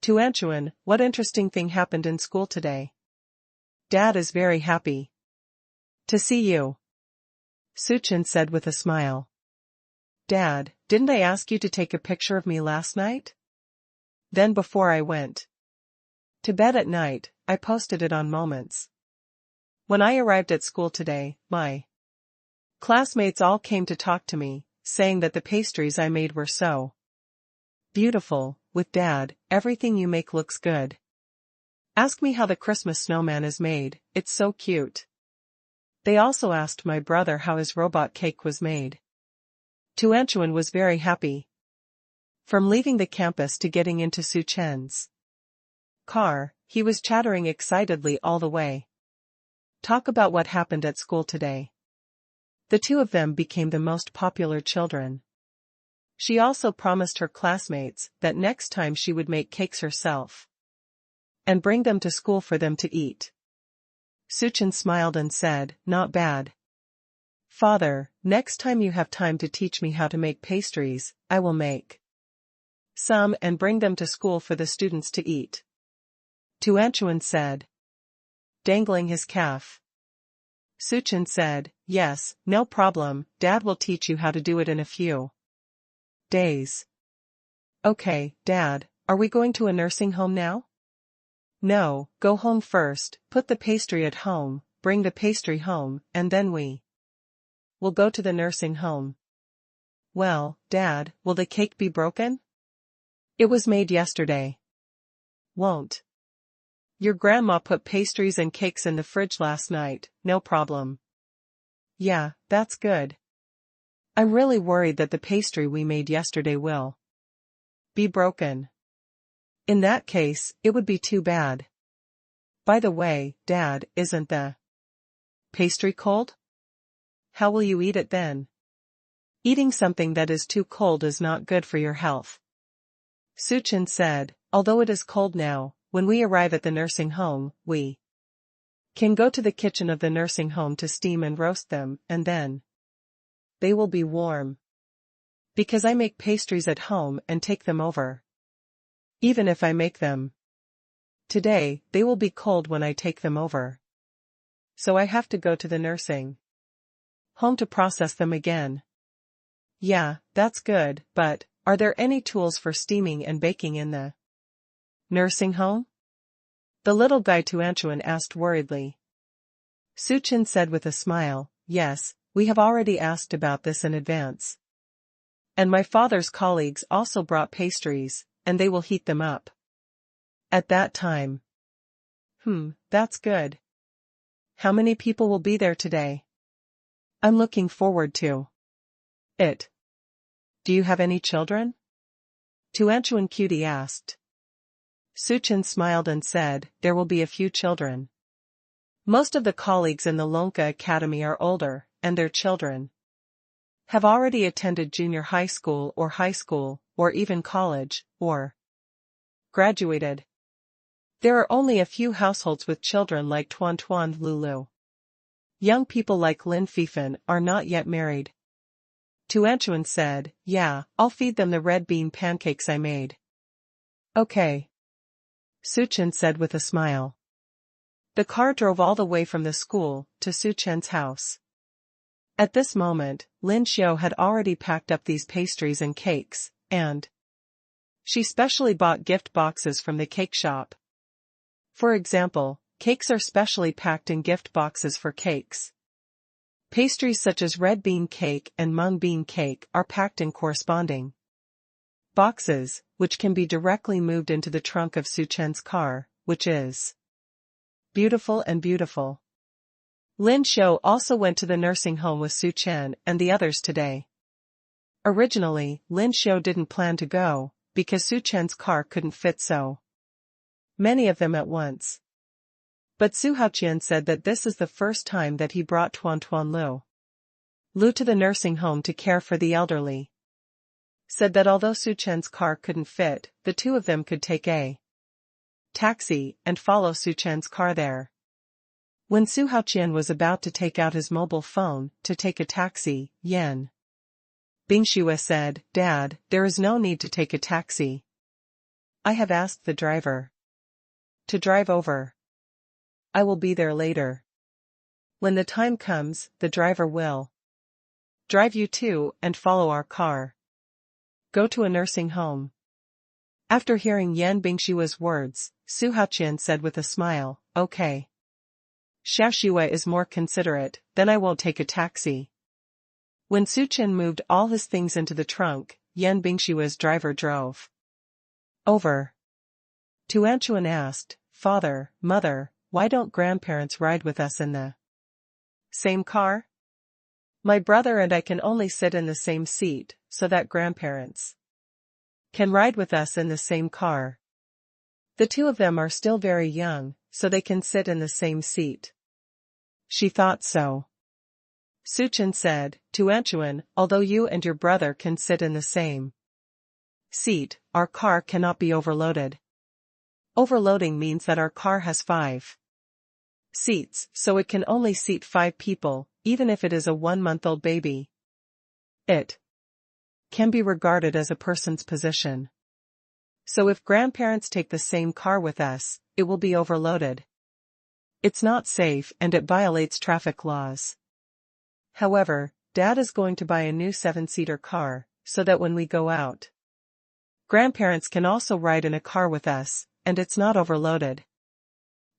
Tuanchuan, what interesting thing happened in school today? Dad is very happy to see you, Su Chen said with a smile. Dad, didn't I ask you to take a picture of me last night? Then before I went to bed at night, I posted it on Moments. When I arrived at school today, my classmates all came to talk to me, saying that the pastries I made were so beautiful. With Dad, everything you make looks good. Ask me how the Christmas snowman is made, it's so cute. They also asked my brother how his robot cake was made. Tuanchuan was very happy. From leaving the campus to getting into Su Chen's car, he was chattering excitedly all the way. Talk about what happened at school today. The two of them became the most popular children. She also promised her classmates that next time she would make cakes herself and bring them to school for them to eat. Su Chen smiled and said, not bad. Father, next time you have time to teach me how to make pastries, I will make some and bring them to school for the students to eat. Tuanchuan said, dangling his calf. Su Chen said, yes, no problem, Dad will teach you how to do it in a few days. Okay, Dad, are we going to a nursing home now? No, go home first, put the pastry at home, bring the pastry home, and then we will go to the nursing home. Well, Dad, will the cake be broken? It was made yesterday. Won't. Your grandma put pastries and cakes in the fridge last night, no problem. Yeah, that's good. I'm really worried that the pastry we made yesterday will be broken. In that case, it would be too bad. By the way, Dad, isn't the pastry cold? How will you eat it then? Eating something that is too cold is not good for your health. Suchin said, although it is cold now, when we arrive at the nursing home, we can go to the kitchen of the nursing home to steam and roast them, and then they will be warm. Because I make pastries at home and take them over. Even if I make them today, they will be cold when I take them over. So I have to go to the nursing home to process them again. Yeah, that's good, but are there any tools for steaming and baking in the nursing home? The little guy Tuanchuan asked worriedly. Suchin said with a smile, yes, we have already asked about this in advance. And my father's colleagues also brought pastries, and they will heat them up at that time. That's good. How many people will be there today? I'm looking forward to it. Do you have any children? Tuanchuan Cutie asked. Suchin smiled and said, there will be a few children. Most of the colleagues in the Lonka Academy are older, and their children have already attended junior high school, or even college, or graduated. There are only a few households with children like Tuan Tuan Lulu. Young people like Lin Fifan are not yet married. Tuanchuan said, yeah, I'll feed them the red bean pancakes I made. Okay. Suchin said with a smile. The car drove all the way from the school to Suchin's house. At this moment, Lin Xiao had already packed up these pastries and cakes, and she specially bought gift boxes from the cake shop. For example, cakes are specially packed in gift boxes for cakes. Pastries such as red bean cake and mung bean cake are packed in corresponding boxes, which can be directly moved into the trunk of Suchen's car, which is beautiful and beautiful. Lin Xiao also went to the nursing home with Suchen and the others today. Originally, Lin Xiao didn't plan to go, because Suchen's car couldn't fit so many of them at once. But Su Haoqian said that this is the first time that he brought Tuan Tuan Lu to the nursing home to care for the elderly. Said that although Suchen's car couldn't fit, the two of them could take a taxi and follow Suchen's car there. When Su Haoqian was about to take out his mobile phone to take a taxi, Yan Bingxue said, Dad, there is no need to take a taxi. I have asked the driver to drive over. I will be there later. When the time comes, the driver will drive you to and follow our car. Go to a nursing home. After hearing Yan Bingshua's words, Su Haoqian said with a smile, okay. Xiaoxue is more considerate, then I won't take a taxi. When Suchen moved all his things into the trunk, Yan Bingshua's driver drove over. Tuanchuan asked, Father, Mother, why don't grandparents ride with us in the same car? My brother and I can only sit in the same seat, so that grandparents can ride with us in the same car. The two of them are still very young, so they can sit in the same seat. She thought so. Suchen said, Tuanchuan, although you and your brother can sit in the same seat, our car cannot be overloaded. Overloading means that our car has 5 seats, so it can only seat 5 people, even if it is a 1-month-old baby. It can be regarded as a person's position. So if grandparents take the same car with us, it will be overloaded. It's not safe and it violates traffic laws. However, Dad is going to buy a new 7-seater car, so that when we go out, grandparents can also ride in a car with us, and it's not overloaded.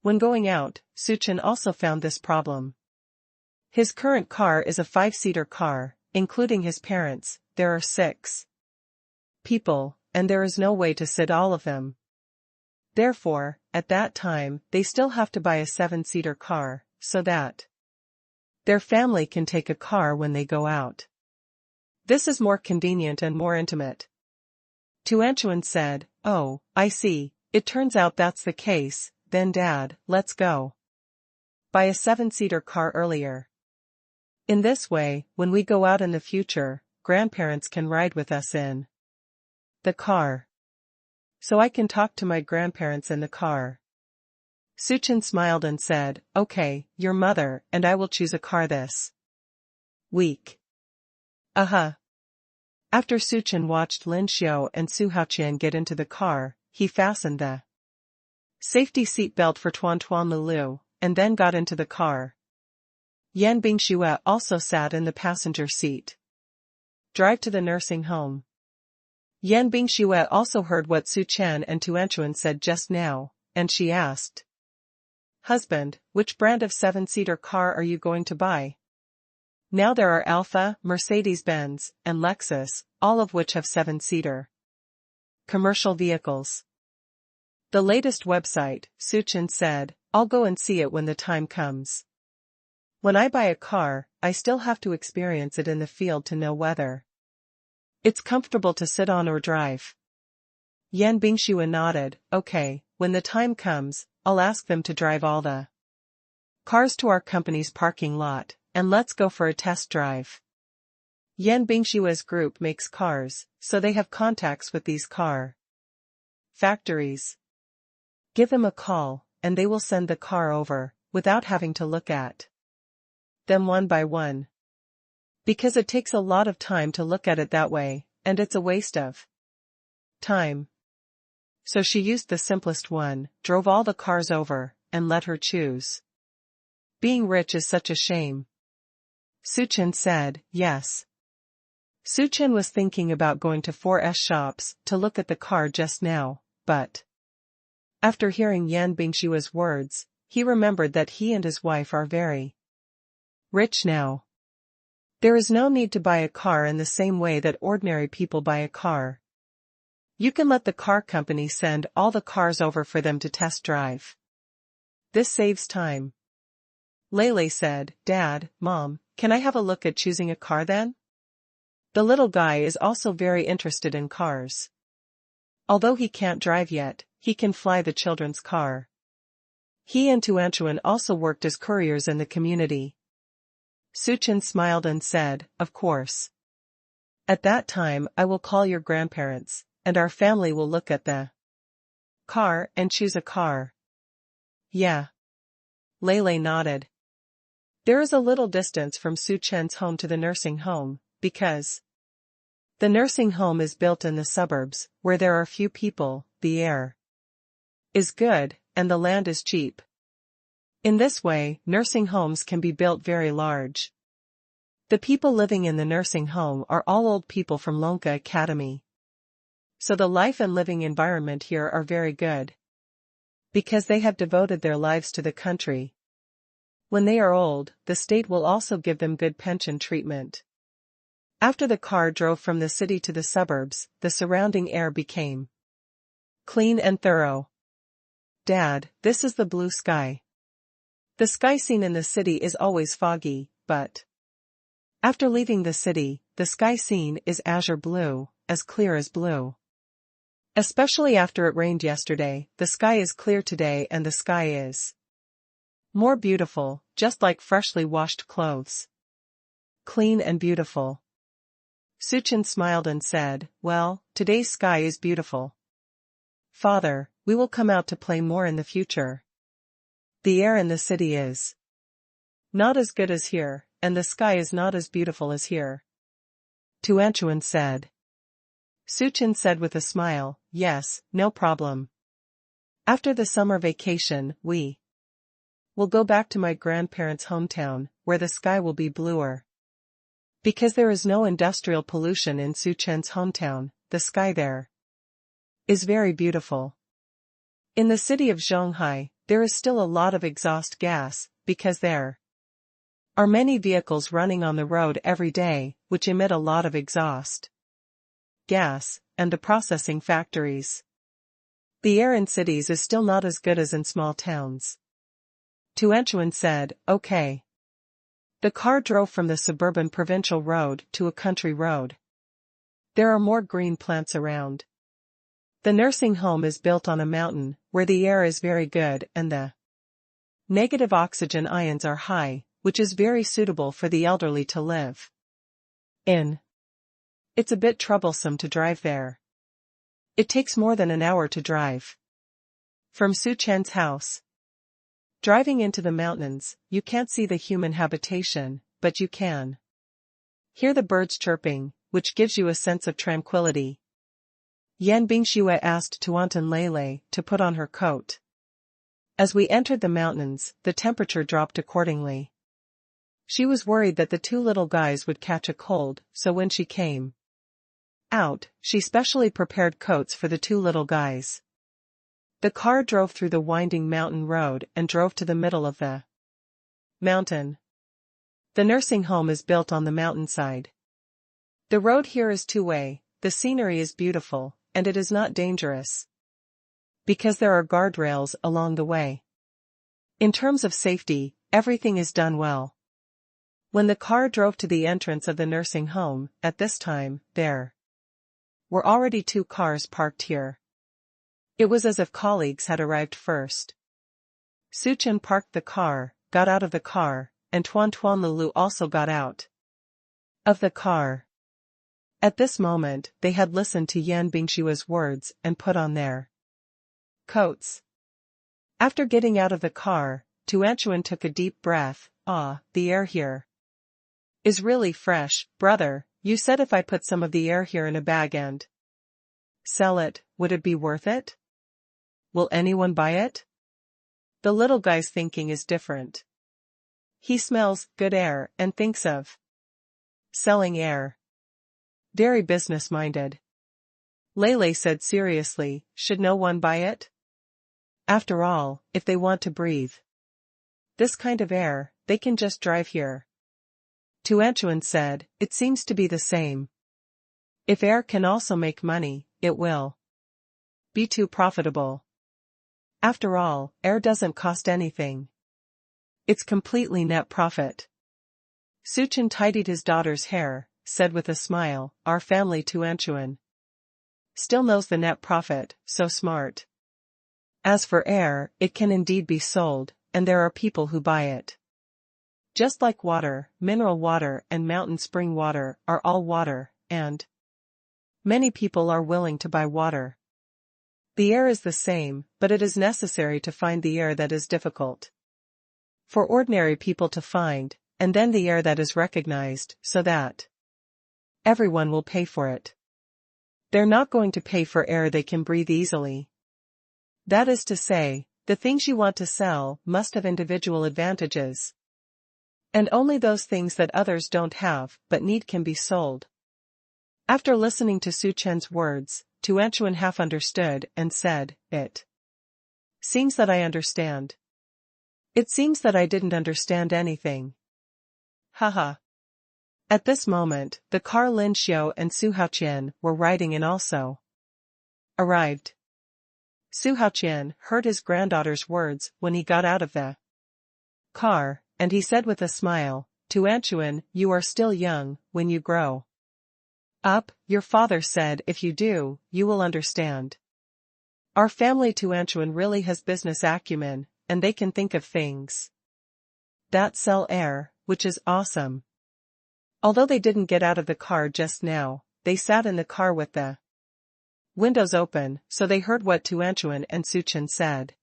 When going out, Suchen also found this problem. His current car is a 5-seater car, including his parents. There are 6 people, and there is no way to sit all of them. Therefore, at that time, they still have to buy a 7-seater car, so that their family can take a car when they go out. This is more convenient and more intimate. Tuanchuan said, oh, I see, It turns out that's the case. Then Dad, let's go. Buy a 7-seater car earlier. In this way, when we go out in the future, grandparents can ride with us in the car. So I can talk to my grandparents in the car. Suchin smiled and said, okay, your mother and I will choose a car this week. After Suchin watched Lin Xiao and Su Haoqian get into the car, he fastened the safety seat belt for Tuan Tuan Lulu, and then got into the car. Yan Bingxue also sat in the passenger seat. Drive to the nursing home. Yan Bingxue also heard what Su Chen and Tuanchuan said just now, and she asked, husband, which brand of 7-seater car are you going to buy? Now there are Alfa, Mercedes-Benz, and Lexus, all of which have 7-seater commercial vehicles. The latest website, Suchin said, I'll go and see it when the time comes. When I buy a car, I still have to experience it in the field to know whether it's comfortable to sit on or drive. Yan Bingxue nodded, okay, when the time comes, I'll ask them to drive all the cars to our company's parking lot, and let's go for a test drive. Yan Bingxue's group makes cars, so they have contacts with these car factories. Give them a call, and they will send the car over, without having to look at them one by one. Because it takes a lot of time to look at it that way, and it's a waste of time. So she used the simplest one, drove all the cars over, and let her choose. Being rich is such a shame. Suchin said, yes. Suchin was thinking about going to 4S shops to look at the car just now, but after hearing Yan Bingxue's words, he remembered that he and his wife are very rich now. There is no need to buy a car in the same way that ordinary people buy a car. You can let the car company send all the cars over for them to test drive. This saves time. Lele said, Dad, Mom, can I have a look at choosing a car then? The little guy is also very interested in cars. Although he can't drive yet, he can fly the children's car. He and Tuanchuan also worked as couriers in the community. Suchin smiled and said, of course. At that time I will call your grandparents, and our family will look at the car and choose a car. Yeah. Lele nodded. There is a little distance from Suchen's home to the nursing home, because the nursing home is built in the suburbs, where there are few people, the air is good, and the land is cheap. In this way, nursing homes can be built very large. The people living in the nursing home are all old people from Lonka Academy. So the life and living environment here are very good. Because they have devoted their lives to the country. When they are old, the state will also give them good pension treatment. After the car drove from the city to the suburbs, the surrounding air became clean and thorough. Dad, this is the blue sky. The sky seen in the city is always foggy, but after leaving the city, the sky seen is azure blue, as clear as blue. Especially after it rained yesterday, the sky is clear today and the sky is more beautiful, just like freshly washed clothes. Clean and beautiful. Suchin smiled and said, well, today's sky is beautiful. Father, we will come out to play more in the future. The air in the city is not as good as here, and the sky is not as beautiful as here. Tuanchuan said. Suchin said with a smile, yes, no problem. After the summer vacation, we will go back to my grandparents' hometown, where the sky will be bluer. Because there is no industrial pollution in Suchen's hometown, the sky there is very beautiful. In the city of Zhonghai, there is still a lot of exhaust gas, because there are many vehicles running on the road every day, which emit a lot of exhaust gas, and the processing factories. The air in cities is still not as good as in small towns. Tuanchuan said, okay. The car drove from the suburban provincial road to a country road. There are more green plants around. The nursing home is built on a mountain, where the air is very good and the negative oxygen ions are high, which is very suitable for the elderly to live in. It's a bit troublesome to drive there. It takes more than an hour to drive from Su Chen's house. Driving into the mountains, you can't see the human habitation, but you can hear the birds chirping, which gives you a sense of tranquility. Yan Bingxue asked Tuantan Lele to put on her coat. As we entered the mountains, the temperature dropped accordingly. She was worried that the two little guys would catch a cold, so when she came out, she specially prepared coats for the two little guys. The car drove through the winding mountain road and drove to the middle of the mountain. The nursing home is built on the mountainside. The road here is two-way, the scenery is beautiful, and it is not dangerous, because there are guardrails along the way. In terms of safety, everything is done well. When the car drove to the entrance of the nursing home, at this time, there were already two cars parked here. It was as if colleagues had arrived first. Su Chen parked the car, got out of the car, and Tuan Lulu also got out of the car. At this moment, they had listened to Yan Bingshua's words and put on their coats. After getting out of the car, Tuanchuan took a deep breath. Ah, the air here is really fresh, brother. You said if I put some of the air here in a bag and sell it, would it be worth it? Will anyone buy it? The little guy's thinking is different. He smells good air and thinks of selling air. Very business-minded. Lele said seriously, should no one buy it? After all, if they want to breathe this kind of air, they can just drive here. Tuanchuan said, it seems to be the same. If air can also make money, it will be too profitable. After all, air doesn't cost anything. It's completely net profit. Su Chen tidied his daughter's hair, said with a smile, our family Tuanchuan still knows the net profit, so smart. As for air, it can indeed be sold, and there are people who buy it. Just like water, mineral water and mountain spring water are all water, and many people are willing to buy water. The air is the same, but it is necessary to find the air that is difficult for ordinary people to find, and then the air that is recognized, so that everyone will pay for it. They're not going to pay for air they can breathe easily. That is to say, the things you want to sell must have individual advantages. And only those things that others don't have but need can be sold. After listening to Su Chen's words, Tuanchuan half understood and said, it seems that I understand. It seems that I didn't understand anything. Haha. At this moment, the car Lin Xiao and Su Haoqian were riding in also arrived. Su Haoqian heard his granddaughter's words when he got out of the car, and he said with a smile, Tuanchuan, you are still young. When you grow up, your father said if you do, you will understand. Our family Tuanchuan really has business acumen, and they can think of things that sell air, which is awesome. Although they didn't get out of the car just now, they sat in the car with the windows open, so they heard what Tuanchuan and Su Chen said.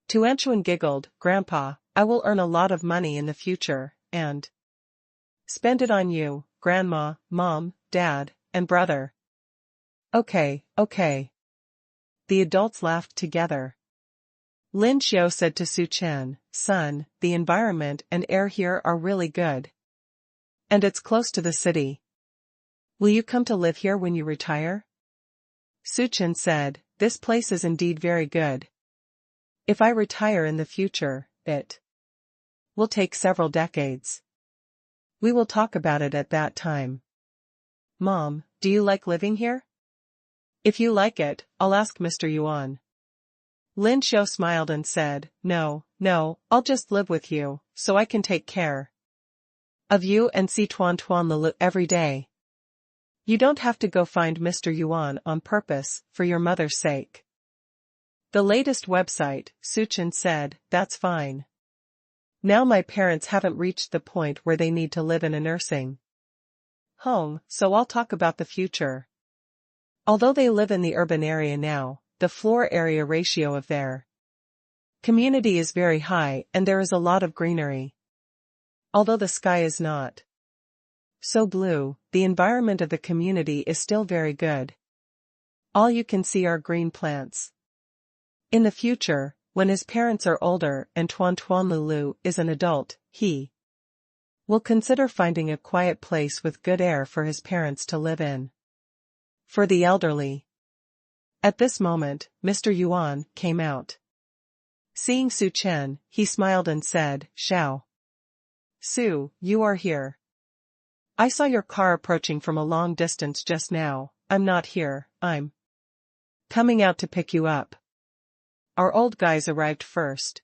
Tuanchuan giggled, Grandpa, I will earn a lot of money in the future, and spend it on you, Grandma, Mom, Dad, and brother. Okay. The adults laughed together. Lin Xiao said to Su Chen, son, the environment and air here are really good. And it's close to the city. Will you come to live here when you retire? Su Chen said, this place is indeed very good. If I retire in the future, it will take several decades. We will talk about it at that time. Mom, do you like living here? If you like it, I'll ask Mr. Yuan. Lin Xiao smiled and said, no, I'll just live with you, so I can take care of you and see Tuan Lulu every day. You don't have to go find Mr. Yuan on purpose, for your mother's sake. The latest website, Suchin said, that's fine. Now my parents haven't reached the point where they need to live in a nursing home, so I'll talk about the future. Although they live in the urban area now, the floor area ratio of their community is very high and there is a lot of greenery. Although the sky is not so blue, the environment of the community is still very good. All you can see are green plants. In the future, when his parents are older and Tuan Lulu is an adult, he will consider finding a quiet place with good air for his parents to live in. For the elderly. At this moment, Mr. Yuan came out. Seeing Su Chen, he smiled and said, Xiao. Su, you are here. I saw your car approaching from a long distance just now. I'm not here, I'm coming out to pick you up. Our old guys arrived first.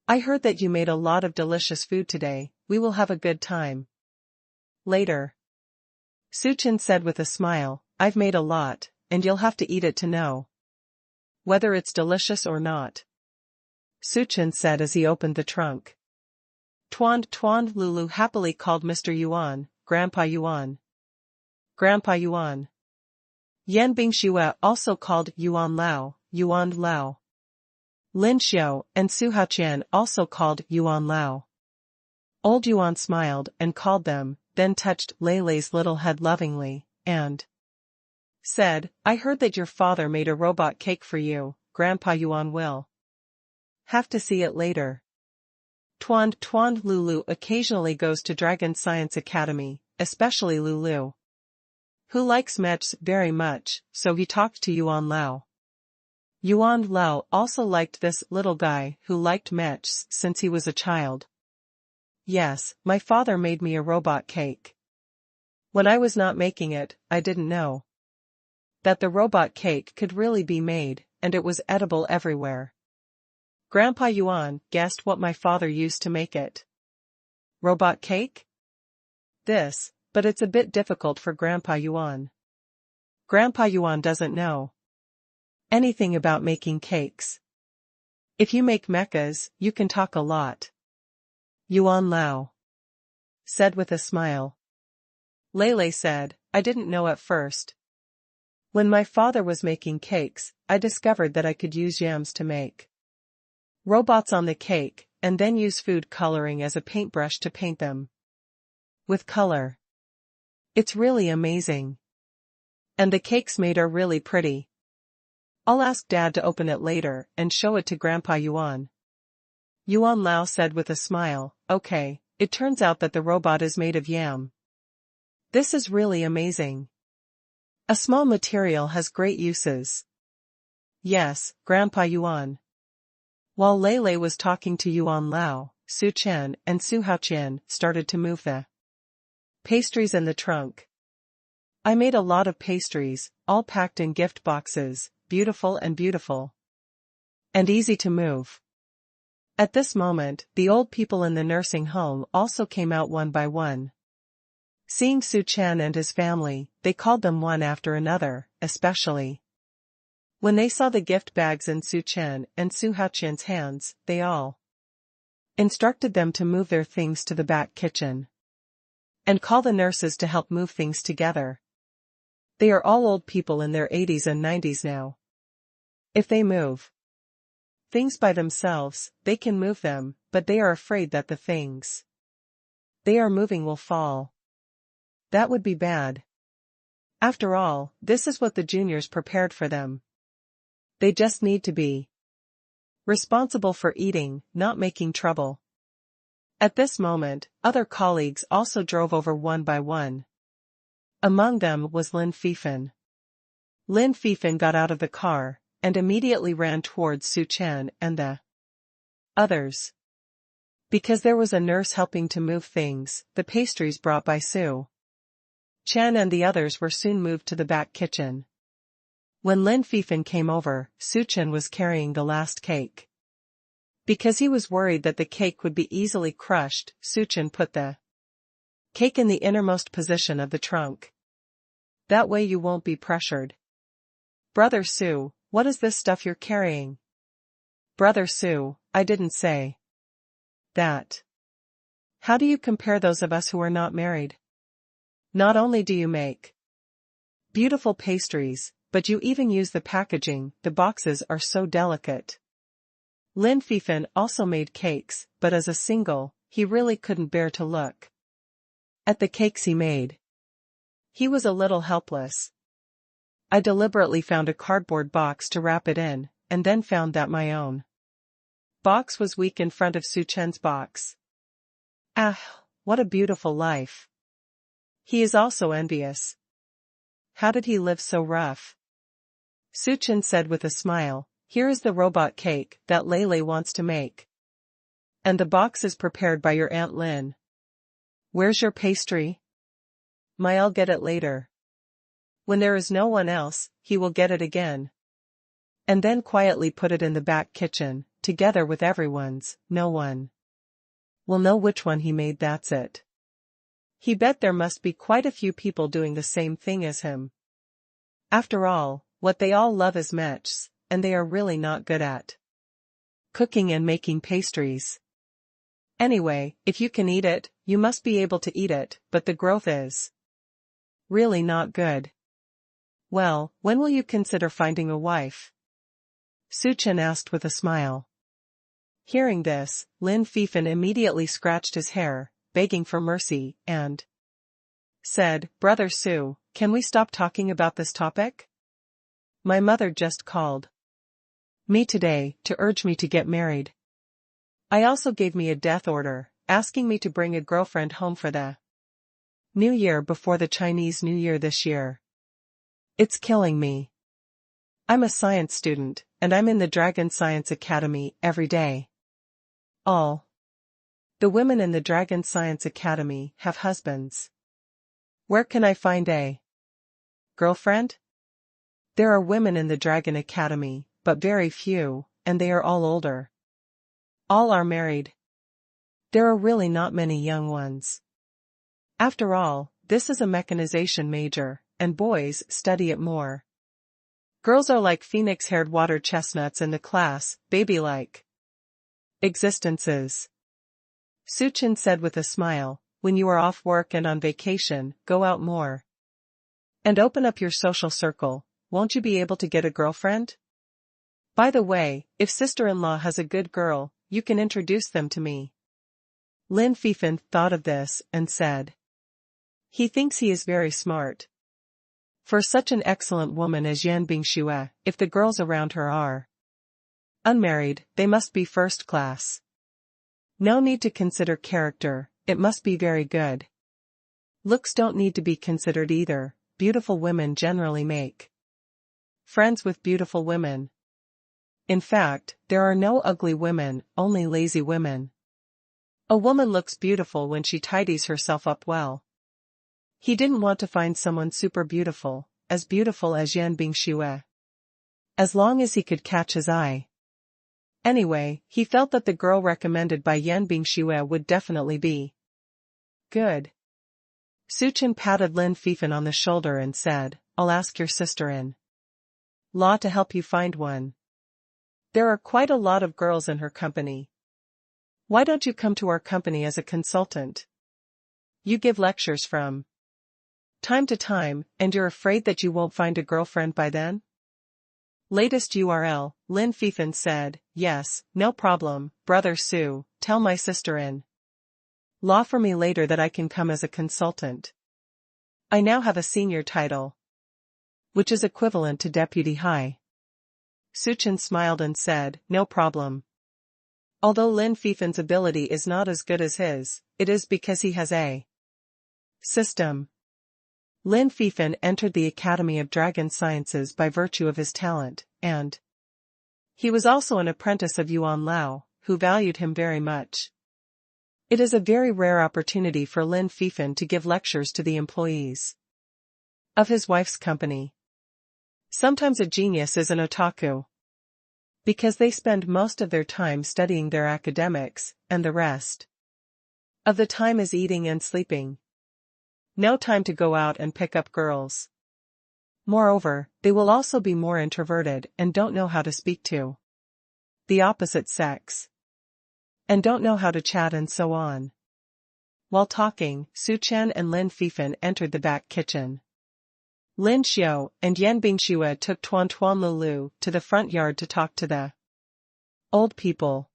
I heard that you made a lot of delicious food today. We will have a good time later. Su Chen said with a smile, I've made a lot, and you'll have to eat it to know whether it's delicious or not. Su Chen said as he opened the trunk. Tuan Lulu happily called Mr. Yuan, Grandpa Yuan. Grandpa Yuan. Yan Bingxue also called Yuan Lao, Yuan Lao. Lin Xiao and Su Haoqian also called Yuan Lao. Old Yuan smiled and called them, then touched Leilei's little head lovingly, and said, I heard that your father made a robot cake for you. Grandpa Yuan will have to see it later. Tuan Lulu occasionally goes to Dragon Science Academy, especially Lulu, who likes mechs very much, so he talked to Yuan Lao. Yuan Lao also liked this little guy who liked mechs since he was a child. Yes, my father made me a robot cake. When I was not making it, I didn't know that the robot cake could really be made, and it was edible everywhere. Grandpa Yuan guessed what my father used to make it. Robot cake? This, but it's a bit difficult for Grandpa Yuan. Grandpa Yuan doesn't know anything about making cakes. If you make mechas, you can talk a lot. Yuan Lao said with a smile. Leilei said, I didn't know at first. When my father was making cakes, I discovered that I could use yams to make robots on the cake, and then use food coloring as a paintbrush to paint them with color. It's really amazing. And the cakes made are really pretty. I'll ask Dad to open it later and show it to Grandpa Yuan. Yuan Lao said with a smile, okay, it turns out that the robot is made of yam. This is really amazing. A small material has great uses. Yes, Grandpa Yuan. While Leilei was talking to Yuan Lao, Su Chen and Su Haoqian started to move the pastries in the trunk. I made a lot of pastries, all packed in gift boxes, beautiful and easy to move. At this moment, the old people in the nursing home also came out one by one. Seeing Su Chen and his family, they called them one after another, especially when they saw the gift bags in Su Chen and Su Haoqian's hands, they all instructed them to move their things to the back kitchen and call the nurses to help move things together. They are all old people in their 80s and 90s now. If they move things by themselves, they can move them, but they are afraid that the things they are moving will fall. That would be bad. After all, this is what the juniors prepared for them. They just need to be responsible for eating, not making trouble. At this moment, other colleagues also drove over one by one. Among them was Lin Fifan. Lin Fifan got out of the car, and immediately ran towards Su Chen and the others. Because there was a nurse helping to move things, the pastries brought by Su Chen and the others were soon moved to the back kitchen. When Lin Fifan came over, Su Chen was carrying the last cake. Because he was worried that the cake would be easily crushed, Su Chen put the cake in the innermost position of the trunk. That way you won't be pressured. Brother Sue, what is this stuff you're carrying? Brother Sue, I didn't say that. How do you compare those of us who are not married? Not only do you make beautiful pastries, but you even use the packaging, the boxes are so delicate. Lin Fifan also made cakes, but as a single, he really couldn't bear to look at the cakes he made. He was a little helpless. I deliberately found a cardboard box to wrap it in, and then found that my own box was weak in front of Su Chen's box. Ah, what a beautiful life. He is also envious. How did he live so rough? Su Chen said with a smile, here is the robot cake that Lele wants to make. And the box is prepared by your Aunt Lin. Where's your pastry? I'll get it later. When there is no one else, he will get it again. And then quietly put it in the back kitchen, together with everyone's. No one will know which one he made, that's it. He bet there must be quite a few people doing the same thing as him. After all, what they all love is mechs, and they are really not good at cooking and making pastries. Anyway, if you can eat it, you must be able to eat it, but the growth is really not good. Well, when will you consider finding a wife? Su Chen asked with a smile. Hearing this, Lin Fifan immediately scratched his hair, begging for mercy, and said, Brother Su, can we stop talking about this topic? My mother just called me today to urge me to get married. I also gave me a death order, asking me to bring a girlfriend home for the New Year before the Chinese New Year this year. It's killing me. I'm a science student, and I'm in the Dragon Science Academy every day. All the women in the Dragon Science Academy have husbands. Where can I find a girlfriend? There are women in the Dragon Academy, but very few, and they are all older. All are married. There are really not many young ones. After all, this is a mechanization major, and boys study it more. Girls are like phoenix-haired water chestnuts in the class, baby-like existences. Su Chen said with a smile, when you are off work and on vacation, go out more. And open up your social circle, won't you be able to get a girlfriend? By the way, if sister-in-law has a good girl, you can introduce them to me. Lin Fifan thought of this and said, he thinks he is very smart. For such an excellent woman as Yan Bingxue, if the girls around her are unmarried, they must be first class. No need to consider character, it must be very good. Looks don't need to be considered either, beautiful women generally make friends with beautiful women. In fact, there are no ugly women, only lazy women. A woman looks beautiful when she tidies herself up well. He didn't want to find someone super beautiful as Yan Bingxue. As long as he could catch his eye. Anyway, he felt that the girl recommended by Yan Bingxue would definitely be good. Su Chen patted Lin Fifan on the shoulder and said, I'll ask your sister-in-law to help you find one. There are quite a lot of girls in her company. Why don't you come to our company as a consultant? You give lectures from time to time, and you're afraid that you won't find a girlfriend by then? Latest URL, Lin Fifan said, yes, no problem, Brother Su, tell my sister-in-law for me later that I can come as a consultant. I now have a senior title, which is equivalent to deputy high. Su Chen smiled and said, no problem. Although Lin Fifan's ability is not as good as his, it is because he has a system. Lin Fifan entered the Academy of Dragon Sciences by virtue of his talent, and he was also an apprentice of Yuan Lao, who valued him very much. It is a very rare opportunity for Lin Fifan to give lectures to the employees of his wife's company. Sometimes a genius is an otaku, because they spend most of their time studying their academics, and the rest of the time is eating and sleeping. No time to go out and pick up girls. Moreover, they will also be more introverted and don't know how to speak to the opposite sex, and don't know how to chat and so on. While talking, Su Chen and Lin Fifan entered the back kitchen. Lin Xiao and Yan Bingxue took Tuan Tuan Lulu to the front yard to talk to the old people.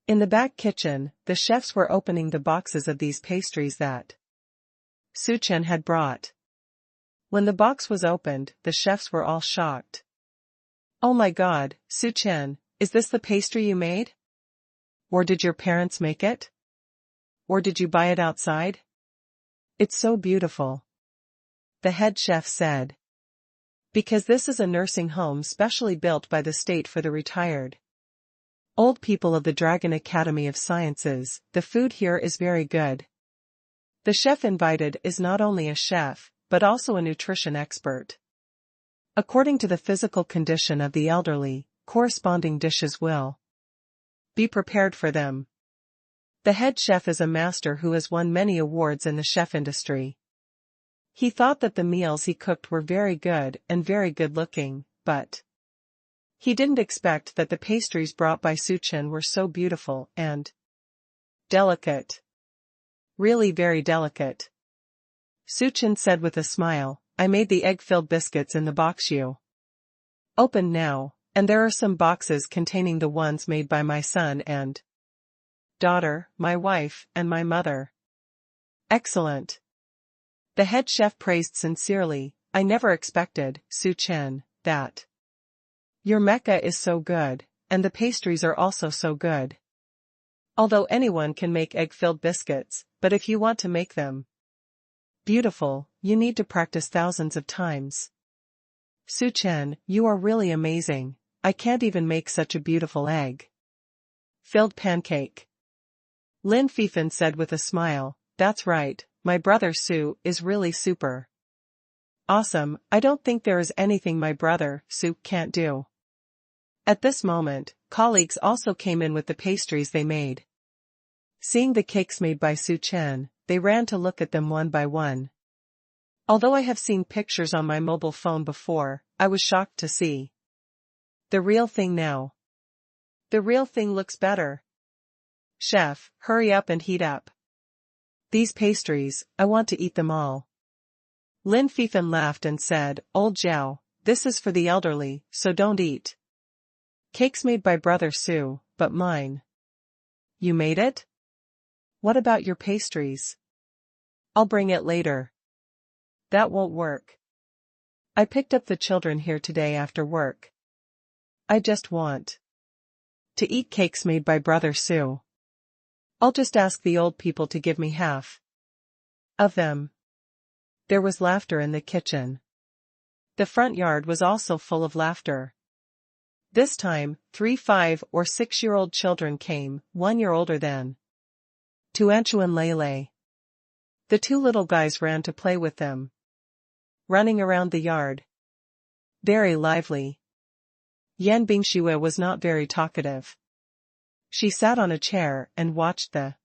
In the back kitchen, the chefs were opening the boxes of these pastries that Su Chen had brought. When the box was opened, the chefs were all shocked. "Oh my God, Su Chen, is this the pastry you made? Or did your parents make it? Or did you buy it outside? It's so beautiful," the head chef said. "Because this is a nursing home specially built by the state for the retired old people of the Dragon Academy of Sciences. The food here is very good." The chef invited is not only a chef, but also a nutrition expert. According to the physical condition of the elderly, corresponding dishes will be prepared for them. The head chef is a master who has won many awards in the chef industry. He thought that the meals he cooked were very good and very good looking, but he didn't expect that the pastries brought by Su Chen were so beautiful and delicate. Really very delicate. Su Chen said with a smile, "I made the egg-filled biscuits in the box you opened now, and there are some boxes containing the ones made by my son and daughter, my wife, and my mother." Excellent. The head chef praised sincerely. "I never expected, Su Chen, that your mecha is so good, and the pastries are also so good. Although anyone can make egg-filled biscuits, but if you want to make them beautiful, you need to practice thousands of times. Su Chen, you are really amazing. I can't even make such a beautiful egg-filled pancake." Lin Fifan said with a smile, "That's right, my brother Su is really super awesome. I don't think there is anything my brother Su can't do." At this moment, colleagues also came in with the pastries they made. Seeing the cakes made by Su Chen, they ran to look at them one by one. Although I have seen pictures on my mobile phone before, I was shocked to see the real thing now. The real thing looks better. Chef, hurry up and heat up these pastries, I want to eat them all. Lin Fifan laughed and said, "Old Zhao, this is for the elderly, so don't eat cakes made by brother Su, but mine." "You made it? What about your pastries?" "I'll bring it later." "That won't work. I picked up the children here today after work. I just want to eat cakes made by brother Su. I'll just ask the old people to give me half of them." There was laughter in the kitchen. The front yard was also full of laughter. This time, 3, 5, or 6-year-old children came, 1 year older than Tuanchu and Lele. The two little guys ran to play with them, running around the yard. Very lively. Yan Bingxue was not very talkative. She sat on a chair and watched the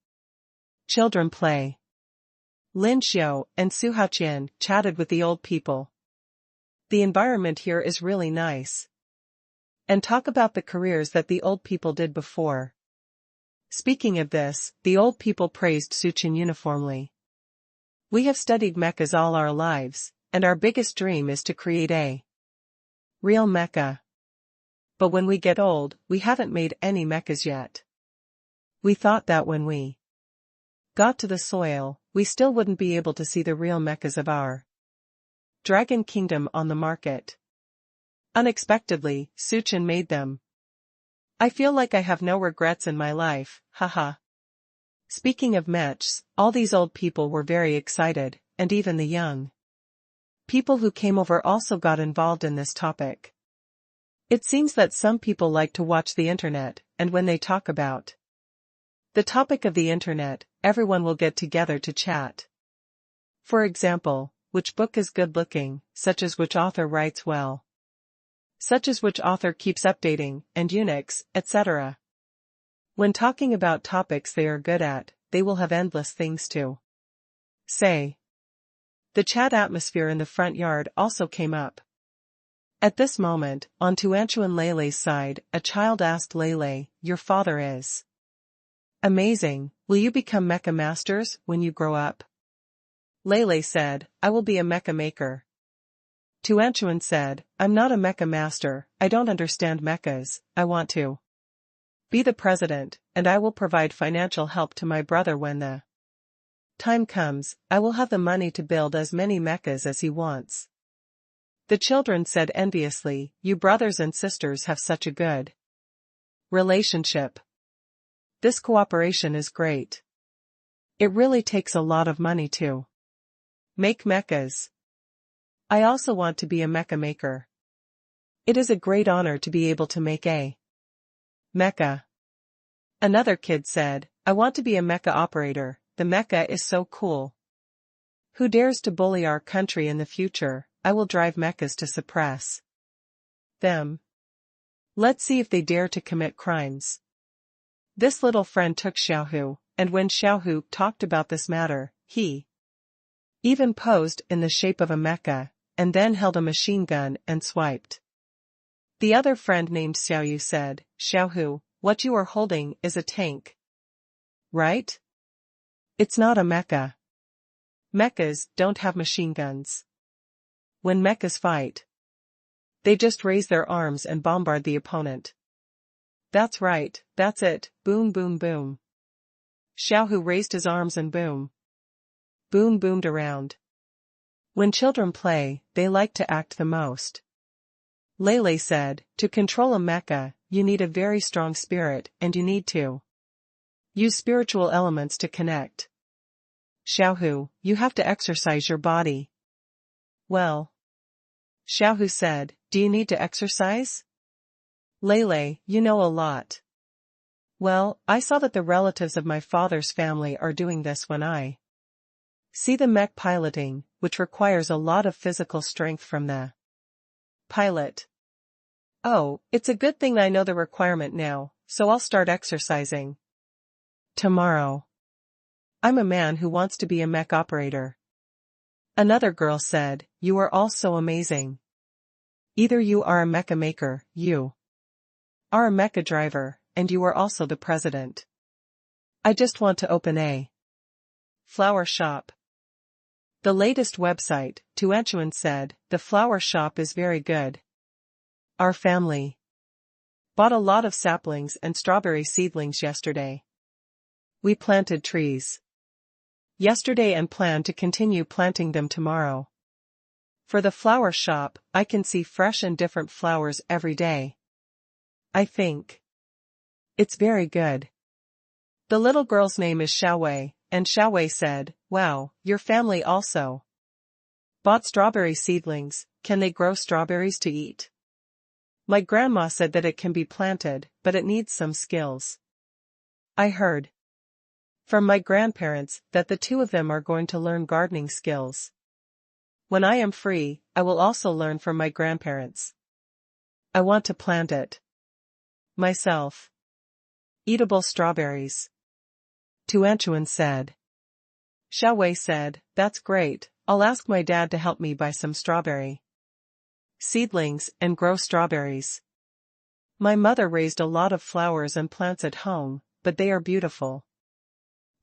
children play. Lin Xiao and Su Haoqian chatted with the old people. The environment here is really nice. And talk about the careers that the old people did before. Speaking of this, the old people praised Su Chen uniformly. "We have studied mechas all our lives, and our biggest dream is to create a real mecha. But when we get old, we haven't made any mechas yet. We thought that when we got to the soil, we still wouldn't be able to see the real mechas of our Dragon Kingdom on the market. Unexpectedly, Su Chen made them. I feel like I have no regrets in my life, haha." Speaking of mechs, all these old people were very excited, and even the young people who came over also got involved in this topic. It seems that some people like to watch the internet, and when they talk about the topic of the internet, everyone will get together to chat. For example, which book is good looking, such as which author writes well, such as which author keeps updating, and Unix, etc. When talking about topics they are good at, they will have endless things to say. The chat atmosphere in the front yard also came up. At this moment, on Tuanchu and Leilei's side, a child asked Leilei, "Your father is amazing. Will you become mecha masters when you grow up?" Leilei said, "I will be a mecha maker." Tuanchuan said, "I'm not a mecha master, I don't understand mechas, I want to be the president, and I will provide financial help to my brother when the time comes. I will have the money to build as many mechas as he wants." The children said enviously, "You brothers and sisters have such a good relationship. This cooperation is great. It really takes a lot of money to make mechas. I also want to be a mecha maker. It is a great honor to be able to make a mecha." Another kid said, "I want to be a mecha operator, the mecha is so cool. Who dares to bully our country in the future? I will drive mechas to suppress them. Let's see if they dare to commit crimes." This little friend took Xiaohu, and when Xiaohu talked about this matter, he even posed in the shape of a mecha, and then held a machine gun and swiped. The other friend named Xiaoyu said, "Xiaohu, what you are holding is a tank, right? It's not a mecha. Mechas don't have machine guns. When mechas fight, they just raise their arms and bombard the opponent." "That's right, that's it, boom boom boom." Xiaohu raised his arms and boom. Boom boomed around. When children play, they like to act the most. Leilei said, "To control a mecha, you need a very strong spirit and you need to use spiritual elements to connect. Xiaohu, you have to exercise your body." "Well," Xiaohu said, "do you need to exercise?" "Leilei, you know a lot." "Well, I saw that the relatives of my father's family are doing this when I see the mech piloting, which requires a lot of physical strength from the pilot." "Oh, it's a good thing I know the requirement now, so I'll start exercising tomorrow. I'm a man who wants to be a mech operator." Another girl said, "You are all so amazing. Either you are a mecha maker, you are a mecha driver, and you are also the president. I just want to open a flower shop." The latest website, Tuanchuan said, "The flower shop is very good. Our family bought a lot of saplings and strawberry seedlings yesterday. We planted trees yesterday and plan to continue planting them tomorrow. For the flower shop, I can see fresh and different flowers every day. I think it's very good." The little girl's name is Xiaowei, and Xiaowei said, "Wow, your family also bought strawberry seedlings. Can they grow strawberries to eat?" "My grandma said that it can be planted, but it needs some skills. I heard from my grandparents that the two of them are going to learn gardening skills. When I am free, I will also learn from my grandparents. I want to plant it myself." Eatable strawberries, Tuanchuan said. Xiaowei said, "That's great, I'll ask my dad to help me buy some strawberry seedlings and grow strawberries. My mother raised a lot of flowers and plants at home, but they are beautiful.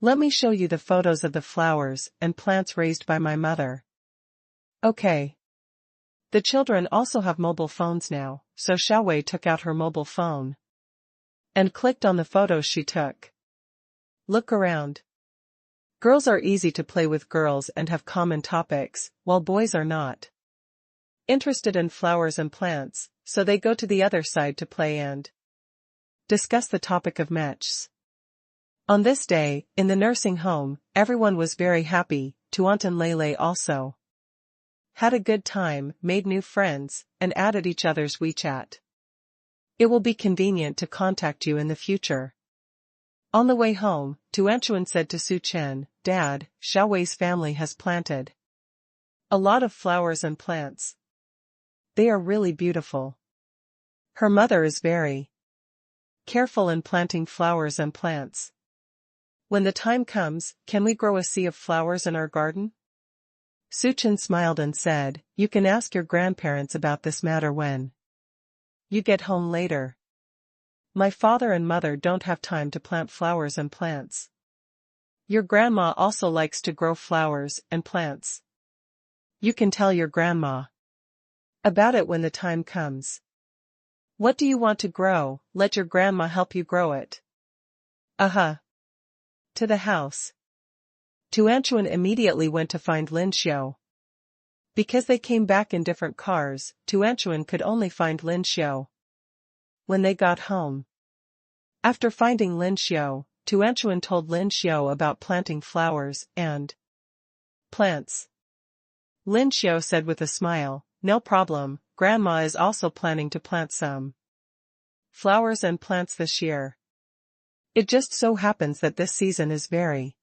Let me show you the photos of the flowers and plants raised by my mother." "Okay." The children also have mobile phones now, so Xiaowei took out her mobile phone and clicked on the photos she took. Look around. Girls are easy to play with girls and have common topics, while boys are not interested in flowers and plants, so they go to the other side to play and discuss the topic of mechs. On this day, in the nursing home, everyone was very happy. Tuant and Leilei also had a good time, made new friends, and added each other's WeChat. It will be convenient to contact you in the future. On the way home, Tuanchuan said to Su Chen, "Dad, Xiaowei's family has planted a lot of flowers and plants. They are really beautiful. Her mother is very careful in planting flowers and plants. When the time comes, can we grow a sea of flowers in our garden?" Suchin smiled and said, "You can ask your grandparents about this matter when you get home later. My father and mother don't have time to plant flowers and plants. Your grandma also likes to grow flowers and plants. You can tell your grandma about it when the time comes. What do you want to grow? Let your grandma help you grow it." "Uh-huh." To the house. Tuanchuan immediately went to find Lin Xiu. Because they came back in different cars, Tuanchuan could only find Lin Xiu when they got home. After finding Lin Xiu, Tuanchuan told Lin Xiu about planting flowers and plants. Lin Xiu said with a smile, "No problem, Grandma is also planning to plant some flowers and plants this year. It just so happens that this season is very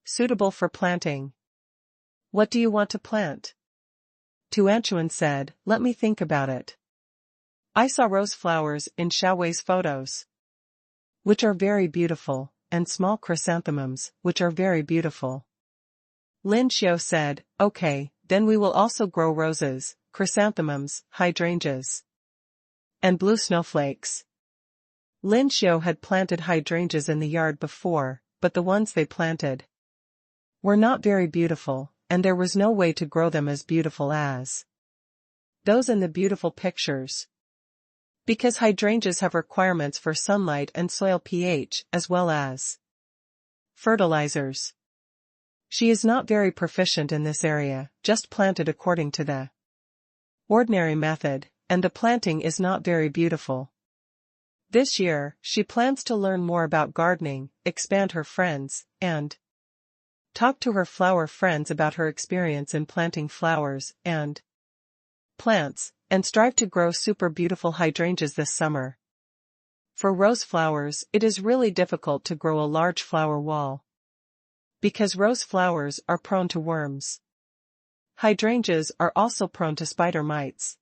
suitable for planting." "What do you want to plant?" Tuanchuan said, "Let me think about it. I saw rose flowers in Xiaowe's photos, which are very beautiful, and small chrysanthemums, which are very beautiful." Lin Xiu said, "Okay, then we will also grow roses, chrysanthemums, hydrangeas, and blue snowflakes." Lin Xiu had planted hydrangeas in the yard before, but the ones they planted were not very beautiful, and there was no way to grow them as beautiful as those in the beautiful pictures. Because hydrangeas have requirements for sunlight and soil pH as well as fertilizers. She is not very proficient in this area, just planted according to the ordinary method, and the planting is not very beautiful. This year, she plans to learn more about gardening, expand her friends, and talk to her flower friends about her experience in planting flowers and plants, and strive to grow super beautiful hydrangeas this summer. For rose flowers, it is really difficult to grow a large flower wall, because rose flowers are prone to worms. Hydrangeas are also prone to spider mites.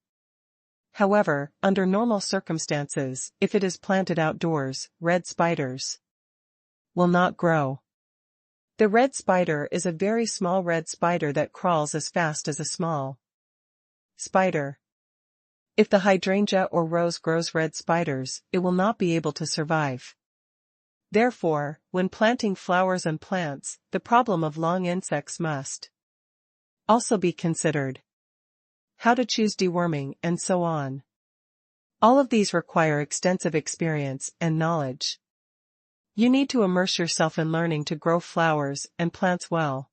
However, under normal circumstances, if it is planted outdoors, red spiders will not grow. The red spider is a very small red spider that crawls as fast as a small spider. If the hydrangea or rose grows red spiders, it will not be able to survive. Therefore, when planting flowers and plants, the problem of long insects must also be considered. How to choose deworming and so on. All of these require extensive experience and knowledge. You need to immerse yourself in learning to grow flowers and plants well.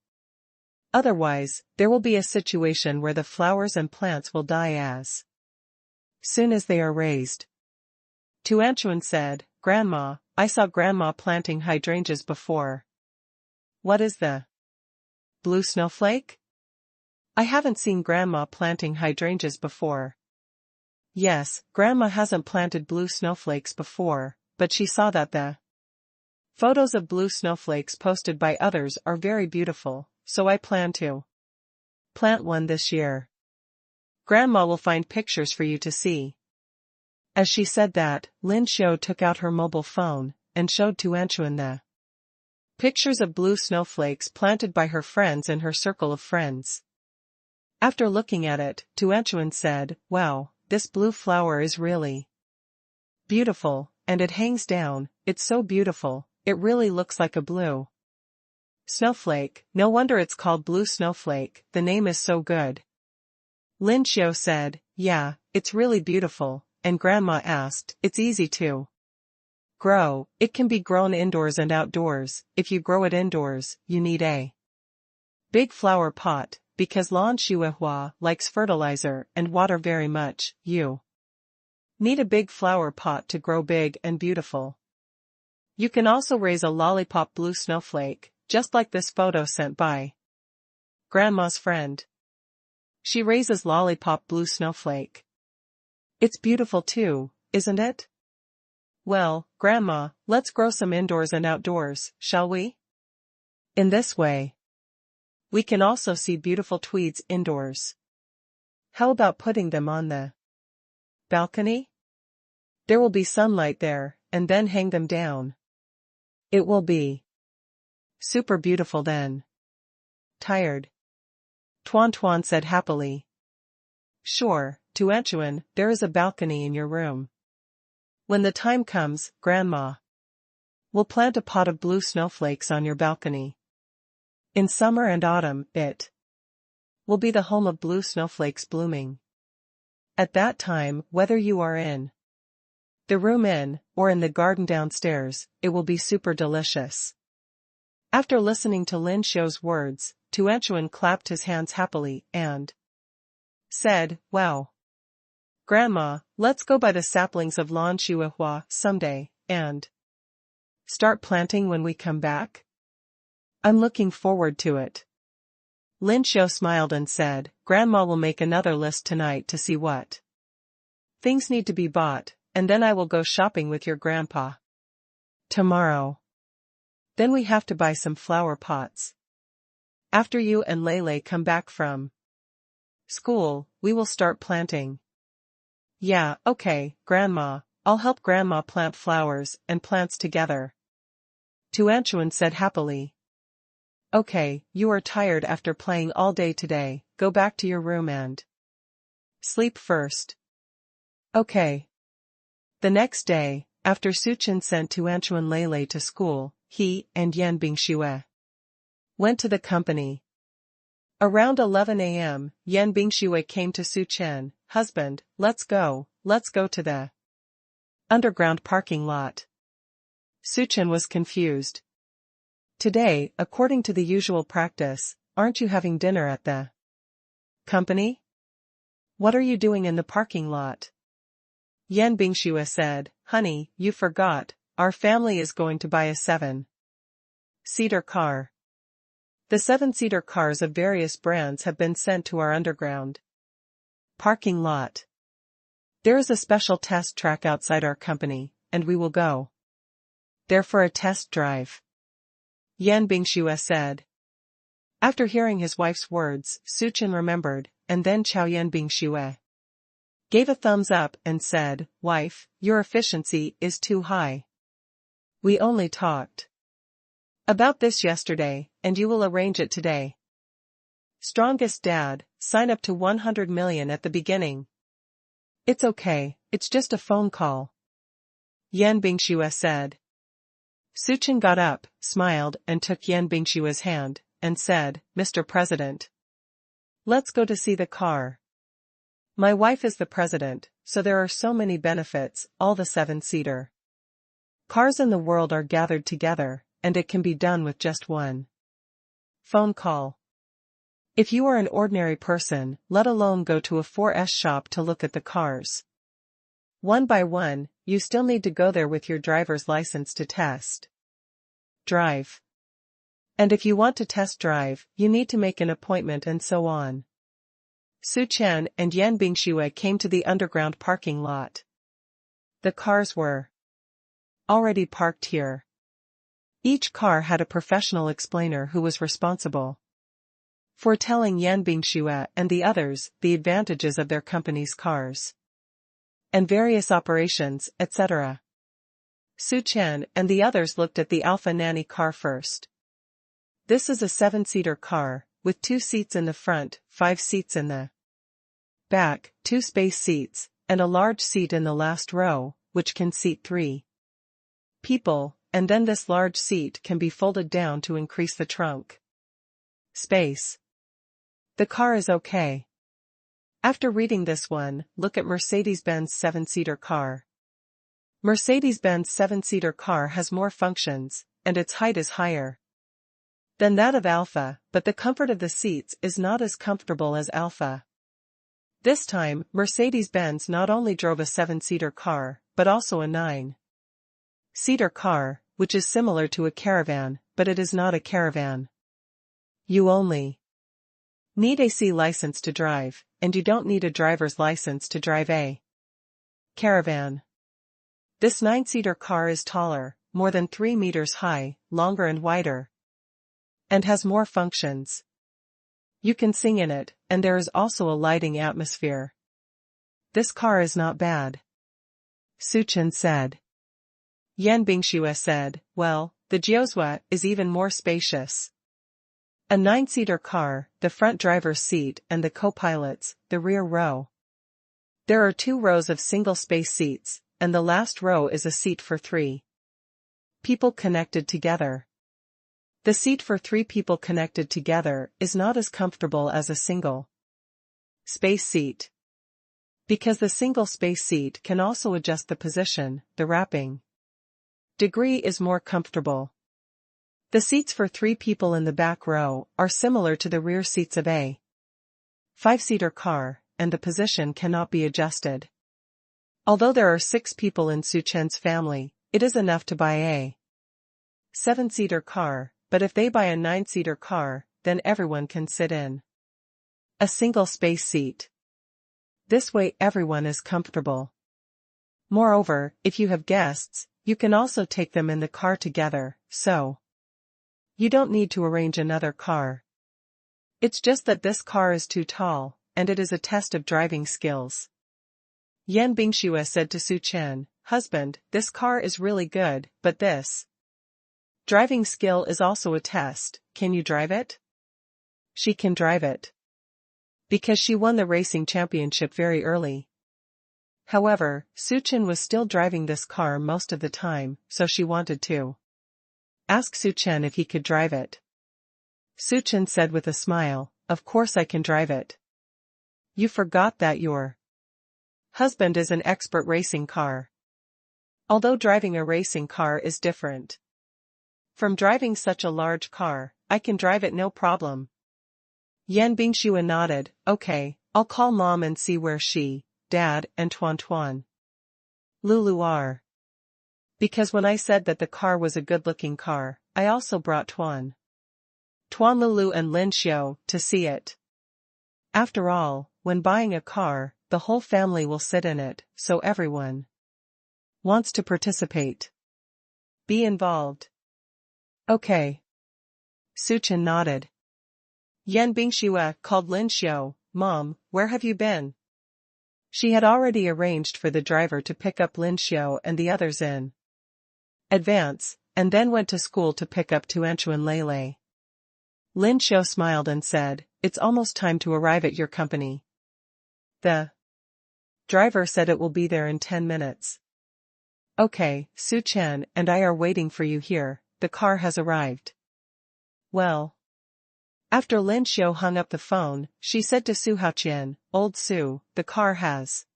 Otherwise, there will be a situation where the flowers and plants will die as soon as they are raised. Tuanchuan said, "Grandma, I saw Grandma planting hydrangeas before." "What is the blue snowflake?" "I haven't seen Grandma planting hydrangeas before." "Yes, Grandma hasn't planted blue snowflakes before, but she saw that the photos of blue snowflakes posted by others are very beautiful, so I plan to plant one this year. Grandma will find pictures for you to see." As she said that, Lin Xiu took out her mobile phone and showed Tuanchuan the pictures of blue snowflakes planted by her friends in her circle of friends. After looking at it, Tuanchuan said, "Wow, this blue flower is really beautiful, and it hangs down, it's so beautiful, it really looks like a blue snowflake. No wonder it's called blue snowflake, the name is so good." Lin Xiu said, "Yeah, it's really beautiful," and Grandma asked, "It's easy to grow, it can be grown indoors and outdoors. If you grow it indoors, you need a big flower pot, because Lan Shuihua likes fertilizer and water very much. You need a big flower pot to grow big and beautiful. You can also raise a lollipop blue snowflake, just like this photo sent by Grandma's friend. She raises lollipop blue snowflake. It's beautiful too, isn't it? Well, Grandma, let's grow some indoors and outdoors, shall we? In this way, we can also see beautiful tweeds indoors. How about putting them on the balcony? There will be sunlight there, and then hang them down. It will be super beautiful then." Tired. Tuan Tuan said happily. Sure, Tuanchuan, there is a balcony in your room. When the time comes, Grandma will plant a pot of blue snowflakes on your balcony. In summer and autumn, it will be the home of blue snowflakes blooming. At that time, whether you are in the room or in the garden downstairs, it will be super delicious. After listening to Lin Xiu's words, Tuanchuan clapped his hands happily and said, Wow! Grandma, let's go buy the saplings of Lan Shuihua someday, and start planting when we come back? I'm looking forward to it. Lin Xiu smiled and said, Grandma will make another list tonight to see what things need to be bought, and then I will go shopping with your grandpa tomorrow. Then we have to buy some flower pots. After you and Lele come back from school, we will start planting. Yeah, okay, Grandma, I'll help Grandma plant flowers and plants together. Tuanchuan said happily. Okay, you are tired after playing all day today, go back to your room and sleep first. Okay. The next day, after Suchen sent Tuanchuan Lele to school, he and Yan Bingxue went to the company. Around 11 a.m., Yan Bingxue came to Suchen, husband, let's go to the underground parking lot. Suchen was confused. Today, according to the usual practice, aren't you having dinner at the company? What are you doing in the parking lot? Yan Bingxue said, Honey, you forgot, our family is going to buy a 7-seater car. The 7-seater cars of various brands have been sent to our underground parking lot. There is a special test track outside our company, and we will go there for a test drive. Yan Bingxue said. After hearing his wife's words, Suchen remembered, and then Yan Bingxue gave a thumbs up and said, Wife, your efficiency is too high. We only talked about this yesterday, and you will arrange it today. Strongest dad, sign up to 100 million at the beginning. It's okay, it's just a phone call. Yan Bingxue said. Suchen got up, smiled, and took Yan Bingxue's hand, and said, Mr. President, let's go to see the car. My wife is the president, so there are so many benefits, all the 7-seater cars in the world are gathered together, and it can be done with just one phone call. If you are an ordinary person, let alone go to a 4S shop to look at the cars one by one, you still need to go there with your driver's license to test drive. And if you want to test drive, you need to make an appointment and so on. Suchen and Yan Bingxue came to the underground parking lot. The cars were already parked here. Each car had a professional explainer who was responsible for telling Yan Bingxue and the others the advantages of their company's cars and various operations, etc. Suchen and the others looked at the Alpha Nanny car first. This is a 7-seater car, with 2 seats in the front, 5 seats in the back, 2 space seats, and a large seat in the last row, which can seat 3 people, and then this large seat can be folded down to increase the trunk space. The car is okay. After reading this one, look at Mercedes-Benz 7-seater car. Mercedes-Benz 7-seater car has more functions, and its height is higher than that of Alpha, but the comfort of the seats is not as comfortable as Alpha. This time, Mercedes-Benz not only drove a 7-seater car, but also a 9-seater car, which is similar to a caravan, but it is not a caravan. You only need a C license to drive, and you don't need a driver's license to drive a caravan. This 9-seater car is taller, more than 3 meters high, longer and wider, and has more functions. You can sing in it, and there is also a lighting atmosphere. This car is not bad. Suchen said. Yan Bingxue said, well, the Jiuzhua is even more spacious. A 9-seater car, the front driver's seat and the co-pilot's, the rear row. There are 2 rows of single-space seats, and the last row is a seat for 3 people connected together. The seat for 3 people connected together is not as comfortable as a single space seat. Because the single space seat can also adjust the position, the wrapping degree is more comfortable. The seats for 3 people in the back row are similar to the rear seats of a 5-seater car, and the position cannot be adjusted. Although there are 6 people in Su Chen's family, it is enough to buy a 7-seater car, but if they buy a 9-seater car, then everyone can sit in a single space seat. This way everyone is comfortable. Moreover, if you have guests, you can also take them in the car together, so you don't need to arrange another car. It's just that this car is too tall, and it is a test of driving skills. Yan Bingxue said to Su Chen, "Husband, this car is really good, but this driving skill is also a test. Can you drive it?" She can drive it. Because she won the racing championship very early. However, Su Chen was still driving this car most of the time, so she wanted to ask Su Chen if he could drive it. Su Chen said with a smile, "Of course I can drive it. You forgot that your husband is an expert racing car." Although driving a racing car is different from driving such a large car, I can drive it no problem. Yan Bingxue nodded, "Okay, I'll call Mom and see where she, Dad, and Tuan Lulu are. Because when I said that the car was a good-looking car, I also brought Tuan Lulu and Lin Xiao to see it. After all, when buying a car, the whole family will sit in it, so everyone wants to participate. Be involved." "Okay." Su Chen nodded. Yan Bingxue called Lin Xiao, "Mom, where have you been?" She had already arranged for the driver to pick up Lin Xiao and the others in advance, and then went to school to pick up Tuanchu and Lei. Lin Xiao smiled and said, "It's almost time to arrive at your company. The driver said it will be there in 10 minutes. "Okay, Su Chen and I are waiting for you here, the car has arrived." "Well." After Lin Xiao hung up the phone, she said to Su Haoqian, "Old Su, the car has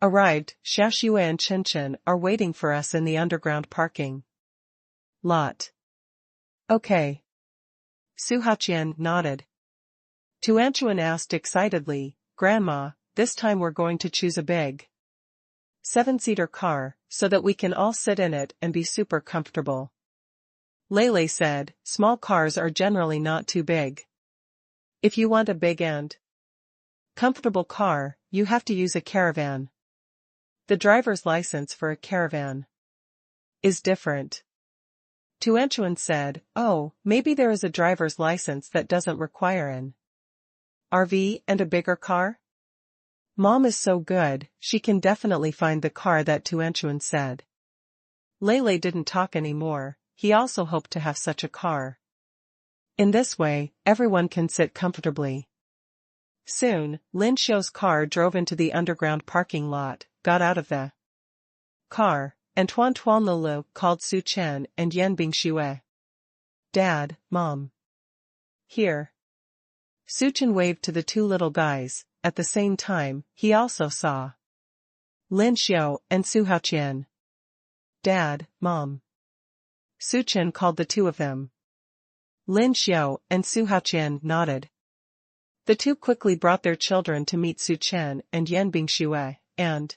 arrived. Xiaoxue and Chen are waiting for us in the underground parking lot." "Okay." Su Haoqian nodded. Tuanchuan asked excitedly, "Grandma, this time we're going to choose a big 7-seater car, so that we can all sit in it and be super comfortable." Lei said, "Small cars are generally not too big. If you want a big and comfortable car, you have to use a caravan. The driver's license for a caravan is different." Tuanchuan said, "Oh, maybe there is a driver's license that doesn't require an RV and a bigger car?" Mom is so good, she can definitely find the car that Tuanchuan said. Lei didn't talk anymore, he also hoped to have such a car. In this way, everyone can sit comfortably. Soon, Lin Xiao's car drove into the underground parking lot, got out of the car, and Tuan Lulu called Su Chen and Yan Bingxue. "Dad, Mom. Here." Su Chen waved to the 2 little guys. At the same time, he also saw Lin Xiao and Su Haoqian. "Dad, Mom." Su Chen called the 2 of them. Lin Xiao and Su Haoqian nodded. The 2 quickly brought their children to meet Su Chen and Yan Bingxue, and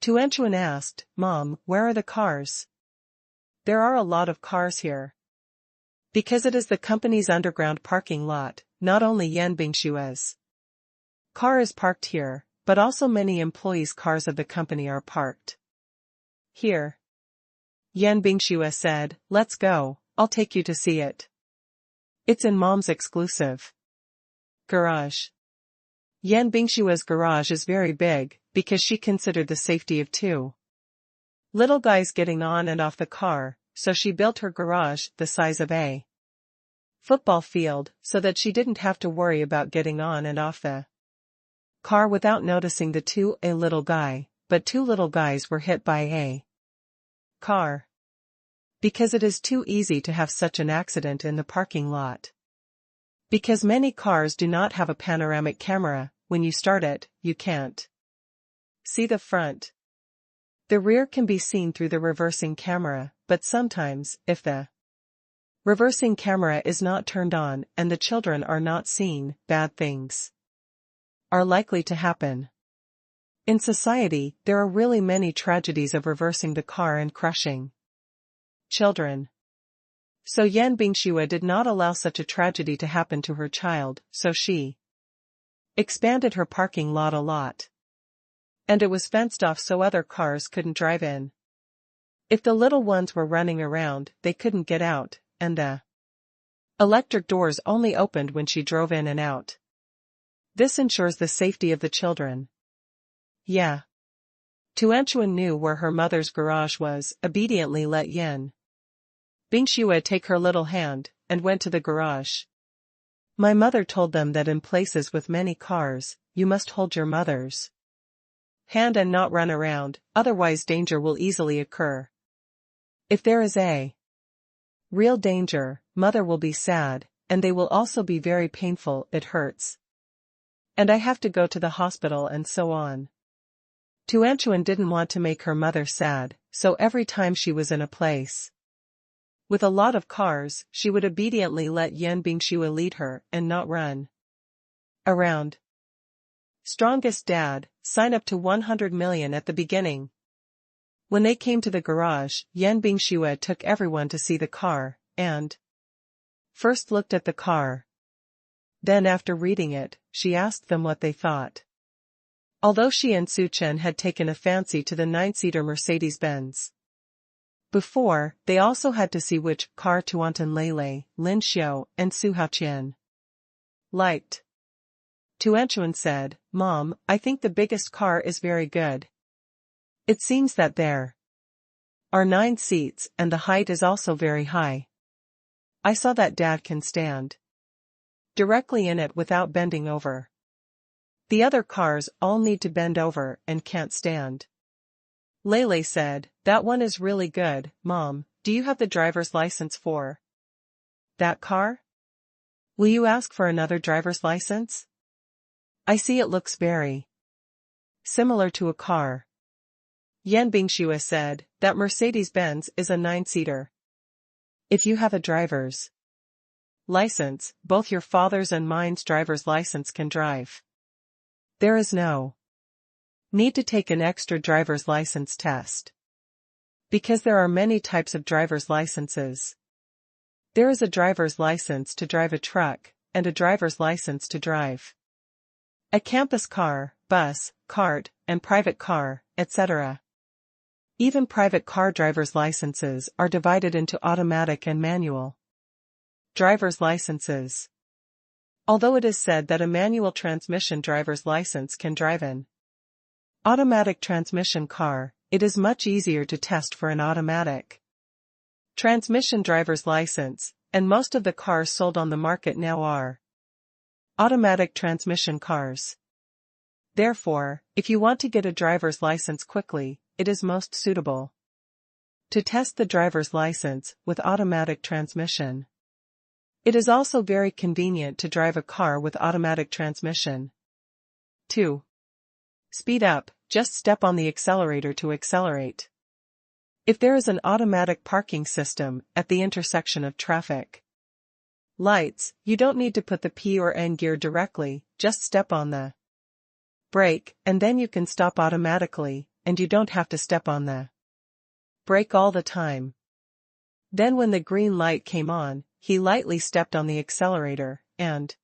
Tuanchuan asked, "Mom, where are the cars?" "There are a lot of cars here. Because it is the company's underground parking lot, not only Yan Bingxue's car is parked here, but also many employees' cars of the company are parked here." Yan Bingxue said, "Let's go, I'll take you to see it. It's in Mom's exclusive garage." Yan Bingxue's garage is very big, because she considered the safety of 2 little guys getting on and off the car, so she built her garage the size of a football field so that she didn't have to worry about getting on and off the car without noticing a little guy, but two little guys were hit by a car. Because it is too easy to have such an accident in the parking lot. Because many cars do not have a panoramic camera, when you start it, you can't see the front. The rear can be seen through the reversing camera, but sometimes, if the reversing camera is not turned on and the children are not seen, bad things are likely to happen. In society, there are really many tragedies of reversing the car and crushing children. So Yan Bingxue did not allow such a tragedy to happen to her child, so she expanded her parking lot a lot. And it was fenced off so other cars couldn't drive in. If the little ones were running around, they couldn't get out, and the electric doors only opened when she drove in and out. This ensures the safety of the children. Yeah. Tuanchuan knew where her mother's garage was, obediently let Yan Bingxue take her little hand, and went to the garage. My mother told them that in places with many cars, you must hold your mother's hand and not run around, otherwise danger will easily occur. If there is a real danger, mother will be sad, and they will also be very painful, it hurts. And I have to go to the hospital and so on. Tuanchuan didn't want to make her mother sad, so every time she was in a place with a lot of cars, she would obediently let Yan Bingxue lead her and not run around. Strongest dad, sign up to 100 million at the beginning. When they came to the garage, Yan Bingxue took everyone to see the car, and first looked at the car. Then after reading it, she asked them what they thought. Although she and Su Chen had taken a fancy to the 9-seater Mercedes-Benz before, they also had to see which car Tuantan Lele, Lin Xiao, and Su Haoqian liked. Tuanchuan said, Mom, I think the biggest car is very good. It seems that there are 9 seats and the height is also very high. I saw that Dad can stand directly in it without bending over. The other cars all need to bend over and can't stand. Lele said, that one is really good, Mom, do you have the driver's license for that car? Will you ask for another driver's license? I see it looks very similar to a car. Yan Bingxue said, that Mercedes-Benz is a 9-seater. If you have a driver's license, both your father's and mine's driver's license can drive. There is no need to take an extra driver's license test. Because there are many types of driver's licenses. There is a driver's license to drive a truck, and a driver's license to drive a campus car, bus, cart, and private car, etc. Even private car driver's licenses are divided into automatic and manual driver's licenses. Although it is said that a manual transmission driver's license can drive an automatic transmission car, it is much easier to test for an automatic transmission driver's license, and most of the cars sold on the market now are automatic transmission cars. Therefore, if you want to get a driver's license quickly, it is most suitable to test the driver's license with automatic transmission. It is also very convenient to drive a car with automatic transmission. 2. Speed up, just step on the accelerator to accelerate. If there is an automatic parking system at the intersection of traffic lights, you don't need to put the P or N gear directly, just step on the brake, and then you can stop automatically, and you don't have to step on the brake all the time. Then when the green light came on, he lightly stepped on the accelerator, and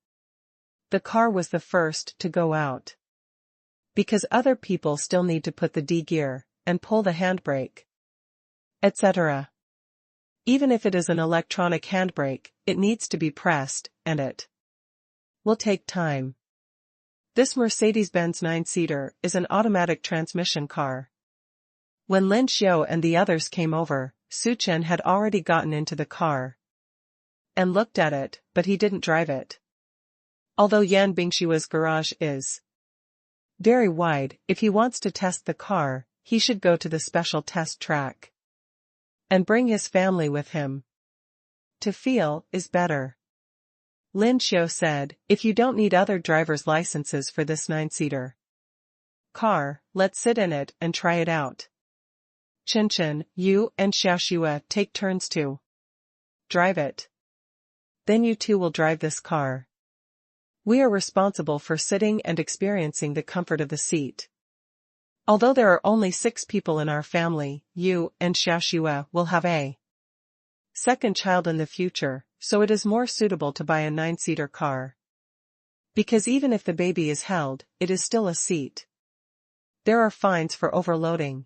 the car was the first to go out. Because other people still need to put the D gear, and pull the handbrake, etc. Even if it is an electronic handbrake, it needs to be pressed, and it will take time. This Mercedes-Benz 9-seater is an automatic transmission car. When Lin Xiao and the others came over, Su Chen had already gotten into the car. and looked at it, but he didn't drive it. Although Yan Bingshua's garage is very wide, if he wants to test the car, he should go to the special test track and bring his family with him. To feel is better. Lin Xiu said, if you don't need other driver's licenses for this 9-seater car, let's sit in it and try it out. Chen, you and Xiaoxue take turns to drive it. Then you two will drive this car. We are responsible for sitting and experiencing the comfort of the seat. Although there are only 6 people in our family, you and Xiaoxue will have a second child in the future, so it is more suitable to buy a 9-seater car. Because even if the baby is held, it is still a seat. There are fines for overloading.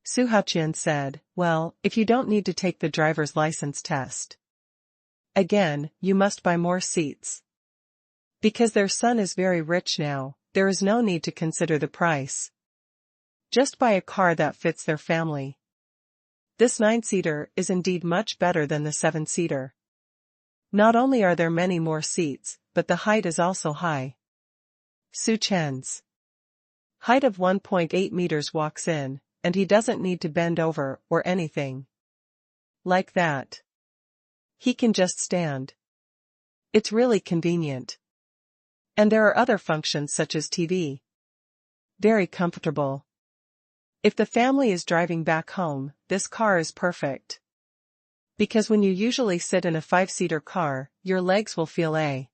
Su Haoqian said, well, if you don't need to take the driver's license test again, you must buy more seats. Because their son is very rich now, there is no need to consider the price. Just buy a car that fits their family. This 9-seater is indeed much better than the 7-seater. Not only are there many more seats, but the height is also high. Su Chen's height of 1.8 meters walks in, and he doesn't need to bend over or anything like that. He can just stand. It's really convenient. And there are other functions such as TV. Very comfortable. If the family is driving back home, this car is perfect. Because when you usually sit in a 5-seater car, your legs will feel a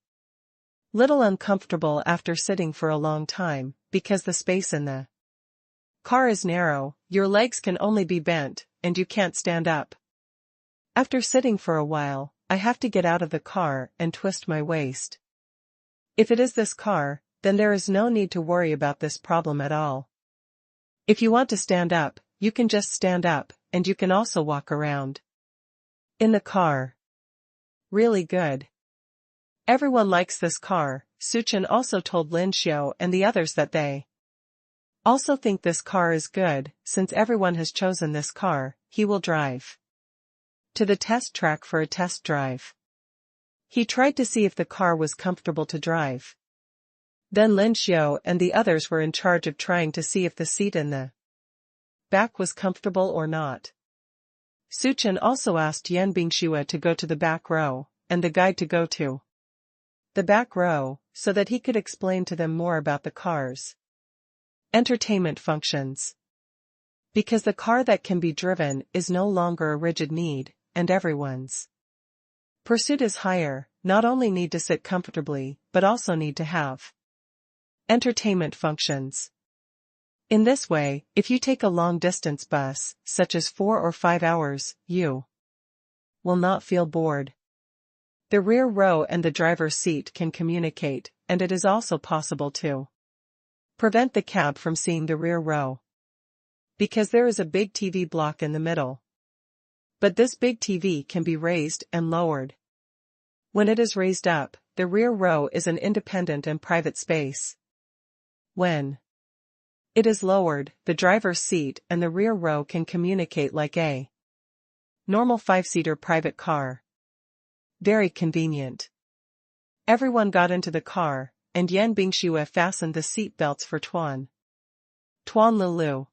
little uncomfortable after sitting for a long time, because the space in the car is narrow, your legs can only be bent, and you can't stand up. After sitting for a while, I have to get out of the car and twist my waist. If it is this car, then there is no need to worry about this problem at all. If you want to stand up, you can just stand up, and you can also walk around in the car. Really good. Everyone likes this car. Su Chen also told Lin Xiu and the others that they also think this car is good. Since everyone has chosen this car, he will drive to the test track for a test drive. He tried to see if the car was comfortable to drive. Then Lin Xiu and the others were in charge of trying to see if the seat in the back was comfortable or not. Su Chen also asked Yan Bingxue to go to the back row, and the guide to go to the back row, so that he could explain to them more about the car's entertainment functions. Because the car that can be driven is no longer a rigid need, and everyone's pursuit is higher, not only need to sit comfortably, but also need to have entertainment functions. In this way, if you take a long-distance bus, such as 4 or 5 hours, you will not feel bored. The rear row and the driver's seat can communicate, and it is also possible to prevent the cab from seeing the rear row. Because there is a big TV block in the middle. But this big TV can be raised and lowered. When it is raised up, the rear row is an independent and private space. When it is lowered, the driver's seat and the rear row can communicate like a normal 5-seater private car. Very convenient. Everyone got into the car, and Yan Bingxue fastened the seat belts for Tuan Lulu.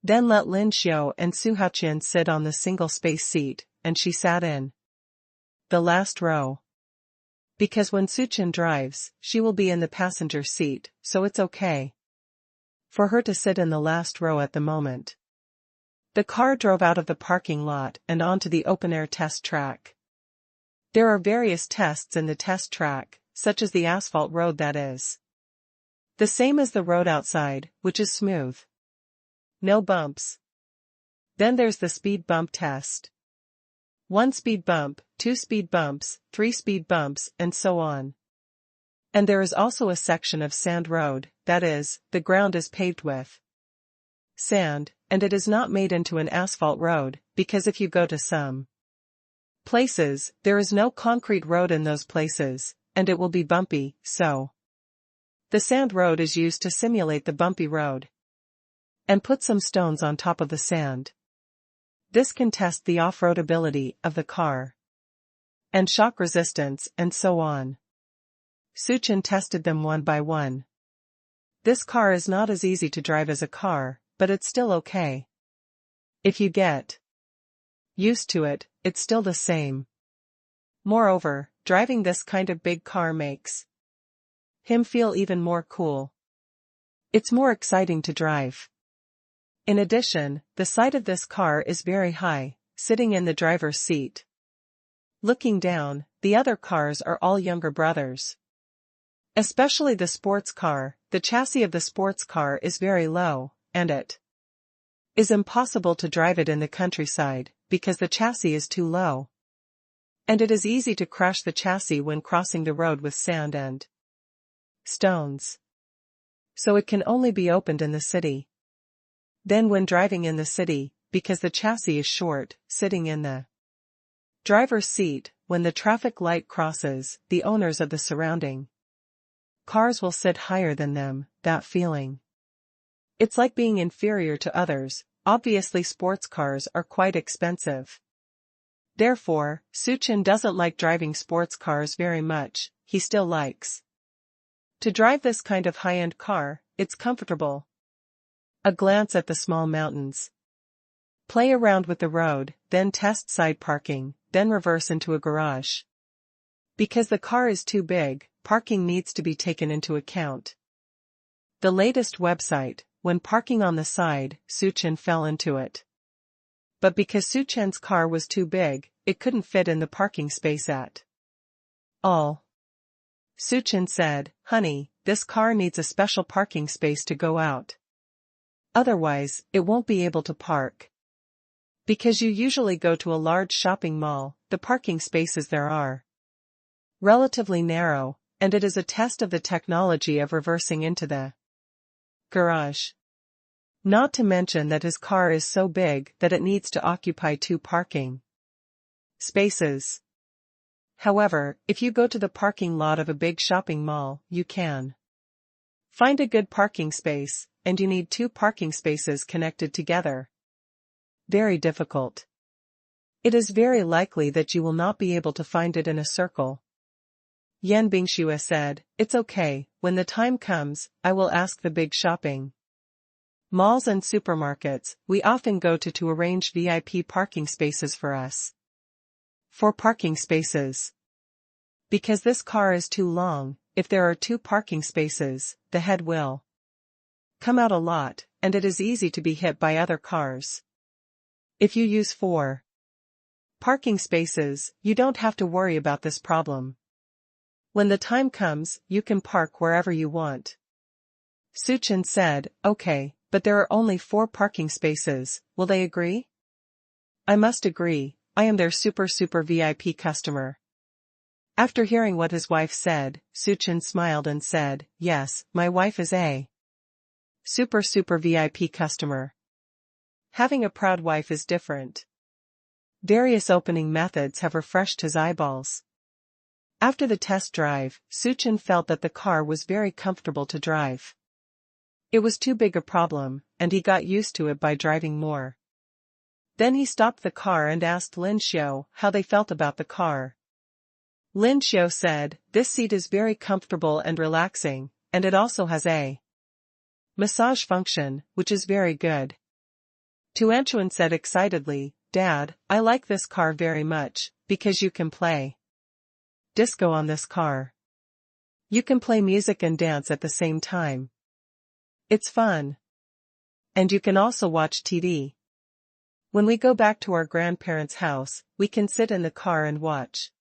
Then let Lin Xiu and Su Haoqian sit on the single-space seat, and she sat in the last row. Because when Su Chen drives, she will be in the passenger seat, so it's okay for her to sit in the last row at the moment. The car drove out of the parking lot and onto the open-air test track. There are various tests in the test track, such as the asphalt road that is the same as the road outside, which is smooth. No bumps. Then there's the speed bump test. 1 speed bump, 2 speed bumps, 3 speed bumps, and so on. And there is also a section of sand road, that is, the ground is paved with sand, and it is not made into an asphalt road, because if you go to some places, there is no concrete road in those places, and it will be bumpy, so the sand road is used to simulate the bumpy road. And put some stones on top of the sand. This can test the off-road ability of the car. and shock resistance, and so on. Suchin tested them one by one. This car is not as easy to drive as a car, but it's still okay. If you get used to it, it's still the same. Moreover, driving this kind of big car makes him feel even more cool. It's more exciting to drive. In addition, the sight of this car is very high, sitting in the driver's seat. Looking down, the other cars are all younger brothers. Especially the sports car, the chassis of the sports car is very low, and it is impossible to drive it in the countryside, because the chassis is too low. And it is easy to crash the chassis when crossing the road with sand and stones. So it can only be opened in the city. Then when driving in the city, because the chassis is short, sitting in the driver's seat, when the traffic light crosses, the owners of the surrounding cars will sit higher than them, that feeling. It's like being inferior to others. Obviously sports cars are quite expensive. Therefore, Suchin doesn't like driving sports cars very much. He still likes to drive this kind of high-end car. It's comfortable. A glance at the small mountains. Play around with the road, then test side parking, then reverse into a garage. Because the car is too big, parking needs to be taken into account. The latest website, when parking on the side, Suchin fell into it. But because Suchin's car was too big, it couldn't fit in the parking space at all. Suchin said, "Honey, this car needs a special parking space to go out. Otherwise, it won't be able to park. Because you usually go to a large shopping mall, the parking spaces there are relatively narrow, and it is a test of the technology of reversing into the garage. Not to mention that his car is so big that it needs to occupy 2 parking spaces. However, if you go to the parking lot of a big shopping mall, you can find a good parking space, and you need 2 parking spaces connected together. Very difficult. It is very likely that you will not be able to find it in a circle." Yan Bingxue said, "It's okay, when the time comes, I will ask the big shopping malls and supermarkets we often go to arrange VIP parking spaces for us. 4 parking spaces. Because this car is too long, if there are 2 parking spaces, the head will come out a lot, and it is easy to be hit by other cars. If you use 4 parking spaces, you don't have to worry about this problem. When the time comes, you can park wherever you want." Suchin said, "Okay, but there are only 4 parking spaces, will they agree?" "I must agree, I am their super VIP customer." After hearing what his wife said, Suchin smiled and said, "Yes, my wife is a super VIP customer." Having a proud wife is different. Various opening methods have refreshed his eyeballs. After the test drive, Suchin felt that the car was very comfortable to drive. It was too big a problem, and he got used to it by driving more. Then he stopped the car and asked Lin Xiu how they felt about the car. Lin Xiu said, "This seat is very comfortable and relaxing, and it also has a massage function, which is very good." Tu Anchuan said excitedly, "Dad, I like this car very much, because you can play disco on this car. You can play music and dance at the same time. It's fun. And you can also watch TV. When we go back to our grandparents' house, we can sit in the car and watch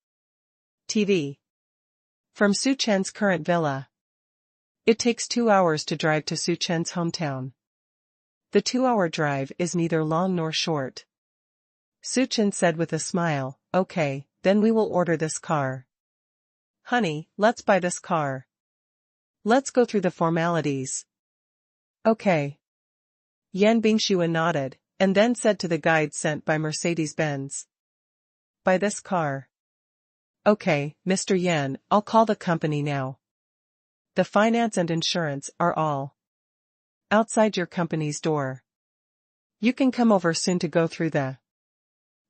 TV. From Suchen's current villa. It takes 2 hours to drive to Suchen's hometown. The 2-hour drive is neither long nor short." Suchin said with a smile, "Okay, then we will order this car. Honey, let's buy this car. Let's go through the formalities." "Okay." Yan Bingxue nodded, and then said to the guide sent by Mercedes-Benz, "Buy this car." "Okay, Mr. Yan, I'll call the company now. The finance and insurance are all outside your company's door. You can come over soon to go through the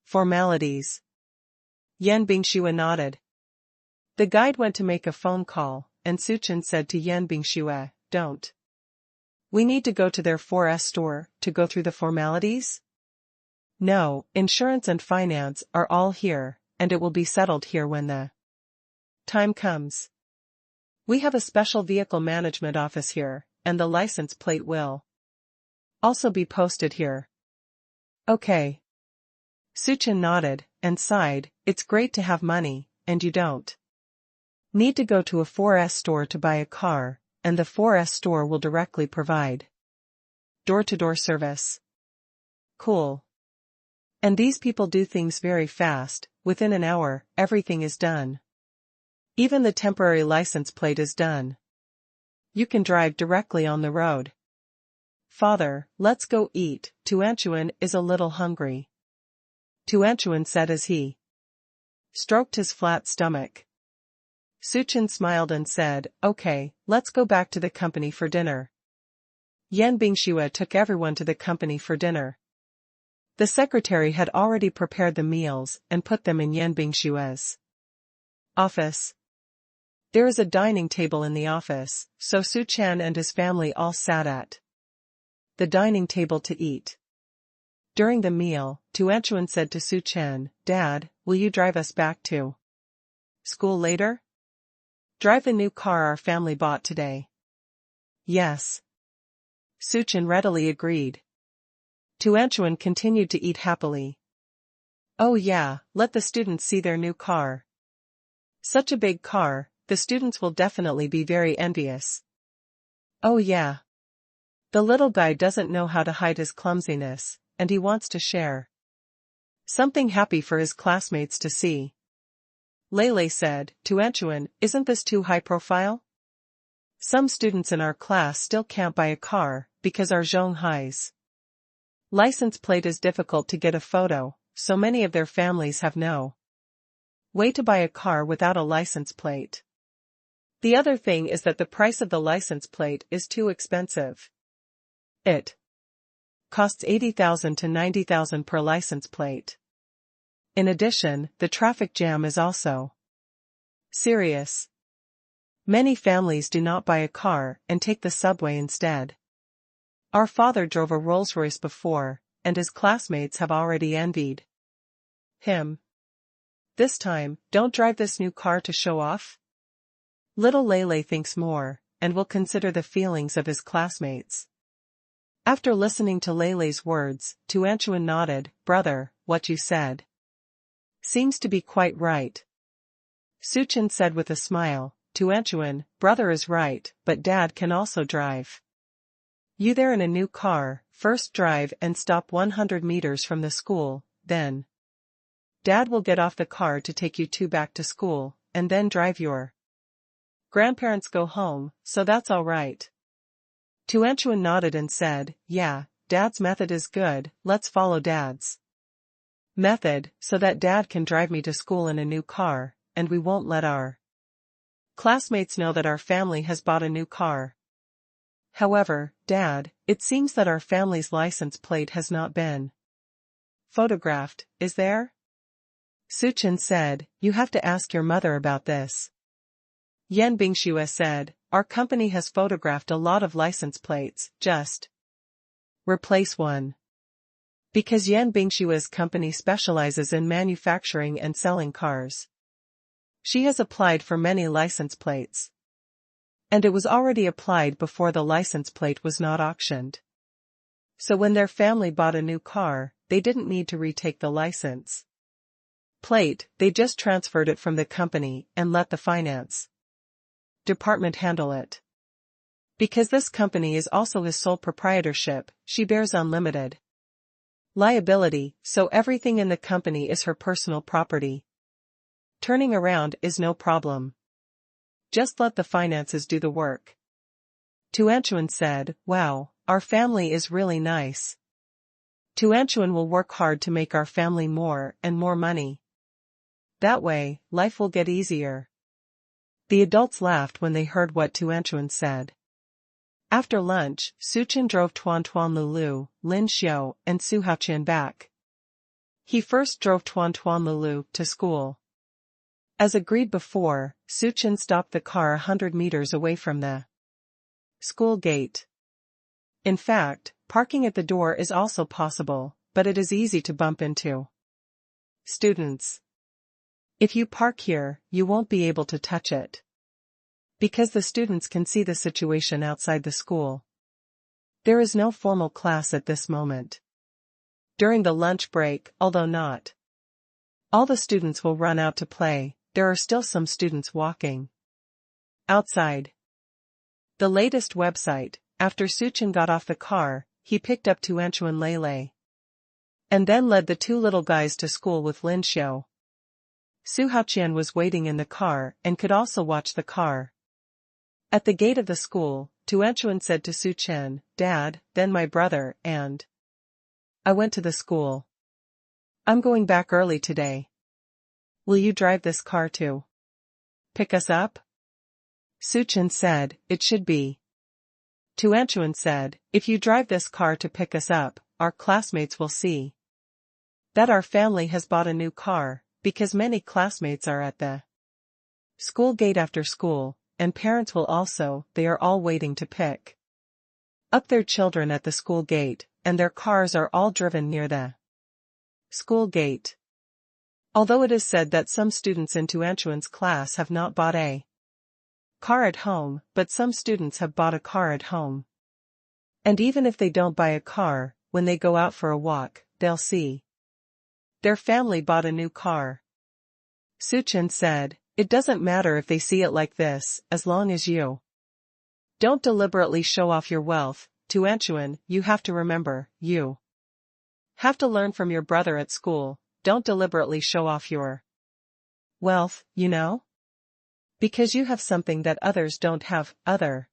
formalities." Yan Bingxue nodded. The guide went to make a phone call, and Suchen said to Yan Bingxue, "Don't. We need to go to their 4S store to go through the formalities?" "No, insurance and finance are all here, and it will be settled here when the time comes. We have a special vehicle management office here, and the license plate will also be posted here." "Okay." Suchen nodded, and sighed. It's great to have money, and you don't need to go to a 4S store to buy a car, and the 4S store will directly provide door-to-door service. Cool. And these people do things very fast, within an hour, everything is done. Even the temporary license plate is done. You can drive directly on the road. "Father, let's go eat, Tuanchuan is a little hungry," Tuanchuan said as he stroked his flat stomach. Suchen smiled and said, "Okay, let's go back to the company for dinner." Yan Bingxue took everyone to the company for dinner. The secretary had already prepared the meals and put them in Yan Bingxue's office. There is a dining table in the office, so Suchen and his family all sat at the dining table to eat. During the meal, Tuanchuan said to Suchen, "Dad, will you drive us back to school later? Drive the new car our family bought today." "Yes." Suchen readily agreed. Tuanchuan continued to eat happily. "Oh yeah, let the students see their new car. Such a big car, the students will definitely be very envious." "Oh yeah. The little guy doesn't know how to hide his clumsiness, and he wants to share something happy for his classmates to see." Lele said, "Tuanchuan, isn't this too high profile? Some students in our class still can't buy a car, because our Zhonghai's license plate is difficult to get a photo, so many of their families have no way to buy a car without a license plate. The other thing is that the price of the license plate is too expensive. It costs 80,000 to 90,000 per license plate. In addition, the traffic jam is also serious. Many families do not buy a car and take the subway instead. Our father drove a Rolls-Royce before, and his classmates have already envied him. This time, don't drive this new car to show off." Little Lele thinks more, and will consider the feelings of his classmates. After listening to Lele's words, Tuanchuan nodded, "Brother, what you said seems to be quite right." Suchen said with a smile, "Tuanchuan, brother is right, but Dad can also drive you there in a new car. First drive and stop 100 meters from the school, then Dad will get off the car to take you two back to school, and then drive your grandparents go home, so that's all right." Tuanchuan nodded and said, "Yeah, Dad's method is good, let's follow Dad's method, so that Dad can drive me to school in a new car, and we won't let our classmates know that our family has bought a new car. However, Dad, it seems that our family's license plate has not been photographed, is there?" Suchen said, "You have to ask your mother about this." Yan Bingxue said, "Our company has photographed a lot of license plates, just replace one." Because Yan Bingshue's company specializes in manufacturing and selling cars. She has applied for many license plates. And it was already applied before the license plate was not auctioned. So when their family bought a new car, they didn't need to retake the license plate, they just transferred it from the company and let the finance department handle it. Because this company is also his sole proprietorship, she bears unlimited liability, so everything in the company is her personal property. Turning around is no problem. Just let the finances do the work. Tuanchuan said, "Wow, our family is really nice. Tuanchuan will work hard to make our family more and more money. That way, life will get easier." The adults laughed when they heard what Tuanchuan said. After lunch, Suchen drove Tuan Lulu, Lin Xiao, and Su Haoqian back. He first drove Tuan Lulu to school. As agreed before, Suchin stopped the car 100 meters away from the school gate. In fact, parking at the door is also possible, but it is easy to bump into students. If you park here, you won't be able to touch it, because the students can see the situation outside the school. There is no formal class at this moment. During the lunch break, although not all the students will run out to play, there are still some students walking outside. The latest website. After Suchin got off the car, he picked up Tuanchu and Lele, and then led the two little guys to school with Lin Xiu. Su Haoqian was waiting in the car and could also watch the car. At the gate of the school, Tuanchuan said to Suchin, "Dad, then my brother, and I went to the school. I'm going back early today. Will you drive this car to pick us up?" Suchin said, "It should be." Tuanchuan said, "If you drive this car to pick us up, our classmates will see that our family has bought a new car, because many classmates are at the school gate after school, and parents will also. They are all waiting to pick up their children at the school gate, and their cars are all driven near the school gate." Although it is said that some students in Tuanchuan's class have not bought a car at home, but some students have bought a car at home. And even if they don't buy a car, when they go out for a walk, they'll see their family bought a new car. Suchin said, "It doesn't matter if they see it like this, as long as you don't deliberately show off your wealth. Tuanchuan, you have to remember, you have to learn from your brother at school. Don't deliberately show off your wealth, you know? Because you have something that others don't have. Other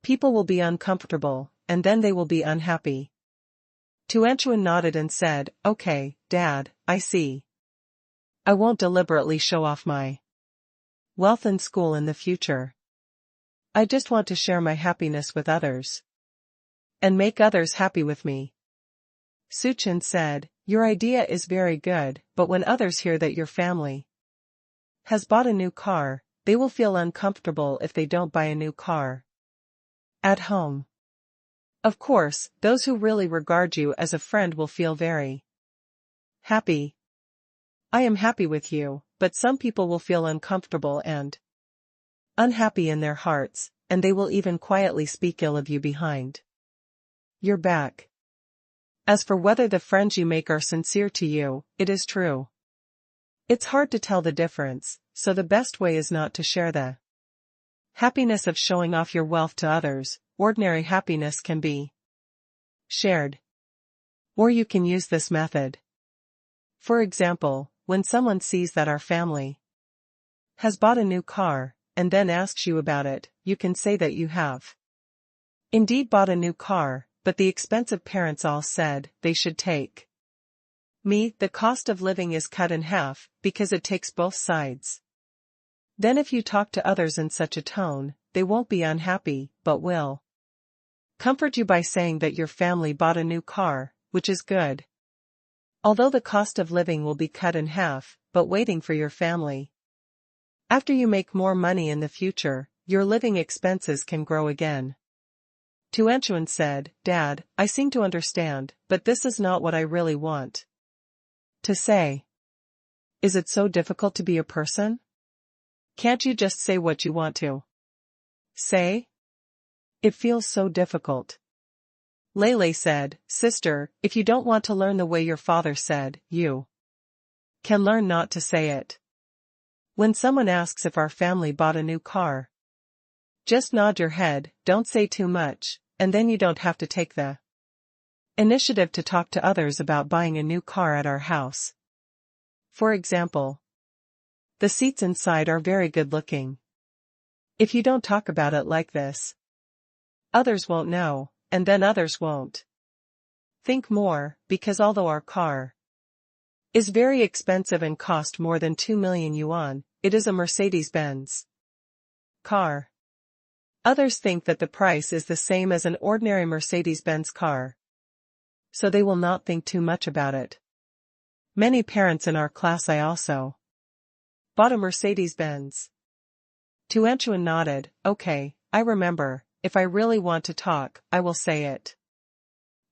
people will be uncomfortable, and then they will be unhappy." Tuanchuan nodded and said, "Okay, Dad, I see. I won't deliberately show off my wealth in school in the future. I just want to share my happiness with others and make others happy with me." Suchin said, "Your idea is very good, but when others hear that your family has bought a new car, they will feel uncomfortable if they don't buy a new car at home. Of course, those who really regard you as a friend will feel very happy. I am happy with you, but some people will feel uncomfortable and unhappy in their hearts, and they will even quietly speak ill of you behind your back. As for whether the friends you make are sincere to you, it is true. It's hard to tell the difference, so the best way is not to share the happiness of showing off your wealth to others. Ordinary happiness can be shared. Or you can use this method. For example, when someone sees that our family has bought a new car, and then asks you about it, you can say that you have indeed bought a new car, but the expensive parents all said they should take me. The cost of living is cut in half, because it takes both sides. Then if you talk to others in such a tone, they won't be unhappy, but will comfort you by saying that your family bought a new car, which is good. Although the cost of living will be cut in half, but waiting for your family. After you make more money in the future, your living expenses can grow again. Tuanchuan said, "Dad, I seem to understand, but this is not what I really want to say. Is it so difficult to be a person? Can't you just say what you want to say? It feels so difficult." Lele said, "Sister, if you don't want to learn the way your father said, you can learn not to say it. When someone asks if our family bought a new car, just nod your head, don't say too much, and then you don't have to take the initiative to talk to others about buying a new car at our house. For example, the seats inside are very good looking. If you don't talk about it like this, others won't know, and then others won't think more, because although our car is very expensive and cost more than 2 million yuan, it is a Mercedes-Benz car. Others think that the price is the same as an ordinary Mercedes-Benz car, so they will not think too much about it. Many parents in our class I also Bought a Mercedes-Benz. Tuanchuan nodded, okay, I remember, if I really want to talk, I will say it.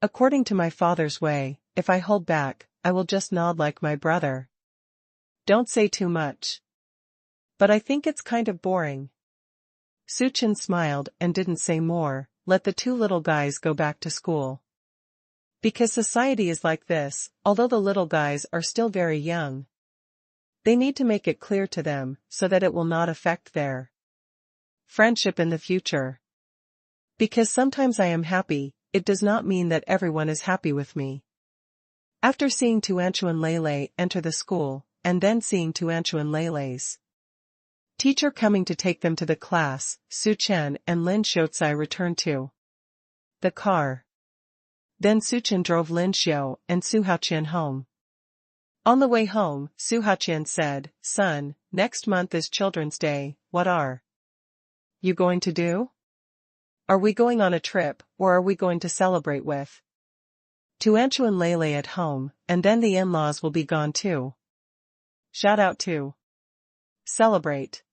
According to my father's way, if I hold back, I will just nod like my brother. Don't say too much. But I think it's kind of boring. Suchin smiled and didn't say more, let the two little guys go back to school. Because society is like this, although the little guys are still very young. They need to make it clear to them, so that it will not affect their friendship in the future. Because sometimes I am happy, it does not mean that everyone is happy with me. After seeing Tuanchuan Lele enter the school, and then seeing Tuanchuan Lele's teacher coming to take them to the class, Su Chen and Lin Xiaozai returned to the car. Then Su Chen drove Lin Xiao and Su Haoqian home. On the way home, Su Haoqian said, "Son, next month is Children's Day, what are you going to do? Are we going on a trip, or are we going to celebrate with Tuanchuan Lele at home, and then the in-laws will be gone too? Shout out to celebrate."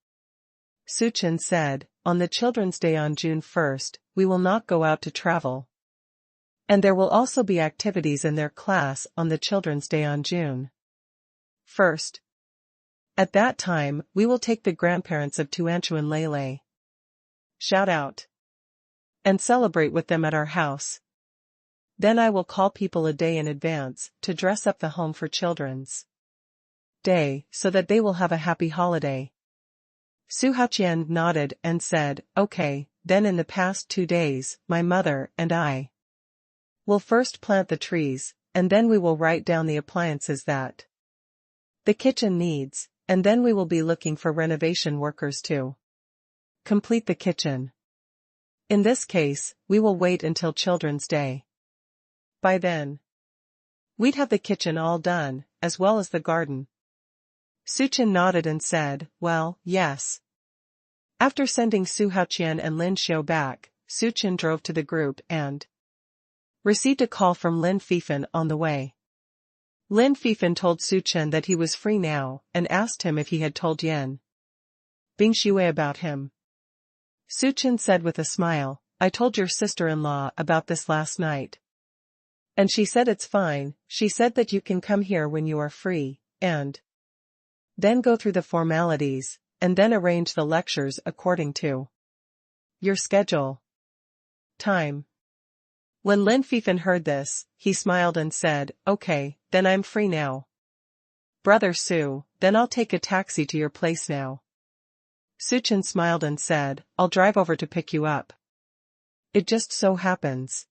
Su Chen said, "On the Children's Day on June 1st, we will not go out to travel. And there will also be activities in their class on the Children's Day on June 1st. At that time, we will take the grandparents of Tuanchuan Lele. Shout out. And celebrate with them at our house. Then I will call people a day in advance, to dress up the home for Children's Day, so that they will have a happy holiday." Su Haoqian nodded and said, "Okay, then in the past 2 days, my mother and I will first plant the trees, and then we will write down the appliances that the kitchen needs, and then we will be looking for renovation workers to complete the kitchen. In this case, we will wait until Children's Day. By then, we'd have the kitchen all done, as well as the garden." Suchin nodded and said, "Well, yes." After sending Su Haoqian and Lin Xiao back, Suchin drove to the group and received a call from Lin Fifan on the way. Lin Fifan told Suchin that he was free now, and asked him if he had told Yan Bingxue about him. Suchin said with a smile, "I told your sister-in-law about this last night. And she said it's fine, she said that you can come here when you are free, and then go through the formalities, and then arrange the lectures according to your schedule. Time." When Lin Fifan heard this, he smiled and said, "Okay, then I'm free now. Brother Su, then I'll take a taxi to your place now." Suchin smiled and said, "I'll drive over to pick you up. It just so happens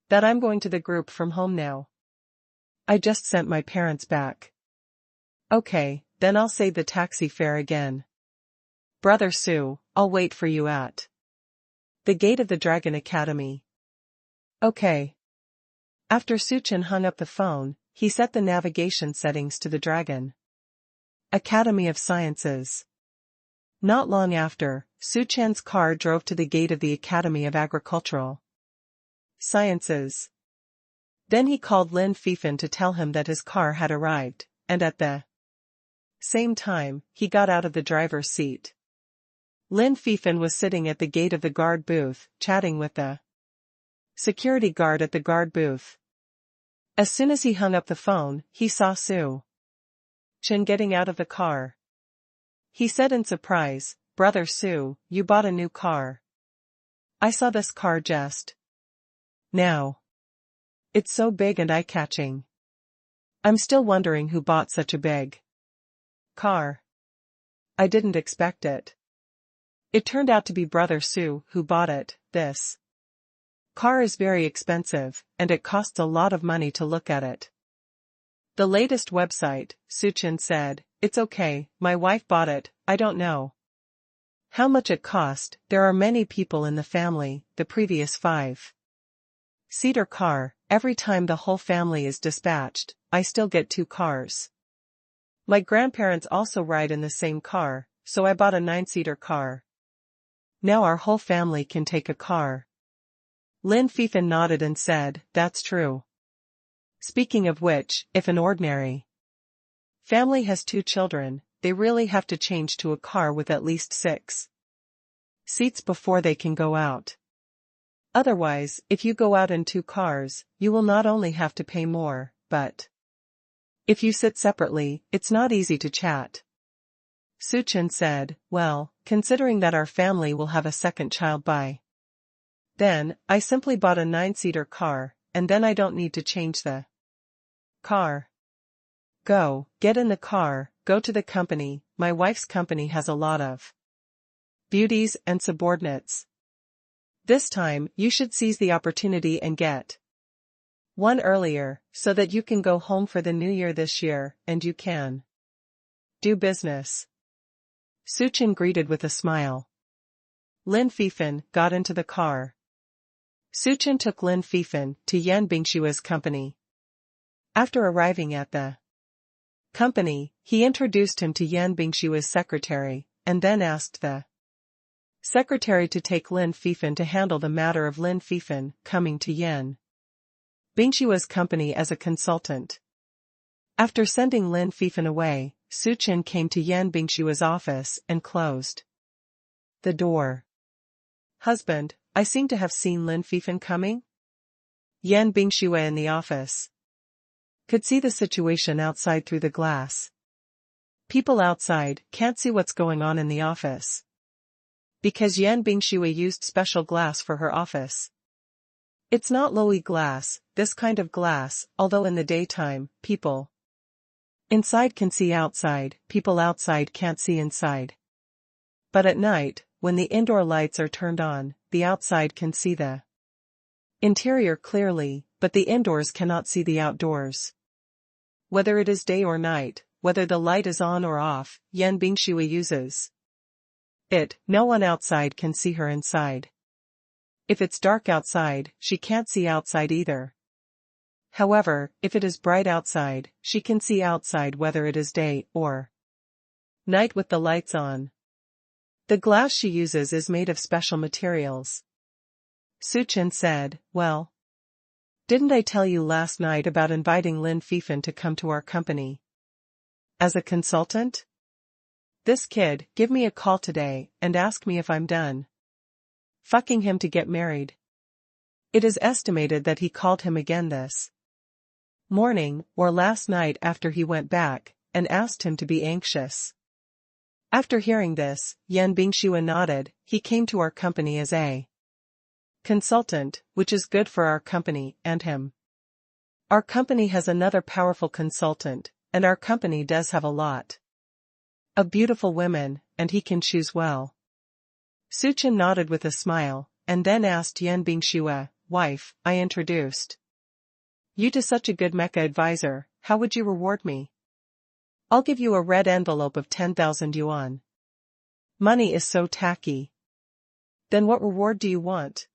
that I'm going to the group from home now. I just sent my parents back." "Okay, then I'll save the taxi fare again. Brother Su, I'll wait for you at the gate of the Dragon Academy." "Okay." After Suchin hung up the phone, he set the navigation settings to the Dragon Academy of Sciences. Not long after, Suchan's car drove to the gate of the Academy of Agricultural Sciences. Then he called Lin Fifan to tell him that his car had arrived, and at the same time, he got out of the driver's seat. Lin Fifan was sitting at the gate of the guard booth, chatting with the security guard at the guard booth. As soon as he hung up the phone, he saw Su Chen getting out of the car. He said in surprise, "Brother Su, you bought a new car. I saw this car just now. It's so big and eye-catching. I'm still wondering who bought such a big car. I didn't expect it. It turned out to be Brother Su who bought it. This car is very expensive, and it costs a lot of money to look at it." "The latest website," Suchin said. "It's okay, my wife bought it, I don't know how much it cost, there are many people in the family, the previous 5-seater car, every time the whole family is dispatched, I still get 2 cars. My grandparents also ride in the same car, so I bought a 9-seater car. Now our whole family can take a car." Lin Fifan nodded and said, "That's true. Speaking of which, if an ordinary family has 2 children, they really have to change to a car with at least 6 seats before they can go out. Otherwise, if you go out in 2 cars, you will not only have to pay more, but if you sit separately, it's not easy to chat. Suchin said, well, considering that our family will have a second child by then, I simply bought a 9-seater car, and then I don't need to change the car. Go, get in the car, go to the company. My wife's company has a lot of beauties and subordinates. This time, you should seize the opportunity and get one earlier, so that you can go home for the new year this year, and you can do business. Suchin greeted with a smile. Lin Fifan got into the car. Suchin took Lin Fifan to Yan Bingshua's company. After arriving at the company, he introduced him to Yan Bingshua's secretary, and then asked the secretary to take Lin Fifan to handle the matter of Lin Fifan coming to Yan Bingshua's company as a consultant. After sending Lin Fifan away, Suchin came to Yan Bingshua's office and closed the door. Husband, I seem to have seen Lin Fifan coming? Yan Bingshua in the office could see the situation outside through the glass. People outside can't see what's going on in the office, because Yan Bingshua used special glass for her office. It's not lowy glass, this kind of glass, although in the daytime, people inside can see outside, people outside can't see inside. But at night, when the indoor lights are turned on, the outside can see the interior clearly, but the indoors cannot see the outdoors. Whether it is day or night, whether the light is on or off, Yan Bingshua uses it. No one outside can see her inside. If it's dark outside, she can't see outside either. However, if it is bright outside, she can see outside whether it is day or night with the lights on. The glass she uses is made of special materials. Suchin said, well, didn't I tell you last night about inviting Lin Fifan to come to our company as a consultant? This kid, give me a call today and ask me if I'm done fucking him to get married. It is estimated that he called him again this morning or last night after he went back, and asked him to be anxious. After hearing this, Yan Bingshua nodded. He came to our company as a consultant, which is good for our company and him. Our company has another powerful consultant, and our company does have a lot of beautiful women, and he can choose well. Suchin nodded with a smile, and then asked Yan Bingshua, wife, I introduced you to such a good mecha advisor, how would you reward me? I'll give you a red envelope of 10,000 yuan. Money is so tacky. Then what reward do you want?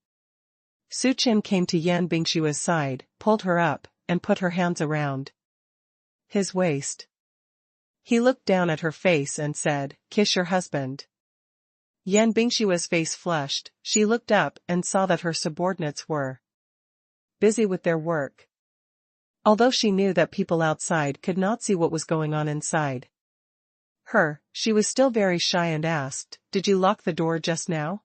Suchin came to Yan Bingshua's side, pulled her up, and put her hands around his waist. He looked down at her face and said, kiss your husband. Yan Bingshua's face flushed. She looked up and saw that her subordinates were busy with their work. Although she knew that people outside could not see what was going on inside her, she was still very shy and asked, did you lock the door just now?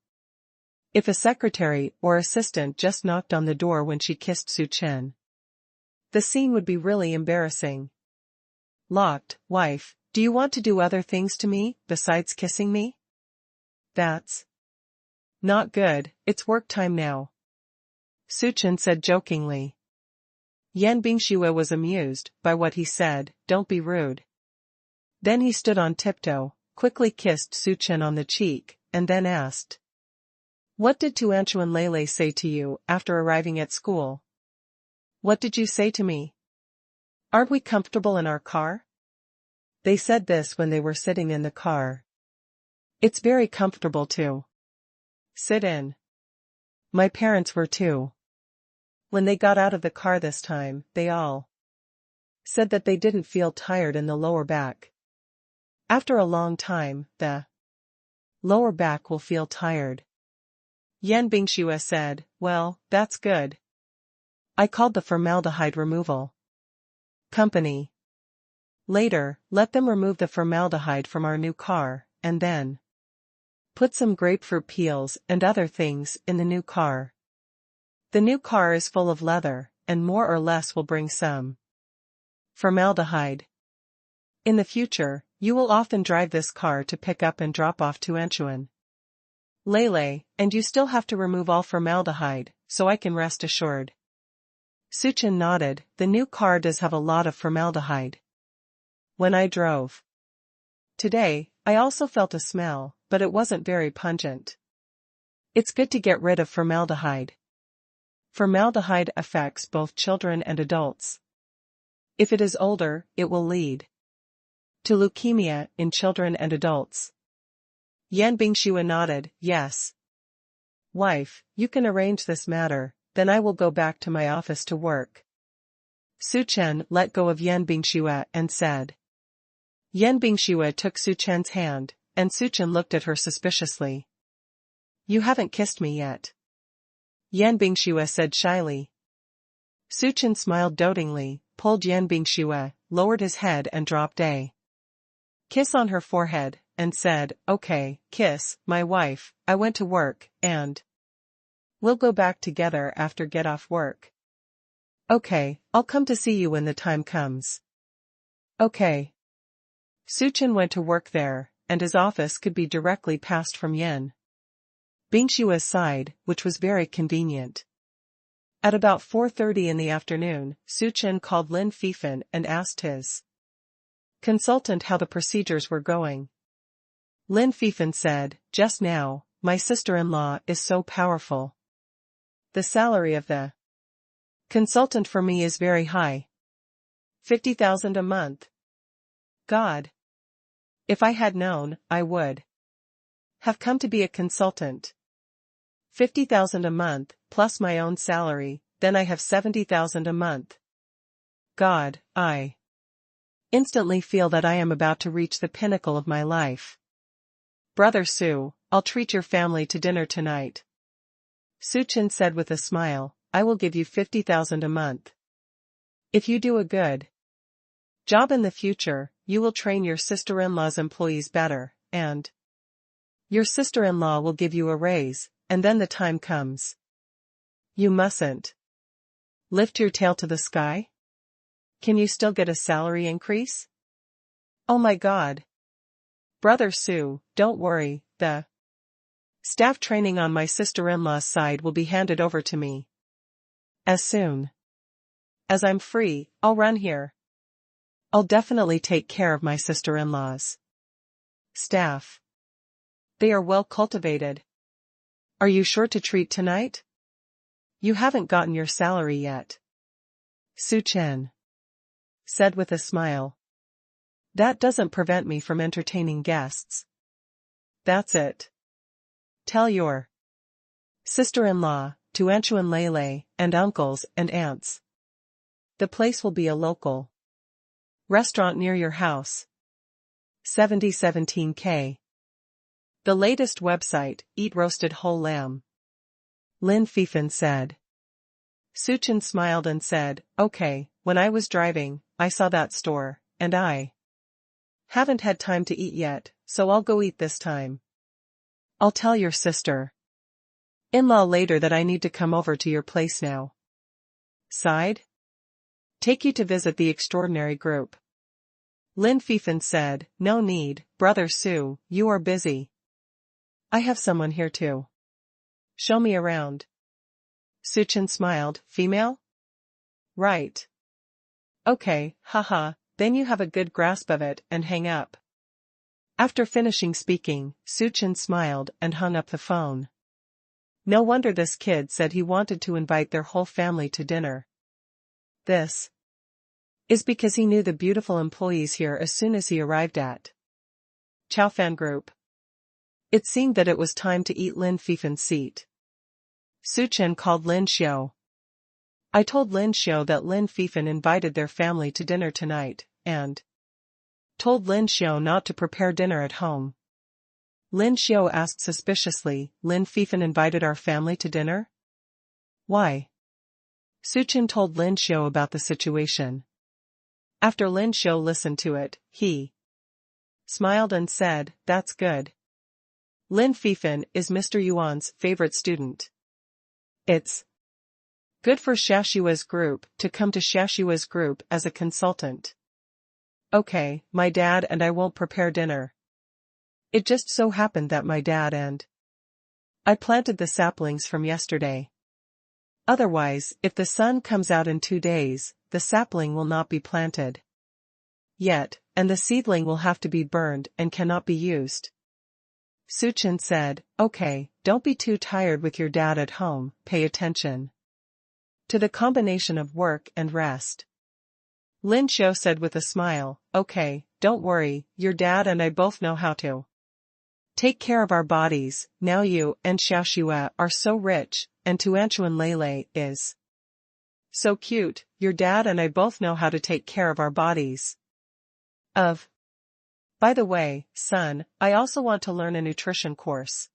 If a secretary or assistant just knocked on the door when she kissed Suchin, the scene would be really embarrassing. Locked, wife, do you want to do other things to me, besides kissing me? That's not good, it's work time now. Suchin said jokingly. Yan Bingshua was amused by what he said, don't be rude. Then he stood on tiptoe, quickly kissed Suchin on the cheek, and then asked, what did Tuanchu and Lele say to you after arriving at school? What did you say to me? Aren't we comfortable in our car? They said this when they were sitting in the car. It's very comfortable too. Sit in. My parents were too. When they got out of the car this time, they all said that they didn't feel tired in the lower back. After a long time, the lower back will feel tired. Yan Bingshua said, well, that's good. I called the formaldehyde removal company. Later, let them remove the formaldehyde from our new car, and then put some grapefruit peels and other things in the new car. The new car is full of leather, and more or less will bring some formaldehyde. In the future, you will often drive this car to pick up and drop off to Anchuan Lele, and you still have to remove all formaldehyde, so I can rest assured. Suchin nodded. The new car does have a lot of formaldehyde. When I drove today, I also felt a smell, but it wasn't very pungent. It's good to get rid of formaldehyde. Formaldehyde affects both children and adults. If it is older, it will lead to leukemia in children and adults. Yan Bingxue nodded. Yes. Wife, you can arrange this matter, then I will go back to my office to work. Su Chen let go of Yan Bingxue and said. Yan Bingxue took Su Chen's hand, and Su Chen looked at her suspiciously. You haven't kissed me yet. Yan Bingxue said shyly. Su Chen smiled dotingly, pulled Yan Bingxue, lowered his head and dropped a kiss on her forehead, and said, Okay, kiss, my wife, I went to work, and we'll go back together after get off work. Okay, I'll come to see you when the time comes. Okay. Su Chen went to work there, and his office could be directly passed from Yan Bingshue's side, which was very convenient. At about 4:30 in the afternoon, Su Chen called Lin Fifan and asked his consultant how the procedures were going. Lin Fifan said, Just now, my sister-in-law is so powerful. The salary of the consultant for me is very high. 50,000 a month. God. If I had known, I would have come to be a consultant. 50,000 a month, plus my own salary, then I have 70,000 a month. God, I instantly feel that I am about to reach the pinnacle of my life. Brother Su, I'll treat your family to dinner tonight. Su Chen said with a smile, I will give you 50,000 a month. If you do a good job in the future, you will train your sister-in-law's employees better, and your sister-in-law will give you a raise, and then the time comes. You mustn't lift your tail to the sky? Can you still get a salary increase? Oh my God. Brother Su, don't worry, the staff training on my sister-in-law's side will be handed over to me. As soon as I'm free, I'll run here. I'll definitely take care of my sister-in-law's staff. They are well cultivated. Are you sure to treat tonight? You haven't gotten your salary yet. Su Chen said with a smile. That doesn't prevent me from entertaining guests. That's it. Tell your sister-in-law, to Anchuan Lele, and uncles and aunts. The place will be a local restaurant near your house. 7017K. The latest website, Eat Roasted Whole Lamb. Lin Fifan said. Su Chen smiled and said, Okay, when I was driving, I saw that store, and I haven't had time to eat yet, so I'll go eat this time. I'll tell your sister-in-law later that I need to come over to your place now. Side? Take you to visit the extraordinary group. Lin Fifan said, No need, Brother Su, you are busy. I have someone here too. Show me around. Su Chen smiled, Female? Right. Okay, haha, then you have a good grasp of it and hang up. After finishing speaking, Su Chen smiled and hung up the phone. No wonder this kid said he wanted to invite their whole family to dinner. This is because he knew the beautiful employees here as soon as he arrived at Chaofan Group. It seemed that it was time to eat Lin Fifan's seat. Su Chen called Lin Xiao. I told Lin Xiao that Lin Fifan invited their family to dinner tonight, and told Lin Xiao not to prepare dinner at home. Lin Xiao asked suspiciously, Lin Fifan invited our family to dinner? Why? Su Chen told Lin Xiao about the situation. After Lin Xiu listened to it, he smiled and said, "That's good. Lin Fifan is Mr. Yuan's favorite student. It's good for Xiaoxue's group to come to Xiaoxue's group as a consultant. Okay, my dad and I won't prepare dinner. It just so happened that my dad and I planted the saplings from yesterday. Otherwise, if the sun comes out in 2 days, the sapling will not be planted yet, and the seedling will have to be burned and cannot be used." Su Chen said, "Okay, don't be too tired with your dad at home, pay attention to the combination of work and rest." Lin Xiu said with a smile, "Okay, don't worry, your dad and I both know how to take care of our bodies. Now you and Xiaoxue are so rich, and Tuanchuan Lele is so cute, your dad and I both know how to take care of our bodies. By the way, son, I also want to learn a nutrition course.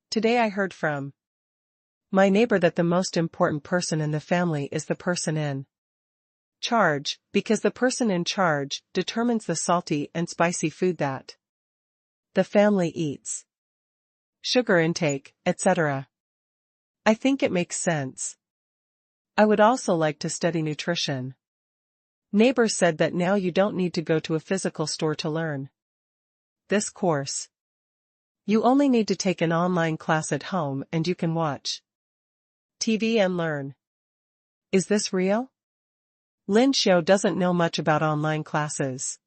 Today I heard from my neighbor that the most important person in the family is the person in charge, because the person in charge determines the salty and spicy food that the family eats, sugar intake, etc. I think it makes sense. I would also like to study nutrition. Neighbor said that now you don't need to go to a physical store to learn this course. You only need to take an online class at home and you can watch TV and learn. Is this real?" Lin Xiu doesn't know much about online classes.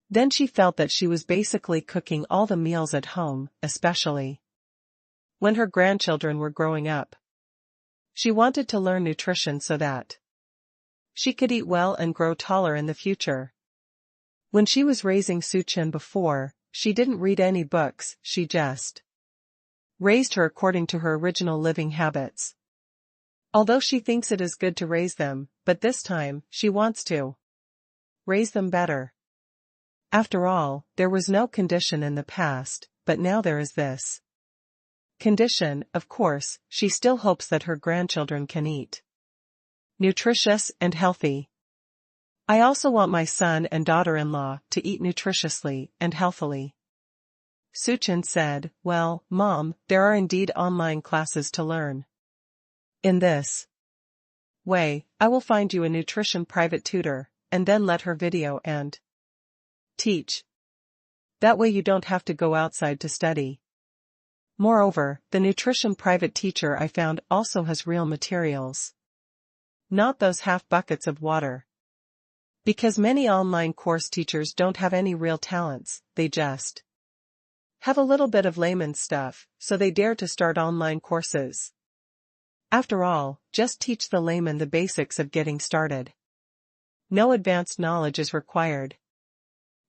Then she felt that she was basically cooking all the meals at home, especially when her grandchildren were growing up. She wanted to learn nutrition so that she could eat well and grow taller in the future. When she was raising Su Chen before, she didn't read any books, she just raised her according to her original living habits. Although she thinks it is good to raise them, but this time, she wants to raise them better. After all, there was no condition in the past, but now there is this condition. Of course, she still hopes that her grandchildren can eat nutritious and healthy. I also want my son and daughter-in-law to eat nutritiously and healthily. Su Chen said, "Well, Mom, there are indeed online classes to learn. In this way, I will find you a nutrition private tutor, and then let her video and teach. That way you don't have to go outside to study. Moreover, the nutrition private teacher I found also has real materials. Not those half buckets of water. Because many online course teachers don't have any real talents, they just have a little bit of layman's stuff, so they dare to start online courses. After all, just teach the layman the basics of getting started. No advanced knowledge is required.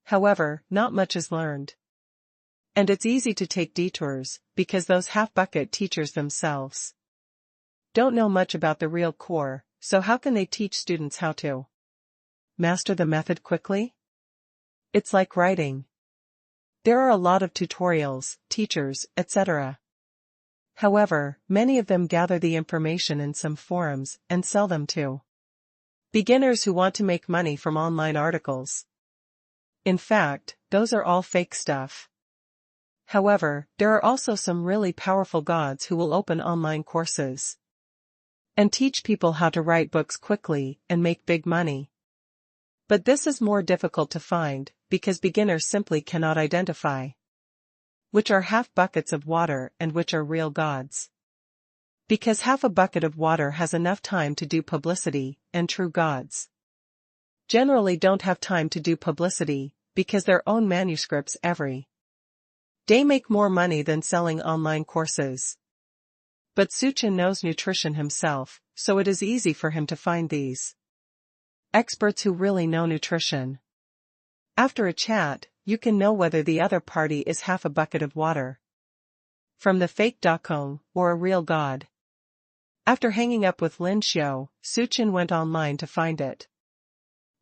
However, not much is learned. And it's easy to take detours, because those half-bucket teachers themselves don't know much about the real core, so how can they teach students how to master the method quickly? It's like writing. There are a lot of tutorials, teachers, etc. However, many of them gather the information in some forums and sell them to beginners who want to make money from online articles. In fact, those are all fake stuff. However, there are also some really powerful gods who will open online courses and teach people how to write books quickly and make big money. But this is more difficult to find, because beginners simply cannot identify which are half buckets of water and which are real gods. Because half a bucket of water has enough time to do publicity, and true gods generally don't have time to do publicity, because their own manuscripts every day make more money than selling online courses. But Su Chen knows nutrition himself, so it is easy for him to find these experts who really know nutrition. After a chat, you can know whether the other party is half a bucket of water from the fake Dakong or a real god. After hanging up with Lin Xiu, Su Chen went online to find it.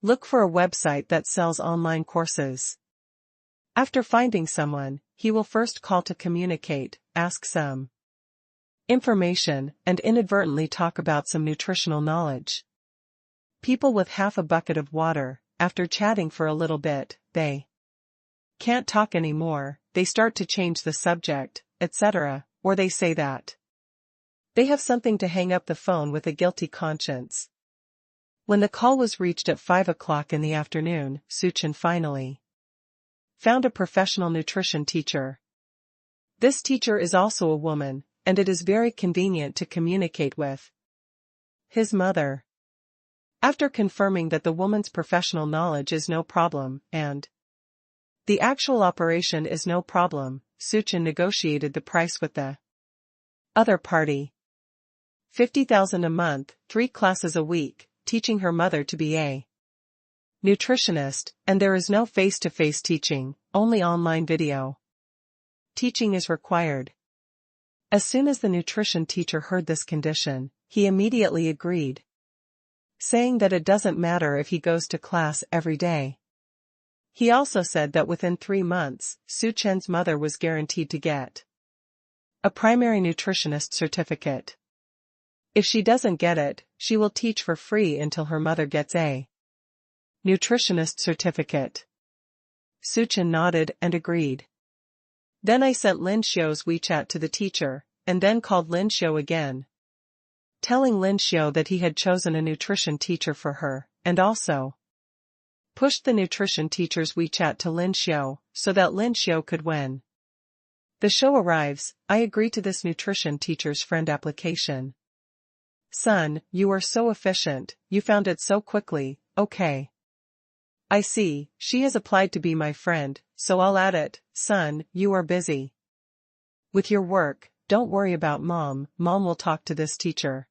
Look for a website that sells online courses. After finding someone, he will first call to communicate, ask some information, and inadvertently talk about some nutritional knowledge. People with half a bucket of water, after chatting for a little bit, they can't talk anymore, they start to change the subject, etc., or they say that they have something to hang up the phone with a guilty conscience. When the call was reached at 5 o'clock in the afternoon, Suchin finally found a professional nutrition teacher. This teacher is also a woman, and it is very convenient to communicate with his mother. After confirming that the woman's professional knowledge is no problem, and the actual operation is no problem, Suchin negotiated the price with the other party. 50,000 a month, 3 classes a week, teaching her mother to be a nutritionist, and there is no face-to-face teaching, only online video teaching is required. As soon as the nutrition teacher heard this condition, he immediately agreed, saying that it doesn't matter if he goes to class every day. He also said that within 3 months, Suchin's mother was guaranteed to get a primary nutritionist certificate. If she doesn't get it, she will teach for free until her mother gets a nutritionist certificate. Suchin nodded and agreed. Then I sent Lin Xiu's WeChat to the teacher, and then called Lin Xiu again, telling Lin Xiu that he had chosen a nutrition teacher for her, and also pushed the nutrition teacher's WeChat to Lin Xiu, so that Lin Xiu could when the show arrives, I agree to this nutrition teacher's friend application. Son, you are so efficient, you found it so quickly, okay. I see, she has applied to be my friend, so I'll add it. Son, you are busy with your work, don't worry about mom will talk to this teacher.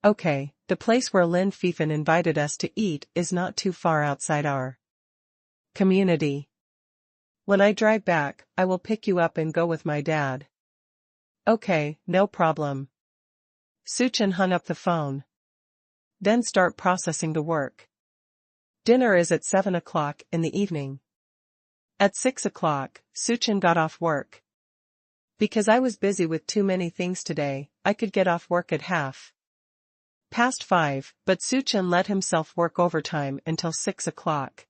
Okay, the place where Lin Fifan invited us to eat is not too far outside our community. When I drive back, I will pick you up and go with my dad. Okay, no problem. Suchin hung up the phone. Then start processing the work. Dinner is at 7 o'clock in the evening. At 6 o'clock, Suchin got off work. Because I was busy with too many things today, I could get off work at 5:30, but Suchin let himself work overtime until 6 o'clock.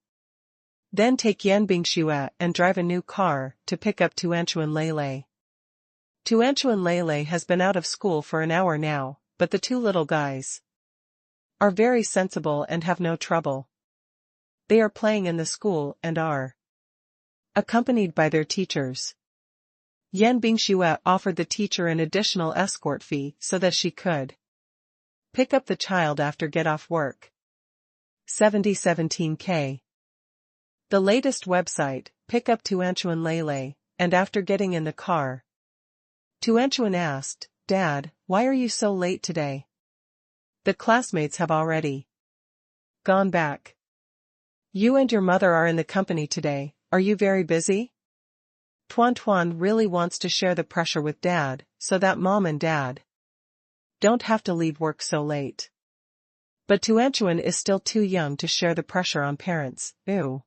Then take Yanbing Xue and drive a new car to pick up Tuanchuan Lele. Tuanchuan Lele has been out of school for an hour now, but the 2 little guys are very sensible and have no trouble. They are playing in the school and are accompanied by their teachers. Yanbing Xue offered the teacher an additional escort fee so that she could pick up the child after get off work. 17K. The latest website, pick up Tuanchuan Lele, and after getting in the car, Tuanchuan asked, Dad, why are you so late today? The classmates have already gone back. You and your mother are in the company today, are you very busy? Tuan really wants to share the pressure with Dad, so that Mom and Dad don't have to leave work so late. But Tuanchuan is still too young to share the pressure on parents, ew.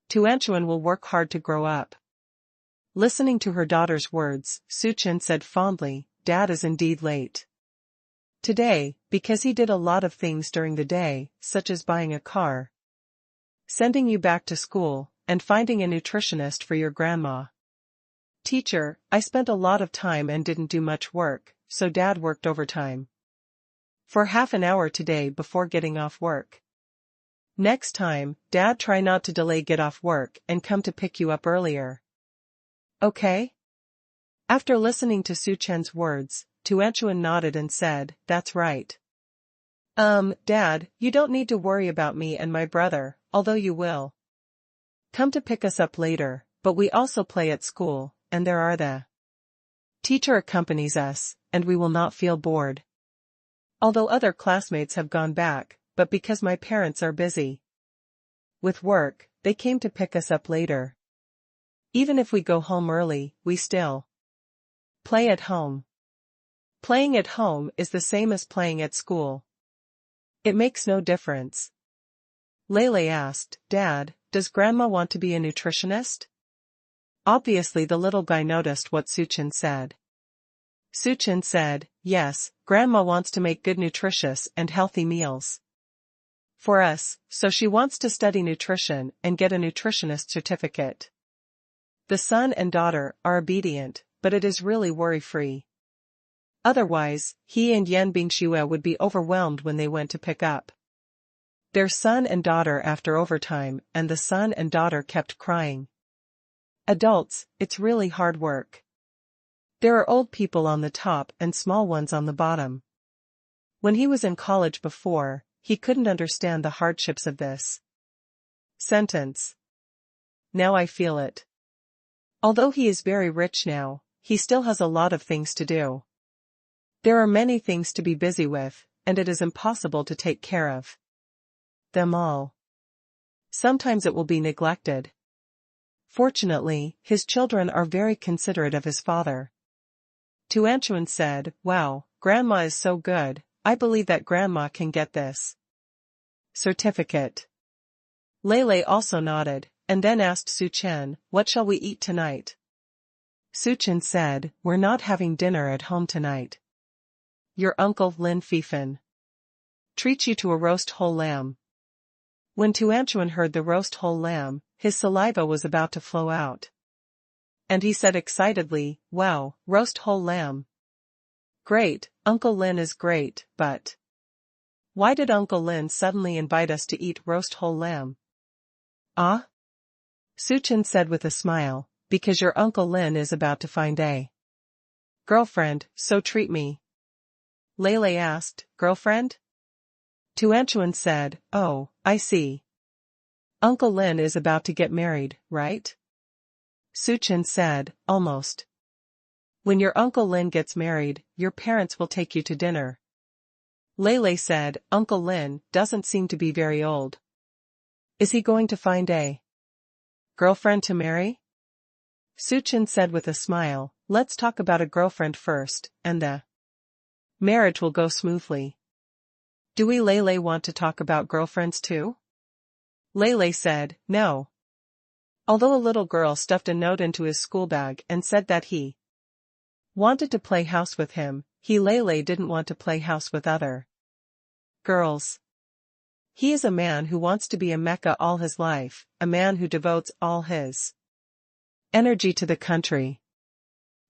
Tuanchuan will work hard to grow up. Listening to her daughter's words, Suchin said fondly, Dad is indeed late today, because he did a lot of things during the day, such as buying a car, sending you back to school, and finding a nutritionist for your grandma. Teacher, I spent a lot of time and didn't do much work, so Dad worked overtime for half an hour today before getting off work. Next time, Dad try not to delay get off work and come to pick you up earlier. Okay? After listening to Suchin's words, Tuanchuan nodded and said, That's right. Dad, you don't need to worry about me and my brother, although you will come to pick us up later, but we also play at school, and there are the teacher accompanies us, and we will not feel bored. Although other classmates have gone back, but because my parents are busy with work, they came to pick us up later. Even if we go home early, we still play at home. Playing at home is the same as playing at school. It makes no difference. Lele asked, Dad, does Grandma want to be a nutritionist? Obviously the little guy noticed what Suchin said. Suchin said, Yes, Grandma wants to make good nutritious and healthy meals. For us, so she wants to study nutrition and get a nutritionist certificate. The son and daughter are obedient, but it is really worry-free. Otherwise, he and Yan Bingxue would be overwhelmed when they went to pick up their son and daughter after overtime, and the son and daughter kept crying. Adults, it's really hard work. There are old people on the top and small ones on the bottom. When he was in college before, he couldn't understand the hardships of this sentence. Now I feel it. Although he is very rich now, he still has a lot of things to do. There are many things to be busy with, and it is impossible to take care of them all. Sometimes it will be neglected. Fortunately, his children are very considerate of his father. Tuanchuan said, "Wow, Grandma is so good, I believe that Grandma can get this certificate." Lei also nodded, and then asked Su Chen, "What shall we eat tonight?" Su Chen said, "We're not having dinner at home tonight. Your uncle Lin Fifan treats you to a roast whole lamb." When Tuanchuan heard the roast whole lamb, his saliva was about to flow out. And he said excitedly, "Wow, roast whole lamb. Great, Uncle Lin is great, but why did Uncle Lin suddenly invite us to eat roast whole lamb?" "Ah?" Su Chen said with a smile, "Because your Uncle Lin is about to find a girlfriend, so treat me." Lei asked, "Girlfriend?" Tuanchuan said, "Oh, I see. Uncle Lin is about to get married, right?" Su Chen said, "Almost. When your Uncle Lin gets married, your parents will take you to dinner." Lei said, "Uncle Lin doesn't seem to be very old. Is he going to find a girlfriend to marry?" Su Chen said with a smile, "Let's talk about a girlfriend first, and the marriage will go smoothly." "Do we Lei want to talk about girlfriends too?" Lei said, "No." Although a little girl stuffed a note into his school bag and said that he wanted to play house with him, Lei didn't want to play house with other girls. He is a man who wants to be a Mecca all his life, a man who devotes all his energy to the country.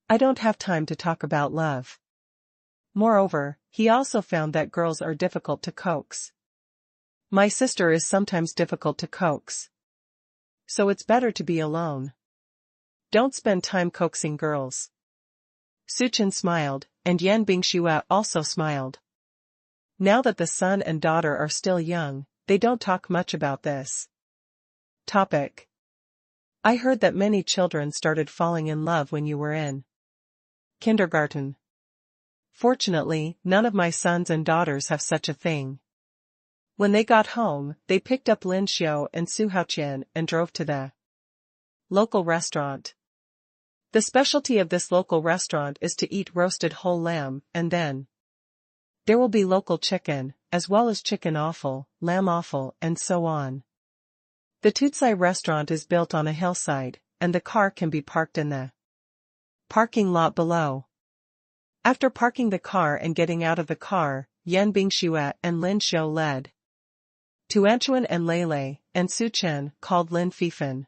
I don't have time to talk about love. Moreover, he also found that girls are difficult to coax. My sister is sometimes difficult to coax. So it's better to be alone. Don't spend time coaxing girls. Su Chen smiled, and Yan Bingxue also smiled. Now that the son and daughter are still young, they don't talk much about this topic. I heard that many children started falling in love when you were in kindergarten. Fortunately, none of my sons and daughters have such a thing. When they got home, they picked up Lin Xiao and Su Haoqian and drove to the local restaurant. The specialty of this local restaurant is to eat roasted whole lamb, and then there will be local chicken, as well as chicken offal, lamb offal, and so on. The Tutsai restaurant is built on a hillside, and the car can be parked in the parking lot below. After parking the car and getting out of the car, Yan Bingxue and Lin Xiao led Tuanchuan and Lei, and Su Chen, called Lin Fifan,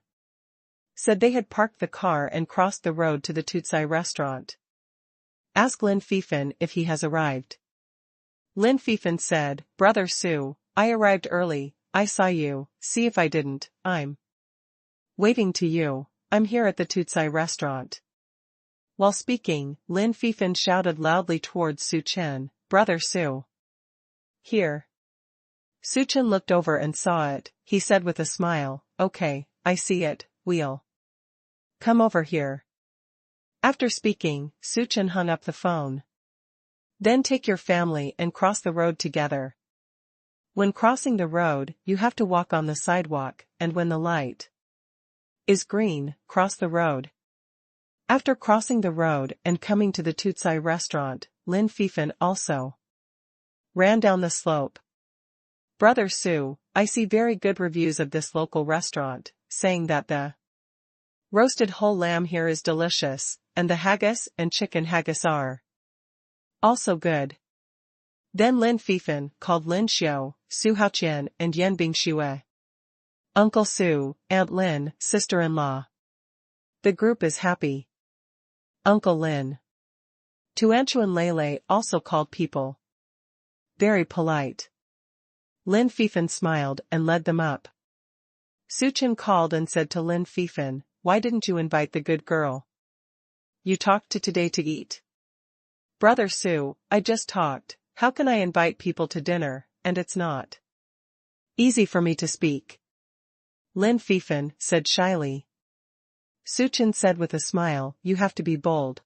said they had parked the car and crossed the road to the Tutsai restaurant. "Ask Lin Fifan if he has arrived." Lin Fifan said, "Brother Su, I arrived early, I saw you, see if I didn't, I'm waving to you, I'm here at the Tutsai restaurant." While speaking, Lin Fifan shouted loudly towards Su Chen, "Brother Su. Here." Su Chen looked over and saw it. He said with a smile, "Okay, I see it, we'll come over here." After speaking, Su Chen hung up the phone. "Then take your family and cross the road together. When crossing the road, you have to walk on the sidewalk, and when the light is green, cross the road." After crossing the road and coming to the Tutsai restaurant, Lin Fifan also ran down the slope. "Brother Su, I see very good reviews of this local restaurant, saying that the roasted whole lamb here is delicious, and the haggis and chicken haggis are also good." Then Lin Fifan called Lin Xiao, Su Haoqian and Yan Bingxue. Uncle Su, Aunt Lin, sister-in-law. The group is happy. Uncle Lin. Tuanchuan Lele also called people. Very polite. Lin Fifan smiled and led them up. Su Chen called and said to Lin Fifan, "Why didn't you invite the good girl? You talked to today to eat." "Brother Su, I just talked. How can I invite people to dinner, and it's not easy for me to speak?" Lin Fifan said shyly. Su Chen said with a smile, "You have to be bold.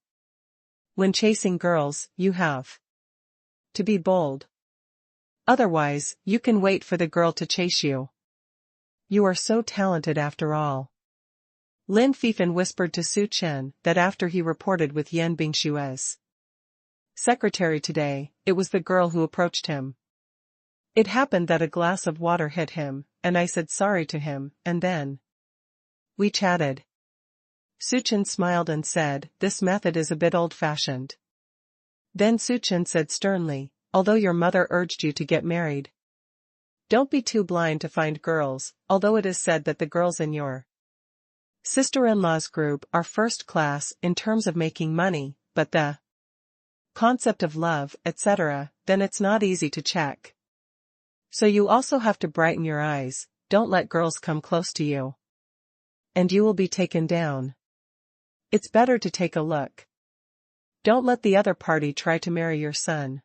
When chasing girls, you have to be bold. Otherwise, you can wait for the girl to chase you. You are so talented after all." Lin Fifan whispered to Su Chen that after he reported with Yan Bingshue's secretary today, it was the girl who approached him. It happened that a glass of water hit him, and I said sorry to him, and then we chatted. Su Chen smiled and said, "This method is a bit old-fashioned." Then Su Chen said sternly, "Although your mother urged you to get married, don't be too blind to find girls, although it is said that the girls in your sister-in-law's group are first class in terms of making money, but the concept of love, etc., then it's not easy to check. So you also have to brighten your eyes, don't let girls come close to you, and you will be taken down. It's better to take a look. Don't let the other party try to marry your son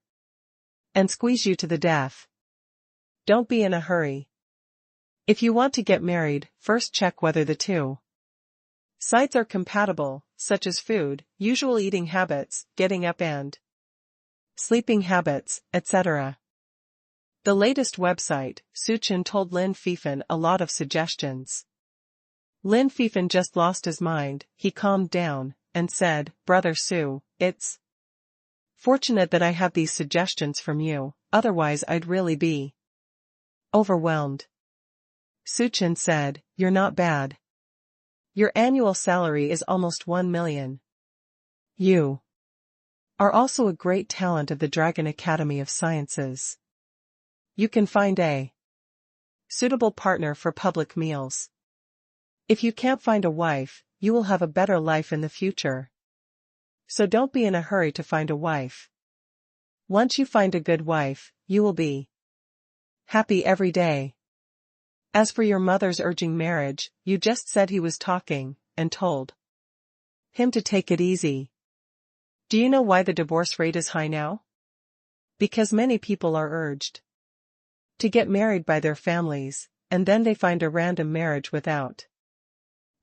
and squeeze you to the death. Don't be in a hurry. If you want to get married, first check whether the two sides are compatible, such as food, usual eating habits, getting up and sleeping habits, etc." The latest website, Su Chen told Lin Fifan a lot of suggestions. Lin Fifan just lost his mind, he calmed down, and said, "Brother Su, it's fortunate that I have these suggestions from you, otherwise I'd really be overwhelmed." Su Chen said, "You're not bad. Your annual salary is almost 1 million. You are also a great talent of the Dragon Academy of Sciences. You can find a suitable partner for public meals. If you can't find a wife, you will have a better life in the future. So don't be in a hurry to find a wife. Once you find a good wife, you will be happy every day. As for your mother's urging marriage, you just said he was talking, and told him to take it easy. Do you know why the divorce rate is high now? Because many people are urged to get married by their families, and then they find a random marriage without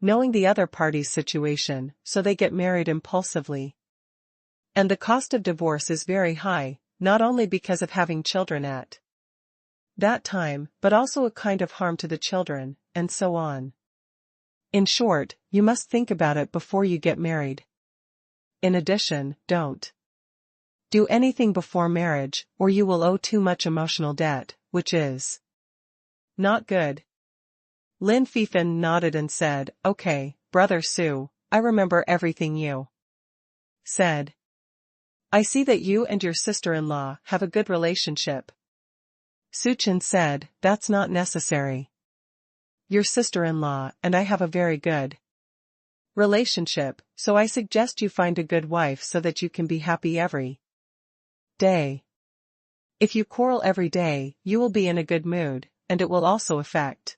knowing the other party's situation, so they get married impulsively. And the cost of divorce is very high, not only because of having children at that time, but also a kind of harm to the children, and so on. In short, you must think about it before you get married. In addition, don't do anything before marriage, or you will owe too much emotional debt, which is not good." Lin Fifan nodded and said, "Okay, Brother Su, I remember everything you said. I see that you and your sister-in-law have a good relationship." Su Chen said, "That's not necessary. Your sister-in-law and I have a very good relationship, so I suggest you find a good wife so that you can be happy every day. If you quarrel every day, you will be in a good mood, and it will also affect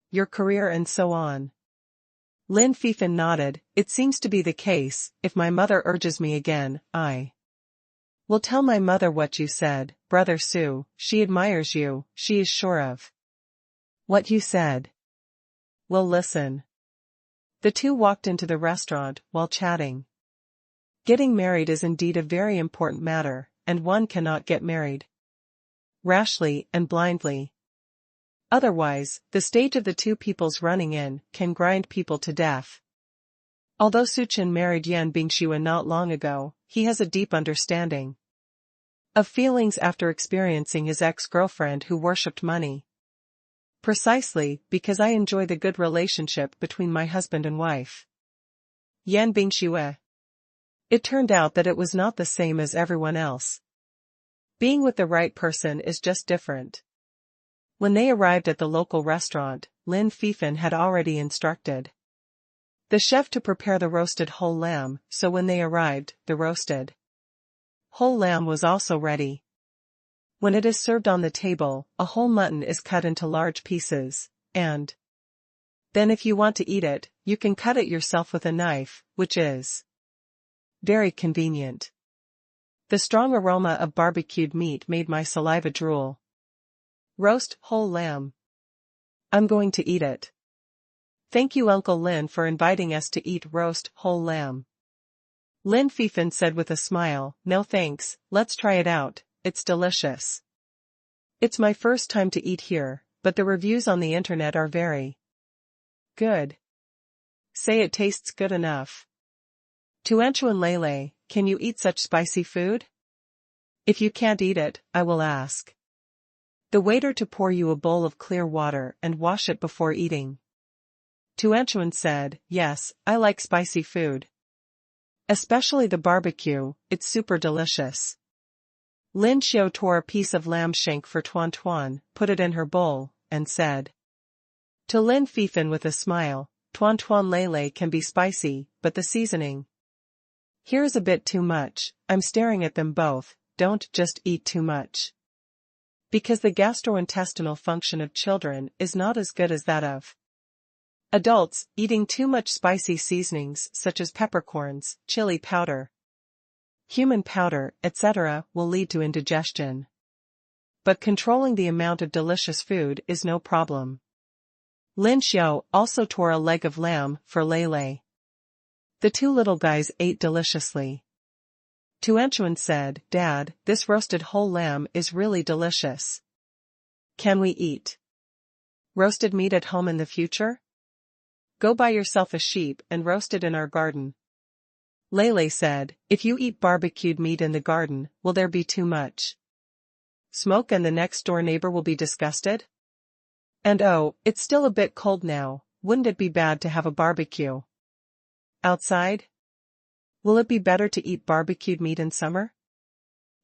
your career and so on." Lin Fifan nodded, "It seems to be the case. If my mother urges me again, I will tell my mother what you said, Brother Su. She admires you, she is sure of what you said. We'll listen." The two walked into the restaurant while chatting. Getting married is indeed a very important matter, and one cannot get married rashly and blindly. Otherwise, the stage of the two peoples running in can grind people to death. Although Su Chen married Yan Bingxue not long ago, he has a deep understanding of feelings after experiencing his ex-girlfriend who worshipped money. Precisely, because I enjoy the good relationship between my husband and wife. Yan Bingxue. It turned out that it was not the same as everyone else. Being with the right person is just different. When they arrived at the local restaurant, Lin Fifan had already instructed the chef to prepare the roasted whole lamb, so when they arrived, the roasted whole lamb was also ready. When it is served on the table, a whole mutton is cut into large pieces, and then if you want to eat it, you can cut it yourself with a knife, which is very convenient. The strong aroma of barbecued meat made my saliva drool. Roast whole lamb. I'm going to eat it. Thank you Uncle Lin for inviting us to eat roast whole lamb. Lin Fifan said with a smile, no thanks, let's try it out, it's delicious. It's my first time to eat here, but the reviews on the internet are very good. Say it tastes good enough. Tuanchuan Lele, can you eat such spicy food? If you can't eat it, I will ask the waiter to pour you a bowl of clear water and wash it before eating. Tuanchuan said, yes, I like spicy food. Especially the barbecue, it's super delicious. Lin Xiao tore a piece of lamb shank for Tuan Tuan, put it in her bowl, and said to Lin Fifan with a smile, Tuan Tuan Lele can be spicy, but the seasoning here's a bit too much. I'm staring at them both, don't just eat too much. Because the gastrointestinal function of children is not as good as that of adults. Eating too much spicy seasonings such as peppercorns, chili powder, cumin powder, etc. will lead to indigestion. But controlling the amount of delicious food is no problem. Lin Xiao also tore a leg of lamb for Lele. The two little guys ate deliciously. Tuanchuan said, Dad, this roasted whole lamb is really delicious. Can we eat roasted meat at home in the future? Go buy yourself a sheep and roast it in our garden. Lele said, if you eat barbecued meat in the garden, will there be too much smoke and the next door neighbor will be disgusted? And oh, it's still a bit cold now, wouldn't it be bad to have a barbecue outside? Will it be better to eat barbecued meat in summer?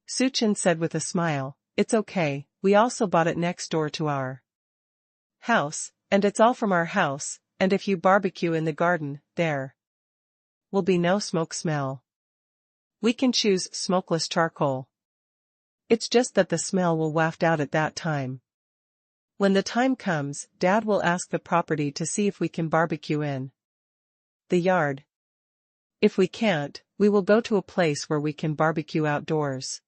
Suchin said with a smile, it's okay, we also bought it next door to our house, and it's all from our house, and if you barbecue in the garden, there will be no smoke smell. We can choose smokeless charcoal. It's just that the smell will waft out at that time. When the time comes, Dad will ask the property to see if we can barbecue in the yard. If we can't, we will go to a place where we can barbecue outdoors.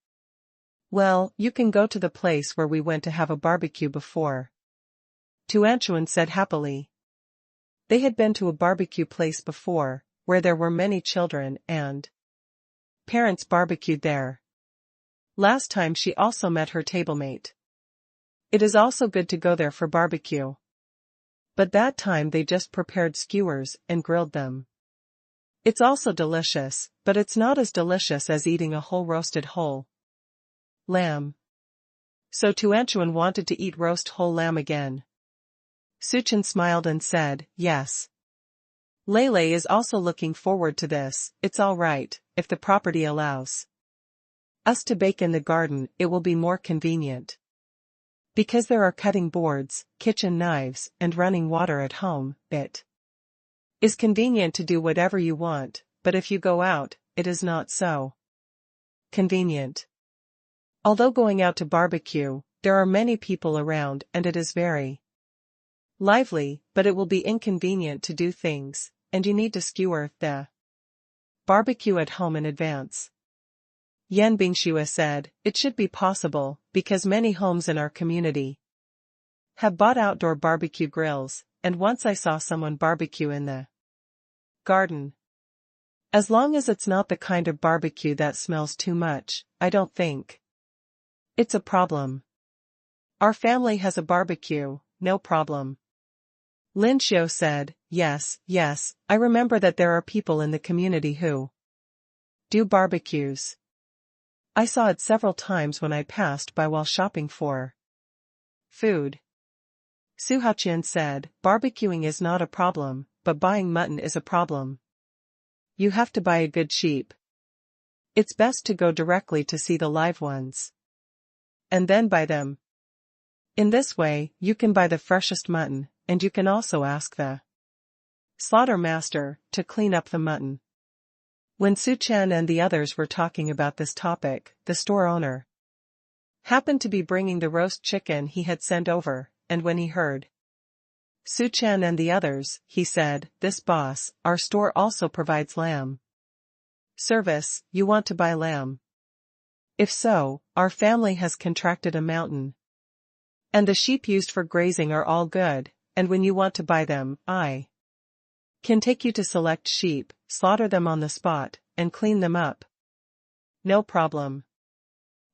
Well, you can go to the place where we went to have a barbecue before. Tuanchuan said happily. They had been to a barbecue place before, where there were many children and parents barbecued there. Last time she also met her tablemate. It is also good to go there for barbecue. But that time they just prepared skewers and grilled them. It's also delicious, but it's not as delicious as eating a whole roasted whole lamb. So Tuanchuan wanted to eat roast whole lamb again. Suchin smiled and said, yes. Lele is also looking forward to this, it's all right, if the property allows us to bake in the garden, it will be more convenient. Because there are cutting boards, kitchen knives, and running water at home, it is convenient to do whatever you want, but if you go out, it is not so convenient. Although going out to barbecue, there are many people around and it is very lively, but it will be inconvenient to do things, and you need to skewer the barbecue at home in advance. Yan Bingxue said, it should be possible, because many homes in our community have bought outdoor barbecue grills, and once I saw someone barbecue in the garden. As long as it's not the kind of barbecue that smells too much, I don't think it's a problem. Our family has a barbecue, no problem. Lin Xiao said, yes, I remember that there are people in the community who do barbecues. I saw it several times when I passed by while shopping for food. Su Haoqian said, barbecuing is not a problem, but buying mutton is a problem. You have to buy a good sheep. It's best to go directly to see the live ones and then buy them. In this way, you can buy the freshest mutton, and you can also ask the slaughter master to clean up the mutton. When Su Chen and the others were talking about this topic, the store owner happened to be bringing the roast chicken he had sent over, and when he heard Su Chen and the others, he said, "This boss, our store also provides lamb service, you want to buy lamb? If so, our family has contracted a mountain. And the sheep used for grazing are all good, and when you want to buy them, I can take you to select sheep, slaughter them on the spot, and clean them up. No problem.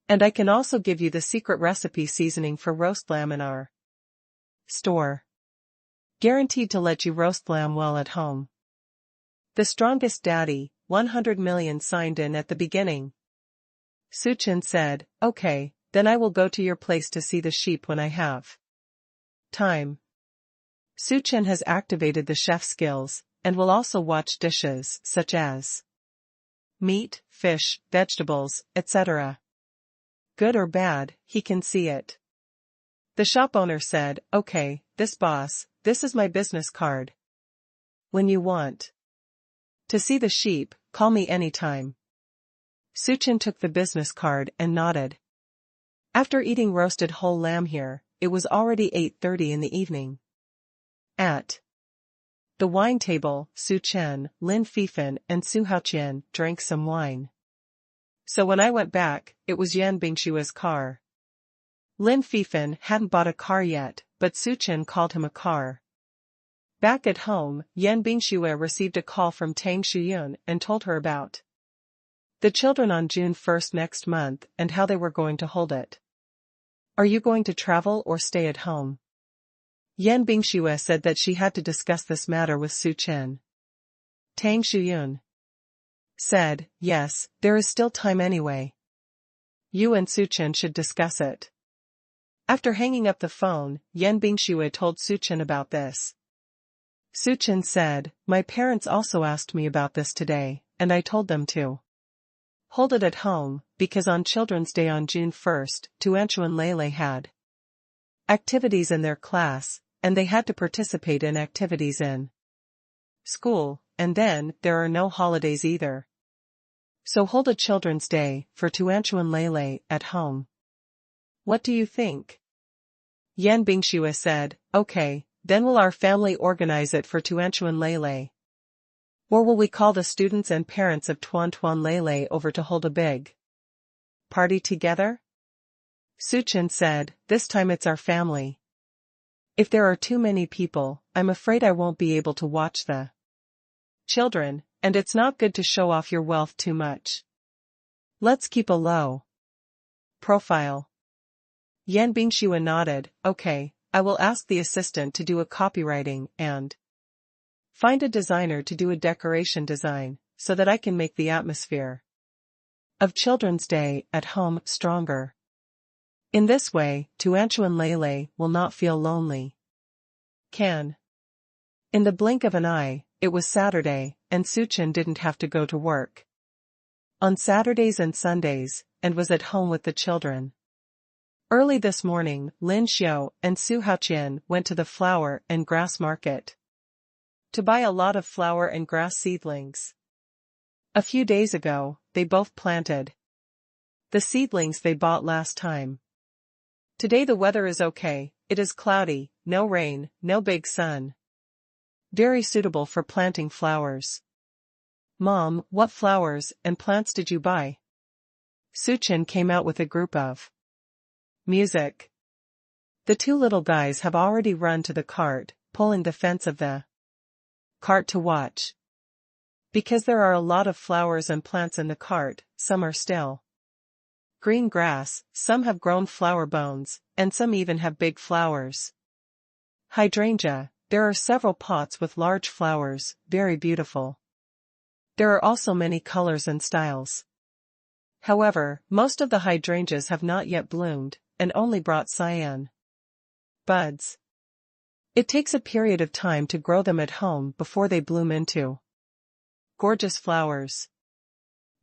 And I can also give you the secret recipe seasoning for roast lamb in our store. Guaranteed to let you roast lamb well at home." The strongest daddy, 100 million signed in at the beginning. Su Chen said, "Okay, then I will go to your place to see the sheep when I have time." Su Chen has activated the chef skills, and will also watch dishes such as meat, fish, vegetables, etc. Good or bad, he can see it. The shop owner said, "Okay, this is my business card. When you want to see the sheep, call me anytime." Su Chen took the business card and nodded. After eating roasted whole lamb here, it was already 8:30 in the evening. At the wine table, Su Chen, Lin Fifan and Su Haoqian drank some wine. So when I went back, it was Yan Bingshua's car. Lin Fifan hadn't bought a car yet, but Su Chen called him a car. Back at home, Yan Bingshue received a call from Tang Shuyun and told her about the children on June 1st next month and how they were going to hold it. "Are you going to travel or stay at home?" Yan Bingshue said that she had to discuss this matter with Su Chen. Tang Shuyun said, "Yes, there is still time anyway. You and Su Chen should discuss it." After hanging up the phone, Yan Bingshue told Su Chen about this. Su Chen said, "My parents also asked me about this today, and I told them to hold it at home, because on Children's Day on June 1st, Tuanchu and Lele had activities in their class, and they had to participate in activities in school, and then there are no holidays either. So hold a Children's Day for Tuanchu and Lele at home. What do you think?" Yan Bingshue said, "Okay, then will our family organize it for Tuanchu and Lele? Or will we call the students and parents of Tuan Tuan Lele over to hold a big party together?" Su Chen said, "This time it's our family. If there are too many people, I'm afraid I won't be able to watch the children, and it's not good to show off your wealth too much. Let's keep a low profile." Yan Bingshue nodded, "Okay, I will ask the assistant to do a copywriting and find a designer to do a decoration design, so that I can make the atmosphere of Children's Day at home stronger. In this way, Tuanchu and Lele will not feel lonely." In the blink of an eye, it was Saturday, and Su Chen didn't have to go to work on Saturdays and Sundays, and was at home with the children. Early this morning, Lin Xiao and Su Haoqian went to the flower and grass market to buy a lot of flower and grass seedlings. A few days ago, they both planted the seedlings they bought last time. Today the weather is okay, it is cloudy, no rain, no big sun. Very suitable for planting flowers. "Mom, what flowers and plants did you buy?" Su Chen came out with a group of music. The two little guys have already run to the cart, pulling the fence of the cart to watch. Because there are a lot of flowers and plants in the cart, some are still green grass, some have grown flower bones, and some even have big flowers. Hydrangea, there are several pots with large flowers, very beautiful. There are also many colors and styles. However, most of the hydrangeas have not yet bloomed, and only brought cyan buds. It takes a period of time to grow them at home before they bloom into gorgeous flowers.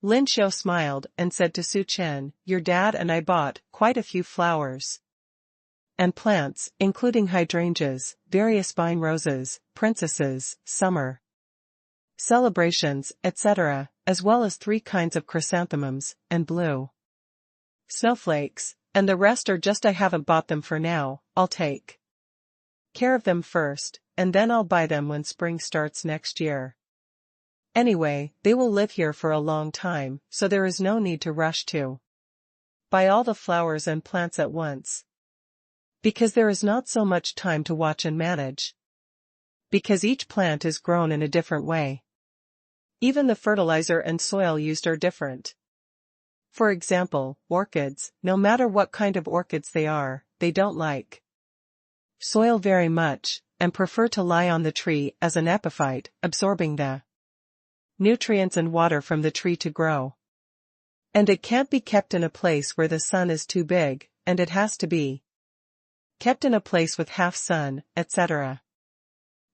Lin Xiao smiled and said to Su Chen, "Your dad and I bought quite a few flowers. and plants, including hydrangeas, various vine roses, princesses, summer celebrations, etc., as well as 3 kinds of chrysanthemums, and blue snowflakes, and the rest are just I haven't bought them for now. I'll take care of them first, and then I'll buy them when spring starts next year. Anyway, they will live here for a long time, so there is no need to rush to buy all the flowers and plants at once. Because there is not so much time to watch and manage. Because each plant is grown in a different way. Even the fertilizer and soil used are different. For example, orchids, no matter what kind of orchids they are, they don't like soil very much, and prefer to lie on the tree as an epiphyte, absorbing the nutrients and water from the tree to grow. And it can't be kept in a place where the sun is too big, and it has to be kept in a place with half sun, etc.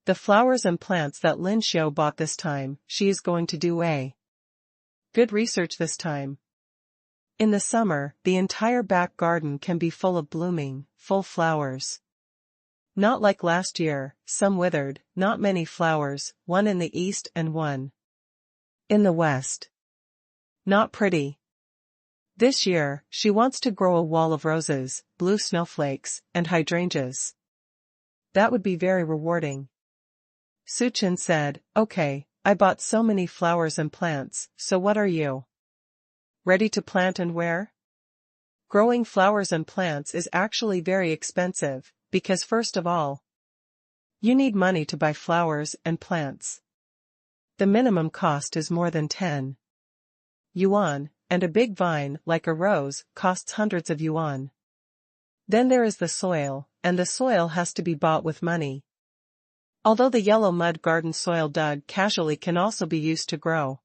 The flowers and plants that Lin Xiao bought this time, she is going to do a good research this time. In the summer, the entire back garden can be full of blooming, full flowers. Not like last year, some withered, not many flowers, one in the east and one in the west. Not pretty. This year, she wants to grow a wall of roses, blue snowflakes, and hydrangeas. That would be very rewarding. Su Chen said, "Okay, I bought so many flowers and plants, so what are you ready to plant and where?" Growing flowers and plants is actually very expensive, because first of all, you need money to buy flowers and plants. The minimum cost is more than 10 yuan, and a big vine, like a rose, costs hundreds of yuan. Then there is the soil, and the soil has to be bought with money. Although the yellow mud garden soil dug casually can also be used to grow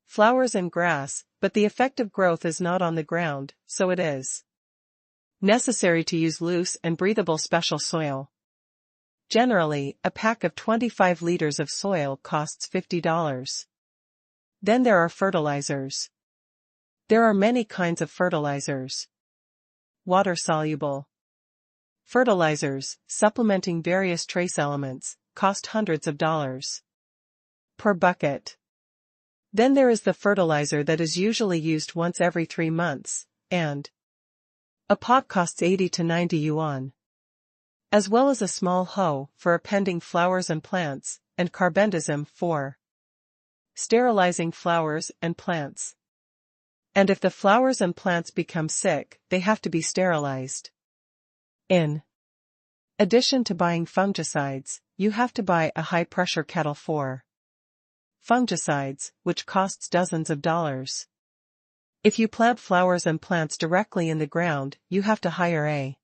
flowers and grass, but the effective growth is not on the ground, so it is necessary to use loose and breathable special soil. Generally, a pack of 25 liters of soil costs $50. Then there are fertilizers. There are many kinds of fertilizers. Water-soluble fertilizers, supplementing various trace elements, cost hundreds of dollars per bucket. Then there is the fertilizer that is usually used once every 3 months, and a pot costs 80 to 90 yuan. As well as a small hoe for appending flowers and plants, and carbendazim for sterilizing flowers and plants. And if the flowers and plants become sick, they have to be sterilized. In addition to buying fungicides, you have to buy a high-pressure kettle for fungicides, which costs dozens of dollars. If you plant flowers and plants directly in the ground, you have to hire a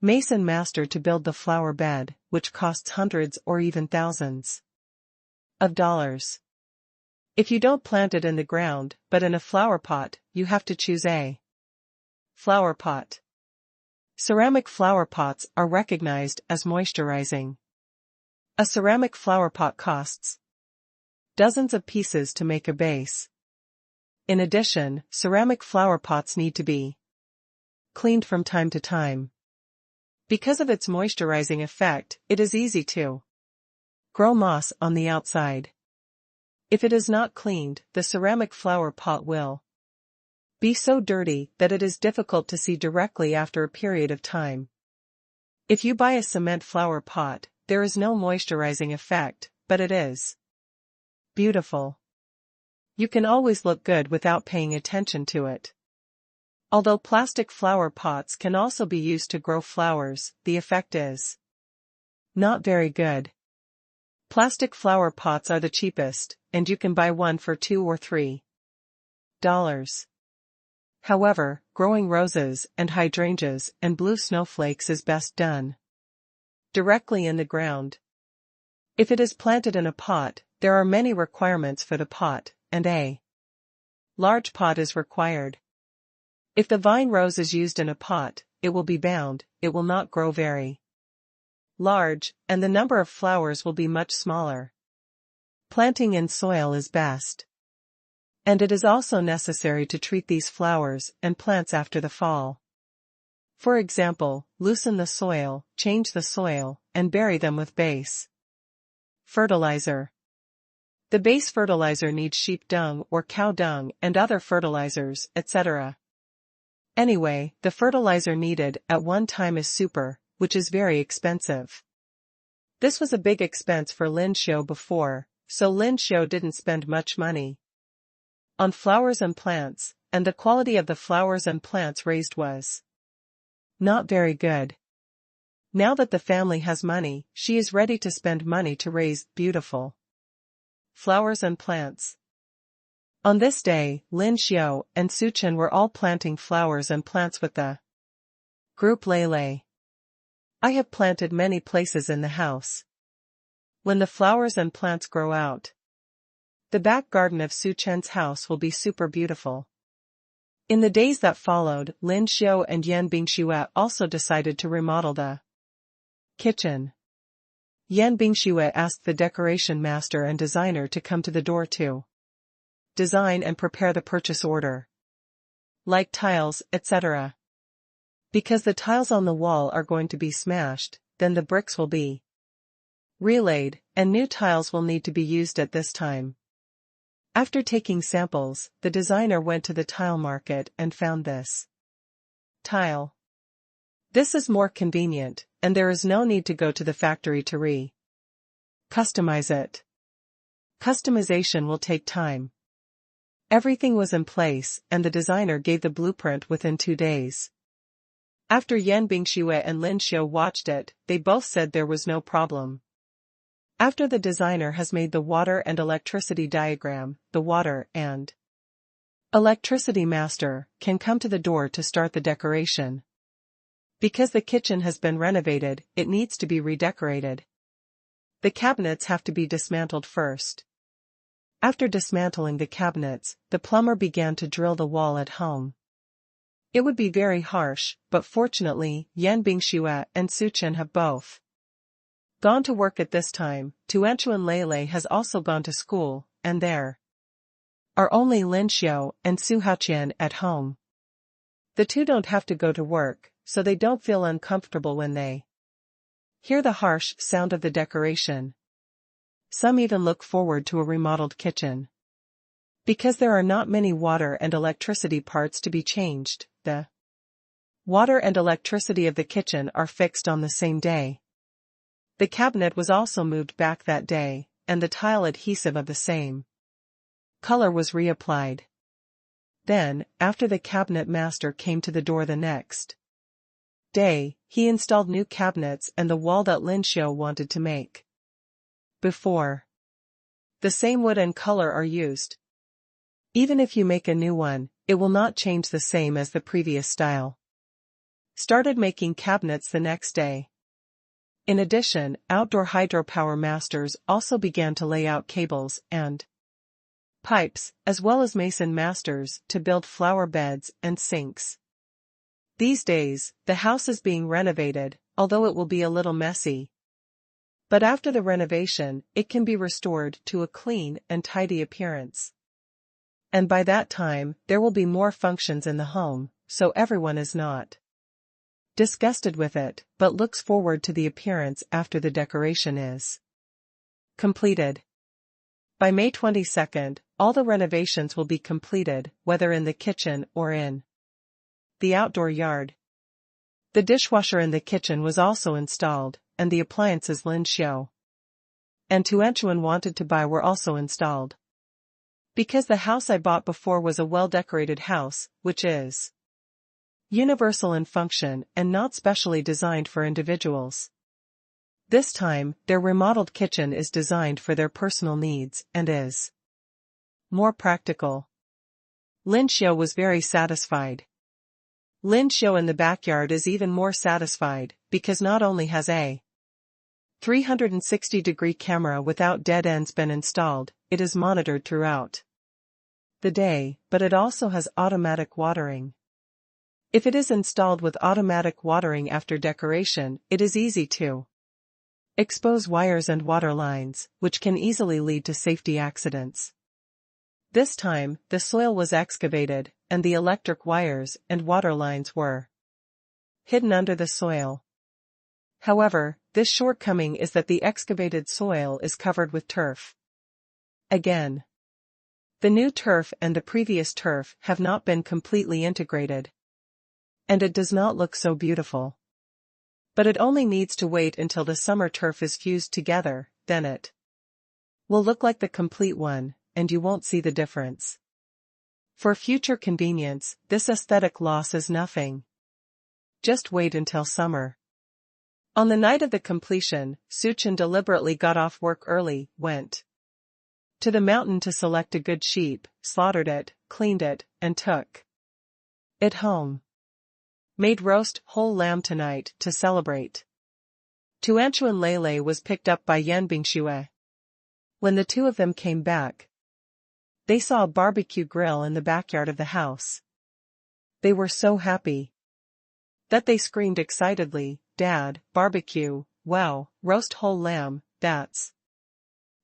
mason master to build the flower bed, which costs hundreds or even thousands of dollars. If you don't plant it in the ground, but in a flower pot, you have to choose a flower pot. Ceramic flower pots are recognized as moisturizing. A ceramic flower pot costs dozens of pieces to make a base. In addition, ceramic flower pots need to be cleaned from time to time. Because of its moisturizing effect, it is easy to grow moss on the outside. If it is not cleaned, the ceramic flower pot will be so dirty that it is difficult to see directly after a period of time. If you buy a cement flower pot, there is no moisturizing effect, but it is beautiful. You can always look good without paying attention to it. Although plastic flower pots can also be used to grow flowers, the effect is not very good. Plastic flower pots are the cheapest, and you can buy one for $2 or $3. However, growing roses and hydrangeas and blue snowflakes is best done directly in the ground. If it is planted in a pot, there are many requirements for the pot, and a large pot is required. If the vine rose is used in a pot, it will be bound, it will not grow very large, and the number of flowers will be much smaller. Planting in soil is best. And it is also necessary to treat these flowers and plants after the fall. For example, loosen the soil, change the soil, and bury them with base fertilizer. The base fertilizer needs sheep dung or cow dung and other fertilizers, etc. Anyway, the fertilizer needed at one time is super, which is very expensive. This was a big expense for Lin Xiu before, so Lin Xiu didn't spend much money on flowers and plants, and the quality of the flowers and plants raised was not very good. Now that the family has money, she is ready to spend money to raise beautiful flowers and plants. On this day, Lin Xiu and Su Chen were all planting flowers and plants with the group Lei. I have planted many places in the house. When the flowers and plants grow out, the back garden of Su Chen's house will be super beautiful. In the days that followed, Lin Xiu and Yan Bingxue also decided to remodel the kitchen. Yan Bingxue asked the decoration master and designer to come to the door to design and prepare the purchase order, like tiles, etc. Because the tiles on the wall are going to be smashed, then the bricks will be relaid, and new tiles will need to be used at this time. After taking samples, the designer went to the tile market and found this tile. This is more convenient, and there is no need to go to the factory to customize it. Customization will take time. Everything was in place, and the designer gave the blueprint within 2 days. After Yan Bingxue and Lin Xiu watched it, they both said there was no problem. After the designer has made the water and electricity diagram, the water and electricity master can come to the door to start the decoration. Because the kitchen has been renovated, it needs to be redecorated. The cabinets have to be dismantled first. After dismantling the cabinets, the plumber began to drill the wall at home. It would be very harsh, but fortunately, Yan Bingxue and Su Chen have both gone to work at this time. Tuanchu and Lei has also gone to school, and there are only Lin Xiu and Su Haoqian at home. The two don't have to go to work, so they don't feel uncomfortable when they hear the harsh sound of the decoration. Some even look forward to a remodeled kitchen. Because there are not many water and electricity parts to be changed, the water and electricity of the kitchen are fixed on the same day. The cabinet was also moved back that day, and the tile adhesive of the same color was reapplied. Then, after the cabinet master came to the door the next day, he installed new cabinets and the wall that Lin Xiu wanted to make. Before, the same wood and color are used. Even if you make a new one, it will not change the same as the previous style. Started making cabinets the next day. In addition, outdoor hydropower masters also began to lay out cables and pipes, as well as mason masters, to build flower beds and sinks. These days, the house is being renovated, although it will be a little messy. But after the renovation, it can be restored to a clean and tidy appearance. And by that time, there will be more functions in the home, so everyone is not disgusted with it, but looks forward to the appearance after the decoration is completed. By May 22nd, all the renovations will be completed, whether in the kitchen or in the outdoor yard. The dishwasher in the kitchen was also installed, and the appliances Lin Xiu and Tuanchuan wanted to buy were also installed. Because the house I bought before was a well-decorated house, which is universal in function and not specially designed for individuals. This time, their remodeled kitchen is designed for their personal needs and is more practical. Lin Xiu was very satisfied. Lin Xiu in the backyard is even more satisfied, because not only has a 360-degree camera without dead ends been installed, it is monitored throughout the day, but it also has automatic watering. If it is installed with automatic watering after decoration, it is easy to expose wires and water lines, which can easily lead to safety accidents. This time, the soil was excavated, and the electric wires and water lines were hidden under the soil. However, this shortcoming is that the excavated soil is covered with turf. Again, the new turf and the previous turf have not been completely integrated. And it does not look so beautiful. But it only needs to wait until the summer turf is fused together, then it will look like the complete one, and you won't see the difference. For future convenience, this aesthetic loss is nothing. Just wait until summer. On the night of the completion, Suchin deliberately got off work early, went to the mountain to select a good sheep, slaughtered it, cleaned it, and took it home. Made roast whole lamb tonight to celebrate. Tuanchuan Lele was picked up by Yan Bingxue. When the two of them came back, they saw a barbecue grill in the backyard of the house. They were so happy that they screamed excitedly, "Dad, barbecue, wow, roast whole lamb, that's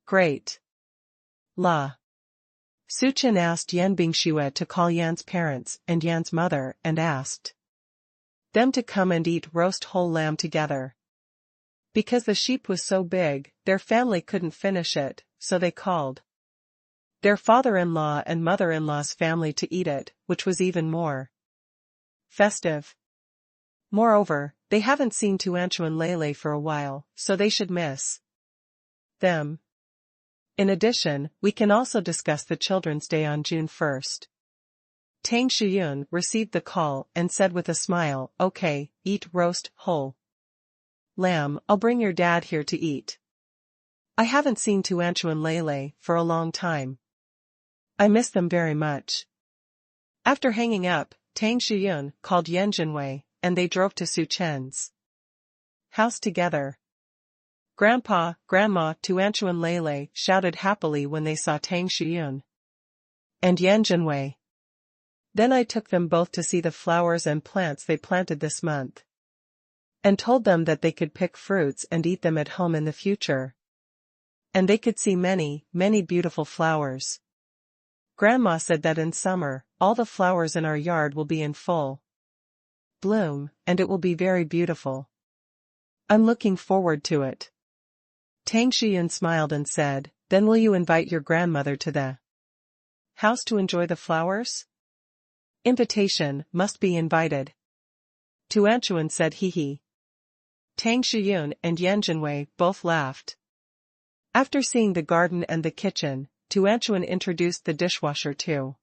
great." La. Suchin asked Yan Bingxue to call Yan's parents and Yan's mother and asked them to come and eat roast whole lamb together. Because the sheep was so big, their family couldn't finish it, so they called their father-in-law and mother-in-law's family to eat it, which was even more festive. Moreover, they haven't seen Tuanchuan Lele for a while, so they should miss them. In addition, we can also discuss the Children's Day on June 1st. Tang Shiyun received the call and said with a smile, "Okay, eat roast whole lamb, I'll bring your dad here to eat. I haven't seen Tuanchuan Lele for a long time. I miss them very much." After hanging up, Tang Shiyun called Yan Jinwei, and they drove to Suchen's house together. Grandpa, Grandma, Tuanchuan Lele shouted happily when they saw Tang Shiyun and Yan Jinwei. Then I took them both to see the flowers and plants they planted this month, and told them that they could pick fruits and eat them at home in the future. And they could see many, many beautiful flowers. Grandma said that in summer, all the flowers in our yard will be in full bloom, and it will be very beautiful. I'm looking forward to it. Tang Shiyun smiled and said, "Then will you invite your grandmother to the house to enjoy the flowers?" "Invitation must be invited." Tuanchuan said hee. Tang Shiyun and Yan Jinwei both laughed. After seeing the garden and the kitchen, Tuanchuan introduced the dishwasher to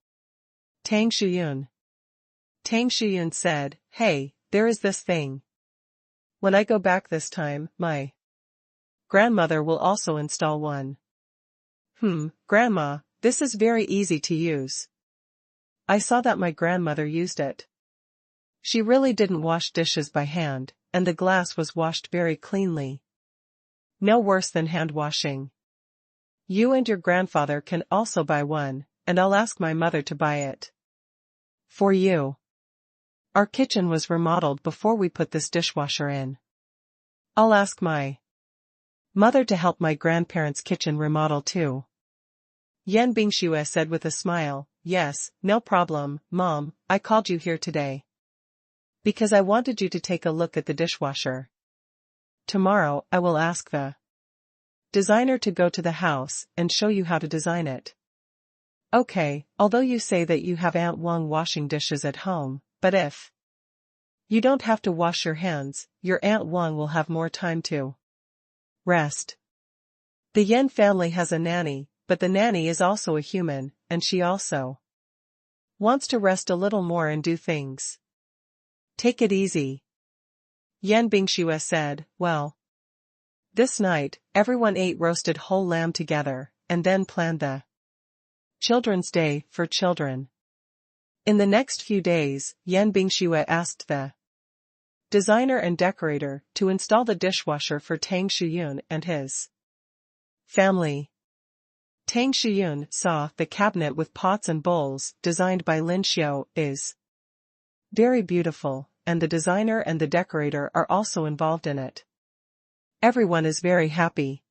Tang Shiyun. Tang Shiyun said, "Hey, there is this thing. When I go back this time, my grandmother will also install one." Grandma, this is very easy to use. I saw that my grandmother used it. She really didn't wash dishes by hand, and the glass was washed very cleanly. No worse than hand washing. You and your grandfather can also buy one, and I'll ask my mother to buy it for you. Our kitchen was remodeled before we put this dishwasher in. I'll ask my mother to help my grandparents' kitchen remodel too. Yan Bingxue said with a smile, "Yes, no problem, Mom, I called you here today because I wanted you to take a look at the dishwasher. Tomorrow I will ask the designer to go to the house and show you how to design it." "Okay, although you say that you have Aunt Wang washing dishes at home, but if you don't have to wash your hands, your Aunt Wang will have more time to rest. The Yan family has a nanny, but the nanny is also a human, and she also wants to rest a little more and do things. Take it easy." Yan Bingxue said, "Well, this night, everyone ate roasted whole lamb together, and then planned the Children's Day for children." In the next few days, Yan Bingxue asked the designer and decorator to install the dishwasher for Tang Shiyun and his family. Tang Shiyun saw the cabinet with pots and bowls designed by Lin Xiao is very beautiful, and the designer and the decorator are also involved in it. Everyone is very happy.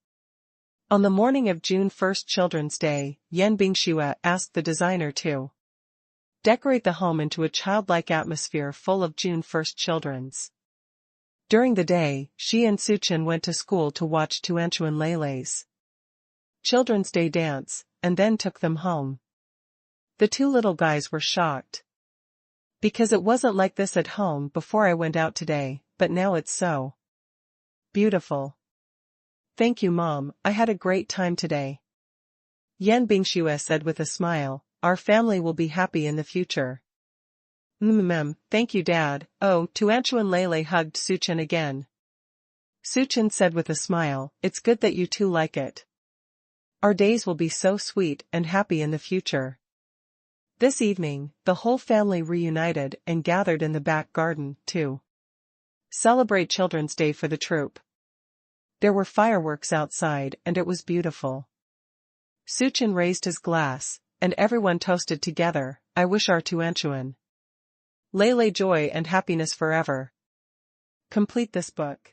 On the morning of June 1st Children's Day, Yan Bingxue asked the designer to decorate the home into a childlike atmosphere full of June 1st children's During the day, she and Suchin went to school to watch Tuanchuan Leilei's Children's Day dance, and then took them home. The two little guys were shocked. Because it wasn't like this at home before I went out today, but now it's so beautiful. Thank you, Mom, I had a great time today. Yan Bingxue said with a smile, our family will be happy in the future. Thank you, Dad. Oh, Tuanchuan Leilei hugged Suchin again. Suchin said with a smile, it's good that you two like it. Our days will be so sweet and happy in the future. This evening, the whole family reunited and gathered in the back garden, to celebrate Children's Day for the troop. There were fireworks outside and it was beautiful. Suchin raised his glass, and everyone toasted together, I wish our Tuanchuan Leilei joy and happiness forever. Complete this book.